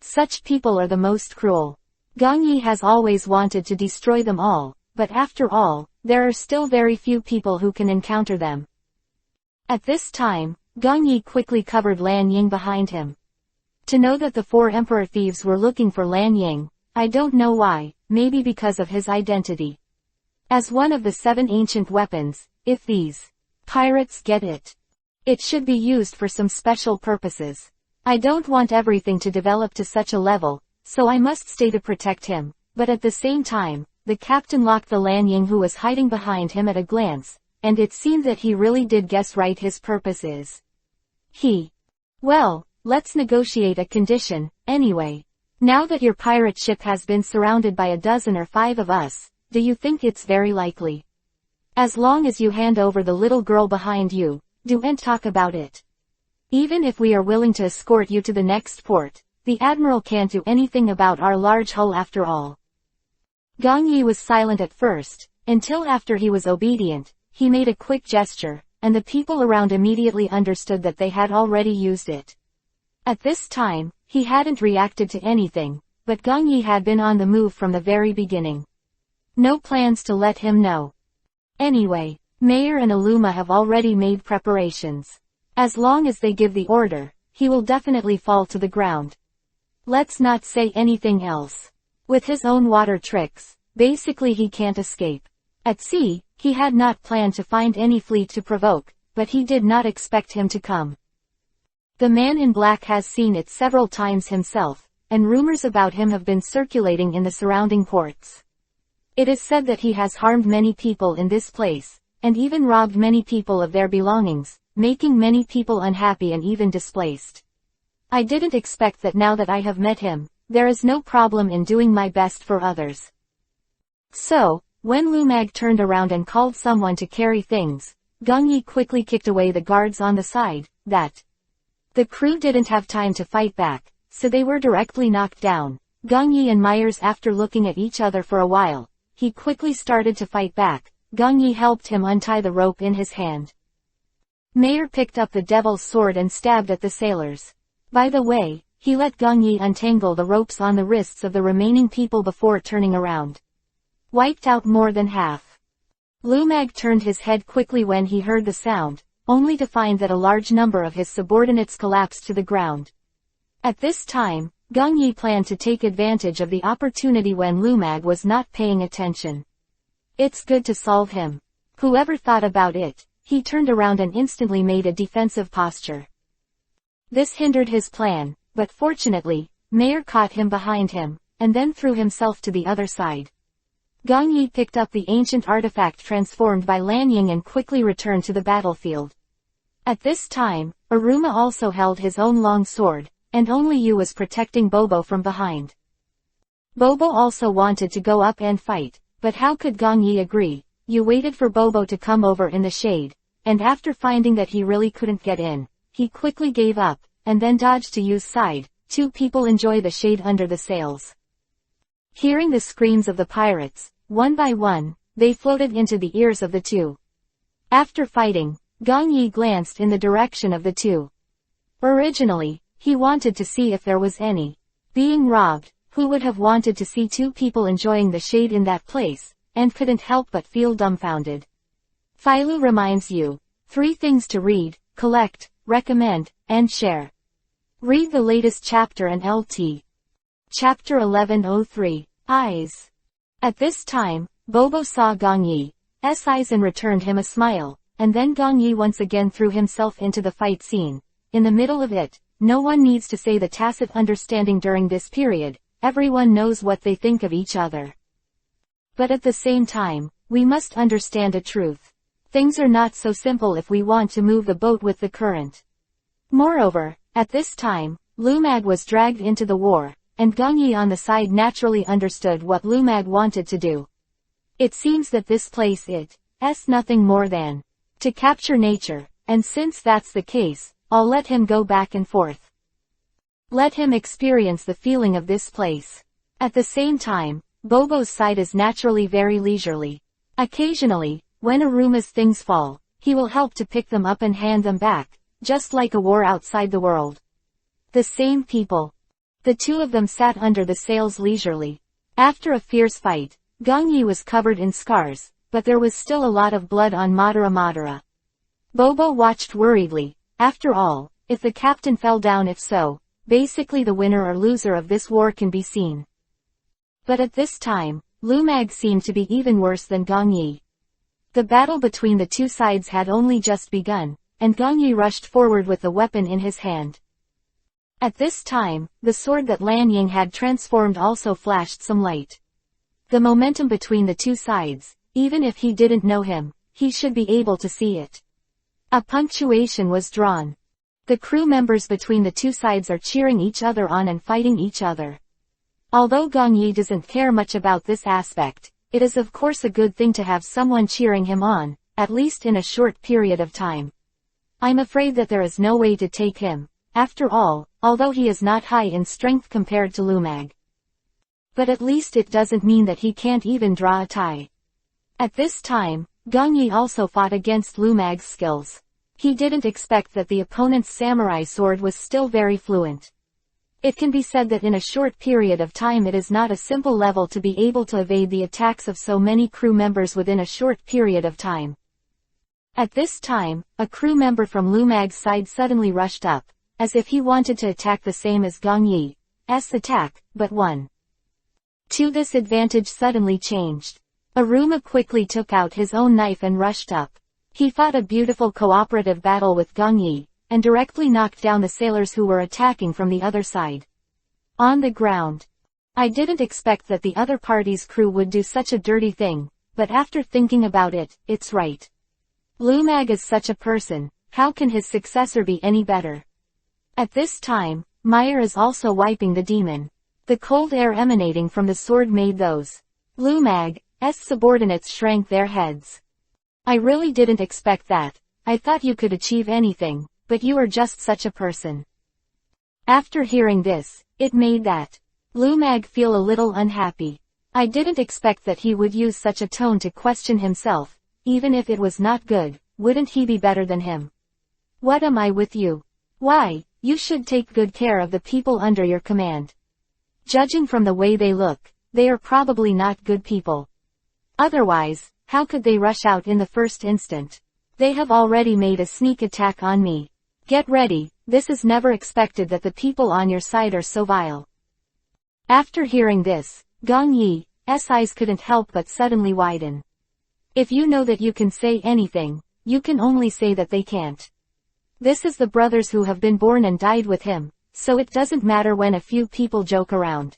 [SPEAKER 1] Such people are the most cruel. Gong Yi has always wanted to destroy them all, but after all, there are still very few people who can encounter them. At this time, Gong Yi quickly covered Lan Ying behind him. To know that the 4 emperor thieves were looking for Lan Ying, I don't know why, maybe because of his identity. As one of the 7 ancient weapons, if these pirates get it, it should be used for some special purposes. I don't want everything to develop to such a level, so I must stay to protect him, but at the same time, the captain locked the Lan Ying who was hiding behind him at a glance, and it seemed that he really did guess right. His purpose is well, let's negotiate a condition, anyway. Now that your pirate ship has been surrounded by a dozen or 5 of us, do you think it's very likely? As long as you hand over the little girl behind you, and talk about it. Even if we are willing to escort you to the next port, the admiral can't do anything about our large hull after all. Gong Yi was silent at first, until after he was obedient, he made a quick gesture, and the people around immediately understood that they had already used it. At this time, he hadn't reacted to anything, but Gong Yi had been on the move from the very beginning. No plans to let him know. Anyway, Mayor and Illuma have already made preparations. As long as they give the order, he will definitely fall to the ground. Let's not say anything else. With his own water tricks, basically he can't escape. At sea, he had not planned to find any fleet to provoke, but he did not expect him to come. The man in black has seen it several times himself, and rumors about him have been circulating in the surrounding ports. It is said that he has harmed many people in this place, and even robbed many people of their belongings, making many people unhappy and even displaced. I didn't expect that. Now that I have met him, there is no problem in doing my best for others. So, when Lumag turned around and called someone to carry things, Gong Yi quickly kicked away the guards on the side. The crew didn't have time to fight back, so they were directly knocked down. Gong Yi and Myers, after looking at each other for a while, he quickly started to fight back. Gong Yi helped him untie the rope in his hand. Mayor picked up the devil's sword and stabbed at the sailors. By the way, he let Gong Yi untangle the ropes on the wrists of the remaining people before turning around. Wiped out more than half. Lumag turned his head quickly when he heard the sound, only to find that a large number of his subordinates collapsed to the ground. At this time, Gong Yi planned to take advantage of the opportunity when Lumag was not paying attention. It's good to solve him. Whoever thought about it? He turned around and instantly made a defensive posture. This hindered his plan, but fortunately, Mayor caught him behind him, and then threw himself to the other side. Gong Yi picked up the ancient artifact transformed by Lan Ying and quickly returned to the battlefield. At this time, Aruma also held his own long sword, and only Yu was protecting Bobo from behind. Bobo also wanted to go up and fight, but how could Gong Yi agree? Yu waited for Bobo to come over in the shade, and after finding that he really couldn't get in, he quickly gave up, and then dodged to Yu's side. 2 people enjoy the shade under the sails. Hearing the screams of the pirates, one by one, they floated into the ears of the 2. After fighting, Gong Yi glanced in the direction of the 2. Originally, he wanted to see if there was any being robbed. Who would have wanted to see 2 people enjoying the shade in that place, and couldn't help but feel dumbfounded. Phailu reminds you, 3 things to read, collect, recommend, and share. Read the latest chapter and LT. Chapter 1103, Eyes. At this time, Bobo saw Gong Yi's eyes and returned him a smile, and then Gong Yi once again threw himself into the fight scene. In the middle of it, no one needs to say the tacit understanding during this period. Everyone knows what they think of each other. But at the same time, we must understand a truth. Things are not so simple if we want to move the boat with the current. Moreover, at this time, Lumag was dragged into the war, and Gongyi on the side naturally understood what Lumag wanted to do. It seems that this place is nothing more than to capture nature, and since that's the case, I'll let him go back and forth. Let him experience the feeling of this place. At the same time, Bobo's side is naturally very leisurely. Occasionally, when Aruma's things fall, he will help to pick them up and hand them back, just like a war outside the world. The same people. The two of them sat under the sails leisurely. After a fierce fight, Gongyi was covered in scars, but there was still a lot of blood on Madara. Bobo watched worriedly. After all, if the captain fell down, if so, basically the winner or loser of this war can be seen. But at this time, Lumag seemed to be even worse than Gongyi. The battle between the two sides had only just begun, and Gongyi rushed forward with the weapon in his hand. At this time, the sword that Lan Ying had transformed also flashed some light. The momentum between the two sides, even if he didn't know him, he should be able to see it. A punctuation was drawn. The crew members between the two sides are cheering each other on and fighting each other. Although Gongyi doesn't care much about this aspect, it is of course a good thing to have someone cheering him on, at least in a short period of time. I'm afraid that there is no way to take him, after all, although he is not high in strength compared to Lumag. But at least it doesn't mean that he can't even draw a tie. At this time, Gongyi also fought against Lumag's skills. He didn't expect that the opponent's samurai sword was still very fluent. It can be said that in a short period of time it is not a simple level to be able to evade the attacks of so many crew members within a short period of time. At this time, a crew member from Lumag's side suddenly rushed up, as if he wanted to attack the same as Gongyi's attack, but 1-2 this advantage suddenly changed. Aruma quickly took out his own knife and rushed up. He fought a beautiful cooperative battle with Gongyi, and directly knocked down the sailors who were attacking from the other side. On the ground. I didn't expect that the other party's crew would do such a dirty thing, but after thinking about it, it's right. Lumag is such a person, how can his successor be any better? At this time, Meyer is also wiping the demon. The cold air emanating from the sword made those Lumag's subordinates shrank their heads. I really didn't expect that. I thought you could achieve anything, but you are just such a person. After hearing this, it made that Lumag feel a little unhappy. I didn't expect that he would use such a tone to question himself. Even if it was not good, wouldn't he be better than him? What am I with you? Why, you should take good care of the people under your command. Judging from the way they look, they are probably not good people. Otherwise, how could they rush out in the first instant? They have already made a sneak attack on me. Get ready, this is never expected that the people on your side are so vile. After hearing this, Gongyi's eyes couldn't help but suddenly widen. If you know that you can say anything, you can only say that they can't. This is the brothers who have been born and died with him, so it doesn't matter when a few people joke around.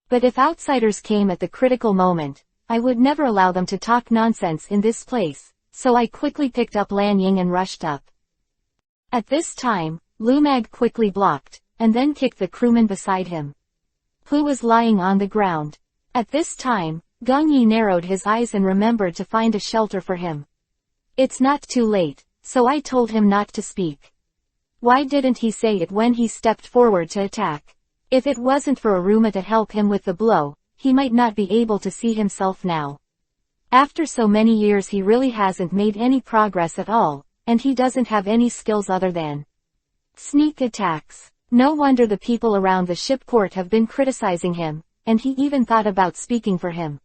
[SPEAKER 1] But if outsiders came at the critical moment, I would never allow them to talk nonsense in this place, so I quickly picked up Lan Ying and rushed up. At this time, Lumag quickly blocked, and then kicked the crewman beside him, who was lying on the ground. At this time, Gongyi narrowed his eyes and remembered to find a shelter for him. It's not too late, so I told him not to speak. Why didn't he say it when he stepped forward to attack? If it wasn't for Aruma to help him with the blow, he might not be able to see himself now. After so many years he really hasn't made any progress at all, and he doesn't have any skills other than sneak attacks. No wonder the people around the ship port have been criticizing him, and he even thought about speaking for him.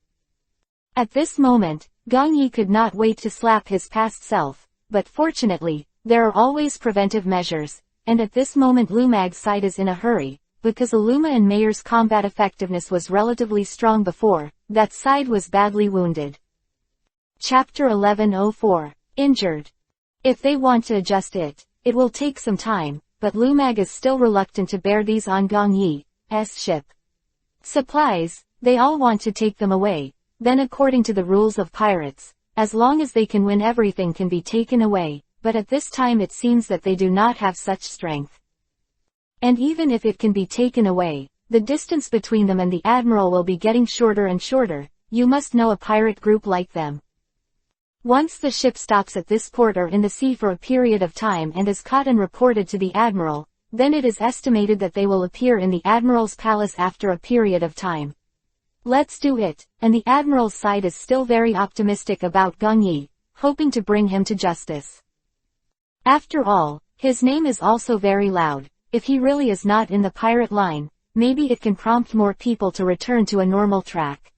[SPEAKER 1] At this moment, Gongyi could not wait to slap his past self, but fortunately, there are always preventive measures, and at this moment Lumag's side is in a hurry, because Aluma and Mayer's combat effectiveness was relatively strong before, that side was badly wounded. Chapter 1104. Injured. If they want to adjust it, it will take some time, but Lumag is still reluctant to bear these on Gongyi's ship. Supplies, they all want to take them away, then according to the rules of pirates, as long as they can win everything can be taken away, but at this time it seems that they do not have such strength. And even if it can be taken away, the distance between them and the Admiral will be getting shorter and shorter. You must know a pirate group like them. Once the ship stops at this port or in the sea for a period of time and is caught and reported to the Admiral, then it is estimated that they will appear in the Admiral's palace after a period of time. Let's do it, and the Admiral's side is still very optimistic about Gong Yi, hoping to bring him to justice. After all, his name is also very loud. If he really is not in the pirate line, maybe it can prompt more people to return to a normal track.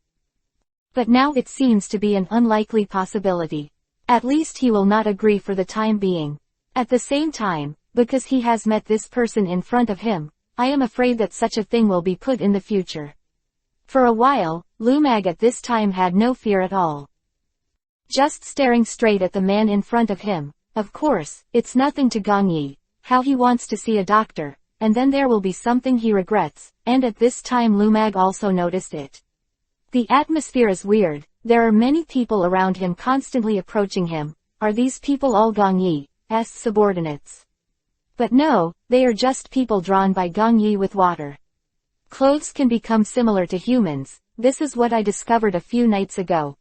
[SPEAKER 1] But now it seems to be an unlikely possibility. At least he will not agree for the time being. At the same time, because he has met this person in front of him, I am afraid that such a thing will be put in the future. For a while, Lumag at this time had no fear at all. Just staring straight at the man in front of him. Of course, it's nothing to Gong Yi, how he wants to see a doctor, and then there will be something he regrets, and at this time Lumag also noticed it. The atmosphere is weird, there are many people around him constantly approaching him. Are these people all Gong Yi's subordinates? But no, they are just people drawn by Gong Yi with water. Clothes can become similar to humans, this is what I discovered a few nights ago.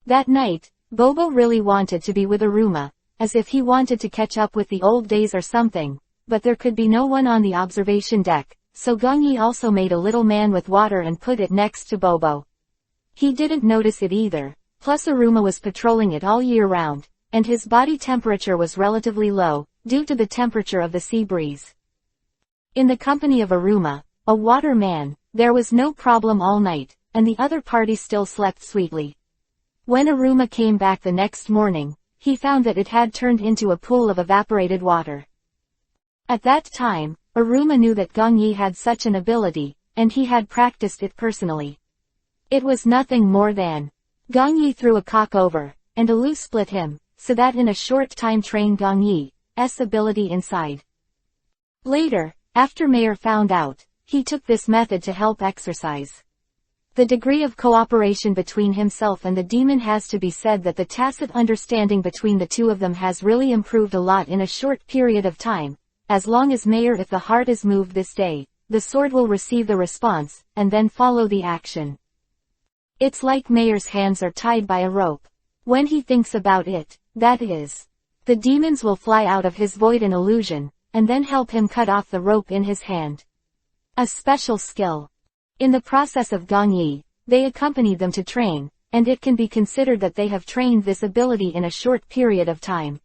[SPEAKER 1] That night, Bobo really wanted to be with Aruma, as if he wanted to catch up with the old days or something, but there could be no one on the observation deck, so Gong Yi also made a little man with water and put it next to Bobo. He didn't notice it either, plus Aruma was patrolling it all year round, and his body temperature was relatively low, due to the temperature of the sea breeze. In the company of Aruma, a water man, there was no problem all night, and the other party still slept sweetly. When Aruma came back the next morning, he found that it had turned into a pool of evaporated water. At that time, Aruma knew that Gong Yi had such an ability, and he had practiced it personally. It was nothing more than Gong Yi threw a cock over, and Alu split him, so that in a short time trained Gong Yi's ability inside. Later, after Mayer found out, he took this method to help exercise. The degree of cooperation between himself and the demon has to be said that the tacit understanding between the two of them has really improved a lot in a short period of time. As long as Mayer, if the heart is moved this day, the sword will receive the response, and then follow the action. It's like Mayer's hands are tied by a rope. When he thinks about it, that is, the demons will fly out of his void in illusion, and then help him cut off the rope in his hand. A special skill. In the process of Gong Yi, they accompanied them to train, and it can be considered that they have trained this ability in a short period of time.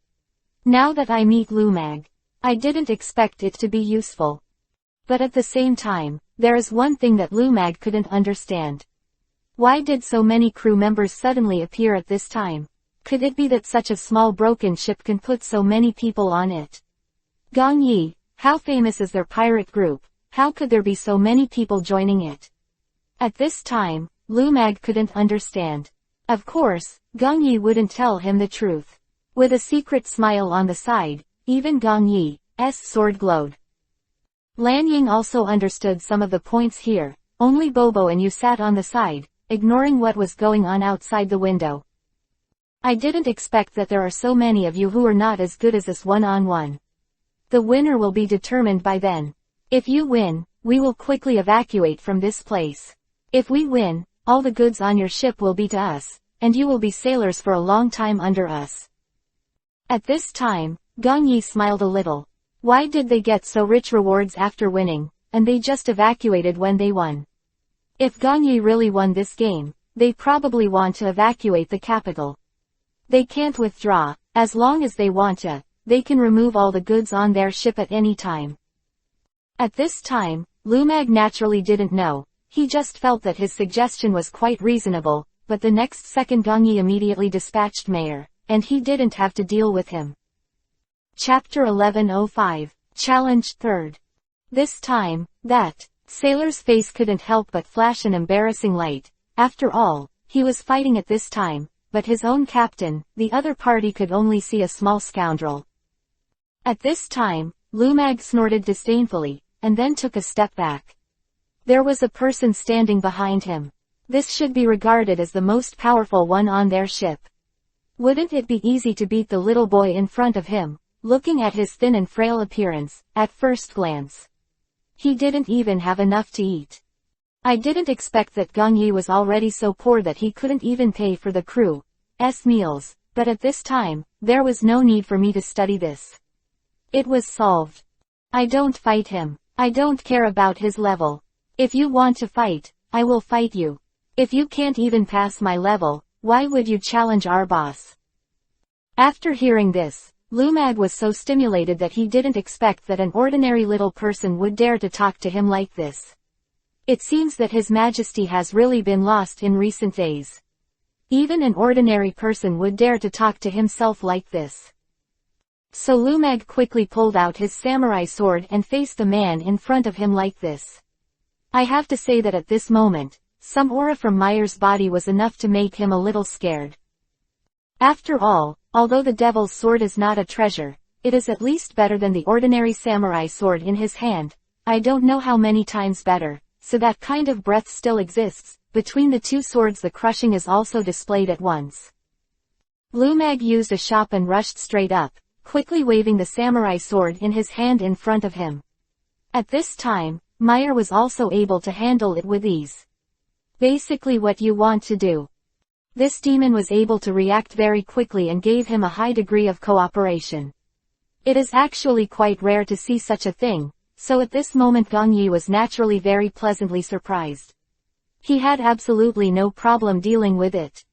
[SPEAKER 1] Now that I meet Lumag, I didn't expect it to be useful. But at the same time, there is one thing that Lumag couldn't understand. Why did so many crew members suddenly appear at this time? Could it be that such a small broken ship can put so many people on it? Gong Yi, how famous is their pirate group? How could there be so many people joining it? At this time, Lumag couldn't understand. Of course, Gong Yi wouldn't tell him the truth. With a secret smile on the side, even Gong Yi's sword glowed. Lan Ying also understood some of the points here, only Bobo and you sat on the side, ignoring what was going on outside the window. I didn't expect that there are so many of you who are not as good as us one-on-one. The winner will be determined by then. If you win, we will quickly evacuate from this place. If we win, all the goods on your ship will be to us, and you will be sailors for a long time under us. At this time, Gong Yi smiled a little. Why did they get so rich rewards after winning, and they just evacuated when they won? If Gong Yi really won this game, they probably want to evacuate the capital. They can't withdraw. As long as they want to, they can remove all the goods on their ship at any time. At this time, Lumag naturally didn't know. He just felt that his suggestion was quite reasonable, but the next second Gong Yi immediately dispatched Mayer, and he didn't have to deal with him. Chapter 1105, Challenge 3rd. This time, that sailor's face couldn't help but flash an embarrassing light. After all, he was fighting at this time, but his own captain, the other party could only see a small scoundrel. At this time, Lumag snorted disdainfully, and then took a step back. There was a person standing behind him. This should be regarded as the most powerful one on their ship. Wouldn't it be easy to beat the little boy in front of him? Looking at his thin and frail appearance, at first glance, He didn't even have enough to eat. I didn't expect that Gong Yi was already so poor that he couldn't even pay for the crew's meals, but at this time, there was no need for me to study this. It was solved. I don't fight him. I don't care about his level. If you want to fight, I will fight you. If you can't even pass my level, why would you challenge our boss? After hearing this, Lumag was so stimulated that he didn't expect that an ordinary little person would dare to talk to him like this. It seems that His Majesty has really been lost in recent days. Even an ordinary person would dare to talk to himself like this. So Lumag quickly pulled out his samurai sword and faced the man in front of him like this. I have to say that at this moment, some aura from Meyer's body was enough to make him a little scared. After all, although the devil's sword is not a treasure, it is at least better than the ordinary samurai sword in his hand. I don't know how many times better, so that kind of breath still exists. Between the two swords the crushing is also displayed at once. Lumag used a shop and rushed straight up, quickly waving the samurai sword in his hand in front of him. At this time, Meyer was also able to handle it with ease. Basically what you want to do. This demon was able to react very quickly and gave him a high degree of cooperation. It is actually quite rare to see such a thing, so at this moment Gong Yi was naturally very pleasantly surprised. He had absolutely no problem dealing with it.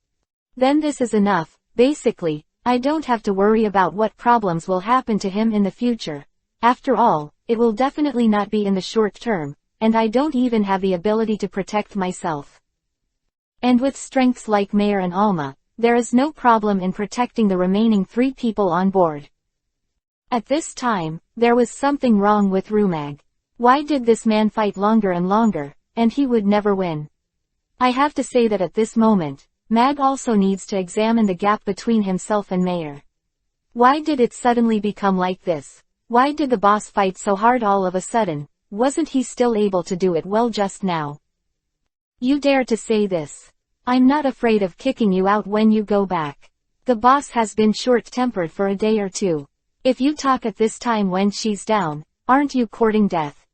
[SPEAKER 1] Then this is enough. Basically, I don't have to worry about what problems will happen to him in the future. After all, it will definitely not be in the short term, and I don't even have the ability to protect myself. And with strengths like Meyer and Alma, there is no problem in protecting the remaining 3 people on board. At this time, there was something wrong with Lumag. Why did this man fight longer and longer, and he would never win? I have to say that at this moment, Mag also needs to examine the gap between himself and Meyer. Why did it suddenly become like this? Why did the boss fight so hard all of a sudden? Wasn't he still able to do it well just now? You dare to say this? I'm not afraid of kicking you out when you go back. The boss has been short-tempered for a day or two. If you talk at this time when she's down, aren't you courting death?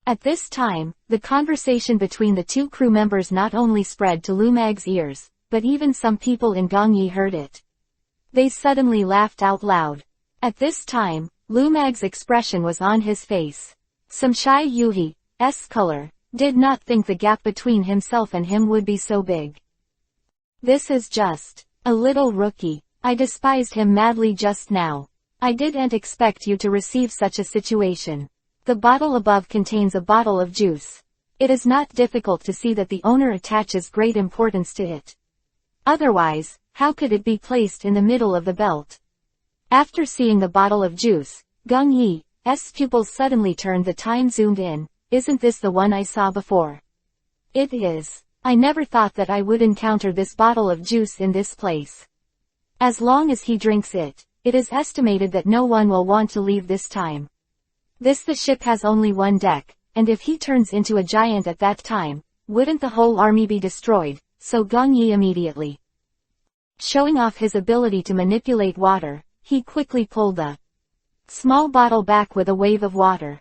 [SPEAKER 1] At this time, the conversation between the 2 crew members not only spread to Lumag's ears, but even some people in Gong Yi heard it. They suddenly laughed out loud. At this time, Lumag's expression was on his face. Some shy Yuhi's color did not think the gap between himself and him would be so big. This is just a little rookie. I despised him madly just now. I didn't expect you to receive such a situation. The bottle above contains a bottle of juice. It is not difficult to see that the owner attaches great importance to it. Otherwise, how could it be placed in the middle of the belt? After seeing the bottle of juice, Gong Yi's pupils suddenly turned. The time zoomed in. Isn't this the one I saw before? It is. I never thought that I would encounter this bottle of juice in this place. As long as he drinks it, it is estimated that no one will want to leave this time. The ship has only 1 deck, and if he turns into a giant at that time, wouldn't the whole army be destroyed? So Gong Yi immediately, showing off his ability to manipulate water, he quickly pulled the small bottle back with a wave of water.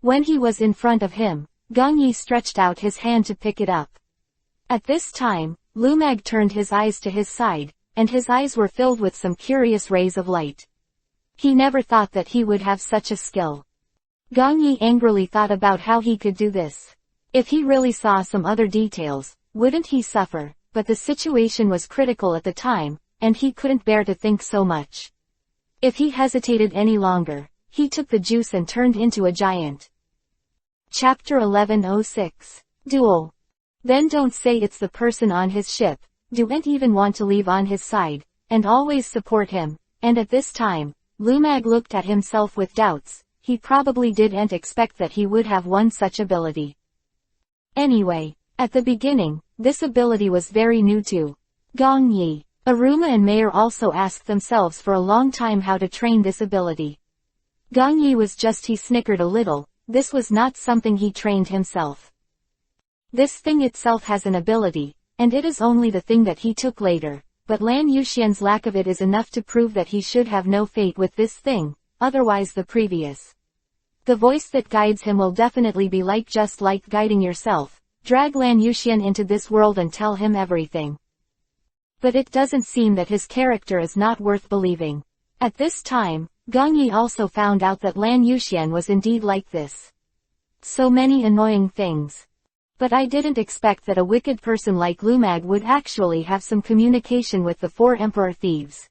[SPEAKER 1] When he was in front of him, Gong Yi stretched out his hand to pick it up. At this time, Lumag turned his eyes to his side, and his eyes were filled with some curious rays of light. He never thought that he would have such a skill. Gong Yi angrily thought about how he could do this. If he really saw some other details, wouldn't he suffer? But the situation was critical at the time, and he couldn't bear to think so much. If he hesitated any longer, he took the juice and turned into a giant. Chapter 1106. Duel. Then don't say it's the person on his ship. Don't even want to leave on his side, and always support him. And at this time, Lumag looked at himself with doubts. He probably didn't expect that he would have one such ability. Anyway, at the beginning, this ability was very new to Gong Yi. Aruma and Meyer also asked themselves for a long time how to train this ability. Gong Yi he snickered a little. This was not something he trained himself. This thing itself has an ability, and it is only the thing that he took later, but Lan Yuxian's lack of it is enough to prove that he should have no fate with this thing, otherwise the previous The voice that guides him will definitely be just like guiding yourself. Drag Lan Yuxian into this world and tell him everything. But it doesn't seem that his character is not worth believing. At this time, Gong Yi also found out that Lan Yuxian was indeed like this. So many annoying things. But I didn't expect that a wicked person like Lumag would actually have some communication with the 4 emperor thieves.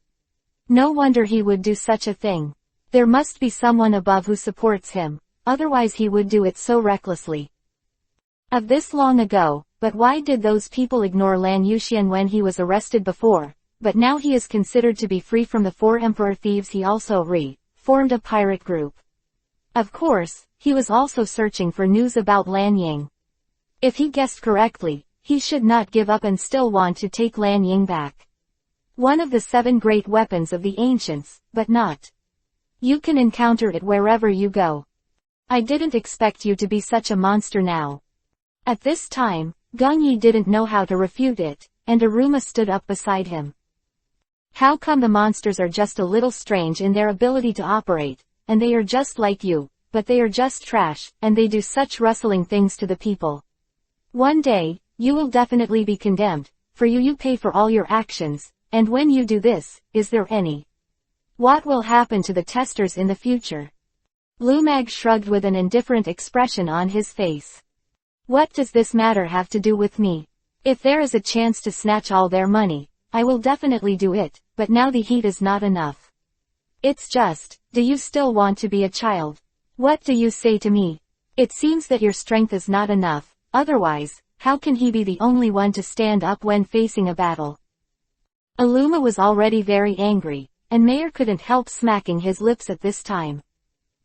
[SPEAKER 1] No wonder he would do such a thing. There must be someone above who supports him, otherwise he would do it so recklessly. Of this long ago, but why did those people ignore Lan Yuxian when he was arrested before? But now he is considered to be free from the 4 emperor thieves. He also formed a pirate group. Of course, he was also searching for news about Lan Ying. If he guessed correctly, he should not give up and still want to take Lan Ying back. One of the 7 great weapons of the ancients, but not. You can encounter it wherever you go. I didn't expect you to be such a monster now. At this time, Gong Yi didn't know how to refute it, and Aruma stood up beside him. How come the monsters are just a little strange in their ability to operate, and they are just like you, but they are just trash, and they do such rustling things to the people. One day, you will definitely be condemned, for you pay for all your actions, and when you do this, is there any? What will happen to the testers in the future? Lumag shrugged with an indifferent expression on his face. What does this matter have to do with me? If there is a chance to snatch all their money, I will definitely do it, but now the heat is not enough. It's just, do you still want to be a child? What do you say to me? It seems that your strength is not enough, otherwise, how can he be the only one to stand up when facing a battle? Aluma was already very angry, and Mayer couldn't help smacking his lips at this time.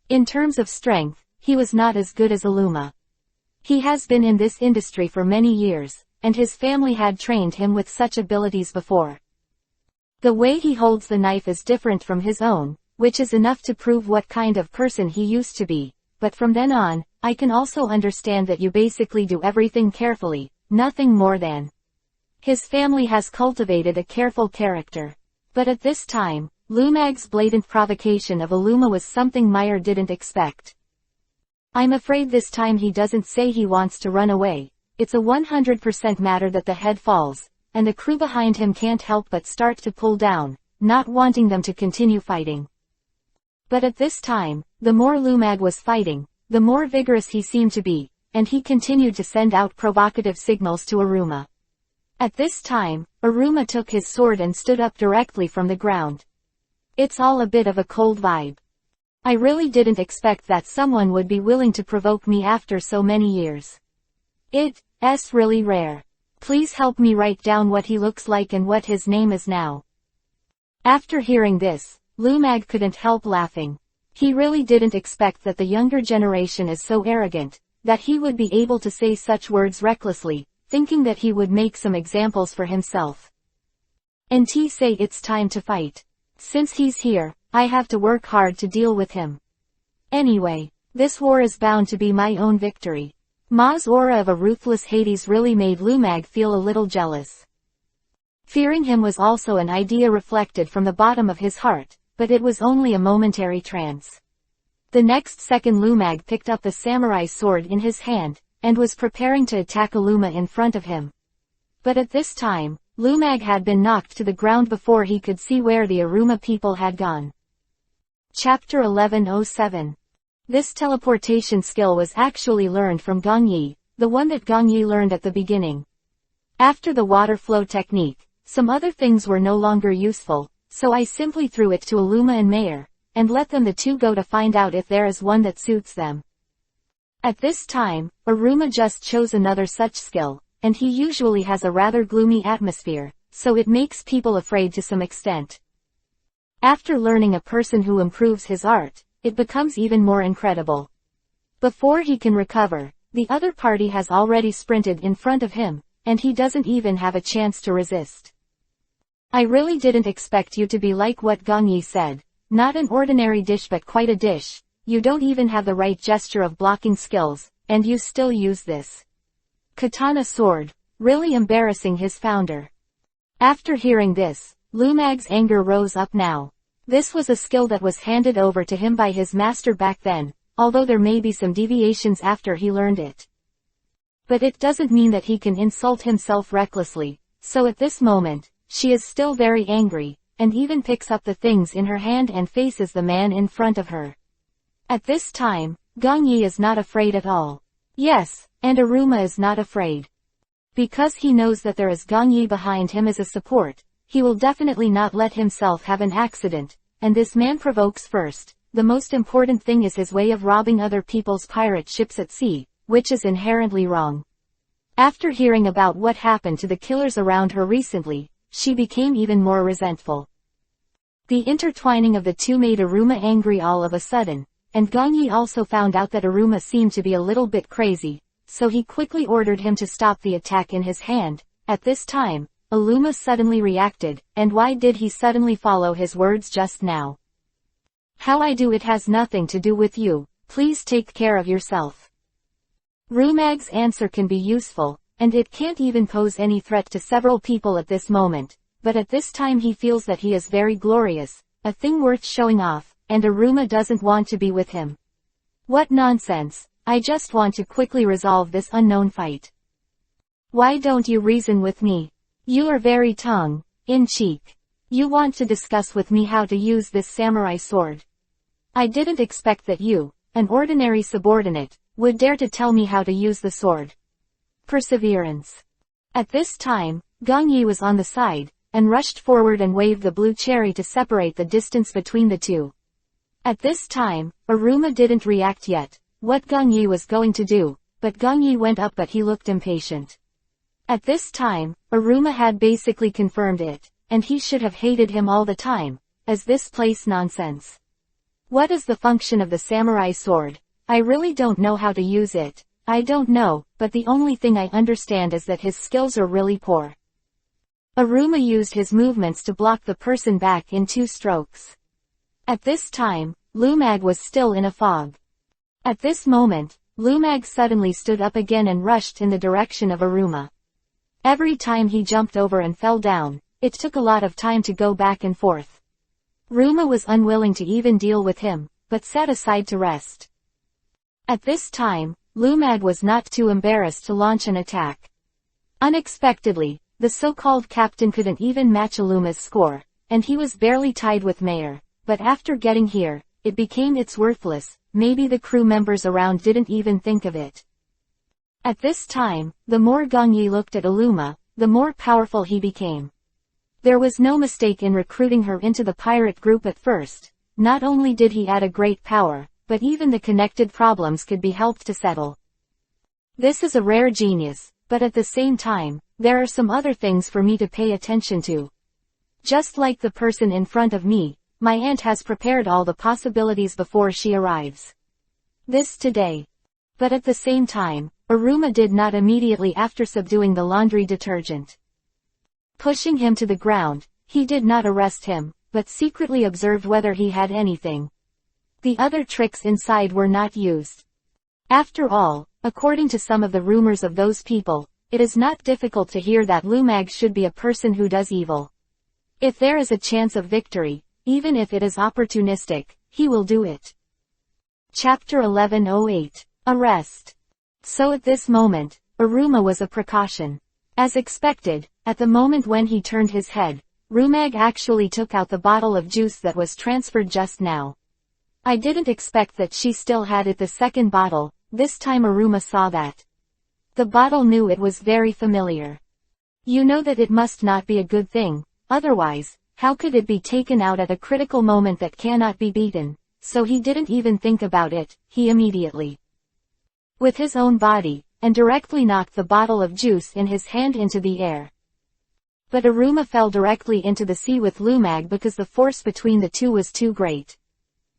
[SPEAKER 1] In terms of strength, he was not as good as Aluma. He has been in this industry for many years, and his family had trained him with such abilities before. The way he holds the knife is different from his own, which is enough to prove what kind of person he used to be, but from then on, I can also understand that you basically do everything carefully, nothing more than. His family has cultivated a careful character. But at this time, Lumag's blatant provocation of Aluma was something Meyer didn't expect. I'm afraid this time he doesn't say he wants to run away. It's a 100% matter that the head falls, and the crew behind him can't help but start to pull down, not wanting them to continue fighting. But at this time, the more Lumag was fighting, the more vigorous he seemed to be, and he continued to send out provocative signals to Aruma. At this time, Aruma took his sword and stood up directly from the ground. It's all a bit of a cold vibe. I really didn't expect that someone would be willing to provoke me after so many years. It's really rare. Please help me write down what he looks like and what his name is now. After hearing this, Lumag couldn't help laughing. He really didn't expect that the younger generation is so arrogant, that he would be able to say such words recklessly, thinking that he would make some examples for himself. And he say it's time to fight. Since he's here, I have to work hard to deal with him. Anyway, this war is bound to be my own victory. Ma's aura of a ruthless Hades really made Lumag feel a little jealous. Fearing him was also an idea reflected from the bottom of his heart, but it was only a momentary trance. The next second Lumag picked up the samurai sword in his hand, and was preparing to attack Aluma in front of him. But at this time, Lumag had been knocked to the ground before he could see where the Aruma people had gone. Chapter 1107. This teleportation skill was actually learned from Gong Yi, the one that Gong Yi learned at the beginning. After the water flow technique, some other things were no longer useful, so I simply threw it to Aluma and Mayer, and let them the two go to find out if there is one that suits them. At this time, Aruma just chose another such skill, and he usually has a rather gloomy atmosphere, so it makes people afraid to some extent. After learning a person who improves his art, it becomes even more incredible. Before he can recover, the other party has already sprinted in front of him, and he doesn't even have a chance to resist. I really didn't expect you to be like what Gong Yi said, not an ordinary dish but quite a dish. You don't even have the right gesture of blocking skills, and you still use this katana sword, really embarrassing his founder. After hearing this, Lumag's anger rose up now. This was a skill that was handed over to him by his master back then, although there may be some deviations after he learned it. But it doesn't mean that he can insult himself recklessly, so at this moment, she is still very angry, and even picks up the things in her hand and faces the man in front of her. At this time, Gong Yi is not afraid at all. Yes, and Aruma is not afraid. Because he knows that there is Gong Yi behind him as a support, he will definitely not let himself have an accident, and this man provokes first. The most important thing is his way of robbing other people's pirate ships at sea, which is inherently wrong. After hearing about what happened to the killers around her recently, she became even more resentful. The intertwining of the two made Aruma angry all of a sudden, and Gong Yi also found out that Aruma seemed to be a little bit crazy, so he quickly ordered him to stop the attack in his hand. At this time, Aruma suddenly reacted, and why did he suddenly follow his words just now? How I do it has nothing to do with you, please take care of yourself. Rumag's answer can be useful, and it can't even pose any threat to several people at this moment, but at this time he feels that he is very glorious, a thing worth showing off, and Aruma doesn't want to be with him. What nonsense, I just want to quickly resolve this unknown fight. Why don't you reason with me? You are very tongue-in-cheek. You want to discuss with me how to use this samurai sword. I didn't expect that you, an ordinary subordinate, would dare to tell me how to use the sword. Perseverance. At this time, Gong Yi was on the side, and rushed forward and waved the blue cherry to separate the distance between the two. At this time, Aruma didn't react yet, what Gong Yi was going to do, but Gong Yi went up but he looked impatient. At this time, Aruma had basically confirmed it, and he should have hated him all the time, as this place nonsense. What is the function of the samurai sword? I really don't know how to use it. I don't know, but the only thing I understand is that his skills are really poor. Aruma used his movements to block the person back in 2 strokes. At this time, Lumag was still in a fog. At this moment, Lumag suddenly stood up again and rushed in the direction of Aruma. Every time he jumped over and fell down, it took a lot of time to go back and forth. Aruma was unwilling to even deal with him, but sat aside to rest. At this time, Lumag was not too embarrassed to launch an attack. Unexpectedly, the so-called captain couldn't even match Aluma's score, and he was barely tied with Mayor, but after getting here, it became it's worthless, maybe the crew members around didn't even think of it. At this time, the more Gong Yi looked at Aluma, the more powerful he became. There was no mistake in recruiting her into the pirate group at first. Not only did he add a great power, but even the connected problems could be helped to settle. This is a rare genius, but at the same time, there are some other things for me to pay attention to. Just like the person in front of me, my aunt has prepared all the possibilities before she arrives. This today. But at the same time, Aruma did not immediately after subduing the laundry detergent. Pushing him to the ground, he did not arrest him, but secretly observed whether he had anything. The other tricks inside were not used. After all, according to some of the rumors of those people, it is not difficult to hear that Lumag should be a person who does evil. If there is a chance of victory, even if it is opportunistic, he will do it. Chapter 1108. Arrest. So at this moment, Aruma was a precaution. As expected, at the moment when he turned his head, Lumag actually took out the bottle of juice that was transferred just now. I didn't expect that she still had it, the second bottle. This time Aruma saw that. The bottle knew it was very familiar. You know that it must not be a good thing, otherwise, how could it be taken out at a critical moment that cannot be beaten? So he didn't even think about it, he immediately, with his own body, and directly knocked the bottle of juice in his hand into the air. But Aruma fell directly into the sea with Lumag because the force between the two was too great.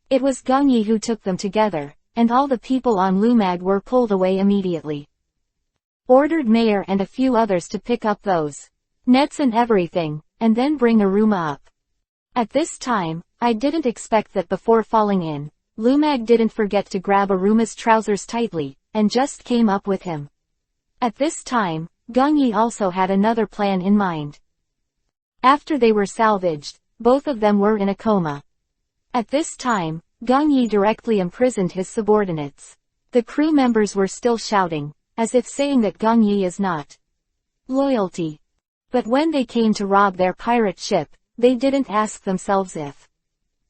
[SPEAKER 1] It was Gong Yi who took them together, and all the people on Lumag were pulled away immediately. Ordered Mayor and a few others to pick up those nets and everything, and then bring Aruma up. At this time, I didn't expect that before falling in, Lumag didn't forget to grab Aruma's trousers tightly, and just came up with him. At this time, Gong Yi also had another plan in mind. After they were salvaged, both of them were in a coma. At this time, Gong Yi directly imprisoned his subordinates. The crew members were still shouting, as if saying that Gong Yi is not loyalty. But when they came to rob their pirate ship, they didn't ask themselves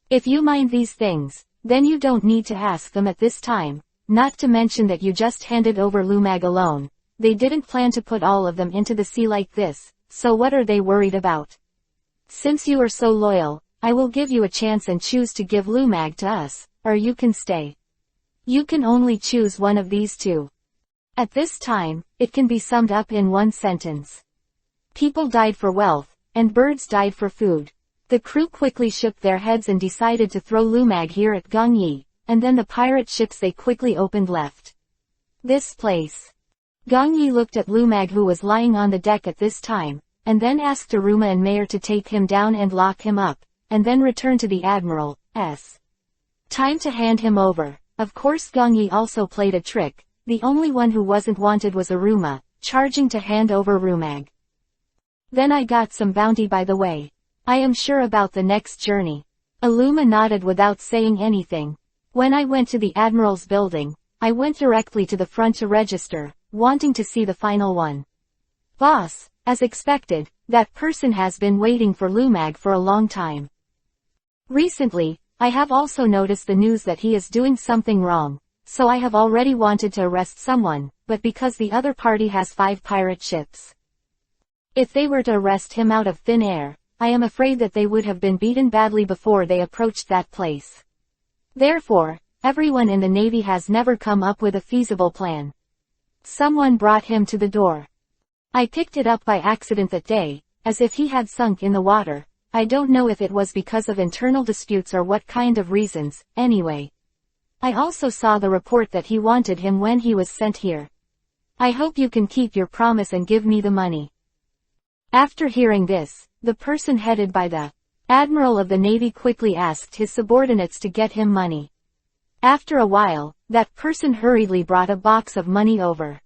[SPEAKER 1] if you mind these things, then you don't need to ask them at this time, not to mention that you just handed over Lumag alone. They didn't plan to put all of them into the sea like this, so what are they worried about? Since you are so loyal, I will give you a chance and choose to give Lumag to us, or you can stay. You can only choose one of these two. At this time, it can be summed up in one sentence. People died for wealth, and birds died for food. The crew quickly shook their heads and decided to throw Lumag here at Gong Yi, and then the pirate ships they quickly opened left this place. Gong Yi looked at Lumag who was lying on the deck at this time, and then asked Aruma and Mayor to take him down and lock him up, and then return to the Admiral's time to hand him over. Of course Gong Yi also played a trick. The only one who wasn't wanted was Aruma, charging to hand over Lumag. Then I got some bounty by the way. I am sure about the next journey. Aruma nodded without saying anything. When I went to the Admiral's building, I went directly to the front to register, wanting to see the final one. Boss, as expected, that person has been waiting for Lumag for a long time. Recently, I have also noticed the news that he is doing something wrong. So I have already wanted to arrest someone, but because the other party has 5 pirate ships. If they were to arrest him out of thin air, I am afraid that they would have been beaten badly before they approached that place. Therefore, everyone in the Navy has never come up with a feasible plan. Someone brought him to the door. I picked it up by accident that day, as if he had sunk in the water. I don't know if it was because of internal disputes or what kind of reasons, anyway. I also saw the report that he wanted him when he was sent here. I hope you can keep your promise and give me the money. After hearing this, the person headed by the Admiral of the Navy quickly asked his subordinates to get him money. After a while, that person hurriedly brought a box of money over.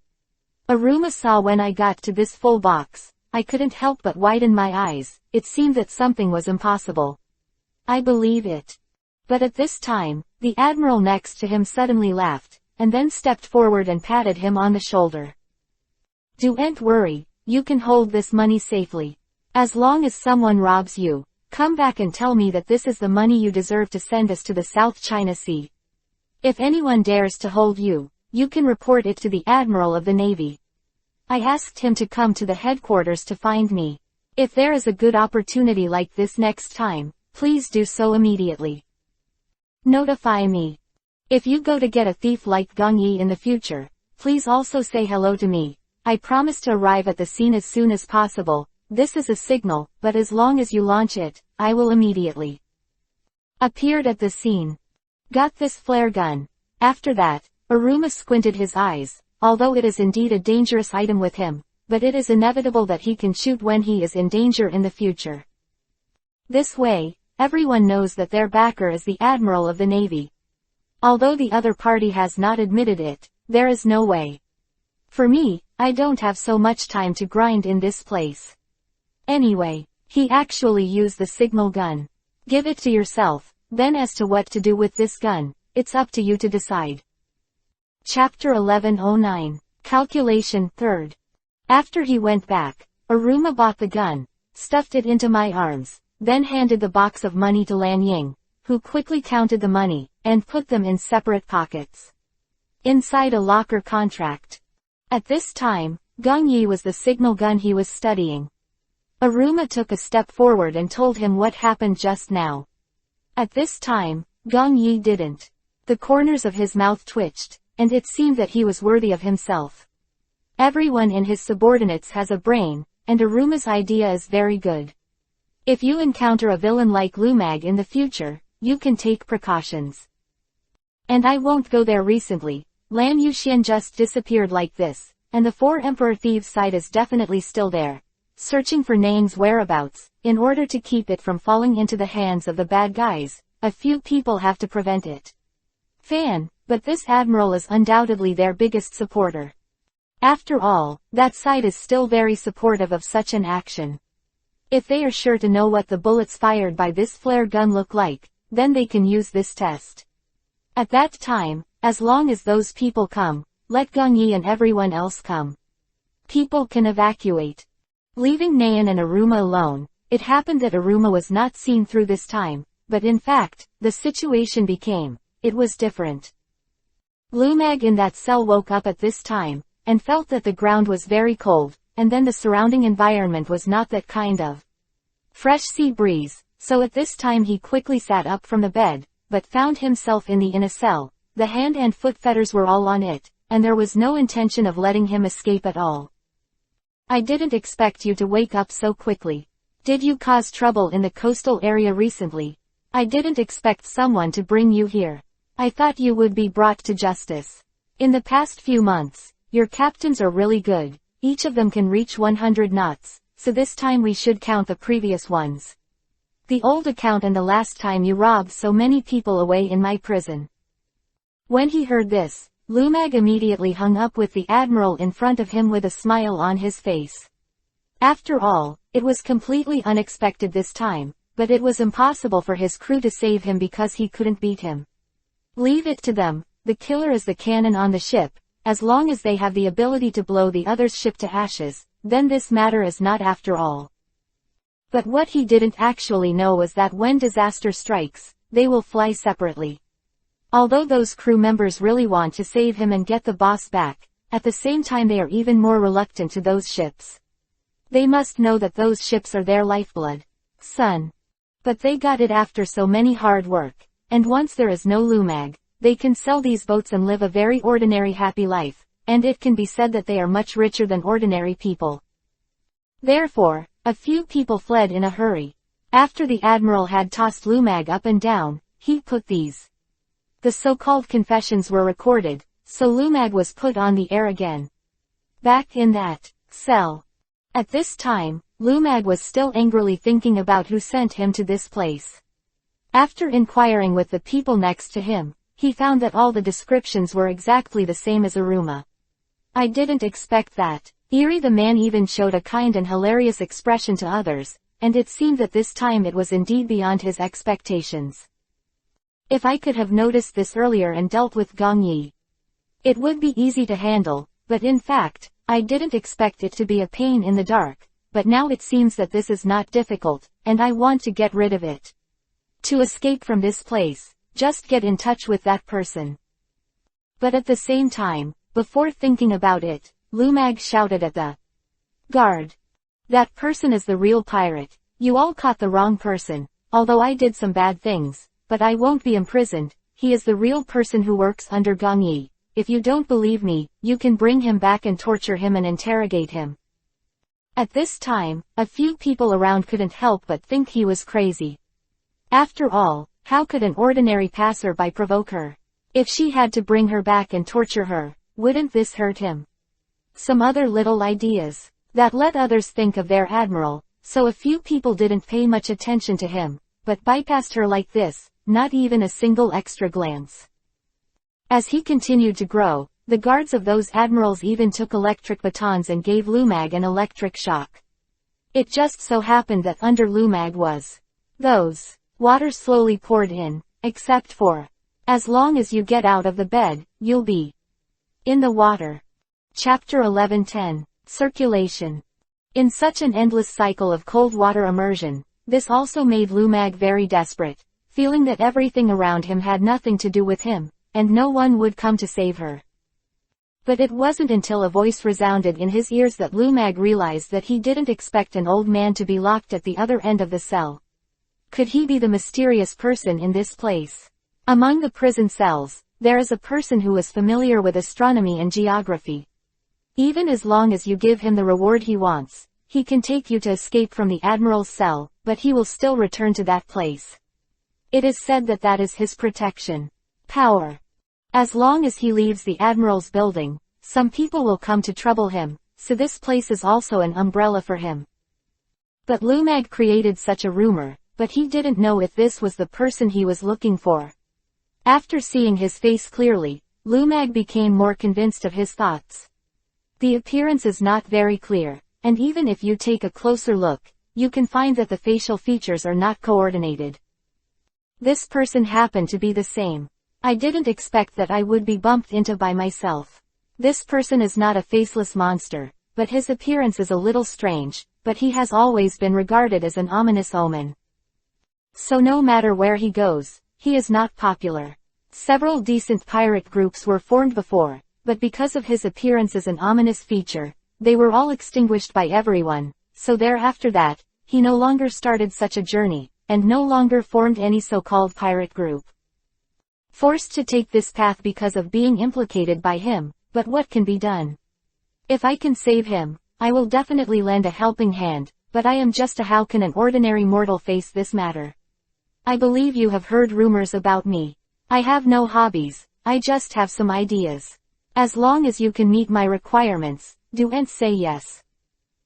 [SPEAKER 1] Aruma saw when I got to this full box, I couldn't help but widen my eyes. It seemed that something was impossible. I believe it. But at this time, the Admiral next to him suddenly laughed, and then stepped forward and patted him on the shoulder. Don't worry, you can hold this money safely. As long as someone robs you, come back and tell me that this is the money you deserve to send us to the South China Sea. If anyone dares to hold you, you can report it to the Admiral of the Navy. I asked him to come to the headquarters to find me. If there is a good opportunity like this next time, please do so immediately. Notify me. If you go to get a thief like Gong Yi in the future, please also say hello to me. I promise to arrive at the scene as soon as possible. This is a signal, but as long as you launch it, I will immediately appeared at the scene. Got this flare gun. After that, Aruma squinted his eyes, although it is indeed a dangerous item with him, but it is inevitable that he can shoot when he is in danger in the future. This way, everyone knows that their backer is the Admiral of the Navy. Although the other party has not admitted it, there is no way. For me, I don't have so much time to grind in this place. Anyway, he actually used the signal gun. Give it to yourself, then as to what to do with this gun, it's up to you to decide. Chapter 1109. Calculation 3rd. After he went back, Aruma bought the gun, stuffed it into my arms, then handed the box of money to Lan Ying, who quickly counted the money, and put them in separate pockets. Inside a locker contract. At this time, Gong Yi was the signal gun he was studying. Aruma took a step forward and told him what happened just now. At this time, Gong Yi didn't. The corners of his mouth twitched, and it seemed that he was worthy of himself. Everyone in his subordinates has a brain, and Aruma's idea is very good. If you encounter a villain like Lumag in the future, you can take precautions. And I won't go there recently. Lan Yuxian just disappeared like this, and the 4 Emperor Thieves site is definitely still there, searching for Nang's whereabouts. In order to keep it from falling into the hands of the bad guys, a few people have to prevent it. But this admiral is undoubtedly their biggest supporter. After all, that site is still very supportive of such an action. If they are sure to know what the bullets fired by this flare gun look like, then they can use this test. At that time, as long as those people come, let Gongyi and everyone else come. People can evacuate. Leaving Naeun and Aruma alone, it happened that Aruma was not seen through this time, but in fact, the situation it was different. Lumag in that cell woke up at this time, and felt that the ground was very cold, and then the surrounding environment was not that kind of fresh sea breeze, so at this time he quickly sat up from the bed, but found himself in a cell. The hand and foot fetters were all on it, and there was no intention of letting him escape at all. I didn't expect you to wake up so quickly. Did you cause trouble in the coastal area recently? I didn't expect someone to bring you here. I thought you would be brought to justice. In the past few months, your captains are really good. Each of them can reach 100 knots, so this time we should count the previous ones. The old account and the last time you robbed so many people away in my prison. When he heard this, Lumag immediately hung up with the admiral in front of him with a smile on his face. After all, it was completely unexpected this time, but it was impossible for his crew to save him because he couldn't beat him. Leave it to them, the killer is the cannon on the ship, as long as they have the ability to blow the other's ship to ashes, then this matter is not after all. But what he didn't actually know was that when disaster strikes, they will fly separately. Although those crew members really want to save him and get the boss back, at the same time they are even more reluctant to those ships. They must know that those ships are their lifeblood. Son. But they got it after so many hard work, and once there is no Lumag, they can sell these boats and live a very ordinary happy life, and it can be said that they are much richer than ordinary people. Therefore, a few people fled in a hurry. After the admiral had tossed Lumag up and down, he put these. The so-called confessions were recorded, so Lumag was put on the air again. Back in that cell. At this time, Lumag was still angrily thinking about who sent him to this place. After inquiring with the people next to him, he found that all the descriptions were exactly the same as Aruma. I didn't expect that. Eri the man even showed a kind and hilarious expression to others, and it seemed that this time it was indeed beyond his expectations. If I could have noticed this earlier and dealt with Gongyi, it would be easy to handle, but in fact, I didn't expect it to be a pain in the dark, but now it seems that this is not difficult, and I want to get rid of it. To escape from this place, just get in touch with that person. But at the same time, before thinking about it, Lumag shouted at the guard. That person is the real pirate. You all caught the wrong person, although I did some bad things, but I won't be imprisoned. He is the real person who works under Gongyi. If you don't believe me, you can bring him back and torture him and interrogate him. At this time, a few people around couldn't help but think he was crazy. After all, how could an ordinary passerby provoke her? If she had to bring her back and torture her, wouldn't this hurt him? Some other little ideas that let others think of their admiral, so a few people didn't pay much attention to him, but bypassed her like this, not even a single extra glance. As he continued to grow, the guards of those admirals even took electric batons and gave Lumag an electric shock. It just so happened that under Lumag was those. Water slowly poured in, except for, as long as you get out of the bed, you'll be in the water. Chapter 11:10, Circulation. In such an endless cycle of cold water immersion, this also made Lumag very desperate, feeling that everything around him had nothing to do with him, and no one would come to save her. But it wasn't until a voice resounded in his ears that Lumag realized that he didn't expect an old man to be locked at the other end of the cell. Could he be the mysterious person in this place? Among the prison cells, there is a person who is familiar with astronomy and geography. Even as long as you give him the reward he wants, he can take you to escape from the admiral's cell, but he will still return to that place. It is said that that is his protection. Power. As long as he leaves the admiral's building, some people will come to trouble him, so this place is also an umbrella for him. But Lumag created such a rumor, but he didn't know if this was the person he was looking for. After seeing his face clearly, Lumag became more convinced of his thoughts. The appearance is not very clear, and even if you take a closer look, you can find that the facial features are not coordinated. This person happened to be the same. I didn't expect that I would be bumped into by myself. This person is not a faceless monster, but his appearance is a little strange, but he has always been regarded as an ominous omen. So no matter where he goes, he is not popular. Several decent pirate groups were formed before, but because of his appearance as an ominous feature, they were all extinguished by everyone, so thereafter that, he no longer started such a journey, and no longer formed any so-called pirate group. Forced to take this path because of being implicated by him, but what can be done? If I can save him, I will definitely lend a helping hand, but I am just a how can an ordinary mortal face this matter? I believe you have heard rumors about me. I have no hobbies, I just have some ideas. As long as you can meet my requirements, do and say yes.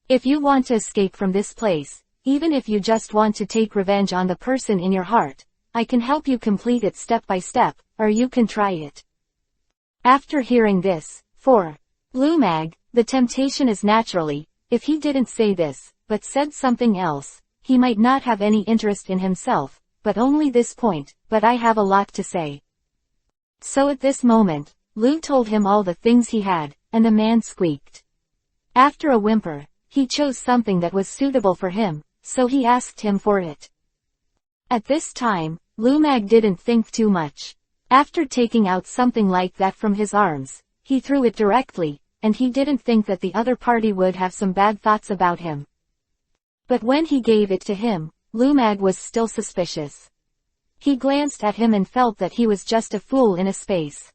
[SPEAKER 1] If you want to escape from this place, even if you just want to take revenge on the person in your heart, I can help you complete it step by step, or you can try it. After hearing this, for Lumag, the temptation is naturally, if he didn't say this, but said something else, he might not have any interest in himself, but only this point, but I have a lot to say. So at this moment, Lu told him all the things he had, and the man squeaked. After a whimper, he chose something that was suitable for him, so he asked him for it. At this time, Lumag didn't think too much. After taking out something like that from his arms, he threw it directly, and he didn't think that the other party would have some bad thoughts about him. But when he gave it to him, Lumag was still suspicious. He glanced at him and felt that he was just a fool in a space.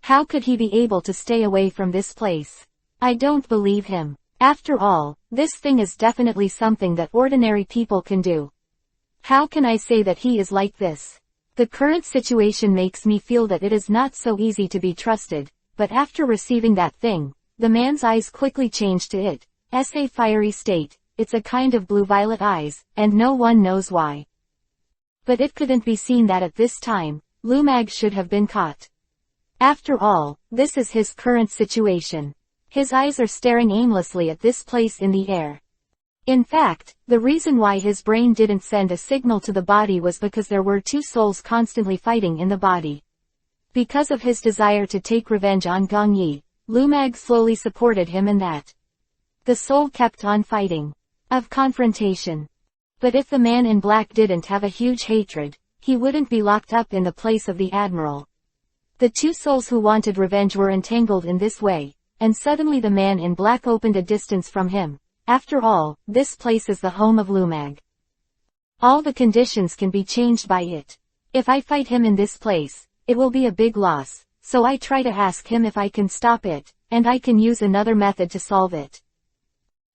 [SPEAKER 1] How could he be able to stay away from this place? I don't believe him. After all, this thing is definitely something that ordinary people can do. How can I say that he is like this? The current situation makes me feel that it is not so easy to be trusted, but after receiving that thing, the man's eyes quickly changed to it. A fiery state, it's a kind of blue-violet eyes, and no one knows why. But it couldn't be seen that at this time, Lumag should have been caught. After all, this is his current situation. His eyes are staring aimlessly at this place in the air. In fact, the reason why his brain didn't send a signal to the body was because there were two souls constantly fighting in the body. Because of his desire to take revenge on Gong Yi, Lumag slowly supported him in that. The soul kept on fighting. Of confrontation. But if the man in black didn't have a huge hatred, he wouldn't be locked up in the place of the admiral. The two souls who wanted revenge were entangled in this way, and suddenly the man in black opened a distance from him. After all, this place is the home of Lumag. All the conditions can be changed by it. If I fight him in this place, it will be a big loss, so I try to ask him if I can stop it, and I can use another method to solve it.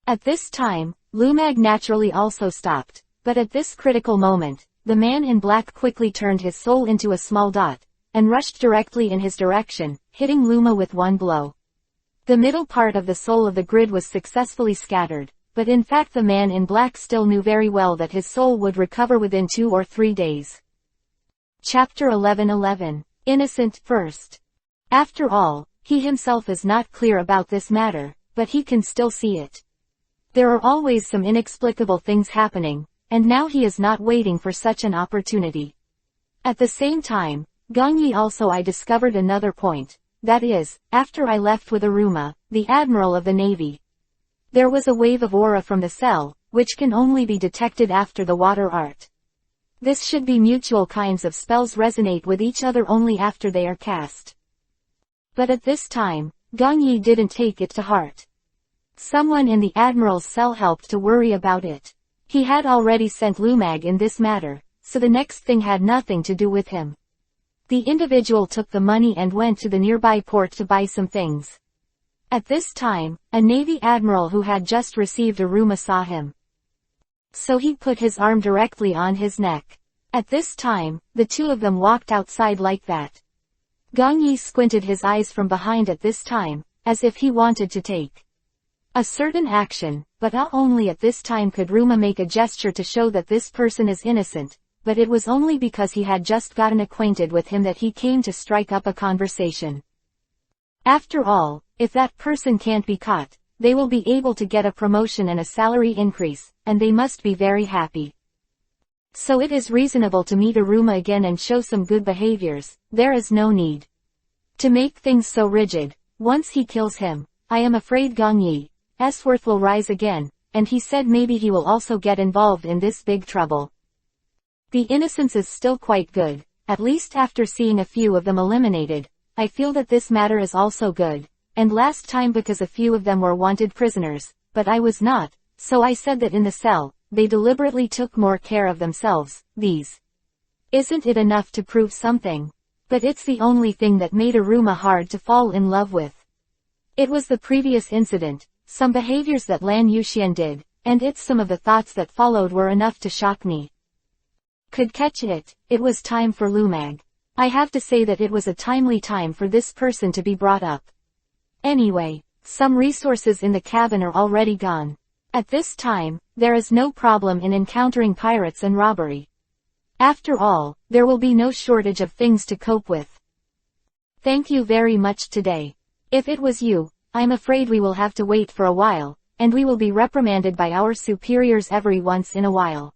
[SPEAKER 1] At this time, Lumag naturally also stopped, but at this critical moment, the man in black quickly turned his soul into a small dot, and rushed directly in his direction, hitting Luma with one blow. The middle part of the soul of the grid was successfully scattered, but in fact the man in black still knew very well that his soul would recover within 2 or 3 days. Chapter 11:11. Innocent first. After all, he himself is not clear about this matter, but he can still see it. There are always some inexplicable things happening, and now he is not waiting for such an opportunity. At the same time, Gong Yi also I discovered another point. That is, after I left with Aruma, the admiral of the navy. There was a wave of aura from the cell, which can only be detected after the water art. This should be mutual kinds of spells resonate with each other only after they are cast. But at this time, Gong Yi didn't take it to heart. Someone in the admiral's cell helped to worry about it. He had already sent Lumag in this matter, so the next thing had nothing to do with him. The individual took the money and went to the nearby port to buy some things. At this time, a Navy admiral who had just received Aruma saw him. So he put his arm directly on his neck. At this time, the two of them walked outside like that. Gong Yi squinted his eyes from behind at this time, as if he wanted to take a certain action, but not only at this time could Ruma make a gesture to show that this person is innocent, but it was only because he had just gotten acquainted with him that he came to strike up a conversation. After all, if that person can't be caught, they will be able to get a promotion and a salary increase, and they must be very happy. So it is reasonable to meet Aruma again and show some good behaviors. There is no need to make things so rigid. Once he kills him, I am afraid Gong Yi's worth will rise again, and he said maybe he will also get involved in this big trouble. The innocence is still quite good, at least after seeing a few of them eliminated. I feel that this matter is also good, and last time because a few of them were wanted prisoners, but I was not, so I said that in the cell, they deliberately took more care of themselves. Isn't it enough to prove something? But it's the only thing that made Aruma hard to fall in love with. It was the previous incident, some behaviors that Lan Yuxian did, and it's some of the thoughts that followed were enough to shock me. Could catch it. It was time for Lumag. I have to say that it was a timely time for this person to be brought up. Anyway, some resources in the cabin are already gone. At this time, there is no problem in encountering pirates and robbery. After all, there will be no shortage of things to cope with. Thank you very much today. If it was you, I'm afraid we will have to wait for a while, and we will be reprimanded by our superiors every once in a while.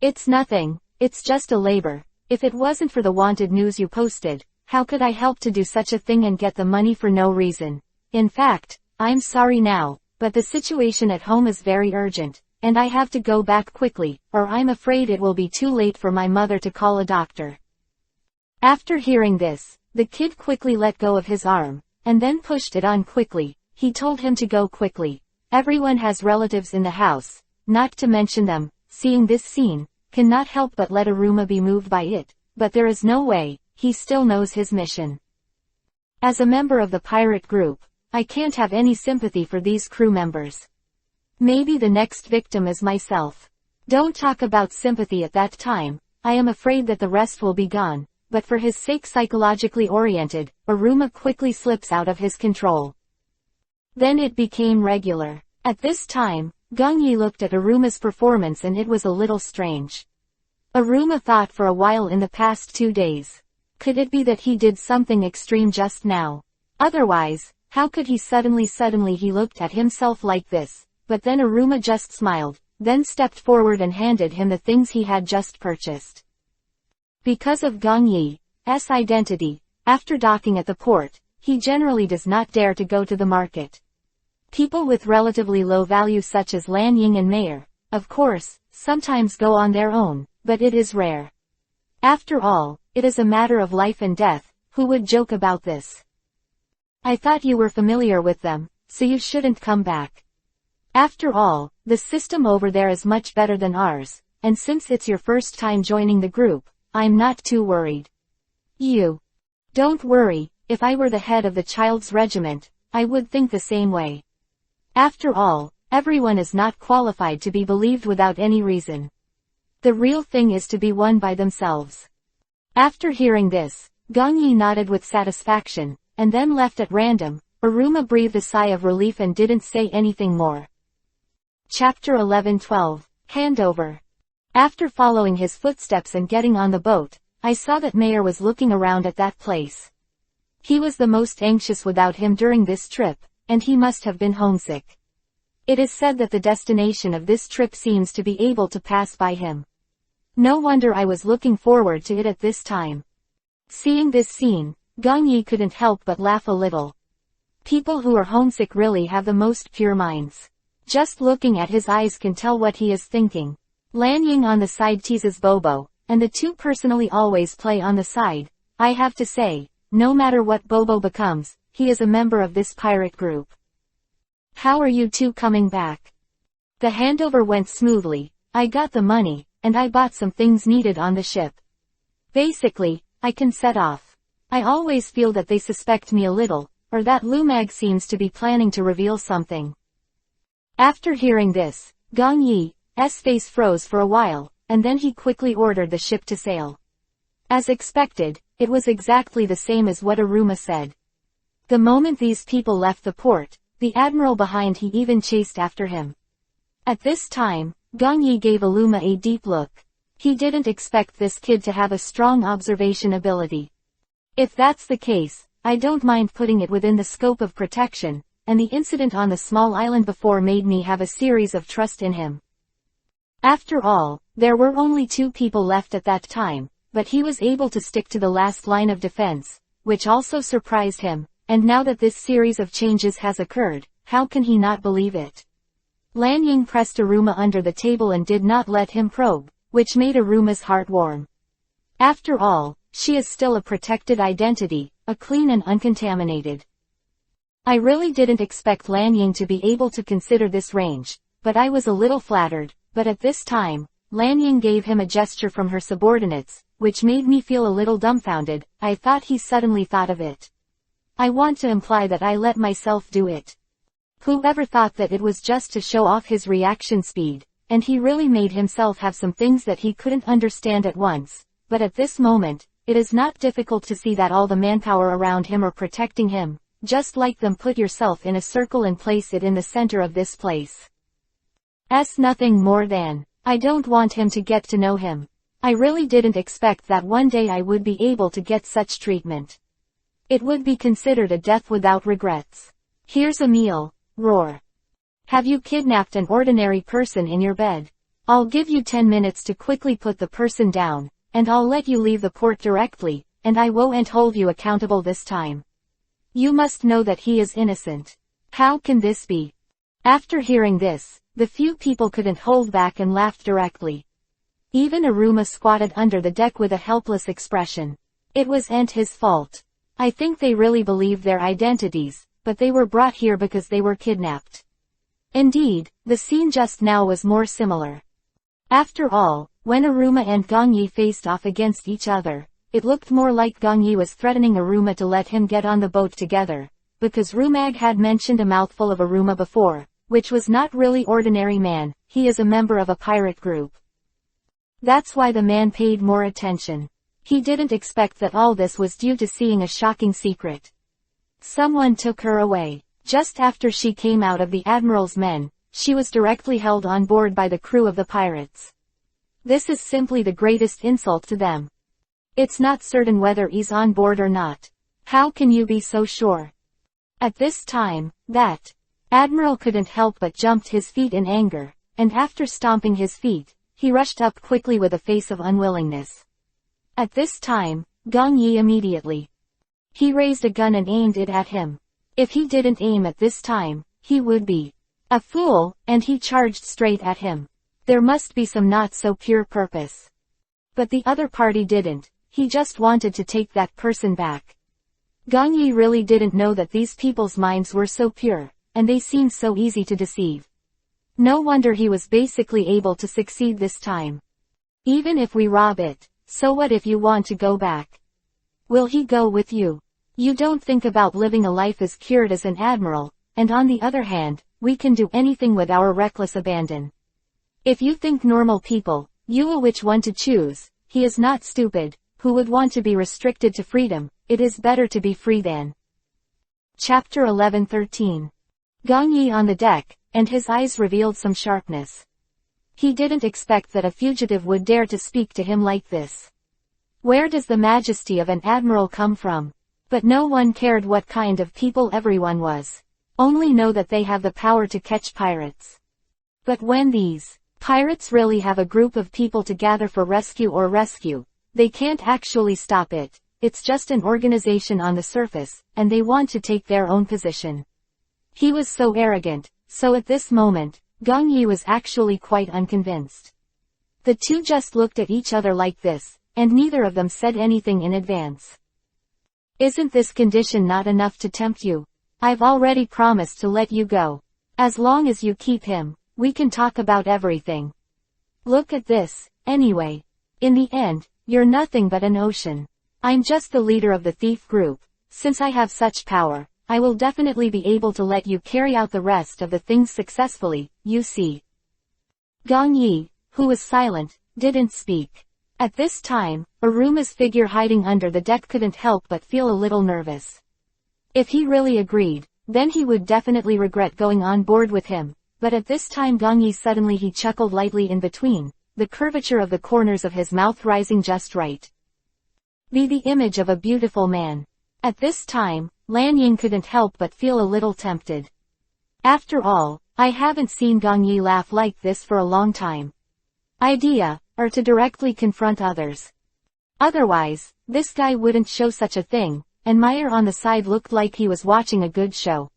[SPEAKER 1] It's nothing, it's just a labor. If it wasn't for the wanted news you posted, how could I help to do such a thing and get the money for no reason? In fact, I'm sorry now, but the situation at home is very urgent, and I have to go back quickly, or I'm afraid it will be too late for my mother to call a doctor. After hearing this, the kid quickly let go of his arm, and then pushed it on quickly. He told him to go quickly. Everyone has relatives in the house, not to mention them. Seeing this scene, cannot help but let Aruma be moved by it, but there is no way, he still knows his mission. As a member of the pirate group, I can't have any sympathy for these crew members. Maybe the next victim is myself. Don't talk about sympathy at that time. I am afraid that the rest will be gone, but for his sake psychologically oriented, Aruma quickly slips out of his control. Then it became regular. At this time, Gong Yi looked at Aruma's performance and it was a little strange. Aruma thought for a while in the past 2 days. Could it be that he did something extreme just now? Otherwise, how could he suddenly he looked at himself like this? But then Aruma just smiled, then stepped forward and handed him the things he had just purchased. Because of Gong Yi's identity, after docking at the port, he generally does not dare to go to the market. People with relatively low value such as Lan Ying and Mayer, of course, sometimes go on their own, but it is rare. After all, it is a matter of life and death. Who would joke about this? I thought you were familiar with them, so you shouldn't come back. After all, the system over there is much better than ours, and since it's your first time joining the group, I'm not too worried. You. Don't worry, if I were the head of the child's regiment, I would think the same way. After all, everyone is not qualified to be believed without any reason. The real thing is to be won by themselves. After hearing this, Gong Yi nodded with satisfaction, and then left at random. Aruma breathed a sigh of relief and didn't say anything more. Chapter 11-12, Handover. After following his footsteps and getting on the boat, I saw that Mayer was looking around at that place. He was the most anxious without him during this trip, and he must have been homesick. It is said that the destination of this trip seems to be able to pass by him. No wonder I was looking forward to it at this time. Seeing this scene, Gong Yi couldn't help but laugh a little. People who are homesick really have the most pure minds. Just looking at his eyes can tell what he is thinking. Lan Ying on the side teases Bobo, and the two personally always play on the side. I have to say, no matter what Bobo becomes, he is a member of this pirate group. How are you two coming back? The handover went smoothly. I got the money, and I bought some things needed on the ship. Basically, I can set off. I always feel that they suspect me a little, or that Lumag seems to be planning to reveal something. After hearing this, Gong Yi's face froze for a while, and then he quickly ordered the ship to sail. As expected, it was exactly the same as what Aruma said. The moment these people left the port, the admiral behind he even chased after him. At this time, Gong Yi gave Aruma a deep look. He didn't expect this kid to have a strong observation ability. If that's the case, I don't mind putting it within the scope of protection, and the incident on the small island before made me have a series of trust in him. After all, there were only 2 people left at that time, but he was able to stick to the last line of defense, which also surprised him, and now that this series of changes has occurred, how can he not believe it? Lan Ying pressed Aruma under the table and did not let him probe, which made Aruma's heart warm. After all, she is still a protected identity, a clean and uncontaminated. I really didn't expect Lan Ying to be able to consider this range, but I was a little flattered, but at this time, Lan Ying gave him a gesture from her subordinates, which made me feel a little dumbfounded. I thought he suddenly thought of it. I want to imply that I let myself do it. Whoever thought that it was just to show off his reaction speed, and he really made himself have some things that he couldn't understand at once, but at this moment, it is not difficult to see that all the manpower around him are protecting him, just like them. Put yourself in a circle and place it in the center of this place. Nothing more than, I don't want him to get to know him. I really didn't expect that one day I would be able to get such treatment. It would be considered a death without regrets. Here's a meal. Roar. Have you kidnapped an ordinary person in your bed? I'll give you 10 minutes to quickly put the person down, and I'll let you leave the port directly, and I won't hold you accountable this time. You must know that he is innocent. How can this be? After hearing this, the few people couldn't hold back and laughed directly. Even Aruma squatted under the deck with a helpless expression. It wasn't his fault. I think they really believed their identities, but they were brought here because they were kidnapped. Indeed, the scene just now was more similar. After all, when Aruma and Gong Yi faced off against each other, it looked more like Gong Yi was threatening Aruma to let him get on the boat together, because Rumag had mentioned a mouthful of Aruma before, which was not really ordinary man. He is a member of a pirate group. That's why the man paid more attention. He didn't expect that all this was due to seeing a shocking secret. Someone took her away. Just after she came out of the Admiral's men, she was directly held on board by the crew of the pirates. This is simply the greatest insult to them. It's not certain whether he's on board or not. How can you be so sure? At this time, that Admiral couldn't help but jumped his feet in anger, and after stomping his feet, he rushed up quickly with a face of unwillingness. At this time, Gong Yi immediately. He raised a gun and aimed it at him. If he didn't aim at this time, he would be a fool, and he charged straight at him. There must be some not so pure purpose. But the other party didn't. He just wanted to take that person back. Gong Yi really didn't know that these people's minds were so pure, and they seemed so easy to deceive. No wonder he was basically able to succeed this time. Even if we rob it, so what if you want to go back? Will he go with you? You don't think about living a life as cured as an admiral, and on the other hand, we can do anything with our reckless abandon. If you think normal people, you will which one to choose. He is not stupid, who would want to be restricted to freedom. It is better to be free than. Chapter 11:13. Gong Yi on the deck, and his eyes revealed some sharpness. He didn't expect that a fugitive would dare to speak to him like this. Where does the majesty of an admiral come from? But no one cared what kind of people everyone was. Only know that they have the power to catch pirates. But when these pirates really have a group of people to gather for rescue, they can't actually stop it. It's just an organization on the surface, and they want to take their own position. He was so arrogant, so at this moment, Gong Yi was actually quite unconvinced. The two just looked at each other like this, and neither of them said anything in advance. Isn't this condition not enough to tempt you? I've already promised to let you go. As long as you keep him, we can talk about everything. Look at this, anyway. In the end, you're nothing but an ocean. I'm just the leader of the thief group. Since I have such power, I will definitely be able to let you carry out the rest of the things successfully, you see. Gong Yi, who was silent, didn't speak. At this time, Aruma's figure hiding under the deck couldn't help but feel a little nervous. If he really agreed, then he would definitely regret going on board with him, but at this time Gong Yi suddenly he chuckled lightly in between, the curvature of the corners of his mouth rising just right. Be the image of a beautiful man. At this time, Lan Ying couldn't help but feel a little tempted. After all, I haven't seen Gong Yi laugh like this for a long time. idea, or to directly confront others. Otherwise, this guy wouldn't show such a thing, and Meyer on the side looked like he was watching a good show.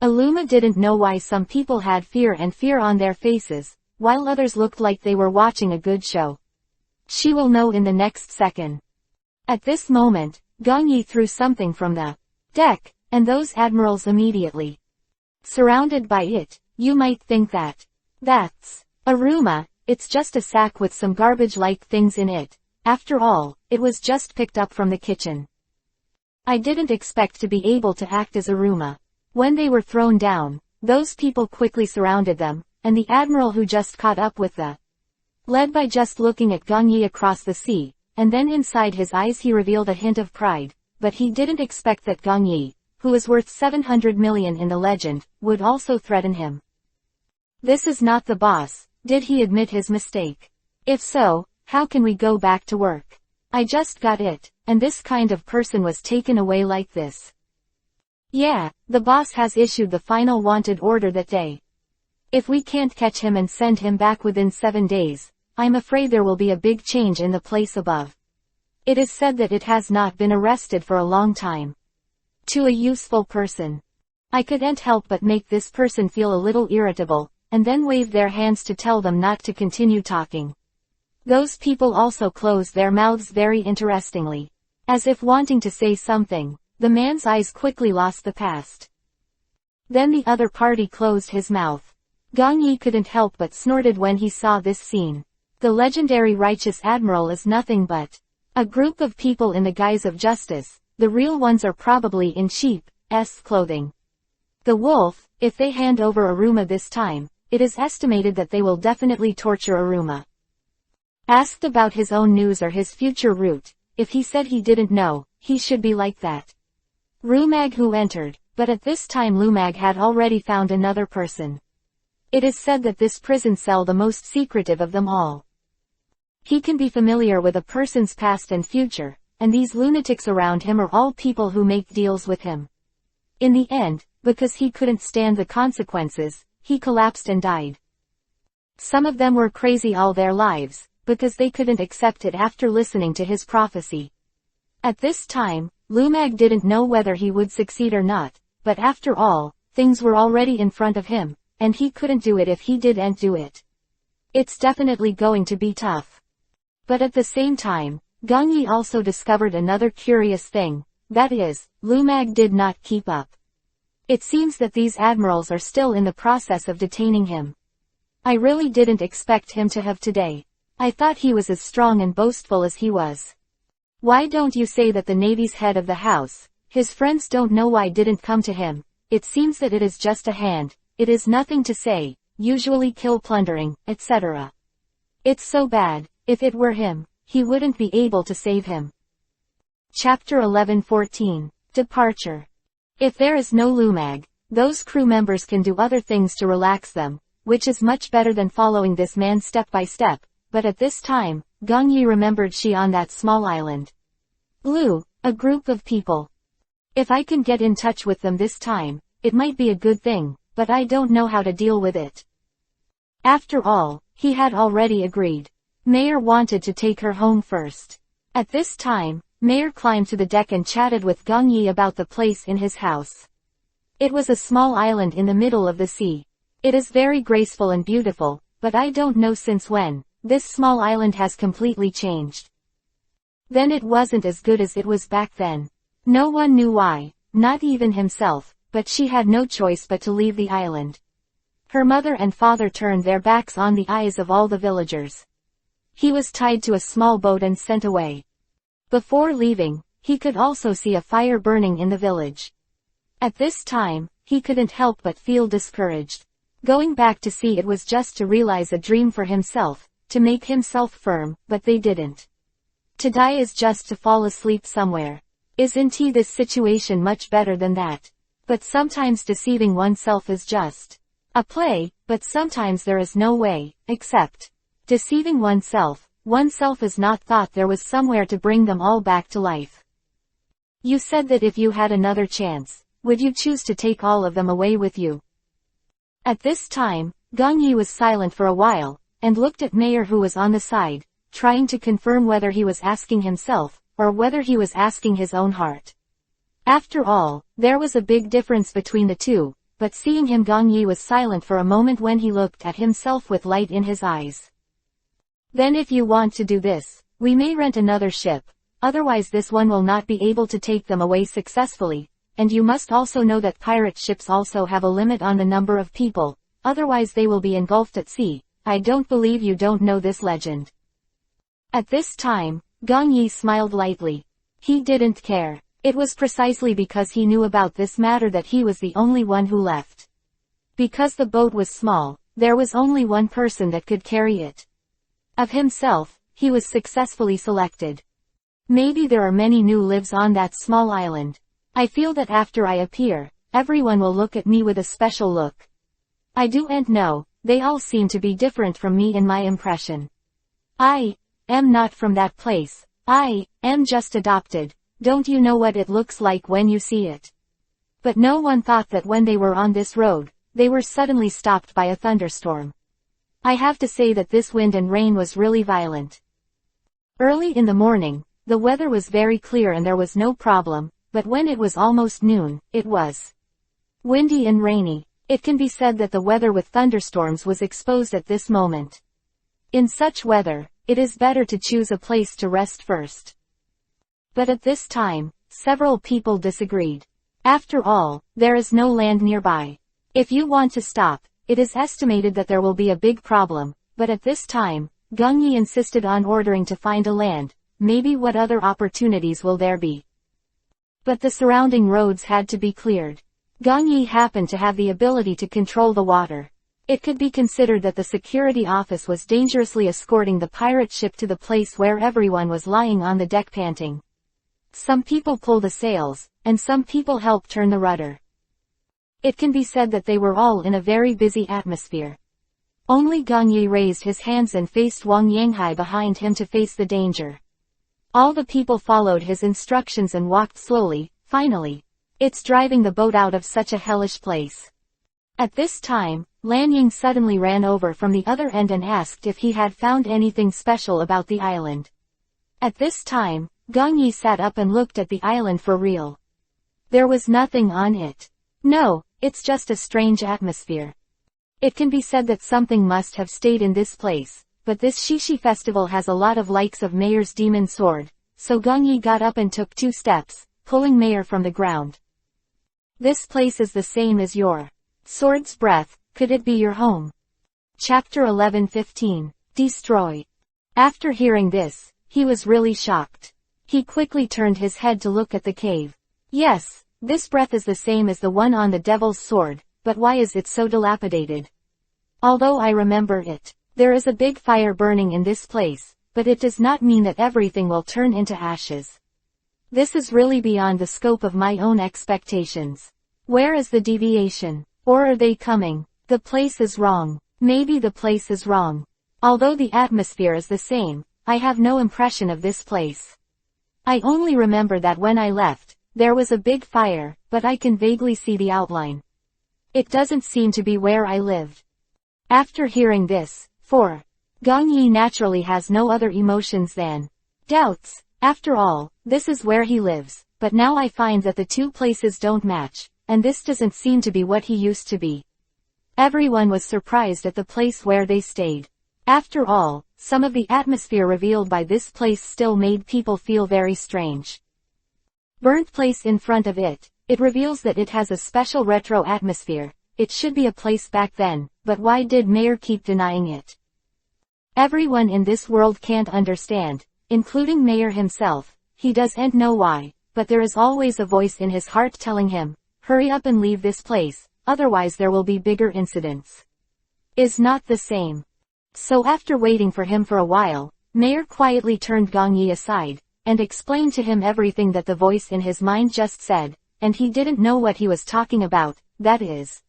[SPEAKER 1] Aluma didn't know why some people had fear on their faces, while others looked like they were watching a good show. She will know in the next second. At this moment, Gongyi threw something from the deck, and those admirals immediately surrounded by it. You might think that's Aruma, it's just a sack with some garbage-like things in it. After all, it was just picked up from the kitchen. I didn't expect to be able to act as Aruma. When they were thrown down, those people quickly surrounded them, and the admiral who just caught up with the led by just looking at Gongyi across the sea, and then inside his eyes he revealed a hint of pride, but he didn't expect that Gongyi, who is worth 700 million in the legend, would also threaten him. This is not the boss. Did he admit his mistake? If so, how can we go back to work? I just got it, and this kind of person was taken away like this. Yeah, the boss has issued the final wanted order that day. If we can't catch him and send him back within 7 days, I'm afraid there will be a big change in the place above. It is said that it has not been arrested for a long time. To a useful person. I couldn't help but make this person feel a little irritable, and then wave their hands to tell them not to continue talking. Those people also closed their mouths very interestingly. As if wanting to say something, the man's eyes quickly lost the past. Then the other party closed his mouth. Gongyi couldn't help but snorted when he saw this scene. The legendary righteous admiral is nothing but a group of people in the guise of justice. The real ones are probably in sheep's clothing. The wolf, if they hand over Aruma this time, it is estimated that they will definitely torture Aruma. Asked about his own news or his future route, if he said he didn't know, he should be like that. Rumag who entered, but at this time Lumag had already found another person. It is said that this prison cell the most secretive of them all. He can be familiar with a person's past and future, and these lunatics around him are all people who make deals with him. In the end, because he couldn't stand the consequences, he collapsed and died. Some of them were crazy all their lives, because they couldn't accept it after listening to his prophecy. At this time, Lumag didn't know whether he would succeed or not, but after all, things were already in front of him, and he couldn't do it if he didn't do it. It's definitely going to be tough. But at the same time, Gongyi also discovered another curious thing, that is, Lumag did not keep up. It seems that these admirals are still in the process of detaining him. I really didn't expect him to have today. I thought he was as strong and boastful as he was. Why don't you say that the Navy's head of the house, his friends don't know why didn't come to him? It seems that it is just a hand, it is nothing to say, usually kill plundering, etc. It's so bad, if it were him, he wouldn't be able to save him. Chapter 11:14. Departure. If there is no Lumag, those crew members can do other things to relax them, which is much better than following this man step by step, but at this time, Gongyi remembered she on that small island. Blue, a group of people. If I can get in touch with them this time, it might be a good thing, but I don't know how to deal with it. After all, he had already agreed. Mayer wanted to take her home first. At this time, Mayer climbed to the deck and chatted with Gongyi about the place in his house. It was a small island in the middle of the sea. It is very graceful and beautiful, but I don't know since when, this small island has completely changed. Then it wasn't as good as it was back then. No one knew why, not even himself, but she had no choice but to leave the island. Her mother and father turned their backs on the eyes of all the villagers. He was tied to a small boat and sent away. Before leaving, he could also see a fire burning in the village. At this time, he couldn't help but feel discouraged. Going back to sea it was just to realize a dream for himself, to make himself firm, but they didn't. To die is just to fall asleep somewhere. Isn't this situation much better than that? But sometimes deceiving oneself is just a play, but sometimes there is no way, except deceiving oneself. Oneself is not thought there was somewhere to bring them all back to life. You said that if you had another chance, would you choose to take all of them away with you? At this time, Gongyi was silent for a while, and looked at Mayer, who was on the side, trying to confirm whether he was asking himself, or whether he was asking his own heart. After all, there was a big difference between the two, but seeing him, Gong Yi was silent for a moment when he looked at himself with light in his eyes. Then if you want to do this, we may rent another ship, otherwise this one will not be able to take them away successfully, and you must also know that pirate ships also have a limit on the number of people, otherwise they will be engulfed at sea. I don't believe you don't know this legend. At this time, Gong Yi smiled lightly. He didn't care. It was precisely because he knew about this matter that he was the only one who left. Because the boat was small, there was only one person that could carry it. Of himself, he was successfully selected. Maybe there are many new lives on that small island. I feel that after I appear, everyone will look at me with a special look. I do and know, they all seem to be different from me in my impression. I am not from that place. I am just adopted. Don't you know what it looks like when you see it? But no one thought that when they were on this road, they were suddenly stopped by a thunderstorm. I have to say that this wind and rain was really violent. Early in the morning, the weather was very clear and there was no problem, but when it was almost noon, it was windy and rainy. It can be said that the weather with thunderstorms was exposed at this moment. In such weather, it is better to choose a place to rest first. But at this time, several people disagreed. After all, there is no land nearby. If you want to stop, it is estimated that there will be a big problem, but at this time, Gong Yi insisted on ordering to find a land. Maybe what other opportunities will there be? But the surrounding roads had to be cleared. Gong Yi happened to have the ability to control the water. It could be considered that the security office was dangerously escorting the pirate ship to the place where everyone was lying on the deck panting. Some people pull the sails, and some people help turn the rudder. It can be said that they were all in a very busy atmosphere. Only Gong Yi raised his hands and faced Wang Yanghai behind him to face the danger. All the people followed his instructions and walked slowly. Finally, it's driving the boat out of such a hellish place. At this time, Lan Ying suddenly ran over from the other end and asked if he had found anything special about the island. At this time, Gong Yi sat up and looked at the island for real. There was nothing on it. No, it's just a strange atmosphere. It can be said that something must have stayed in this place, but this Shishi festival has a lot of likes of Mayer's demon sword, so Gong Yi got up and took 2 steps, pulling Mayer from the ground. This place is the same as your sword's breath. Could it be your home? Chapter 11:15. Destroy. After hearing this, he was really shocked. He quickly turned his head to look at the cave. Yes, this breath is the same as the one on the devil's sword, but why is it so dilapidated? Although I remember it, there is a big fire burning in this place, but it does not mean that everything will turn into ashes. This is really beyond the scope of my own expectations. Where is the deviation? Or are they coming? The place is wrong. Maybe the place is wrong. Although the atmosphere is the same, I have no impression of this place. I only remember that when I left, there was a big fire, but I can vaguely see the outline. It doesn't seem to be where I lived. After hearing this, Gong Yi naturally has no other emotions than doubts. After all, this is where he lives, but now I find that the 2 places don't match, and this doesn't seem to be what he used to be. Everyone was surprised at the place where they stayed. After all, some of the atmosphere revealed by this place still made people feel very strange. Burnt place in front of it, it reveals that it has a special retro atmosphere. It should be a place back then, but why did Mayer keep denying it? Everyone in this world can't understand, including Mayer himself. He doesn't know why, but there is always a voice in his heart telling him, hurry up and leave this place, otherwise there will be bigger incidents. Is not the same. So after waiting for him for a while, Mayer quietly turned Gong Yi aside, and explained to him everything that the voice in his mind just said, and he didn't know what he was talking about. That is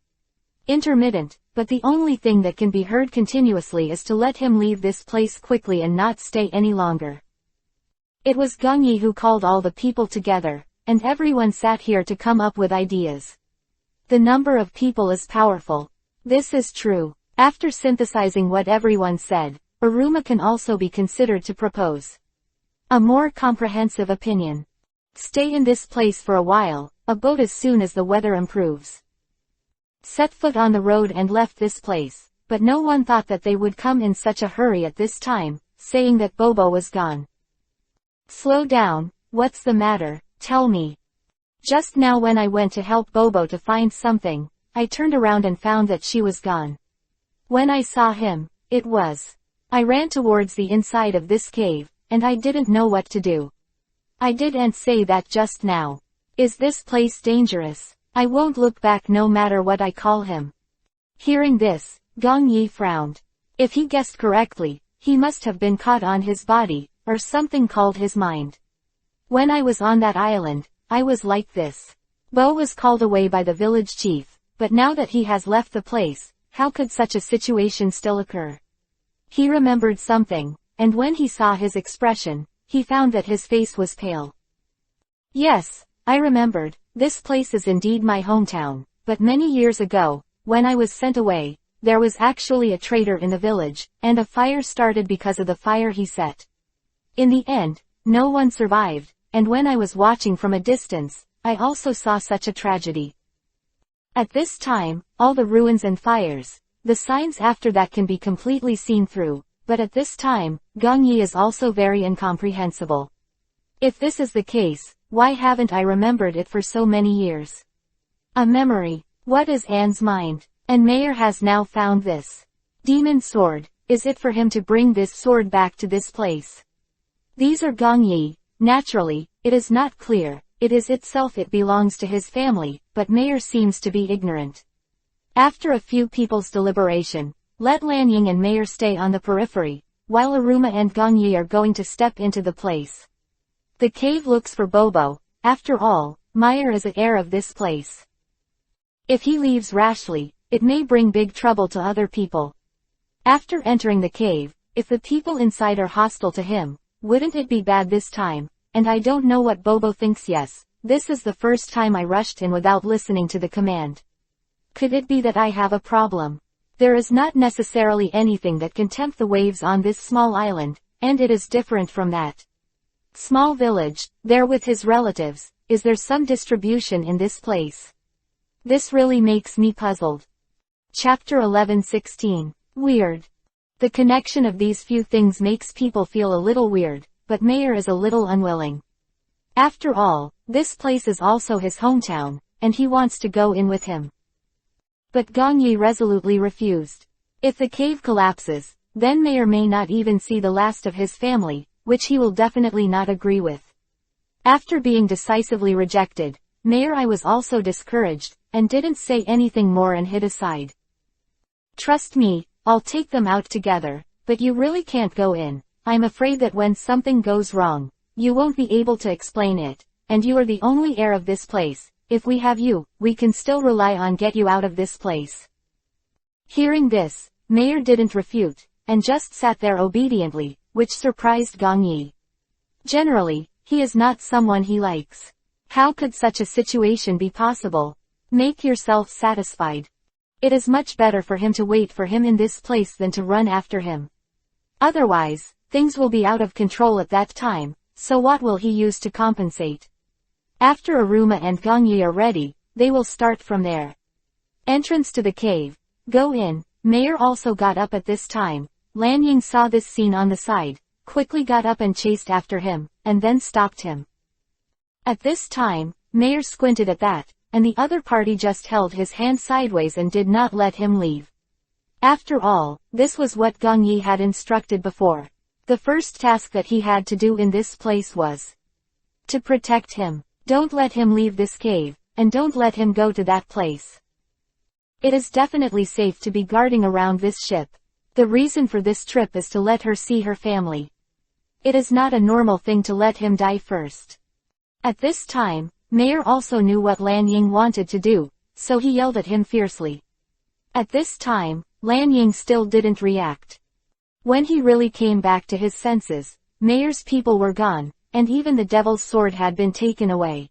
[SPEAKER 1] intermittent, but the only thing that can be heard continuously is to let him leave this place quickly and not stay any longer. It was Gong Yi who called all the people together, and everyone sat here to come up with ideas. The number of people is powerful. This is true. After synthesizing what everyone said, Aruma can also be considered to propose a more comprehensive opinion. Stay in this place for a while, a boat as soon as the weather improves. Set foot on the road and left this place, but no one thought that they would come in such a hurry at this time, saying that Bobo was gone. Slow down, what's the matter, tell me. Just now when I went to help Bobo to find something, I turned around and found that she was gone. When I saw him, I ran towards the inside of this cave, and I didn't know what to do. I didn't say that just now. Is this place dangerous? I won't look back no matter what I call him. Hearing this, Gong Yi frowned. If he guessed correctly, he must have been caught on his body, or something called his mind. When I was on that island, I was like this. Bo was called away by the village chief, but now that he has left the place, how could such a situation still occur? He remembered something, and when he saw his expression, he found that his face was pale. Yes, I remembered, this place is indeed my hometown, but many years ago, when I was sent away, there was actually a traitor in the village, and a fire started because of the fire he set. In the end, no one survived, and when I was watching from a distance, I also saw such a tragedy. At this time, all the ruins and fires, the signs after that can be completely seen through, but at this time, Gong Yi is also very incomprehensible. If this is the case, why haven't I remembered it for so many years? A memory. What is Anne's mind? And Mayer has now found this demon sword. Is it for him to bring this sword back to this place? These are Gong Yi. Naturally, it is not clear. It is itself it belongs to his family, but Mayer seems to be ignorant. After a few people's deliberation, let Lanying and Mayer stay on the periphery, while Aruma and Gong Yi are going to step into the place. The cave looks for Bobo. After all, Mayer is the heir of this place. If he leaves rashly, it may bring big trouble to other people. After entering the cave, if the people inside are hostile to him, wouldn't it be bad this time? And I don't know what Bobo thinks. Yes, this is the first time I rushed in without listening to the command. Could it be that I have a problem? There is not necessarily anything that can tempt the waves on this small island, and it is different from that small village, there with his relatives. Is there some distribution in this place? This really makes me puzzled. Chapter 11:16. Weird. The connection of these few things makes people feel a little weird, but Mayer is a little unwilling. After all, this place is also his hometown, and he wants to go in with him. But Gong Yi resolutely refused. If the cave collapses, then Mayer may not even see the last of his family, which he will definitely not agree with. After being decisively rejected, Mayer I was also discouraged, and didn't say anything more and hid aside. Trust me, I'll take them out together, but you really can't go in. I'm afraid that when something goes wrong, you won't be able to explain it, and you are the only heir of this place. If we have you, we can still rely on get you out of this place. Hearing this, Mayer didn't refute, and just sat there obediently, which surprised Gong Yi. Generally, he is not someone he likes. How could such a situation be possible? Make yourself satisfied. It is much better for him to wait for him in this place than to run after him. Otherwise, things will be out of control at that time, so what will he use to compensate? After Aruma and Gong Yi are ready, they will start from there. Entrance to the cave. Go in. Mayer also got up at this time. Lanying saw this scene on the side, quickly got up and chased after him, and then stopped him. At this time, Mayer squinted at that, and the other party just held his hand sideways and did not let him leave. After all, this was what Gong Yi had instructed before. The first task that he had to do in this place was to protect him. Don't let him leave this cave, and don't let him go to that place. It is definitely safe to be guarding around this ship. The reason for this trip is to let her see her family. It is not a normal thing to let him die first. At this time, Mayer also knew what Lanying wanted to do, so he yelled at him fiercely. At this time, Lanying still didn't react. When he really came back to his senses, Mayer's people were gone, and even the devil's sword had been taken away.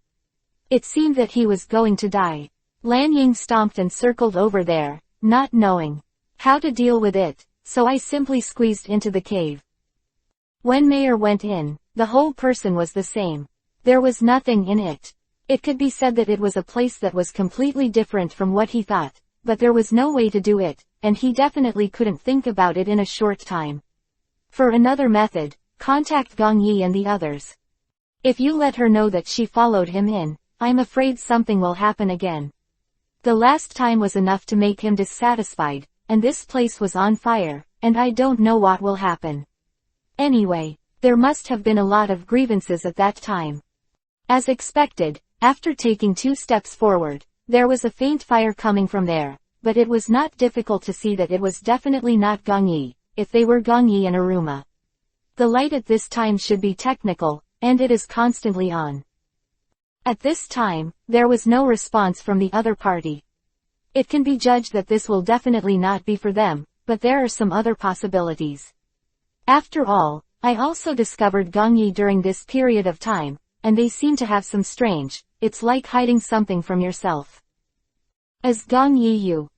[SPEAKER 1] It seemed that he was going to die. Lanying stomped and circled over there, not knowing how to deal with it, so I simply squeezed into the cave. When Mayer went in, the whole person was the same. There was nothing in it. It could be said that it was a place that was completely different from what he thought, but there was no way to do it, and he definitely couldn't think about it in a short time. For another method, contact Gong Yi and the others. If you let her know that she followed him in, I'm afraid something will happen again. The last time was enough to make him dissatisfied, and this place was on fire, and I don't know what will happen. Anyway, there must have been a lot of grievances at that time. As expected, after taking 2 steps forward, there was a faint fire coming from there, but it was not difficult to see that it was definitely not Gong Yi, if they were Gong Yi and Aruma. The light at this time should be technical, and it is constantly on. At this time, there was no response from the other party. It can be judged that this will definitely not be for them, but there are some other possibilities. After all, I also discovered Gong Yi during this period of time, and they seem to have some strange, it's like hiding something from yourself. As Gong Yi you.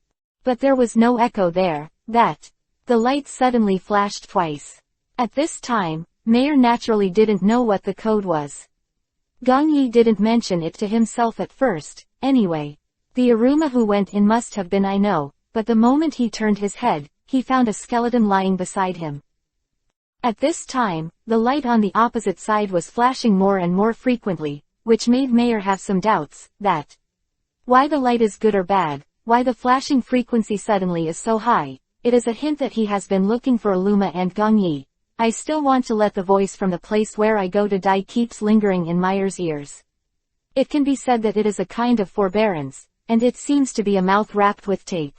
[SPEAKER 1] But there was no echo there, the light suddenly flashed twice. At this time, Mayer naturally didn't know what the code was. Gong Yi didn't mention it to himself at first, anyway. The Aruma who went in must have been I know, but the moment he turned his head, he found a skeleton lying beside him. At this time, the light on the opposite side was flashing more and more frequently, which made Mayer have some doubts, why the light is good or bad, why the flashing frequency suddenly is so high, it is a hint that he has been looking for Aruma and Gong Yi. I still want to let the voice from the place where I go to die keeps lingering in Mayer's ears. It can be said that it is a kind of forbearance, and it seems to be a mouth wrapped with tape.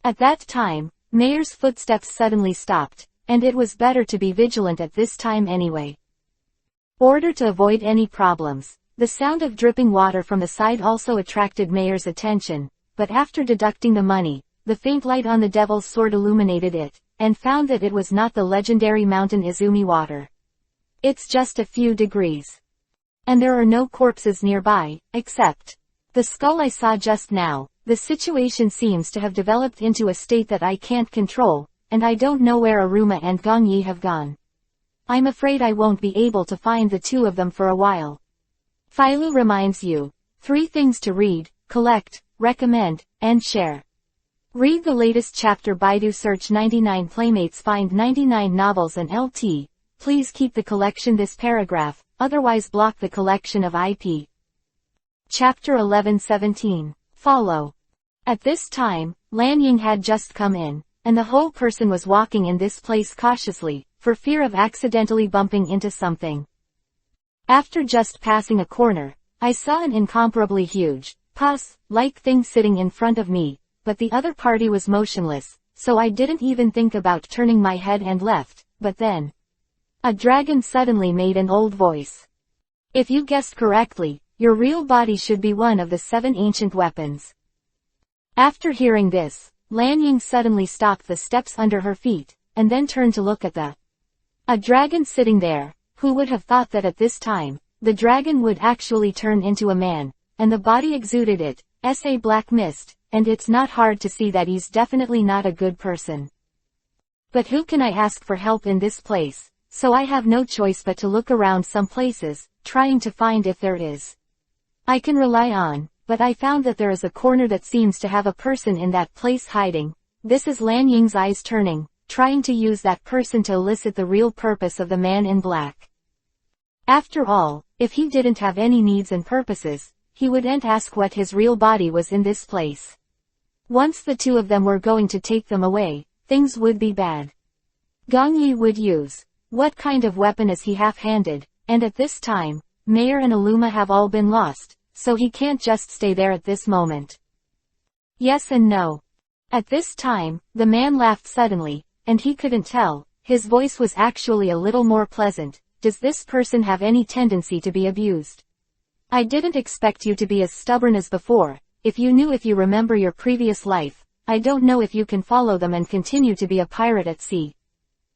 [SPEAKER 1] At that time, Mayer's footsteps suddenly stopped, and it was better to be vigilant at this time anyway. Order to avoid any problems. The sound of dripping water from the side also attracted Mayer's attention, but after deducting the money, the faint light on the devil's sword illuminated it, and found that it was not the legendary mountain Izumi water. It's just a few degrees. And there are no corpses nearby, except the skull I saw just now. The situation seems to have developed into a state that I can't control, and I don't know where Aruma and Gong Yi have gone. I'm afraid I won't be able to find the 2 of them for a while. Philo reminds you. 3 things to read, collect, recommend, and share. Read the latest chapter. Baidu search 99 playmates, find 99 novels and LT. Please keep the collection this paragraph, otherwise block the collection of IP. Chapter 11:17. Follow. At this time, Lan Ying had just come in, and the whole person was walking in this place cautiously, for fear of accidentally bumping into something. After just passing a corner, I saw an incomparably huge, pus-like thing sitting in front of me, but the other party was motionless, so I didn't even think about turning my head and left, but then a dragon suddenly made an old voice. If you guessed correctly, your real body should be one of the 7 ancient weapons. After hearing this, Lan Ying suddenly stopped the steps under her feet, and then turned to look at a dragon sitting there. Who would have thought that at this time, the dragon would actually turn into a man, and the body exuded a black mist, and it's not hard to see that he's definitely not a good person. But who can I ask for help in this place, so I have no choice but to look around some places, trying to find if there is I can rely on, but I found that there is a corner that seems to have a person in that place hiding. This is Lan Ying's eyes turning, trying to use that person to elicit the real purpose of the man in black. After all, if he didn't have any needs and purposes, he wouldn't ask what his real body was in this place. Once the 2 of them were going to take them away, things would be bad. Gong Yi would use. What kind of weapon is he half-handed? And at this time, Mayer and Aluma have all been lost, so he can't just stay there at this moment. Yes and no. At this time, the man laughed suddenly, and he couldn't tell. His voice was actually a little more pleasant. Does this person have any tendency to be abused? I didn't expect you to be as stubborn as before. If you remember your previous life, I don't know if you can follow them and continue to be a pirate at sea.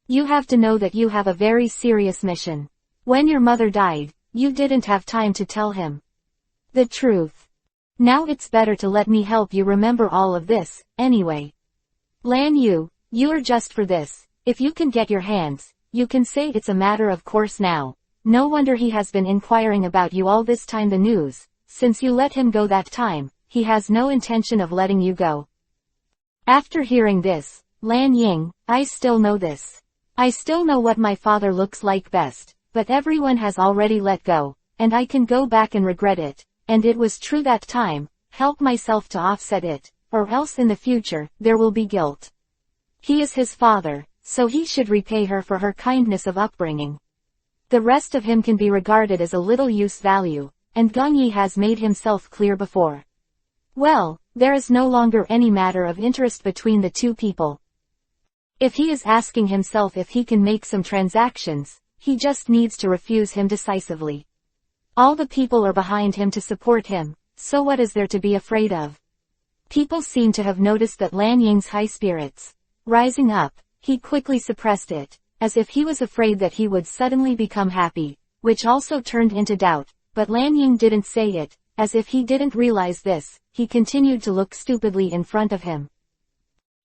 [SPEAKER 1] You have to know that you have a very serious mission. When your mother died, you didn't have time to tell him the truth. Now it's better to let me help you remember all of this, anyway. Lan Yu, you are just for this. If you can get your hands, you can say it's a matter of course now. No wonder he has been inquiring about you all this time. The news, since you let him go that time, he has no intention of letting you go. After hearing this, Lan Ying, I still know this. I still know what my father looks like best, but everyone has already let go, and I can go back and regret it, and it was true that time, help myself to offset it, or else in the future, there will be guilt. He is his father, so he should repay her for her kindness of upbringing. The rest of him can be regarded as a little use value, and Gong Yi has made himself clear before. Well, there is no longer any matter of interest between the two people. If he is asking himself if he can make some transactions, he just needs to refuse him decisively. All the people are behind him to support him, so what is there to be afraid of? People seem to have noticed that Lan Ying's high spirits. Rising up, he quickly suppressed it, as if he was afraid that he would suddenly become happy, which also turned into doubt, but Lan Ying didn't say it, as if he didn't realize this, he continued to look stupidly in front of him.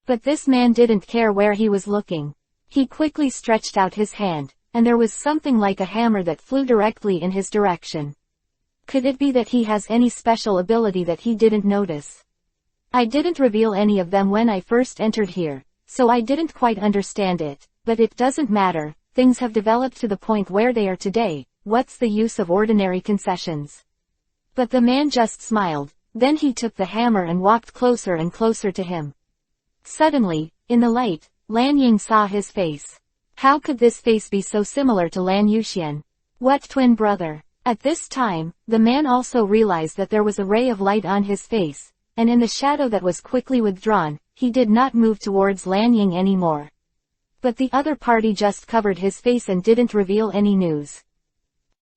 [SPEAKER 1] But this man didn't care where he was looking. He quickly stretched out his hand, and there was something like a hammer that flew directly in his direction. Could it be that he has any special ability that he didn't notice? I didn't reveal any of them when I first entered here, so I didn't quite understand it, but it doesn't matter, things have developed to the point where they are today, what's the use of ordinary concessions? But the man just smiled, then he took the hammer and walked closer and closer to him. Suddenly, in the light, Lan Ying saw his face. How could this face be so similar to Lan Yuxian? What twin brother? At this time, the man also realized that there was a ray of light on his face, and in the shadow that was quickly withdrawn, he did not move towards Lan Ying anymore. But the other party just covered his face and didn't reveal any news.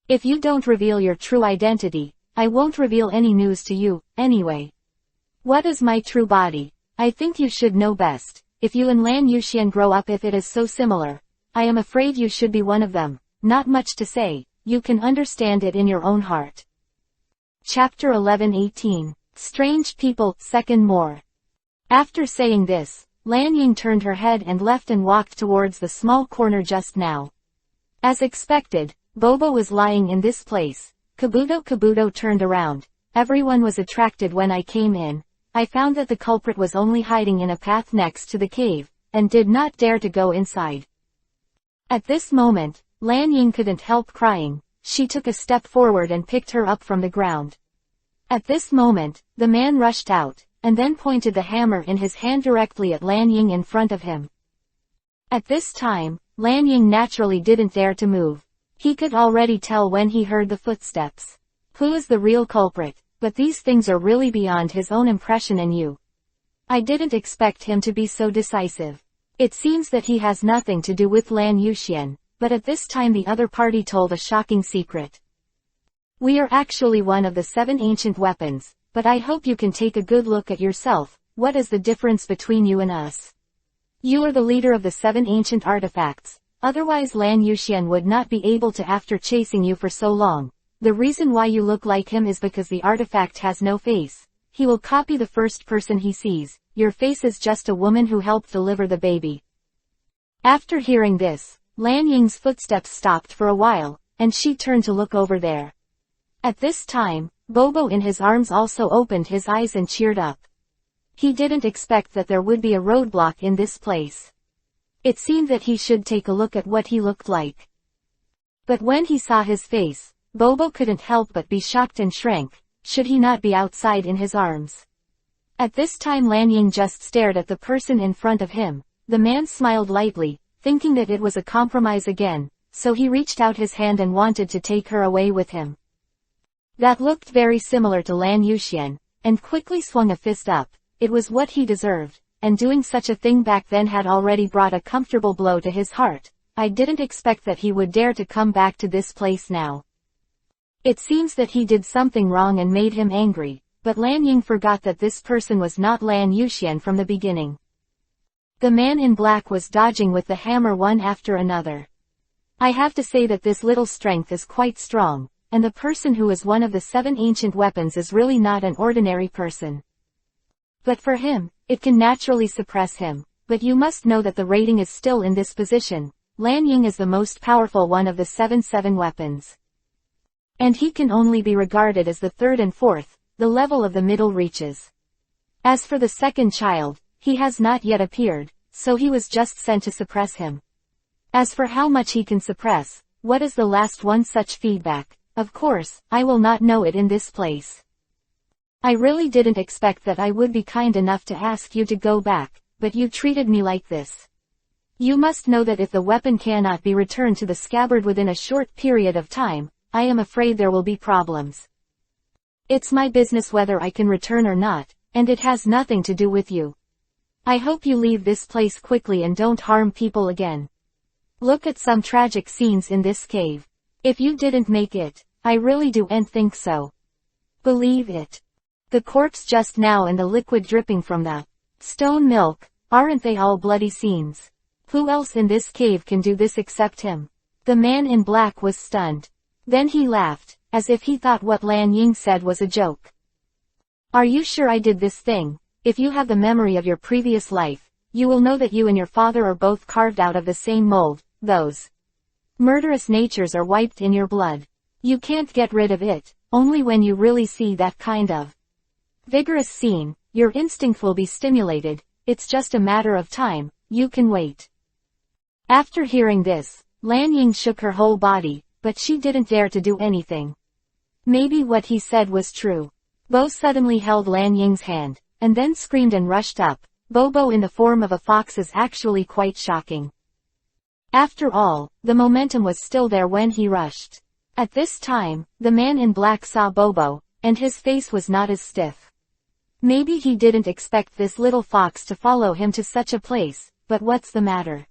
[SPEAKER 1] If you don't reveal your true identity, I won't reveal any news to you, anyway. What is my true body? I think you should know best. If you and Lan Yuxian grow up, if it is so similar, I am afraid you should be one of them. Not much to say, you can understand it in your own heart. Chapter 11:18. Strange People, Second More. After saying this, Lan Ying turned her head and left and walked towards the small corner just now. As expected, Bobo was lying in this place. Kabuto turned around. Everyone was attracted when I came in. I found that the culprit was only hiding in a path next to the cave, and did not dare to go inside. At this moment, Lan Ying couldn't help crying. She took a step forward and picked her up from the ground. At this moment, the man rushed out, and then pointed the hammer in his hand directly at Lan Ying in front of him. At this time, Lan Ying naturally didn't dare to move. He could already tell when he heard the footsteps. Who is the real culprit? But these things are really beyond his own impression and you. I didn't expect him to be so decisive. It seems that he has nothing to do with Lan Yuxian, but at this time the other party told a shocking secret. We are actually one of the 7 ancient weapons, but I hope you can take a good look at yourself. What is the difference between you and us? You are the leader of the 7 ancient artifacts, otherwise Lan Yuxian would not be able to after chasing you for so long. The reason why you look like him is because the artifact has no face. He will copy the first person he sees. Your face is just a woman who helped deliver the baby. After hearing this, Lan Ying's footsteps stopped for a while, and she turned to look over there. At this time, Bobo in his arms also opened his eyes and cheered up. He didn't expect that there would be a roadblock in this place. It seemed that he should take a look at what he looked like. But when he saw his face, Bobo couldn't help but be shocked and shrank. Should he not be outside in his arms? At this time Lan Ying just stared at the person in front of him. The man smiled lightly, thinking that it was a compromise again, so he reached out his hand and wanted to take her away with him. That looked very similar to Lan Yuxian, and quickly swung a fist up. It was what he deserved, and doing such a thing back then had already brought a comfortable blow to his heart. I didn't expect that he would dare to come back to this place now. It seems that he did something wrong and made him angry, but Lan Ying forgot that this person was not Lan Yuxian from the beginning. The man in black was dodging with the hammer one after another. I have to say that this little strength is quite strong, and the person who is one of the 7 ancient weapons is really not an ordinary person. But for him, it can naturally suppress him. but you must know that the rating is still in this position. Lan Ying is the most powerful one of the 7 weapons. And he can only be regarded as the third and fourth, the level of the middle reaches. As for the second child, he has not yet appeared, so he was just sent to suppress him. As for how much he can suppress, what is the last one such feedback? Of course, I will not know it in this place. I really didn't expect that I would be kind enough to ask you to go back, but you treated me like this. You must know that if the weapon cannot be returned to the scabbard within a short period of time, I am afraid there will be problems. It's my business whether I can return or not, and it has nothing to do with you. I hope you leave this place quickly and don't harm people again. Look at some tragic scenes in this cave. If you didn't make it, I really do and think so. Believe it. The corpse just now and the liquid dripping from the stone milk, aren't they all bloody scenes? Who else in this cave can do this except him? The man in black was stunned. Then he laughed, as if he thought what Lan Ying said was a joke. Are you sure I did this thing? If you have the memory of your previous life, you will know that you and your father are both carved out of the same mold. Those murderous natures are wiped in your blood. You can't get rid of it, only when you really see that kind of vigorous scene, your instinct will be stimulated. It's just a matter of time, you can wait. After hearing this, Lan Ying shook her whole body, but she didn't dare to do anything. Maybe what he said was true. Bo suddenly held Lan Ying's hand, and then screamed and rushed up. Bobo in the form of a fox is actually quite shocking. After all, the momentum was still there when he rushed. At this time, the man in black saw Bobo, and his face was not as stiff. Maybe he didn't expect this little fox to follow him to such a place, but what's the matter?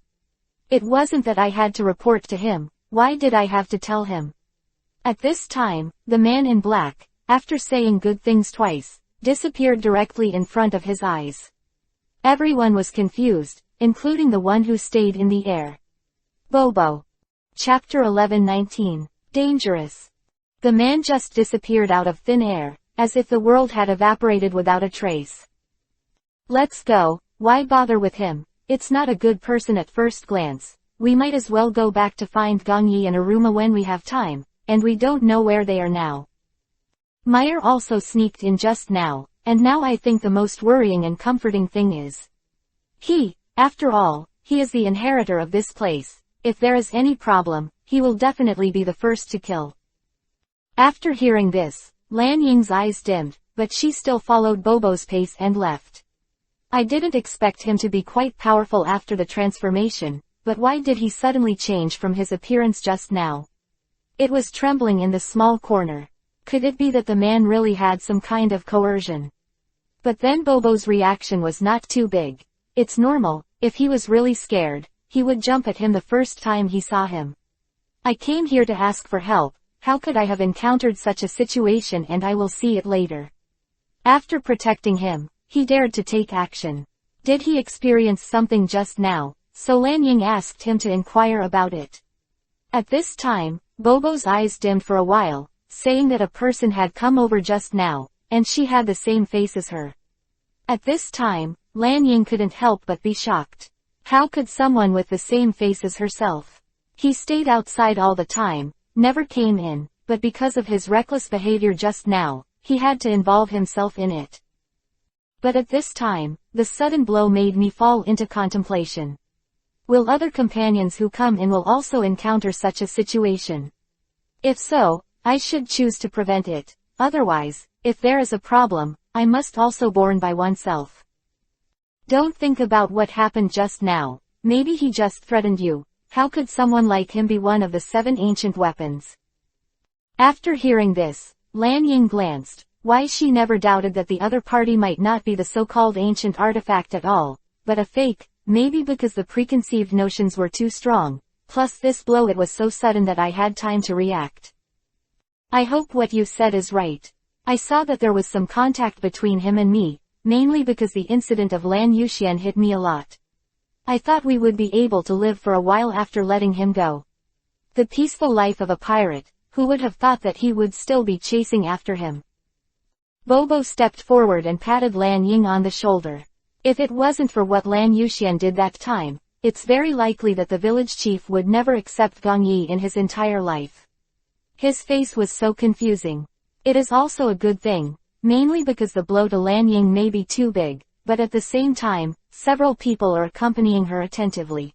[SPEAKER 1] It wasn't that I had to report to him, why did I have to tell him? At this time, the man in black, after saying good things twice, disappeared directly in front of his eyes. Everyone was confused, including the one who stayed in the air. Bobo. Chapter 11:19. Dangerous. The man just disappeared out of thin air, as if the world had evaporated without a trace. Let's go, why bother with him? It's not a good person at first glance. We might as well go back to find Gongyi and Aruma when we have time, and we don't know where they are now. Meyer also sneaked in just now, and now I think the most worrying and comforting thing is after all, he is the inheritor of this place. If there is any problem, he will definitely be the first to kill. After hearing this, Lan Ying's eyes dimmed, but she still followed Bobo's pace and left. I didn't expect him to be quite powerful after the transformation, but why did he suddenly change from his appearance just now? It was trembling in the small corner. Could it be that the man really had some kind of coercion? But then Bobo's reaction was not too big. It's normal, if he was really scared, he would jump at him the first time he saw him. I came here to ask for help, how could I have encountered such a situation, and I will see it later. After protecting him, he dared to take action. Did he experience something just now? So Lan Ying asked him to inquire about it. At this time, Bobo's eyes dimmed for a while, saying that a person had come over just now, and she had the same face as her. At this time, Lan Ying couldn't help but be shocked. How could someone with the same face as herself? He stayed outside all the time, never came in, but because of his reckless behavior just now, he had to involve himself in it. But at this time, the sudden blow made me fall into contemplation. Will other companions who come in will also encounter such a situation? If so, I should choose to prevent it. Otherwise, if there is a problem, I must also borne by oneself. Don't think about what happened just now. Maybe he just threatened you. How could someone like him be one of the 7 ancient weapons? After hearing this, Lan Ying glanced. Why she never doubted that the other party might not be the so-called ancient artifact at all, but a fake, maybe because the preconceived notions were too strong, plus this blow it was so sudden that I had time to react. I hope what you said is right. I saw that there was some contact between him and me, mainly because the incident of Lan Yuxian hit me a lot. I thought we would be able to live for a while after letting him go. The peaceful life of a pirate, who would have thought that he would still be chasing after him? Bobo stepped forward and patted Lan Ying on the shoulder. If it wasn't for what Lan Yuxian did that time, it's very likely that the village chief would never accept Gong Yi in his entire life. His face was so confusing. It is also a good thing, mainly because the blow to Lan Ying may be too big, but at the same time, several people are accompanying her attentively.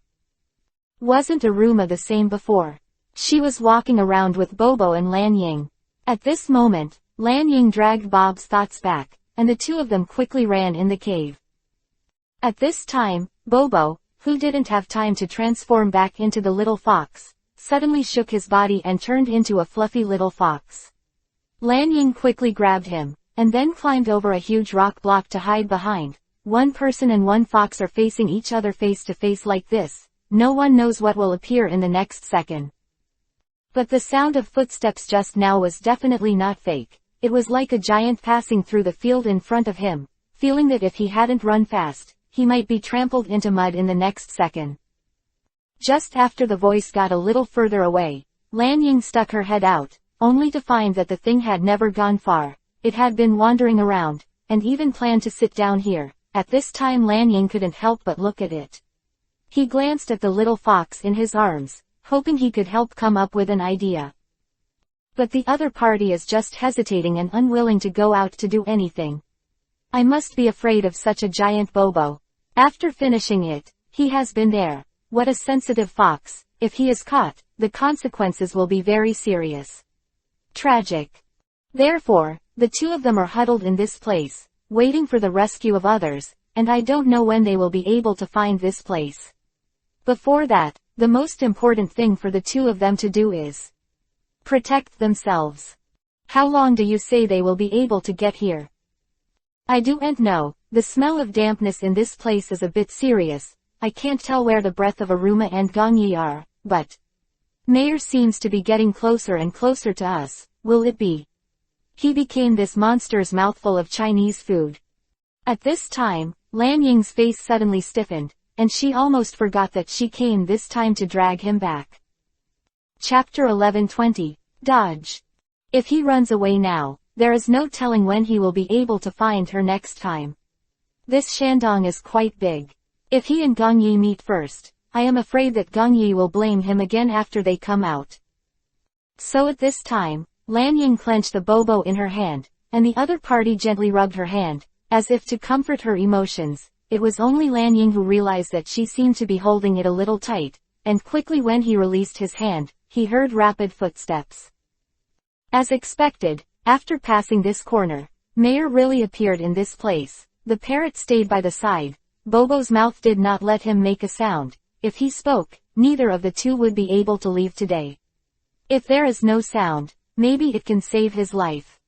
[SPEAKER 1] Wasn't Aruma the same before? She was walking around with Bobo and Lan Ying. At this moment, Lan Ying dragged Bob's thoughts back, and the two of them quickly ran in the cave. At this time, Bobo, who didn't have time to transform back into the little fox, suddenly shook his body and turned into a fluffy little fox. Lan Ying quickly grabbed him, and then climbed over a huge rock block to hide behind. One person and one fox are facing each other face to face like this. No one knows what will appear in the next second. But the sound of footsteps just now was definitely not fake. It was like a giant passing through the field in front of him, feeling that if he hadn't run fast, he might be trampled into mud in the next second. Just after the voice got a little further away, Lan Ying stuck her head out, only to find that the thing had never gone far. It had been wandering around, and even planned to sit down here. At this time Lan Ying couldn't help but look at it. He glanced at the little fox in his arms, hoping he could help come up with an idea. But the other party is just hesitating and unwilling to go out to do anything. I must be afraid of such a giant Bobo. After finishing it, he has been there. What a sensitive fox. If he is caught, the consequences will be very serious. Tragic. Therefore, the two of them are huddled in this place, waiting for the rescue of others, and I don't know when they will be able to find this place. Before that, the most important thing for the two of them to do is protect themselves. How long do you say they will be able to get here? I don't know. The smell of dampness in this place is a bit serious. I can't tell where the breath of Aruma and Gong Yi are, but Mayor seems to be getting closer and closer to us. Will it be? He became this monster's mouthful of Chinese food. At this time, Lan Ying's face suddenly stiffened, and she almost forgot that she came this time to drag him back. Chapter 11:20. Dodge. If he runs away now, there is no telling when he will be able to find her next time. This Shandong is quite big. If he and Gong Yi meet first, I am afraid that Gong Yi will blame him again after they come out. So at this time, Lan Ying clenched the Bobo in her hand, and the other party gently rubbed her hand, as if to comfort her emotions. It was only Lan Ying who realized that she seemed to be holding it a little tight, and quickly when he released his hand, he heard rapid footsteps. As expected, after passing this corner, Mayor really appeared in this place. The parrot stayed by the side. Bobo's mouth did not let him make a sound. If he spoke, neither of the two would be able to leave today. If there is no sound, maybe it can save his life.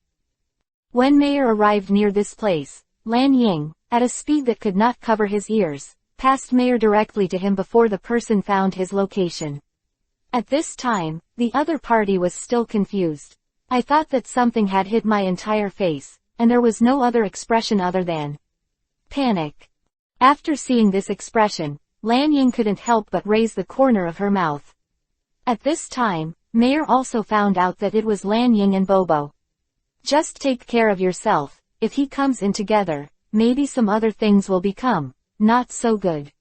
[SPEAKER 1] When Mayor arrived near this place, Lan Ying, at a speed that could not cover his ears, passed Mayor directly to him before the person found his location. At this time, the other party was still confused. I thought that something had hit my entire face, and there was no other expression other than panic. After seeing this expression, Lan Ying couldn't help but raise the corner of her mouth. At this time, Mayor also found out that it was Lan Ying and Bobo. Just take care of yourself. If he comes in together, maybe some other things will become not so good.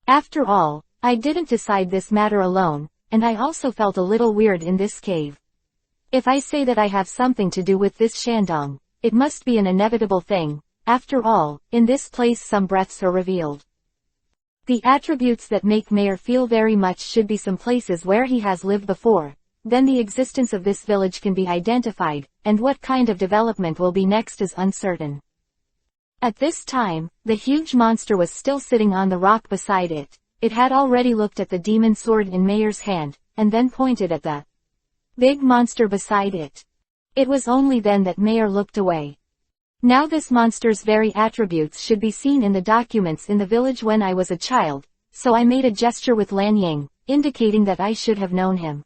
[SPEAKER 1] After all, I didn't decide this matter alone, and I also felt a little weird in this cave. If I say that I have something to do with this Shandong, it must be an inevitable thing. After all, in this place some breaths are revealed. The attributes that make Mayor feel very much should be some places where he has lived before. Then the existence of this village can be identified, and what kind of development will be next is uncertain. At this time, the huge monster was still sitting on the rock beside it. It had already looked at the demon sword in Mayor's hand, and then pointed at the big monster beside it. It was only then that Mayor looked away. Now this monster's very attributes should be seen in the documents in the village when I was a child, so I made a gesture with Lan Ying, indicating that I should have known him.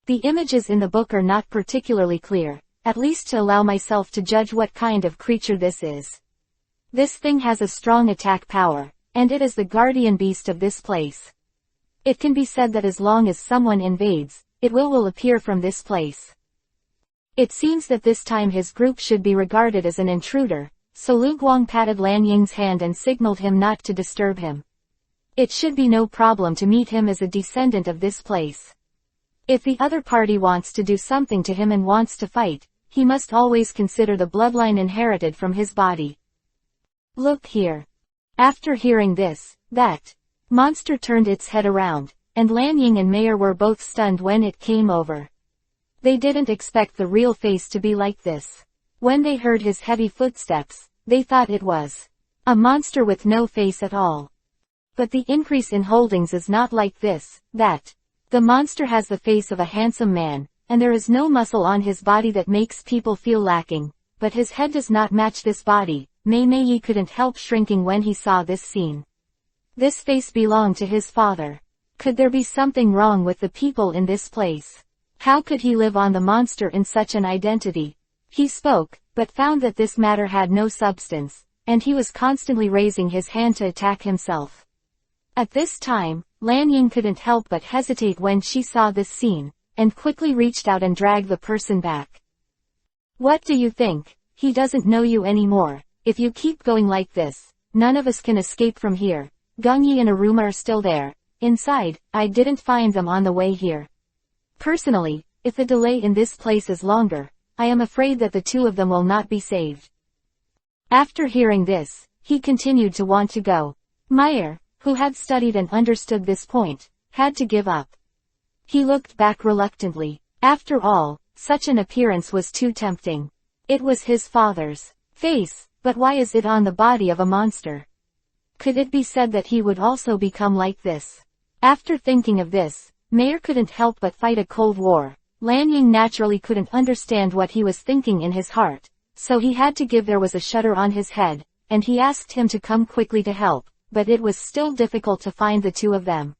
[SPEAKER 1] The images in the book are not particularly clear, at least to allow myself to judge what kind of creature this is. This thing has a strong attack power, and it is the guardian beast of this place. It can be said that as long as someone invades, it will appear from this place. It seems that this time his group should be regarded as an intruder, so Lu Guang patted Lan Ying's hand and signaled him not to disturb him. It should be no problem to meet him as a descendant of this place. If the other party wants to do something to him and wants to fight, he must always consider the bloodline inherited from his body. Look here. After hearing this, that monster turned its head around, and Lan Ying and Mayer were both stunned when it came over. They didn't expect the real face to be like this. When they heard his heavy footsteps, they thought it was a monster with no face at all. But the increase in holdings is not like this, that the monster has the face of a handsome man, and there is no muscle on his body that makes people feel lacking, but his head does not match this body. Mei Mei couldn't help shrinking when he saw this scene. This face belonged to his father. Could there be something wrong with the people in this place? How could he live on the monster in such an identity? He spoke, but found that this matter had no substance, and he was constantly raising his hand to attack himself. At this time, Lan Ying couldn't help but hesitate when she saw this scene, and quickly reached out and dragged the person back. What do you think? He doesn't know you anymore. If you keep going like this, none of us can escape from here. Gongyi and Aruma are still there. Inside, I didn't find them on the way here. Personally, if the delay in this place is longer, I am afraid that the two of them will not be saved. After hearing this, he continued to want to go. Meyer, who had studied and understood this point, had to give up. He looked back reluctantly. After all, such an appearance was too tempting. It was his father's face, but why is it on the body of a monster? Could it be said that he would also become like this? After thinking of this, Meyer couldn't help but fight a cold war. Lan Ying naturally couldn't understand what he was thinking in his heart, so he had to give. There was a shudder on his head, and he asked him to come quickly to help, but it was still difficult to find the two of them.